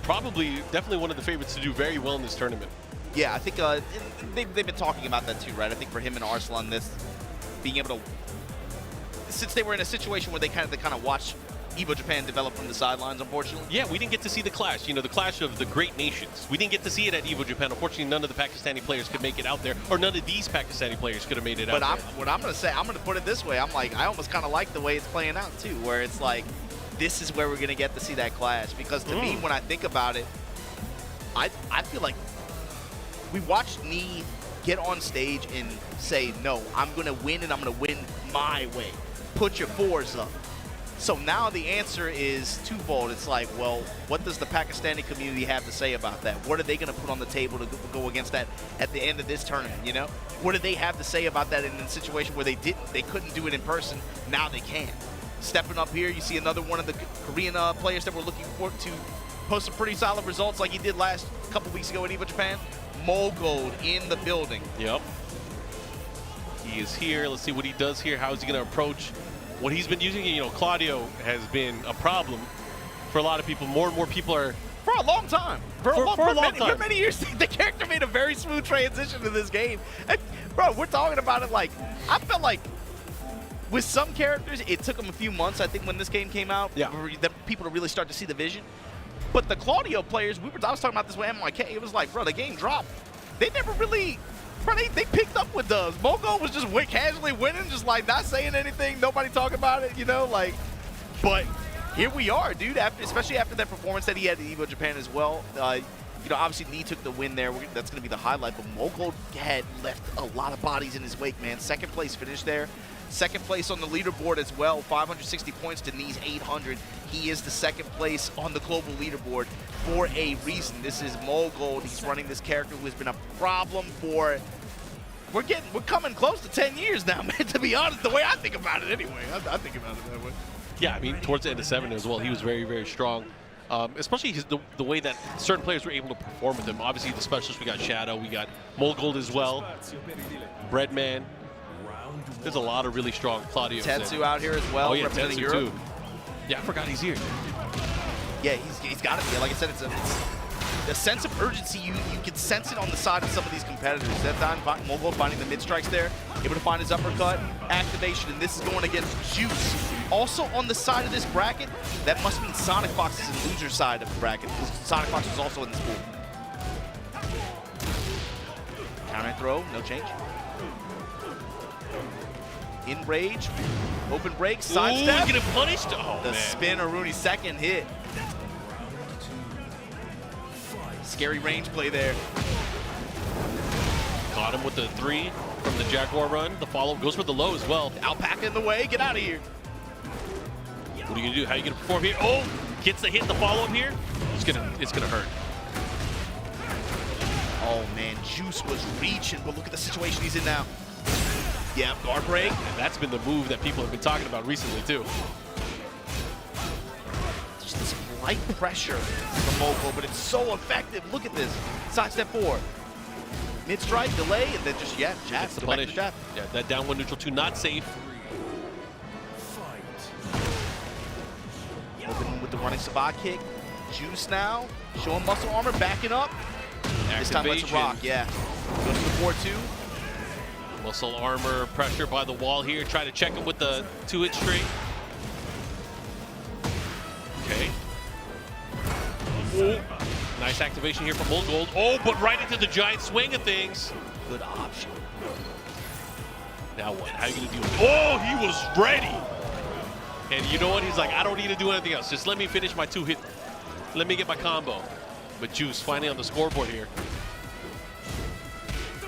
Probably, definitely one of the favorites to do very well in this tournament. Yeah, I think they've been talking about that too, right? I think for him and Arslan, this being able to, since they were in a situation where they kind of watched Evo Japan develop from the sidelines, unfortunately. Yeah, we didn't get to see the clash, you know, the clash of the great nations. We didn't get to see it at Evo Japan. Unfortunately, none of the Pakistani players could make it out there, or none of these Pakistani players could have made it out there. But what I'm going to say, I'm going to put it this way. I'm like, I almost kind of like the way it's playing out too, where it's like, this is where we're going to get to see that clash. Because to me, when I think about it, I feel like we watched Nee get on stage and say, no, I'm going to win and I'm going to win my way. Put your fours up. So now the answer is twofold. It's like, well, what does the Pakistani community have to say about that? What are they going to put on the table to go against that at the end of this tournament, you know? What do they have to say about that in a situation where they couldn't do it in person? Now they can. Stepping up here, you see another one of the Korean players that we're looking for to post some pretty solid results like he did last couple weeks ago in Evo Japan. Mogold in the building. Yep. He is here. Let's see what he does here. How is he going to approach what he's been using? You know, Claudio has been a problem for a lot of people. More and more people are... For a long time. For a long time. For many years, the character made a very smooth transition to this game. And, bro, we're talking about it like... I felt like with some characters, it took them a few months, I think, when this game came out, for the people to really start to see the vision. But the Claudio players, I was talking about this with MYK, it was like, bro, the game dropped. They never really, bro, they picked up with dubs. Mogo was just casually winning, just like not saying anything, nobody talking about it, you know, like, but here we are, dude, especially after that performance that he had at Evo Japan as well. You know, obviously, Nee took the win there. That's going to be the highlight, but Mogo had left a lot of bodies in his wake, man. Second place finish there. Second place on the leaderboard as well, 560 points to Nee's 800. He is the second place on the global leaderboard for a reason. This is Mogold. He's running this character who has been a problem for, we're coming close to 10 years now, man, to be honest, the way I think about it anyway. I think about it that way. Yeah, I mean, towards the end of 7 as well, he was very, very strong. Especially the way that certain players were able to perform with him. Obviously, the specialists, we got Shadow, we got Mogold as well, Breadman. There's a lot of really strong Claudios. Tetsu out here as well, representing Tetsu Europe. Too. Yeah, I forgot he's here. Yeah, he's got to be. Like I said, the sense of urgency, you can sense it on the side of some of these competitors. That time, Mogul finding the mid-strikes there, able to find his uppercut, activation, and this is going against Juice. Also on the side of this bracket, that must mean Sonic Fox is in the loser side of the bracket, because Sonic Fox is also in this pool. Counter throw, no change. In rage, open break, sidestep. Getting punished. Oh, the man. spin or Rooney's second hit. Scary range play there. Caught him with the 3 from the Jaguar run. The follow goes for the low as well. Alpaca in the way, get out of here. What are you gonna do? How are you gonna perform here? Oh, gets the hit, the follow up here. It's gonna hurt. Oh man, Juice was reaching, but look at the situation he's in now. Yeah, guard break. And that's been the move that people have been talking about recently too. Just this light pressure from Mogul, but it's so effective. Look at this. Sidestep 4. Mid-strike, delay, and then just, jab. That's the Go back to punish. jab. Yeah, that down 1 neutral 2, not safe. Open with the running Sabah kick. Juice now, showing muscle armor, backing up. This time lets it rock, yeah. Goes to the 4-2. Muscle armor, pressure by the wall here. Try to check him with the 2-hit straight. Okay. Oh, nice activation here from Gold. Oh, but right into the giant swing of things. Good option. Now what? How are you going to deal with it? Oh, he was ready. And you know what? He's like, I don't need to do anything else. Just let me finish my 2-hit. Let me get my combo. But Juice finally on the scoreboard here.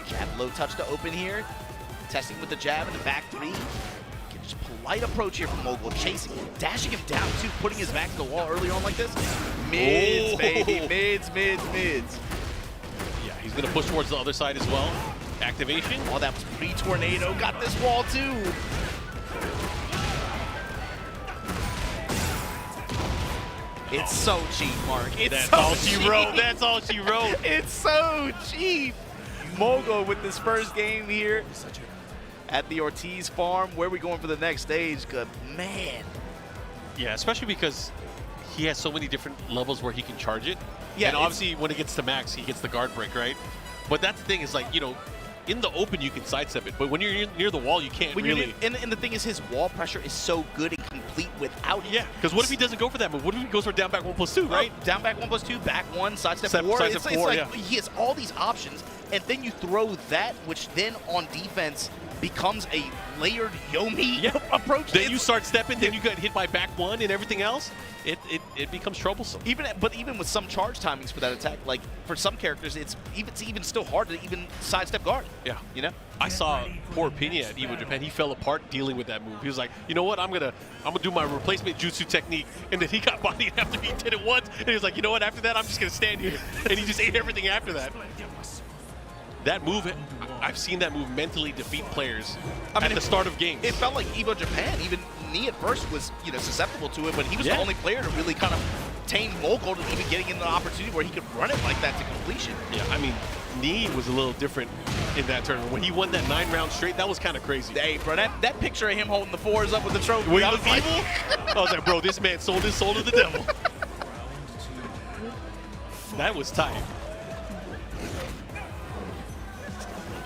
Jab low touch to open here. Testing with the jab in the back 3. Just polite approach here from Mogul. Chasing him, dashing him down too, putting his back to the wall early on like this. Mids, baby. Mids. Yeah, he's going to push towards the other side as well. Activation. Oh, that was pre-tornado. Got this wall too. It's so cheap, Mark. That's all she wrote. That's all she wrote. It's so cheap. Mogul with this first game here at the Ortiz farm. Where are we going for the next stage? Good man. Yeah, especially because he has so many different levels where he can charge it. Yeah, and obviously when it gets to max, he gets the guard break, right? But that's the thing is like, you know, in the open you can sidestep it, but when you're near the wall, you can't really. And the thing is, his wall pressure is so good and complete without it. Yeah, because what if he doesn't go for that move? What if he goes for down back 1+2, right? Down back 1+2, back 1, sidestep 4. Sidestep 4, like yeah. He has all these options, and then you throw that, which then on defense becomes a layered Yomi approach. Then you start stepping, then you get hit by back 1 and everything else. It becomes troublesome. But even with some charge timings for that attack, like for some characters, it's even still hard to even sidestep guard. Yeah, you know. I saw poor Pena at Evo Japan. He fell apart dealing with that move. He was like, you know what? I'm gonna do my replacement jutsu technique, and then he got bodied after he did it once. And he was like, you know what? After that, I'm just gonna stand here, and he just ate everything after that. That move, I've seen that move mentally defeat players at the start of games. It felt like Evo Japan, even Knee at first was susceptible to it, but he was the only player to really kind of tame Mogul to even getting into an opportunity where he could run it like that to completion. Yeah, I mean, Knee was a little different in that tournament. When he won that 9 rounds straight, that was kind of crazy. Hey, bro, that picture of him holding the 4s up with the trophy. Were you evil? I was like, bro, this man sold his soul to the devil. That was tight.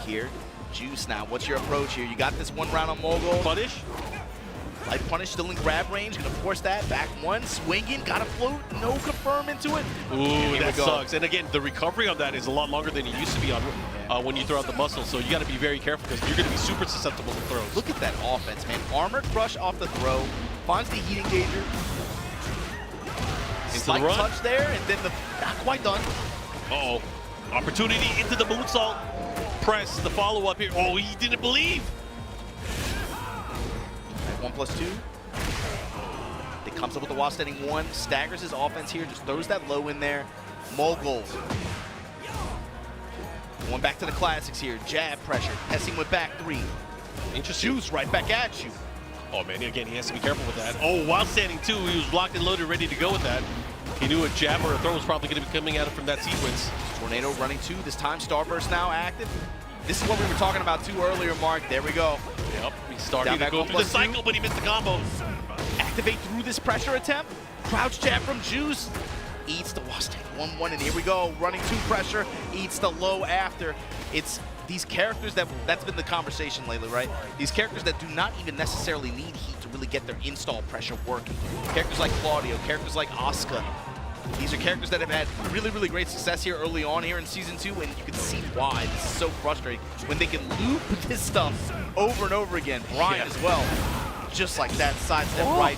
Here, Juice now, what's your approach here? You got this 1 round on Mogul. Punish. Light punish, still in grab range, gonna force that. Back 1, swinging, gotta float, no confirm into it. Ooh, that sucks. And again, the recovery on that is a lot longer than it used to be on when you throw out the muscle, so you gotta be very careful because you're gonna be super susceptible to throws. Look at that offense, man. Armor crush off the throw, finds the heat engager. Slight the run. touch there, and then not quite done. Uh-oh. Opportunity into the moonsault. Press the follow-up here. Oh, he didn't believe. 1+2. It comes up with the wall standing 1, staggers his offense here, just throws that low in there. Mogul. Going back to the classics here. Jab pressure, testing with back 3. Interesting. Juice right back at you. Oh man, again, he has to be careful with that. Oh, while standing 2, he was locked and loaded, ready to go with that. He knew a jab or a throw was probably going to be coming at him from that sequence. Tornado running 2, this time Starburst now active. This is what we were talking about too earlier, Mark. There we go. Yep, he started to go through the cycle, but he missed the combo. Activate through this pressure attempt. Crouch jab from Juice. eats the 1-1, and here we go. Running 2 pressure, eats the low after. It's these characters that's been the conversation lately, right? These characters that do not even necessarily need heat to really get their install pressure working. Characters like Claudio, characters like Asuka. These are characters that have had really, really great success here early on here in Season 2, and you can see why. This is so frustrating when they can loop this stuff over and over again. Brian as well, just like that, sidestep right.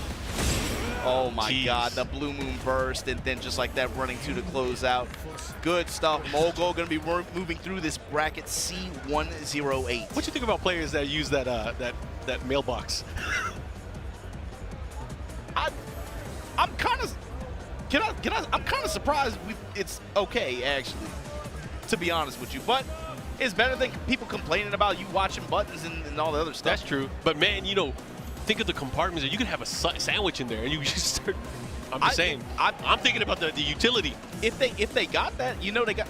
Oh my God, the Blue Moon burst, and then just like that, running 2 to close out. Good stuff. Mogul going to be moving through this bracket C108. What do you think about players that use that that mailbox? I'm kind of. I'm kind of surprised it's okay, actually, to be honest with you. But it's better than people complaining about you watching buttons and all the other stuff. That's true. But man, you know, think of the compartments. You could have a sandwich in there, and you just start. I'm just saying. I'm thinking about the utility. If they got that, you know, they got.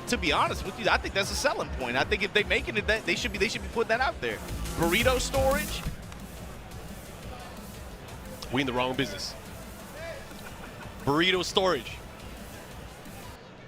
To be honest with you, I think that's a selling point. I think if they making it, that they should be putting that out there. Burrito storage. We in the wrong business. Burrito storage.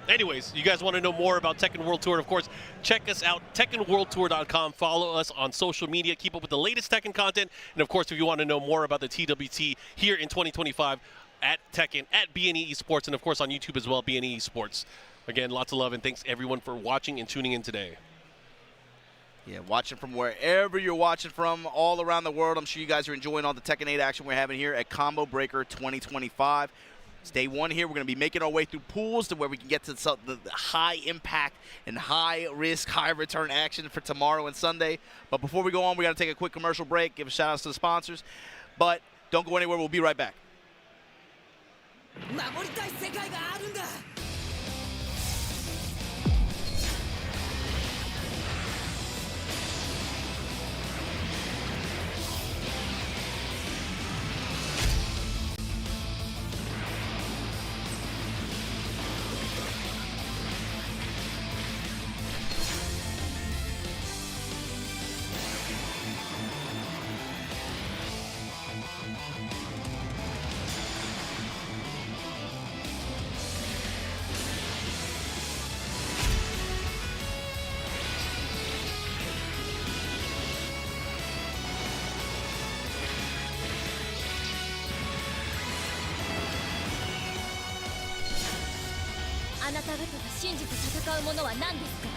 Anyways, you guys want to know more about Tekken World Tour, of course, check us out, TekkenWorldTour.com. Follow us on social media. Keep up with the latest Tekken content. And, of course, if you want to know more about the TWT here in 2025 at Tekken, at BNE Esports, and, of course, on YouTube as well, BNE Esports. Again, lots of love, and thanks, everyone, for watching and tuning in today. Yeah, watching from wherever you're watching from all around the world. I'm sure you guys are enjoying all the Tekken 8 action we're having here at Combo Breaker 2025. It's day 1 here. We're going to be making our way through pools to where we can get to the high impact and high risk, high return action for tomorrow and Sunday. But before we go on, we got to take a quick commercial break, give a shout out to the sponsors. But don't go anywhere. We'll be right back. あなた方が信じて戦うものは何ですか？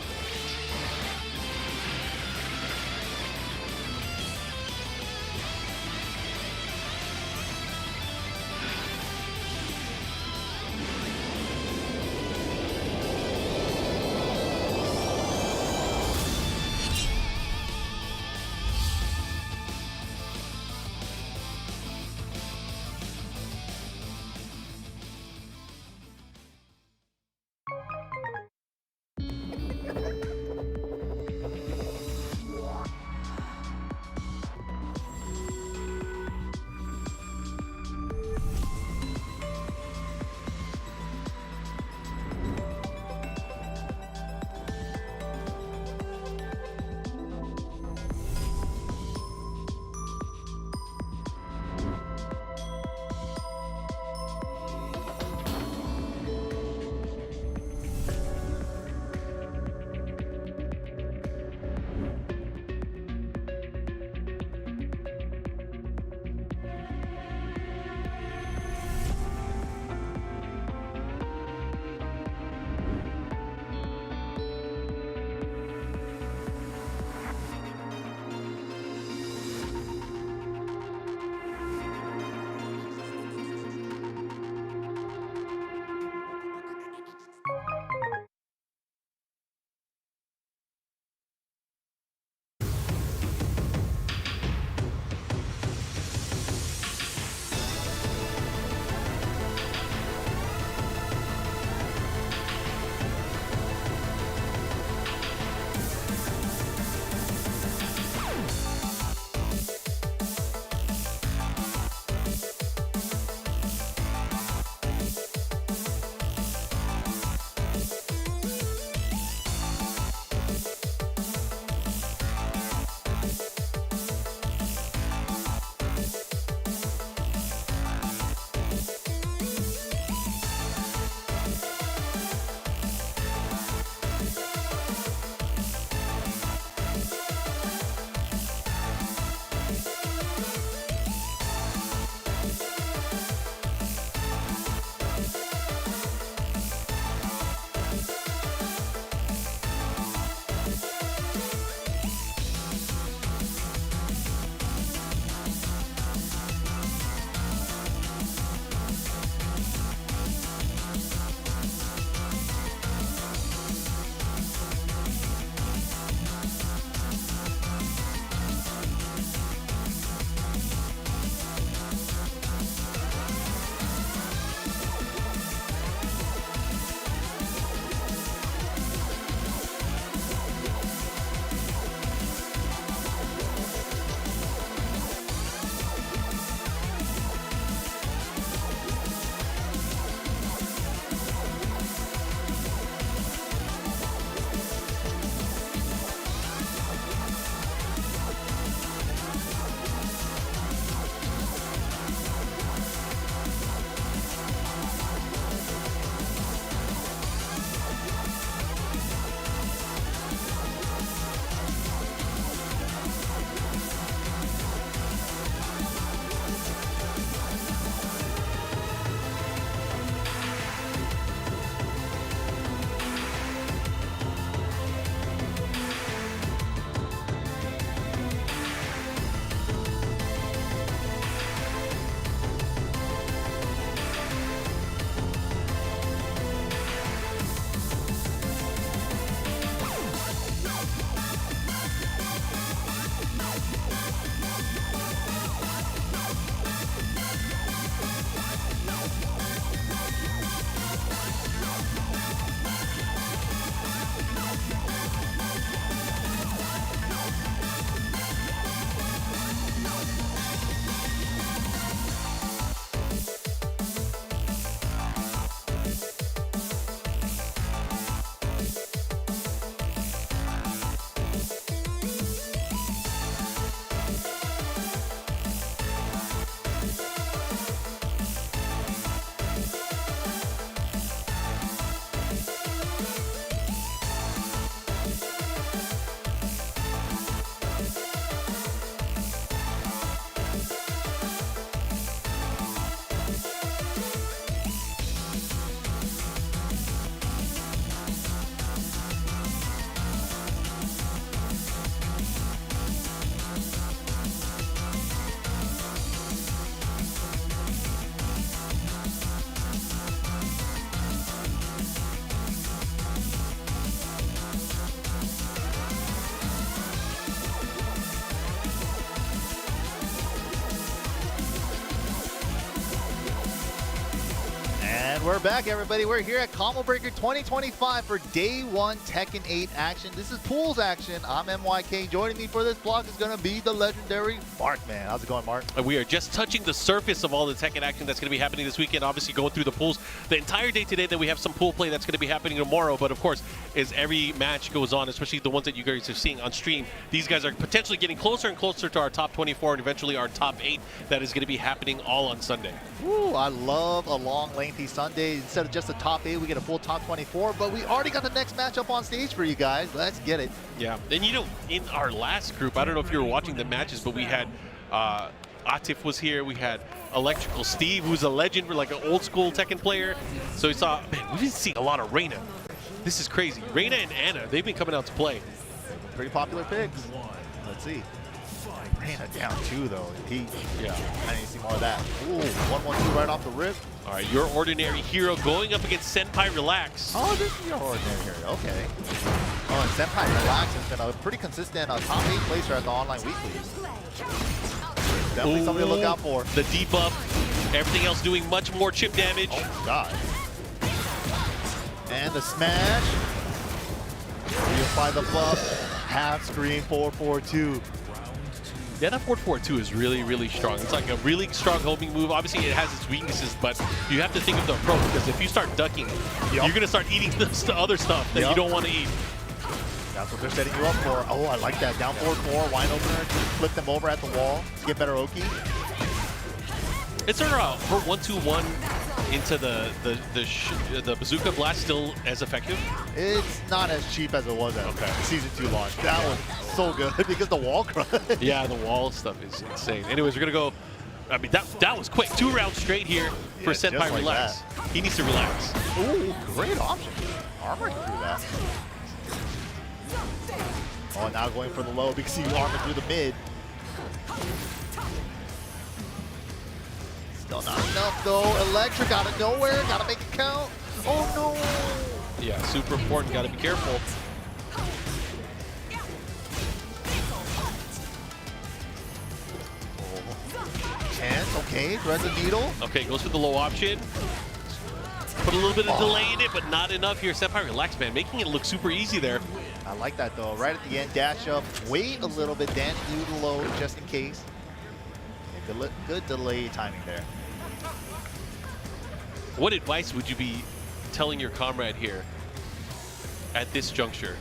And we're back, everybody. We're here at Combo Breaker 2025 for Day 1 Tekken 8 action. This is pools action. I'm MYK. Joining me for this block is going to be the legendary Mark, man. How's it going, Mark? We are just touching the surface of all the Tekken action that's going to be happening this weekend. Obviously, going through the pools the entire day today. Then we have some pool play that's going to be happening tomorrow. But of course, as every match goes on, especially the ones that you guys are seeing on stream, these guys are potentially getting closer and closer to our top 24 and eventually our top 8 that is going to be happening all on Sunday. Ooh, I love a long, lengthy Sunday. Instead of just a top 8, we get a full top 24. But we already got the next matchup on stage for you guys. Let's get it. Yeah, and you know, in our last group, I don't know if you were watching the matches, but we had Atif was here. We had Electrical Steve, who's a legend, like an old school Tekken player. So we saw, man, we've been seeing a lot of Reina. This is crazy. Reina and Anna, they've been coming out to play. Pretty popular picks. Let's see. Reina down 2 though. Yeah, I need to see more of that. Ooh, 1-1-2 right off the rip. All right, your ordinary hero going up against Senpai Relax. Oh, this is your ordinary hero. Okay. Oh, and Senpai Relax has been a pretty consistent top 8 placer at the online weeklies. Definitely something to look out for. The debuff, everything else doing much more chip damage. Oh, God. And the smash. Reapply the buff. Half screen 4-4-2. Yeah, that 4-4-2 is really, really strong. It's like a really strong homing move. Obviously, it has its weaknesses, but you have to think of the approach, because if you start ducking, you're going to start eating the other stuff that you don't want to eat. That's what they're setting you up for. Oh, I like that. Down 4-4, wine opener, flip them over at the wall, get better Oki. Is her 1-2-1 into the bazooka blast still as effective? It's not as cheap as it was at Season 2 launch. That was so good because the wall crush. Yeah, the wall stuff is insane. Anyways, we're going to go. I mean, that was quick. 2 rounds straight here for Senpai like Relax. He needs to relax. Ooh, great option. Armor through that. Oh, now going for the low because he armor through the mid. Still not enough though. Electric out of nowhere. Gotta make it count. Oh no. Yeah, super important. Gotta be careful. Chance, okay, threads the needle. Okay, goes for the low option. Put a little bit of delay in it, but not enough here. Senpai Relax, man, making it look super easy there. I like that though. Right at the end, dash up, wait a little bit, then do the low just in case. Okay, good delay timing there. What advice would you be telling your comrade here at this juncture?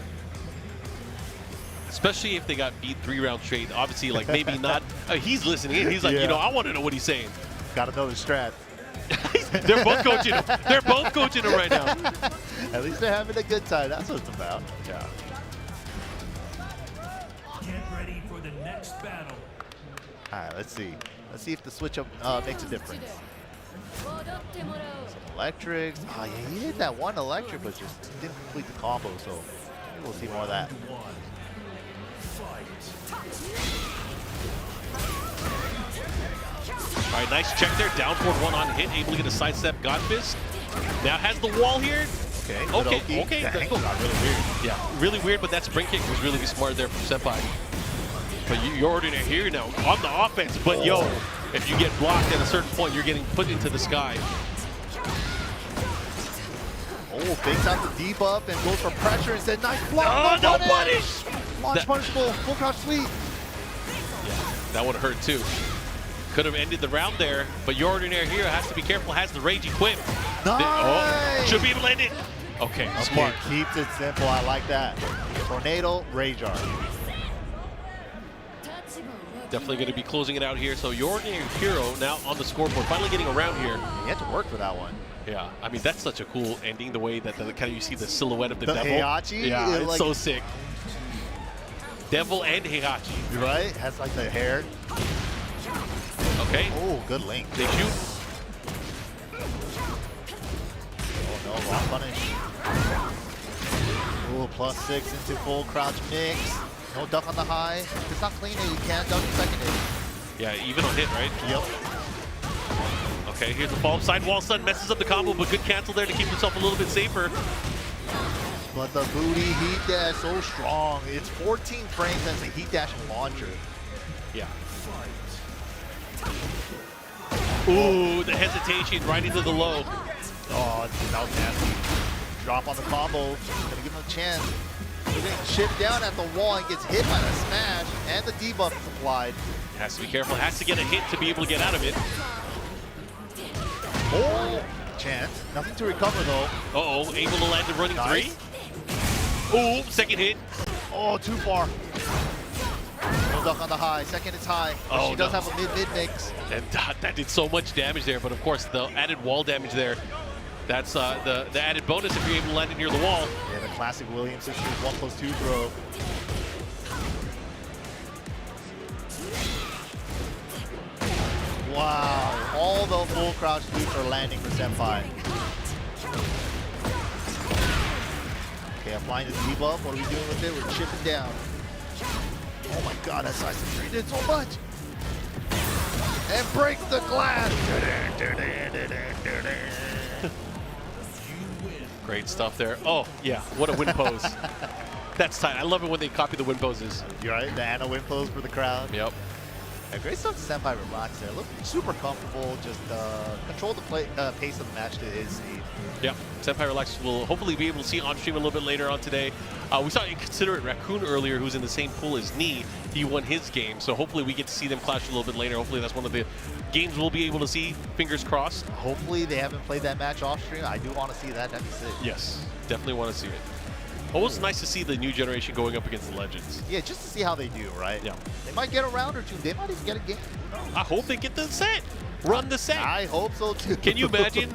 Especially if they got beat 3 rounds straight. Obviously, like maybe not. He's listening in. He's like, you know, I want to know what he's saying. Gotta know the strat. They're both coaching him. They're both coaching him right now. At least they're having a good time. That's what it's about. Yeah. Get ready for the next battle. All right, let's see. Let's see if the switch up makes a difference. Some electrics. Oh, yeah, he hit that one electric, but just didn't complete the combo, so maybe we'll see more of that. All right, nice check there. Down forward 1 on hit, able to get a sidestep God Fist. Now has the wall here. Okay. That angle got really weird. Yeah, really weird, but that spring kick was really smart there from Senpai. But you're already here now on the offense, but yo, if you get blocked at a certain point, you're getting put into the sky. Oh, fakes out the debuff and goes for pressure and said, nice block. Oh, no punish! Launch punishable, full crouch sweep. Yeah, that would have hurt too. Could have ended the round there, but your ordinary hero has to be careful, has the rage equipped. Nice! Should be able to end it. Okay, smart. Keeps it simple, I like that. Tornado, rage arm. Definitely going to be closing it out here. So your ordinary hero now on the scoreboard, finally getting around here. You had to work for that one. Yeah, I mean, that's such a cool ending, the way that kind of you see the silhouette of the devil. Heihachi? Yeah, it's like, so sick. Devil and Heihachi. You're right, has like the hair. Okay. Oh, good link. They shoot. Oh no, wrong punish. Oh, +6 into full crouch mix. No duck on the high. If it's not clean, you can't duck second hit. Yeah, even on hit, right? Yep. Okay, here's the follow-up. Sidewall stun messes up the combo, but good cancel there to keep himself a little bit safer. But the booty heat dash so strong. It's 14 frames as a heat dash and launcher. Yeah. Ooh, the hesitation right into the low. Oh, that was nasty. Drop on the combo. Gonna give him a chance. He's getting chipped down at the wall and gets hit by the smash, and the debuff is applied. Has to be careful. Has to get a hit to be able to get out of it. Oh, chance. Nothing to recover though. Uh-oh, able to land the running Nice. three. Oh, second hit. Oh, too far. No duck on the high. Second is high. But Oh, she does no. have a mid mix. And that did so much damage there, but of course the added wall damage there, that's the added bonus if you're able to land it near the wall. Yeah, the classic Williams issue, 1+2 throw. Wow, all the full crouch loops are landing for Senpai. Okay, applying the debuff. What are we doing with it? We're chipping down. Oh my god, that size 3 did so much. And break the glass. Great stuff there. Oh, yeah, what a win pose. That's tight. I love it when they copy the win poses. You're right, the Anna win pose for the crowd. Yep. Yeah, great stuff to Senpai relax there. Look super comfortable, just control the pace of the match to his speed. Yep. Senpai Relax will hopefully be able to see on stream a little bit later on today. We saw Inconsiderate Raccoon earlier, who's in the same pool as Nee. He won his game, so hopefully we get to see them clash a little bit later. Hopefully that's one of the games we'll be able to see. Fingers crossed. Hopefully they haven't played that match off stream. I do want to see that. That'd be sick. Yes, definitely want to see it. Always nice to see the new generation going up against the Legends. Yeah, just to see how they do, right? Yeah. They might get a round or two. They might even get a game. I hope they get the set. Run the set. I hope so too. Can you imagine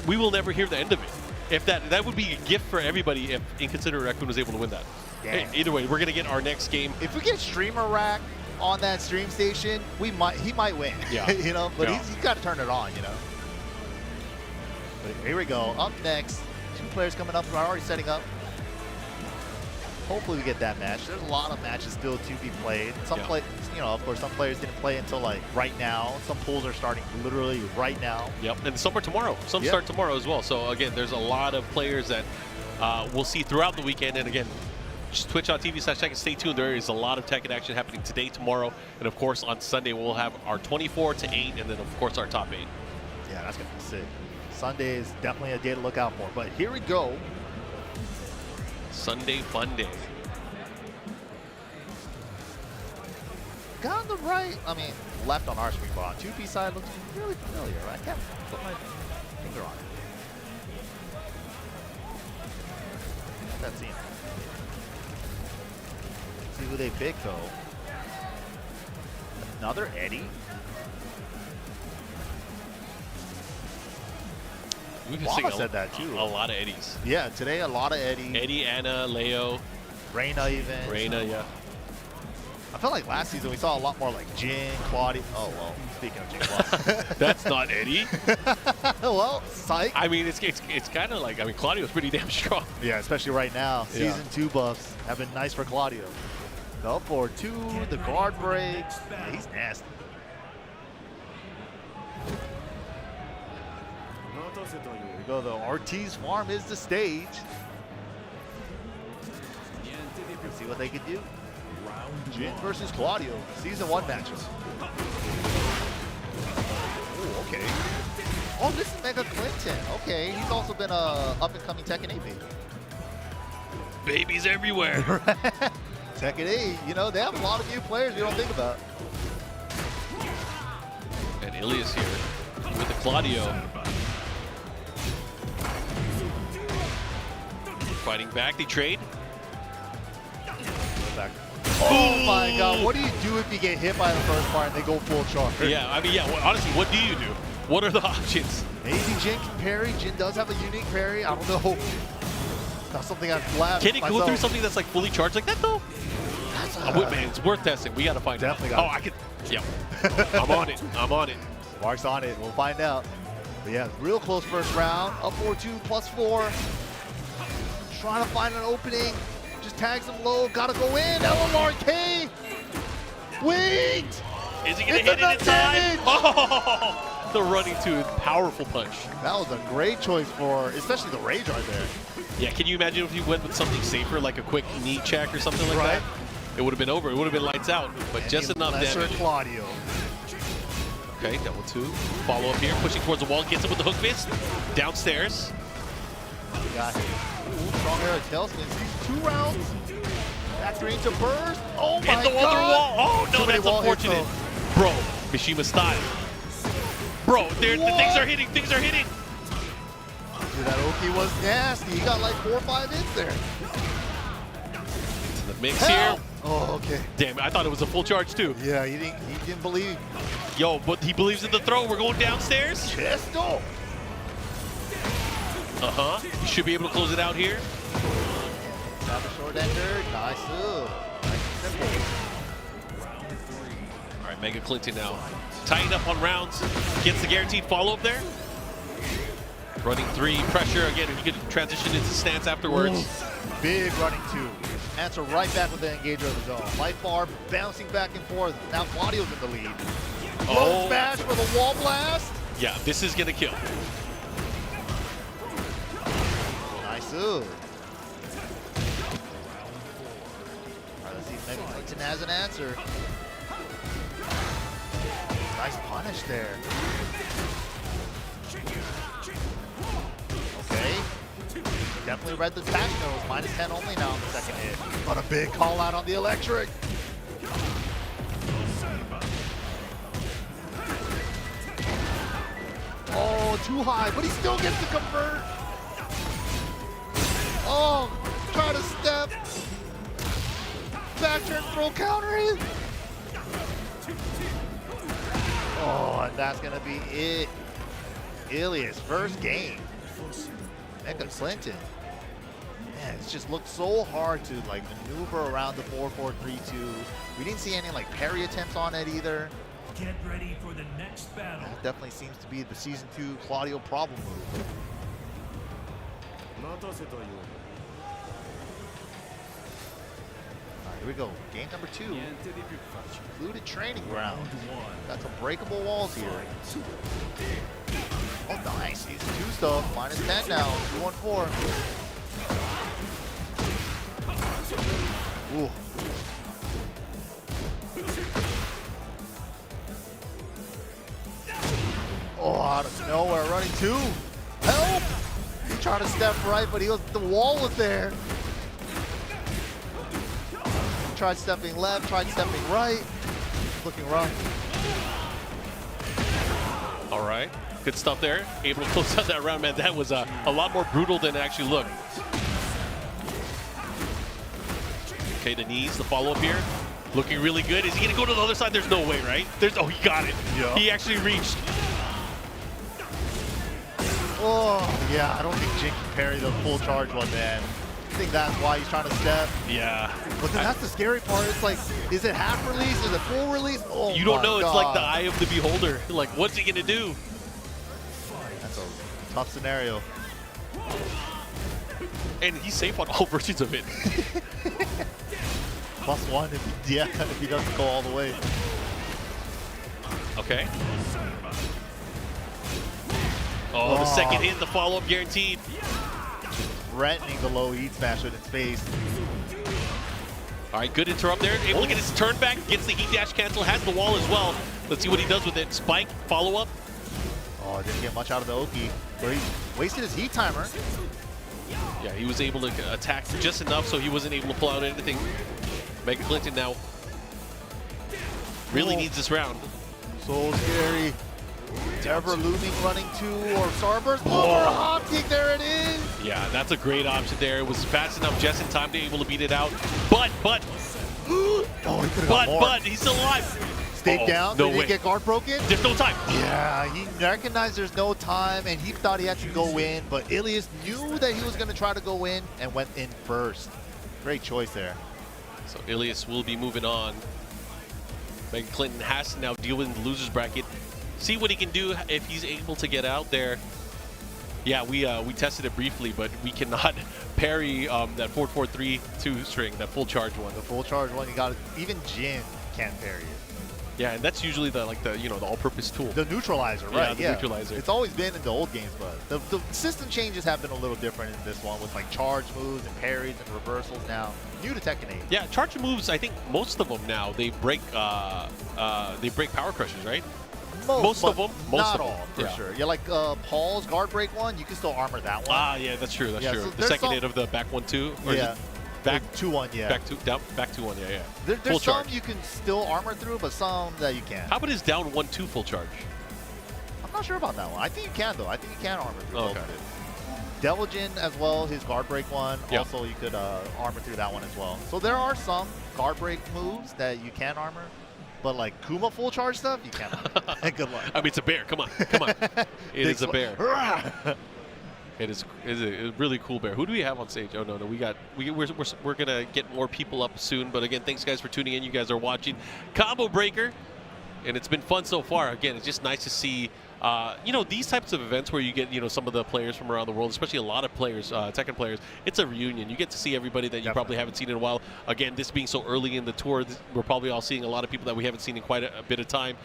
we will never hear the end of it. If that would be a gift for everybody if Inconsiderate Raccoon was able to win that. Yeah. Hey, either way, we're gonna get our next game. If we get Streamer Rack on that stream station, he might win. Yeah. You know, but Yeah. he's got to turn it on, you know. But here we go. Up next, 2 players coming up. We're already setting up. Hopefully we get that match. There's a lot of matches still to be played. Some of course, some players didn't play until like right now. Some pools are starting literally right now. Yep, and some are tomorrow. Some Yep. start tomorrow as well. So again, there's a lot of players that we'll see throughout the weekend. And again, just twitch.tv/Tekken. Stay tuned. There is a lot of Tekken action happening today, tomorrow, and of course on Sunday we'll have our 24 to 8, and then of course our top 8. Yeah, that's gonna be sick. Sunday is definitely a day to look out for. But here we go. Sunday fun day. Guy on the right, I mean, left on our screen, but on 2P side looks really familiar. I can't put my finger on it. That scene. See who they pick though. Another Eddie. We've been Llama seeing said that too. A lot of Eddies. Yeah, today a lot of Eddie. Eddie, Anna, Leo, Reina even. Reina, yeah. I felt like last season we saw a lot more like Jin, Claudia. Oh well, speaking of Jin, Claudia. That's not Eddie. Well, psych. I mean, it's kind of like, I mean, Claudio's pretty damn strong. Yeah, especially right now. Yeah. Season 2 buffs have been nice for Claudio. Up for 2, the guard break. Yeah, he's nasty. Here we go, the Ortiz farm is the stage. Let's see what they can do. Jin versus Claudio, season 1 matchup. Ooh, okay. Oh, this is Mega Clinton. Okay, he's also been a up-and-coming Tekken 8 baby. Babies everywhere. Tekken 8, you know, they have a lot of new players you don't think about. And Ilias here with the Claudio. Fighting back, they trade. Back. Oh my god, what do you do if you get hit by the first part and they go full charge? Yeah, I mean, yeah, well, honestly, what do you do? What are the options? Maybe Jin can parry. Jin does have a unique parry. I don't know. That's something I've laughed Can it myself. go through something that's like fully charged like that though? Man, it's worth testing. We gotta find Definitely out. got Oh, I could. Yeah. I'm on it. I'm on it. Mark's on it. We'll find out. But yeah, real close first round. Up 4-2, +4. Trying to find an opening. Just tags him low. Gotta go in. LMRK. Wait. Is he gonna hit it in time? Oh, the running to powerful punch. That was a great choice for, especially the rage right there. Yeah, can you imagine if you went with something safer, like a quick knee check or something like that? It would have been over. It would have been lights out, but just enough Lesser damage. Claudio. Okay, double two. Follow up here, pushing towards the wall, gets him with the hook fist. Downstairs. Got him. Ooh, strong arrow tailspin. 2 rounds. Back green to burst. Oh my And the other god. wall. Oh no, that's unfortunate. Bro, Mishima style. Bro, the things are hitting. Things are hitting. Dude, that Oki was nasty. He got like 4 or 5 hits there. Into the mix here. Oh, okay. Damn, I thought it was a full charge too. Yeah, he didn't believe. Yo, but he believes in the throw. We're going downstairs. Chesto. You should be able to close it out here. Grab a short ender. Nice. Nice and simple. All right, Mega Clinton now tying up on rounds. Gets the guaranteed follow-up there. Running 3, pressure. Again, he could transition into stance afterwards. Ooh, big running 2. Answer right back with the engager of his own. Light bar bouncing back and forth. Now Claudio's in the lead. Road smash for the wall blast. Yeah, this is gonna kill. Nice. All right, let's see if Mega Clinton has an answer. Nice punish there. Okay. Definitely read the patch notes. -10 only now on the second hit. But a big call out on the electric. Oh, too high, but he still gets to convert. Oh, try to step. Back turn throw counter hit. Oh, and that's gonna be it. Ilias, first game. Mega Clinton. Man, it's just looked so hard to like maneuver around the 4-4-3-2. We didn't see any like parry attempts on it either. Get ready for the next battle. That definitely seems to be the Season 2 Claudio problem move. Alright, here we go. Game number 2. Included training ground. Got some breakable walls here. Oh, nice. Season 2 stuff. -10 now. 2-1-4. Ooh. Oh, out of nowhere, running 2. Help! He tried to step right, but the wall was there. Tried stepping left, tried stepping right. Looking rough. All right, good stuff there. Able to close out that round, man. That was a lot more brutal than it actually looked. Okay, the knees, the follow-up here. Looking really good. Is he gonna go to the other side? There's no way, right? Oh, he got it. Yeah. He actually reached. Oh, yeah, I don't think Jin can parry the full charge one, man. I think that's why he's trying to step. Yeah. But then that's the scary part. It's like, is it half release? Is it full release? Oh, you don't know. God. It's like the eye of the beholder. Like, what's he gonna do? That's a tough scenario. And he's safe on all versions of it. +1 if he doesn't go all the way. Okay. Oh, the second hit, the follow-up guaranteed. Threatening the low heat smash with its face. All right, good interrupt there. Able to get his turn back, gets the heat dash cancel, has the wall as well. Let's see what he does with it. Spike, follow-up. Oh, didn't get much out of the Oki, but he wasted his heat timer. Yeah, he was able to attack just enough so he wasn't able to pull out anything. Mega Clinton now really needs this round. So scary. Ever looming running 2 or Starburst. Oh, hop kick, there it is. Yeah, that's a great option there. It was fast enough just in time to be able to beat it out. But, Oh, he could've got more. but, he's still alive. Stayed down, no did he way. get guard broken? There's no time. Yeah, he recognized there's no time and he thought he had to go in, but Ilias knew that he was gonna try to go in and went in first. Great choice there. So Ilias will be moving on. Mega Clinton has to now deal with the loser's bracket. See what he can do if he's able to get out there. Yeah, we tested it briefly, but we cannot parry that 4-4-3-2 string, that full charge one. The full charge one, you got it. Even Jin can't parry it. Yeah, and that's usually the all-purpose tool. The neutralizer, right? Yeah, the neutralizer. It's always been in the old games, but the system changes have been a little different in this one with like charge moves and parries and reversals now. New to Tekken 8. Yeah, charge moves. I think most of them now they break power crushes, right? Most but of them. Not all, for yeah. sure. Yeah, like Paul's guard break one, you can still armor that one. Ah, yeah, that's true. That's Yeah, true. so The there's second some- hit of the back 1-2? Or is Yeah. it back 2-1, yeah. Back 2-1, yeah. There's Full some charge. you can still armor through, but some that you can't. How about his down 1-2 full charge? I'm not sure about that one. I think you can, though. I think you can armor through both Okay. of it. Devil Jin as well, his guard break one. Yep. Also, you could armor through that one as well. So there are some guard break moves that you can armor, but like Kuma full charge stuff, you can't armor. Good luck. I mean, it's a bear. Come on. Come on. It is a bear. It is a really cool bear. Who do we have on stage? Oh, no. We're going to get more people up soon. But again, thanks, guys, for tuning in. You guys are watching Combo Breaker, and it's been fun so far. Again, it's just nice to see these types of events where you get, some of the players from around the world, especially a lot of players, Tekken players. It's a reunion. You get to see everybody that you probably haven't seen in a while. Again, this being so early in the tour, we're probably all seeing a lot of people that we haven't seen in quite a bit of time.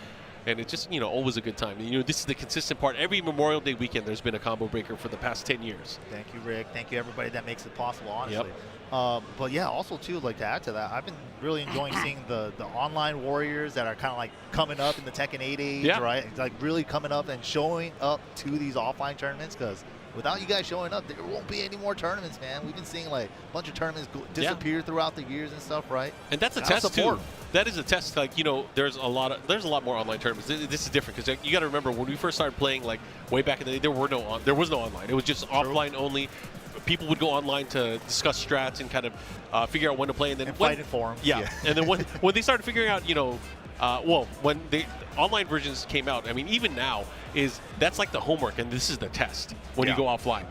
And it's just, always a good time. This is the consistent part. Every Memorial Day weekend, there's been a Combo Breaker for the past 10 years. Thank you, Rick. Thank you, everybody that makes it possible, honestly. Yep. But yeah, also too, like to add to that, I've been really enjoying seeing the online warriors that are kind of like coming up in the Tekken 8 age, right? Like really coming up and showing up to these offline tournaments, because without you guys showing up, there won't be any more tournaments, man. We've been seeing like a bunch of tournaments disappear throughout the years and stuff, right? And that's a test too. That is a test. Like there's a lot more online tournaments. This is different because you got to remember when we first started playing, like way back in the day, there was no online. It was just offline only. People would go online to discuss strats and kind of figure out when to play, and then fight in forums. Yeah, and then when they started figuring out, when the online versions came out, I mean, even now that's like the homework, and this is the test when you go offline.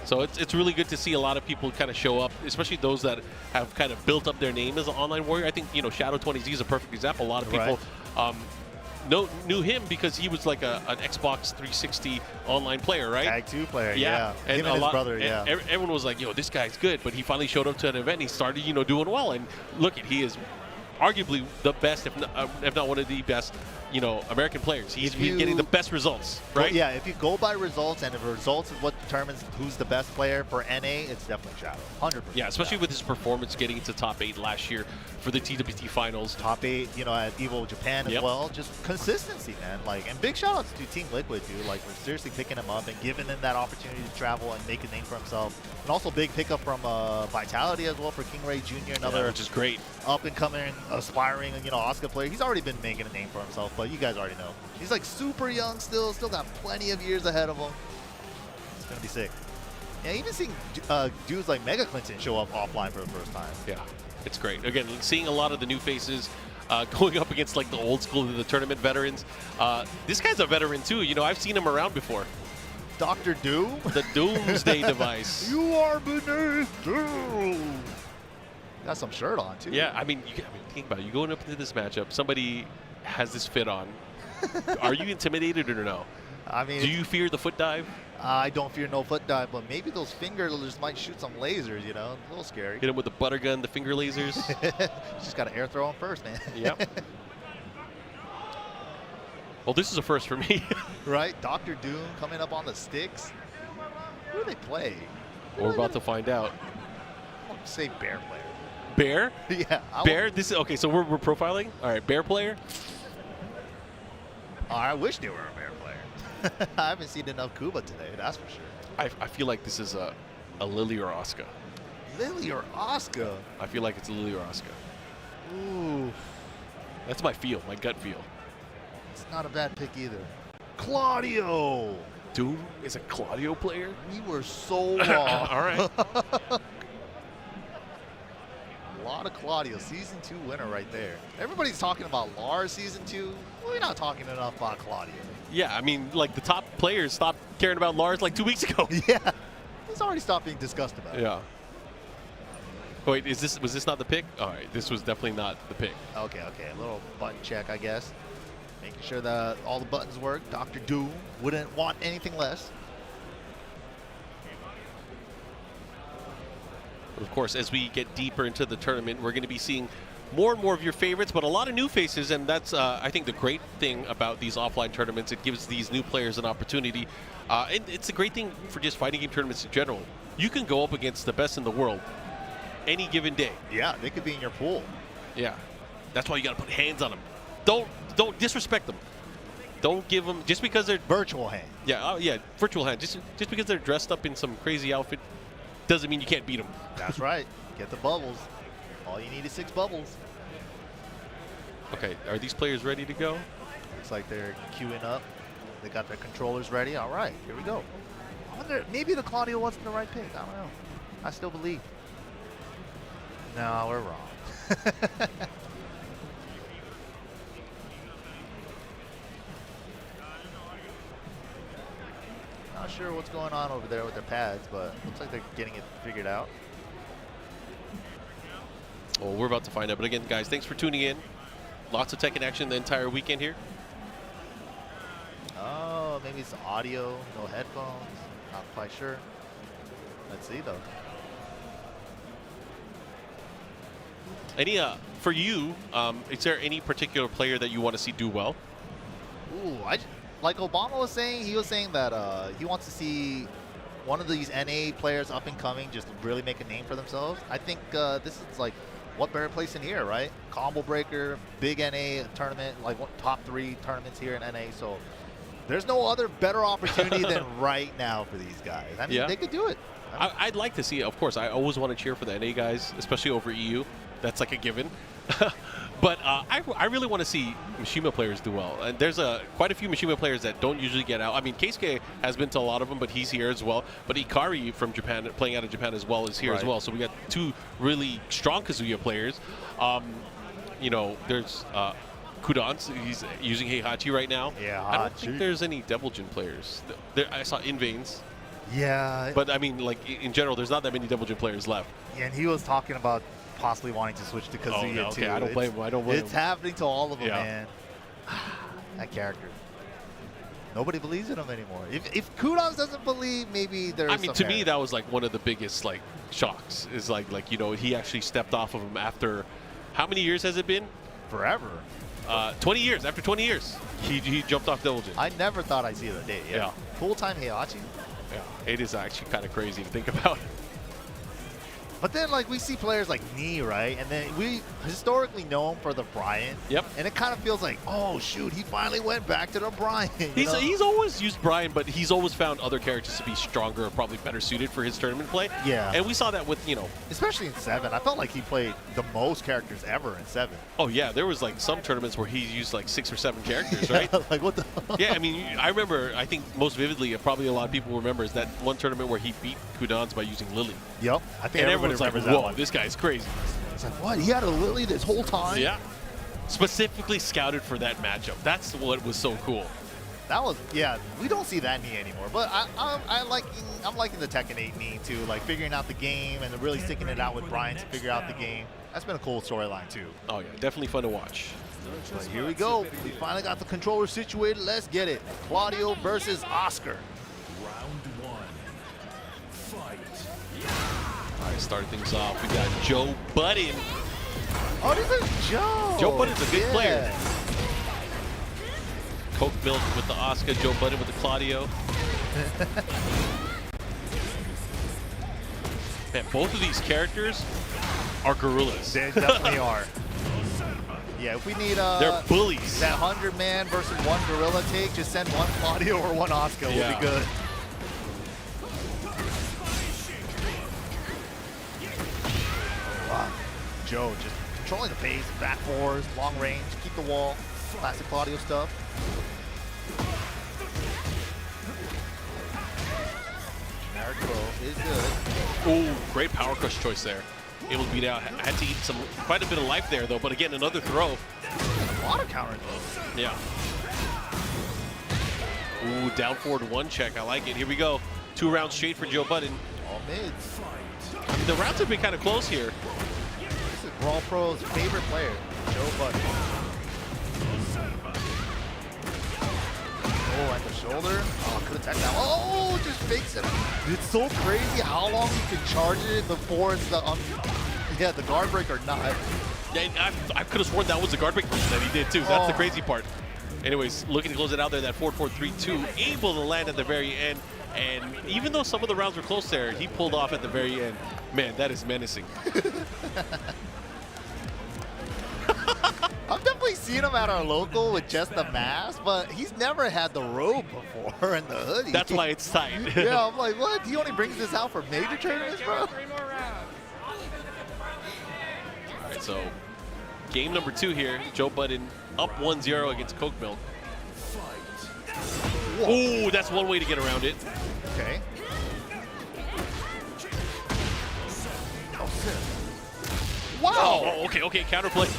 So it's really good to see a lot of people kind of show up, especially those that have kind of built up their name as an online warrior. I think Shadow 20Z is a perfect example. A lot of people knew him because he was like an Xbox 360 online player, right? Tag 2 player, yeah. And him and his brother, yeah. Everyone was like, this guy's good, but he finally showed up to an event and he started, doing well. And look, he is arguably the best, if not one of the best, American players. He's getting the best results, right? Well, yeah, if you go by results, and if results is what determines who's the best player for NA, it's definitely Shadow, 100%. Yeah, especially with his performance getting into top 8 last year for the TWT finals. Top 8, at Evo Japan as well. Just consistency, man. And big shout outs to Team Liquid, dude. For seriously picking him up and giving him that opportunity to travel and make a name for himself. And also big pickup from Vitality as well for King Ray Jr., another which is great. Up and coming, aspiring, Oscar player. He's already been making a name for himself, but you guys already know. He's super young still got plenty of years ahead of him. It's gonna be sick. Yeah, even seeing dudes like Mega Clinton show up offline for the first time. Yeah, it's great. Again, seeing a lot of the new faces going up against the old school, the tournament veterans. This guy's a veteran too. I've seen him around before. Dr. Doom? The Doomsday device. You are beneath doom. Got some shirt on too. Yeah, I mean, think about it. You going up into this matchup, somebody has this fit on. Are you intimidated or no? I mean, do you fear the foot dive? I don't fear no foot dive, but maybe those fingers might shoot some lasers, A little scary. Hit him with the butter gun, the finger lasers. Just got to air throw him first, man. Yep. Well, this is a first for me. Right? Dr. Doom coming up on the sticks. Who do they play? We're about to find out. I want to say bear player. Bear? Yeah. Bear? This is okay, so we're profiling? All right, bear player? Oh, I wish they were a bear player. I haven't seen enough Kuba today, that's for sure. I feel like this is a Lily or Oscar. Lily or Oscar? I feel like it's a Lily or Oscar. Ooh. That's my feel, my gut feel. It's not a bad pick either. Claudio! Doom is a Claudio player? We were so wrong. All right. A lot of Claudio, season 2 winner right there. Everybody's talking about Lars season 2. We're not talking enough about Claudio. Yeah, I mean, the top players stopped caring about Lars 2 weeks ago. Yeah, he's already stopped being discussed about. Yeah. Wait, was this not the pick? All right, this was definitely not the pick. Okay, a little button check, I guess. Making sure that all the buttons work. Dr. Doom wouldn't want anything less. Of course, as we get deeper into the tournament, we're going to be seeing more and more of your favorites, but a lot of new faces, and that's, I think, the great thing about these offline tournaments. It gives these new players an opportunity. And it's a great thing for just fighting game tournaments in general. You can go up against the best in the world any given day. Yeah, they could be in your pool. Yeah. That's why you got to put hands on them. Don't disrespect them. Don't give them just because they're virtual hand. Yeah, yeah, virtual hand. Just because they're dressed up in some crazy outfit doesn't mean you can't beat them. That's right. Get the bubbles. All you need is 6 bubbles. Okay, are these players ready to go? Looks like they're queuing up. They got their controllers ready. All right, here we go. I wonder, maybe the Claudio wasn't the right pick. I don't know. I still believe. No, we're wrong. Not sure what's going on over there with their pads, but looks like they're getting it figured out. Well, we're about to find out. But again, guys, thanks for tuning in. Lots of Tekken action the entire weekend here. Oh, maybe it's audio, no headphones. Not quite sure. Let's see, though. Any, for you, is there any particular player that you want to see do well? Ooh, like Obama was saying, he was saying that he wants to see one of these NA players up and coming just really make a name for themselves. I think this is like, what better place in here, right? Combo breaker, big NA tournament, like top 3 tournaments here in NA. So there's no other better opportunity than right now for these guys. I mean, they could do it. I'd like to see it. Of course, I always want to cheer for the NA guys, especially over EU. That's like a given. But I really want to see Mishima players do well. And there's quite a few Mishima players that don't usually get out. I mean, Keisuke has been to a lot of them, but he's here as well. But Ikari from Japan, playing out of Japan as well, is here as well. So we got 2 really strong Kazuya players. You know, there's Kudans. He's using Heihachi right now. Yeah, I don't think there's any Devil Jin players. I saw Invanes. Yeah. But I mean, like in general, there's not that many Devil Jin players left. Yeah, and he was talking about possibly wanting to switch to Kazuya too. Okay, I don't blame him. I don't blame him. It's happening to all of them, man. That character. Nobody believes in him anymore. If Kudans doesn't believe, maybe there's. I mean, to me, that was like one of the biggest like shocks. Is like you know, he actually stepped off of him after how many years has it been? Forever. 20 years. After 20 years, he jumped off Devil Jin. I never thought I'd see the day. Yeah. Full-time Heihachi. Yeah, it is actually kind of crazy to think about. But then, like, we see players like Nii, right? And then we historically know him for the Brian. Yep. And it kind of feels like, oh, shoot, he finally went back to the Brian. He's always used Brian, but he's always found other characters to be stronger or probably better suited for his tournament play. Yeah. And we saw that with, you know. Especially in 7. I felt like he played the most characters ever in 7. Oh, yeah. There was, like, some tournaments where he used, like, 6 or 7 characters, right? Like, what the? Yeah, I mean, I remember, I think most vividly, probably a lot of people remember, is that one tournament where he beat Kudans by using Lily. Yep. I think everyone's like, that whoa, one. this guy's crazy. It's like, what? He had a Lily this whole time? Yeah. Specifically scouted for that matchup. That's what was so cool. That was, yeah, we don't see that Nii anymore. But I'm liking the Tekken 8 Nii too, like figuring out the game and really sticking it out with Brian to figure out the game. That's been a cool storyline too. Oh yeah, definitely fun to watch. But here we go. We finally got the controller situated. Let's get it. Claudio versus Oscar. Round 1. Fight. All right, starting things off, we got Joe Budden. Oh, this is Joe. Joe Budden's a good player. Coke Milk with the Oscar, Joe Budden with the Claudio. Man, both of these characters are gorillas. They definitely are. Yeah, if we need they're bullies. That 100-man versus 1 gorilla take, just send 1 Claudio or 1 Oscar. We'll be good. Wow. Joe just controlling the pace, back fours, long range, keep the wall, classic Claudio stuff. Generic throw is good. Ooh, great power crush choice there. Able to beat out. Had to eat quite a bit of life there though, but again, another throw. A lot of counter throws. Yeah. Ooh, down forward 1 check. I like it. Here we go. 2 rounds straight for Joe Budden. All mids. I mean, the rounds have been kind of close here. This is Brawl Pro's favorite player, Joe Budden. Oh, at the shoulder. Oh, could attack that. Oh, just fakes it. It's so crazy how long you can charge it before it's the the guard break or not. Yeah, I could have sworn that was the guard break that he did too. That's the crazy part. Anyways, looking to close it out there, that 4-4-3-2, able to land at the very end. And even though some of the rounds were close there, he pulled off at the very end. Man, that is menacing. I've definitely seen him at our local with just the mask, but he's never had the robe before and the hoodie. That's why it's tight. Yeah, I'm like, what? He only brings this out for major tournaments, bro? All right, so game number 2 here. Joe Budden up 1-0 against Coke Milk. Ooh, that's one way to get around it. Okay. Wow. Oh, okay, counterplay.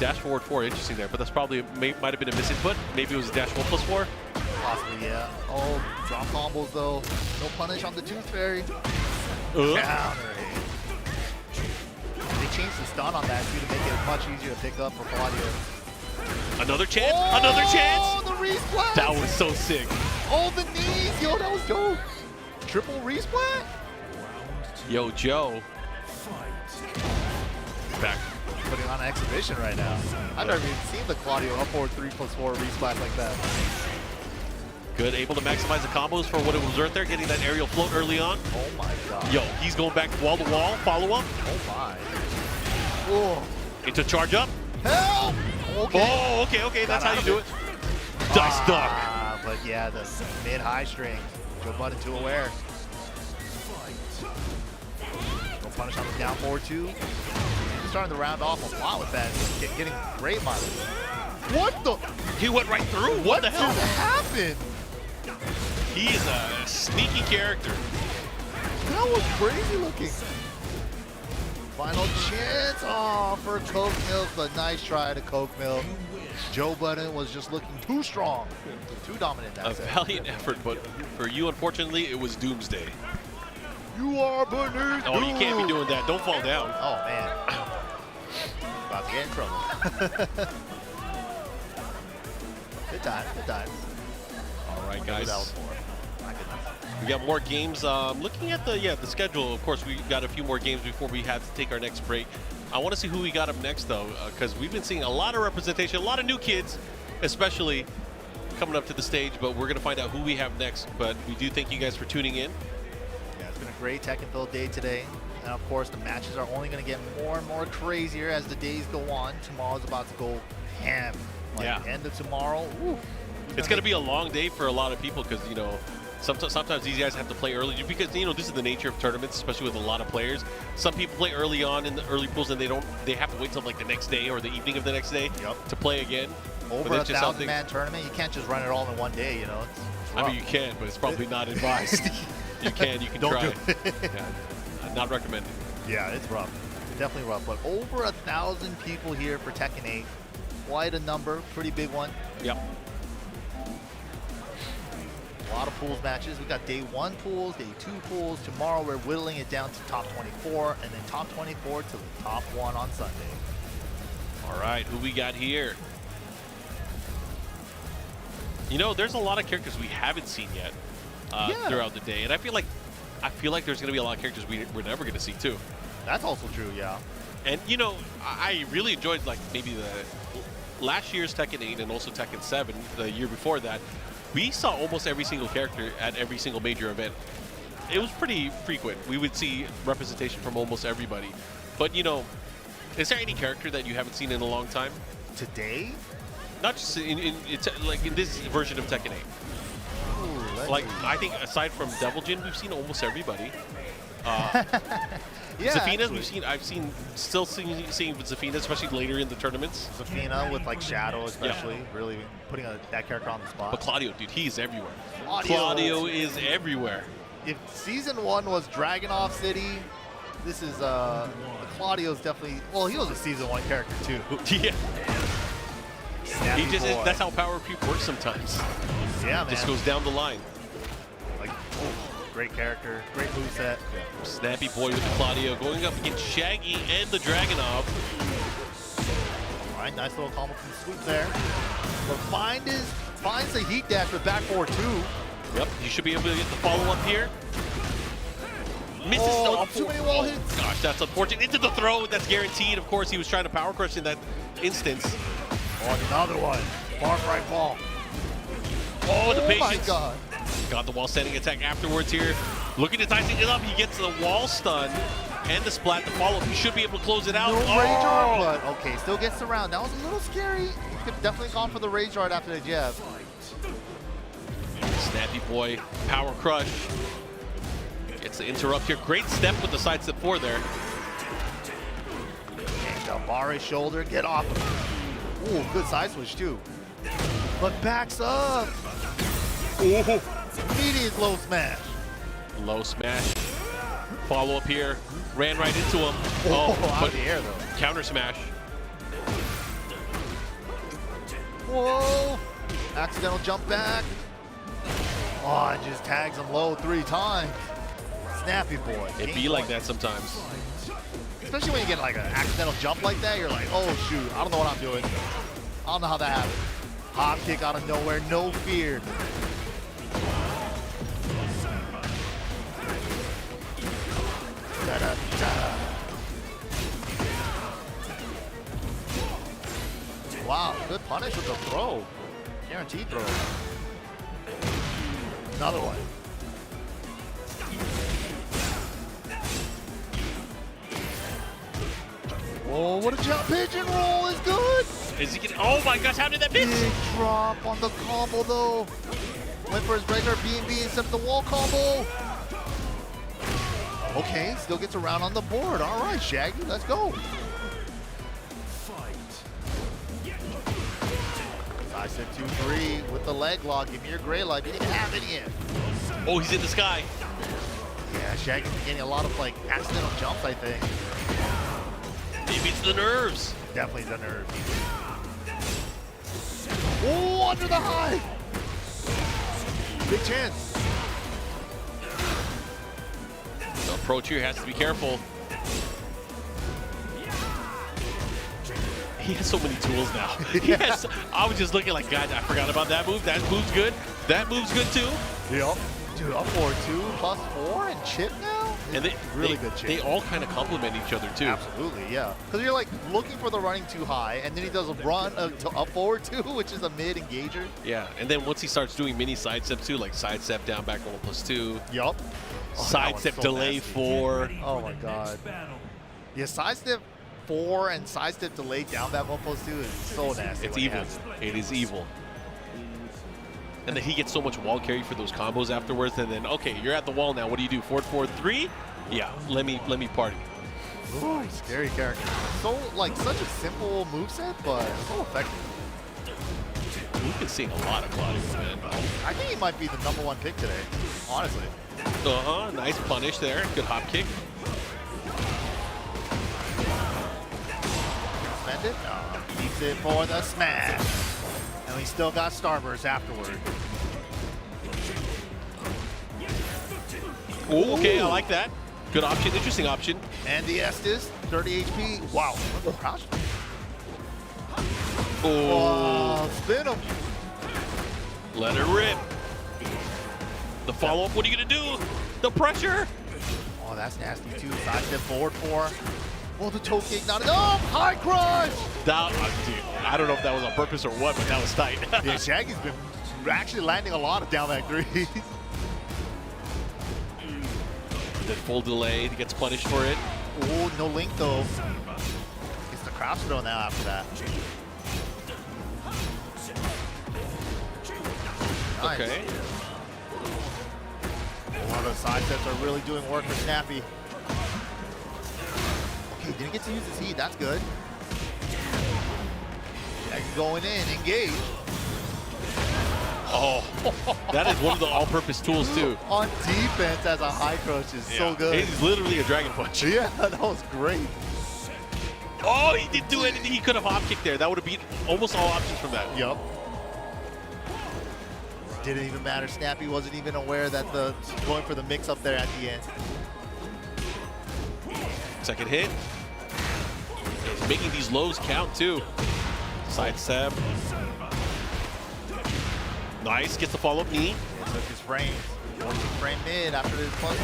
Dash forward 4, interesting there, but that's probably might have been a misinput. Maybe it was a dash 1+4. Possibly, yeah. Oh, drop combos though. No punish on the Tooth Fairy. Counter hit. They changed the stun on that too to make it much easier to pick up for Claudio. Another chance. Oh, Another chance. Oh, the resplat. That was so sick. Oh, the knees. Yo, that was dope. Triple resplat. Yo, Joe. Back. Putting on an exhibition right now. I've never even seen the Claudio up forward 3+4 resplat like that. Good, able to maximize the combos for what it was worth there, getting that aerial float early on. Oh my god. Yo, he's going back wall to wall, follow up. Oh my. Whoa. Into charge up. Help! Okay. Oh, okay, that's how you do it. Dice duck. But yeah, the mid-high string. Joe Budden too aware. No punish on the down forward too. He's starting to round off a lot with that. Getting great mileage. What the? He went right through. What the hell? What happened? He is a sneaky character. That was crazy looking. Final chance. Oh, for Coke Milk, but nice try to Coke Milk. Joe Budden was just looking too strong, too dominant in that set. Valiant effort, but for you, unfortunately, it was doomsday. You are beneath. Oh, you can't be doing that. Don't fall down. Oh, man. About to get in trouble. Good time, good time. All right, guys. That was for. My goodness. We got more games. Looking at the schedule, of course, we got a few more games before we have to take our next break. I want to see who we got up next, though, because we've been seeing a lot of representation, a lot of new kids, especially coming up to the stage, but we're going to find out who we have next. But we do thank you guys for tuning in. Yeah, it's been a great Tekken-filled day today. And, of course, the matches are only going to get more and more crazier as the days go on. Tomorrow's about to go ham. Like, end of tomorrow. Ooh, It's going to be a long day for a lot of people because, you know, sometimes these guys have to play early because, you know, this is the nature of tournaments, especially with a lot of players. Some people play early on in the early pools and they have to wait till like the next day or the evening of the next day to play again. Over a 1,000-man tournament, you can't just run it all in one day, you know. It's I mean, you can, but it's probably not advised. You can Don't try. do it. Yeah. Not recommended. Yeah, it's rough. Definitely rough. But over 1,000 people here for Tekken 8. Quite a number. Pretty big one. Yep. A lot of pools matches. We got day 1 pools, day 2 pools. Tomorrow we're whittling it down to top 24, and then top 24 to the top 1 on Sunday. All right, who we got here? You know, there's a lot of characters we haven't seen yet throughout the day, and I feel like there's going to be a lot of characters we're never going to see too. That's also true, yeah. And you know, I really enjoyed like maybe the last year's Tekken 8 and also Tekken 7, the year before that. We saw almost every single character at every single major event. It was pretty frequent. We would see representation from almost everybody. But you know, is there any character that you haven't seen in a long time? Today? Not just like in this version of Tekken 8. Ooh, like I think aside from Devil Jin, we've seen almost everybody. Yeah, Zafina, I've still seeing Zafina, especially later in the tournaments. Zafina with like Shadow, especially, really putting that character on the spot. But Claudio, dude, he's everywhere. Claudio. Claudio is everywhere. If season 1 was Dragunov City, this is Claudio's definitely. Well, he was a season 1 character too. Yeah. Snappy He just boy. that's how Power Pew works sometimes. Yeah, man. Just goes down the line. Like, great character, great moveset. Snappy boy with the Claudio going up against Shaggy and the Dragunov. All right, nice little combo from the swoop there. But finds the heat dash with back forward 2. Yep, you should be able to get the follow-up here. Misses too many wall hits. Gosh, that's unfortunate. Into the throw, that's guaranteed. Of course, he was trying to power crush in that instance. Oh, another one. Far right ball. Oh, the patience. Oh my god. Got the wall standing attack afterwards here. Looking to tie things up. He gets the wall stun. and the splat, the follow-up, he should be able to close it out. No Oh! rage art, but okay, still gets around. That was a little scary. Could definitely gone for the rage art after the jab. Snappy boy, power crush. Gets the interrupt here. Great step with the side step 4 there. And Alvare's shoulder, get off of him. Ooh, good side switch too. But backs up. Ooh, immediate low smash. Low smash. Follow up here. Ran right into him. Oh, out but of the air though. Counter smash. Whoa! Accidental jump back. Oh, it just tags him low 3 times. Snappy boy. It be like that sometimes. Especially when you get like an accidental jump like that, you're like, oh shoot, I don't know what I'm doing. I don't know how that happened. Hop kick out of nowhere, no fear. Da-da-da. Wow, good punish with the throw. Guaranteed throw. Another one. Oh, what a jump pigeon roll is good. Is he getting, oh my gosh, how did that miss? Big drop on the combo though. Went for his regular B&B instead of the wall combo. Okay, still gets around on the board. All right, Shaggy, let's go. I said 2-3 with the leg lock. Give me your gray light. You didn't have it yet. Oh, he's in the sky. Yeah, Shaggy's getting a lot of like accidental jumps, I think. Maybe it's the nerves. Definitely the nerves. Oh, under the high. Big chance. The approach here has to be careful. He has so many tools now. He has, I was just looking like, God, I forgot about that move. That move's good. That move's good too. Yep. Dude, up 4-2 plus 4 and chip now? And they really good chip. They all kind of complement each other too. Absolutely, yeah. Because you're like looking for the running too high, and then he does a run to up forward 2, which is a mid engager. Yeah, and then once he starts doing mini side step too, like side step down back roll +2. Yup. Side step delay 4. Oh my god. Yeah, side step 4 and side step delay down back 1+2 is so nasty. It's evil. It is evil. And then he gets so much wall carry for those combos afterwards, and then okay, you're at the wall now. What do you do? 4-4-3? Yeah, let me party. Ooh, scary character. So like such a simple moveset, but so effective. We've been seeing a lot of Claudio, man. I think he might be the #1 pick today, honestly. Nice punish there. Good hop kick. Spend it. Keeps it for the smash. And we still got Starburst afterward. Ooh, okay, I like that. Good option, interesting option. And the Estes, 30 HP. Wow. Crouch. Oh, spin him. Let it rip. The follow-up, what are you gonna do? The pressure. Oh, that's nasty too. Side step forward 4. Oh, the toe kick, not enough. High crush. That, dude, I don't know if that was on purpose or what, but that was tight. Yeah, Shaggy's been actually landing a lot of down back 3s. Then full delay, he gets punished for it. Oh, no link though. Gets the crouch throw now after that. Nice. Okay. One of those side steps are really doing work for Snappy. Okay, didn't get to use his heat. That's good. Shaggy going in, engage. Oh, that is one of the all-purpose tools too. On defense as a high crush is so good. He's literally a dragon punch. Yeah, that was great. Oh, he didn't do anything. He could have hop kicked there. That would have beat almost all options from that. Yup. Didn't even matter. Snappy wasn't even aware that the going for the mix up there at the end. Second hit. He's making these lows count too. Side step. Nice, gets the follow-up knee. It took his frame. 14 frame mid after this +2.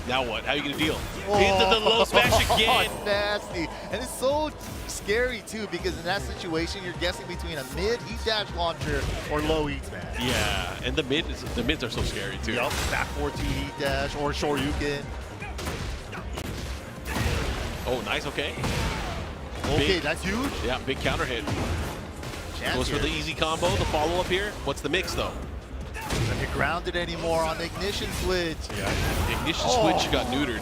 Now what? How are you gonna deal? Into the low smash again. Nasty. And it's so scary too, because in that situation you're guessing between a mid heat dash launcher or low heat smash. Yeah, and the mids are so scary too. Yup, back 4-2 heat dash or Shoryuken. Oh, nice. Okay. Okay, Big- that's huge. Yeah, big counter hit. Chance Goes for here. the easy combo. The follow up here. What's the mix though? Doesn't get grounded anymore on the ignition switch. Yeah. Ignition switch got neutered.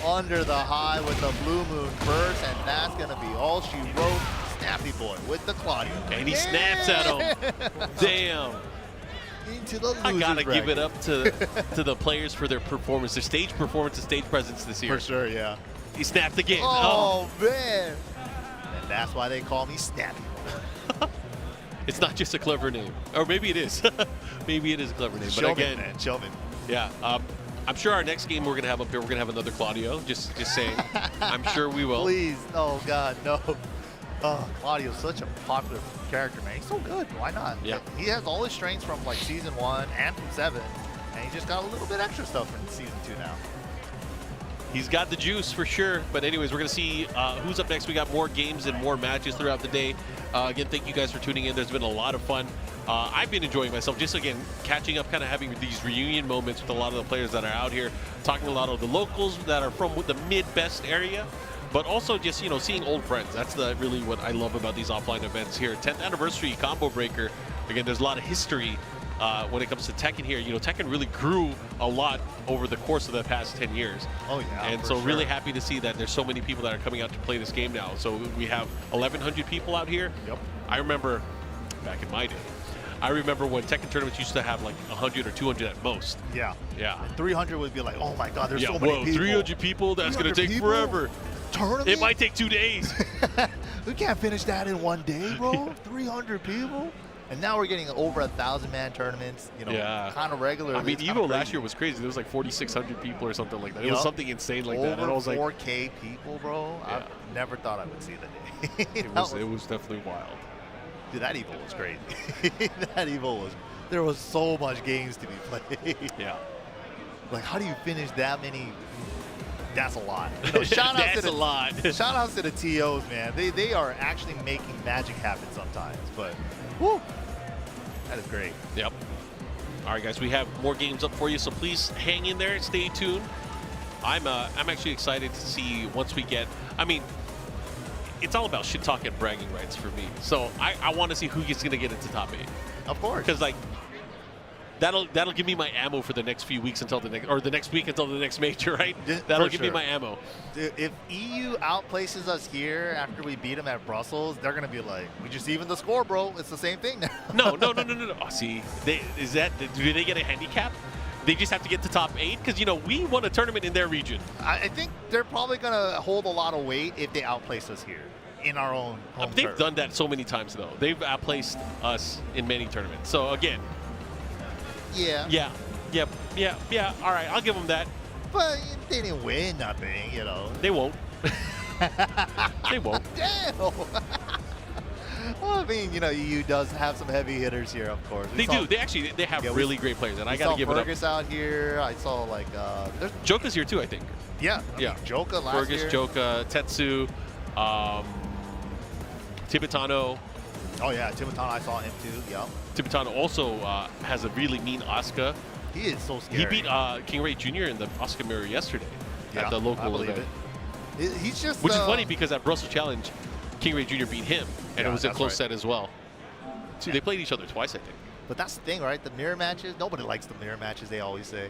Under the high with the blue moon first, and that's gonna be all she wrote. Snappy boy with the Claudio. And he snaps at him. Damn. Into the I gotta loser's give it bracket. up to the players for their performance, their stage performance and stage presence this year. For sure, yeah. He snapped again. Oh, man. And that's why they call me Snappy. It's not just a clever name. Or maybe it is. Maybe it is a clever name. But Show again, me, man. Show me. yeah. I'm sure our next game we're going to have up here, we're going to have another Claudio. Just saying. I'm sure we will. Please. Oh, God, no. Oh, Claudio's such a popular character, man. He's so good. Why not? Yeah. He has all his strengths from like season 1 and from 7, and he just got a little bit extra stuff in season 2 now. He's got the juice for sure. But anyways, we're going to see who's up next. We got more games and more matches throughout the day. Again, thank you guys for tuning in. There's been a lot of fun. I've been enjoying myself, just again catching up, kind of having these reunion moments with a lot of the players that are out here, talking to a lot of the locals that are from the mid-best area, but also just seeing old friends. That's really what I love about these offline events here. 10th anniversary combo breaker. Again, there's a lot of history when it comes to Tekken here. Tekken really grew a lot over the course of the past 10 years. Oh yeah. And so really happy to see that there's so many people that are coming out to play this game now. So we have 1,100 people out here. Yep. I remember back in my day, I remember when Tekken tournaments used to have like 100 or 200 at most. Yeah. Yeah. 300 would be like, oh my God, there's Yeah, so many whoa, people. 300 people? That's going to 300 take people? forever. Tournament? It might take 2 days. We can't finish that in one day, bro. 300 people. And now we're getting over 1,000-man tournaments. Yeah. kind of regularly. I mean, It's kinda Evo last crazy. year was crazy. There was like 4,600 people or something like that. It was Yup. something insane like over that. And I was like, 4K people, bro. Yeah. I never thought I would see the day. it was definitely wild. Dude, that Evo was crazy. That Evo was. There was so much games to be played. Yeah. Like, how do you finish that many? That's a lot. Shout out That's to a lot. Shout outs to the TOs, man. They are actually making magic happen sometimes. But, whoo, that is great. Yep. All right, guys, we have more games up for you, so please hang in there, stay tuned. I'm actually excited to see once we get. I mean, it's all about shit talk and bragging rights for me. So I want to see who is going to get into top 8. Of course. Because like that'll give me my ammo for the next few weeks until the next week until the next major, right? That'll give me my ammo. If EU outplaces us here after we beat them at Brussels, they're gonna be like, "We just even the score, bro. It's the same thing now." No. Oh, see, do they get a handicap? They just have to get to top 8 because we won a tournament in their region. I think they're probably gonna hold a lot of weight if they outplace us here in our own home They've turf. done that so many times though. They've outplaced us in many tournaments. So again, Yeah. yeah. All right, I'll give them that. But they didn't win nothing, They won't. They won't. Damn. Well, I mean, EU does have some heavy hitters here, of course. They do. They have really great players, and I got to give it up. Fergus out here. I saw there's Joka's here too, I think. Yeah. Yeah. Joka last Fergus, year. Joka, Tetsu, Tibetano. Oh yeah, Tibetano. I saw him too. Yeah. Tibetano also has a really mean Asuka. He is so scary. He beat King Ray Jr. in the Asuka mirror yesterday at the I local believe event. He's just Which is funny because at Brussels Challenge, King Ray Jr. beat him, and Yeah, it was a that's close right. set as well. So they played each other twice, I think. But that's the thing, right? The mirror matches. Nobody likes the mirror matches. They always say.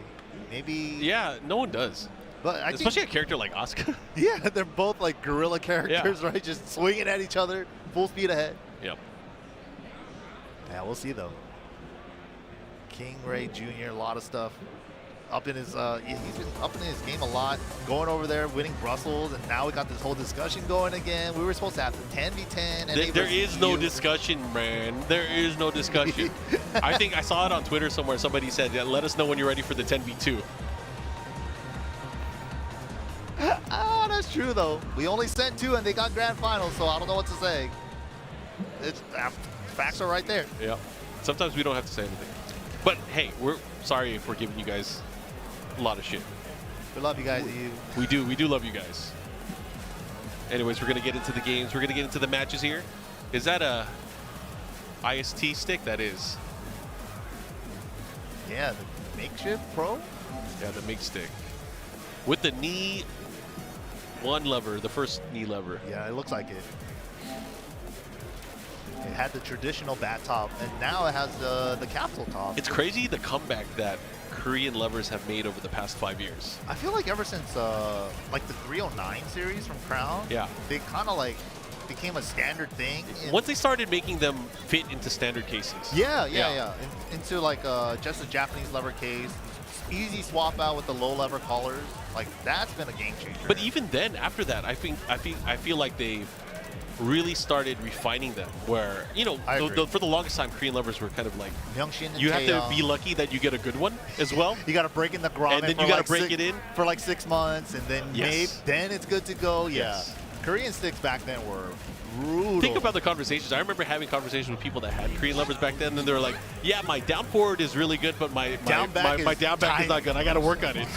Maybe. Yeah, no one does. But I Especially think, a character like Asuka. yeah, they're both like guerrilla characters, right? Just swinging at each other, full speed ahead. Yep. Yeah, we'll see though. King Ray Jr. A lot of stuff up in his. He's been up in his game a lot. Going over there, winning Brussels, and now we got this whole discussion going again. We were supposed to have the 10v10. And There is no discussion, man. There is no discussion. I think I saw it on Twitter somewhere. Somebody said, "Let us know when you're ready for the 10v2." Ah, that's true though. We only sent 2 and they got grand finals, so I don't know what to say. It's facts are right there. Yeah. Sometimes we don't have to say anything. But hey, we're sorry if we're giving you guys a lot of shit. We love you guys. We do love you guys. Anyways, we're gonna get into the games. We're gonna get into the matches here. Is that a IST stick? That is. Yeah, the makeshift pro. Yeah, the MIG stick. With the knee one lever, the first knee lever. Yeah, it looks like it. It had the traditional bat top, and now it has the capsule top. It's crazy the comeback that Korean levers have made over the past 5 years. I feel like ever since like the 309 series from Crown, yeah, they kind of like became a standard thing. Once they started making them fit into standard cases. Yeah. Into like just a Japanese lever case, easy swap out with the low lever collars. Like that's been a game changer. But even then, after that, I feel like they've really started refining them. Where for the longest time, Korean levers were kind of like you have to be lucky that you get a good one as well. You got to break in the grommet, and then you got to break it in for like 6 months, and then then it's good to go. Yes. Yeah. Korean sticks back then were brutal. Think about the conversations. I remember having conversations with people that had Korean levers back then, and they were like, "Yeah, my down forward is really good, but my down back is not good. I got to work on it."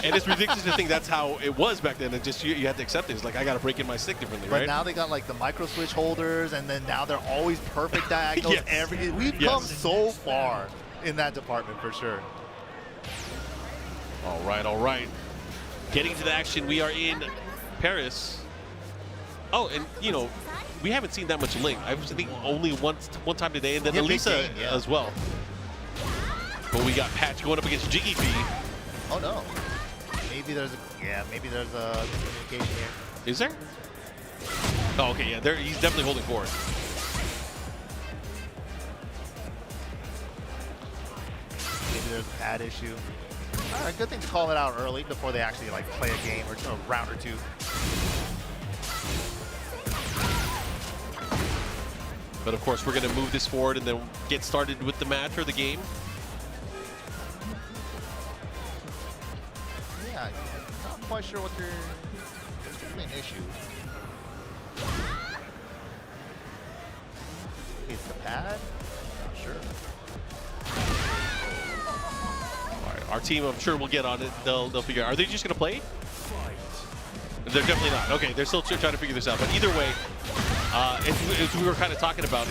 And it's ridiculous to think that's how it was back then. And just you had to accept it. It's like I got to break in my stick differently, but right? now they got like the micro switch holders, and then now they're always perfect diagonals. We've come so far in that department for sure. All right. Getting to the action, we are in Paris. Oh, and we haven't seen that much Ling. I think only one time today, and then Elisa as well. But we got Patch going up against Jiggy P. Oh no. Maybe there's a communication here. Is there? Oh, okay, yeah. He's definitely holding forward. Maybe there's a pad issue. All right, good thing to call it out early before they actually like play a game or a round or two. But of course, we're going to move this forward and then get started with the match or the game. Yeah, not quite sure what there's definitely an issue. It's the pad? Not sure. All right, our team, I'm sure, will get on it. They'll figure out. Are they just going to play? They're definitely not. Okay, they're still trying to figure this out. But either way, as we were kind of talking about,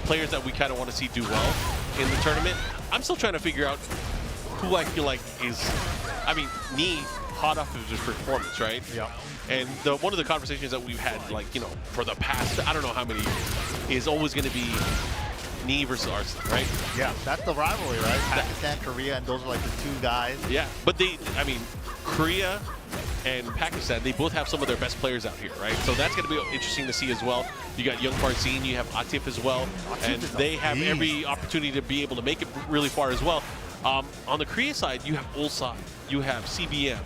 players that we kind of want to see do well in the tournament, I'm still trying to figure out who I feel like is, me, hot off of his performance, right? Yeah. And one of the conversations that we've had, for the past, I don't know how many, is always going to be Knee versus Arslan, right? Yeah, that's the rivalry, right? Pakistan, Korea, and those are like the two guys. Yeah, but Korea and Pakistan, they both have some of their best players out here, right? So that's going to be interesting to see as well. You got Young Farzin, you have Atif as well, and they have every opportunity to be able to make it really far as well. On the Korea side, you have Ulsan, you have CBM,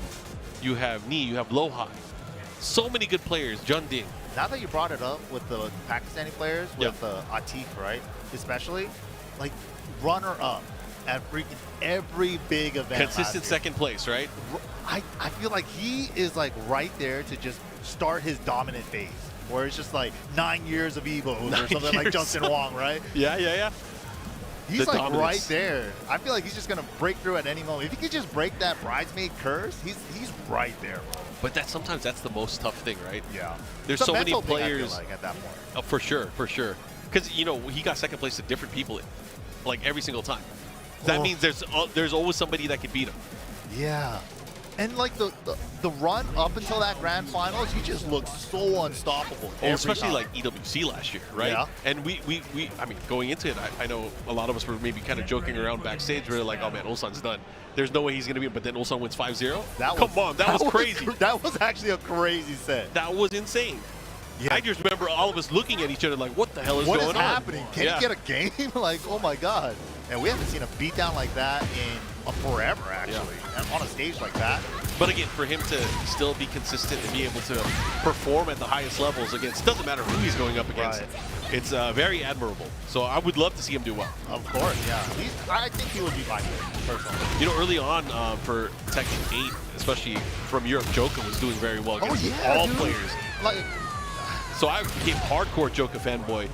you have Knee, you have Lohai. So many good players, Junding. Now that you brought it up with the Pakistani players, with Atif, right? Especially, like, runner-up at freaking every big event. Consistent second place, right? I feel like he is like right there to just start his dominant phase, where it's just like 9 years of Evos or something like Justin Wong, right? Yeah. He's like right there. I feel like he's just gonna break through at any moment. If he could just break that bridesmaid curse, he's right there, bro. But sometimes that's the most tough thing, right? Yeah. There's so many players. Thing, I feel like, at that point. Oh, for sure. Because he got second place to different people, like every single time. That means there's always somebody that could beat him. Yeah. And like the run up until that grand finals, he just looked so unstoppable. Especially like EWC last year, right? Yeah. And we going into it, I know a lot of us were maybe kind of joking around backstage. We were like, oh man, Ulsan's done. There's no way he's going to be, but then Ulsan wins 5-0. Come on, that was crazy. That was actually a crazy set. That was insane. Yeah. I just remember all of us looking at each other like, what the hell is going on? What is happening? Can he get a game? Like, oh my God. And we haven't seen a beatdown like that in forever, actually, on a stage like that. But again, for him to still be consistent and be able to perform at the highest levels against, doesn't matter who he's going up against, it's very admirable. So I would love to see him do well. Of course, yeah. I think he would be my favorite, personally. Early on for Tekken 8, especially from Europe, Joka was doing very well against all players. Like, so I became hardcore Joka fanboy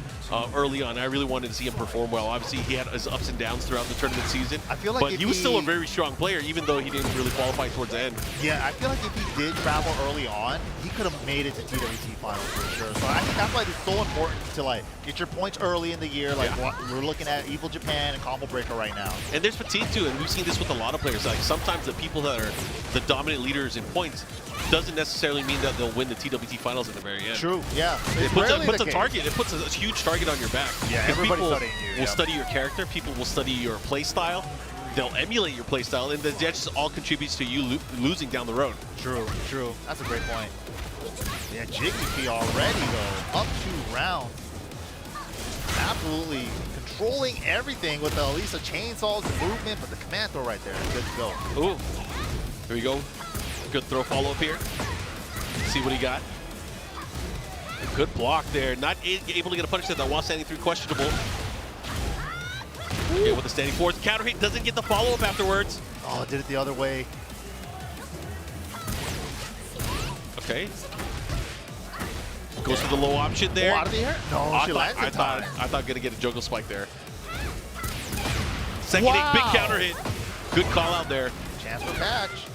early on. I really wanted to see him perform well. Obviously, he had his ups and downs throughout the tournament season. I feel like but he was still a very strong player, even though he didn't really qualify towards the end. Yeah, I feel like if he did travel early on, he could have made it to TWT finals for sure. So I think that's why it's so important to like get your points early in the year. Like we're looking at Evil Japan and Combo Breaker right now. And there's fatigue too, and we've seen this with a lot of players. Like sometimes the people that are the dominant leaders in points doesn't necessarily mean that they'll win the TWT finals at the very end. True, yeah. It puts a target. It puts a huge target on your back. Yeah, 'Cause everybody's people studying you. will study your character. People will study your play style. They'll emulate your play style, and that just all contributes to you losing down the road. True, true. That's a great point. Yeah, Jiggly already though, up 2 rounds. Absolutely controlling everything with the Elisa chainsaws, the movement, but the command throw right there is good to go. Ooh, here we go. Good throw follow up here. See what he got. Good block there. Not able to get a punish that while standing through, questionable. Okay, with the standing forwards. Counter hit, doesn't get the follow up afterwards. Oh, did it the other way. Okay. Goes for the low option there. Oh, out of the air? No, she lands in time. I thought gonna get a juggle spike there. Second hit, big counter hit. Good call out there. Chance for catch.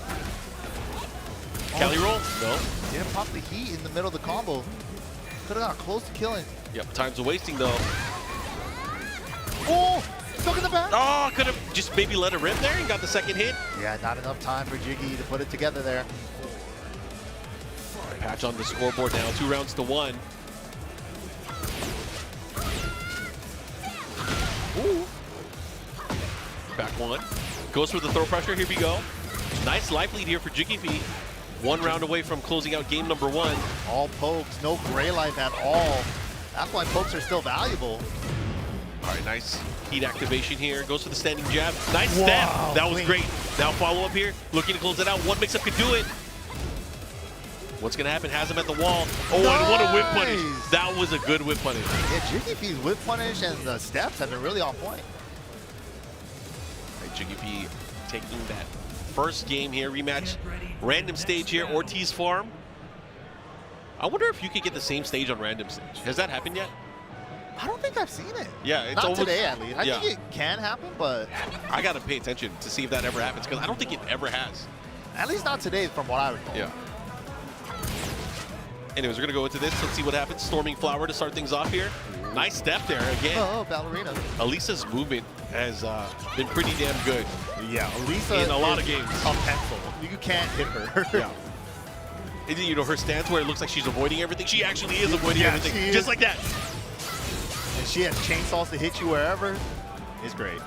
Cali roll? No. Didn't pop the heat in the middle of the combo. Could have got close to killing. Yep, time's a wasting though. Oh, stuck in the back. Oh, could have just maybe let it rip there and got the second hit. Yeah, not enough time for Jiggy to put it together there. Patch on the scoreboard now, 2 rounds to 1. Ooh. Back one. Goes for the throw pressure, here we go. Nice life lead here for Jiggy P. 1 round away from closing out game number 1. All pokes, no gray life at all. That's why pokes are still valuable. All right, nice heat activation here. Goes for the standing jab. Nice step. That was great. Now follow up here. Looking to close it out. One mix-up could do it. What's going to happen? Has him at the wall. Oh, and what a whip punish. That was a good whip punish. Yeah, Jiggy P's whip punish and the steps have been really on point. All right, Jiggy P taking that first game here. Rematch. Random stage here. Ortiz Farm. I wonder if you could get the same stage on random stage. Has that happened yet? I don't think I've seen it. Yeah, it's not almost, today at least. I think it can happen, but I gotta pay attention to see if that ever happens because I don't think it ever has. At least not today, from what I recall. Yeah. Anyways, we're gonna go into this. Let's see what happens. Storming Flower to start things off here. Nice step there again. Oh, ballerina. Elisa's movement has been pretty damn good. Yeah, Elisa in a lot of games. A pencil. You can't hit her. Yeah. And, you know, her stance where it looks like she's avoiding everything. She actually is avoiding everything, just like that. And she has chainsaws to hit you wherever. It's great.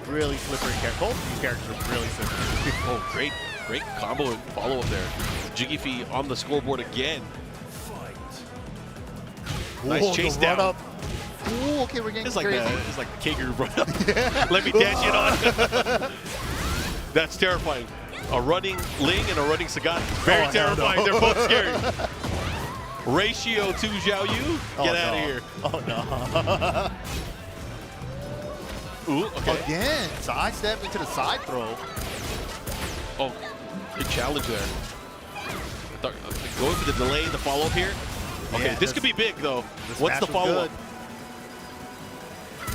Really slippery character. Both of these characters are really slippery. Oh, great combo and follow up there. Jiggy Fee on the scoreboard again. Nice chase down. Up. Ooh, okay, we're getting it's like crazy. It's like the kangaroo run up. Let me dash it on. That's terrifying. A running Ling and a running Sagat. Very terrifying. They're both scary. Ratio to Zhao Yu. Get out of here. Oh, no. Ooh, okay. Again, side step into the side throw. Oh, good challenge there. Going for the delay, the follow-up here. Okay, Yeah, this could be big, though. What's the follow-up?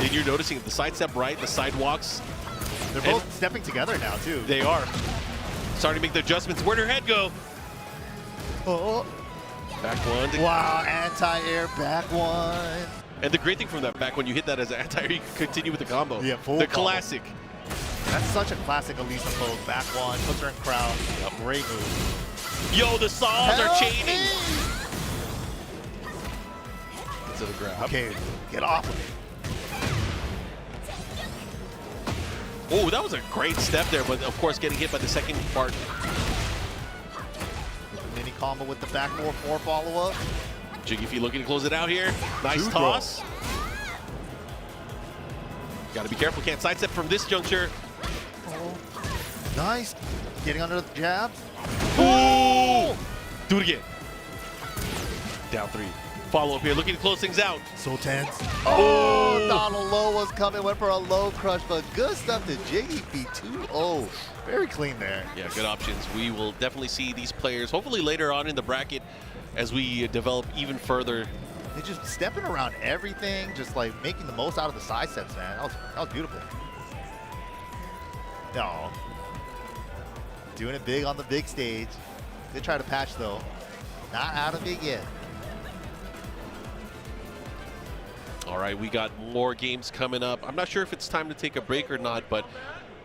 And you're noticing the side step right, the sidewalks. They're both stepping together now, too. They are. Starting to make the adjustments. Where'd her head go? Oh. Back one. Wow, anti-air back one. And the great thing from that back when you hit that as an anti-air, you can continue with the combo. Yeah, full the combo. classic. That's such a classic Elisa pose. Back one, puts her in crowd. Great move. Yo, the saws are chaining. To the grab. Okay, get off of it. Oh, that was a great step there, but of course getting hit by the second part. Mini combo with the back 4-4 follow-up. Jiggy Fee looking to close it out here. Nice toss. Got to be careful, can't sidestep from this juncture. Oh, nice. Getting under the jabs. Ooh! Do it again. Down 3. Follow up here, looking to close things out. So tense. Oh, Donald Low was coming, went for a low crush, but good stuff to Jiggy Fee 2-0. Very clean there. Yeah, good options. We will definitely see these players hopefully later on in the bracket as we develop even further They're just stepping around everything, just like making the most out of the side steps, man. That was beautiful. No. Doing it big on the big stage. They try to patch though. Not out of it yet. All right, we got more games coming up. I'm not sure if it's time to take a break or not, but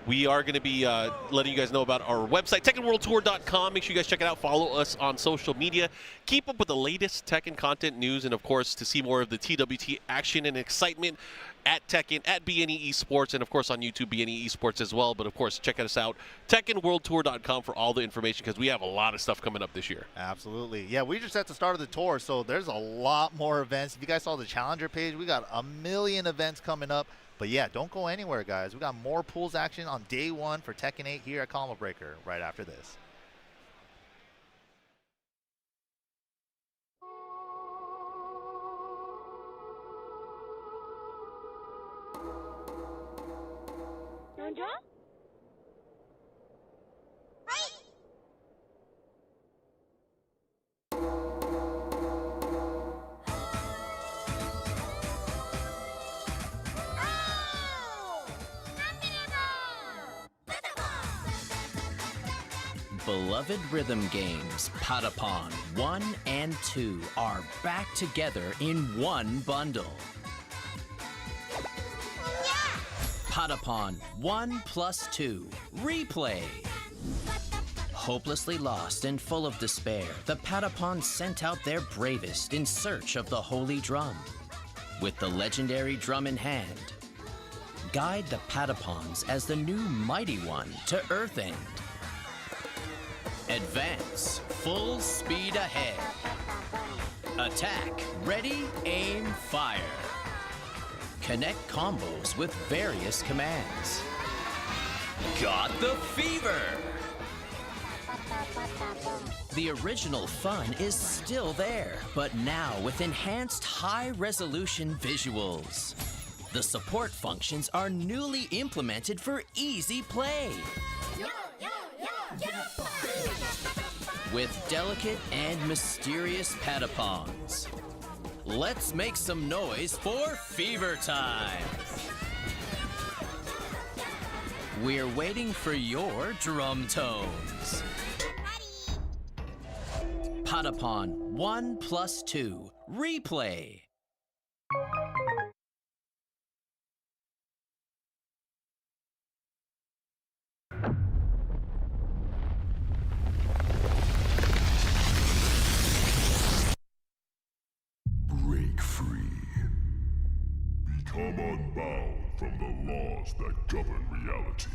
we are going to be letting you guys know about our website, TekkenWorldTour.com. Make sure you guys check it out. Follow us on social media. Keep up with the latest Tekken content news, and of course, to see more of the TWT action and excitement at Tekken, at BNE Esports, and of course on YouTube, BNE Esports as well. But of course, check us out, TekkenWorldTour.com for all the information, because we have a lot of stuff coming up this year. Absolutely. Yeah, we just at the start of the tour, so there's a lot more events. If you guys saw the Challenger page, we got a million events coming up. But yeah, don't go anywhere, guys. We got more pools action on day 1 for Tekken 8 here at Combo Breaker right after this. Beloved rhythm games, Patapon 1 and 2 are back together in one bundle. Patapon 1 plus 2 Replay. Hopelessly lost and full of despair, the Patapons sent out their bravest in search of the Holy Drum. With the legendary drum in hand, guide the Patapons as the new Mighty One to Earthend. Advance, full speed ahead. Attack, ready, aim, fire. Connect combos with various commands. Got the fever! The original fun is still there, but now with enhanced high-resolution visuals. The support functions are newly implemented for easy play. With delicate and mysterious Patapons. Let's make some noise for Fever Time! We're waiting for your drum tones. Patapon 1 plus 2 Replay. Break free. Become unbound from the laws that govern reality.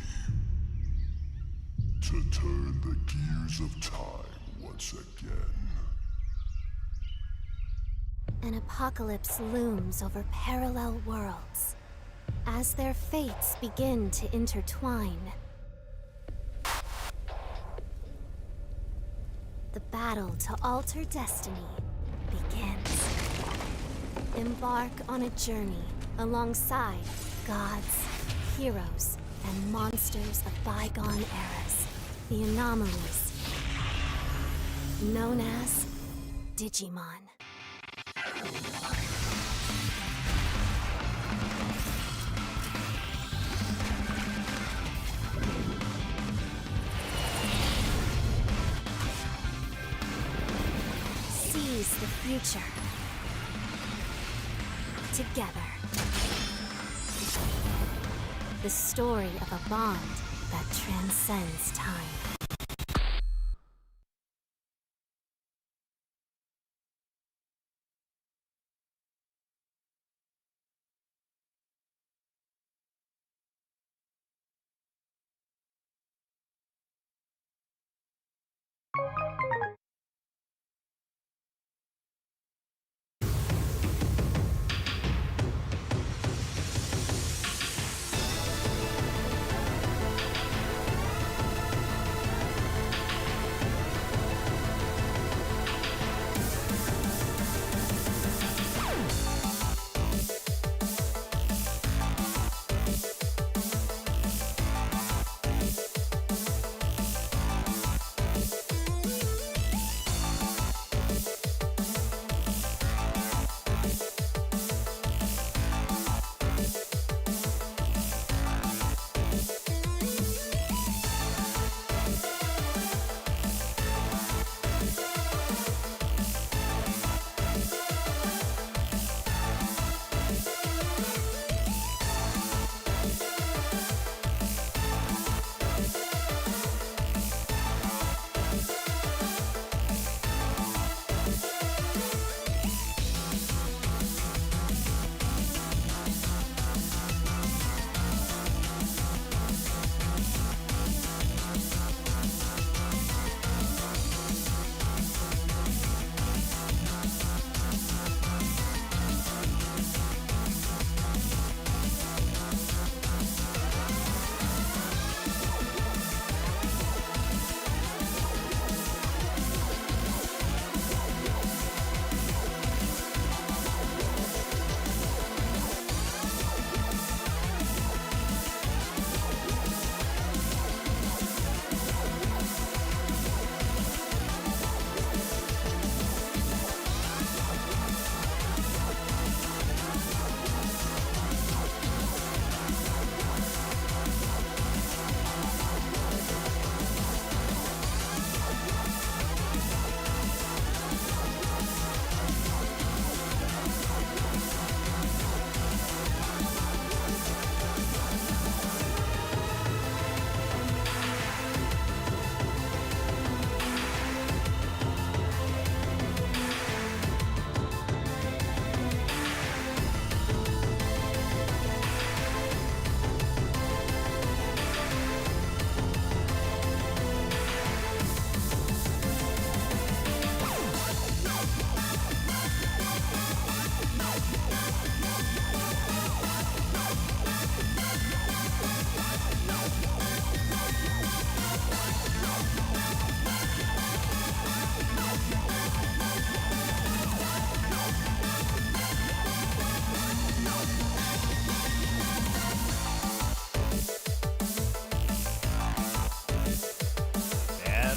To turn the gears of time once again. An apocalypse looms over parallel worlds as their fates begin to intertwine. The battle to alter destiny begins. Embark on a journey alongside gods, heroes, and monsters of bygone eras. The anomalies, known as Digimon. Seize the future. Together. The story of a bond that transcends time.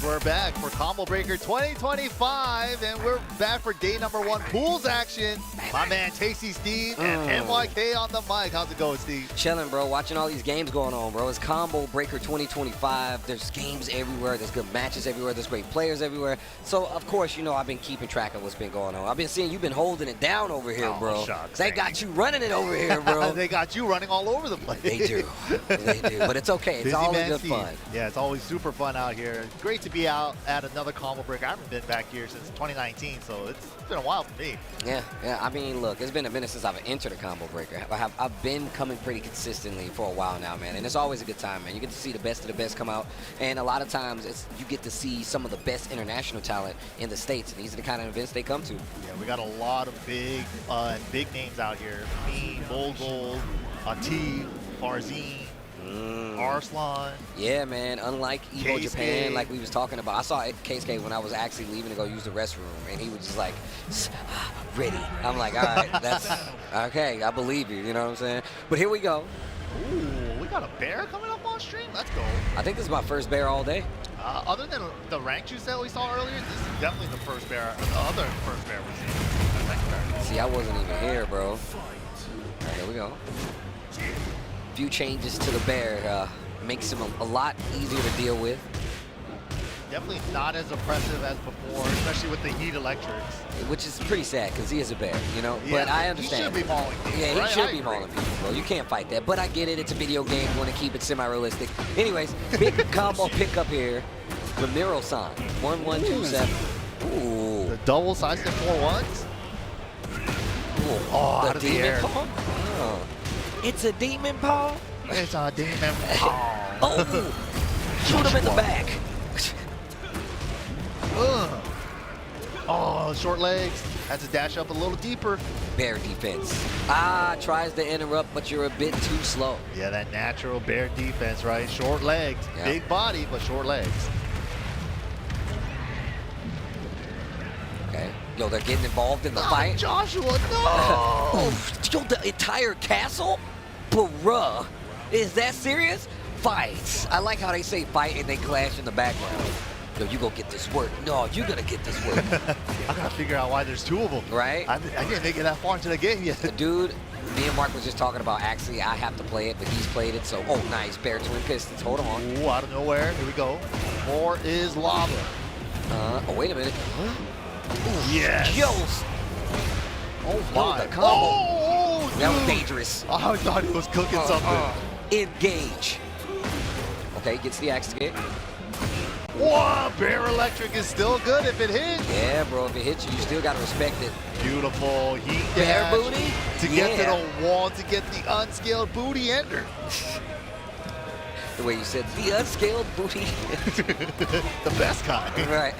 we're back for Combo Breaker 2025, and we're back for day number 1 pools action. My man Tasty Steve and NYK on the mic. How's it going, Steve? Chilling, bro. Watching all these games going on, bro. It's Combo Breaker 2025. There's games everywhere. There's good matches everywhere. There's great players everywhere. So, of course, you know I've been keeping track of what's been going on. I've been seeing you've been holding it down over here, bro. Shucks, they got you running it over here, bro. They got you running all over the place. They do. They do. But it's okay. It's Busy all man good Steve. fun. Yeah, it's always super fun out here. Great to be out at another Combo Breaker. I haven't been back here since 2019, so it's been a while for me. Yeah. I mean, look, it's been a minute since I've entered a Combo Breaker. I've been coming pretty consistently for a while now, man, and it's always a good time, man. You get to see the best of the best come out, and a lot of times you get to see some of the best international talent in the States, and these are the kind of events they come to. Yeah, we got a lot of big names out here. Me, Mogul, Atif, Farzine, Arslan. Yeah, man. Unlike Evo Keisuke. Japan, like we was talking about, I saw Keisuke when I was actually leaving to go use the restroom, and he was just like, ready. I'm like, all right, that's okay. I believe you. You know what I'm saying? But here we go. Ooh, we got a bear coming up on stream. Let's go. I think this is my first bear all day. Other than the rank juice that we saw earlier, this is definitely the first bear. The other first bear we've seen. The second bear. See, I wasn't even here, bro. All right, here we go. Few changes to the bear makes him a lot easier to deal with. Definitely not as oppressive as before, especially with the heat electrics. Which is pretty sad because he is a bear, you know? Yeah, but I understand. He should be mauling people. Yeah, he right? should be mauling people, bro. You can't fight that. But I get it. It's a video game. You want to keep it semi-realistic. Anyways, big combo pickup here. Ramiro-san, 1127. Ooh. The double side step 4-1s. Oh, out of the air. Paw? Oh. It's a demon paw? It's a demon paw. Oh! Shoot him in the back. Oh, short legs. Has to dash up a little deeper. Bear defense. Tries to interrupt, but you're a bit too slow. Yeah, that natural bear defense, right? Short legs. Yeah. Big body, but short legs. Okay. Yo, they're getting involved in the fight. Joshua, no! Yo, the entire castle? Bruh. Is that serious? Fights. I like how they say fight and they clash in the background. Yo, you go get this work. No, you gonna get this work. I gotta figure out why there's 2 of them. Right? I didn't make it that far into the game yet. Dude, me and Mark was just talking about, actually, I have to play it, but he's played it, so, oh, nice. Bear twin pistons. Hold on. Ooh, out of nowhere. Here we go. More is lava. Oh, wait a minute. Ooh, yes. Kills. Oh, my. The combo. Oh, that was dude. dangerous. I thought he was cooking something. Engage. Okay, gets the axe kick. Whoa, bear electric is still good if it hits. Yeah, bro, if it hits you, you still got to respect it. Beautiful heat Bear dash booty? to get to the wall, to get the unscaled booty ender. The way you said, the unscaled booty. The best kind. Right.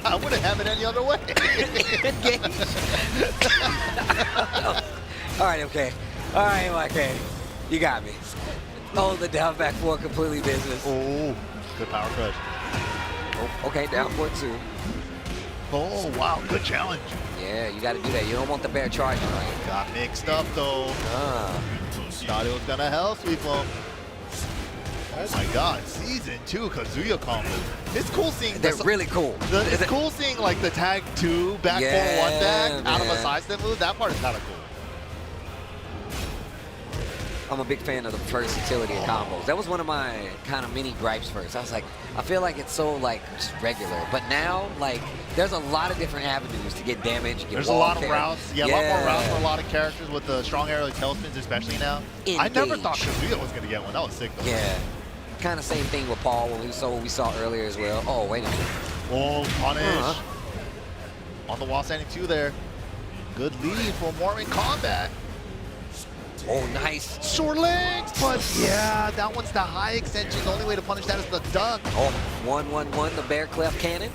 I wouldn't have it any other way. All right, okay. All right, okay. You got me. Oh, the down back 4 completely business. Oh, good power crush. Oh, okay, down 4-2. Oh, wow, good challenge. Yeah, you got to do that. You don't want the bear charging on you. Got mixed up, though. Thought it was going to hell sweep him. Oh, my God. Season 2 Kazuya combo. It's cool seeing They're really cool. It's cool seeing, like, the tag 2 back 4-1 back out of a side step move. That part is kind of cool. I'm a big fan of the versatility of combos. That was one of my kind of mini gripes first. I was like, I feel like it's so like just regular. But now, like, there's a lot of different avenues to get damage. Get There's a lot of routes. Yeah, a lot more routes for a lot of characters with the strong arrow tailspins, especially now. Engage. I never thought Kazuya was going to get one. That was sick, though. Yeah. Kind of same thing with Paul when we saw what we saw earlier as well. Oh, wait a minute. Oh, punish. On the wall standing 2 there. Good lead for more in combat. Oh, nice. Short legs, but yeah, that one's the high extension. The only way to punish that is the duck. Oh, 1-1-1, the bear clef cannon.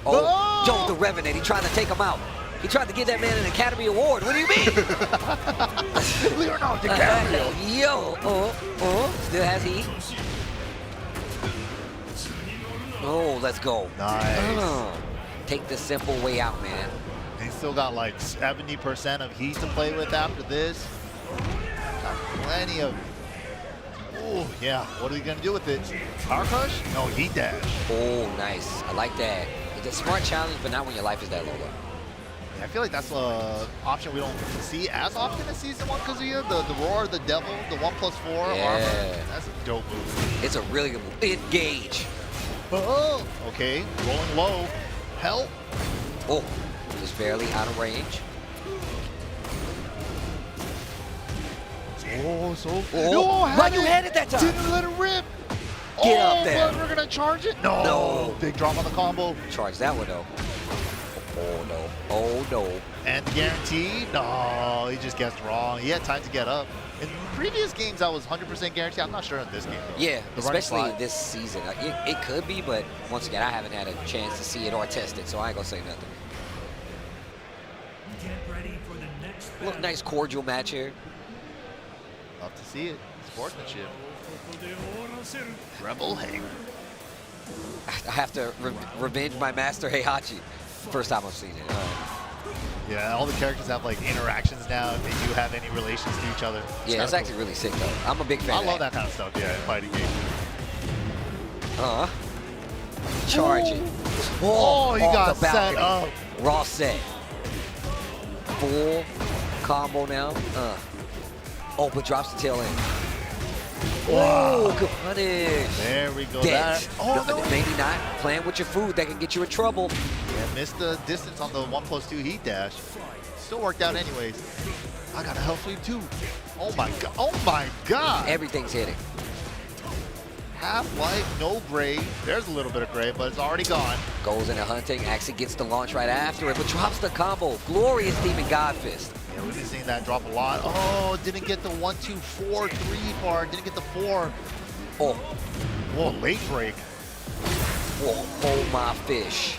Oh, yo, the Revenant, he tried to take him out. He tried to give that man an Academy Award. What do you mean? Leonardo DiCaprio. Yo, still has heat. Oh, let's go. Nice. Take the simple way out, man. They still got like 70% of heat to play with after this. Got plenty of Oh, yeah. What are we going to do with it? Power Crush? No, Heat Dash. Oh, nice. I like that. It's a smart challenge, but not when your life is that low. Yeah, I feel like that's an option we don't see as often in Season 1 Kazuya. The Roar, the Devil, the 1+4 armor. That's a dope move. It's a really good move. Engage. Oh, okay. Rolling low. Help. Oh, just barely out of range. Oh, so. Oh, why you had it that time? Didn't let it rip. Get up there. But we're going to charge it? No. No. Big drop on the combo. Charge that one, though. Oh, no. Oh, no. And the guarantee? No, he just guessed wrong. He had time to get up. In previous games, I was 100% guaranteed. I'm not sure in this game, though. Yeah, The running especially slide. this season. It could be, but once again, I haven't had a chance to see it or test it, so I ain't going to say nothing. Get ready for the next Look, nice cordial match here. Love to see it. Sportsmanship. Rebel Hager. I have to revenge my master Heihachi. First time I've seen it. Yeah, all the characters have like interactions now if they do have any relations to each other. Yeah, it's actually really sick though. I'm a big fan. I of love that kind of stuff, yeah, in fighting games. Charge it. Oh, he off got the balcony. set up. Raw set. Full combo now. Oh, but drops the tail end. Oh, good punish. There we go. Dead. Oh, no. Maybe not. Playing with your food, that can get you in trouble. Yeah, missed the distance on the 1+2 Heat Dash. Still worked out anyways. I got a Hell Sweep too. Oh my god. Oh my god. Everything's hitting. Half-Life, no gray. There's a little bit of gray, but it's already gone. Goes into hunting, actually gets the launch right after it, but drops the combo. Glorious Demon God Fist. Yeah, we've been seeing that drop a lot. Oh, didn't get the 1, 2, 4, 3 part. Didn't get the 4. Oh. Whoa, late break. Whoa, hold my fish.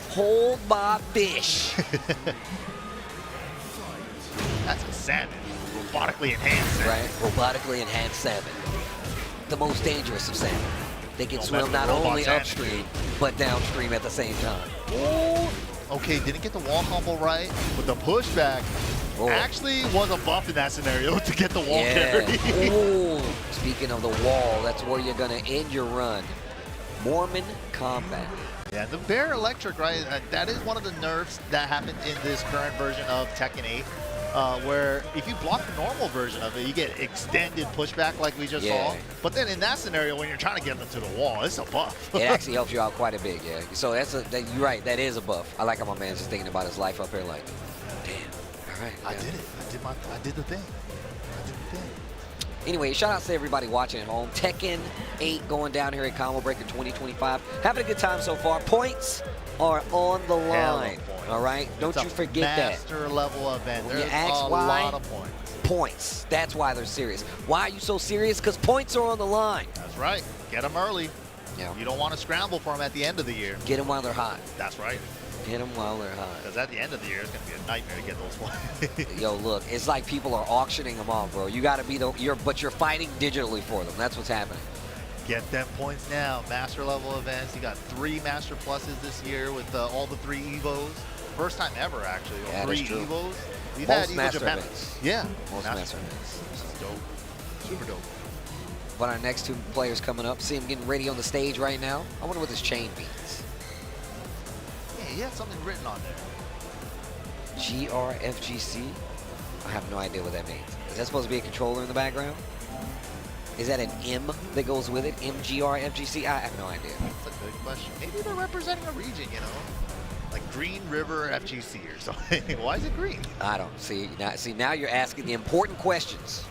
Hold my fish. That's a salmon. Robotically enhanced salmon. Right? Robotically enhanced salmon. The most dangerous of salmon. They can Don't swim mess with not robots only and upstream, but downstream at the same time. Oh. Okay, didn't get the wall combo right, but the pushback actually was a buff in that scenario to get the wall carry. Oh, speaking of the wall, that's where you're going to end your run. Mormon combat. Yeah, the Bear Electric, right? That is one of the nerfs that happened in this current version of Tekken 8. Where if you block the normal version of it, you get extended pushback like we just saw. But then in that scenario, when you're trying to get them to the wall, it's a buff. It actually helps you out quite a bit, yeah. So you're right, that is a buff. I like how my man's just thinking about his life up here like, damn, all right. I did it. I did the thing. Anyway, shout out to everybody watching at home. Tekken 8 going down here at Combo Breaker 2025. Having a good time so far. Points are on the line. All right? Don't you forget that. Master level event. When you There's ask a why, lot of points. Points. That's why they're serious. Why are you so serious? Because points are on the line. That's right. Get them early. Yeah. You don't want to scramble for them at the end of the year. Get them while they're hot. That's right. Get them while they're hot. Because at the end of the year, it's going to be a nightmare to get those points. Yo, look, it's like people are auctioning them off, bro. You got to be but you're fighting digitally for them. That's what's happening. Get them points now. Master level events. You got 3 Master Pluses this year with all the 3 Evos. First time ever, actually. Yeah, 3 that's true. Evos. We've Most had Evo Master Japan. events. Yeah. Most Master events. This is dope. Super dope. But our next 2 players coming up, see him getting ready on the stage right now. I wonder what this chain means. Yeah, he had something written on there. GRFGC? I have no idea what that means. Is that supposed to be a controller in the background? Is that an M that goes with it? MGRFGC? I have no idea. That's a good question. Maybe they're representing a region, you know? Like Green River FGC or something. Why is it green? I don't see. Now you're asking the important questions.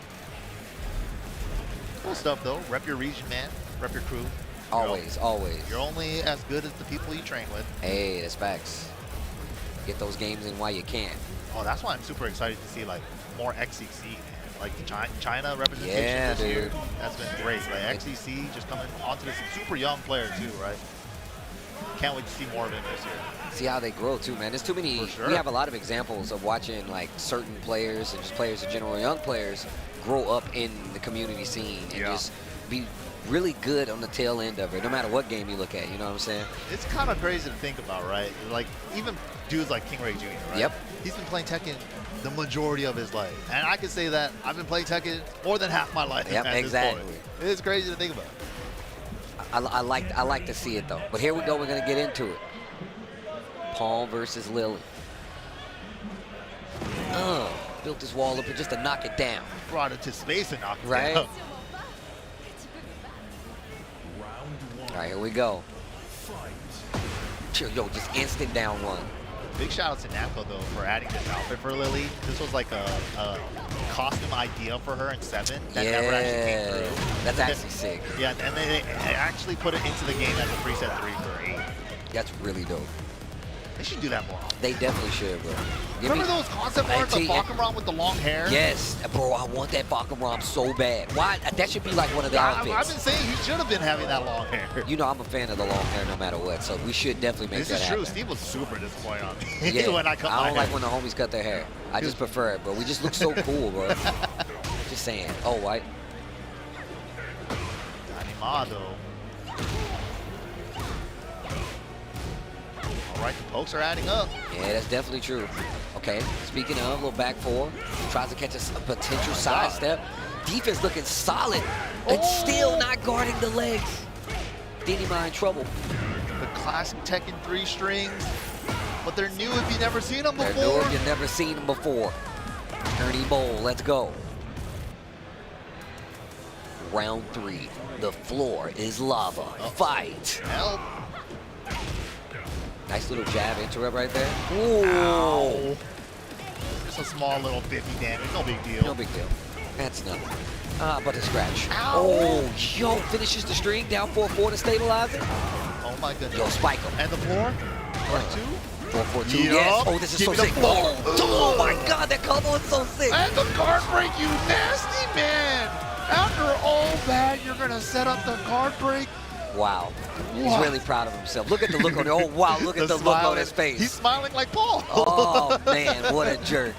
Cool stuff, though. Rep your region, man. Rep your crew. Always. You're only as good as the people you train with. Hey, that's facts. Get those games in while you can. Oh, that's why I'm super excited to see like more XCC, man. Like the China representation this year. That's been great. Like XCC just coming onto this super young player too, right? Can't wait to see more of him this year. See how they grow too, man. There's too many. For sure. We have a lot of examples of watching like certain players and just players in general, young players, grow up in the community scene and just be really good on the tail end of it, no matter what game you look at. You know what I'm saying? It's kind of crazy to think about, right? Like even dudes like King Ray Jr., right? Yep. He's been playing Tekken the majority of his life. And I can say that I've been playing Tekken more than half my life Yep, at exactly. this point. It's crazy to think about. I like to see it though. But here we go. We're gonna get into it. Paul versus Lily. Built this wall up just to knock it down. Brought it to space and knocked it Right. down. All right, here we go. Yo, just instant down one. Big shout out to Namco though for adding this outfit for Lily. This was like a costume idea for her in 7 that never actually came through. That's actually sick. Yeah, and they actually put it into the game as a preset 3 for 8. That's really dope. They should do that more often. They definitely should, bro. Remember those concept arts of Bakuran with the long hair? Yes, bro. I want that Bakuran so bad. Why? That should be like one of the outfits. I've been saying he should have been having that long hair. You know, I'm a fan of the long hair no matter what, so we should definitely make that happen. This is true. Steve was super disappointed on me Yeah, when I cut my hair. I don't like when the homies cut their hair. I just prefer it, bro. We just look so cool, bro. Just saying. Oh, white. Animado. All right, the pokes are adding up. Yeah, that's definitely true. Okay, speaking of, little back four. Tries to catch a potential sidestep. Defense looking solid. And still not guarding the legs. Denima in trouble. The classic Tekken 3 strings. But they're new if you've never seen them before. They're new if you've never seen them before. Ernie Bowl, let's go. Round 3. The floor is lava. Fight. Help. Nice little jab interrupt right there. Ooh. Ow. Just a small little 50 damage. No big deal. No big deal. That's nothing. But a scratch. Ow. Oh, yo, finishes the string. Down 4-4 to stabilize it. Oh my goodness. Yo, spike him. And the floor? 4-2? 4-4-2. Yes. Oh, this is so sick. Oh my God, that combo is so sick. And the card break, you nasty man. After all that, you're going to set up the card break. Wow. He's What? really proud of himself. Look at the look on it. Oh, wow. Look at the look on his face. He's smiling like Paul. Oh, man. What a jerk.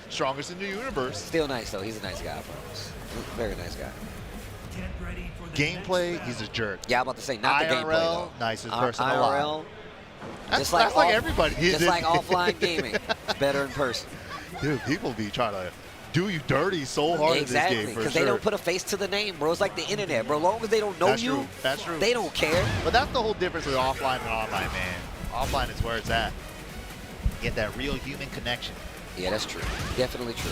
Strongest in the universe. Still nice, though. He's a nice guy, I promise. Very nice guy. Gameplay, he's a jerk. Yeah, I'm about to say, not the gameplay, though. Nicest person alive. IRL, That's like everybody. Just like offline gaming. It's better in person. Dude, people be trying to do you dirty so hard in this game, Exactly, for because sure. they don't put a face to the name, bro. It's like the internet, bro. As long as they don't know That's you, true. That's true. they don't care. But that's the whole difference with offline and online, man. Offline is where it's at. You get that real human connection. Yeah, that's true. Definitely true.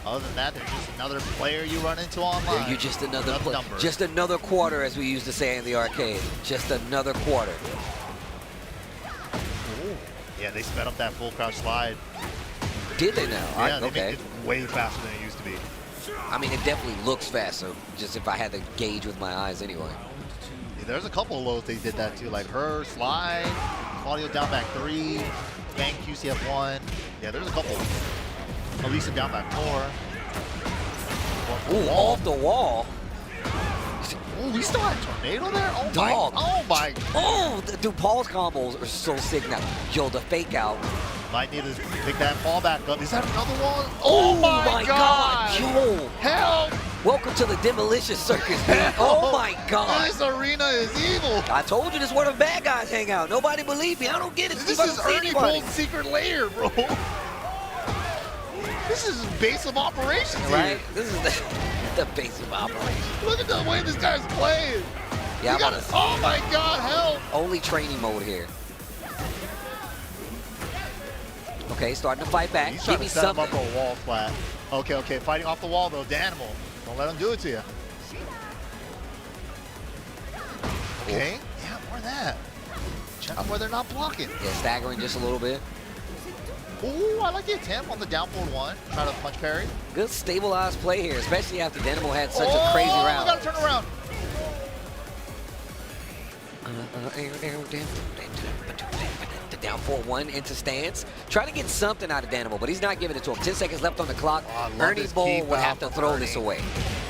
Other than that, they're just another player you run into online. You're just another number. just another quarter, as we used to say in the arcade. Just another quarter. Ooh. Yeah, they sped up that full crouch slide. Did they now? Yeah, they okay. made it way faster than it used to be. I mean, it definitely looks faster, just if I had to gauge with my eyes anyway. Yeah, there's a couple of lows they did that too, like her slide, Claudio down back 3, Bang QCF1. Yeah, there's a couple. Elisa down back 4. Ooh, off the wall. Ooh, we still have Tornado there? Oh Dog. my. Oh my. Oh, dude, Paul's combos are so sick now. Yo, the fake out. Might need to pick that ball back up. Is that another one? Oh my God. Yo. Help. Welcome to the demolition circus, man. Oh my God. This arena is evil. I told you this is where the bad guys hang out. Nobody believed me. I don't get it. This I is don't see Ernie anybody. Bold's secret lair, bro. This is his base of operations Right? here. This is the base of operation. Look at the way this guy's playing. Yeah, You gotta, oh my God, help. only training mode here. Okay, starting to fight back. He's Give trying me to set him something. up for a wall flat. Okay, fighting off the wall though, Danimal. Don't let him do it to you. Okay, yeah, more of that. Check where they're not blocking. Yeah, staggering just a little bit. Ooh, I like the attempt on the down forward one. Try to punch parry. Good stabilized play here, especially after Dynamo had such a crazy round. We gotta turn around. The down 4-1 into stance. Trying to get something out of Dynamo, but he's not giving it to him. 10 seconds left on the clock. Ernie Bowl would have to throw this away.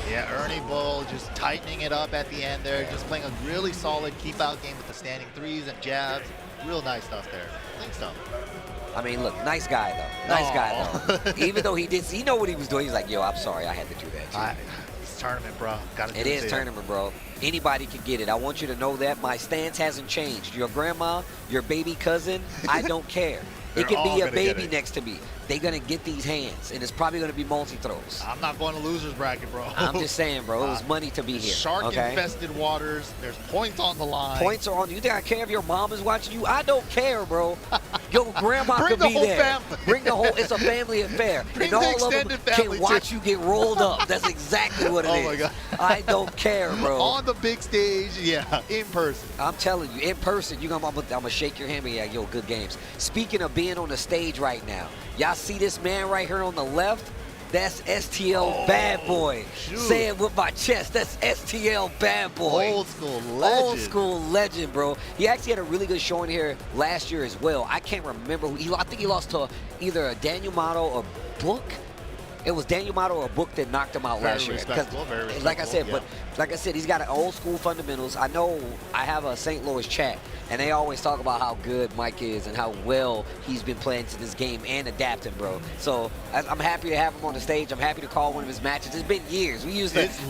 Yeah, Ernie Bowl just tightening it up at the end there. Just playing a really solid keep out game with the standing threes and jabs. Real nice stuff there. Clean stuff. I mean, look, nice guy, though. Nice guy, though. Even though he know what he was doing. He's like, yo, I'm sorry. I had to do that, too. It's tournament, bro. Gotta do It is tournament, bro. Anybody can get it. I want you to know that my stance hasn't changed. Your grandma, your baby cousin, I don't care. It They're can all be a gonna get baby it. next to me. They're going to get these hands, and it's probably going to be multi-throws. I'm not going to losers bracket, bro. I'm just saying, bro. It was money to be here. Shark-infested waters. There's points on the line. Points are on you. You think I care if your mom is watching you? I don't care, bro. Your grandma Bring could the be whole there. family. Bring the whole. It's a family affair, Bring and the all of them extended can family, watch too. you get rolled up. That's exactly what it is. Oh my God. I don't care, bro. On the big stage, yeah, in person. I'm telling you, in person, I'm gonna shake your hand and be like, yo, good games. Speaking of being on the stage right now, y'all see this man right here on the left? That's STL Bad Boy. Shoot. Say it with my chest. That's STL Bad Boy. Old school legend. Old school legend, bro. He actually had a really good showing here last year as well. I can't remember who I think he lost to either a Daniel Motto or Book. It was Daniel Motto or Book that knocked him out last year. Respectable, very respectable, like I said, yeah. but like I said, he's got an old school fundamentals. I know I have a St. Louis chat, and they always talk about how good Mike is and how well he's been playing to this game and adapting, bro. So I'm happy to have him on the stage. I'm happy to call one of his matches. It's been years. I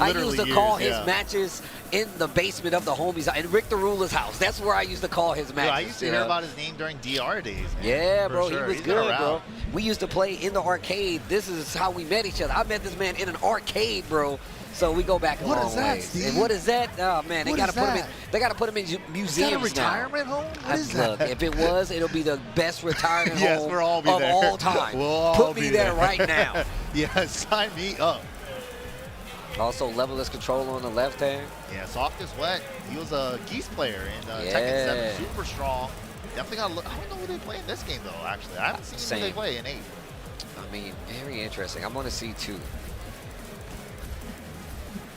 used to call his matches in the basement of the homies in Rick the Ruler's house. That's where I used to call his matches. Yo, I used to hear about his name during DR days, man. Yeah, For bro, sure. he was He's been good, around. bro. We used to play in the arcade. This is how we met each other. I met this man in an arcade, bro. So we go back a long ways. Steve? And what is that? Oh man, they What gotta is put him in. that? They gotta put him in museums Is that a now. retirement home? What is Look, that? if it was, it'll be the best retirement Yes, home we'll all be of there. all time. We'll all Put be me there right now. Yeah, sign me up. Also, leveless control on the left hand. Yeah, soft as wet. He was a Geese player in Tekken 7, super strong. Definitely got to look. I don't know who they play in this game, though, actually. I haven't seen who they play in 8. I mean, very interesting. I'm going to see 2.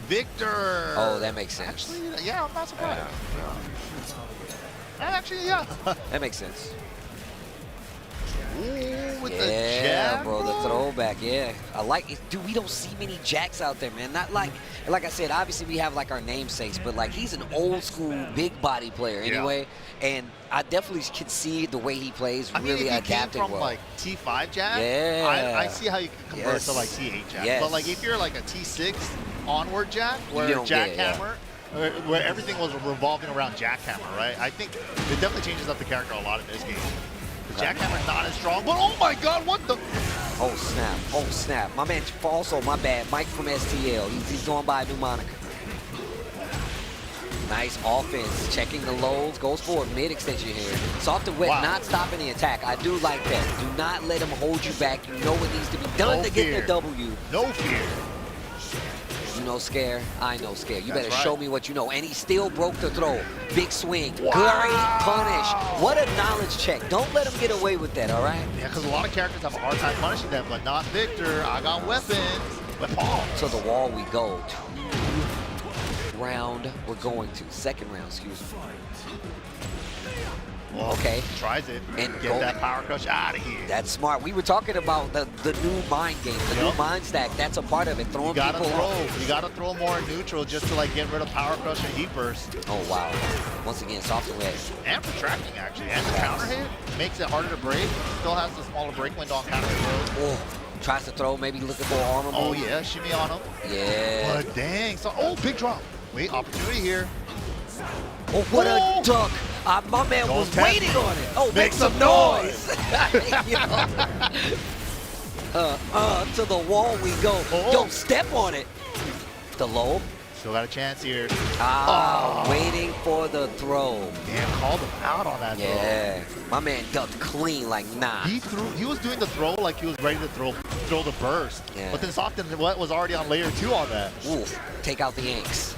Victor. Oh, that makes sense. Actually, yeah, I'm not surprised. Actually, yeah. That makes sense. Ooh, with the Yeah, jab, bro, the throwback, yeah. I like it. Dude, we don't see many jacks out there, man. Not like I said, obviously we have like our namesakes, but like he's an old school big body player anyway. And I definitely can see the way he plays, really if you adapting came from well. like T5 jab, Yeah. I see how you can convert to like T8 jab. Yes. But like if you're like a T6 onward jab, where don't get it, jackhammer, where everything was revolving around jackhammer, right? I think it definitely changes up the character a lot in this game. The jackhammer's not as strong, but oh my god, what the? Oh snap! Oh snap! My man, also my bad, Mike from STL. He's going by a new moniker. Nice offense, checking the lows, goes for a mid extension here. Soft and wet, not stopping the attack. I do like that. Do not let him hold you back. You know what needs to be done to get the W. No fear. You know scare, I know scare. You That's better right. show me what you know. And he still broke the throw. Big swing. Great punish. What a knowledge check. Don't let him get away with that, all right? Yeah, because a lot of characters have a hard time punishing them, but not Victor. I got weapons. Weapons. To the wall we go. Round we're going to. Second round, excuse me. Well, okay. Tries it. And get that power crush out of here. That's smart. We were talking about the new mind game, the new mind stack. That's a part of it. Throwing You gotta people throw. off. You gotta throw more in neutral just to like get rid of power crush and heat burst. Oh wow. Once again, soft and wet. And retracting actually. And the counter hit makes it harder to break. Still has the smaller break window on counter throws. Oh, tries to throw, maybe looking for an armor move. Oh yeah, shimmy on him. Yeah. But dang. So big drop. Wait, opportunity here. Oh, what a duck. My man was waiting on it. Oh, make some noise. To the wall we go. Yo, step on it. The low. Still got a chance here. Waiting for the throw. Damn, called him out on that throw. My man ducked clean like nah. He was doing the throw like he was ready to throw the burst. Yeah. But then Soft and Wet was already on layer 2 on that. Oof. Take out the Yanks.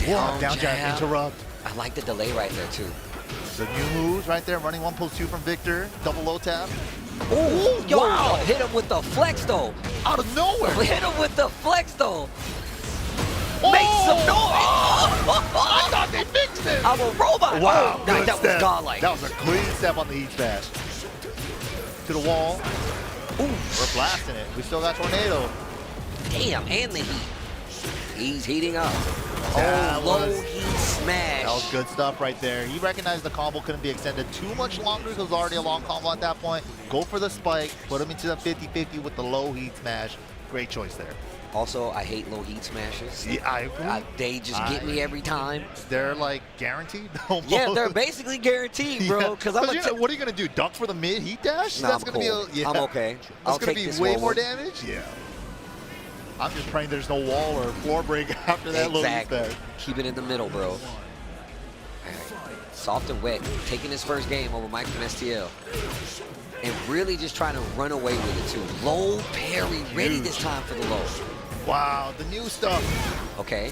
Down jab, interrupt. I like the delay right there too. The new moves right there, running 1+2 from Victor. Double low tap. Oh, wow. Hit him with the flex though. Out of nowhere. Hit him with the flex though. Make some noise. I thought they fixed it. I'm a robot. Wow, that was godlike. That was a clean step on the heat smash. To the wall. Ooh. We're blasting it. We still got Tornado. Damn, and the heat. He's heating up. Low heat smash. That was good stuff right there. He recognized the combo couldn't be extended too much longer because it was already a long combo at that point. Go for the spike, put him into the 50-50 with the low heat smash. Great choice there. Also, I hate low heat smashes. Yeah, I agree. They just get me every time. They're like guaranteed. Almost. Yeah, they're basically guaranteed, bro. Because what are you gonna do? Duck for the mid heat dash? Nah, That's I'm gonna cool. be I'm okay. I'll That's gonna take be this way one. more damage. Yeah. I'm just praying there's no wall or floor break after that low heat dash. Keep it in the middle, bro. All right. Soft and wet, taking his first game over Mike from STL. And really just trying to run away with it, too. Low parry, ready this time for the low. Wow, the new stuff. Okay.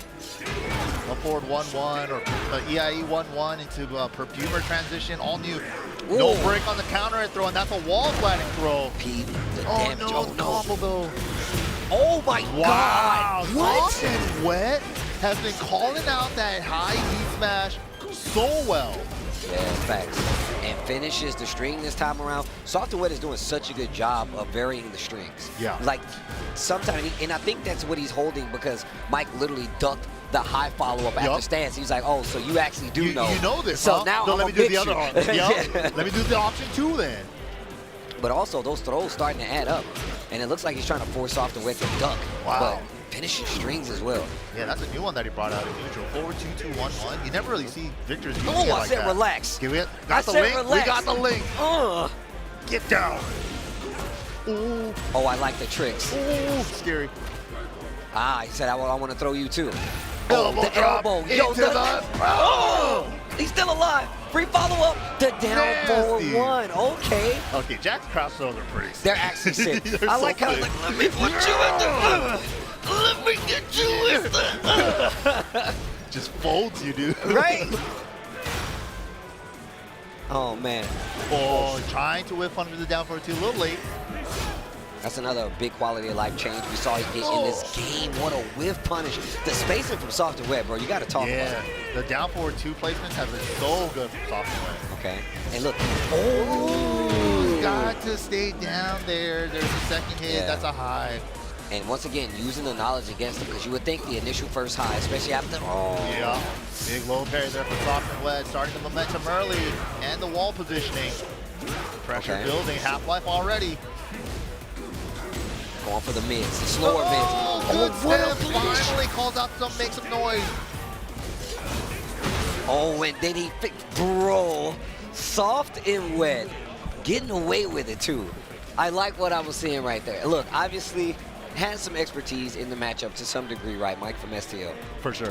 Up forward 1-1 or EIE 1-1 into Perfumer transition, all new. Ooh. No break on the counter and throw, and that's a wall sliding throw. Pete, the Oh damage. no, the combo though. Oh my Wow, God. What? Soft and Wet has been calling out that high heat smash so well. Yeah, facts. And finishes the string this time around. Soft and Wet is doing such a good job of varying the strings. Yeah. Like, sometimes, and I think that's what he's holding because Mike literally ducked the high follow-up after stance. He's like, oh, so you actually do know. You know this, So huh? now So I'm let me gonna do the mix other you. option. Yeah. Let me do the option 2 then. But also, those throws starting to add up. And it looks like he's trying to force Soft and Wet to duck. Wow. But finishing strings as well. Yeah, that's a new one that he brought out in neutral. Forward 2-2-1-1. You never really see victors using Oh, it I like said that. relax. Give it. I Got the said link. relax. We got the link. Get down. Ooh. Oh, I like the tricks. Ooh, scary. Ah, he said, I want to throw you too. Elbow the drop elbow. into Yo, the... Oh! He's still alive. Free follow-up. The down forward Nasty. 1. Okay. Okay, Jack's crop throws are pretty sick. They're actually sick. They're I so like how, sick. like, let me put you in the... Let me get you in the... Just folds you, dude. Right? Oh, man. Oh, trying to whip under the down forward 2 a little late. That's another big quality of life change we saw he get in this game. What a whiff punish. The spacing from Soft and Wet, bro, you got to talk about it. The down forward 2 placements have been so good from Soft and Wet. Okay. And look. Oh, got to stay down there. There's a second hit. Yeah. That's a high. And once again, using the knowledge against him, because you would think the initial first high, especially after... Oh. Yeah. Big low parry there for Soft and Wet. Starting the momentum early and the wall positioning. Pressure building. Half-life already. Going for the mids, the slower mids. Good what a step. finish. Finally calls out some, make some noise. Oh, and then he... Bro, Soft and Wet. Getting away with it, too. I like what I was seeing right there. Look, obviously, has some expertise in the matchup to some degree, right, Mike from STL? For sure.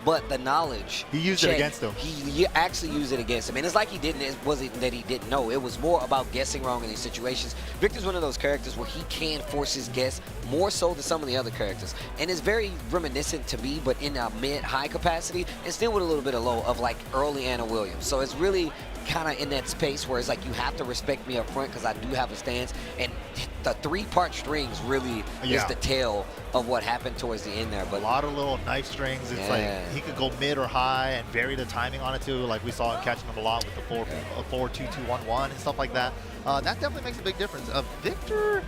But the knowledge... He used it against him. He actually used it against him. And it's like he didn't, it wasn't that he didn't know. It was more about guessing wrong in these situations. Victor's one of those characters where he can force his guess more so than some of the other characters. And it's very reminiscent to me, but in a mid-high capacity, and still with a little bit of low of like early Anna Williams. So it's really kind of in that space where it's like you have to respect me up front because I do have a stance. And the 3-part strings really is the tail of what happened towards the end there. But a lot of little knife strings. It's like he could go mid or high and vary the timing on it too. Like we saw him catching them a lot with the 4-2-2-1-1 and stuff like that. That definitely makes a big difference. Victor,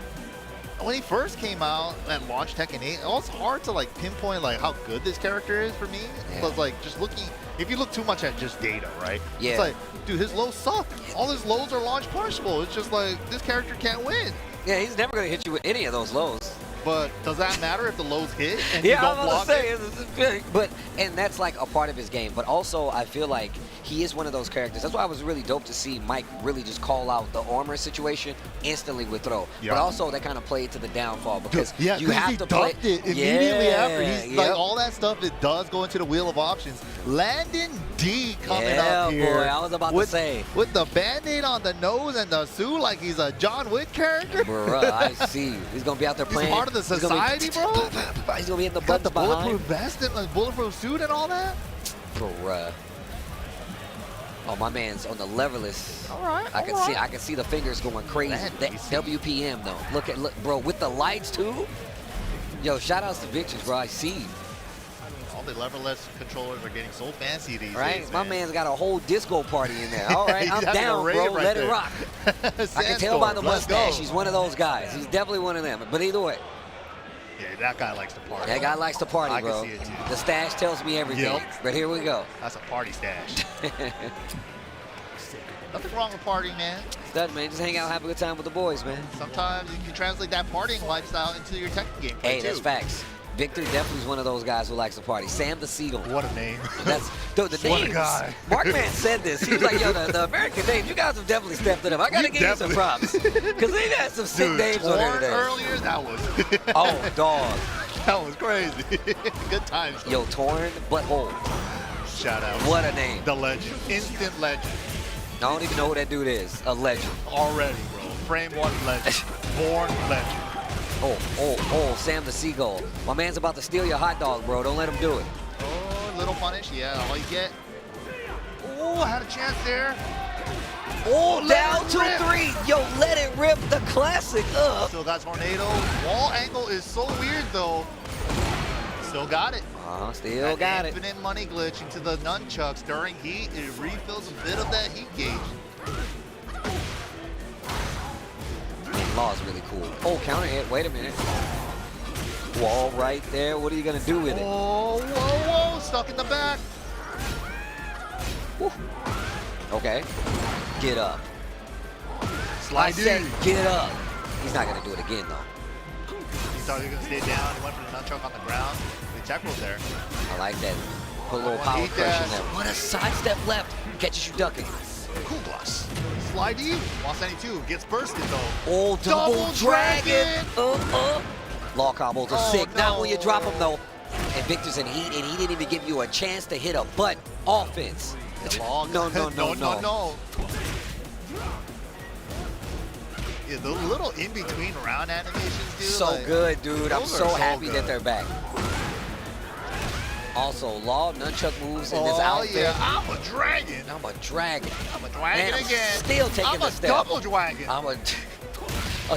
when he first came out and launched Tekken 8, it was hard to like pinpoint like how good this character is for me. Because like just looking, if you look too much at just data, right? Yeah. It's like, dude, his lows suck. All his lows are launch punishable. It's just like this character can't win. yeah, he's never going to hit you with any of those lows. But does that matter if the lows hit and Yeah, you don't I'm block gonna say, it? but and that's like a part of his game. But also, I feel like he is one of those characters. That's why it was really dope to see Mike really just call out the armor situation instantly with throw. Yeah. But also, that kind of played to the downfall because Yeah, you have he to play. ducked it immediately after. He's Yep. like all that stuff. It does go into the wheel of options. Landon D coming up here. boy, I was about to say. With the Band-Aid on the nose and the suit like he's a John Wick character. Bruh, I see. He's gonna be out there playing. He's part of the society, bro. He's gonna be in the Got buttons the bulletproof behind. vest and the bulletproof suit and all that. Bruh. Oh, my man's on the levelist. All right. I can see the fingers going crazy. Man, That easy. WPM though. Look, bro, with the lights too. Yo, shout outs to Victors, bro. I see. All the leverless controllers are getting so fancy these Right? days. My man's got a whole disco party in there. All right, He's I'm having a down, rave bro. right Let there. it rock. I can tell by the mustache. He's one of those guys. He's definitely one of them. But either way, Yeah, that guy likes to party. that guy likes to party, I bro. can see it too. The stash tells me everything. Yep. But here we go. That's a party stash. Nothing wrong with partying, man. Nothing, man. Just hang out, have a good time with the boys, man. Sometimes you can translate that partying lifestyle into your Tekken game. Hey, that's facts. Victor definitely is one of those guys who likes to party. Sam the Seagull. What a name. That's the What names. a guy. Markman said this. He was like, yo, the American names, you guys have definitely stepped it up. I got to give you some props. Because they've had some sick names on there today. Earlier, that was. Oh, dog. That was crazy. Good times. Yo, Torn Butthole. Shout out. What a name. The legend. Instant legend. I don't even know who that dude is. A legend. Already, bro. Frame 1 legend. Born legend. Oh, Sam the Seagull. My man's about to steal your hot dog, bro. Don't let him do it. Oh, little punish. Yeah, all you get. Oh, had a chance there. Oh, down 2-3. Yo, let it rip the classic up. Still got Tornado. Wall angle is so weird, though. Still got it. Still got it. Infinite money glitch into the nunchucks during heat. It refills a bit of that heat gauge. Law is really cool. Oh, counter hit. Wait a minute. Wall right there. What are you going to do with it? Oh, whoa. Stuck in the back. Woo. Okay. Get up. Slide I said get up. He's not going to do it again, though. He thought he was going to stay down. He went for the nunchuck on the ground. The check rolled there. I like that. Put a little power pressure in there. What a sidestep left. Catches you ducking. Cool blast. Slide E. 172 gets bursted though. Oh, double dragon. Law combos are sick. No. Not when you drop them though. And Victor's in heat, and he didn't even give you a chance to hit a butt offense. Long. No. Yeah, the little in-between round animations, dude. So like, good, dude. I'm those so are happy good. that they're back. Also, Law nunchuck moves in this outfit. Yeah, I'm a dragon. I'm a dragon. I'm a dragon Man, again. I'm still taking the step. I'm a double dragon. I'm a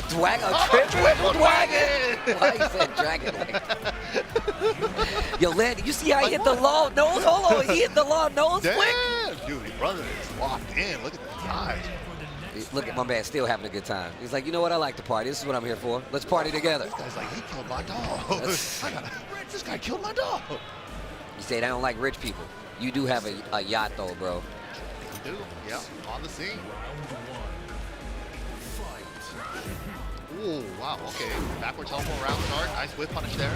dragon. A triple dragon. Why you said dragon like? Yo, Landy, you see how he hit the Law nose? Hold on, he hit the Law nose quick. Damn, dude, his brother is locked in. Look at the eyes. Look at my man still having a good time. He's like, you know what? I like to party. This is what I'm here for. Let's party together. This guy's like, he killed my dog. This guy killed my dog. You say they don't like rich people. You do have a yacht though, bro. You do? Yeah, on the scene. Ooh, wow, okay. Backwards elbow around start. Nice whip punish there.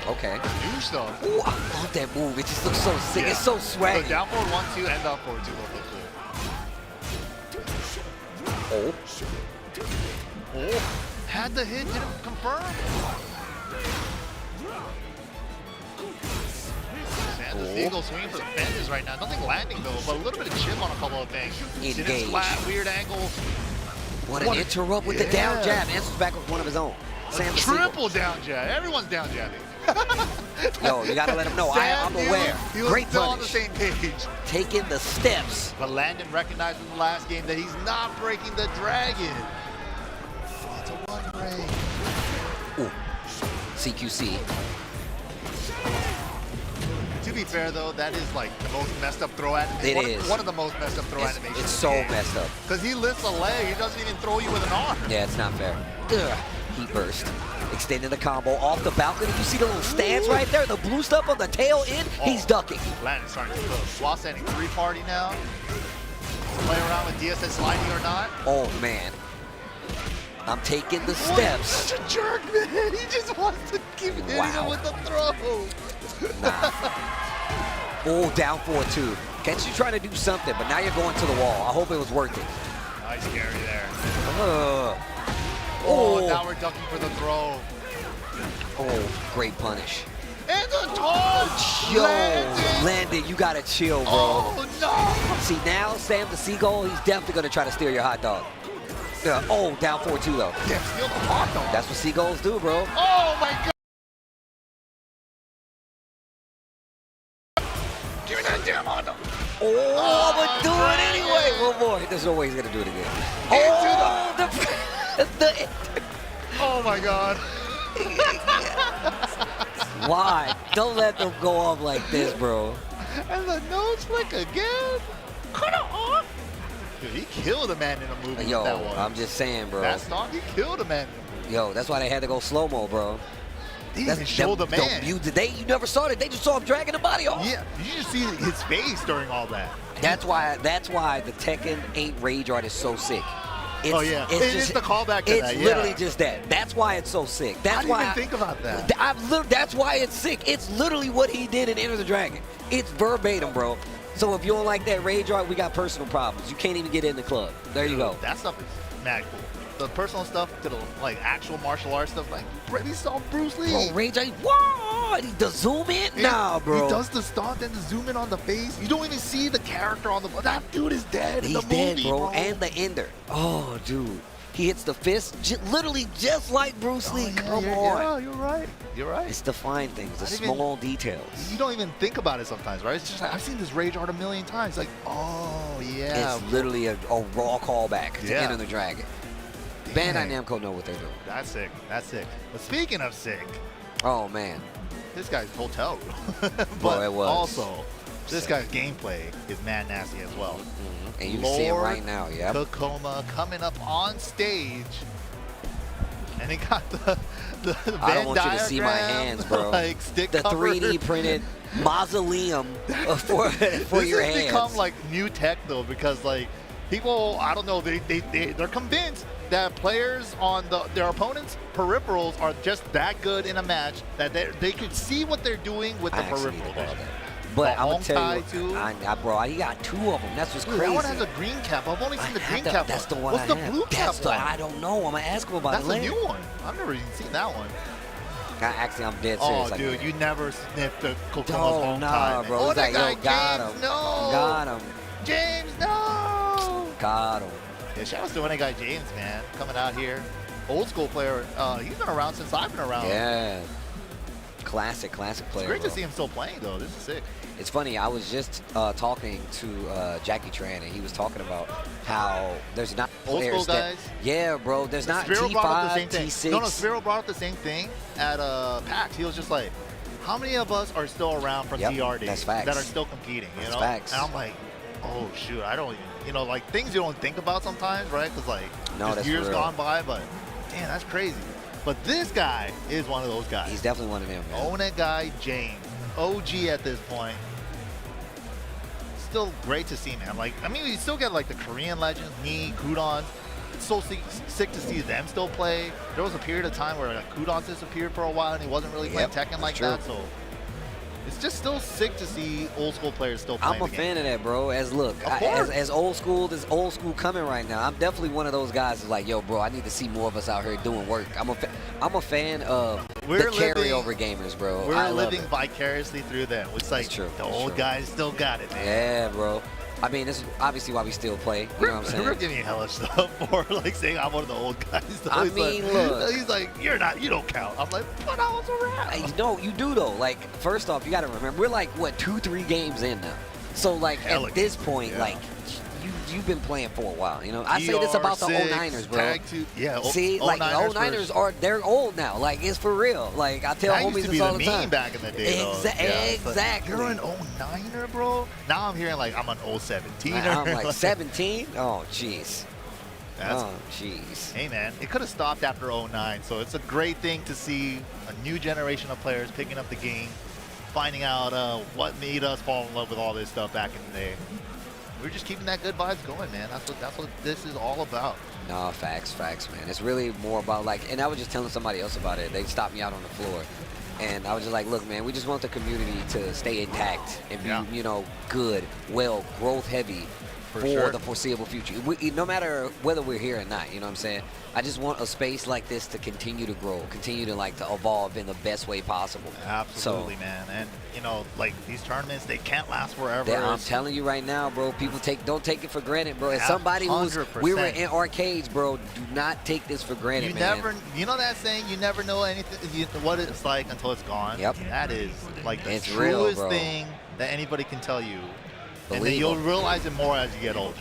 Okay. New stuff. Ooh, I love that move. It just looks so sick. It's so swaggy. So down forward 1-2 and up forward 2 both look cool. Oh, had the hit, didn't confirm. Santa Seagull swinging for the fences right now. Nothing landing though, but a little bit of chip on a couple of things. Engage. Flat, weird angle. What an interrupt with the down jab. Answers back with one of his own. Sam Triple down jab. Everyone's down jabbing. Yo, you gotta let him know. I'm aware. Great still on the punish. same page. Taking the steps. But Landon recognized in the last game that he's not breaking the dragon. It's a one-ray. Ooh. CQC. To be fair though, that is like the most messed up throw animation. It is. One of the most messed up throw animations. It's so messed up. Because he lifts a leg, he doesn't even throw you with an arm. Yeah, it's not fair. Ugh. Heat burst. Extending the combo off the balcony. You see the little stance right there? The blue stuff on the tail end? He's ducking. Landon's starting to cook. While standing 3-party now. Play around with DSS sliding or not. Oh, man. I'm taking the steps. Such a jerk, man. He just wants to keep hitting him with the throw. Nah. Oh, down 4-2. Catch you trying to do something, but now you're going to the wall. I hope it was worth it. Nice carry there. Oh, now we're ducking for the throw. Oh, great punish. And the toss! Yo, Landon, you gotta chill, bro. Oh, no! See, now Sam the Seagull, he's definitely gonna try to steal your hot dog. Oh, down 4-2 though. Yeah, steal the hot dog. That's what Seagulls do, bro. Oh my God! Give me that damn hot dog. Oh, I'm gonna do it anyway. One more. There's no way he's gonna do it again. Oh my God. Why? Don't let them go off like this, bro. And the nose flick again. Dude, he killed a man in a movie. Yo, with that one. I'm just saying, bro. That song, he killed a man. Yo, that's why they had to go slow-mo, bro. They didn't even show the man. You never saw it. They just saw him dragging the body off. Yeah, you just see his face during all that. That's why the Tekken 8 Rage Art is so sick. Oh yeah, it's the callback to that. It's literally just that. That's why it's so sick. That's why I didn't even think about that. That's why it's sick. It's literally what he did in Enter the Dragon. It's verbatim, bro. So if you don't like that Rage Art, we got personal problems. You can't even get in the club. There you go. That stuff is mad cool. The personal stuff to the like actual martial arts stuff, like we saw Bruce Lee. Bro, Rage Art, whoa! The zoom in? Nah, bro. He does the stunt and the zoom in on the face. You don't even see the character on the. That dude is dead. He's in the dead, movie, bro. And the ender. Oh, dude. He hits the fist literally just like Bruce Lee. Yeah, Come on. Yeah, you're right. You're right. It's the fine things, the small details. You don't even think about it sometimes, right? It's just like, I've seen this Rage Art a million times. Like, oh, yeah. It's literally a raw callback to Enter the Dragon. Bandai Dang. Namco know what they're doing. That's sick. That's sick. But speaking of sick, oh, man. this guy's hotel room. Bro, it was. Also, this guy's gameplay is mad nasty as well. And you see it right now, yeah. Tacoma coming up on stage. And he got the I don't want you to see my hands, bro. Like stick the cover. 3D printed mausoleum for this your has hands. become like new tech though, because like people, I don't know, they're convinced that players on their opponents' peripherals are just that good in a match that they could see what they're doing with the peripheral. But I'm gonna tell you, too. bro, he got 2 of them. That's what's crazy. That one has a green cap. I've only seen the green cap. That's the one. What's the blue cap one? I don't know. I'm gonna ask him about That's it a later. new one. I've never even seen that one. Actually, I'm dead Oh, serious. dude, you never sniffed the Kokoma's Oh, home nah, time. bro. Oh, He's that like, guy, yo, got James, him. no. Got him. James, no. Got him. Yeah, shout out to that guy, James, man, coming out here. Old school player. He's been around since I've been around. Yeah. Classic player. It's great to see him still playing, though. This is sick. It's funny. I was just talking to Jackie Tran, and he was talking about how there's not Old school guys. Yeah, bro. There's not Spiro brought up the T5, same T6. thing. No, Spiro brought up the same thing at PAX. He was just like, how many of us are still around from TR days that's facts. that are still competing? You That's know? facts. And I'm like, oh shoot, I don't even, you know, like things you don't think about sometimes, right? Because like just years gone by, but damn, that's crazy. But this guy is one of those guys. He's definitely one of them, man. Own it guy, James. OG at this point. Still great to see, man. Like, I mean, you still get like the Korean legends, me, Kudon. It's so sick to see them still play. There was a period of time where like Kudon disappeared for a while and he wasn't really playing Tekken like that. So it's just still sick to see old school players still playing. I'm a fan of that, bro. As look, course. as old school, this old school coming right now. I'm definitely one of those guys who's like, yo, bro, I need to see more of us out here doing work. I'm a fan of the carryover gamers, bro. We're living vicariously through them. It's like the old guys still got it, man. Yeah, bro. I mean, this is obviously why we still play. You know what I'm saying? We're giving hella stuff for like saying I'm one of the old guys. So I he's mean, like, look. He's like, you don't count. I'm like, but I was around. Hey, no, you do though. Like, first off, you got to remember, we're like what 2-3 games in now. So like Hella at this games, point, yeah. like you've been playing for a while. You know, I say this about the 09ers, bro. Tag two, yeah. See, like the 09ers they're old now. Like it's for real. Like I tell that homies used to be this all the the meme time. back in the day. Exactly. Like, you're an 09er, bro. Now I'm hearing like I'm an 017er. I'm like 17. Oh, jeez. That's, oh, jeez. Hey, man, it could have stopped after 09, so it's a great thing to see a new generation of players picking up the game, finding out what made us fall in love with all this stuff back in the day. We're just keeping that good vibes going, man. That's what this is all about. No, facts, man. It's really more about like, and I was just telling somebody else about it. They stopped me out on the floor. And I was just like, look, man, we just want the community to stay intact and be, you know, good, well, growth heavy for the foreseeable future. No matter whether we're here or not, you know what I'm saying? I just want a space like this to continue to grow, continue to like to evolve in the best way possible. Absolutely, man. And you know, like these tournaments, they can't last forever. I'm telling you right now, bro. People don't take it for granted, bro. As somebody we were in arcades, bro. Do not take this for granted, man. You know that saying, you never know anything, what it's like until it's gone. Yep. That is like the real, truest thing that anybody can tell you. Believe and then you'll realize it more as you get older.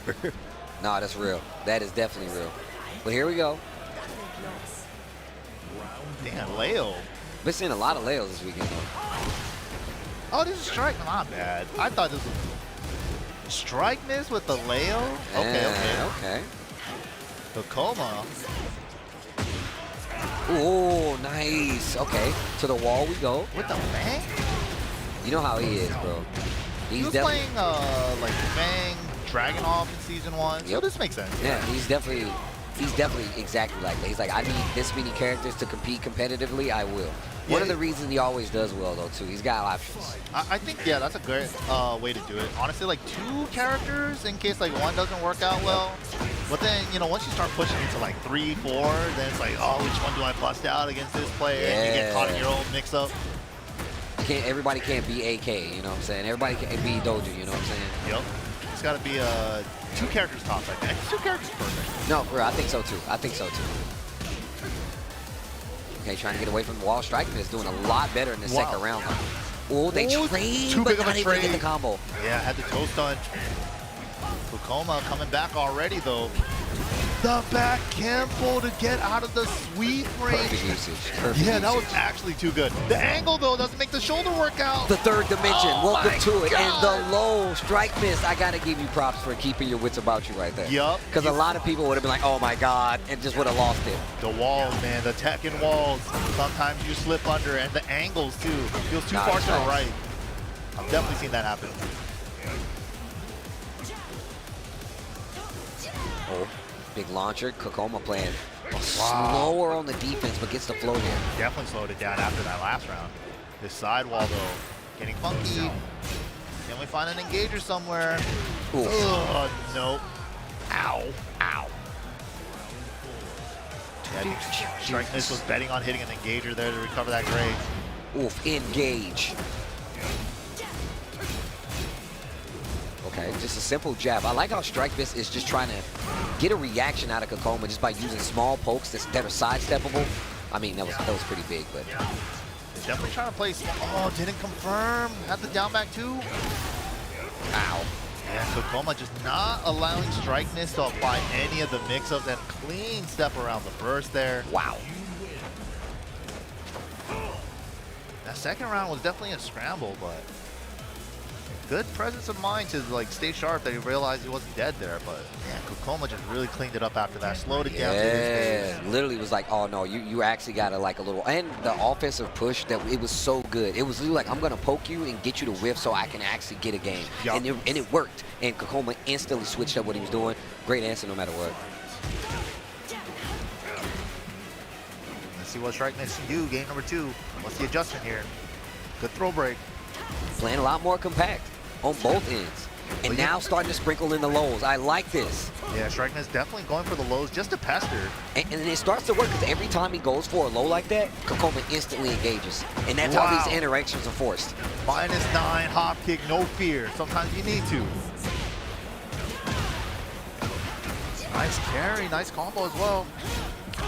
No, that's real. That is definitely real. But here we go. Damn, Leo. Been seeing a lot of Leos this weekend, though. Oh, this is strike. Not bad. I thought this was strike miss with the Leo. Okay. Tacoma. Oh, nice. Nice. Okay. To the wall we go. With the Fang? You know how he is, bro. He was playing like Fang, Dragunov in season 1. So this makes sense. Yeah, he's definitely exactly like that. He's like, I need this many characters to compete competitively. I will. One of the reasons he always does well, though, too. He's got options. I think, yeah, that's a great way to do it. Honestly, like 2 characters in case like 1 doesn't work out well. But then, you know, once you start pushing into like 3, 4, then it's like, oh, which one do I bust out against this player? And you get caught in your own mix-up. Everybody can't be AK, you know what I'm saying? Everybody can't be Dojo, you know what I'm saying? Yep. It's got to be 2 characters tops, I think. 2 characters is perfect. No, for real, I think so, too. I think so, too. Okay, trying to get away from the wall. Striking is doing a lot better in the second round. Oh, they trade, too but big of not a able to trade. get the combo. Yeah, had the toe stun. Fukoma coming back already, though. The back cancel to get out of the sweep range. Perfect usage. Perfect Yeah, that usage. was actually too good. The angle, though, doesn't make the shoulder work out. The third dimension. Oh Welcome my to it. God. And the low strike miss. I got to give you props for keeping your wits about you right there. Yup. Because a lot of people would have been like, oh my God, and just would have lost it. The walls, man, the Tekken walls. Sometimes you slip under, and the angles, too. Feels too far to the right. I've definitely seen that happen. Oh, big launcher. Kokoma playing slower on the defense, but gets the flow here. Definitely slowed it down after that last round. This sidewall, though, getting funky. Can we find an engager somewhere? Ugh, nope. Ow. Ow. Yeah, Strike Miss was betting on hitting an engager there to recover that grade. Oof, engage. Okay, just a simple jab. I like how Strike Miss is just trying to get a reaction out of Kokoma just by using small pokes that are sidesteppable. I mean, that was pretty big, but Definitely trying to play. Oh, didn't confirm. Had the down back too. Ow. Yeah, Kokoma just not allowing Strike Miss to apply any of the mix-ups and clean step around the burst there. Wow. That second round was definitely a scramble, but good presence of mind to like stay sharp that he realized he wasn't dead there. But yeah, Kokoma just really cleaned it up after that. Slowed it down to his stage. Literally was like, oh no, you actually got to like a little, and the offensive push, that it was so good. It was literally like, I'm going to poke you and get you to whiff so I can actually get a game. Yup. And it worked. And Kokoma instantly switched up what he was doing. Great answer no matter what. Let's see what Strike Miss can do. Game number 2. What's the adjustment here? Good throw break. Playing a lot more compact on both ends. And now starting to sprinkle in the lows. I like this. Yeah, Strike Miss definitely going for the lows just to pester. And it starts to work because every time he goes for a low like that, Kokoma instantly engages. And that's how these interactions are forced. -9 hop kick, no fear. Sometimes you need to. Nice carry, nice combo as well.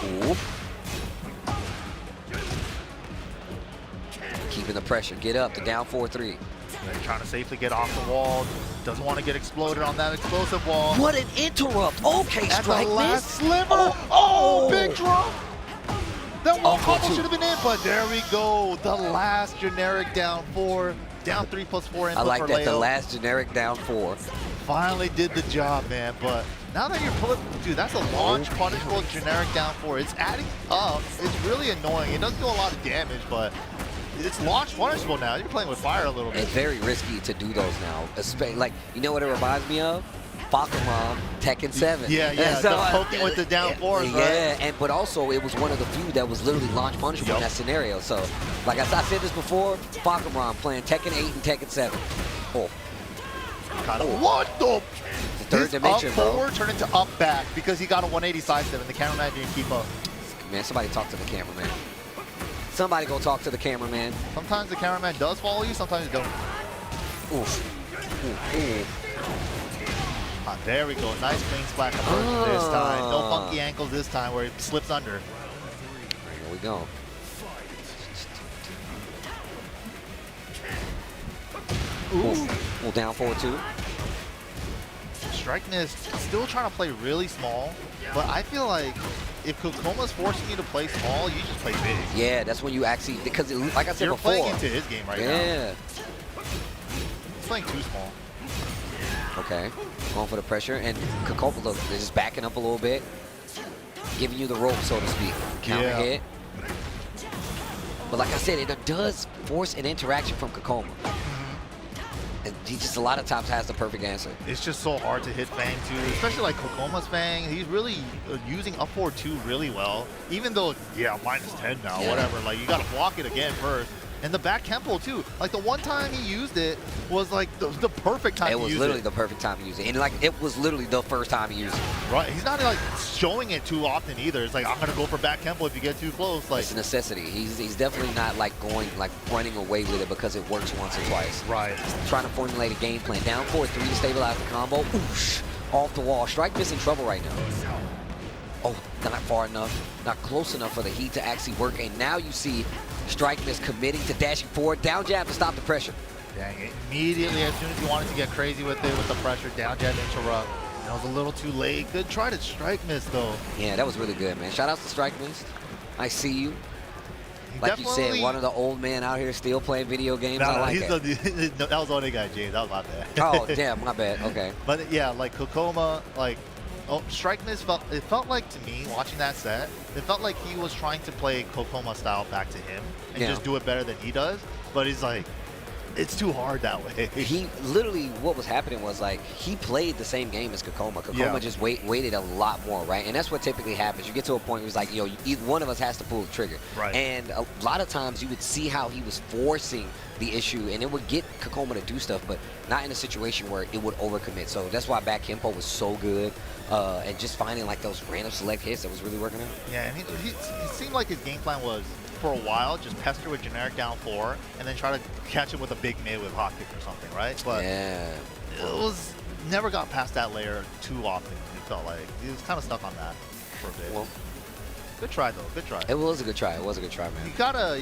Ooh. Keeping the pressure. Get up. The down 4-3. They're trying to safely get off the wall. Doesn't want to get exploded on that explosive wall. What an interrupt. Okay, At Strike the last Miss. sliver. Oh, big drop. That wall Oh, combo should have been in, but there we go. The last generic down 4. Down 3 +4 input I like for that. Leo. The last generic down 4. Finally did the job, man. But now that you're pulling, dude, that's a launch punishable generic down 4. It's adding up. It's really annoying. It doesn't do a lot of damage, but it's launch punishable now. You're playing with fire a little bit. It's very risky to do those now. Like, you know what it reminds me of? Pokemon Tekken 7. Yeah, yeah. So, the poking with the down 4s, right? Yeah, but also it was one of the few that was literally launch punishable in that scenario. So, like I said this before, Pokemon playing Tekken 8 and Tekken 7. Oh. What the? The third dimension, up bro. forward turned into up back because he got a 180 sidestep and the cameraman didn't keep up. Man, somebody talk to the cameraman. Somebody go talk to the cameraman. Sometimes the cameraman does follow you, sometimes it don't. Oof. Ooh, ooh. Ah, there we go. Nice clean splash conversion this time. No funky ankles this time where it slips under. Here we go. Ooh. Well, down 4-2. Strike Miss still trying to play really small, but I feel like if Kokoma's forcing you to play small, you just play big. Yeah, that's when you actually, because like I said You're before. playing into his game right now. Yeah. He's playing too small. Okay, going for the pressure, and Kokoma, look, they're just backing up a little bit, giving you the rope, so to speak. Counter hit. But like I said, it does force an interaction from Kokoma. And he just a lot of times has the perfect answer. It's just so hard to hit Fang too, especially like Kokoma's Fang. He's really using up forward 2 really well. Even though, yeah, -10 now, whatever. Like, you got to block it again first. And the back Kempo too. Like, the one time he used it was like the perfect time to use it. It was literally the perfect time to use it. And like, it was literally the first time he used it. Right. He's not like showing it too often either. It's like, I'm going to go for back Kempo if you get too close. Like, it's a necessity. He's definitely not like running away with it because it works once or twice. Right. He's trying to formulate a game plan. Down forward 3 to stabilize the combo. Oosh, off the wall. Strike Miss in trouble right now. Oh, not far enough. Not close enough for the heat to actually work. And now you see Strike Miss committing to dashing forward. Down jab to stop the pressure. Dang it. Immediately, as soon as you wanted to get crazy with it, with the pressure, down jab interrupt. That was a little too late. Good try to Strike Miss, though. Yeah, that was really good, man. Shout out to Strike Miss. I see you. Like you said, one of the old men out here still playing video games. No, I like it. That was the only guy, James. That was my bad. Oh, damn, my bad. Okay. But yeah, like Kokoma, like, Strike Miss felt like, to me, watching that set, it felt like he was trying to play Kokoma style back to him and just do it better than he does. But he's like, it's too hard that way. He literally, what was happening was like, he played the same game as Kokoma. Kokoma just waited a lot more, right? And that's what typically happens. You get to a point where it's like, yo, either one of us has to pull the trigger. Right. And a lot of times you would see how he was forcing the issue, and it would get Kokoma to do stuff, but not in a situation where it would overcommit. So that's why back Kempo was so good. And just finding like those random select hits that was really working out. Yeah, and it seemed like his game plan was, for a while, just pester with generic down 4 and then try to catch him with a big mid with hot kick or something, right? But it was never got past that layer too often. It felt like he was kind of stuck on that for a bit. Well, good try though. Good try. It was a good try. It was a good try, man. You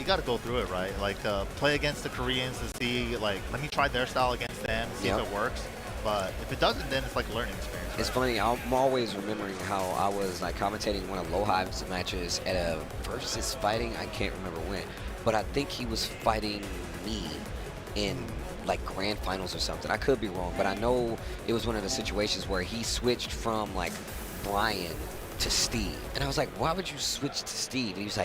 gotta go through it, right? Like play against the Koreans to see, like, let me try their style against them, see if it works. But if it doesn't, then it's like a learning experience. Right? It's funny. I'm always remembering how I was like commentating one of Lohive's matches at a versus fighting. I can't remember when, but I think he was fighting me in like grand finals or something. I could be wrong, but I know it was one of the situations where he switched from like Brian to Steve, and I was like, why would you switch to Steve? And he's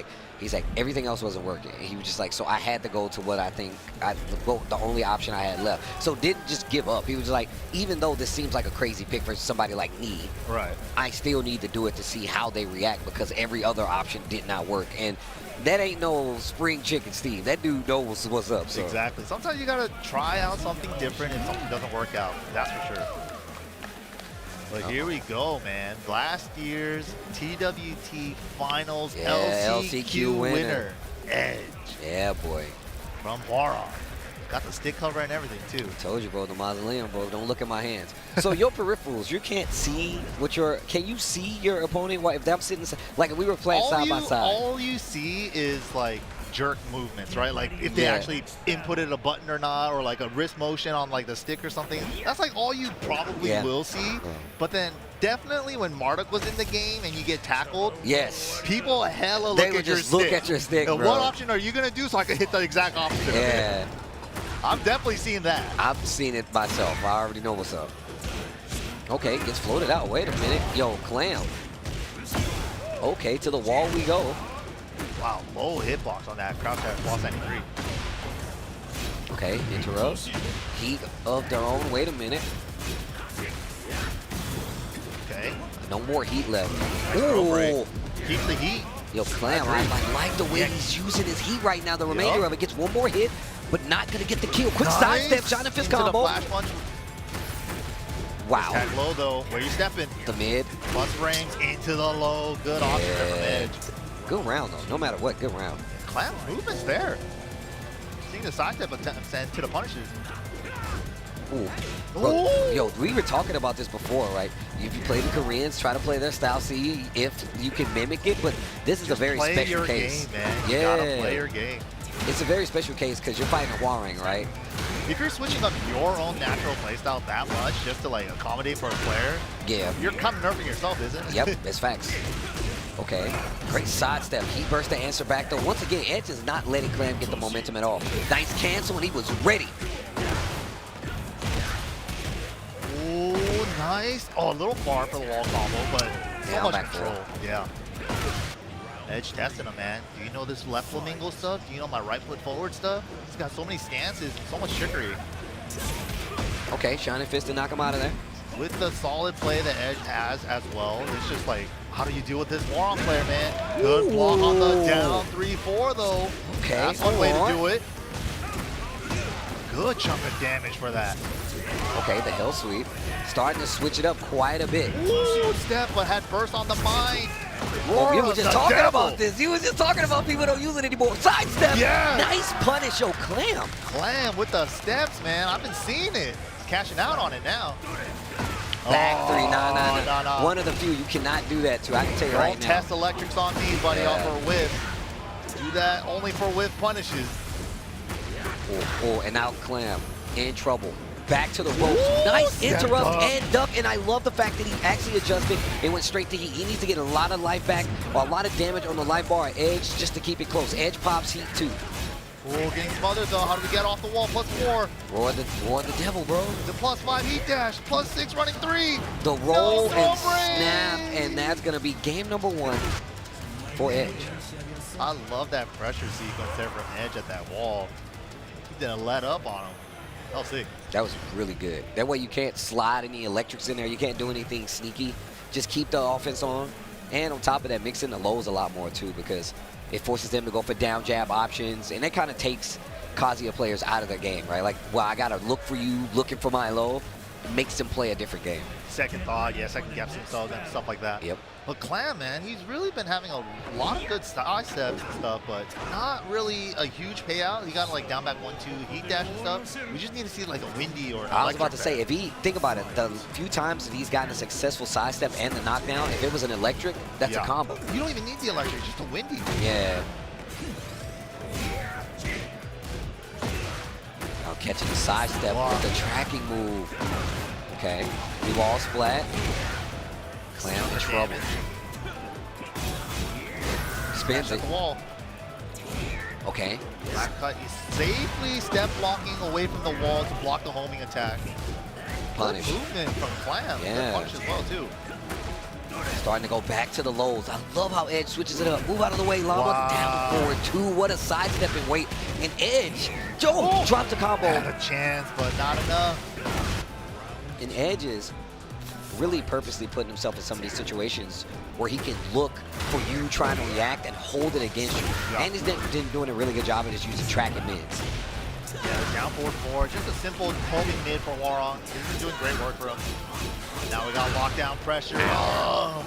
like, everything else wasn't working. And he was just like, so I had to go to what I think the only option I had left. So didn't just give up. He was like, even though this seems like a crazy pick for somebody like me, right? I still need to do it to see how they react because every other option did not work. And that ain't no spring chicken, Steve. That dude knows what's up. So. Exactly. Sometimes you gotta try out something different if something doesn't work out. That's for sure. But here we go, man. Last year's TWT Finals LCQ winner, Edge. Yeah, boy. From Warrock. Got the stick cover and everything, too. Told you, bro. The mausoleum, bro. Don't look at my hands. So your peripherals, you can't see what your... Can you see your opponent? If they're sitting... Like, if we were playing side by side. All you see is, like, jerk movements, right? Like, if they actually inputted a button or not, or, like, a wrist motion on, like, the stick or something. That's, like, all you probably will see. But then... Definitely when Marduk was in the game and you get tackled, people hella look at your stick. Look at your stick, bro. What option are you going to do so I can hit the exact opposite of it? I'm definitely seeing that. I've seen it myself. I already know what's up. Okay, gets floated out. Wait a minute. Yo, Clam. Okay, to the wall we go. Wow, low hitbox on that crouch at wall 93. Okay, interrupt. Heat of their own. Wait a minute. Okay. No more heat left. Ooh. Keep the heat. Yo, Clam, I like the way he's using his heat right now. The remainder of it gets one more hit, but not going to get the kill. Quick sidestep, Jonathan Fist combo. The flash punch. Wow. Tag low, though. Where you stepping? The mid. Plus range into the low. Good option there from Edge. Good round, though. No matter what, good round. Clam movement's there. Seeing the sidestep attempt to the punishes. Ooh. Bro, yo, we were talking about this before, right? If you play the Koreans, try to play their style, see if you can mimic it, but this is a very special case. Game, man. You gotta play your game. It's a very special case because you're fighting a Warring, right? If you're switching up your own natural playstyle that much just to like accommodate for a player, you're kind of nerfing yourself, isn't it? Yep, it's facts. Okay, great sidestep. He burst the answer back though. Once again, Edge is not letting Clam get the momentum at all. Nice cancel, and he was ready. Oh, nice. Oh, a little far for the wall combo, but so much control. Yeah. Edge testing him, man. Do you know this left flamingo stuff? Do you know my right foot forward stuff? He's got so many stances, so much trickery. Okay, Shining Fist to knock him out of there. With the solid play that Edge has as well, it's just like, how do you deal with this Waron player, man? Good block on the down 3-4 though. Okay, that's one way to do it. Good chunk of damage for that. Okay, the Hell Sweep. Starting to switch it up quite a bit. Ooh, step, but had burst on the mind. Oh, you were just talking about this. You was just talking about people don't use it anymore. Sidestep. Yeah. Nice punish, yo, Clam. Clam with the steps, man. I've been seeing it. He's cashing out on it now. Back three, nah. One of the few you cannot do that to. I can tell you right Don't now. test electrics on me, buddy, off for a whiff. Do that only for whiff punishes. Oh, and now Clam in trouble. Back to the ropes. Nice interrupt and duck, and I love the fact that he actually adjusted and went straight to heat. He needs to get a lot of life back or a lot of damage on the life bar at Edge just to keep it close. Edge pops heat too. Oh, getting smothered though. How do we get off the wall? +4. Roar the devil, bro. The +5 heat dash. +6 running 3. The roll No, and snap, and that's gonna be game number 1 for Edge. I love that pressure sequence there from Edge at that wall. He didn't let up on him. That was sick. That was really good. That way you can't slide any electrics in there. You can't do anything sneaky. Just keep the offense on. And on top of that, mix in the lows a lot more too, because it forces them to go for down jab options. And that kind of takes Kazuya players out of their game, right? Like, well, I got to look for you, looking for my low. It makes them play a different game. Second thought, yeah, second guess themselves and stuff like that. Yep. But Clam, man, he's really been having a lot of good side steps and stuff, but not really a huge payout. He got like down back 1-2 heat dash and stuff. We just need to see like a windy or an I was about to electric say, if he, think about it, the few times that he's gotten a successful sidestep and the knockdown, if it was an electric, that's a combo. You don't even need the electric, just a windy. Yeah. Now catching the sidestep with the tracking move. Okay, new wall splat. Clam in trouble. Spins it. The wall. Okay. Black cut, he's safely step blocking away from the wall to block the homing attack. Punish. Good movement from Clam. Yeah. Good punish as well too. Starting to go back to the lows. I love how Edge switches it up. Move out of the way, Llama. Down forward 2. What a sidestep and wait. And Edge, Joe, drops the combo. Had a chance, but not enough. And Edge is really purposely putting himself in some of these situations where he can look for you trying to react and hold it against you. Yeah. And he's been doing a really good job of just using tracking mids. Yeah, down forward 4. Just a simple homing mid for Waron. This is doing great work for him. Now we got lockdown pressure. Oh.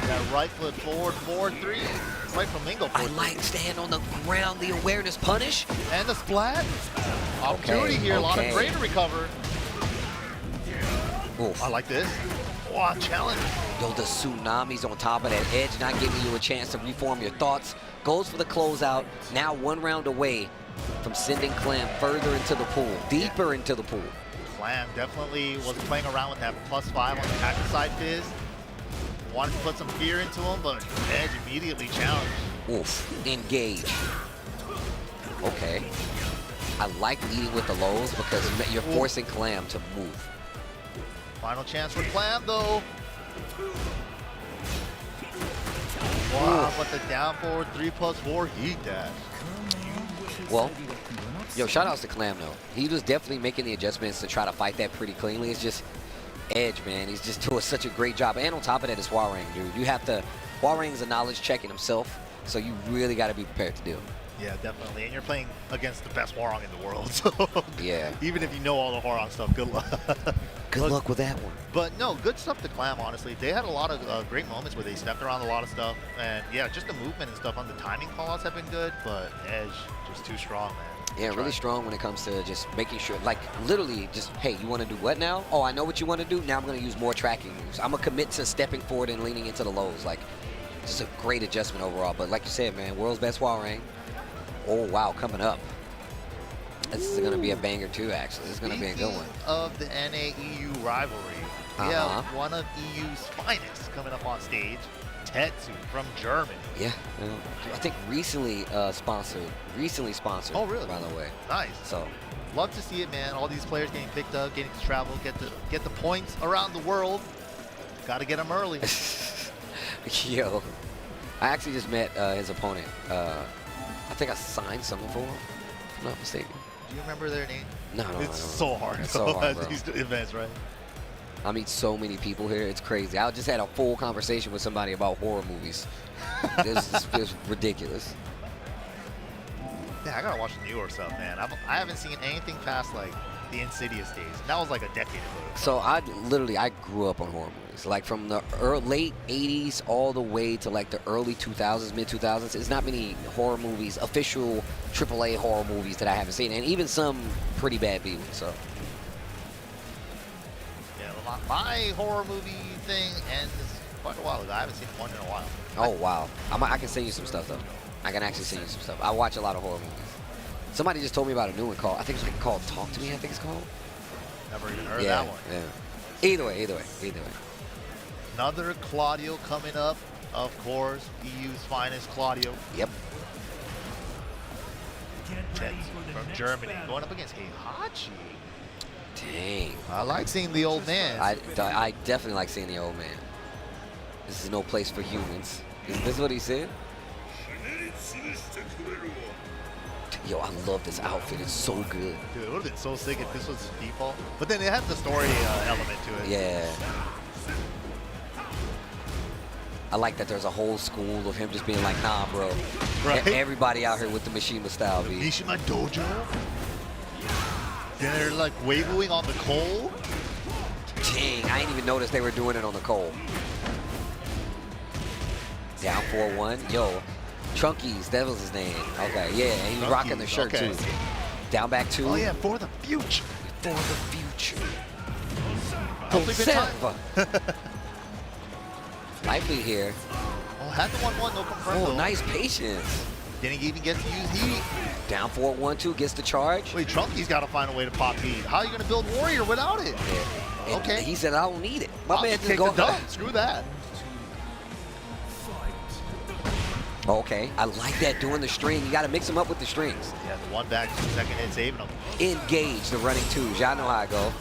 That right foot forward 4-3. Right flamingo. I like staying on the ground, the awareness punish. And the splat. Opportunity here, a lot of great to recover. Oof. I like this. Wow, challenge. Yo, the tsunamis on top of that. Edge not giving you a chance to reform your thoughts. Goes for the closeout. Now 1 round away from sending Clam further into the pool, deeper into the pool. Clam definitely was playing around with that +5 on the attacker side fizz. Wanted to put some fear into him, but Edge immediately challenged. Oof, engage. Okay. I like leading with the lows because you're forcing Clam to move. Final chance for Clam though. Wow, but the down forward 3+4 heat dash. Well, yo, shout outs to Clam though. He was definitely making the adjustments to try to fight that pretty cleanly. It's just Edge, man. He's just doing such a great job. And on top of that, it's Warang, dude. You have to, Warang's a knowledge check in himself, so you really got to be prepared to do it. Yeah, definitely. And you're playing against the best Warang in the world. So yeah. Even if you know all the Warang stuff, good luck. Good luck with that one. But no, good stuff to Clam, honestly. They had a lot of great moments where they stepped around a lot of stuff. And yeah, just the movement and stuff on the timing callouts have been good, but Edge just too strong, man. Yeah, really strong when it comes to just making sure, like literally just, hey, you want to do what now? Oh, I know what you want to do. Now I'm going to use more tracking moves. I'm going to commit to stepping forward and leaning into the lows. Like, just a great adjustment overall. But like you said, man, world's best Warang. Oh, wow, coming up. This is going to be a banger too, actually. This is going to be a good one. Of the NA-EU rivalry, we have one of EU's finest coming up on stage, Tetsu from Germany. Yeah, I think recently sponsored. Oh, really? By the way. Nice. So, love to see it, man. All these players getting picked up, getting to travel, get the points around the world. Got to get them early. Yo, I actually just met his opponent. I think I signed someone for him, if I'm not mistaken. Do you remember their name? No, no, It's I don't. so hard. It's so hard, at bro. these events, right? I meet so many people here. It's crazy. I just had a full conversation with somebody about horror movies. It's ridiculous. Yeah, I gotta watch the newer stuff, man. I haven't seen anything past like the Insidious days. And that was like a decade ago. So I grew up on horror movies, like from the late 80s all the way to like the early 2000s, mid 2000s. There's not many horror movies, official AAA horror movies that I haven't seen, and even some pretty bad B ones. So yeah, my horror movie thing ends quite a while ago. I haven't seen one in a while. oh wow, I can send you some stuff though. I can actually send you some stuff. I watch a lot of horror movies. Somebody just told me about a new one called, I think it's like called Talk to Me, I think it's called. Never even heard of that one. Yeah. Either way. Another Claudio coming up, of course. EU's finest Claudio. Yep. From Germany, going up against Heihachi. Dang. I like seeing the old man. I definitely like seeing the old man. This is no place for humans. Is this what he said? Yo, I love this outfit. It's so good. Dude, it would have been so sick if this was his default. But then it had the story element to it. Yeah. I like that there's a whole school of him just being like, nah, bro. Right? Everybody out here with the Mishima style, B. Mishima Dojo? Then they're like waveling on the coal? Dang, I didn't even notice they were doing it on the coal. Down 4-1. Yo, Trunkies, that was his name. Okay, yeah, and he's rocking the shirt too. Down back 2. Oh yeah, for the future. For the future. Hopefully good time. Lively here. Oh, had the 1-1, no confirm. Oh, nice patience. Didn't even get to use heat. Down 4-1-2, gets the charge. Wait, Trunky's got to find a way to pop heat. How are you going to build Warrior without it? Yeah. Okay. He said, I don't need it. My man just take go the dump. Screw that. Okay, I like that, doing the string. You got to mix them up with the strings. Yeah, the 1 back, 2 second hit, saving them. Engage the running 2s. Y'all know how I go.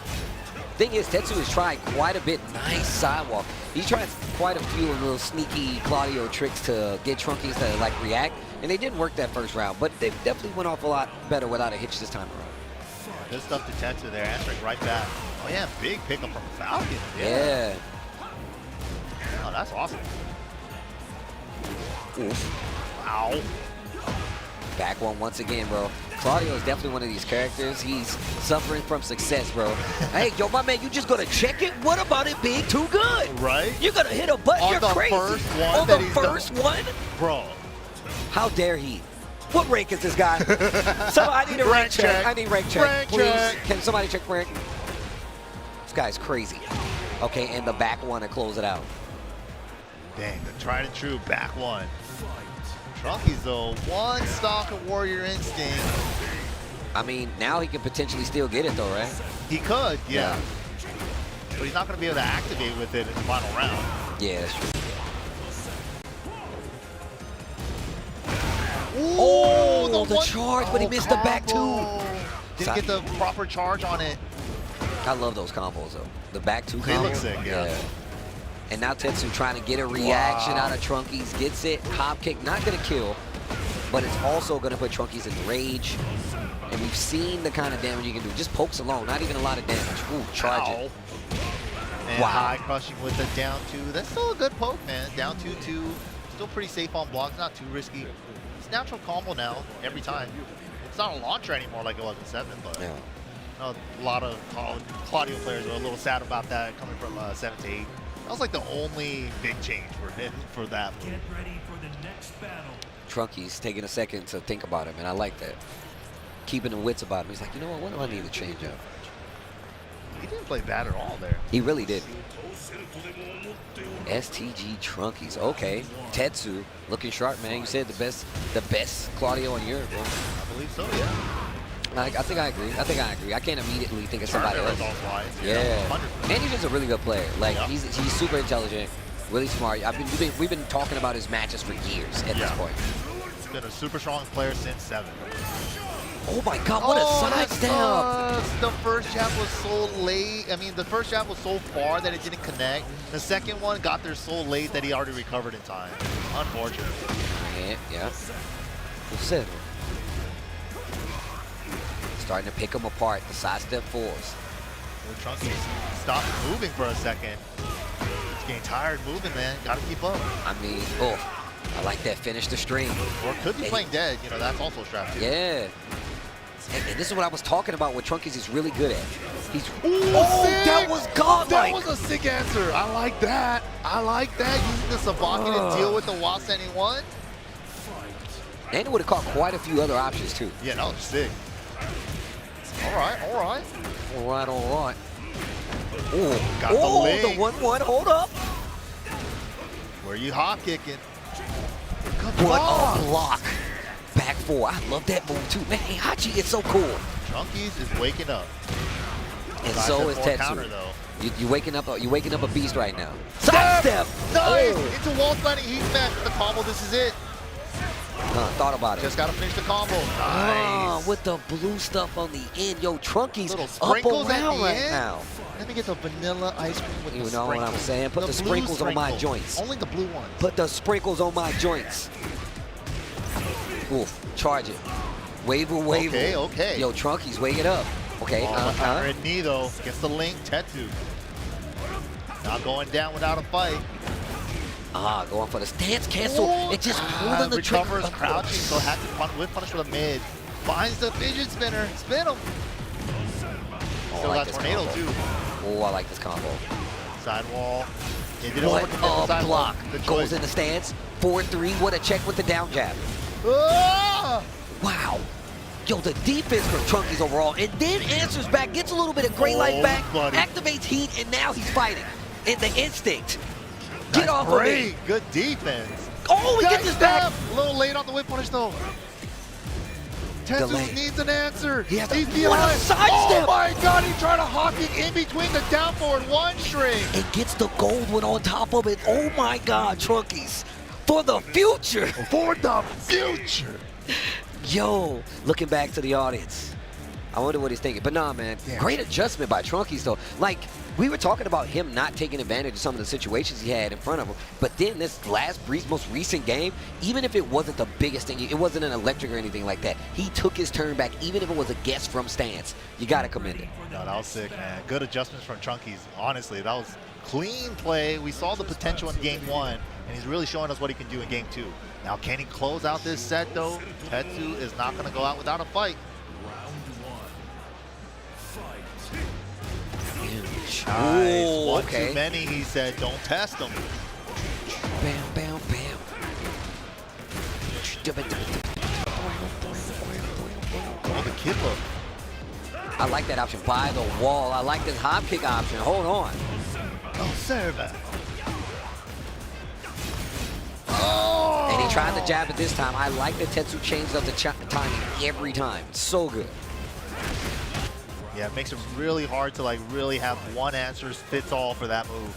Thing is, Tetsu has tried quite a bit. Nice sidewalk. He tried quite a few little sneaky Claudio tricks to get Trunkies to like react, and they didn't work that first round, but they definitely went off a lot better without a hitch this time around. Good stuff to Tetsu there, answering right back. Oh yeah, big pickup from Falcon. Yeah. Oh, that's awesome. Oof. Wow. Back one once again, bro. Claudio is definitely one of these characters. He's suffering from success, bro. Hey, yo, my man, you just gonna check it? What about it being too good? Right? You're gonna hit a button. On You're the crazy. first one On that the he's first done. one? Bro. How dare he? What rank is this guy? So I need a rank check. I need rank check. Rank Please. check. Can somebody check rank? This guy's crazy. Okay, and the back one to close it out. Dang, the tried and true back one. Trunky's though, one stock of Warrior Instinct. I mean, now he can potentially still get it though, right? He could, yeah. But he's not going to be able to activate with it in the final round. Yeah, that's true. Ooh, the charge, but he missed the back two. Didn't get the proper charge on it. I love those combos though. The back 2 combos. They look sick, yeah. And now Tetsu trying to get a reaction out of Trunkies. Gets it. Hop kick, not going to kill, but it's also going to put Trunkies in rage. And we've seen the kind of damage you can do. Just pokes alone, not even a lot of damage. Ooh, charge it. And high crushing with the down 2. That's still a good poke, man. Down 2-2. Still pretty safe on blocks, not too risky. It's natural combo now, every time. It's not a launcher anymore like it was in 7, but yeah. A lot of Claudio players are a little sad about that coming from 7 to 8. That was like the only big change for that move. Get ready for the next battle. Trunkies taking a second to think about him, and I like that. Keeping the wits about him. He's like, you know what do I need to change up? He didn't play bad at all there. He really did. STG Trunkies. Okay. Tetsu looking sharp, man. You said the best Claudio in Europe, bro. I believe so, yeah. I think I agree. I can't immediately think of somebody else. Yeah. And he's just a really good player. Like he's super intelligent, really smart. We've been talking about his matches for years at this point. He's been a super strong player since 7. Oh my God, what a sidestep! The first jab was so late. I mean, the first jab was so far that it didn't connect. The second one got there so late that he already recovered in time. Unfortunate. Yeah. Settle. Starting to pick them apart. The sidestep fours. Trunky stopped moving for a second. He's getting tired moving, man. Gotta keep up. I mean, I like that finish the string. Or could be playing dead. You know, that's also a strat too. Yeah. And this is what I was talking about what Trunkies is really good at. He's that was godlike. That was a sick answer. I like that. I like that. Using the Sabaki to deal with the Wasa anyone. And it would have caught quite a few other options too. Yeah, that was sick. All right. All right. Got the leg. The 1-1, hold up. Where you hop kicking? What a block. Back four. I love that move too. Man, Hachi is so cool. Trunkies is waking up. And so is Counter, Tetsu. though. You're waking up a beast right now. Sidestep! Nice! Into wall sliding heat smash with the combo. This is it. Thought about it. Just gotta finish the combo. Nice. With the blue stuff on the end. Yo, Trunkies Little up sprinkles at around the right end. now. Let me get the vanilla ice cream with You the know what I'm saying? Put the blue sprinkles on my joints. Only the blue ones. Put the sprinkles on my joints. Oof, charge it. Wave. Okay. Yo, Trunkies, wake it up. Okay, Red knee though, gets the link, Tetsu. Not going down without a fight. Going for the stance cancel. It just pulling the trigger. Recovers crouching, so had to whip punish for the mid. Finds the fidget spinner, spin him. Still got tornado too. Oh, I like this combo. Sidewall. What a block. Goes in the stance. 4-3. What a check with the down jab. Wow. Yo, the defense for Trunkies overall, and then answers back, gets a little bit of great life back, activates heat, and now he's fighting. In the instinct. Get off of me. Good defense. Oh, he gets his back. A little late on the whip punish though. Tetsu needs an answer. He's behind. What a sidestep. Oh my God, he tried to hop kick in between the down forward one string. And gets the gold one on top of it. Oh my God, Trunkies. For the future. For the future. Yo, looking back to the audience. I wonder what he's thinking. But nah, man, great adjustment by Trunkies, though. Like, we were talking about him not taking advantage of some of the situations he had in front of him. But then this most recent game, even if it wasn't the biggest thing, it wasn't an electric or anything like that, he took his turn back, even if it was a guess from stance. You got to commend it. No, that was sick, man. Good adjustments from Trunkies. Honestly, that was clean play. We saw the potential in game one, and he's really showing us what he can do in game two. Now, can he close out this set, though? Tetsu is not going to go out without a fight. Nice. One too many, he said. Don't test him. Bam, bam, bam. Oh, the kid look. I like that option. By the wall. I like this hop kick option. Hold on. Oh, server. And he tried the jab at this time. I like that Tetsu changed up the timing every time. So good. Yeah, it makes it really hard to really have one answer fits all for that move.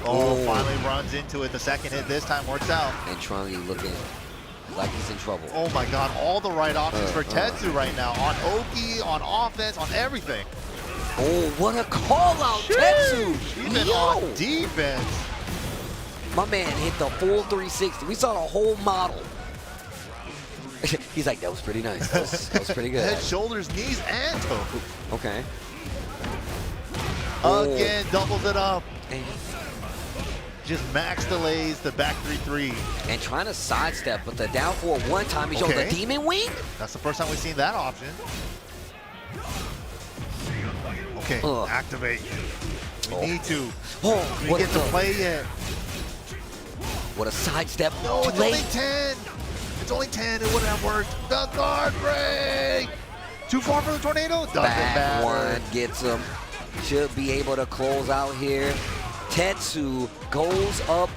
Finally runs into it. The second hit this time works out. And Trunky looking like he's in trouble. Oh my God, all the right options for Tetsu right now. On Oki, on offense, on everything. Oh, what a call out, Tetsu. Even on defense. My man hit the full 360. We saw the whole model. He's like, that was pretty nice. That was pretty good. Head, shoulders, knees, and toe. Okay. Again, doubles it up. And just max delays the back 3-3. And trying to sidestep, but the down four one time he shows the demon wing. That's the first time we've seen that option. Okay, activate. We need to. We get to play yet. What a sidestep. No, Too it's late. only 10. It's only 10. It wouldn't have worked. The guard break. Too far for the tornado? Doesn't matter. One gets him. Should be able to close out here. Tetsu goes up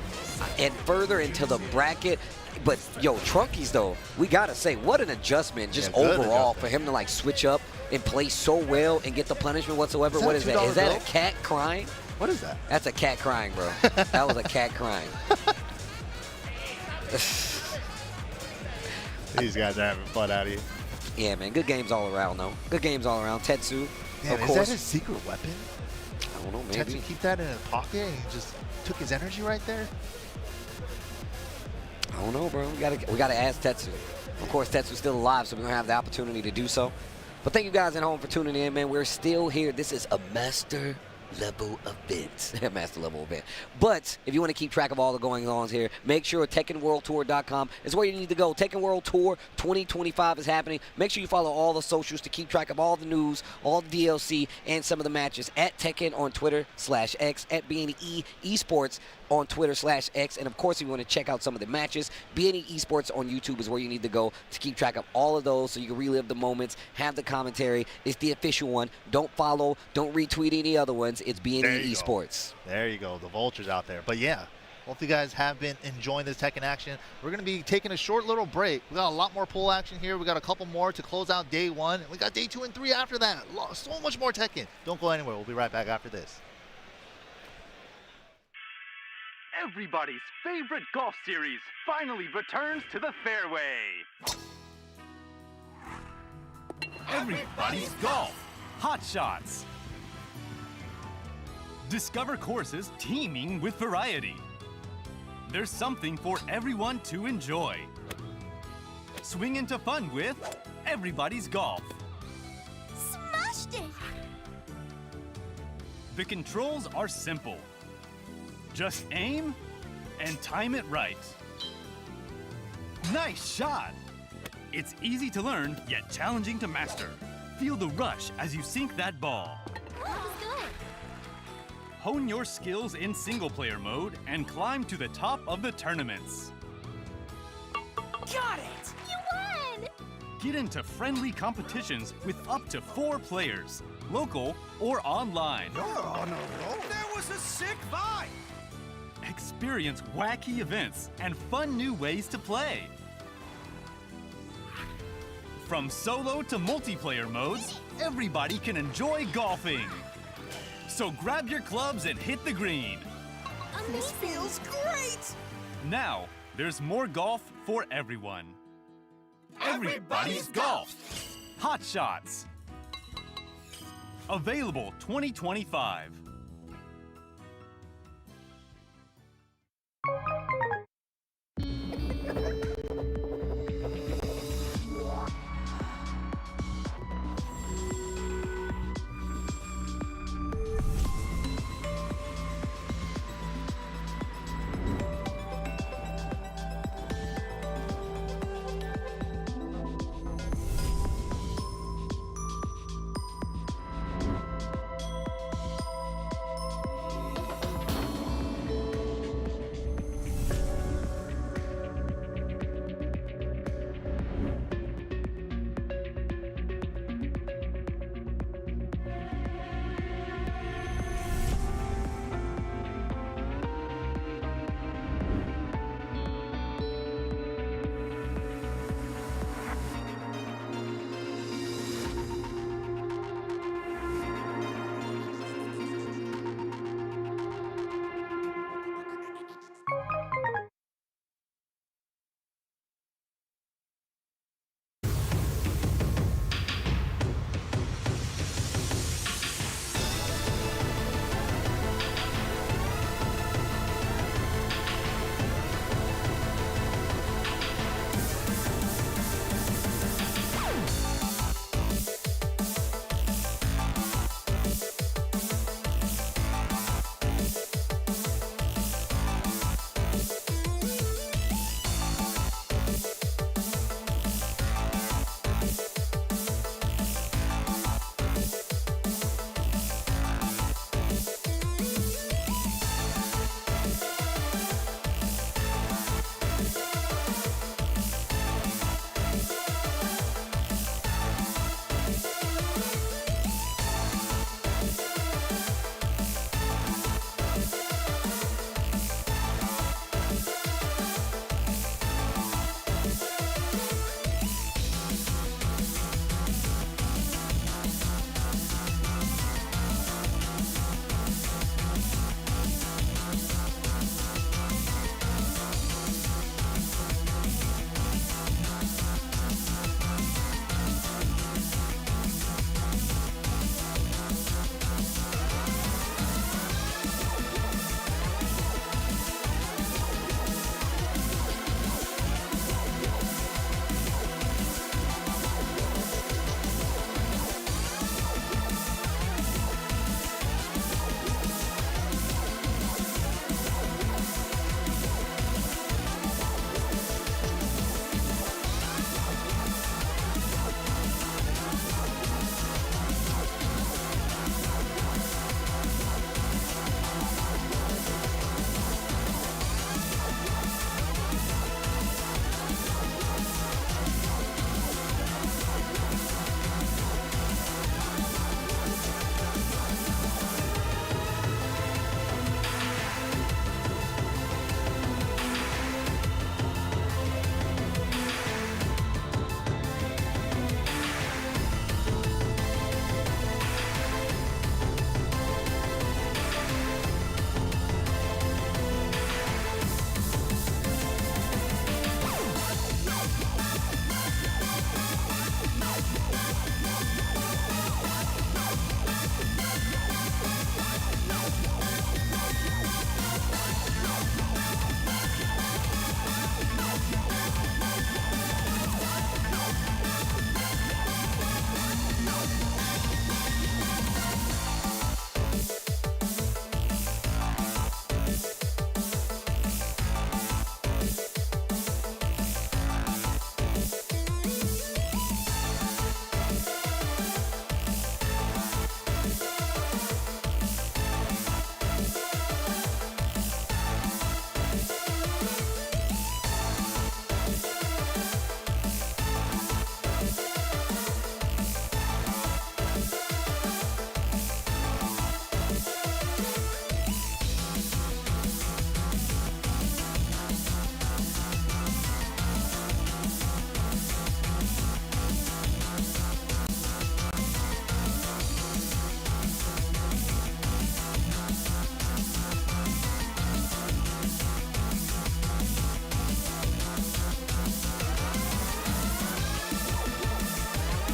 and further into the bracket. But, yo, Trunkies, though, we got to say, what an adjustment just overall for him to, switch up and play so well and get the punishment whatsoever. What is that? Is that a cat crying? What is that? That's a cat crying, bro. That was a cat crying. These guys are having fun out of here. Yeah, man. Good games all around, though. Good games all around. Tetsu, of course. Is that his secret weapon? I don't know, maybe. Tetsu keep that in his pocket and he just took his energy right there? don't know, bro. We gotta ask Tetsu. Of course, Tetsu's still alive, so we don't have the opportunity to do so. But thank you guys at home for tuning in, man. We're still here. This is a master level event. Master level event. But if you want to keep track of all the going-ons here, make sure TekkenWorldTour.com is where you need to go. Tekken World Tour 2025 is happening. Make sure you follow all the socials to keep track of all the news, all the DLC, and some of the matches at Tekken on Twitter/X, at BNE Esports on Twitter/X, and of course, if you want to check out some of the matches, BNE Esports on YouTube is where you need to go to keep track of all of those so you can relive the moments, have the commentary. It's the official one. Don't follow, don't retweet any other ones. It's BNE Esports. There you go, the vultures out there. But yeah, hope you guys have been enjoying this Tekken action. We're going to be taking a short little break. We got a lot more pool action here. We got a couple more to close out day 1. And we got day 2 and 3 after that. So much more Tekken. Don't go anywhere. We'll be right back after this. Everybody's favorite golf series finally returns to the fairway. Everybody's golf. Hot shots. Discover courses teeming with variety. There's something for everyone to enjoy. Swing into fun with Everybody's Golf. Smashed it! The controls are simple. Just aim and time it right. Nice shot! It's easy to learn, yet challenging to master. Feel the rush as you sink that ball. That was good. Hone your skills in single-player mode and climb to the top of the tournaments. Got it! You won! Get into friendly competitions with up to 4 players, local or online. There was a sick vibe! Experience wacky events and fun new ways to play. From solo to multiplayer modes, everybody can enjoy golfing. So grab your clubs and hit the green. This feels great! Now, there's more golf for everyone. Everybody's Golf. Hot Shots. Available 2025.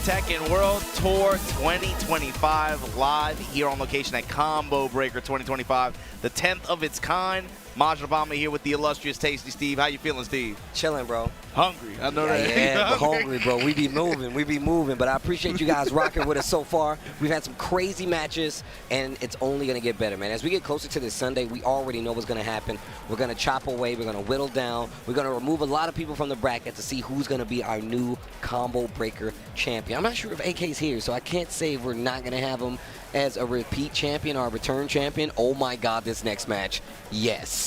Tekken World Tour 2025 live here on location at Combo Breaker 2025, the 10th of its kind. Maj Obama here with the illustrious Tasty Steve. How you feeling, Steve? Chilling, bro. Hungry. I know that. Yeah, but hungry, bro. We be moving. But I appreciate you guys rocking with us so far. We've had some crazy matches, and it's only going to get better, man. As we get closer to this Sunday, we already know what's going to happen. We're going to chop away. We're going to whittle down. We're going to remove a lot of people from the bracket to see who's going to be our new Combo Breaker champion. I'm not sure if AK's here, so I can't say we're not going to have him as a repeat champion or a return champion. Oh, my God, this next match. Yes.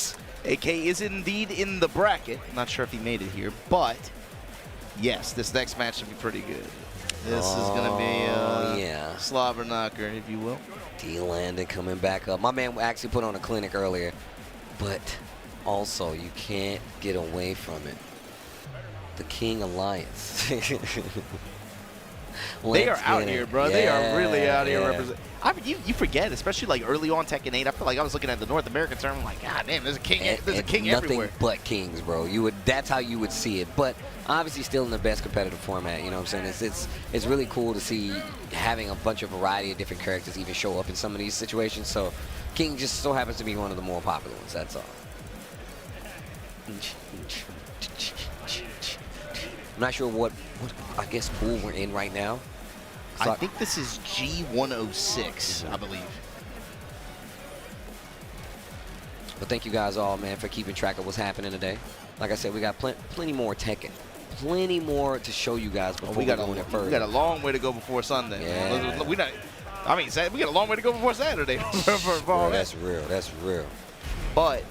AK is indeed in the bracket. I'm not sure if he made it here, but yes, this next match should be pretty good. This is going to be yeah, slobber knocker, if you will. D Landon coming back up. My man actually put on a clinic earlier, but also you can't get away from it. The King Alliance. They are out here, bro. They are really out here yeah. representing. I mean, you forget, especially like early on Tekken 8. I feel like I was looking at the North American tournament, like, God damn, there's a king. There's a king everywhere. Nothing but kings, bro. That's how you would see it. But obviously, still in the best competitive format. You know what I'm saying? It's really cool to see having a bunch of variety of different characters even show up in some of these situations. So, King just so happens to be one of the more popular ones. That's all. I'm not sure what I guess pool we're in right now. So I think this is G106, I believe. But thank you guys all, man, for keeping track of what's happening today. Like I said, we got plenty more Tekken. Plenty more to show you guys before we go any further. We got a long way to go before Sunday. Yeah. We got a long way to go before Saturday. That's real. That's real. But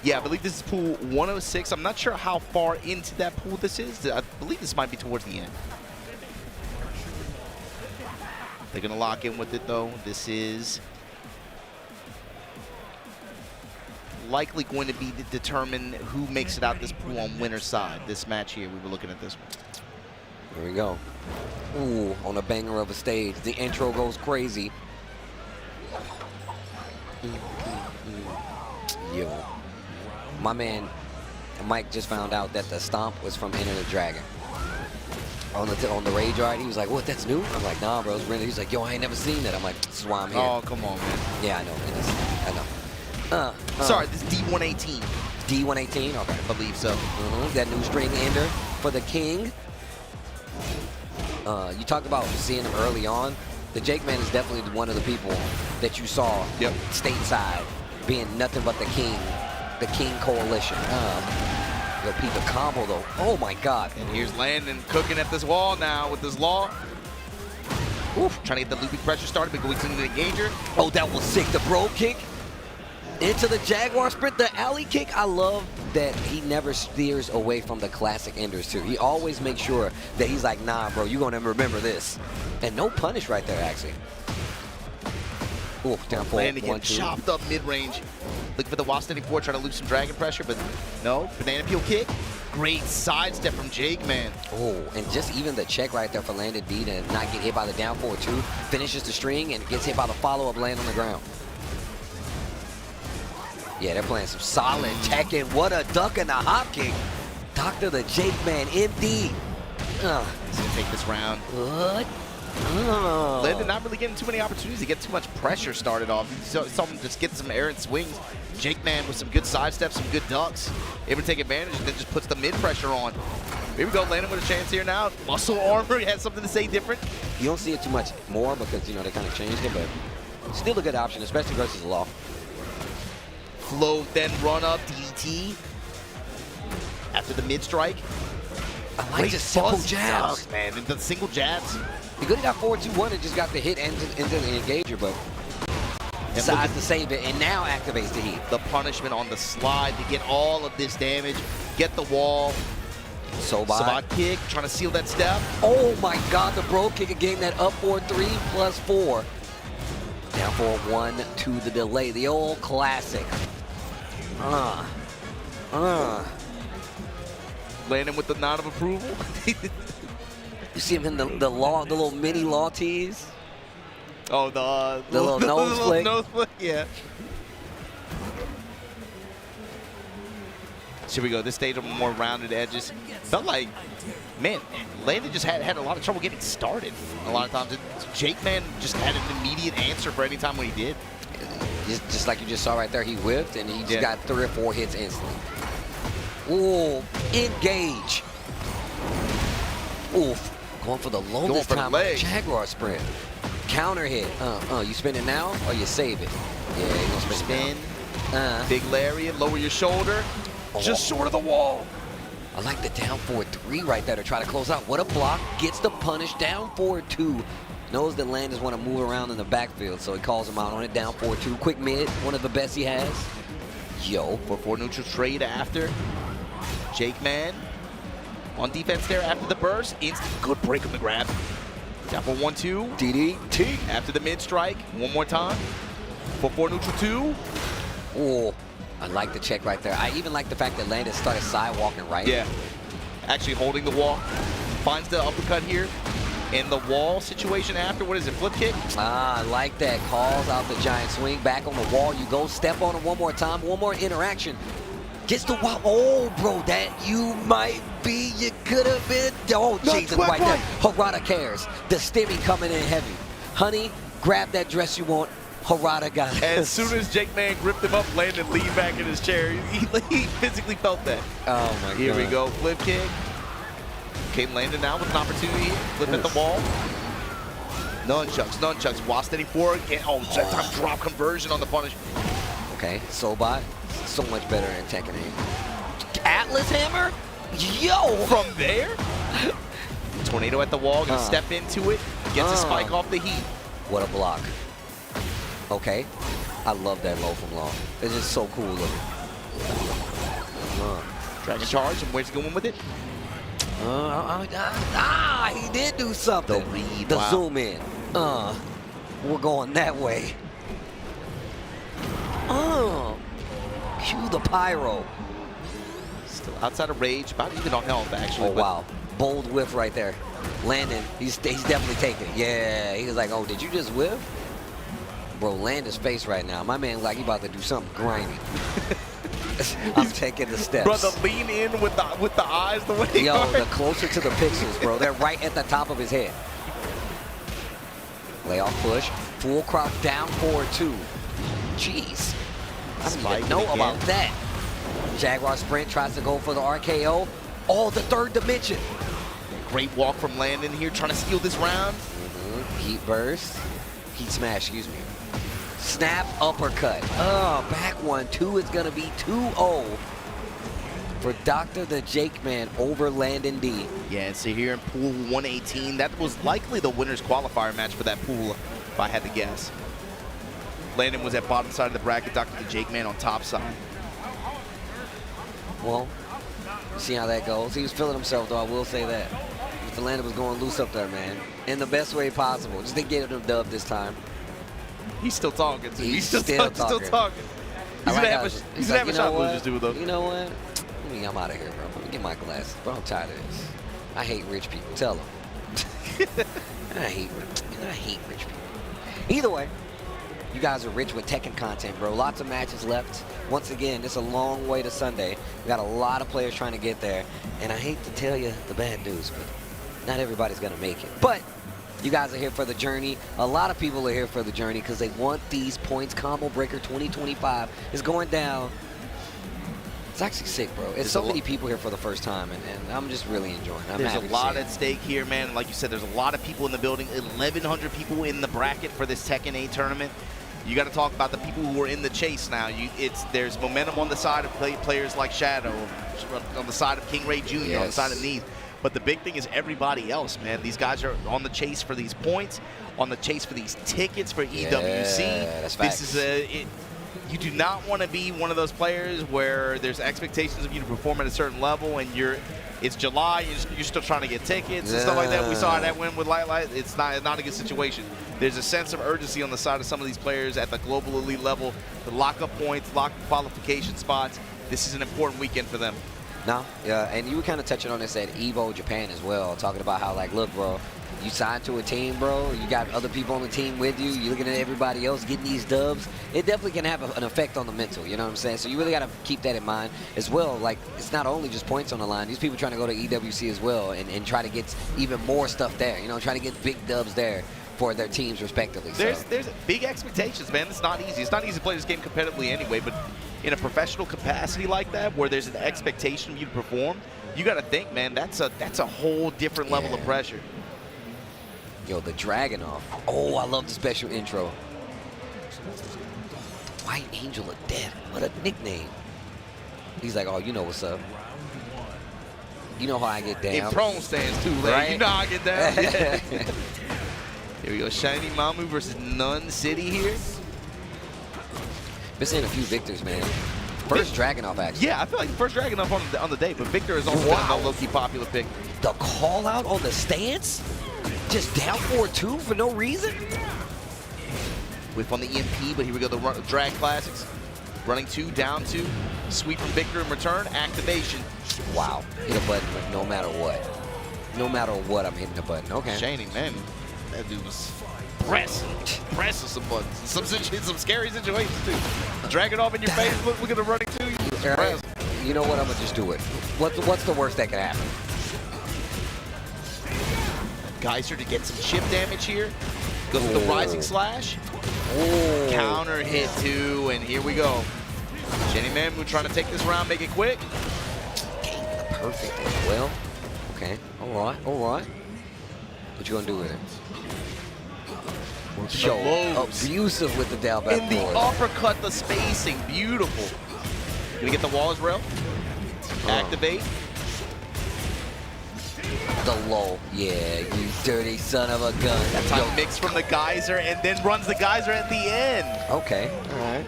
yeah, I believe this is pool 106. I'm not sure how far into that pool this is. I believe this might be towards the end. They're going to lock in with it, though. This is likely going to be to determine who makes it out this pool on winner's side. This match here, we were looking at this one. Here we go. Ooh, on a banger of a stage. The intro goes crazy. Yo. My man Mike just found out that the stomp was from Enter the Dragon. On the rage ride, he was like, "What? That's new?" I'm like, "Nah, bro, it's really." He's like, "Yo, I ain't never seen that." I'm like, "This is why I'm here." Oh, come on, man. Yeah, I know. It is. I know. Sorry, this is D118. D118. Okay, I believe so. That new string ender for the King. You talked about seeing him early on. The Jake Man is definitely one of the people that you saw stateside being nothing but the King Coalition. Yo, Pete, the combo though. Oh my God. And here's Landon cooking at this wall now with this law. Oof, trying to get the looping pressure started, but going to the engager. Oh, that was sick. The bro kick into the Jaguar sprint, the alley kick. I love that he never steers away from the classic enders too. He always makes sure that he's like, nah, bro, you're gonna remember this. And no punish right there, actually. Ooh, down forward. Landon getting chopped up mid-range. Looking for the while standing forward, trying to lose some dragon pressure, but no. Banana peel kick. Great sidestep from Jake, man. Oh, and just even the check right there for Landon D to not get hit by the down forward too. Finishes the string and gets hit by the follow-up land on the ground. Yeah, they're playing some solid Tekken. What a duck and a hop kick. Dr. the Jake Man, MD. He's going to take this round. What? Landon not really getting too many opportunities to get too much pressure started off. You saw him just get some errant swings. Jake Man with some good sidesteps, some good ducks. Able to take advantage and then just puts the mid pressure on. Here we go, Landon with a chance here now. Muscle armor, he has something to say different. You don't see it too much more because, you know, they kind of changed it, but still a good option, especially versus the Law. Flow, then run up, DDT. After the mid strike. I like just simple jabs. Ducks, man, the single jabs. He could have got forward 2-1 and just got the hit into the engager, but decides to save it and now activates the heat. The punishment on the slide to get all of this damage, get the wall. Sabat kick, trying to seal that step. Oh my God, the bro kick again, that up 4-3 plus 4. Down 4-1 to the delay, the old classic. Landon with the nod of approval. You see him in the little mini law tees? Oh, the little nose flick? Nose flick, yeah. Here we go. This stage with more rounded edges. Felt like, man, Landon just had a lot of trouble getting started. A lot of times, Jake Man just had an immediate answer for any time when he did. Just like you just saw right there, he whipped and he just got 3 or 4 hits instantly. Ooh, engage. Oof, going for the low this time on the Jaguar sprint. Counter hit. You spin it now or you save it? Yeah, you're gonna spin it. Big lariat, lower your shoulder. Just short of the wall. I like the down forward 3 right there to try to close out. What a block. Gets the punish. Down forward 2. Knows that Landis want to move around in the backfield, so he calls him out on it. Down forward 2. Quick mid. One of the best he has. Yo. 4-4 neutral trade after. Jake Man on defense there after the burst. Instant good break on the grab. Down for 1-2. DDT. After the mid strike. One more time. 4-4 neutral 2. Oh. I like the check right there. I even like the fact that Landis started sidewalking right. Yeah. Actually holding the wall. Finds the uppercut here. In the wall situation after, what is it, flip kick? I like that. Calls out the giant swing. Back on the wall. You go step on it one more time. One more interaction. Gets the wall. Oh, bro, that you might be. You could have been. Oh, Jesus, right there. Harada cares. The stimmy coming in heavy. Honey, grab that dress you want. Harada got it. As soon as Jake Man gripped him up, Landon leaned back in his chair. He physically felt that. Oh, my God. Here we go. Flip kick. Okay, Landon now with an opportunity. Flip at the wall. Nunchucks. While standing forward. Oh, that time drop conversion on the punish. Okay, Sobot. So much better in Tekken. Atlas Hammer? Yo! From there? Tornado at the wall. Gonna step into it. Gets a spike off the heat. What a block. Okay. I love that low from long. It's just so cool looking. Dragon charge. And where's he going with it? He did do something. The read. The zoom in. We're going that way. Cue the pyro. Still outside of rage. About even on health, actually. Oh, wow. Bold whiff right there. Landon, he's definitely taking it. Yeah, he was like, oh, did you just whiff? Bro, Landon's face right now. My man like he about to do something grimy. I'm taking the steps. Brother, lean in with the eyes the way Yo, the closer to the pixels, bro. They're right at the top of his head. Layoff push. Full crop down forward 2. Jeez. I don't even know about that. Jaguar sprint tries to go for the RKO. Oh, the 3rd dimension. Great walk from Landon here, trying to steal this round. Heat burst. Heat smash, excuse me. Snap uppercut. Back 1-2. It's going to be 2-0 for Dr. the Jake Man over Landon D. Yeah, and so here in pool 118, that was likely the winner's qualifier match for that pool, if I had to guess. Landon was at bottom side of the bracket, Dr. the Jake Man on top side. Well, see how that goes. He was feeling himself, though, I will say that. Mr. Landon was going loose up there, man. In the best way possible. Just to get him dubbed this time. He's still talking. He's still talking. He's gonna have a shot to lose this dude, though. You know what? I'm out of here, bro. Let me get my glasses, bro. I'm tired of this. I hate rich people. Tell them. I hate rich people. Either way, you guys are rich with Tekken content, bro. Lots of matches left. Once again, it's a long way to Sunday. We got a lot of players trying to get there. And I hate to tell you the bad news, but not everybody's going to make it. But you guys are here for the journey. A lot of people are here for the journey because they want these points. Combo Breaker 2025 is going down. It's actually sick, bro. It's so many people here for the first time, and I'm just really enjoying it. There's a lot at stake here, man. Like you said, there's a lot of people in the building. 1,100 people in the bracket for this Tekken 8 tournament. You got to talk about the people who are in the chase now. There's momentum on the side of players like Shadow, on the side of King Ray Jr., on the side of Neith. But the big thing is everybody else, man. These guys are on the chase for these points, on the chase for these tickets for EWC. That's facts. This is you do not want to be one of those players where there's expectations of you to perform at a certain level, and it's July, you're still trying to get tickets and stuff like that. We saw that win with Light. It's not a good situation. There's a sense of urgency on the side of some of these players at the global elite level to lock up points, lock up qualification spots. This is an important weekend for them. No, yeah, and you were kind of touching on this at Evo Japan as well, talking about how, like, look, bro, you sign to a team, bro, you got other people on the team with you, you're looking at everybody else getting these dubs, it definitely can have an effect on the mental, you know what I'm saying? So you really got to keep that in mind as well. Like, it's not only just points on the line. These people trying to go to EWC as well and try to get even more stuff there, you know, trying to get big dubs there for their teams respectively. There's big expectations, man. It's not easy. It's not easy to play this game competitively anyway, but in a professional capacity like that, where there's an expectation of you to perform, you got to think, man, that's a whole different level of pressure. Yo, the Dragunov. Oh, I love the special intro. White Angel of Death. What a nickname. He's like, oh, you know what's up. You know how I get down. In prone stands too, right? You know how I get down. Here we go, Shiny Mamu versus Nun City here. Been seeing a few Victors, man. First Dragunov, actually. Yeah, I feel like the first Dragunov on the day, but Victor is also a low-key popular pick. The call out on the stance? Just down 4-2 for no reason? Whip on the EMP, but here we go, the drag classics. Running 2, down 2. Sweep from Victor in return, activation. Wow, hit a button no matter what. No matter what, I'm hitting the button. Okay. Shiny, man. That dude was pressing some buttons. Some scary situations, too. Dragging off in your face, look at the running 2. Right. You know what, I'm gonna just do it. What's the worst that could happen? Geyser to get some chip damage here. Goes with the Rising Slash. Counter hit 2, and here we go. Jenny Mamu trying to take this round, make it quick. Perfect as well. Okay, all right. What you gonna do with it? Yo, abusive with the down back in the uppercut, the spacing, beautiful. Gonna get the wall as well. Activate. The low, yeah, you dirty son of a gun. That time mix from the Geyser and then runs the Geyser at the end. Okay, all right.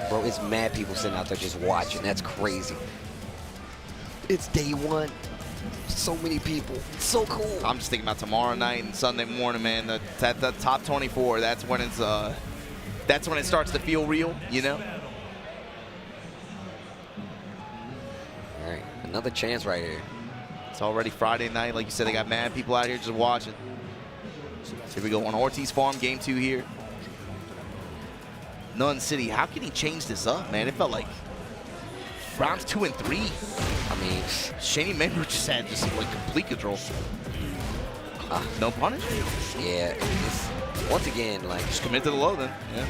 Bro, it's mad people sitting out there just watching. That's crazy. It's day one. So many people. So cool. I'm just thinking about tomorrow night and Sunday morning, man. The top 24. That's when it starts to feel real, you know. All right, another chance right here. It's already Friday night. Like you said, they got mad people out here just watching. So here we go on Ortiz Farm, game 2 here. Nun City, how can he change this up, man? It felt like rounds 2 and 3. I mean, Shady Member just had like complete control. No punish? Yeah, once again, like, just commit to the low then. Yeah.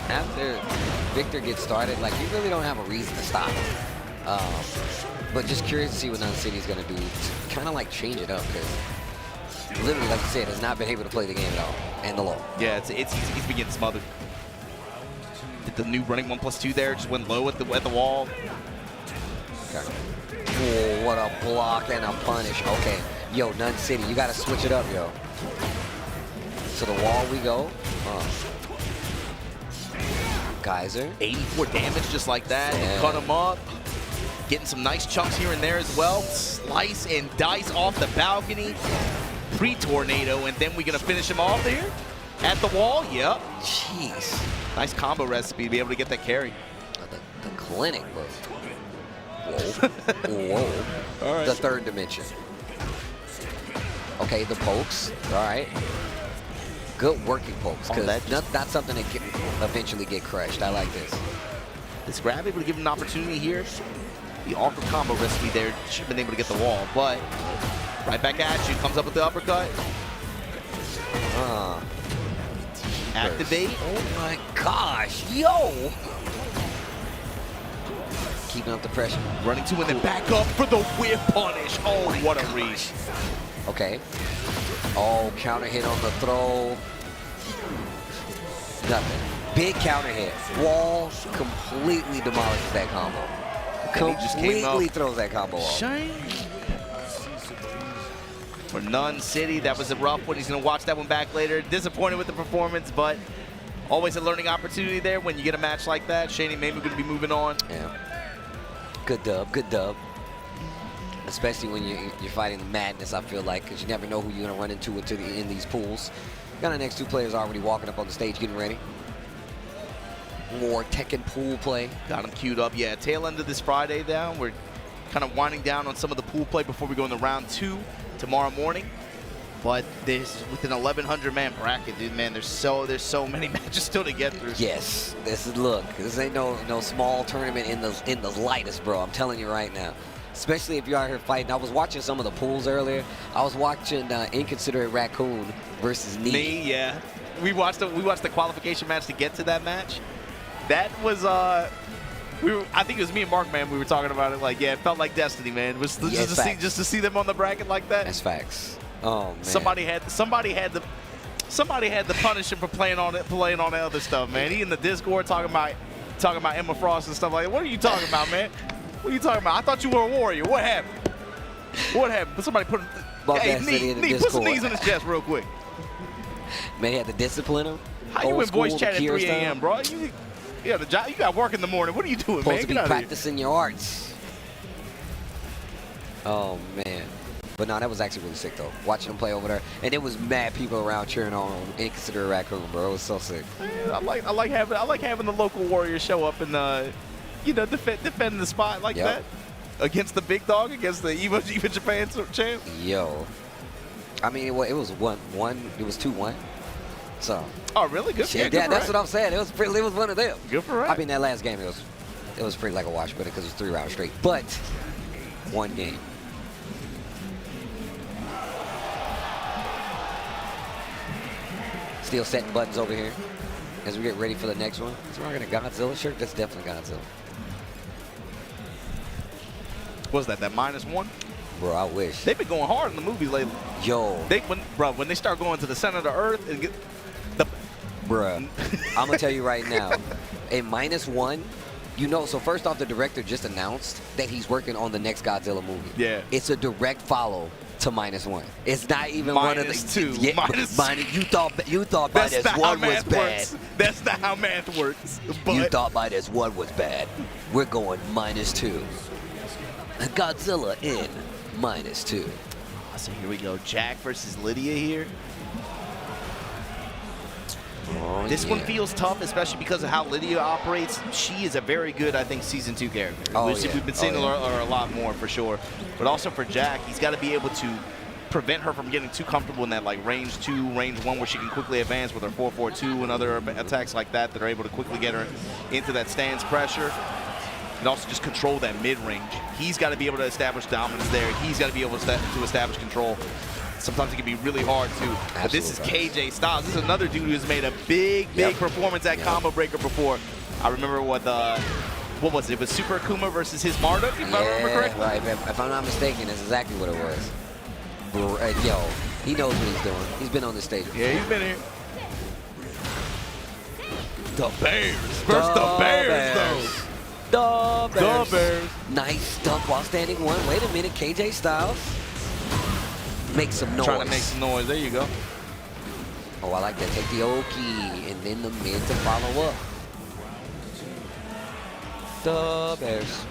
After Victor gets started, like, you really don't have a reason to stop him. But just curious to see what Nun City is going to do to kind of like change it up, because literally, like you said, has not been able to play the game at all, and the low. Yeah, he's been getting smothered. Did the new running 1+2 there, just went low at the wall. Okay. Oh, what a block and a punish. Okay, yo, Nun City, you got to switch it up, yo. To the wall we go. Geyser. 84 damage just like that. Yeah. Cut him up. Getting some nice chunks here and there as well. Slice and dice off the balcony. Pre-tornado, and then we're going to finish him off there. At the wall, yep. Jeez. Nice combo recipe to be able to get that carry. The clinic, bro. Whoa. Whoa. All right. The third dimension. Okay, the pokes. All right. Good working pokes, because that's something that can eventually get crushed. I like this. This grab able to give him an opportunity here. The awkward combo recipe there, should have been able to get the wall, but right back at you, comes up with the uppercut. Activate. Oh my gosh, yo! Keeping up the pressure. Running 2 and then back up for the whip punish. Oh, what a reach. Okay. Oh, counter hit on the throw. Nothing. Big counter hit. Wall completely demolishes that combo. Completely throws that combo off. Shine. For Nun City, that was a rough one. He's going to watch that one back later. Disappointed with the performance, but always a learning opportunity there when you get a match like that. Shani maybe going to be moving on. Yeah. Good dub, good dub. Especially when you're fighting the madness, I feel like, because you never know who you're going to run into in these pools. Got our next 2 players already walking up on the stage, getting ready. More Tekken pool play. Got him queued up. Yeah, tail end of this Friday down. We're kind of winding down on some of the pool play before we go into round 2 tomorrow morning. But with an 1,100-man bracket, dude, man, there's so many matches still to get through. Yes, this ain't no small tournament in the lightest, bro. I'm telling you right now. Especially if you're out here fighting. I was watching some of the pools earlier. I was watching Inconsiderate Raccoon versus Knee. Yeah. We watched the qualification match to get to that match. That was I think it was me and Mark, man. We were talking about it. Like, yeah, it felt like destiny, man. It was just to see them on the bracket like that. That's facts. Oh man. Somebody had to punish him for playing on the other stuff, man. He in the Discord talking about Emma Frost and stuff like that. What are you talking about, man? What are you talking about? I thought you were a warrior. What happened? What happened? Somebody put put some knees in his chest real quick. Man, he had to discipline him. How you in voice chat at 3 a.m., bro? You got work in the morning. What are you doing, man? Supposed to be practicing your arts. Oh man. But no, that was actually really sick though. Watching him play over there, and there was mad people around cheering on Inconsiderate Raccoon, bro. It was so sick. I like having the local warriors show up and defend the spot like that against the big dog, against the EVO Japan champ. Yo, I mean it was 1-1. It was 2-1. So. Oh really? Good. Yeah, that's what I'm saying. It was one of them. Good for I mean that last game it was pretty like a wash, but because it was 3 rounds straight. But one game. Still setting buttons over here as we get ready for the next one. Is we're rocking a Godzilla shirt? That's definitely Godzilla. What's that -1? Bro, I wish. They've been going hard in the movies lately. Yo. When they start going to the center of the earth and get Bruh, I'm gonna tell you right now, a -1, so first off, the director just announced that he's working on the next Godzilla movie. Yeah. It's a direct follow to -1. It's not even one of the -2. Yeah, you thought -1 was bad. That's not how math works. But You thought -1 was bad. We're going -2. Godzilla in -2. So here we go. Jack versus Lydia here. Oh, this one feels tough, especially because of how Lydia operates. She is a very good, I think, Season 2 character. We've been seeing her a lot more for sure. But also for Jack, he's got to be able to prevent her from getting too comfortable in that like range 2, range 1 where she can quickly advance with her 4-4-2 and other attacks like that are able to quickly get her into that stance pressure. And also just control that mid-range. He's got to be able to establish dominance there. He's got to be able to establish control. Sometimes it can be really hard too. But this is KJ Styles. This is another dude who's made a big performance at Combo Breaker before. I remember what was it? It was Super Akuma versus his Marduk, if I remember correctly. Right. If I'm not mistaken, that's exactly what it was. Yo, he knows what he's doing. He's been on this stage before. Yeah, he's been here. The Bears versus the Bears, though. The Bears. Nice dunk while standing 1. Wait a minute, KJ Styles. Make some noise. Trying to make some noise. There you go. Oh, I like that. Take the Oki and then the mid to follow up. The Bears.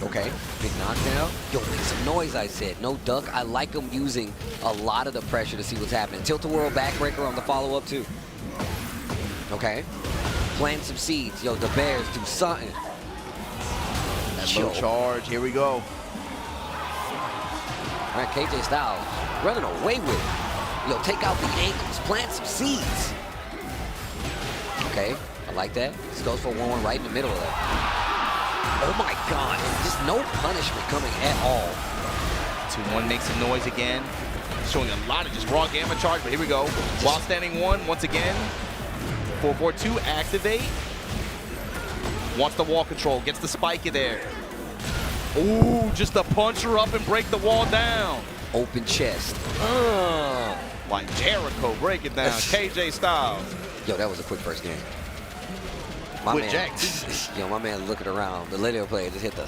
Okay, big knockdown. Yo, make some noise, I said. No duck. I like him using a lot of the pressure to see what's happening. Tilt-a-whirl backbreaker on the follow-up, too. Okay. Plant some seeds. Yo, the Bears do something. That low charge. Here we go. All right, KJ Styles running away with it. Yo, take out the ankles, plant some seeds. Okay, I like that. This goes for 1-1 right in the middle of that. Oh my God, just no punishment coming at all. 2-1 makes some noise again. Showing a lot of just raw gamma charge, but here we go. While standing 1, once again. 4-4-2, activate. Wants the wall control, gets the spike in there. Ooh, just to punch her up and break the wall down. Open chest. Like Jericho, break it down. KJ Styles. Yo, that was a quick first game. My man looking around. The Lydia player just hit the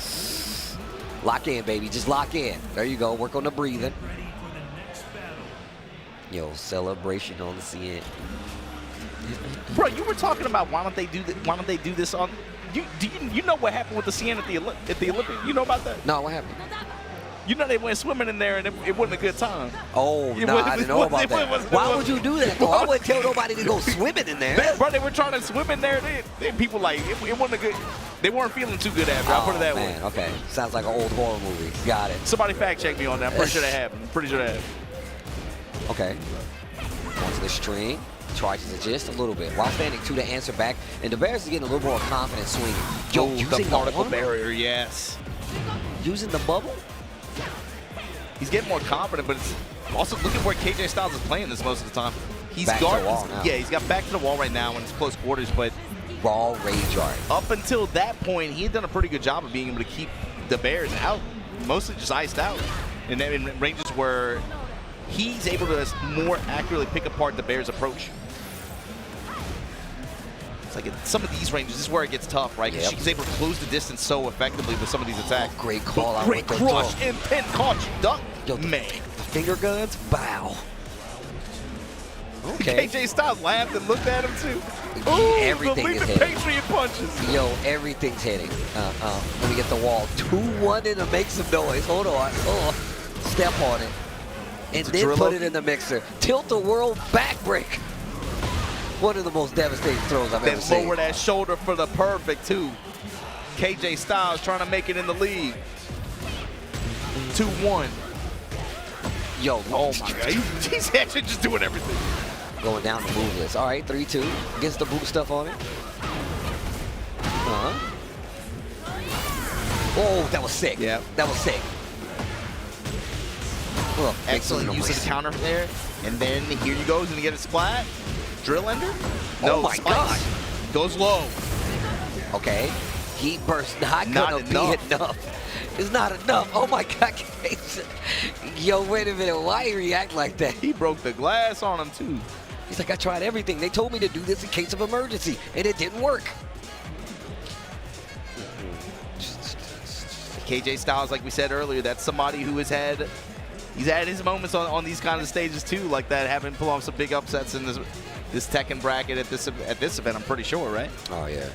lock in, baby. Just lock in. There you go. Work on the breathing. Yo, celebration on the CN. Bro, you were talking about why don't they do this on? You know what happened with the CN at the Olympics? You know about that? No, what happened? You know they went swimming in there and it wasn't a good time. Oh, no, I didn't know about that. Why would you do that, though? I wouldn't tell nobody to go swimming in there. Bro, they were trying to swim in there. People like, it wasn't a good. They weren't feeling too good after. I'll put it that way. Okay. Sounds like an old horror movie. Got it. Somebody fact check me on that. I'm pretty sure that happened. Pretty sure that happened. Okay. Onto the string. Charges it just a little bit. While standing 2 to answer back. And the Bears is getting a little more confident swinging. Yo, using the particle the barrier, yes. Using the bubble? He's getting more confident, but it's also look at where KJ Styles is playing this most of the time. He's back to the wall now. Yeah, he's got back to the wall right now when it's close quarters, but raw rage art. Up until that point, he had done a pretty good job of being able to keep the Bears out, mostly just iced out. And then in ranges where he's able to more accurately pick apart the Bears' approach. It's like some of these ranges, this is where it gets tough, right? Because she's able to close the distance so effectively with some of these attacks. Oh, great call out. Great crush and pin caught you, duck. Yo, man. The finger guns, bow. Okay. KJ Styles laughed and looked at him too. Ooh, everything the is leaping hitting. Patriot punches. Yo, everything's hitting. Let me get the wall. 2-1 in to make some noise. Hold on. Step on it. And then put it in the mixer. Tilt the world backbreak. One of the most devastating throws I've ever seen. Then lower that shoulder for the perfect, too. KJ Styles trying to make it in the lead. 2-1. Yo, oh my God. He's actually just doing everything. Going down the move list. All right, 3-2. Gets the boot stuff on it. Oh, that was sick. Yeah. That was sick. Well, excellent use of the counter there. And then here you go. He's going to get a splat. Drill ender? No, oh my God. Goes low. Okay. Heat burst. Not gonna be enough. It's not enough. Oh my God. Yo, wait a minute. Why he react like that? He broke the glass on him too. He's like, I tried everything. They told me to do this in case of emergency, and it didn't work. KJ Styles, like we said earlier, that's somebody who has had, he's had his moments on these kinds of stages too, like that, having pull off some big upsets in this Tekken bracket at this event. I'm pretty sure, right? Oh yeah.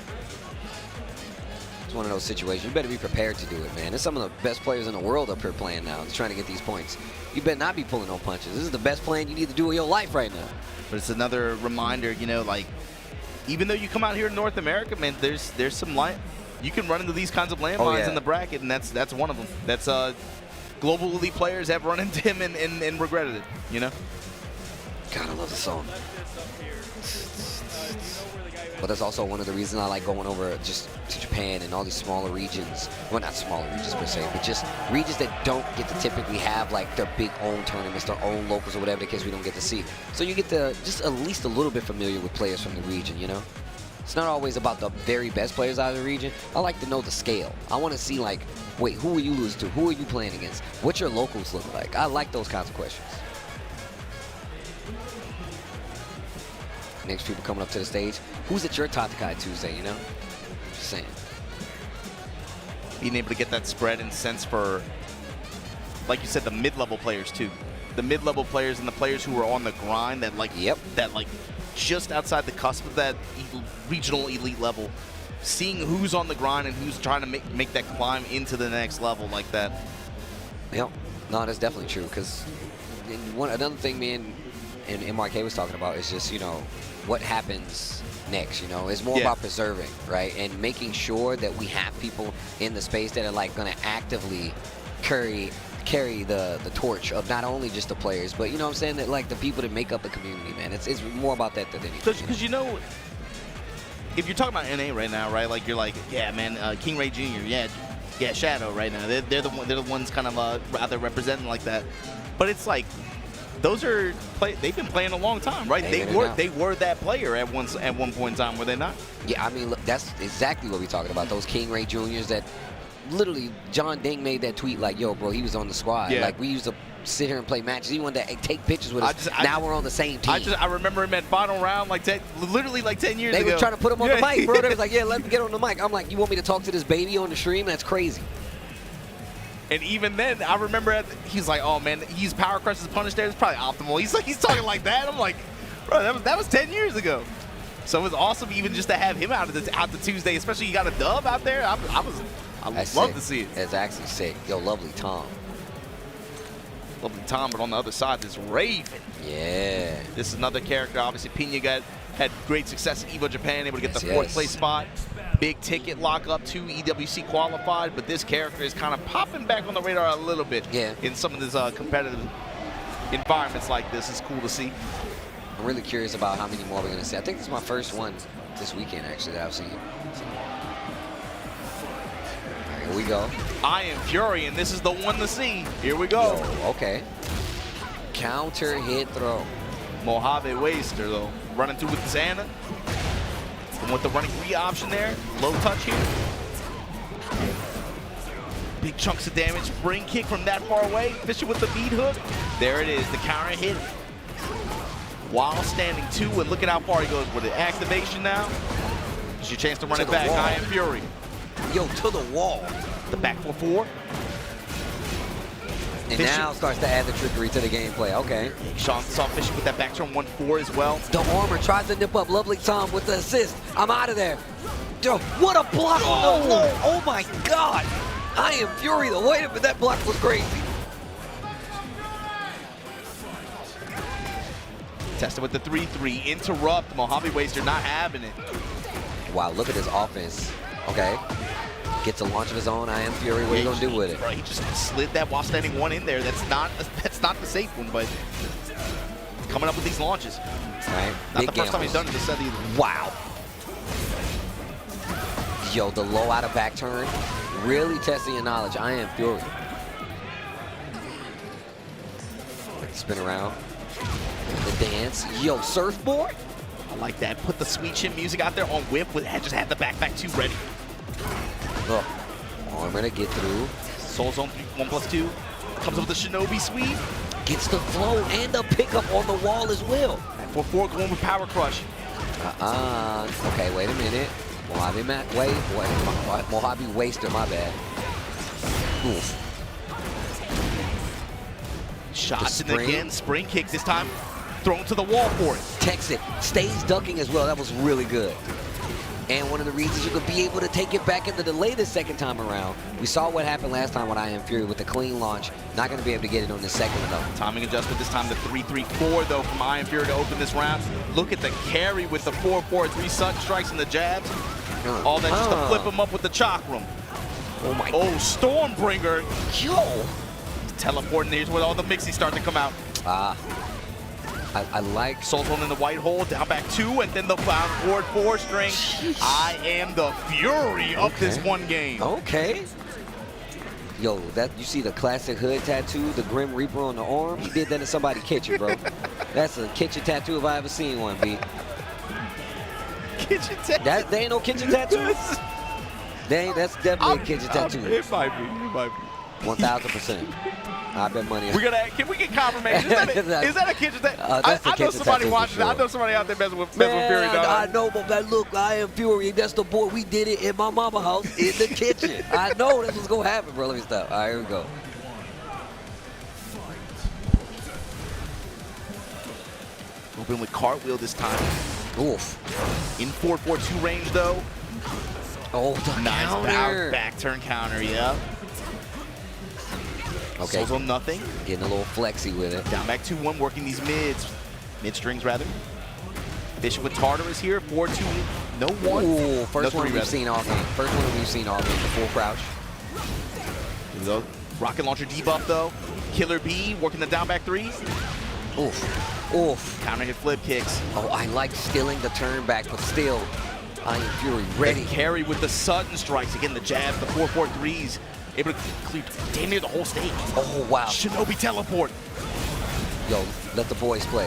It's one of those situations. You better be prepared to do it, man. There's some of the best players in the world up here playing now, trying to get these points. You better not be pulling no punches. This is the best playing you need to do in your life right now. But it's another reminder, you know, like, even though you come out here in North America, man, there's some line. You can run into these kinds of landmines in the bracket, and that's one of them. That's global elite players have run into him and regretted it, you know? God, I love the song. But that's also one of the reasons I like going over just to Japan and all these smaller regions. Well, not smaller regions per se, but just regions that don't get to typically have like their big own tournaments, their own locals or whatever the case we don't get to see. So you get to just at least a little bit familiar with players from the region, you know? It's not always about the very best players out of the region. I like to know the scale. I want to see like, wait, who are you losing to? Who are you playing against? What your locals look like? I like those kinds of questions. Next people coming up to the stage. Who's at your Tatakai Tuesday, you know? Just saying. Being able to get that spread and sense for, like you said, the mid-level players too. The mid-level players and the players who are on the grind that like, just outside the cusp of that regional elite level. Seeing who's on the grind and who's trying to make that climb into the next level like that. Yep. No, that's definitely true. Because another thing me and MRK was talking about is just, you know, what happens next, you know? It's more about preserving, right? And making sure that we have people in the space that are like going to actively carry the torch of not only just the players, but you know what I'm saying, that like the people that make up the community, man. It's more about that than anything. Because you know, if you're talking about NA right now, right? Like you're like, yeah, man, King Ray Jr., yeah, Shadow right now. They're the ones kind of out there representing like that. But it's like, those are they've been playing a long time, right? They were that player at one point in time, were they not? Yeah, I mean, look, that's exactly what we're talking about. Those King Ray Juniors that literally John Ding made that tweet like, yo, bro, he was on the squad. Yeah. Like we used to sit here and play matches. He wanted to take pictures with us. Now we're on the same team. I remember him at final round literally 10 years ago. They were trying to put him on the mic, bro. They was like, yeah, let me get on the mic. I'm like, you want me to talk to this baby on the stream? That's crazy. And even then, I remember he's like, "Oh man, he's power crushes punish there. It's probably optimal." He's talking like that. I'm like, bro, that was 10 years ago. So it was awesome even just to have him out the Tuesday, especially you got a dub out there. I love to see it. It's actually sick. Yo, lovely Tom. Lovely Tom, but on the other side, this Raven. Yeah. This is another character. Obviously, Pena got had great success in EVO Japan, able to get the fourth place spot. Big ticket lock up to EWC qualified, but this character is kind of popping back on the radar a little bit in some of these competitive environments like this. It's cool to see. I'm really curious about how many more we're going to see. I think this is my first one this weekend, actually, that I've seen. So. All right, here we go. I Am Fury, and this is the one to see. Here we go. Yo, okay. Counter hit throw. Mojave Waster, though, running through with Xana. And with the running re option there, low touch here. Big chunks of damage, spring kick from that far away, fishing with the bead hook. There it is, the counter hit. While standing 2, and look at how far he goes with it. Activation now. It's your chance to run it back. I Am Fury. Yo, to the wall. The back 4-4. And now starts to add the trickery to the gameplay. Okay. Sean saw fishing with that back turn 1-4 as well. The armor tries to nip up. Lovely Tom with the assist. I'm out of there. Yo, what a block on the low. Oh my God. I Am Fury. The weight of it, that block was crazy. Tested with the 3-3. Interrupt. Mojave Waster not having it. Wow, look at his offense. Okay. Gets a launch of his own. I Am Fury. What are you gonna do with it? Bro, he just slid that while standing 1 in there. That's not the safe one, but coming up with these launches. All right. Not the first time he's done it this set either. Wow. Yo, the low out of back turn. Really testing your knowledge. I Am Fury. Spin around. The dance. Yo, surfboard. I like that. Put the sweet chin music out there on whip. Just had the back 2 ready. Look, armor to get through. Soul Zone 1+2. Comes up with the Shinobi sweep. Gets the flow and the pickup on the wall as well. 4-4 going with Power Crush. Okay, wait a minute. Mojave Waster, my bad. Oof. Shots in again. Spring kick this time. Thrown to the wall for it. Texts it. Stays ducking as well. That was really good. And one of the reasons you could be able to take it back in the delay the second time around. We saw what happened last time with I Am Fury with the clean launch. Not going to be able to get it on the second one, though. Timing adjustment this time, the 3-3-4, though, from I Am Fury to open this round. Look at the carry with the 4-4-3 sudden strikes and the jabs. All that just to flip him up with the chakram. Oh, my. Oh, Stormbringer. Yo. Teleporting. Here's where all the mixes start to come out. I like Soul Zone in the white hole, down back 2, and then the forward 4 string. Jeez. I am the fury of this one game. Okay. Yo, that you see the classic hood tattoo, the Grim Reaper on the arm? He did that in somebody's kitchen, bro. That's a kitchen tattoo if I ever seen one, B. Kitchen tattoo? They ain't no kitchen tattoos? That's definitely a kitchen tattoo. It might be. It might be. 1,000%. I bet money. Can we get confirmation? Is that a kitchen tattoo? I know somebody watching. Sure. I know somebody out there messing with Fury. I know, but man, look, I Am Fury. That's the boy. We did it in my mama's house in the kitchen. I know that's what's gonna happen, bro. Let me stop. All right, here we go. Open with cartwheel this time. Oof. In 4-4-2 range though. Oh, the nice counter. Back turn counter. Yeah. Okay. Souls on nothing. Getting a little flexy with it. Down back 2-1, working these mid strings rather. Fishing with Tartarus here. 4-2. No 1. Ooh, first one we've seen all game. First one we've seen all game. The full crouch. Here we go. Rocket launcher debuff though. Killer B working the down back 3. Oof. Oof. Counter hit flip kicks. Oh, I like stealing the turn back, but still, I Am Fury ready. The carry with the sudden strikes. Again, the jabs, the 4-4-3s. Able to clear damn near the whole stage. Oh, wow. Shinobi teleport. Yo, let the boys play.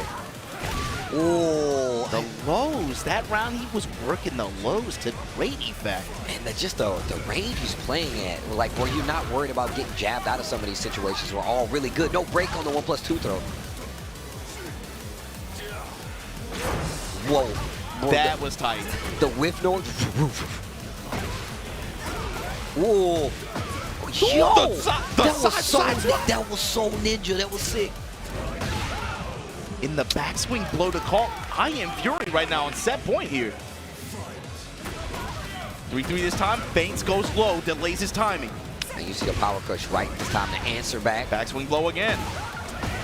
Oh. The lows. That round, he was working the lows to great effect. And just the range he's playing at, like where you're not worried about getting jabbed out of some of these situations, were all really good. No break on the 1+2 throw. Whoa. Bro, that was tight. The whiff noise. Whoa. Yo, that was so ninja. That was sick. In the backswing blow to call. I Am Fury right now on set point here. 3-3 this time. Feints, goes low, delays his timing. And you see the power crush right this time to answer back. Backswing blow again.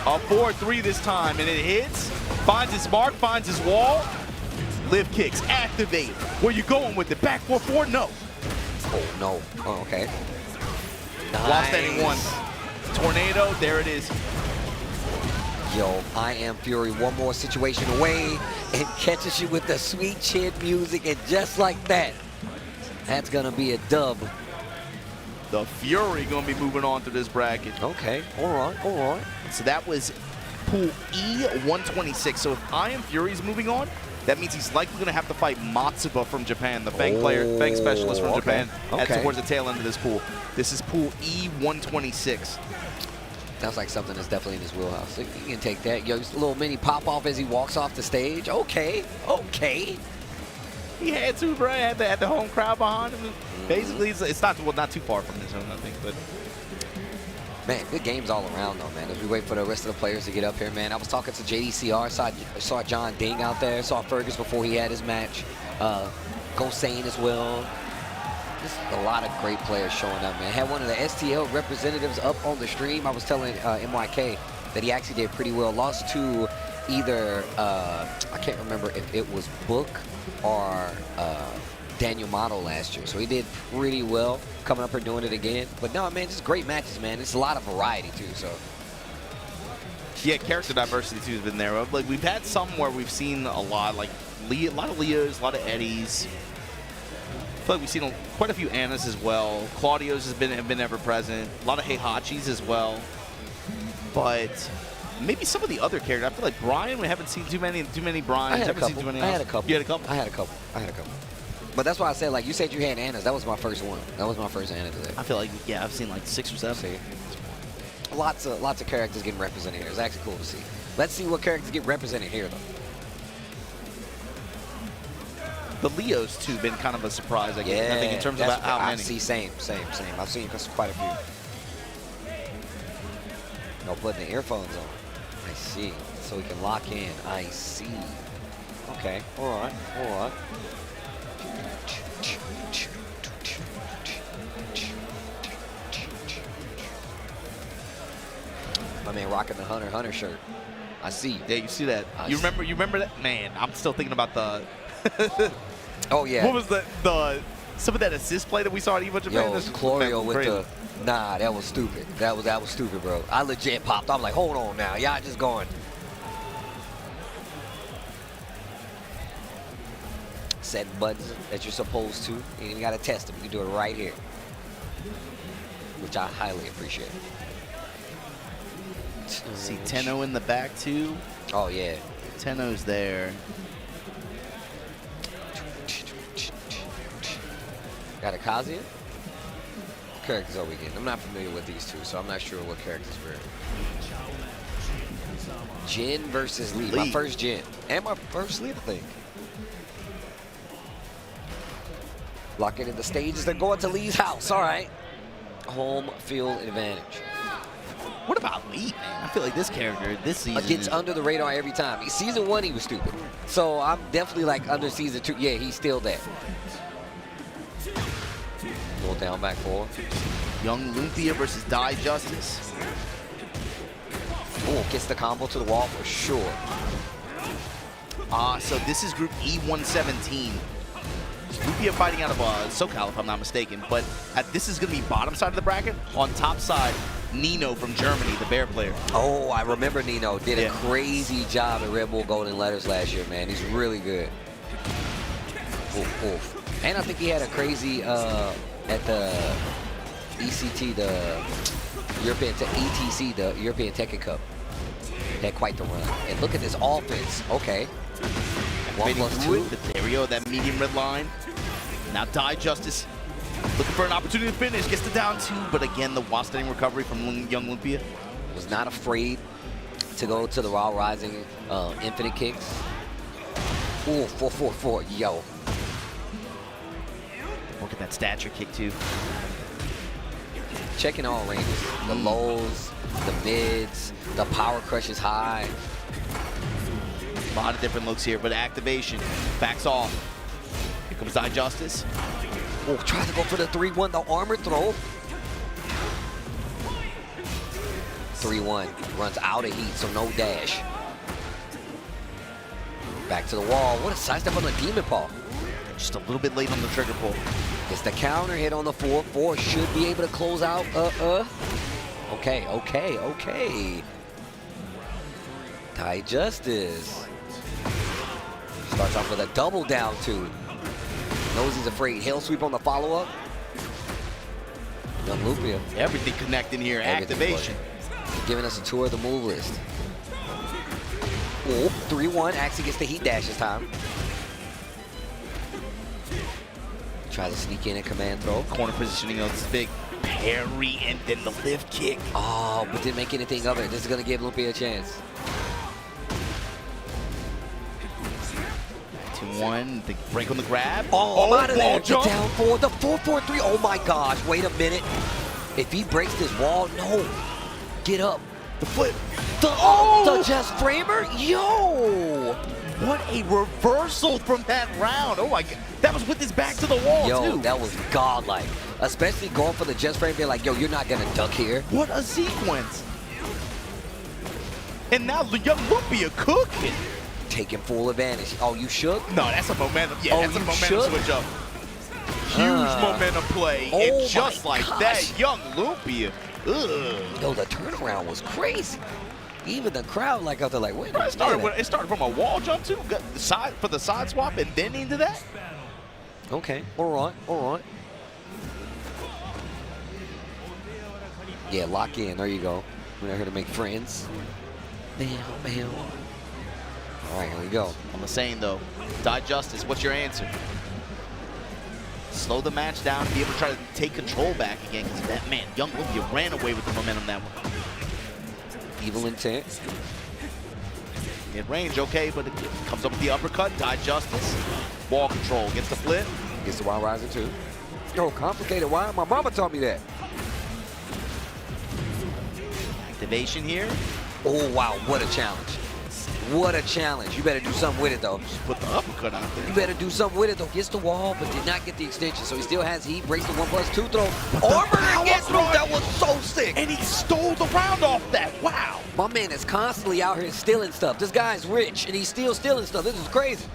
A 4-3 this time, and it hits. Finds his mark, finds his wall. Lift kicks, activate. Where you going with it? Back 4-4? No. Oh, no. Oh, okay. Nice. While standing 1. Tornado, there it is. Yo, I Am Fury, one more situation away, and catches you with the sweet chin music, and just like that, that's gonna be a dub. The Fury gonna be moving on through this bracket. Okay, all right. So that was Pool E 126. So if I Am Fury's moving on, that means he's likely gonna have to fight Matsuba from Japan, the Fang player, Fang specialist from Japan, towards the tail end of this pool. This is Pool E 126. Sounds like something that's definitely in his wheelhouse. So you can take that. Yo, just a little mini pop-off as he walks off the stage. Okay. He had to, bro. Had the home crowd behind him. Basically, it's not too far from his own, I think. But man, good games all around, though, man. As we wait for the rest of the players to get up here, man. I was talking to JDCR. Saw John Ding out there. Saw Fergus before he had his match. Gosane as well. Just a lot of great players showing up, man. Had one of the STL representatives up on the stream. I was telling MYK that he actually did pretty well. Lost to either, I can't remember if it was Book or Daniel Motto last year. So he did pretty well coming up here doing it again. But no, man, just great matches, man. It's a lot of variety, too, so. yeah, character diversity, too, has been there. Like, we've had some where we've seen a lot, like a lot of Leos, a lot of Eddies. I feel like we've seen quite a few Annas as well. Claudio's have been ever present. A lot of Heihachis as well. But maybe some of the other characters. I feel like Brian, we haven't seen too many Brians. I had a couple. Seen too many I had a couple. You had a couple? I had a couple. But that's why I said, like, you said you had Annas. That was my first one. That was my first Anna today. I feel like, yeah, I've seen like 6 or 7. See? Lots of characters getting represented here. It's actually cool to see. Let's see what characters get represented here, though. The Leos, too, been kind of a surprise, I guess. Yeah, I think in terms of how many. I see, same. I've seen quite a few. No, putting the earphones on. I see. So we can lock in. I see. Okay, all right. My man rocking the Hunter shirt. I see. Yeah, you see that. You remember that? Man, I'm still thinking about the... Oh, yeah. What was some of that assist play that we saw at EVO Japan? Yo, Chlorio with the... Nah, that was stupid. That was stupid, bro. I legit popped. I'm like, hold on now. Y'all just going... Setting buttons that you're supposed to. You ain't even got to test them. You can do it right here. Which I highly appreciate. See Tenno in the back, too. Oh, yeah. Tenno's there. Got a Kazuya? What characters are we getting? I'm not familiar with these two, so I'm not sure what characters we're in. Jin versus Lee. My first Jin. And my first Lee, I think. Locking in the stages. They're going to Lee's house. All right. Home field advantage. What about Lee, man? I feel like this character, this season gets under the radar every time. Season 1, he was stupid. So I'm definitely like under season 2. Yeah, he's still there. Pull down back 4. Young Lumpia versus Die Justice. Oh, gets the combo to the wall for sure. So this is Group E117. Lumpia fighting out of SoCal, if I'm not mistaken. But this is going to be bottom side of the bracket. On top side, Nino from Germany, the Bear player. Oh, I remember Nino. Did a crazy job at Red Bull Golden Letters last year, man. He's really good. Oof. And I think he had a crazy at the ECT, the European ETC, the European Tekken Cup. Had quite the run. And look at this offense. Okay. 1+2. But there we go, that medium red line. Now Die Justice looking for an opportunity to finish. Gets the down 2, but again, the wall-standing recovery from Young Lumpia. Was not afraid to go to the Raw Rising infinite kicks. Ooh, 4-4-4, yo. Look at that stature kick, too. Checking all ranges. The lows, the mids, the power crush is high. A lot of different looks here, but activation. Backs off. Here comes Die Justice. Oh, tries to go for the 3-1, the armor throw. 3-1, runs out of heat, so no dash. Back to the wall. What a sidestep on the demon paw. Just a little bit late on the trigger pull. Gets the counter hit on the 4-4. Should be able to close out. Okay. Tight Justice. Starts off with a double down 2. Knows he's afraid. Hail sweep on the follow-up. Young Lupia. Everything connecting here. Activation. Giving us a tour of the move list. Oh, 3-1. Actually gets the heat dash this time. Tries to sneak in a command throw. Corner positioning of this big parry and then the lift kick. Oh, but didn't make anything of it. This is going to give Lupia a chance. 2-1, the break on the grab. Oh, out of there. Jump. Down 4, the 4-4-3. Oh my gosh, wait a minute. If he breaks this wall, no. Get up. The flip. The Just Framer? Yo! What a reversal from that round. Oh my God. That was with his back to the wall, Yo, too. that was godlike. Especially going for the Just Frame. They're like, yo, you're not going to duck here. What a sequence. And now the young Lupia cooking. Taking full advantage. Oh, you shook? No, that's a momentum. Yeah, that's a momentum switch up. Huge momentum play. And just like that, young Lupia. Ugh. Yo, the turnaround was crazy. Even the crowd, like, out there, like, wait a minute. It started from a wall jump, too. Got the side for the side swap and then into that. Okay, all right. Yeah, lock in. There you go. We're not here to make friends. Bam. All right, here we go. I'm saying, though, Die Justice, what's your answer? Slow the match down and be able to try to take control back again, because that man, young Lupia, ran away with the momentum that one. Evil intent. Mid-range, okay, but it comes up with the uppercut. Die Justice. Wall control. Gets the flip. Gets the wild riser, too. Yo, complicated. Why? My mama taught me that. Activation here. Oh, wow. What a challenge. What a challenge. You better do something with it, though. Just put the uppercut out there. You better do something with it, though. Gets the wall, but did not get the extension, so he still has heat. Breaks the 1+2 throw. Armor gets through. That was so sick. And he stole the round off that. Wow. My man is constantly out here stealing stuff. This guy's rich, and he's still stealing stuff. This is crazy.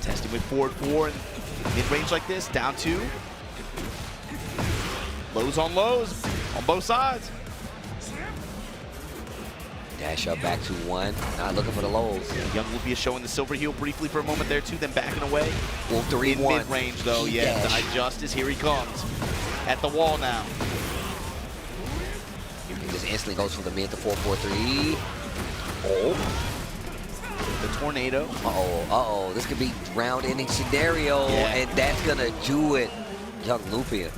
Testing with forward 4 and mid-range like this. Down 2. Lows on both sides. Dash up back to 1. Not looking for the lows. Young Lupia showing the silver heel briefly for a moment there, too, then backing away. Well, 3-1. In mid-range, though, yeah. Die Justice, here he comes. At the wall now. He just instantly goes from the mid to 4-4-3. Oh. The tornado. Uh-oh. This could be round-ending scenario, and that's going to do it. Young Lupia.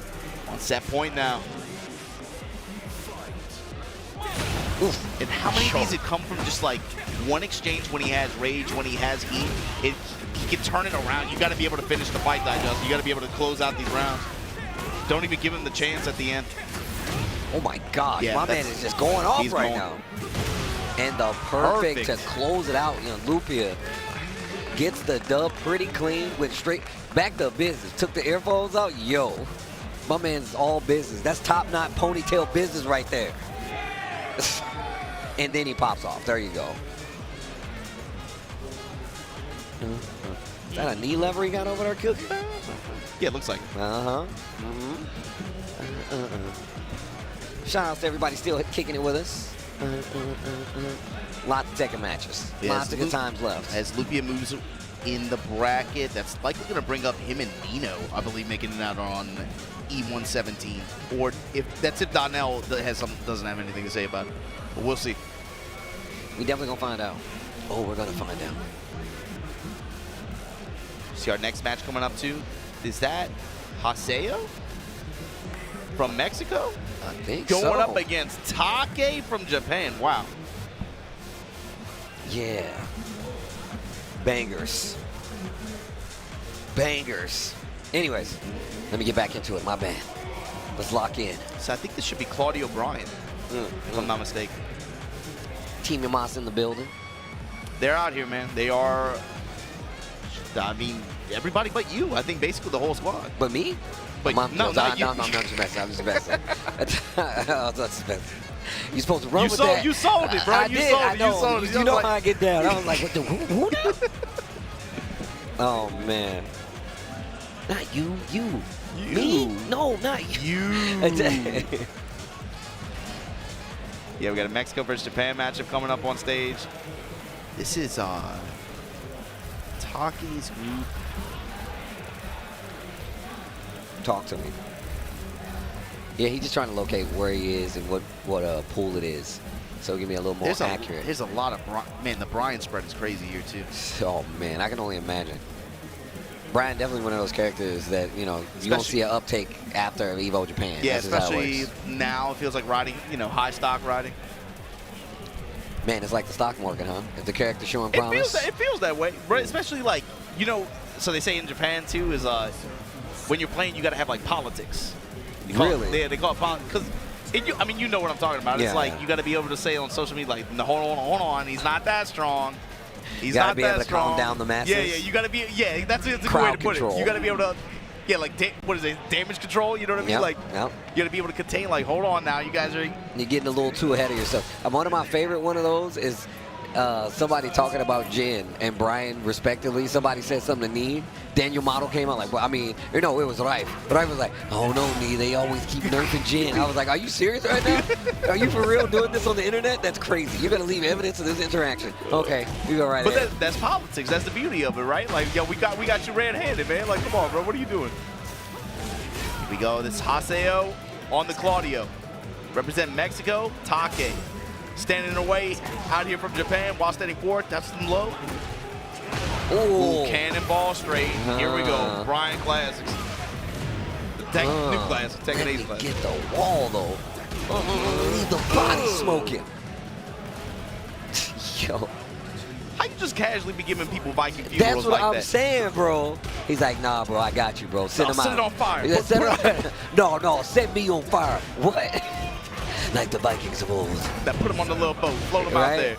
On set point now. Oof. And how many of these have come from just like one exchange when he has rage, when he has heat? He can turn it around. You got to be able to finish the fight, Digest. You got to be able to close out these rounds. Don't even give him the chance at the end. Oh my gosh, my man is just going off right now. And the perfect to close it out. You know, Lupia gets the dub pretty clean, went straight back to business. Took the earphones out. Yo, my man's all business. That's top-knot ponytail business right there. And then he pops off. There you go. Is that a knee lever he got over there, Cookie? Yeah, it looks like. Shout out to everybody still kicking it with us. Lots of Tekken matches. Lots of good times left. As Lupia moves in the bracket, that's likely going to bring up him and Nino, I believe, making it out on E117. Or if Donnell doesn't have anything to say about it. But we'll see. We definitely going to find out. Oh, we're going to find out. See our next match coming up too. Is that Haseo from Mexico? I think Going up against Take from Japan. Wow. Yeah. Bangers. Bangers. Anyways, let me get back into it. My bad. Let's lock in. So I think this should be Claudio Bryan, if I'm not mistaken. Team Yamasa in the building. They're out here, man. They are, I mean, everybody but you. I think basically the whole squad. But me? But I'm just messing. You're supposed to run with that. You sold it, bro. I You did. sold I it. know. You sold it. You know how I get down. I was like, what the who now? Oh man. Not you. You. Me? No, not you. Yeah, we got a Mexico versus Japan matchup coming up on stage. This is Taki's group. Talk to me. Yeah, he's just trying to locate where he is and what pool it is. So give me a little more accurate. There's a lot of man. The Brian spread is crazy here too. Oh man, I can only imagine. Brian definitely one of those characters that you don't see an uptake after Evo Japan. Yeah, That's just how it especially works. now it feels like riding, high stock riding. Man, it's like the stock market, huh? If the character's showing promise. It feels that way, right? Especially like so they say in Japan too is when you're playing you got to have like politics. Really? Yeah, they call it politics because you know what I'm talking about. Yeah, it's like you got to be able to say on social media like, no, hold on, he's not that strong. He's gotta not be that able to strong. calm down the masses. Yeah, you got to be. Yeah, that's a good way Crowd to put control. it. You got to be able to. Yeah, like what is it? Damage control. You know what I mean? Yep, Like yep. you got to be able to contain. Like, hold on now, you guys are. You're getting a little too ahead of yourself. One of my favorite one of those is somebody talking about Jin and Brian respectively. Somebody said something to Nee. Daniel Model came out like, well, I mean, it was Rife. But Rife was like, oh no, Nee, they always keep nerfing Jin. I was like, are you serious right now? Are you for real doing this on the internet? That's crazy. You're gonna leave evidence of this interaction. Okay, you go right ahead. But that's politics. That's the beauty of it, right? Like, yo, we got you red-handed, man. Like, come on, bro. What are you doing? Here we go. This is Haseo on the Claudio. Represent Mexico, Take. Standing away out here from Japan while standing forward. That's them low. Ooh, cannonball straight. Here we go. Brian Classics. New Classics. Tekken Ace Classics. Get the wall, though. Leave the body smoking. Yo. How you just casually be giving people Viking funerals That's what like I'm that? saying, bro. He's like, nah, bro, I got you, bro. Send him out. Set it on fire. Yeah, no, set me on fire. What? Like the Vikings of old. That put him on the little boat. Float him out there.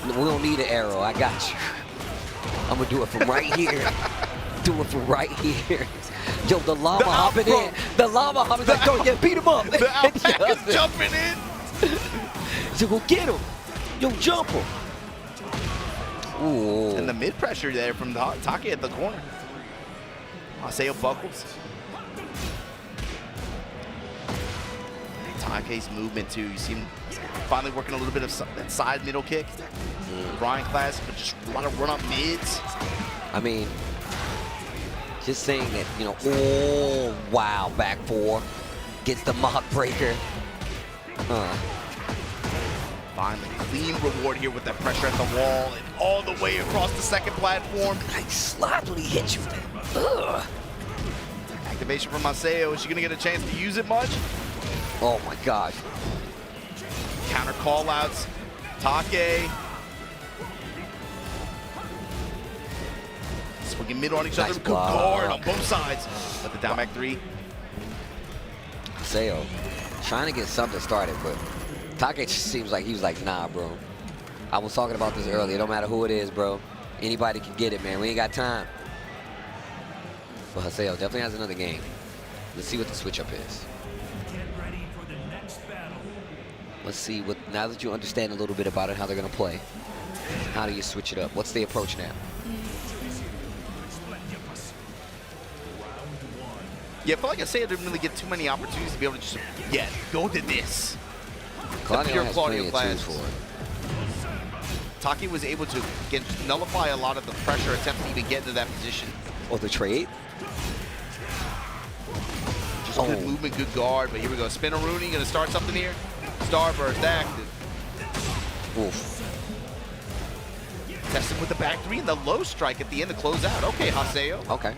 We don't need an arrow. I got you. I'm going to do it from right here. Do it from right here. Yo, the llama hopping in. The llama hopping like, yo, yeah, beat him up. The alpaca's jumping in. So go get him. Yo, jump him. Ooh. And the mid pressure there from Take at the corner. Haseo buckles. Take's movement too. You see him finally working a little bit of that side middle kick. Brian class, but just a lot of run up mids. I mean, just saying that, oh, wow, back four. Gets the mock breaker. Finally, clean reward here with that pressure at the wall and all the way across the second platform. I sloppily hit you. Ugh. Activation from Haseo. Is she going to get a chance to use it much? Oh my gosh. Counter call outs. Take. Swinging mid on each other. Good guard on both sides. But the down back three. Haseo trying to get something started, but Take just seems like he was like, nah, bro. I was talking about this earlier. It don't matter who it is, bro. Anybody can get it, man. We ain't got time. But Haseo definitely has another game. Let's see what the switch up is. Let's see what, now that you understand a little bit about it, how they're gonna play. How do you switch it up? What's the approach now? Yeah, I feel like Haseo didn't really get too many opportunities to be able to just, go to this. Claudio has plenty of tools for it. Take was able to nullify a lot of the pressure attempt to even get into that position. Oh, the trade? Just good movement, good guard, but here we go. Spinaroonie gonna start something here. Starburst active. Oof. Testing with the back three and the low strike at the end to close out. Okay, Haseo. Okay.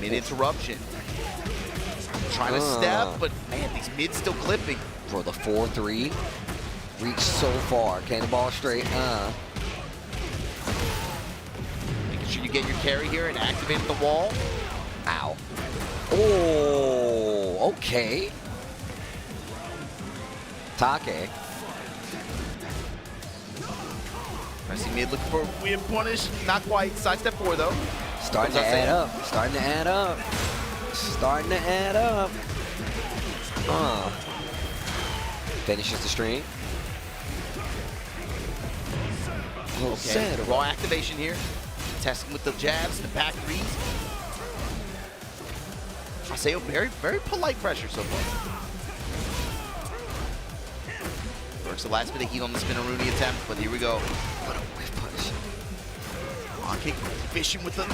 Mid-interruption. Trying to step, but man, these mids still clipping. For the 4-3. Reach so far. Cannonball straight. Making sure you get your carry here and activate the wall. Ow. Oh, okay. Take. Pressing mid looking for a weird punish. Not quite. Sidestep 4 though. Starting to add up. Starting to add up. Finishes the string. Okay, raw activation here. Testing with the jabs, the back threes. I say very, very polite pressure so far. Works the last bit of heat on the Spinaroonie attempt, but here we go. What a whiff punch. On kick, fishing with the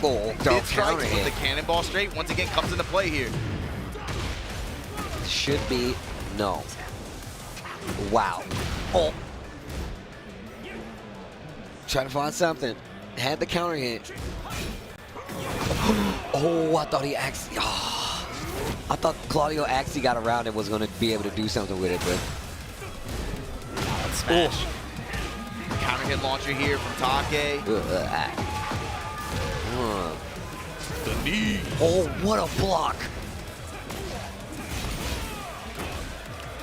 Don't strikes counter with the it. cannonball straight. Once again, comes into play here. Should be no. Wow. Oh. Trying to find something. Had the counter hit. Oh, I thought he actually. Oh. I thought Claudio actually got around and was going to be able to do something with it, but. Smash. Counter hit launcher here from Take. The knee. Oh, what a block.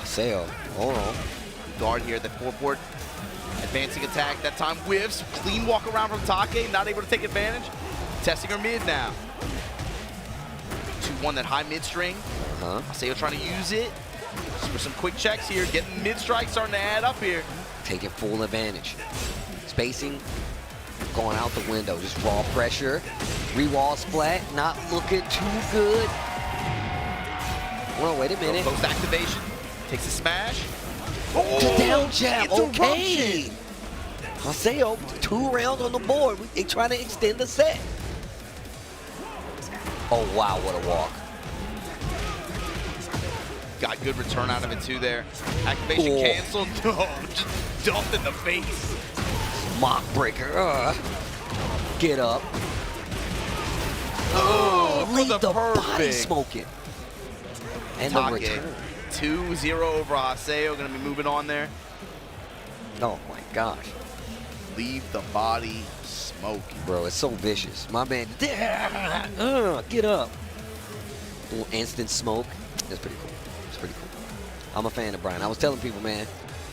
Seo, hold on. Guard here, the forward. Advancing attack, that time whiffs. Clean walk around from Take, not able to take advantage. Testing her mid now. 2-1, that high mid string. Seo trying to use it. For some quick checks here, getting mid strikes starting to add up here. Taking full advantage. Spacing, going out the window. Just raw pressure. Re-wall splat, not looking too good. Well, wait a minute. Post activation, takes a smash. The down jab, okay. Haseo, 2 rounds on the board. They trying to extend the set. Oh, wow, what a walk. Got good return out of it too there. Activation canceled. No, just dumped in the face. Mock breaker. Get up. Leave the body smoking. And the return. 2-0 over Haseo. Going to be moving on there. Oh my gosh. Leave the body smoking. Bro, it's so vicious. My man, get up. Little instant smoke. That's pretty cool. It's pretty cool. I'm a fan of Brian. I was telling people, man,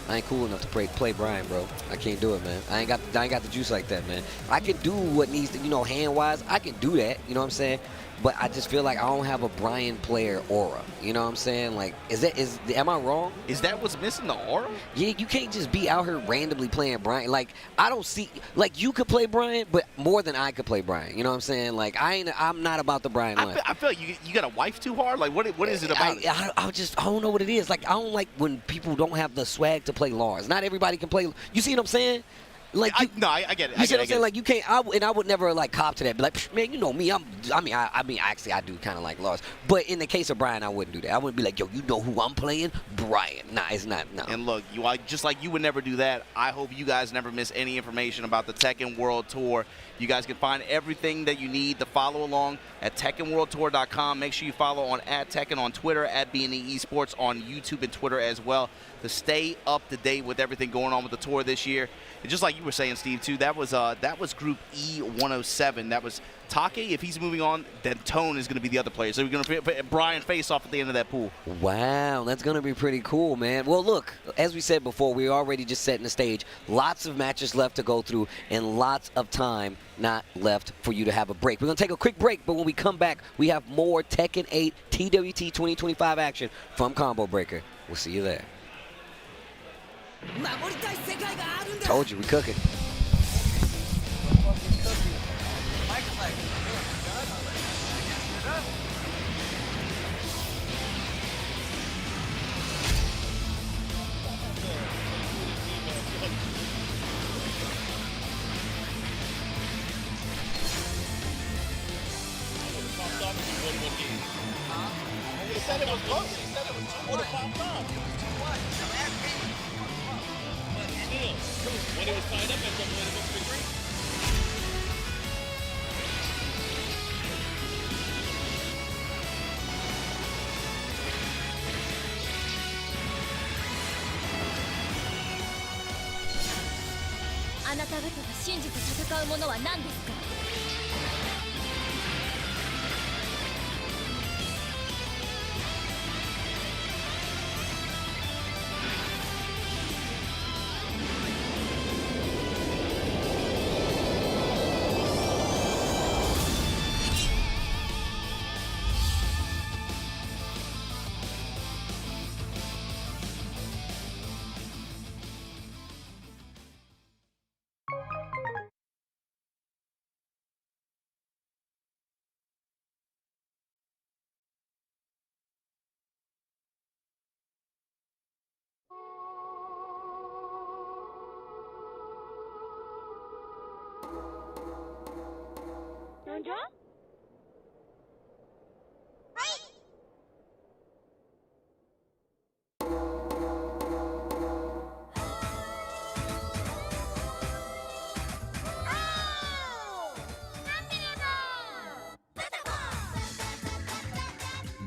I ain't cool enough to play Brian, bro. I can't do it, man. I ain't got the juice like that, man. I can do what needs to, hand-wise. I can do that. You know what I'm saying? But I just feel like I don't have a Brian player aura. You know what I'm saying? Like, am I wrong? Is that what's missing, the aura? Yeah, you can't just be out here randomly playing Brian. Like, I don't see, like, you could play Brian, but more than I could play Brian. You know what I'm saying? Like, I'm not about the Brian life. I feel like you got a wife too hard. Like, what is it about? I don't know what it is. Like, I don't like when people don't have the swag to play Lars. Not everybody can play. You see what I'm saying? Like, I get it. You see what I'm saying? Like, you can't. I would never like cop to that. Be like, man, you know me. Actually, I do kind of like Lars. But in the case of Brian, I wouldn't do that. I wouldn't be like, yo, you know who I'm playing? Brian. Nah, it's not. No. And look, just like you would never do that. I hope you guys never miss any information about the Tekken World Tour. You guys can find everything that you need to follow along at TekkenWorldTour.com. Make sure you follow on @Tekken on Twitter, @BNE Esports on YouTube and Twitter as well to stay up to date with everything going on with the tour this year. And just like you were saying, Steve, too, that was Group E107. That was Take. If he's moving on, then Tone is going to be the other player. So we're going to put Brian face off at the end of that pool. Wow, that's going to be pretty cool, man. Well, look, as we said before, we're already just setting the stage. Lots of matches left to go through and lots of time not left for you to have a break. We're going to take a quick break, but when we come back, we have more Tekken 8 TWT 2025 action from Combo Breaker. We'll see you there. Told you, we cooking. He said it was close. He said it was 2 would have popped off. Still, when it was tied up, it was degree.あなた方が信じて戦うものは何ですか？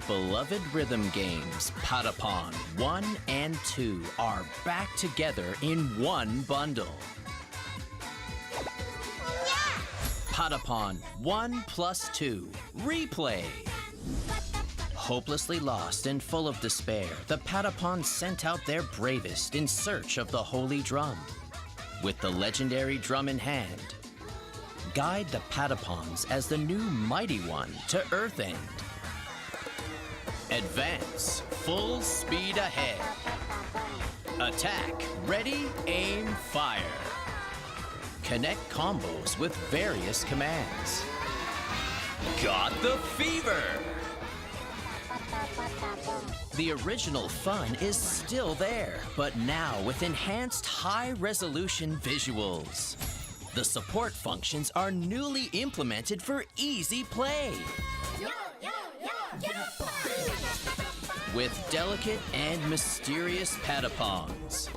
Beloved rhythm games Patapon 1 and 2 are back together in one bundle. Patapon 1 plus 2 Replay. Hopelessly lost and full of despair, the Patapons sent out their bravest in search of the Holy Drum. With the legendary drum in hand, guide the Patapons as the new Mighty One to Earthend. Advance, full speed ahead. Attack, ready, aim, fire. Connect combos with various commands. Got the fever! The original fun is still there, but now with enhanced high-resolution visuals. The support functions are newly implemented for easy play. With delicate and mysterious Patapons.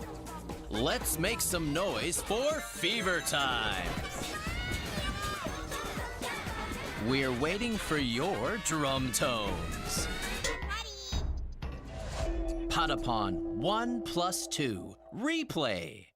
Let's make some noise for Fever Time! We're waiting for your drum tones. Patapon 1 plus 2 Replay.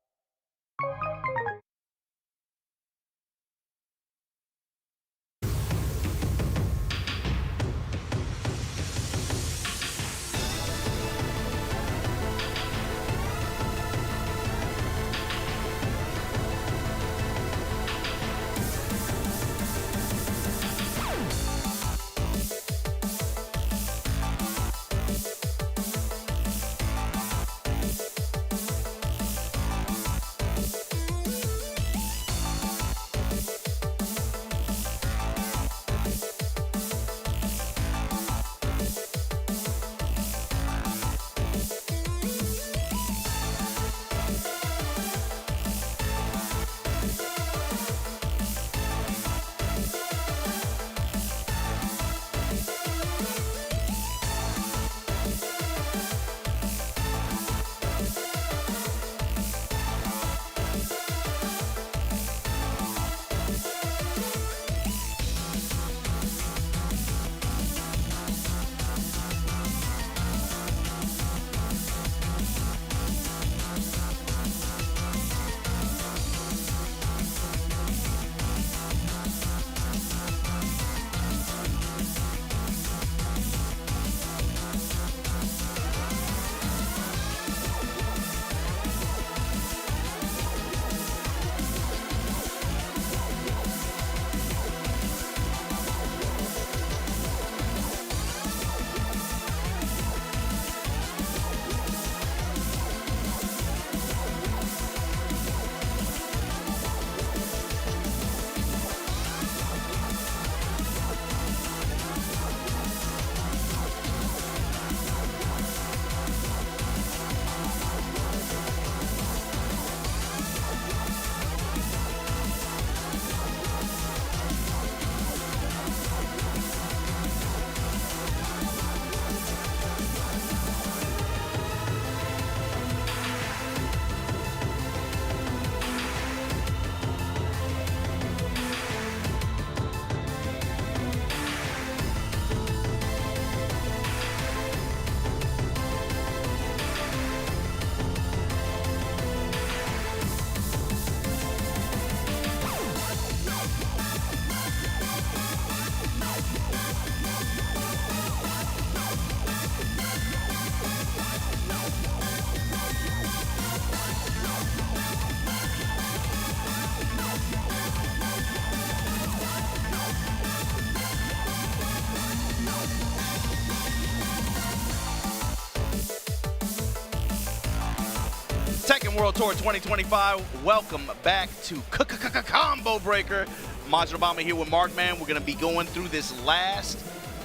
Tekken World Tour 2025. Welcome back to Combo Breaker. Majid Obama here with Mark, man. We're going to be going through this last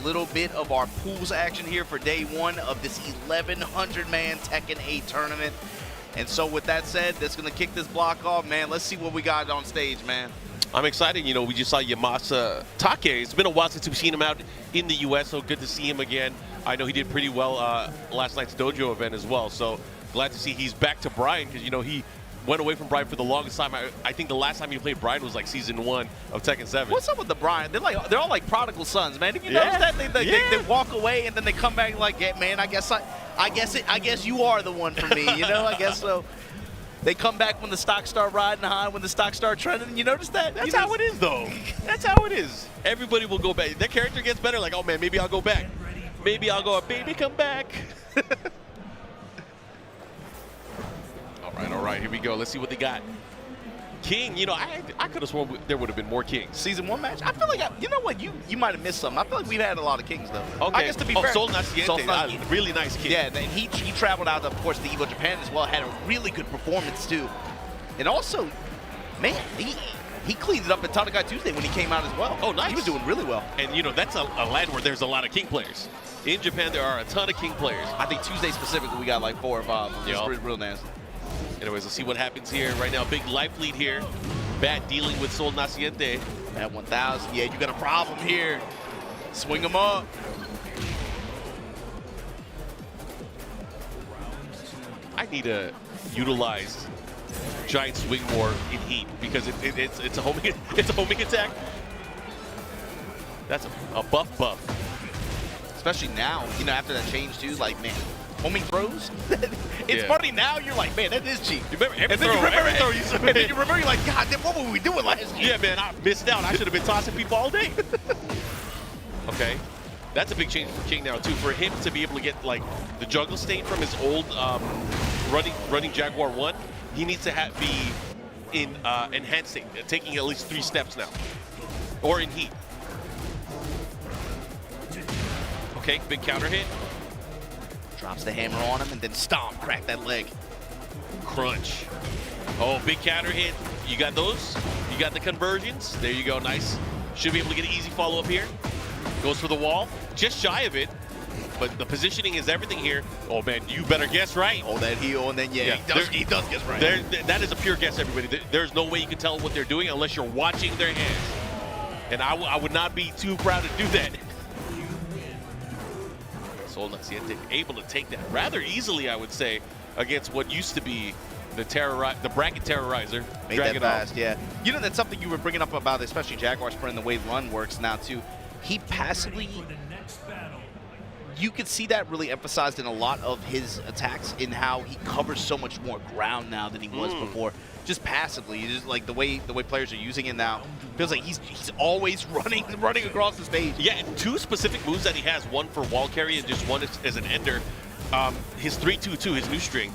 little bit of our pools action here for day one of this 1,100-man Tekken 8 tournament. And so with that said, that's going to kick this block off, man. Let's see what we got on stage, man. I'm excited. You know, we just saw Yamasa Take. It's been a while since we've seen him out in the U.S., so good to see him again. I know he did pretty well last night's Dojo event as well, so glad to see he's back to Brian because, you know, he went away from Brian for the longest time. I think the last time he played Brian was like season 1 of Tekken 7. What's up with the Brian? They're all like prodigal sons, man. Have you noticed that? They walk away and then they come back like, yeah, man, I guess you are the one for me, you know? I guess so. They come back when the stocks start riding high, when the stocks start trending. You notice that? That's how it is, though. That's how it is. Everybody will go back. Their character gets better, like, oh, man, maybe I'll go back. Maybe I'll go, baby, come back. All right, here we go. Let's see what they got. King, you know, I could have sworn there would have been more Kings. Season 1 match? I feel like, you know what, you might have missed something. I feel like we've had a lot of Kings, though. Okay. I guess to be fair. Sol Naciente, really nice King. Yeah, and he traveled out, of course, to Evo Japan as well, had a really good performance, too. And also, man, he cleaned it up at Tanagai Tuesday when he came out as well. Oh, nice. He was doing really well. And, you know, that's a land where there's a lot of King players. In Japan, there are a ton of King players. I think Tuesday specifically, we got like 4 or 5. It's real nasty. Anyways, let's see what happens here. Right now, big life lead here. Bat dealing with Sol Naciente. At 1,000. Yeah, you got a problem here. Swing him up. I need to utilize Giant Swing more in heat because it's a homing attack. That's a buff. Especially now, you know, after that change too, like, man, homing throws. It's funny now. You're like, man, that is cheap. You remember every throw you submit. And then you remember, you're like, God, what were we doing last year? Yeah, man, I missed out. I should have been tossing people all day. Okay, that's a big change for King now too. For him to be able to get like the juggle state from his old running Jaguar 1, he needs to be in enhanced state, taking at least 3 steps now, or in heat. Okay, big counter hit. Drops the hammer on him and then stomp, crack that leg. Crunch. Oh, big counter hit. You got those? You got the conversions? There you go, nice. Should be able to get an easy follow-up here. Goes for the wall, just shy of it. But the positioning is everything here. Oh, man, you better guess right. Oh, that heel, and then, he does guess right. That is a pure guess, everybody. There's no way you can tell what they're doing unless you're watching their hands. And I would not be too proud to do that. Sol Naciente able to take that rather easily, I would say, against what used to be the bracket terrorizer. Made that fast, yeah. You know, that's something you were bringing up about, especially Jaguar Sprint and the way Run works now, too. He passively, you could see that really emphasized in a lot of his attacks in how he covers so much more ground now than he was before. Just passively, just like the way players are using it now, feels like he's always running across the stage. Yeah, and 2 specific moves that he has, one for wall carry and just one as an ender. His 3-2-2, his new string,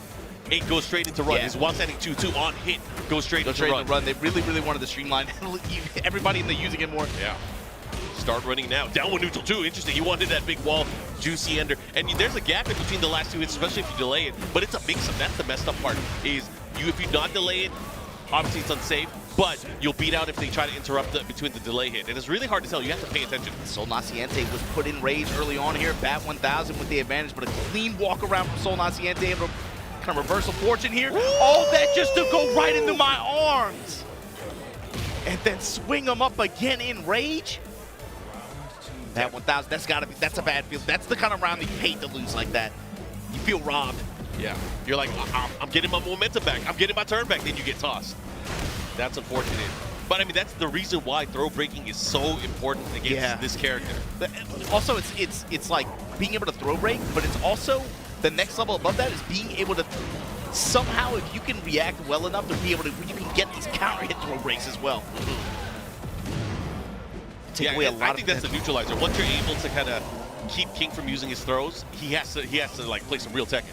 it goes straight into run. Yeah. His while standing 2-2 on hit goes straight into run. They really wanted to streamline everybody in the using it more. Yeah. Start running now. Down one neutral too. Interesting. He wanted that big wall, juicy ender. And there's a gap in between the last 2 hits, especially if you delay it. But it's a mix-up. That's the messed up part. Is if you not delay it, obviously it's unsafe. But you'll beat out if they try to interrupt between the delay hit. And it's really hard to tell. You have to pay attention. Sol Naciente was put in rage early on here. Bat 1,000 with the advantage, but a clean walk around from Sol Naciente. Able to kind of reversal fortune here. All that just to go right into my arms. And then swing him up again in rage. That 1,000, that's a bad feel. That's the kind of round that you hate to lose like that. You feel robbed. Yeah. You're like, I'm getting my momentum back. I'm getting my turn back. Then you get tossed. That's unfortunate. But I mean, that's the reason why throw breaking is so important against this character. Also, it's like being able to throw break, but it's also the next level above that is being able to somehow, if you can react well enough to be able to, you can get these counter hit throw breaks as well. Yeah, I think that's a neutralizer. Once you're able to kind of keep King from using his throws, he has to like play some real Tekken.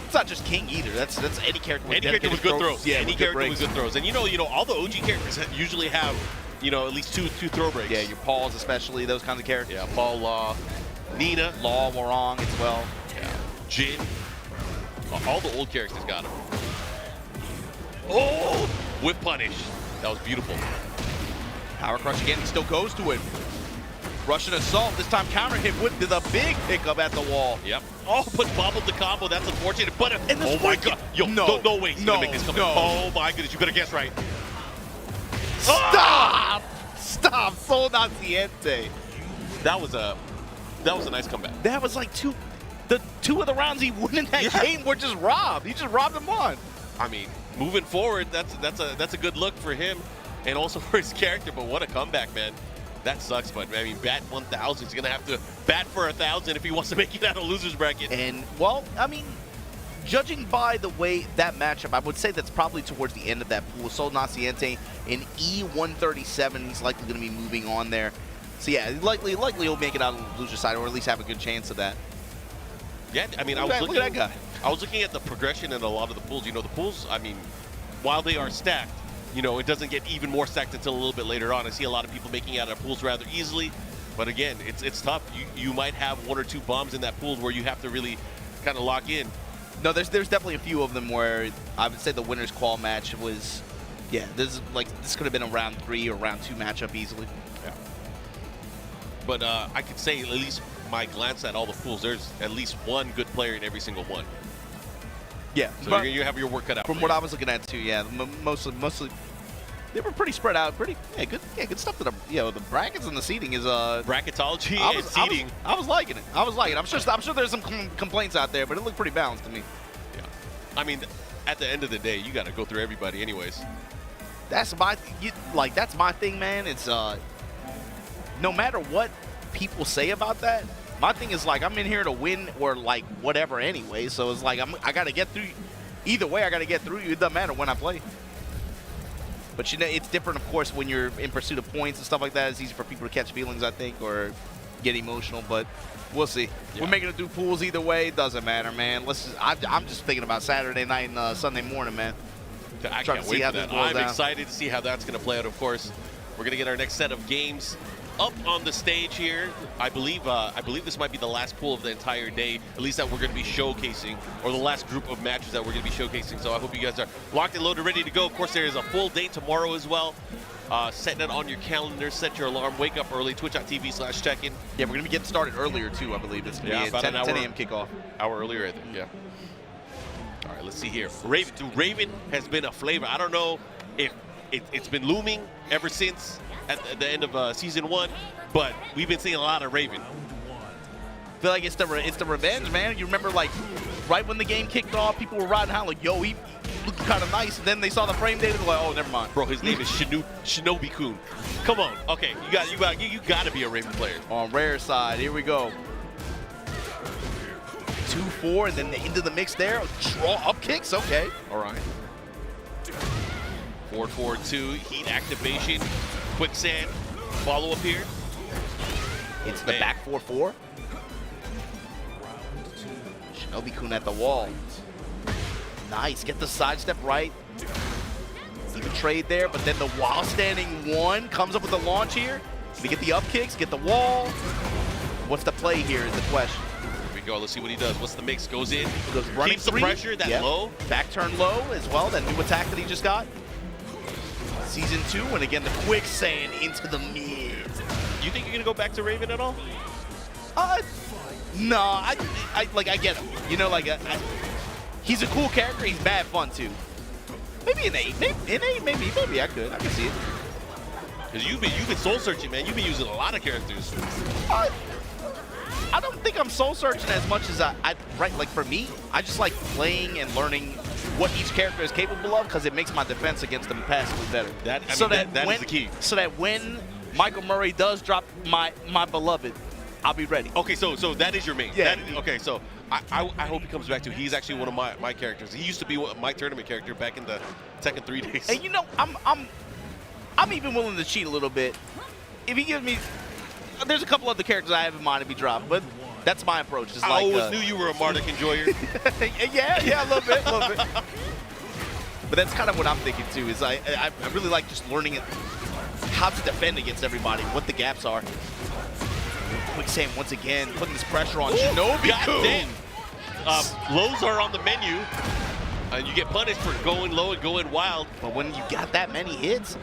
It's not just King either. That's any character with good throws. Yeah, any character with good throws. And you know, all the OG characters usually have, at least two throw breaks. Yeah, your Pauls especially, those kinds of characters. Yeah, Paul, Law, Nina, Law, Warong as well. Yeah, Jin. All the old characters got him. Oh, whip punish. That was beautiful. Power crush again, he still goes to it. Russian assault, this time counter hit with the big pickup at the wall. Yep. Oh, but bobbled the combo, that's unfortunate. But, oh my God. Yo, no way he's gonna make this come in. Oh my goodness, you better guess right. Stop! Stop! Sol Naciente. That was a nice comeback. That was like two of the rounds he won in that game were just robbed. He just robbed them one. I mean, moving forward, that's a good look for him and also for his character. But what a comeback, man! That sucks, but I mean, bat 1,000. He's gonna have to bat for 1,000 if he wants to make it out of losers bracket. And well, I mean, judging by the way that matchup, I would say that's probably towards the end of that pool. Sol Naciente in E137. He's likely going to be moving on there. So yeah, likely he'll make it out on the loser side, or at least have a good chance of that. Yeah, I mean, look at that guy. I was looking at the progression in a lot of the pools. You know, the pools, I mean, while they are stacked, you know, it doesn't get even more stacked until a little bit later on. I see a lot of people making it out of pools rather easily. But again, it's tough. You might have one or two bombs in that pool where you have to really kind of lock in. No, there's definitely a few of them where I would say the winner's qual match was, yeah, this could have been a round 3 or round 2 matchup easily. Yeah. But I could say, at least my glance at all the pools, there's at least one good player in every single one. Yeah. So you have your work cut out. From what I was looking at too, yeah, mostly they were pretty spread out, pretty good stuff. That the brackets and the seating is bracketology and seating. I was liking it. I'm sure there's some complaints out there, but it looked pretty balanced to me. Yeah. I mean, at the end of the day, you got to go through everybody, anyways. That's my thing, man. It's no matter what people say about that, my thing is like I'm in here to win or like whatever anyway. So it's like I got to get through. Either way, I got to get through you. It doesn't matter when I play. But you know, it's different, of course, when you're in pursuit of points and stuff like that. It's easy for people to catch feelings, I think, or get emotional. But we'll see. Yeah. We're making it through pools either way. It doesn't matter, man. I'm just thinking about Saturday night and Sunday morning, man. I can't wait for that. I'm excited to see how that's going to play out. Of course, we're going to get our next set of games up on the stage here. I believe this might be the last pool of the entire day, at least that we're going to be showcasing, or the last group of matches that we're going to be showcasing. So I hope you guys are locked and loaded, ready to go. Of course, there is a full day tomorrow as well. Setting it on your calendar, set your alarm, wake up early, twitch.tv/Tekken. Yeah, we're going to be getting started earlier too, I believe. It's going to be about 10 a.m. kickoff. Hour earlier, I think, yeah. All right, let's see here. Raven has been a flavor. I don't know if it's been looming ever since at the end of season 1, but we've been seeing a lot of Raven. I feel like it's the revenge, man. You remember, like, right when the game kicked off, people were riding high, like, yo, he looked kind of nice. And then they saw the frame data, they're like, oh, never mind. Bro, his name is Shinobi-kun. Come on. Okay, you got to be a Raven player. On rare side, here we go. 2-4, and then into the mix there. Draw up kicks, okay. All right. 4-4-2, heat activation, quicksand, follow up here. It's the back 4-4. Shinobi-kun at the wall. Nice, get the sidestep right. Even trade there, but then the while standing 1 comes up with the launch here. We get the up kicks, get the wall. What's the play here is the question. Here we go, let's see what he does. What's the mix? Goes in, goes running keeps the pressure, that low. Back turn low as well, that new attack that he just got. Season 2, and again, the quicksand into the mid. Do you think you're going to go back to Raven at all? No, I get him. You know, like, he's a cool character. He's bad fun, too. Maybe an 8. Maybe I could see it. Because you've been soul-searching, man. You've been using a lot of characters. I don't think I'm soul-searching as much as like, for me, I just like playing and learning what each character is capable of, because it makes my defense against them passively better. That is the key. So that when Michael Murray does drop my beloved, I'll be ready. Okay, so that is your main. Yeah. Okay, so I hope he comes back to. He's actually one of my characters. He used to be my tournament character back in the Tekken 3 days. And you know, I'm even willing to cheat a little bit. If he gives me, there's a couple other characters I have in mind to be dropped, but that's my approach. Just I always knew you were a Marduk enjoyer. yeah, a little bit. But that's kind of what I'm thinking too. Is I really like just learning how to defend against everybody, what the gaps are. Quicksand once again putting this pressure on Shinobi-kun. Lows are on the menu, and you get punished for going low and going wild. But when you got that many hits,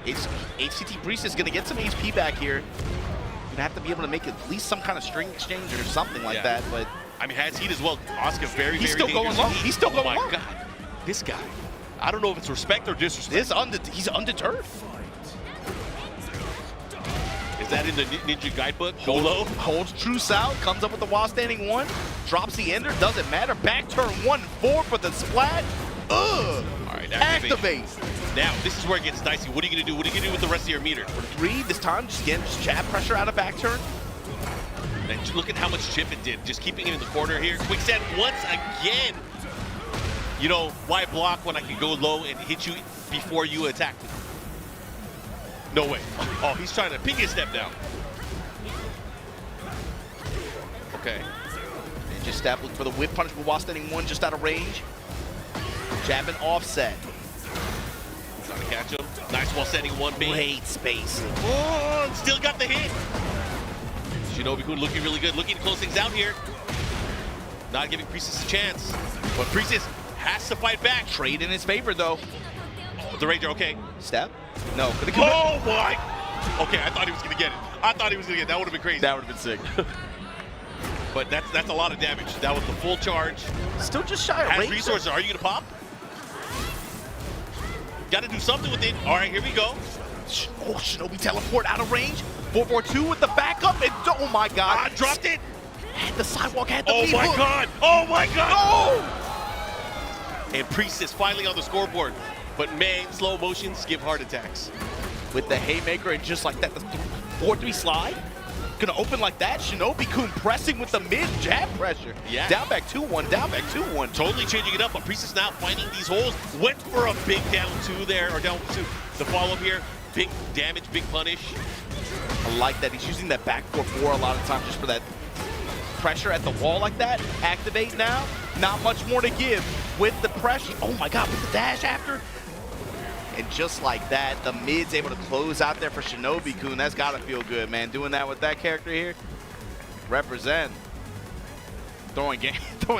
HCT Priest is going to get some HP back here. You're going to have to be able to make at least some kind of string exchange or something like that. But I mean, has heat as well. Oscar very still going long. He's still going long. Oh my God, this guy. I don't know if it's respect or disrespect. He's undeterred. Is that in the Ninja Guidebook? Go Hold- low. Holds Truce out, comes up with the while standing 1, drops the ender, doesn't matter. Back turn 1-4 for the splat. Ugh. All right, Activate. Now, this is where it gets dicey. What are you going to do? What are you going to do with the rest of your meter? 3 this time, just jab pressure out of back turn. And look at how much chip it did. Just keeping it in the corner here. Quick set once again. You know, why block when I can go low and hit you before you attack me? No way. Oh, he's trying to pinky step down. Okay. And just step for the whip punishment while standing 1 just out of range. Jab and offset. Trying to catch him. Nice while standing 1 bait. Great spacing. Oh, still got the hit. Shinobi-kun looking really good. Looking to close things out here. Not giving Priestess a chance. But Priestess has to fight back. Trade in his favor, though. Oh, the Ranger, okay. Step? No. Oh, my. Okay, I thought he was going to get it. I thought he was going to get it. That would have been crazy. That would have been sick. But that's a lot of damage. That was the full charge. Still just shy of Has range. resources. Are you going to pop? Got to do something with it. All right, here we go. Oh, Shinobi teleport out of range. 4-4-2 with the backup. And oh, my God. I dropped it. Had the sidewalk, had the Oh, lead my hook. God. Oh, my God. Oh! And Priestess finally on the scoreboard. But, man, slow motions give heart attacks. With the haymaker and just like that, the 4-3 slide. Gonna open like that. Shinobi-kun pressing with the mid jab pressure. Yeah. Down back 2-1, down back 2-1. Totally changing it up, but Priestess now finding these holes. Went for a big down 2 there, or down 2. The follow-up here, big damage, big punish. I like that. He's using that back 4-4 a lot of times just for that pressure at the wall like that. Activate now. Not much more to give with the pressure. Oh my God, with the dash after. And just like that, the mid's able to close out there for Shinobi-kun. That's gotta feel good, man. Doing that with that character here. Represent. Throwing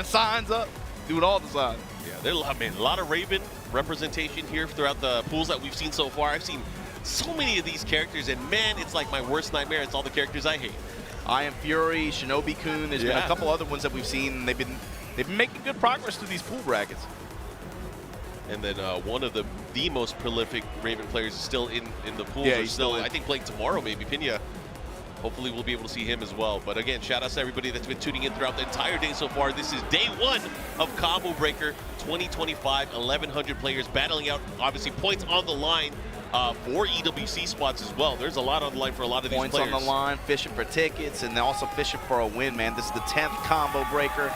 signs up. Doing all the signs. Yeah, there's a lot of Raven representation here throughout the pools that we've seen so far. I've seen so many of these characters, and man, it's like my worst nightmare. It's all the characters I hate. I Am Fury, Shinobi-kun. There's been a couple other ones that we've seen. And they've been making good progress through these pool brackets. And then one of the most prolific Raven players is still in the pool. Yeah, he's still, I think, playing tomorrow, maybe. Pinya. Hopefully we'll be able to see him as well. But again, shout out to everybody that's been tuning in throughout the entire day so far. This is day 1 of Combo Breaker 2025. 1,100 players battling out, obviously, points on the line for EWC spots as well. There's a lot on the line for a lot of these players. Points on the line, fishing for tickets, and also fishing for a win, man. This is the 10th Combo Breaker,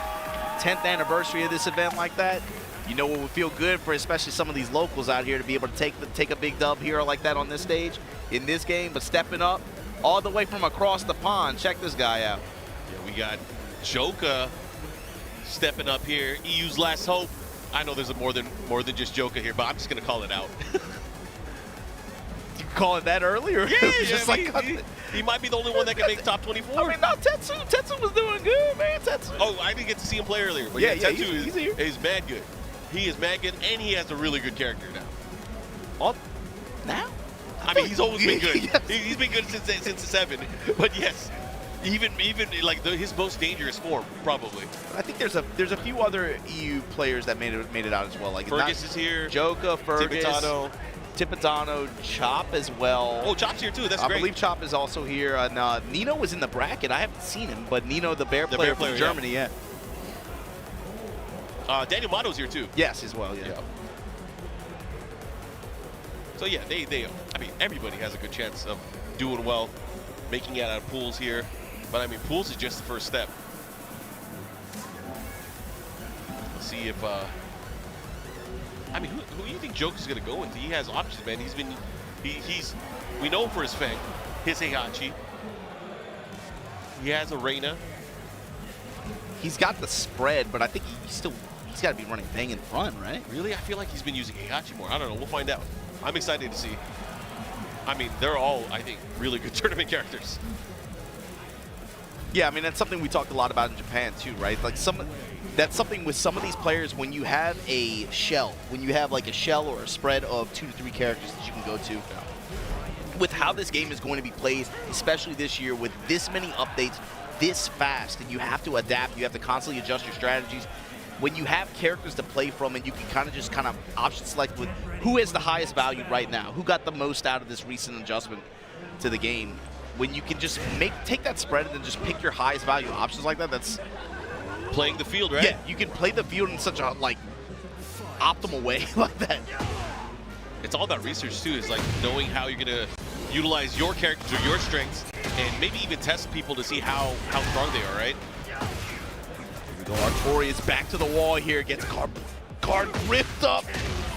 10th anniversary of this event like that. You know what would feel good for especially some of these locals out here to be able to take a big dub here like that on this stage in this game, but stepping up all the way from across the pond. Check this guy out. Yeah, we got Joka stepping up here. EU's last hope. I know there's more than just Joka here, but I'm just gonna call it out. You call it that earlier? Yeah, he might be the only one that can make top 24. I mean, no, Tetsu was doing good, man. Tetsu. Oh, I didn't get to see him play earlier, but yeah, Tetsu is mad good. He is mad good, and he has a really good character now. Oh, now? I mean, he's always been good. Yes. He's been good since the 7. But yes, even like his most dangerous form, probably. I think there's a few other EU players that made it out as well. Like Fergus is here. Joka, Fergus, Tipitano, Chop as well. Oh, Chop's here too. That's great. I believe Chop is also here. And Nino was in the bracket. I haven't seen him, but Nino, the bear player from Germany, yeah. Daniel Motto's here too. Yes, as well, yeah. So yeah, I mean, everybody has a good chance of doing well, making it out of pools here. But I mean, pools is just the first step. Let's see if, I mean, who do you think Joker's gonna go into? He has options, man. We know him for his Feng, his Heihachi. He has a Reina. He's got the spread, but I think he's got to be running Feng in front, right? Really? I feel like he's been using Heihachi more. I don't know. We'll find out. I'm excited to see. I mean, they're all, I think, really good tournament characters. Yeah, I mean, that's something we talked a lot about in Japan, too, right? Like, that's something with some of these players, when you have a shell, like a shell or a spread of 2 to 3 characters that you can go to, with how this game is going to be played, especially this year, with this many updates, this fast, and you have to adapt, you have to constantly adjust your strategies. when you have characters to play from and you can kind of option select with who has the highest value right now, who got the most out of this recent adjustment to the game, when you can just take that spread and then just pick your highest value options like that, that's playing the field, right? Yeah, you can play the field in such a optimal way like that. It's all about research too. It's like knowing how you're gonna utilize your characters or your strengths, and maybe even test people to see how strong they are, right? Here we go. Artorias back to the wall here, gets card ripped up,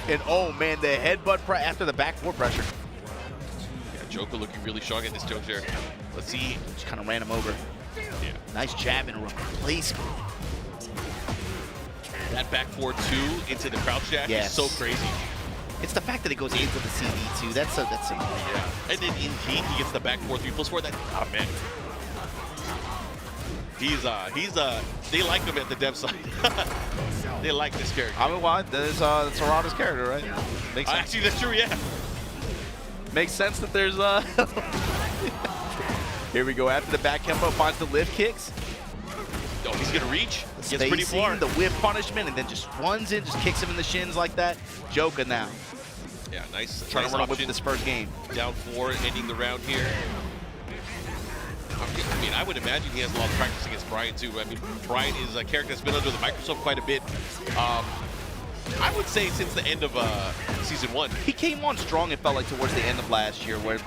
and oh man, the headbutt after the back four pressure. Yeah, Joker looking really strong at this juncture. Let's see. Just kind of ran him over. Yeah. Nice jab and replacement. That back 4-2 into the crouch jack is so crazy. It's the fact that it goes into the CD too. That's a yeah. And then in heat, he gets the back 4-3+4. That, oh man. They like him at the dev side. They like this character. I mean, why? That's Sarada's character, right? Makes sense. Actually, that's true, yeah. Makes sense that there's Here we go. After the back tempo, finds the lift kicks. Oh, he's gonna reach. The Gets pretty far. the whip punishment, and then just runs in, just kicks him in the shins like that. Joker now. Yeah, nice. Trying nice to run option. with this first game. Down 4, ending the round here. I mean, I would imagine he has a lot of practice against Brian too. I mean, Brian is a character that's been under the microscope quite a bit. I would say since the end of season 1. He came on strong, it felt like, towards the end of last year, where it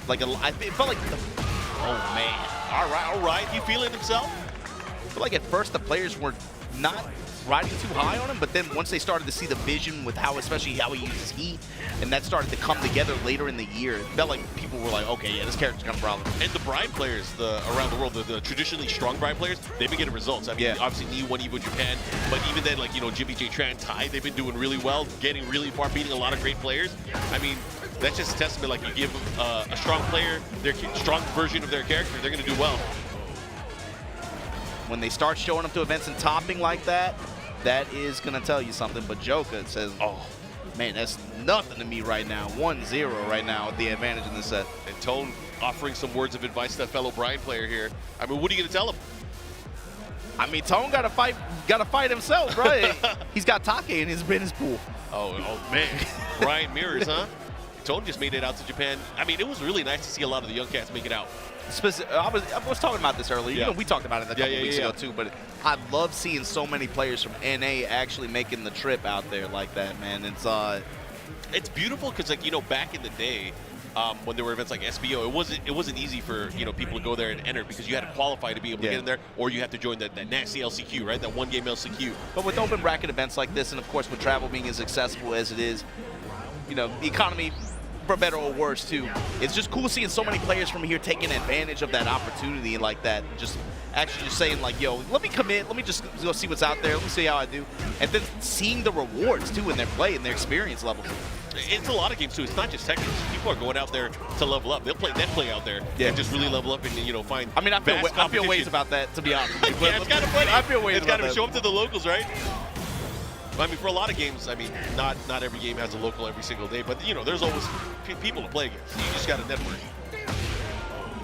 felt like oh man. All right. He feeling himself? I feel like at first the players were not riding too high on him, but then once they started to see the vision with especially how he uses heat, and that started to come together later in the year, it felt like people were like, okay, yeah, this character's got a problem. And the Brian players around the world, the traditionally strong Brian players, they've been getting results. I mean, obviously Ni1 Evo Japan, but even then, like, Jimmy J Tran, Tai, they've been doing really well, getting really far, beating a lot of great players. I mean, that's just a testament. Like, you give a strong player their strong version of their character, they're going to do well. When they start showing up to events and topping like that, that is going to tell you something. But Joker says, oh, man, that's nothing to me right now. 1-0 right now with the advantage in this set. And Tone offering some words of advice to that fellow Brian player here. I mean, what are you going to tell him? I mean, Tone got to fight himself, right? He's got Take in his pool. Oh man. Brian mirrors, huh? Tone just made it out to Japan. I mean, it was really nice to see a lot of the young cats make it out. I was talking about this earlier. Yeah. We talked about it a couple weeks ago too, but I love seeing so many players from NA actually making the trip out there like that, man. It's beautiful because, like, back in the day, when there were events like SBO, it wasn't easy for people to go there and enter because you had to qualify to be able to get in there, or you have to join that nasty LCQ, right? That one game LCQ. But with open bracket events like this, and of course with travel being as accessible as it is, the economy, for better or worse too, it's just cool seeing so many players from here taking advantage of that opportunity like that. Just saying like, yo, let me commit, let me just go see what's out there, let me see how I do, and then seeing the rewards too in their play and their experience levels. It's a lot of games too. It's not just Tekken. People are going out there to level up. They'll play out there and just really level up and find. I mean, I feel ways about that, to be honest. Yeah, it's kind of funny. I feel ways. It's got to show up to the locals, right? I mean, for a lot of games, I mean, not every game has a local every single day, but there's always people to play against. You just got to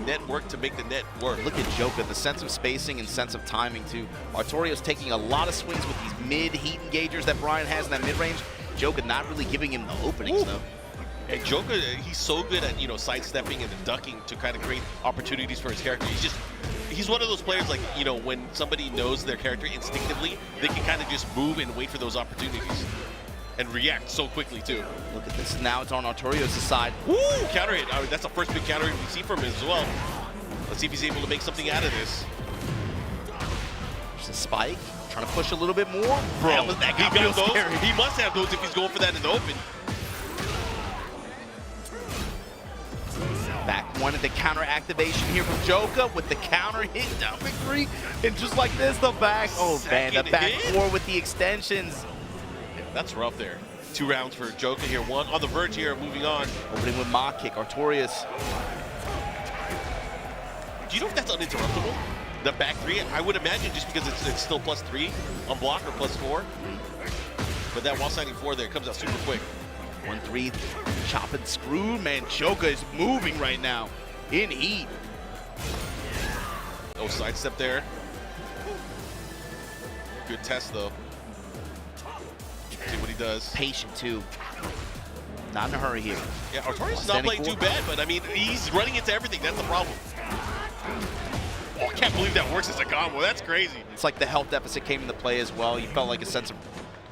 network to make the net work. Look at Joker, the sense of spacing and sense of timing too. Artorio's taking a lot of swings with these mid-heat engagers that Brian has in that mid-range. Joker not really giving him the openings though. And Joker, he's so good at sidestepping and ducking to kind of create opportunities for his character. He's one of those players, like, when somebody knows their character instinctively, they can kind of just move and wait for those opportunities and react so quickly too. Look at this. Now it's on Artorios' side. Woo! Counter hit. That's the first big counter hit we see from him as well. Let's see if he's able to make something out of this. There's a spike. Trying to push a little bit more. Bro, that got real scary. He must have those if he's going for that in the open. Back one at the counter activation here from Joker with the counter hit down big 3. And just like this, the back. Oh, man, the back 4 with the extensions. Yeah, that's rough there. 2 rounds for Joker here. 1 on the verge here, moving on. Opening with Mach kick. Artorias. Do you know if that's uninterruptible? The back 3? I would imagine just because it's still +3 on block or +4. But that while signing 4 there comes out super quick. 1-3, chop and screw. Man, Joker is moving right now in heat. No sidestep there. Good test though. he does. Patient, too. Not in a hurry here. Yeah, Artorias not playing too bad, but I mean, he's running into everything. That's the problem. Oh, I can't believe that works as a combo. That's crazy. It's like the health deficit came into play as well. You felt like a sense of,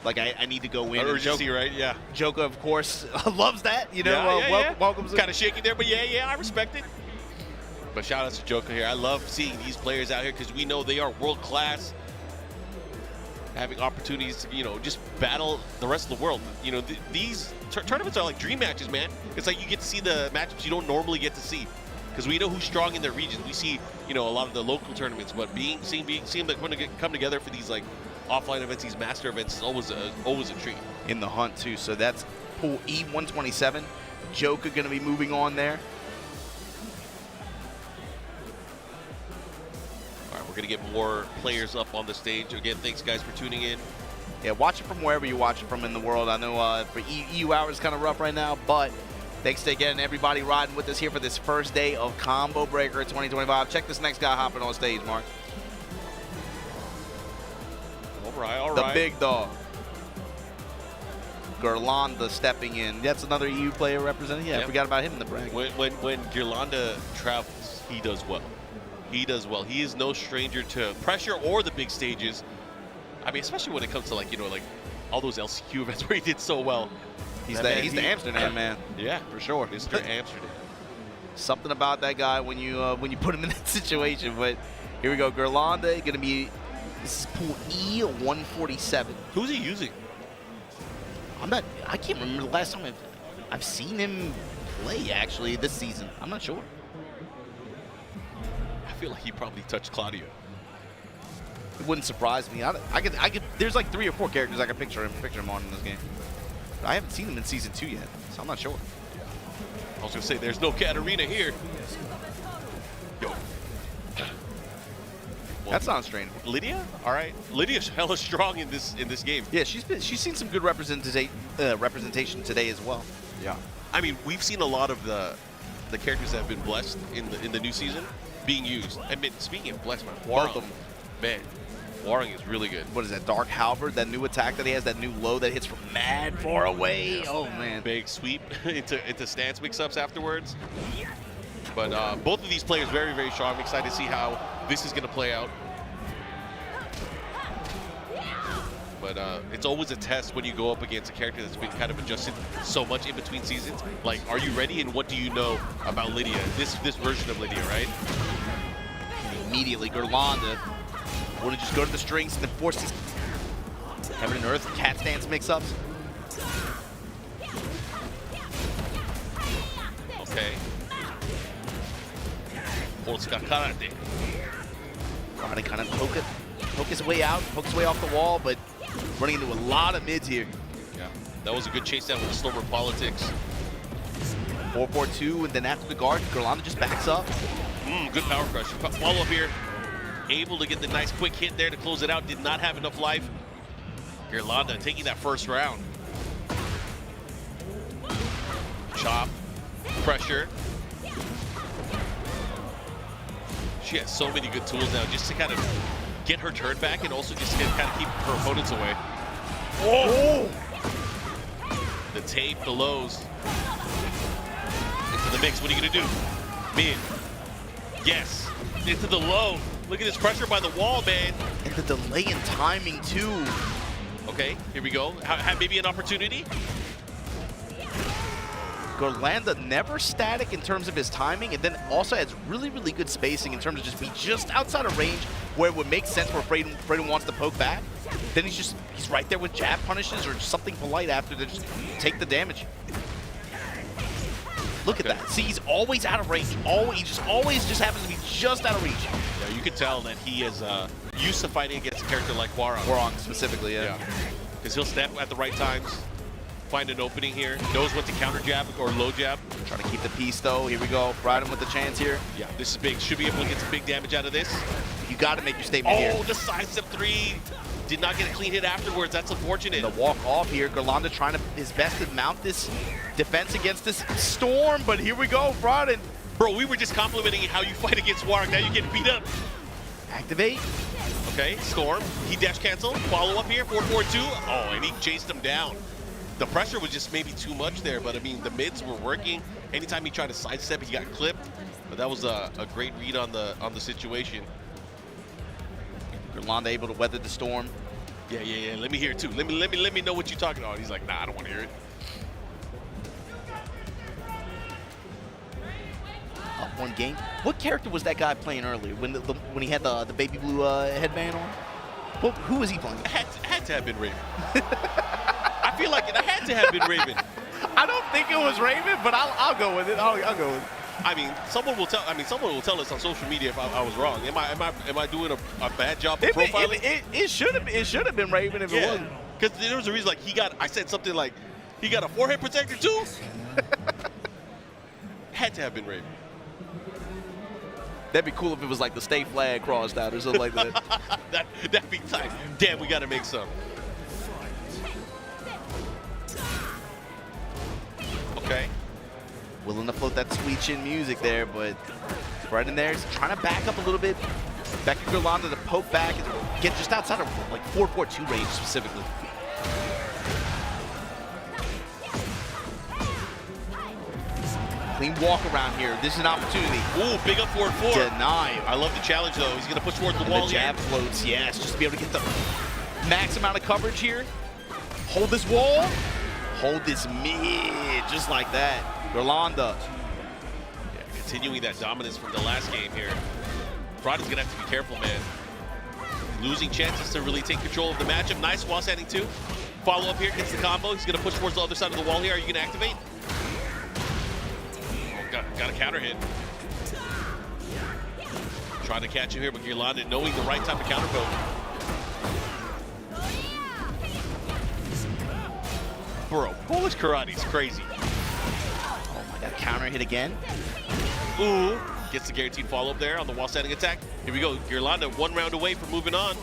like, I need to go in. Urgency, right? Yeah. Joka, of course, loves that. You know, welcomes it. Kind of shaky there, but yeah, I respect it. But shout out to Joka here. I love seeing these players out here because we know they are world class. Having opportunities to, you know, just battle the rest of the world. You know, these tournaments are like dream matches, man. It's like you get to see the matchups you don't normally get to see, because we know who's strong in their regions. We see, you know, a lot of the local tournaments, but seeing them come together for these like offline events, these master events, is always a treat. In the hunt too. So that's pool E 127. Joka going to be moving on there. We're going to get more players up on the stage. Again, thanks, guys, for tuning in. Yeah, watch it from wherever you watch it from in the world. I know for EU hours kind of rough right now, but thanks to, again, everybody riding with us here for this first day of Combo Breaker 2025. Check this next guy hopping on stage, Mark. All right. The big dog. Gerlanda stepping in. That's another EU player representing. Yeah, I forgot about him in the bracket. When Gerlanda travels, he does well. He does well. He is no stranger to pressure or the big stages. I mean, especially when it comes to, like, you know, like all those LCQ events where he did so well. He's the Amsterdam man. Yeah, for sure. Mr. Amsterdam. Something about that guy when you put him in that situation. But here we go. Gerlanda going to be, this is pool E 147. Who's he using? I can't remember the last time I've seen him play actually this season. I'm not sure. I feel like he probably touched Claudio. It wouldn't surprise me. I could. There's like 3 or 4 characters I could picture him on in this game. I haven't seen him in season 2 yet, so I'm not sure. I was gonna say there's no Katarina here. Yo. That sounds strange. Lydia? All right. Lydia's hella strong in this game. Yeah, she's seen some good representation today as well. Yeah. I mean, we've seen a lot of the characters that have been blessed in the new season being used. I mean, speaking of blessed, man, Warang, man, Warang is really good. What is that? Dark Halberd, that new attack that he has, that new low that hits from mad far away. Oh man. Big sweep into stance mix-ups afterwards. But both of these players very, very strong. I'm excited to see how this is going to play out. But it's always a test when you go up against a character that's been kind of adjusted so much in between seasons. Like, are you ready, and what do you know about Lydia? This version of Lydia, right? Immediately, Gerlanda want to just go to the strings and then force these Heaven and Earth cat stance mix-ups. Okay. Polska Karate. Karate kind of poke his way out, poke his way off the wall, but running into a lot of mids here. Yeah, that was a good chase down with the slower politics. 4-4-2, and then after the guard, Gerlanda just backs up. Good power crush. Follow up here. Able to get the nice quick hit there to close it out. Did not have enough life. Gerlanda taking that first round. Chop. Pressure. She has so many good tools now just to kind of get her turn back and also just to kind of keep her opponents away. Whoa! The tape, the lows. Into the mix. What are you going to do? Mid. Yes. Into the low. Look at this pressure by the wall, man. And the delay in timing, too. Okay, here we go. Have maybe an opportunity. Gerlanda never static in terms of his timing, and then also has really, really good spacing in terms of just outside of range where it would make sense where Freydon wants to poke back. Then he's right there with jab punishes or something polite after to just take the damage. Look at that. See, he's always out of range. He always just happens to be just out of reach. Yeah, you can tell that he is used to fighting against a character like Warang. Warang specifically, yeah. Because he'll step at the right times, find an opening here, knows what to counter jab or low jab. Trying to keep the piece though. Here we go. Ride him with the chance here. Yeah, this is big. Should be able to get some big damage out of this. You got to make your statement here. Oh, the side step 3. Did not get a clean hit afterwards. That's unfortunate. The walk off here. Gerlanda trying his best to mount this defense against this storm, but here we go, Freydon. Bro, we were just complimenting how you fight against Warang. Now you get beat up. Activate. Okay, Storm. He dash cancel. Follow up here. 4-4-2. Oh, and he chased him down. the pressure was just maybe too much there. But I mean, the mids were working. Anytime he tried to sidestep, he got clipped. But that was a great read on the situation. Gerlanda able to weather the storm. Yeah. Let me hear it too. Let me know what you're talking about. He's like, nah, I don't want to hear it. Up one game. What character was that guy playing earlier when he had the baby blue headband on? Well, who was he playing? Had to have been Raven. I feel like it had to have been Raven. I don't think it was Raven, but I'll go with it. I'll go with it. I mean, someone will tell us on social media if I was wrong. Am I doing a bad job of profiling? It should have been Raven if it wasn't. Because there was a reason. Like I said something like he got a forehead protector too. Had to have been Raven. That'd be cool if it was like the state flag crossed out or something like that. That'd be tight. Damn, we got to make some. Okay. Willing to float that sweet chin music there, but right in there, he's trying to back up a little bit. Becky Gerlanda to poke back and get just outside of like 4-4-2 range specifically. Clean walk around here. This is an opportunity. Ooh, big up forward 4. Deny. I love the challenge though. He's gonna push towards the And wall. the jab here. floats, yes, just to be able to get the max amount of coverage here. Hold this wall. Hold this mid, just like that. Gerlanda. Yeah, continuing that dominance from the last game here. Roddy's gonna have to be careful, man. Losing chances to really take control of the matchup. Nice wall standing too. Follow up here, gets the combo. He's gonna push towards the other side of the wall here. Are you gonna activate? Oh, got a counter hit. Trying to catch him here, but Gerlanda knowing the right time to counter poke. Bro, Polish karate is crazy. Oh my God, counter hit again. Ooh, gets the guaranteed follow-up there on the wall standing attack. Here we go, Gerlanda 1 round away from moving on.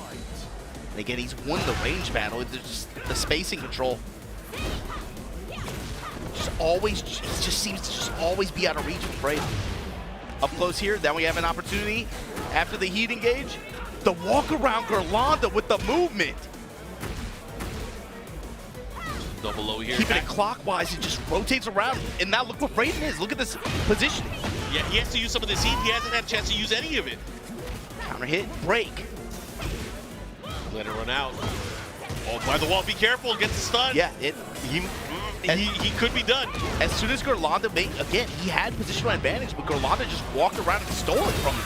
And again, he's won the range battle. It's just the spacing control. He just seems to just always be out of reach of Brave. Up close here, then we have an opportunity after the heat engage. The walk around Gerlanda with the movement. Double low here. Keeping it clockwise, it just rotates around. And now look what Raven is. Look at this positioning. Yeah, he has to use some of this heat. He hasn't had a chance to use any of it. Counter hit, break. Let it run out. Oh, by the wall, be careful, gets the stun. Yeah, he could be done. As soon as Gerlanda made, again, he had positional advantage, but Gerlanda just walked around and stole it from him.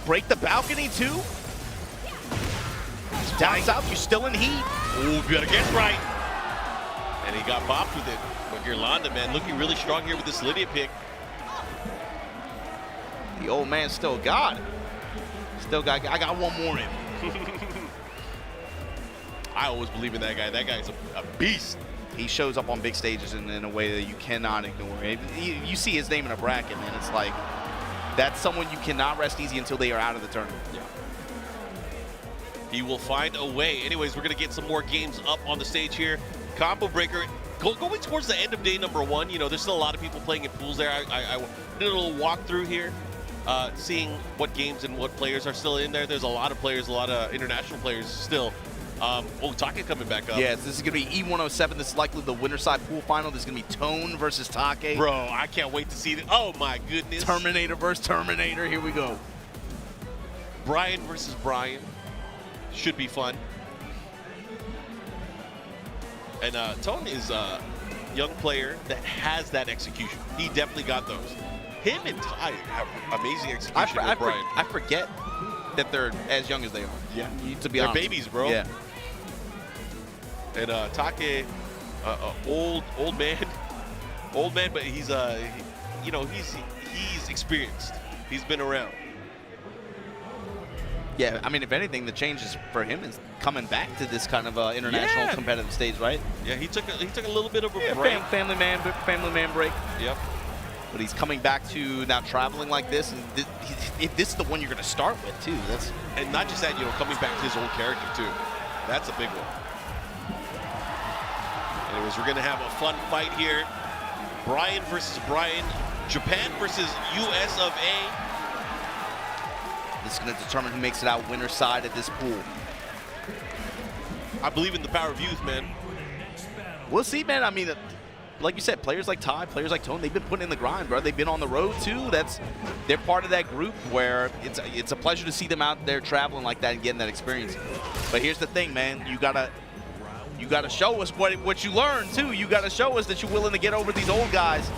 Break the balcony too. Down south, you're still in heat. Ooh, you gotta get right. And he got bopped with it. But Gerlanda, man, looking really strong here with this Lydia pick. The old man still got it. I got one more in. I always believe in that guy. That guy's a beast. He shows up on big stages in a way that you cannot ignore. You see his name in a bracket, man. It's like, that's someone you cannot rest easy until they are out of the tournament. Yeah. He will find a way. Anyways, we're going to get some more games up on the stage here. Combo Breaker, going towards the end of day number 1. You know, there's still a lot of people playing in pools there. I did a little walkthrough here, seeing what games and what players are still in there. There's a lot of players, a lot of international players still. Take coming back up. Yes, this is going to be E107. This is likely the winner side pool final. This is going to be Tone versus Take. Bro, I can't wait to see this. Oh, my goodness. Terminator versus Terminator. Here we go. Brian versus Brian. Should be fun. And Tone is a young player that has that execution. He definitely got those. Him and Ty have amazing execution with Brian. I forget that they're as young as they are. Yeah. To be They're honest. babies, bro. Yeah. And Take, old man, but he's he's experienced. He's been around. Yeah, I mean, if anything, the change is for him is coming back to this kind of international competitive stage, right? Yeah, he took a little bit of a break. Family man break. Yep. But he's coming back to now traveling like this, and this is the one you're going to start with too. And not just that, coming back to his old character too. That's a big one. Anyways, we're going to have a fun fight here. Brian versus Brian. Japan versus US of A. This is going to determine who makes it out winner side at this pool. I believe in the power of youth, man. We'll see, man. I mean, like you said, players like Ty, players like Tone, they've been putting in the grind, bro. They've been on the road too. They're part of that group where it's a pleasure to see them out there traveling like that and getting that experience. But here's the thing, man. You gotta show us what you learned too. You gotta show us that you're willing to get over these old guys.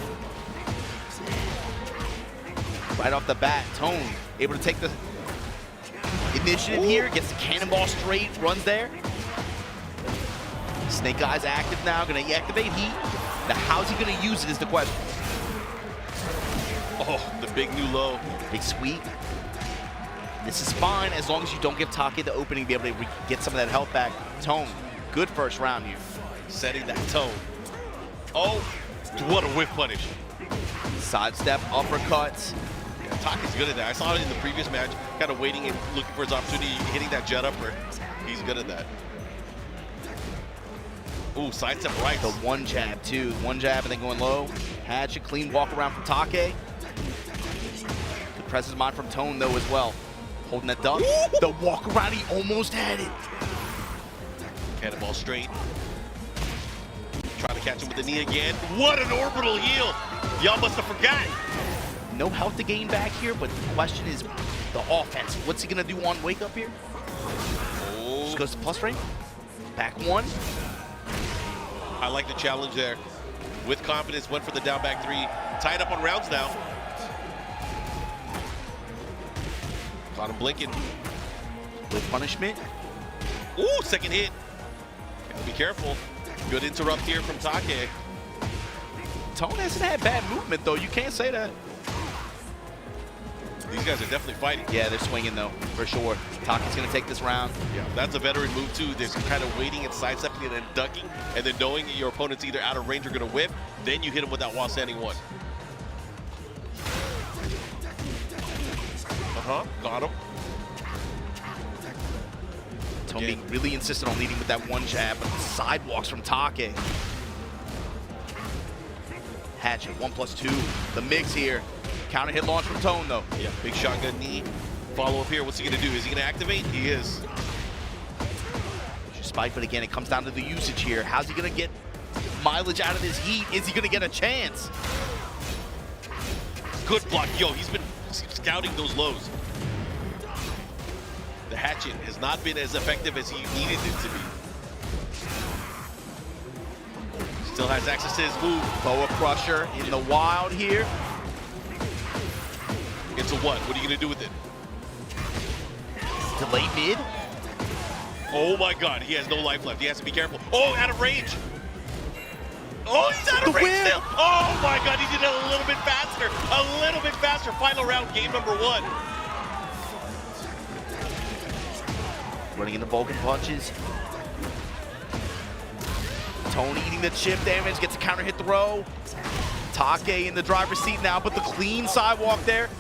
Right off the bat, Tone able to take the initiative here, gets the cannonball straight, runs there. Snake Eyes active now, gonna activate heat. Now how's he gonna use it is the question. Oh, the big new low. Big sweep. This is fine as long as you don't give Take the opening to be able to get some of that health back. Tone, good first round here. Setting that tone. Oh, what a whip punish. Sidestep, uppercuts. Take's good at that. I saw it in the previous match, kind of waiting and looking for his opportunity, hitting that jet upper. He's good at that. Ooh, sidestep right. The one jab, too. One jab and then going low. Hatchet, clean walk around from Take. Good presence of mind from Tone, though, as well. Holding that duck. The walk around, he almost had it. Cannonball straight. Trying to catch him with the knee again. What an orbital heel. Y'all must have forgotten. No health to gain back here, but the question is the offense. What's he going to do on wake up here? Oh. Just goes to plus frame. Back one. I like the challenge there. With confidence, went for the down back three. Tied up on rounds now. Caught him blinking. With punishment. Ooh, second hit. Gotta be careful. Good interrupt here from Take. Tone hasn't had bad movement, though. You can't say that. These guys are definitely fighting. Yeah, they're swinging, though, for sure. Take's going to take this round. Yeah, that's a veteran move, too. There's kind of waiting and sidestepping and then ducking, and then knowing your opponent's either out of range or going to whip. Then you hit him with that while standing one. Got him. Tone being really insistent on leading with that one jab, but the sidewalks from Take. Hatchet, 1+2. The mix here. Counter hit launch from Tone, though. Yeah, big shotgun knee. Follow up here. What's he going to do? Is he going to activate? He is. Spike, but again, it comes down to the usage here. How's he going to get mileage out of this heat? Is he going to get a chance? Good block. Yo, he's been scouting those lows. The hatchet has not been as effective as he needed it to be. Still has access to his move. Boa Crusher in the wild here. Into what? What are you going to do with it? Delay mid. Oh my God, he has no life left. He has to be careful. Oh, out of range. Oh, he's out of range still. Oh my God, he did it a little bit faster. A little bit faster. Final round, game number 1. Running into Vulcan punches. Tone eating the chip damage, gets a counter hit throw. Take in the driver's seat now, but the clean sidewalk there.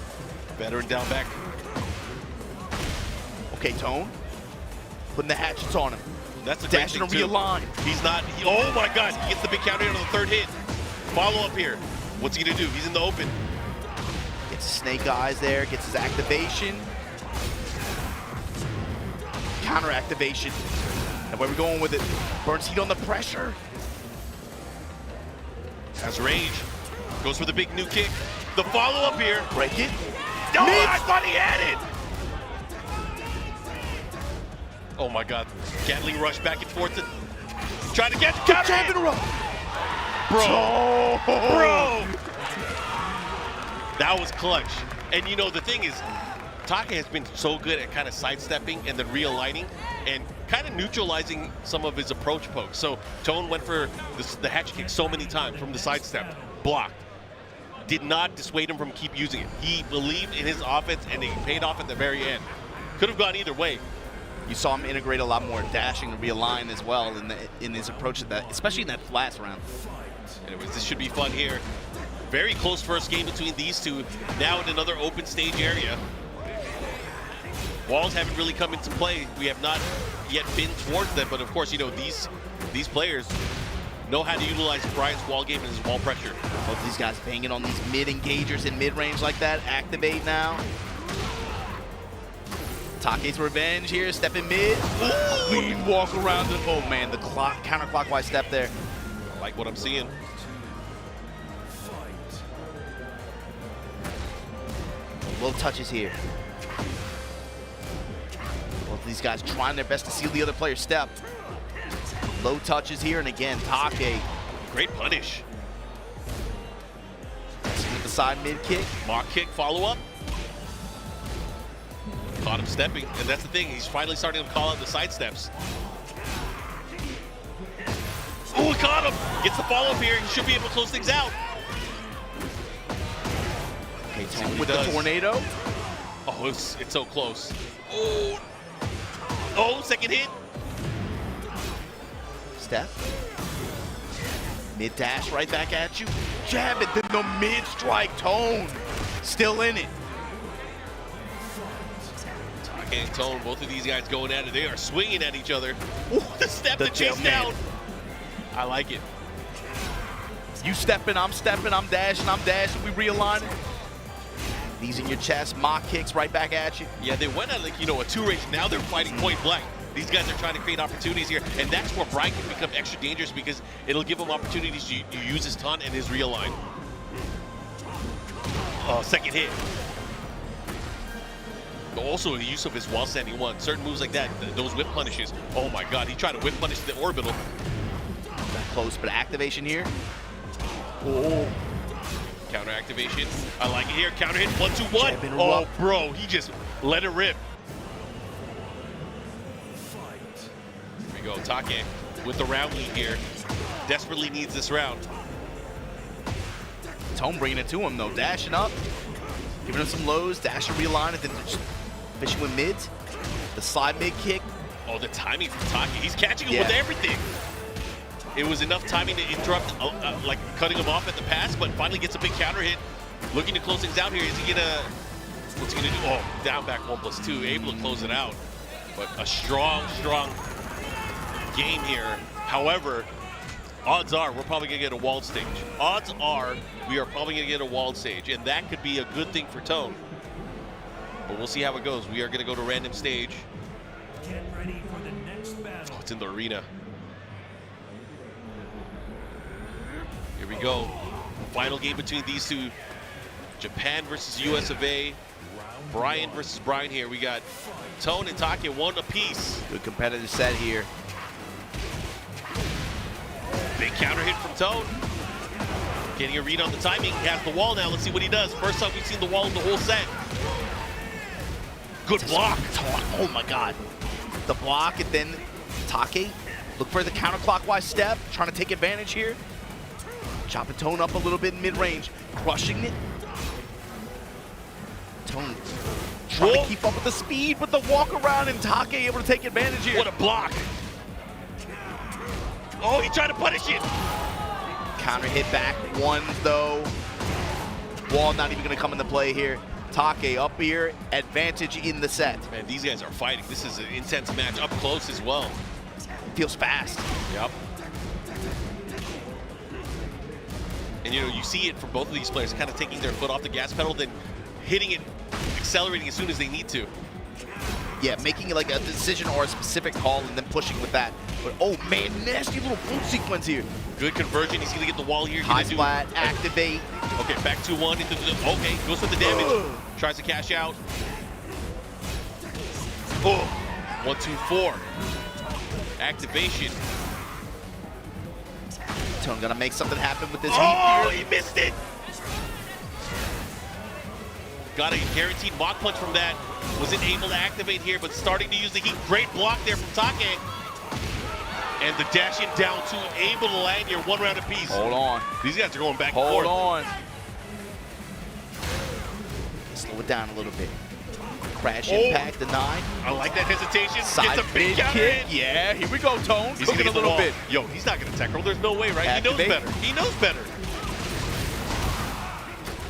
Veteran down back. Okay, Tone. Putting the hatchets on him. That's a dash and realign. He's not. Oh my God! He gets the big counter hit on the third hit. Follow up here. What's he gonna do? He's in the open. Gets Snake Eyes there. Gets his activation. Counter activation. And where we going with it? Burns heat on the pressure. Has range. Goes for the big new kick. The follow up here. Break it. No, I thought he had it. Oh my God. Gatling rush back and forth. Trying to get the counter hit. Bro. That was clutch. And you know, the thing is, Take has been so good at kind of sidestepping and then realigning and kind of neutralizing some of his approach pokes. So Tone went for the hatchet kick so many times from the sidestep, blocked. Did not dissuade him from keep using it. He believed in his offense and it paid off at the very end. Could have gone either way. You saw him integrate a lot more dashing and realign as well in his approach to that, especially in that last round. Anyways, this should be fun here. Very close first game between these two. Now in another open stage area. Walls haven't really come into play. We have not yet been towards them, but of course, you know, these players know how to utilize Brian's wall game and his wall pressure. Both these guys banging on these mid-engagers in mid-range like that. Activate now. Take's revenge here, step in mid. Clean walk around it. Oh man, the counterclockwise step there. Like what I'm seeing. Low touches here. Both of these guys trying their best to seal the other player's step. Low touches here, and again, Take. Great punish. With the side mid kick. Mock kick, follow up. Caught him stepping, and that's the thing. He's finally starting to call out the side steps. Oh, caught him. Gets the follow up here. He should be able to close things out. Okay, Tone with the tornado. Oh, it's so close. Oh, oh, second hit. Step. Mid dash right back at you. Jab it, then the mid strike. Tone still in it. Take and Tone, both of these guys going at it. They are swinging at each other. Ooh, the step The to chase tail down. I like it. You stepping, I'm dashing, we realigning. Knees in your chest, mock kicks right back at you. Yeah, they went at like, you know, a 2 range. Now they're fighting point blank. These guys are trying to create opportunities here, and that's where Brian can become extra dangerous because it'll give him opportunities to use his taunt and his realign. Second hit. Also, the use of his while standing one. Certain moves like that, those whip punishes. Oh my God, he tried to whip punish the orbital. That close, but activation here. Oh. Counter activation. I like it here. Counter hit, 1-2-1. Oh, bro, he just let it rip. Here we go, Take with the round lead here. Desperately needs this round. Tone bringing it to him though, dashing up, giving him some lows, dash and realign, and then just fishing with mids. The side mid kick. Oh, the timing from Take. He's catching him with everything. It was enough timing to interrupt, like cutting him off at the pass, but finally gets a big counter hit. Looking to close things out here. Is he gonna, what's he gonna do? Oh, down back 1+2, able to close it out. But a strong game here. However, odds are we're probably gonna get a walled stage. Odds are we are probably gonna get a walled stage, and that could be a good thing for Tone. But we'll see how it goes. We are gonna go to random stage. Get ready for the next battle. Oh, it's in the arena. Here we go. Final game between these two. Japan versus US of A. Brian versus Brian here. We got Tone and Take, one apiece. Good competitive set here. Big counter hit from Tone. Getting a read on the timing. He has the wall now. Let's see what he does. First time we've seen the wall in the whole set. Good block. Oh my God. The block, and then Take. Look for the counterclockwise step. Trying to take advantage here. Chopping Tone up a little bit in mid-range. Crushing it. Tone trying to keep up with the speed, with the walk around, and Take able to take advantage here. What a block. Oh, he tried to punish it. Counter hit back one though. Wall not even gonna come into play here. Take up here, advantage in the set. Man, these guys are fighting. This is an intense match up close as well. Feels fast. Yep. And you know, you see it from both of these players, kind of taking their foot off the gas pedal, then hitting it, accelerating as soon as they need to. Yeah, making like a decision or a specific call and then pushing with that. But oh man, nasty little boot sequence here. Good conversion. He's gonna get the wall here. High splat, activate. Okay, back 2-1 into the, okay, goes for the damage. Tries to cash out. Oh, 1-2-4. Activation. Tone gonna make something happen with this heat. Oh, he missed it. Got a guaranteed mock punch from that. Wasn't able to activate here, but starting to use the heat. Great block there from Take. And the dashing down two, able to land here, one round apiece. Hold on. These guys are going back and forth. Hold on. Slow it down a little bit. Crash impact, the 9. I like that hesitation. Side Gets a big counter kick. hit. Yeah, here we go, Tone. He's Cooking gonna a little bit. Yo, he's not gonna tech roll. There's no way, right? Activate. He knows better. He knows better.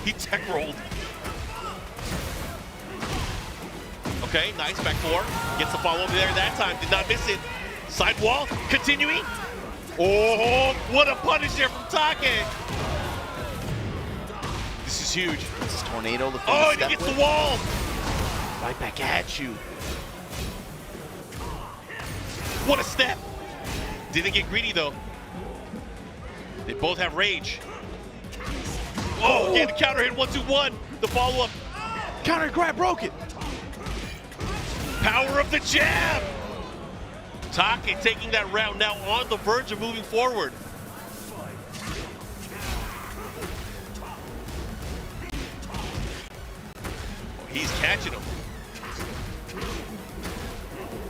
He tech rolled. Okay, nice, back 4. Gets the follow there that time, did not miss it. Side wall, continuing. Oh, what a punish there from Take. This is huge. This is Tornado. Oh, and he gets the wall. Right back at you. What a step. Didn't get greedy though. They both have rage. Oh, again, the counter hit 1-2-1. The follow-up. Counter grab broke it. Power of the jab. Take taking that round now on the verge of moving forward. Oh, he's catching him.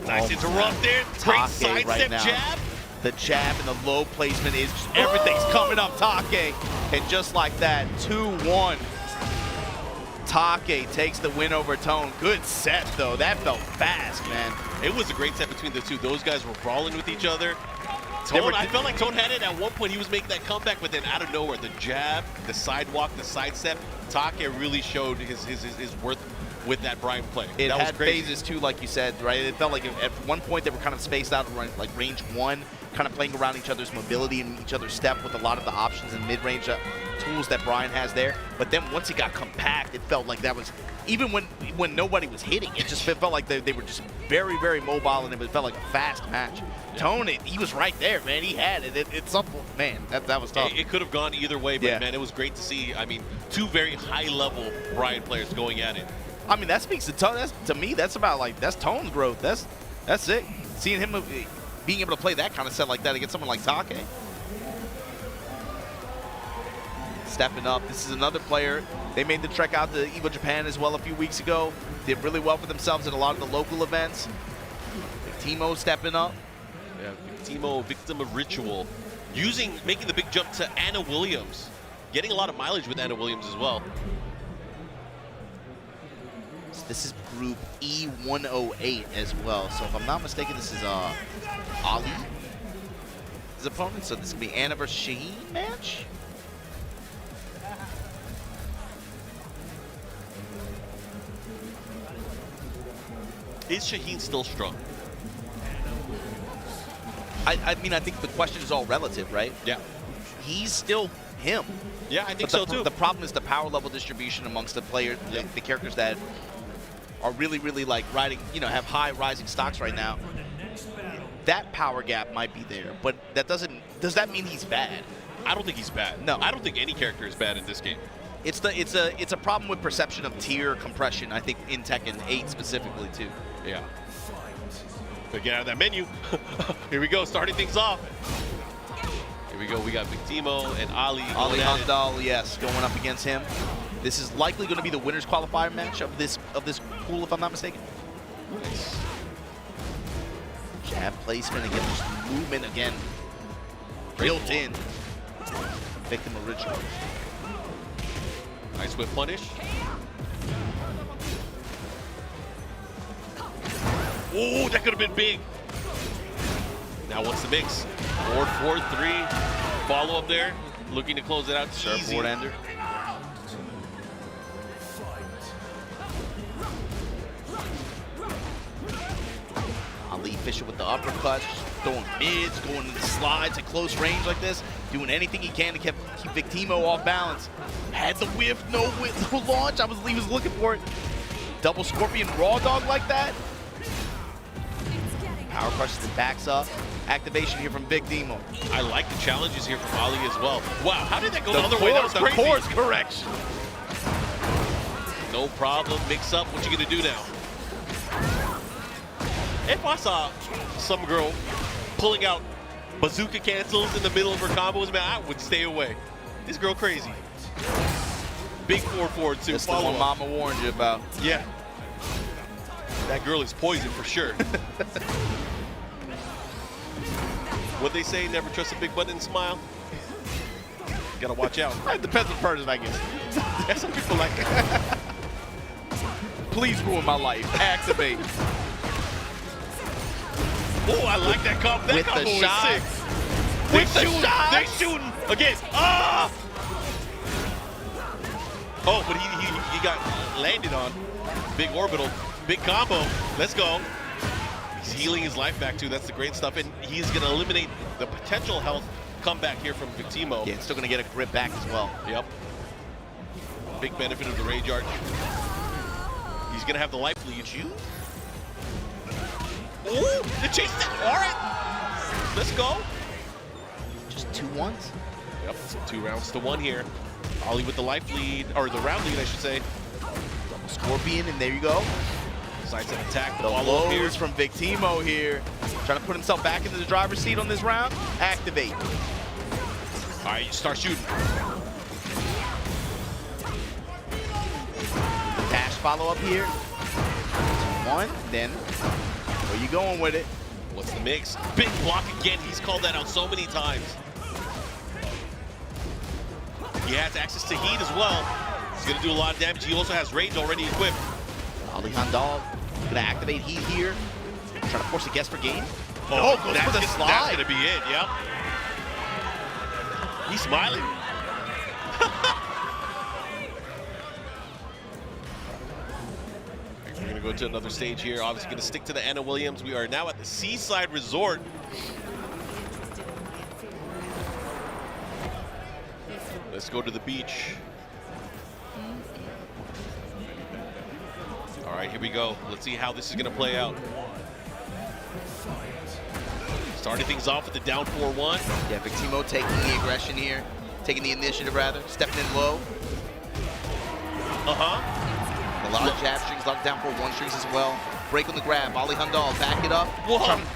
Nice interrupt there. Great sidestep right now. jab. The jab and the low placement is just, everything's coming up Take. And just like that, 2-1. Take takes the win over Tone. Good set, though. That felt fast, man. It was a great set between the two. Those guys were brawling with each other. Tone, I felt like Tone had it at one point. He was making that comeback, but then out of nowhere, the jab, the sidewalk, the sidestep, Take really showed his worth with that Brian play. It that had was crazy. phases too, like you said, right? It felt like at one point they were kind of spaced out, like range 1, kind of playing around each other's mobility and each other's step with a lot of the options and mid-range tools that Brian has there. But then once he got compact, it felt like that was, even when nobody was hitting, it just felt like they were just very, very mobile, and it felt like a fast match. Yeah. Tone, he was right there, man. He had it. It's up, man. That was tough. It could have gone either way, but man, it was great to see. I mean, two very high-level Brian players going at it. I mean, that speaks to Tone. To me, that's about like, that's Tone's growth. That's it. Seeing him being able to play that kind of set like that against someone like Take. Stepping up. This is another player. They made the trek out to EVO Japan as well a few weeks ago. Did really well for themselves at a lot of the local events. Timo stepping up. Yeah, Timo, victim of ritual. Making the big jump to Anna Williams. Getting a lot of mileage with Anna Williams as well. This is Group E108 as well. So if I'm not mistaken, this is Ali, his opponent. So this could be Anna versus Shaheen match. Is Shaheen still strong? I mean, I think the question is all relative, right? Yeah. He's still him. Yeah, I think so too. The problem is the power level distribution amongst the players, the characters that are really, really like riding, have high rising stocks right now. That power gap might be there, but does that mean he's bad? I don't think he's bad. No. I don't think any character is bad in this game. It's a problem with perception of tier compression, I think, in Tekken 8 specifically too. Yeah. But get out of that menu. Here we go, starting things off. Here we go, we got Big Timo and Ali. Ali Handal, yes, going up against him. This is likely going to be the winner's qualifier match of this pool, if I'm not mistaken. Nice. Jab placement again, just movement again. Built in. Victim original. Nice whip punish. Oh, that could have been big. Now what's the mix? 4-4-3. Follow up there. Looking to close it out. Surfboard ender. Ali fishing with the uppercuts, throwing mids, going into slides at close range like this, doing anything he can to keep Big Timo off balance. Had the whiff, no launch. He was looking for it. Double scorpion raw dog like that. Power crushes and backs up. Activation here from Big Timo. I like the challenges here from Ali as well. Wow, how did that go the other way? That was the crazy. course correction. No problem. Mix up. What you gonna do now? If I saw some girl pulling out bazooka cancels in the middle of her combos, man, I would stay away. This girl crazy. Big 4-4-2. That's the one Mama warned you about. Yeah. That girl is poison for sure. What they say, never trust a big butt and smile. Gotta watch out. It depends on the person, I guess. Yeah, some people like it. Please ruin my life. Activate. Oh, I like that combo. That combo is sick. They're shooting again. Ah! Oh, but he got landed on. Big orbital. Big combo. Let's go. He's healing his life back too. That's the great stuff. And he's going to eliminate the potential health comeback here from Big Timo. Yeah, still going to get a grip back as well. Yep. Big benefit of the Rage Art. He's going to have the life lead. Oh, the chase. All right. Let's go. Just 2 ones. Yep, 2 rounds to 1 here. Ollie with the life lead, or the round lead, I should say. Scorpion, and there you go. Sidestep attack, The follow up here. lows from Victimo here. Trying to put himself back into the driver's seat on this round. Activate. All right, you start shooting. The dash follow up here. 1, then where you going with it? What's the mix? Big block again. He's called that out so many times. He has access to heat as well. He's going to do a lot of damage. He also has rage already equipped. Ali Handal gonna activate heat here. Trying to force a guess for game. Oh, Goes for the that's slide. going to be it, yep. He's smiling. We're going to go to another stage here. Obviously going to stick to the Anna Williams. We are now at the Seaside Resort. Let's go to the beach. All right, here we go. Let's see how this is going to play out. Starting things off with the down 4-1. Yeah, Victimo taking the aggression here. Taking the initiative, rather. Stepping in low. Uh-huh. A lot of jab strings, a lot of down 4-1 strings as well. Break on the grab. Ali Handal, back it up.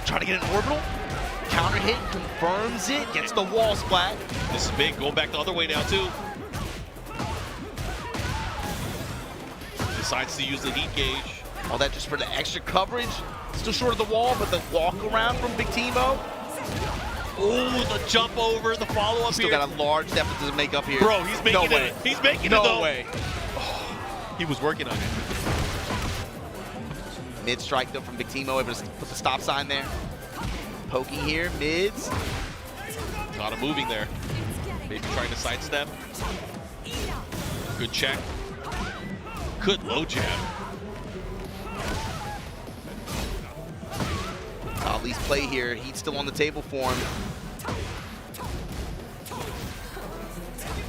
Trying to get an orbital. Counter hit, confirms it, gets the wall splat. This is big, going back the other way now, too. Decides to use the heat gauge. All that just for the extra coverage. Still short of the wall, but the walk around from Victimo. Oh, the jump over, the follow-up Still here. got a large deficit to make up here. Bro, he's making no it. Way. He's making no it, though. No way. Oh, he was working on it. Mid strike, though, from Victimo, able to put the stop sign there. Poking here, mids. A lot of moving there. Maybe trying to sidestep. Good check. Good low jab. Ali's play here. Heat's still on the table for him.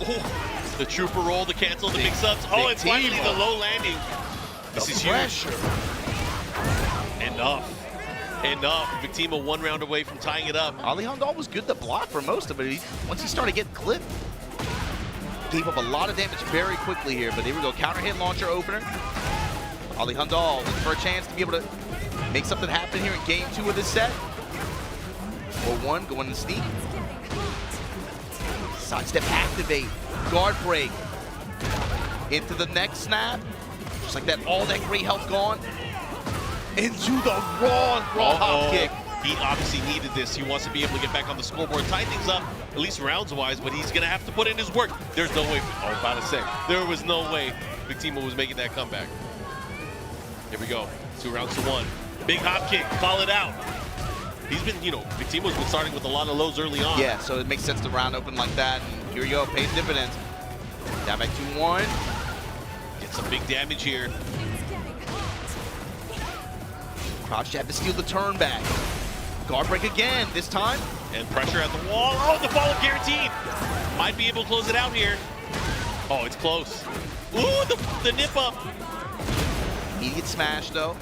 Oh, the trooper roll, the cancel, the mix-ups. Oh, and finally the low landing. This is huge. Enough. Enough. Victimo 1 round away from tying it up. Ali Handal was good to block for most of it. Once he started getting clipped, gave up a lot of damage very quickly here. But here we go. Counter hit launcher opener. Ali Handal looking for a chance to be able to make something happen here in game 2 of this set. 4-1, going to sneak. Sidestep activate. Guard break. Into the next snap. Just like that, all that great health gone. Into the raw hop kick. He obviously needed this. He wants to be able to get back on the scoreboard, tie things up, at least rounds-wise, but he's going to have to put in his work. There's no way. I was about to say, there was no way Victimo was making that comeback. Here we go. 2 rounds to 1. Big hop kick. Call it out. He's been, Victimo's been starting with a lot of lows early on. Yeah, so it makes sense to round open like that. And here we go. Pays dividends. Down back 2-1. Get some big damage here. Crouch jab to steal the turn back. Guard break again, this time. And pressure at the wall. Oh, the follow guaranteed. Might be able to close it out here. Oh, it's close. Ooh, the nip up. He gets smashed, though.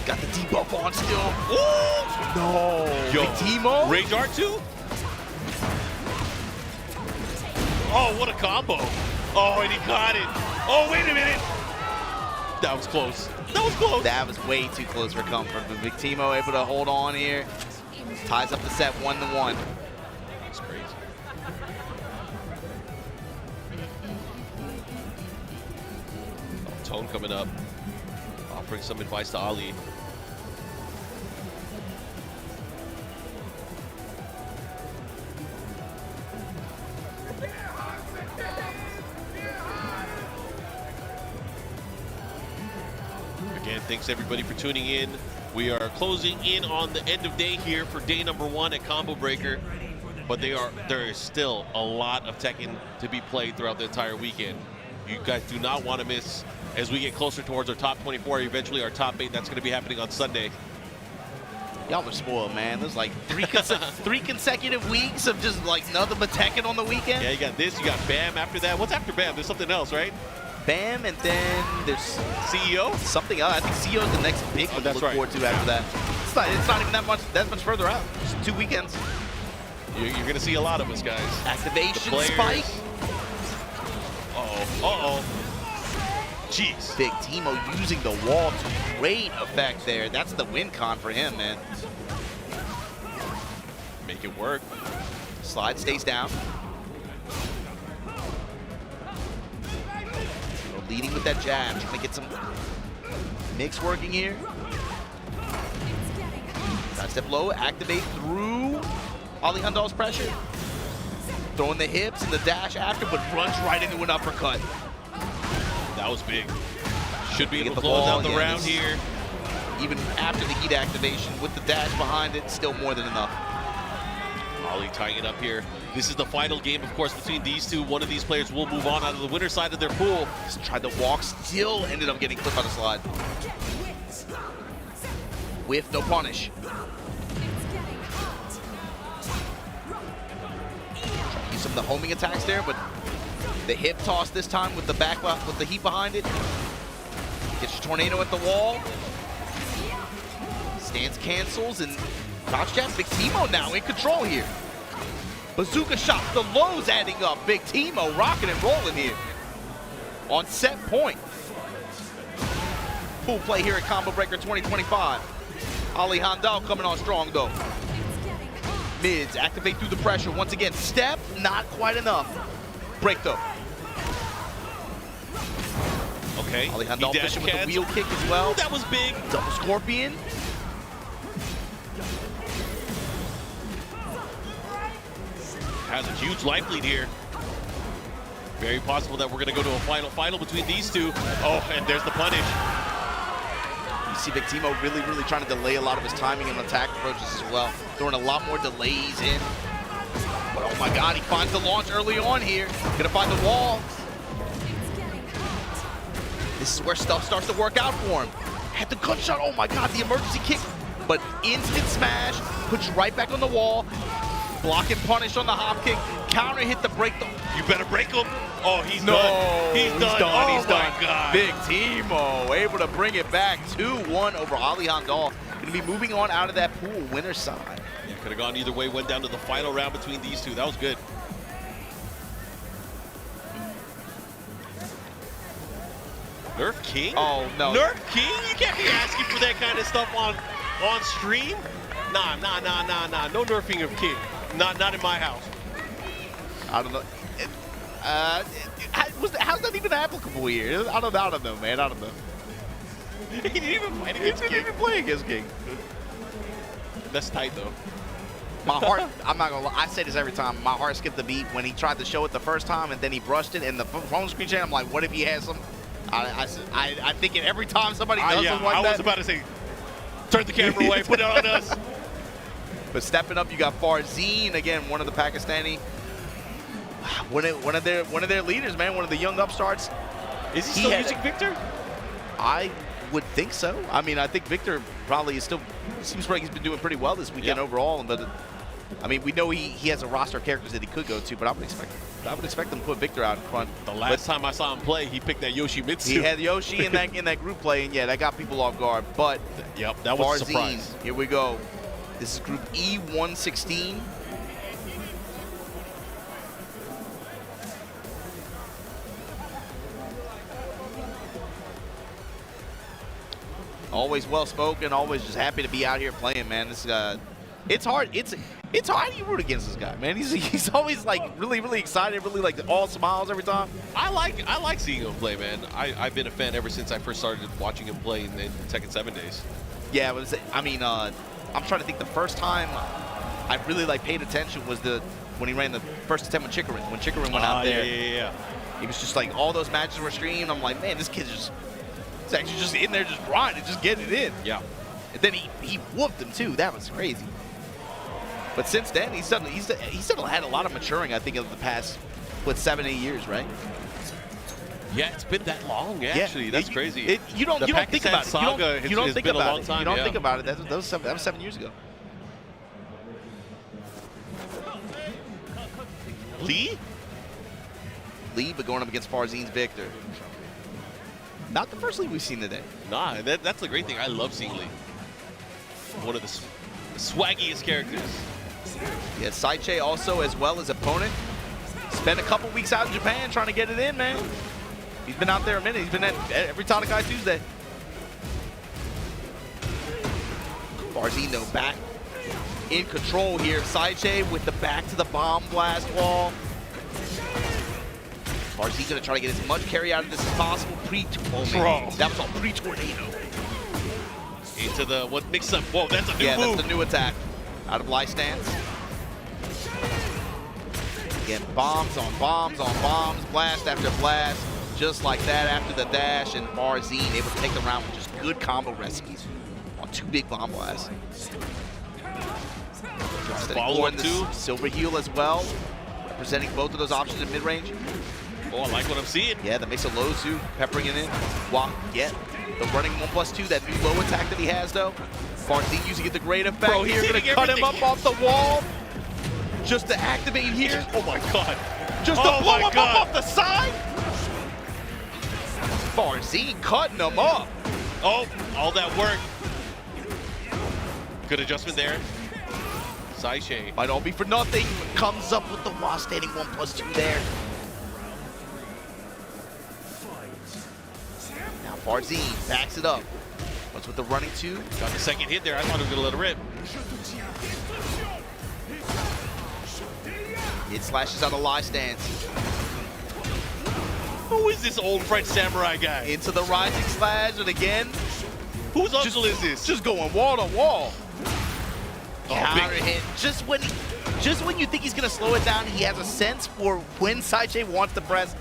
Got the debuff on still. Ooh! No. Yo, Victimo. Rage R2? Oh, what a combo. Oh, and he got it. Oh, wait a minute. That was close. That was close. That was way too close for comfort. But Victimo able to hold on here. Ties up the set 1-1. That's crazy. Oh, Tone coming up. Offering some advice to Ali. Again, thanks everybody for tuning in. We are closing in on the end of day here for day number 1 at Combo Breaker, but there is still a lot of Tekken to be played throughout the entire weekend. You guys do not want to miss as we get closer towards our top 24, eventually our top 8. That's going to be happening on Sunday. Y'all are spoiled, man. There's like 3 consecutive weeks of just like nothing but Tekken on the weekend. Yeah, you got this, you got BAM after that. What's after BAM? There's something else, right? BAM, and then there's CEO? Something else. I think CEO is the next big one to look forward to after that. It's not even that much further out. Just 2 weekends. You're going to see a lot of us, guys. Activation The spike. Uh-oh. Jeez. Big Timo using the wall to great effect there. That's the win con for him, man. Make it work. Slide stays down. Leading with that jab, trying to get some mix working here. Side step low, activate through Ali Handal's pressure. Throwing the hips and the dash after, but runs right into an uppercut. That was big. Should be able to the close ball, out the yeah, round here. Even after the heat activation, with the dash behind it, still more than enough. Ali tying it up here. This is the final game, of course, between these two. One of these players will move on out of the winner side of their pool. Just tried to walk, still ended up getting clipped on the slide. With no punish. Use some of the homing attacks there, but the hip toss this time with the back with the heat behind it. Gets your tornado at the wall. Stance cancels and crouch jab. Big Timo now in control here. Bazooka shot, the lows adding up. Big Timo rocking and rolling here. On set point. Full play here at Combo Breaker 2025. Ali Handal coming on strong though. Mids activate through the pressure. Once again, step, not quite enough. Break though. Okay. Ali Handal fishing with the wheel kick as well. Ooh, that was big. Double scorpion. Has a huge life lead here. Very possible that we're going to go to a final between these two. Oh, and there's the punish. You see Big Timo really trying to delay a lot of his timing and attack approaches as well. Throwing a lot more delays in. But oh my God, he finds the launch early on here. Gonna find the wall. This is where stuff starts to work out for him. Had the cut shot, oh my God, the emergency kick. But instant smash, puts you right back on the wall. Block and punish on the hop kick. Counter hit the break. You better break him. Oh, he's done. He's done. Oh He's my done. God. Big Timo able to bring it back 2-1 over Ali Handal. Going to be moving on out of that pool winner side. Yeah, could have gone either way. Went down to the final round between these two. That was good. Nerf King? Oh, no. Nerf King? You can't be asking for that kind of stuff on stream. Nah. No nerfing of King. Not in my house. I don't know. How's that even applicable here? I don't know, man. I don't know. He didn't even fight against King. He didn't even play against King. That's tight, though. My heart, I'm not gonna lie, I say this every time, my heart skipped the beat when he tried to show it the first time and then he brushed it and the phone screen channel, I'm like, what if he has some? I think it every time somebody does something like that. I was about to say, turn the camera away, put it on us. But stepping up, you got Farzeen, again, one of the Pakistani, one of their leaders, man, one of the young upstarts. Is he still using Victor? I would think so. I mean, I think Victor probably is still, seems like he's been doing pretty well this weekend overall. But I mean, we know he has a roster of characters that he could go to, but I would expect them to put Victor out in front. The last time I saw him play, he picked that Yoshimitsu. He had Yoshi in that group play, and yeah, that got people off guard. But yep, that was a Farzeen, surprise. Here we go. This is Group E116. Always well spoken, always just happy to be out here playing, man. This it's hard. It's hard to root against this guy, man. He's always like really excited, really like all smiles every time. I like seeing him play, man. I've been a fan ever since I first started watching him play in Tekken 7 days. Yeah, it was. I mean, I'm trying to think. The first time I really like paid attention was when he ran the first attempt with Chikarin. When Chikarin went out there, yeah. He was just like all those matches were streamed. I'm like, man, this kid's just. He's actually just in there, just grinding, just getting it in. Yeah. And then he whooped him too. That was crazy. But since then, he's suddenly had a lot of maturing. I think of the past, 7-8 years, right? Yeah, it's been that long. Actually, that's crazy. You don't think about it. You don't think about it. You don't think about it. That was 7 years ago. Lee, but going up against Farzeen's Victor. Not the first Lee we've seen today. Nah, that's the great thing. I love seeing Lee. One of the swaggiest characters. Yeah, Saiche also, as well as opponent, spent a couple weeks out in Japan trying to get it in, man. He's been out there a minute. He's been at every Tanakai Tuesday. Barzino back in control here. Saiche with the back to the bomb blast wall. Barzino gonna try to get as much carry out of this as possible. That was all pre-tornado. Into the what mix up. Whoa, that's a new move. That's the new attack. Out of lie stance. Again, bombs on bombs on bombs, blast after blast. Just like that after the dash, and Barzino able to take the round with just good combo recipes on 2 big bomb blasts. Follow up too. Silver heel as well, representing both of those options in mid-range. Oh, I like what I'm seeing. Yeah, the Mesa low too, peppering it in. Wow, get the running 1+2, that new low attack that he has though. Barzino using it to great effect. Bro, here, gonna cut him up off the wall. Just to activate here. Oh my god. Just to blow him up off the side. Barzino cutting him up. Oh, all that work. Good adjustment there. Saiche. Might all be for nothing. Comes up with the wall standing 1+2 there. Now Barzino backs it up. What's with the running 2? Got the second hit there. I thought he was gonna let it rip. It slashes out a lie stance. Who is this old French samurai guy? Into the rising slash, and again, whose uncle is this? Just going wall to wall. Oh, counter hit. Just when you think he's gonna slow it down, he has a sense for when Saiche wants to press,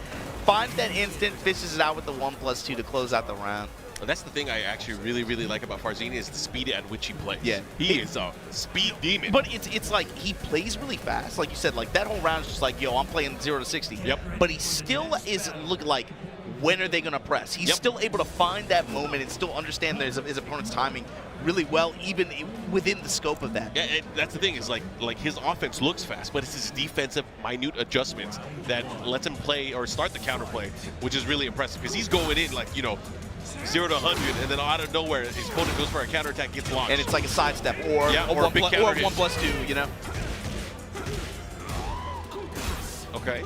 finds that instant, fishes it out with the 1+2 to close out the round. Well, that's the thing I actually really like about Barzino is the speed at which he plays. Yeah. He is a speed demon. But it's like he plays really fast. Like you said, like that whole round is just like, yo, I'm playing 0 to 60. Yep. But he still is looking like, when are they gonna press? He's still able to find that moment and still understand his opponent's timing really well, even within the scope of that. Yeah, that's the thing is like his offense looks fast, but it's his defensive minute adjustments that lets him play or start the counterplay, which is really impressive because he's going in like, you know, 0 to 100, and then out of nowhere, his opponent goes for a counterattack, gets launched. And it's like a sidestep or, or a big counter or hit. 1+2, you know? Okay.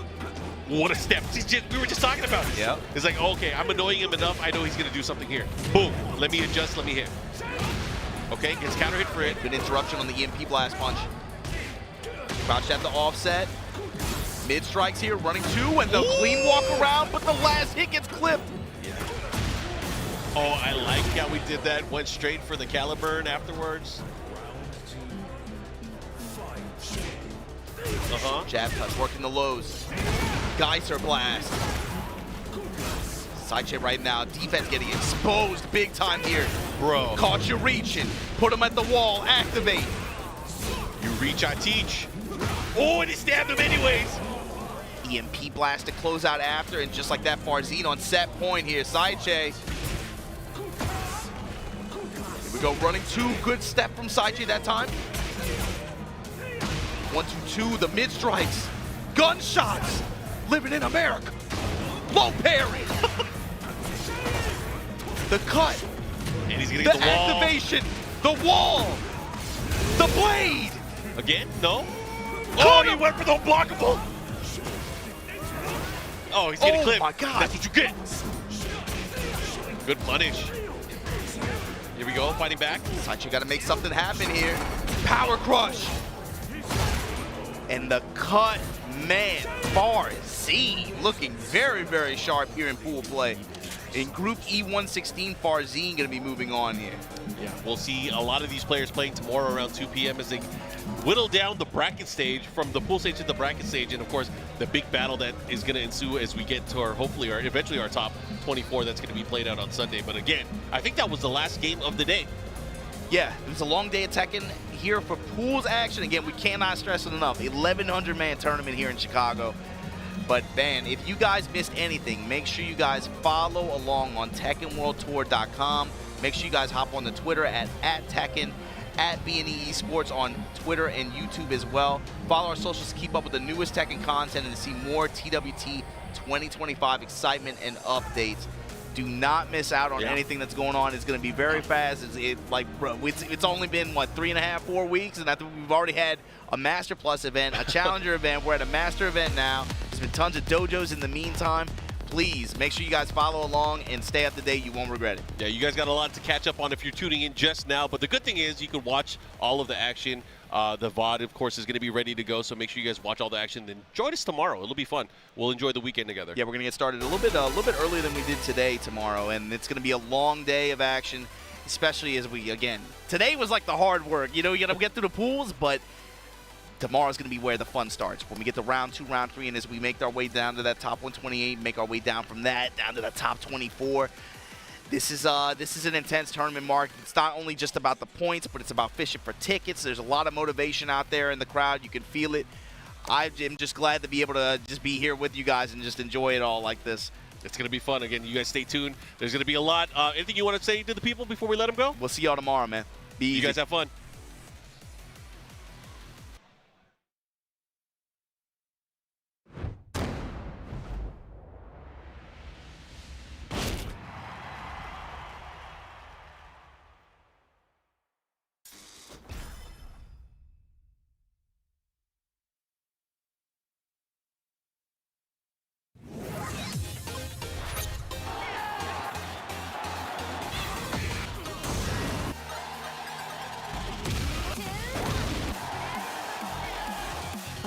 What a step. We were just talking about it. Yeah. It's like, okay, I'm annoying him enough. I know he's going to do something here. Boom. Let me adjust. Let me hit. Okay, gets counter hit for it. Good interruption on the EMP blast punch. Crouched at the offset. Mid strikes here, running 2, and the clean walk around, but the last hit gets clipped. Oh, I like how we did that. Went straight for the Caliburn afterwards. Jab touch, working the lows. Geyser blast. Saiche right now, defense getting exposed big time here. Bro. Caught you reaching. Put him at the wall, activate. You reach, I teach. Oh, and he stabbed him anyways. EMP blast to close out after, and just like that, Barzino on set point here. Saiche. Here we go, running 2. Good step from Saiche that time. 1-2-2, the mid strikes. Gunshots. Living in America. Low parry. The cut. And he's gonna get the wall. Activation. The wall. The blade. Again? No? Oh, he went for the unblockable. Oh, he's getting clipped. Oh my God. That's what you get. Good punish. Here we go, fighting back. Saiche got to make something happen here. Power crush. And the cut, man, Barzino looking very sharp here in pool play. In Group E116, Barzino going to be moving on here. Yeah, we'll see a lot of these players playing tomorrow around 2 p.m. as they whittle down the bracket stage from the pool stage to the bracket stage, and of course the big battle that is going to ensue as we get to our hopefully or eventually our top 24 that's going to be played out on Sunday. But again, I think that was the last game of the day. Yeah, it was a long day of Tekken here for pools action. Again, we cannot stress it enough. 1,100-man tournament here in Chicago. But man, if you guys missed anything, make sure you guys follow along on TekkenWorldTour.com. Make sure you guys hop on the Twitter at Tekken, at BNE Esports on Twitter and YouTube as well. Follow our socials to keep up with the newest Tekken content and to see more TWT 2025 excitement and updates. Do not miss out on anything that's going on. It's going to be very fast. It's only been, what, 3.5, 4 weeks? And I think we've already had a Master Plus event, a Challenger event. We're at a Master event now. There's been tons of dojos in the meantime. Please make sure you guys follow along and stay up to date. You won't regret it. Yeah, you guys got a lot to catch up on if you're tuning in just now. But the good thing is you can watch all of the action. The VOD, of course, is going to be ready to go. So make sure you guys watch all the action. Then join us tomorrow. It'll be fun. We'll enjoy the weekend together. Yeah, we're going to get started a little bit earlier than we did today tomorrow. And it's going to be a long day of action, especially as we, again, today was like the hard work. You know, you got to get through the pools, but tomorrow's going to be where the fun starts. When we get to round 2, round 3, and as we make our way down to that top 128, make our way down from that down to the top 24. This is an intense tournament, Mark. It's not only just about the points, but it's about fishing for tickets. There's a lot of motivation out there in the crowd. You can feel it. I'm just glad to be able to just be here with you guys and just enjoy it all like this. It's going to be fun. Again, you guys stay tuned. There's going to be a lot. Anything you want to say to the people before we let them go? We'll see y'all tomorrow, man. Be easy. You guys have fun.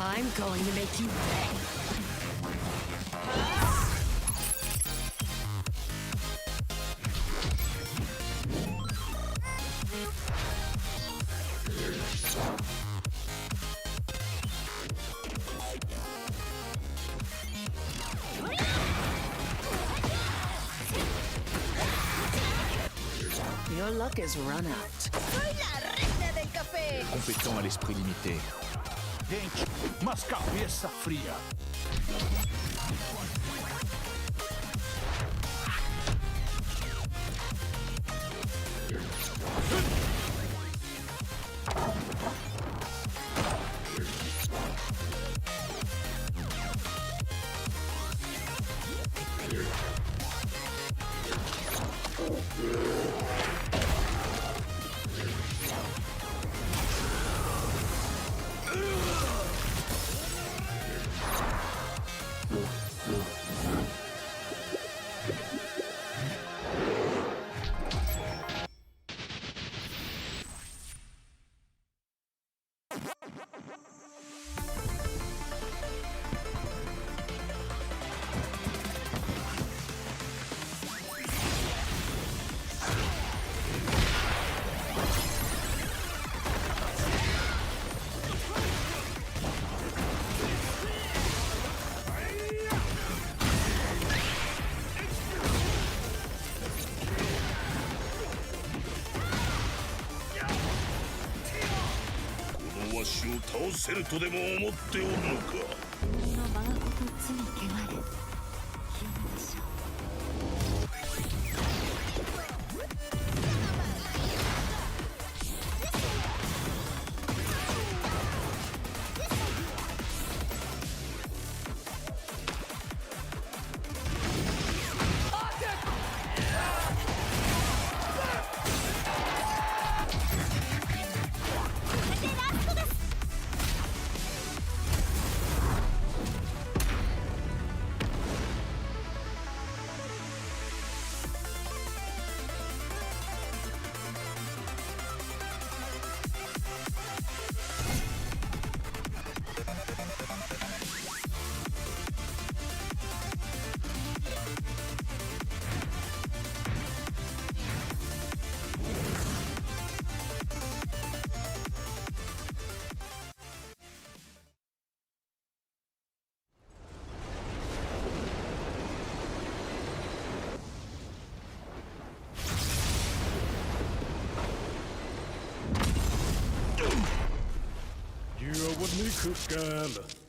I'm going to make you pay. Your luck is run out. Soy la reina del café. Compétent à l'esprit limité. Gente, mas cabeça fria. You are what me cook,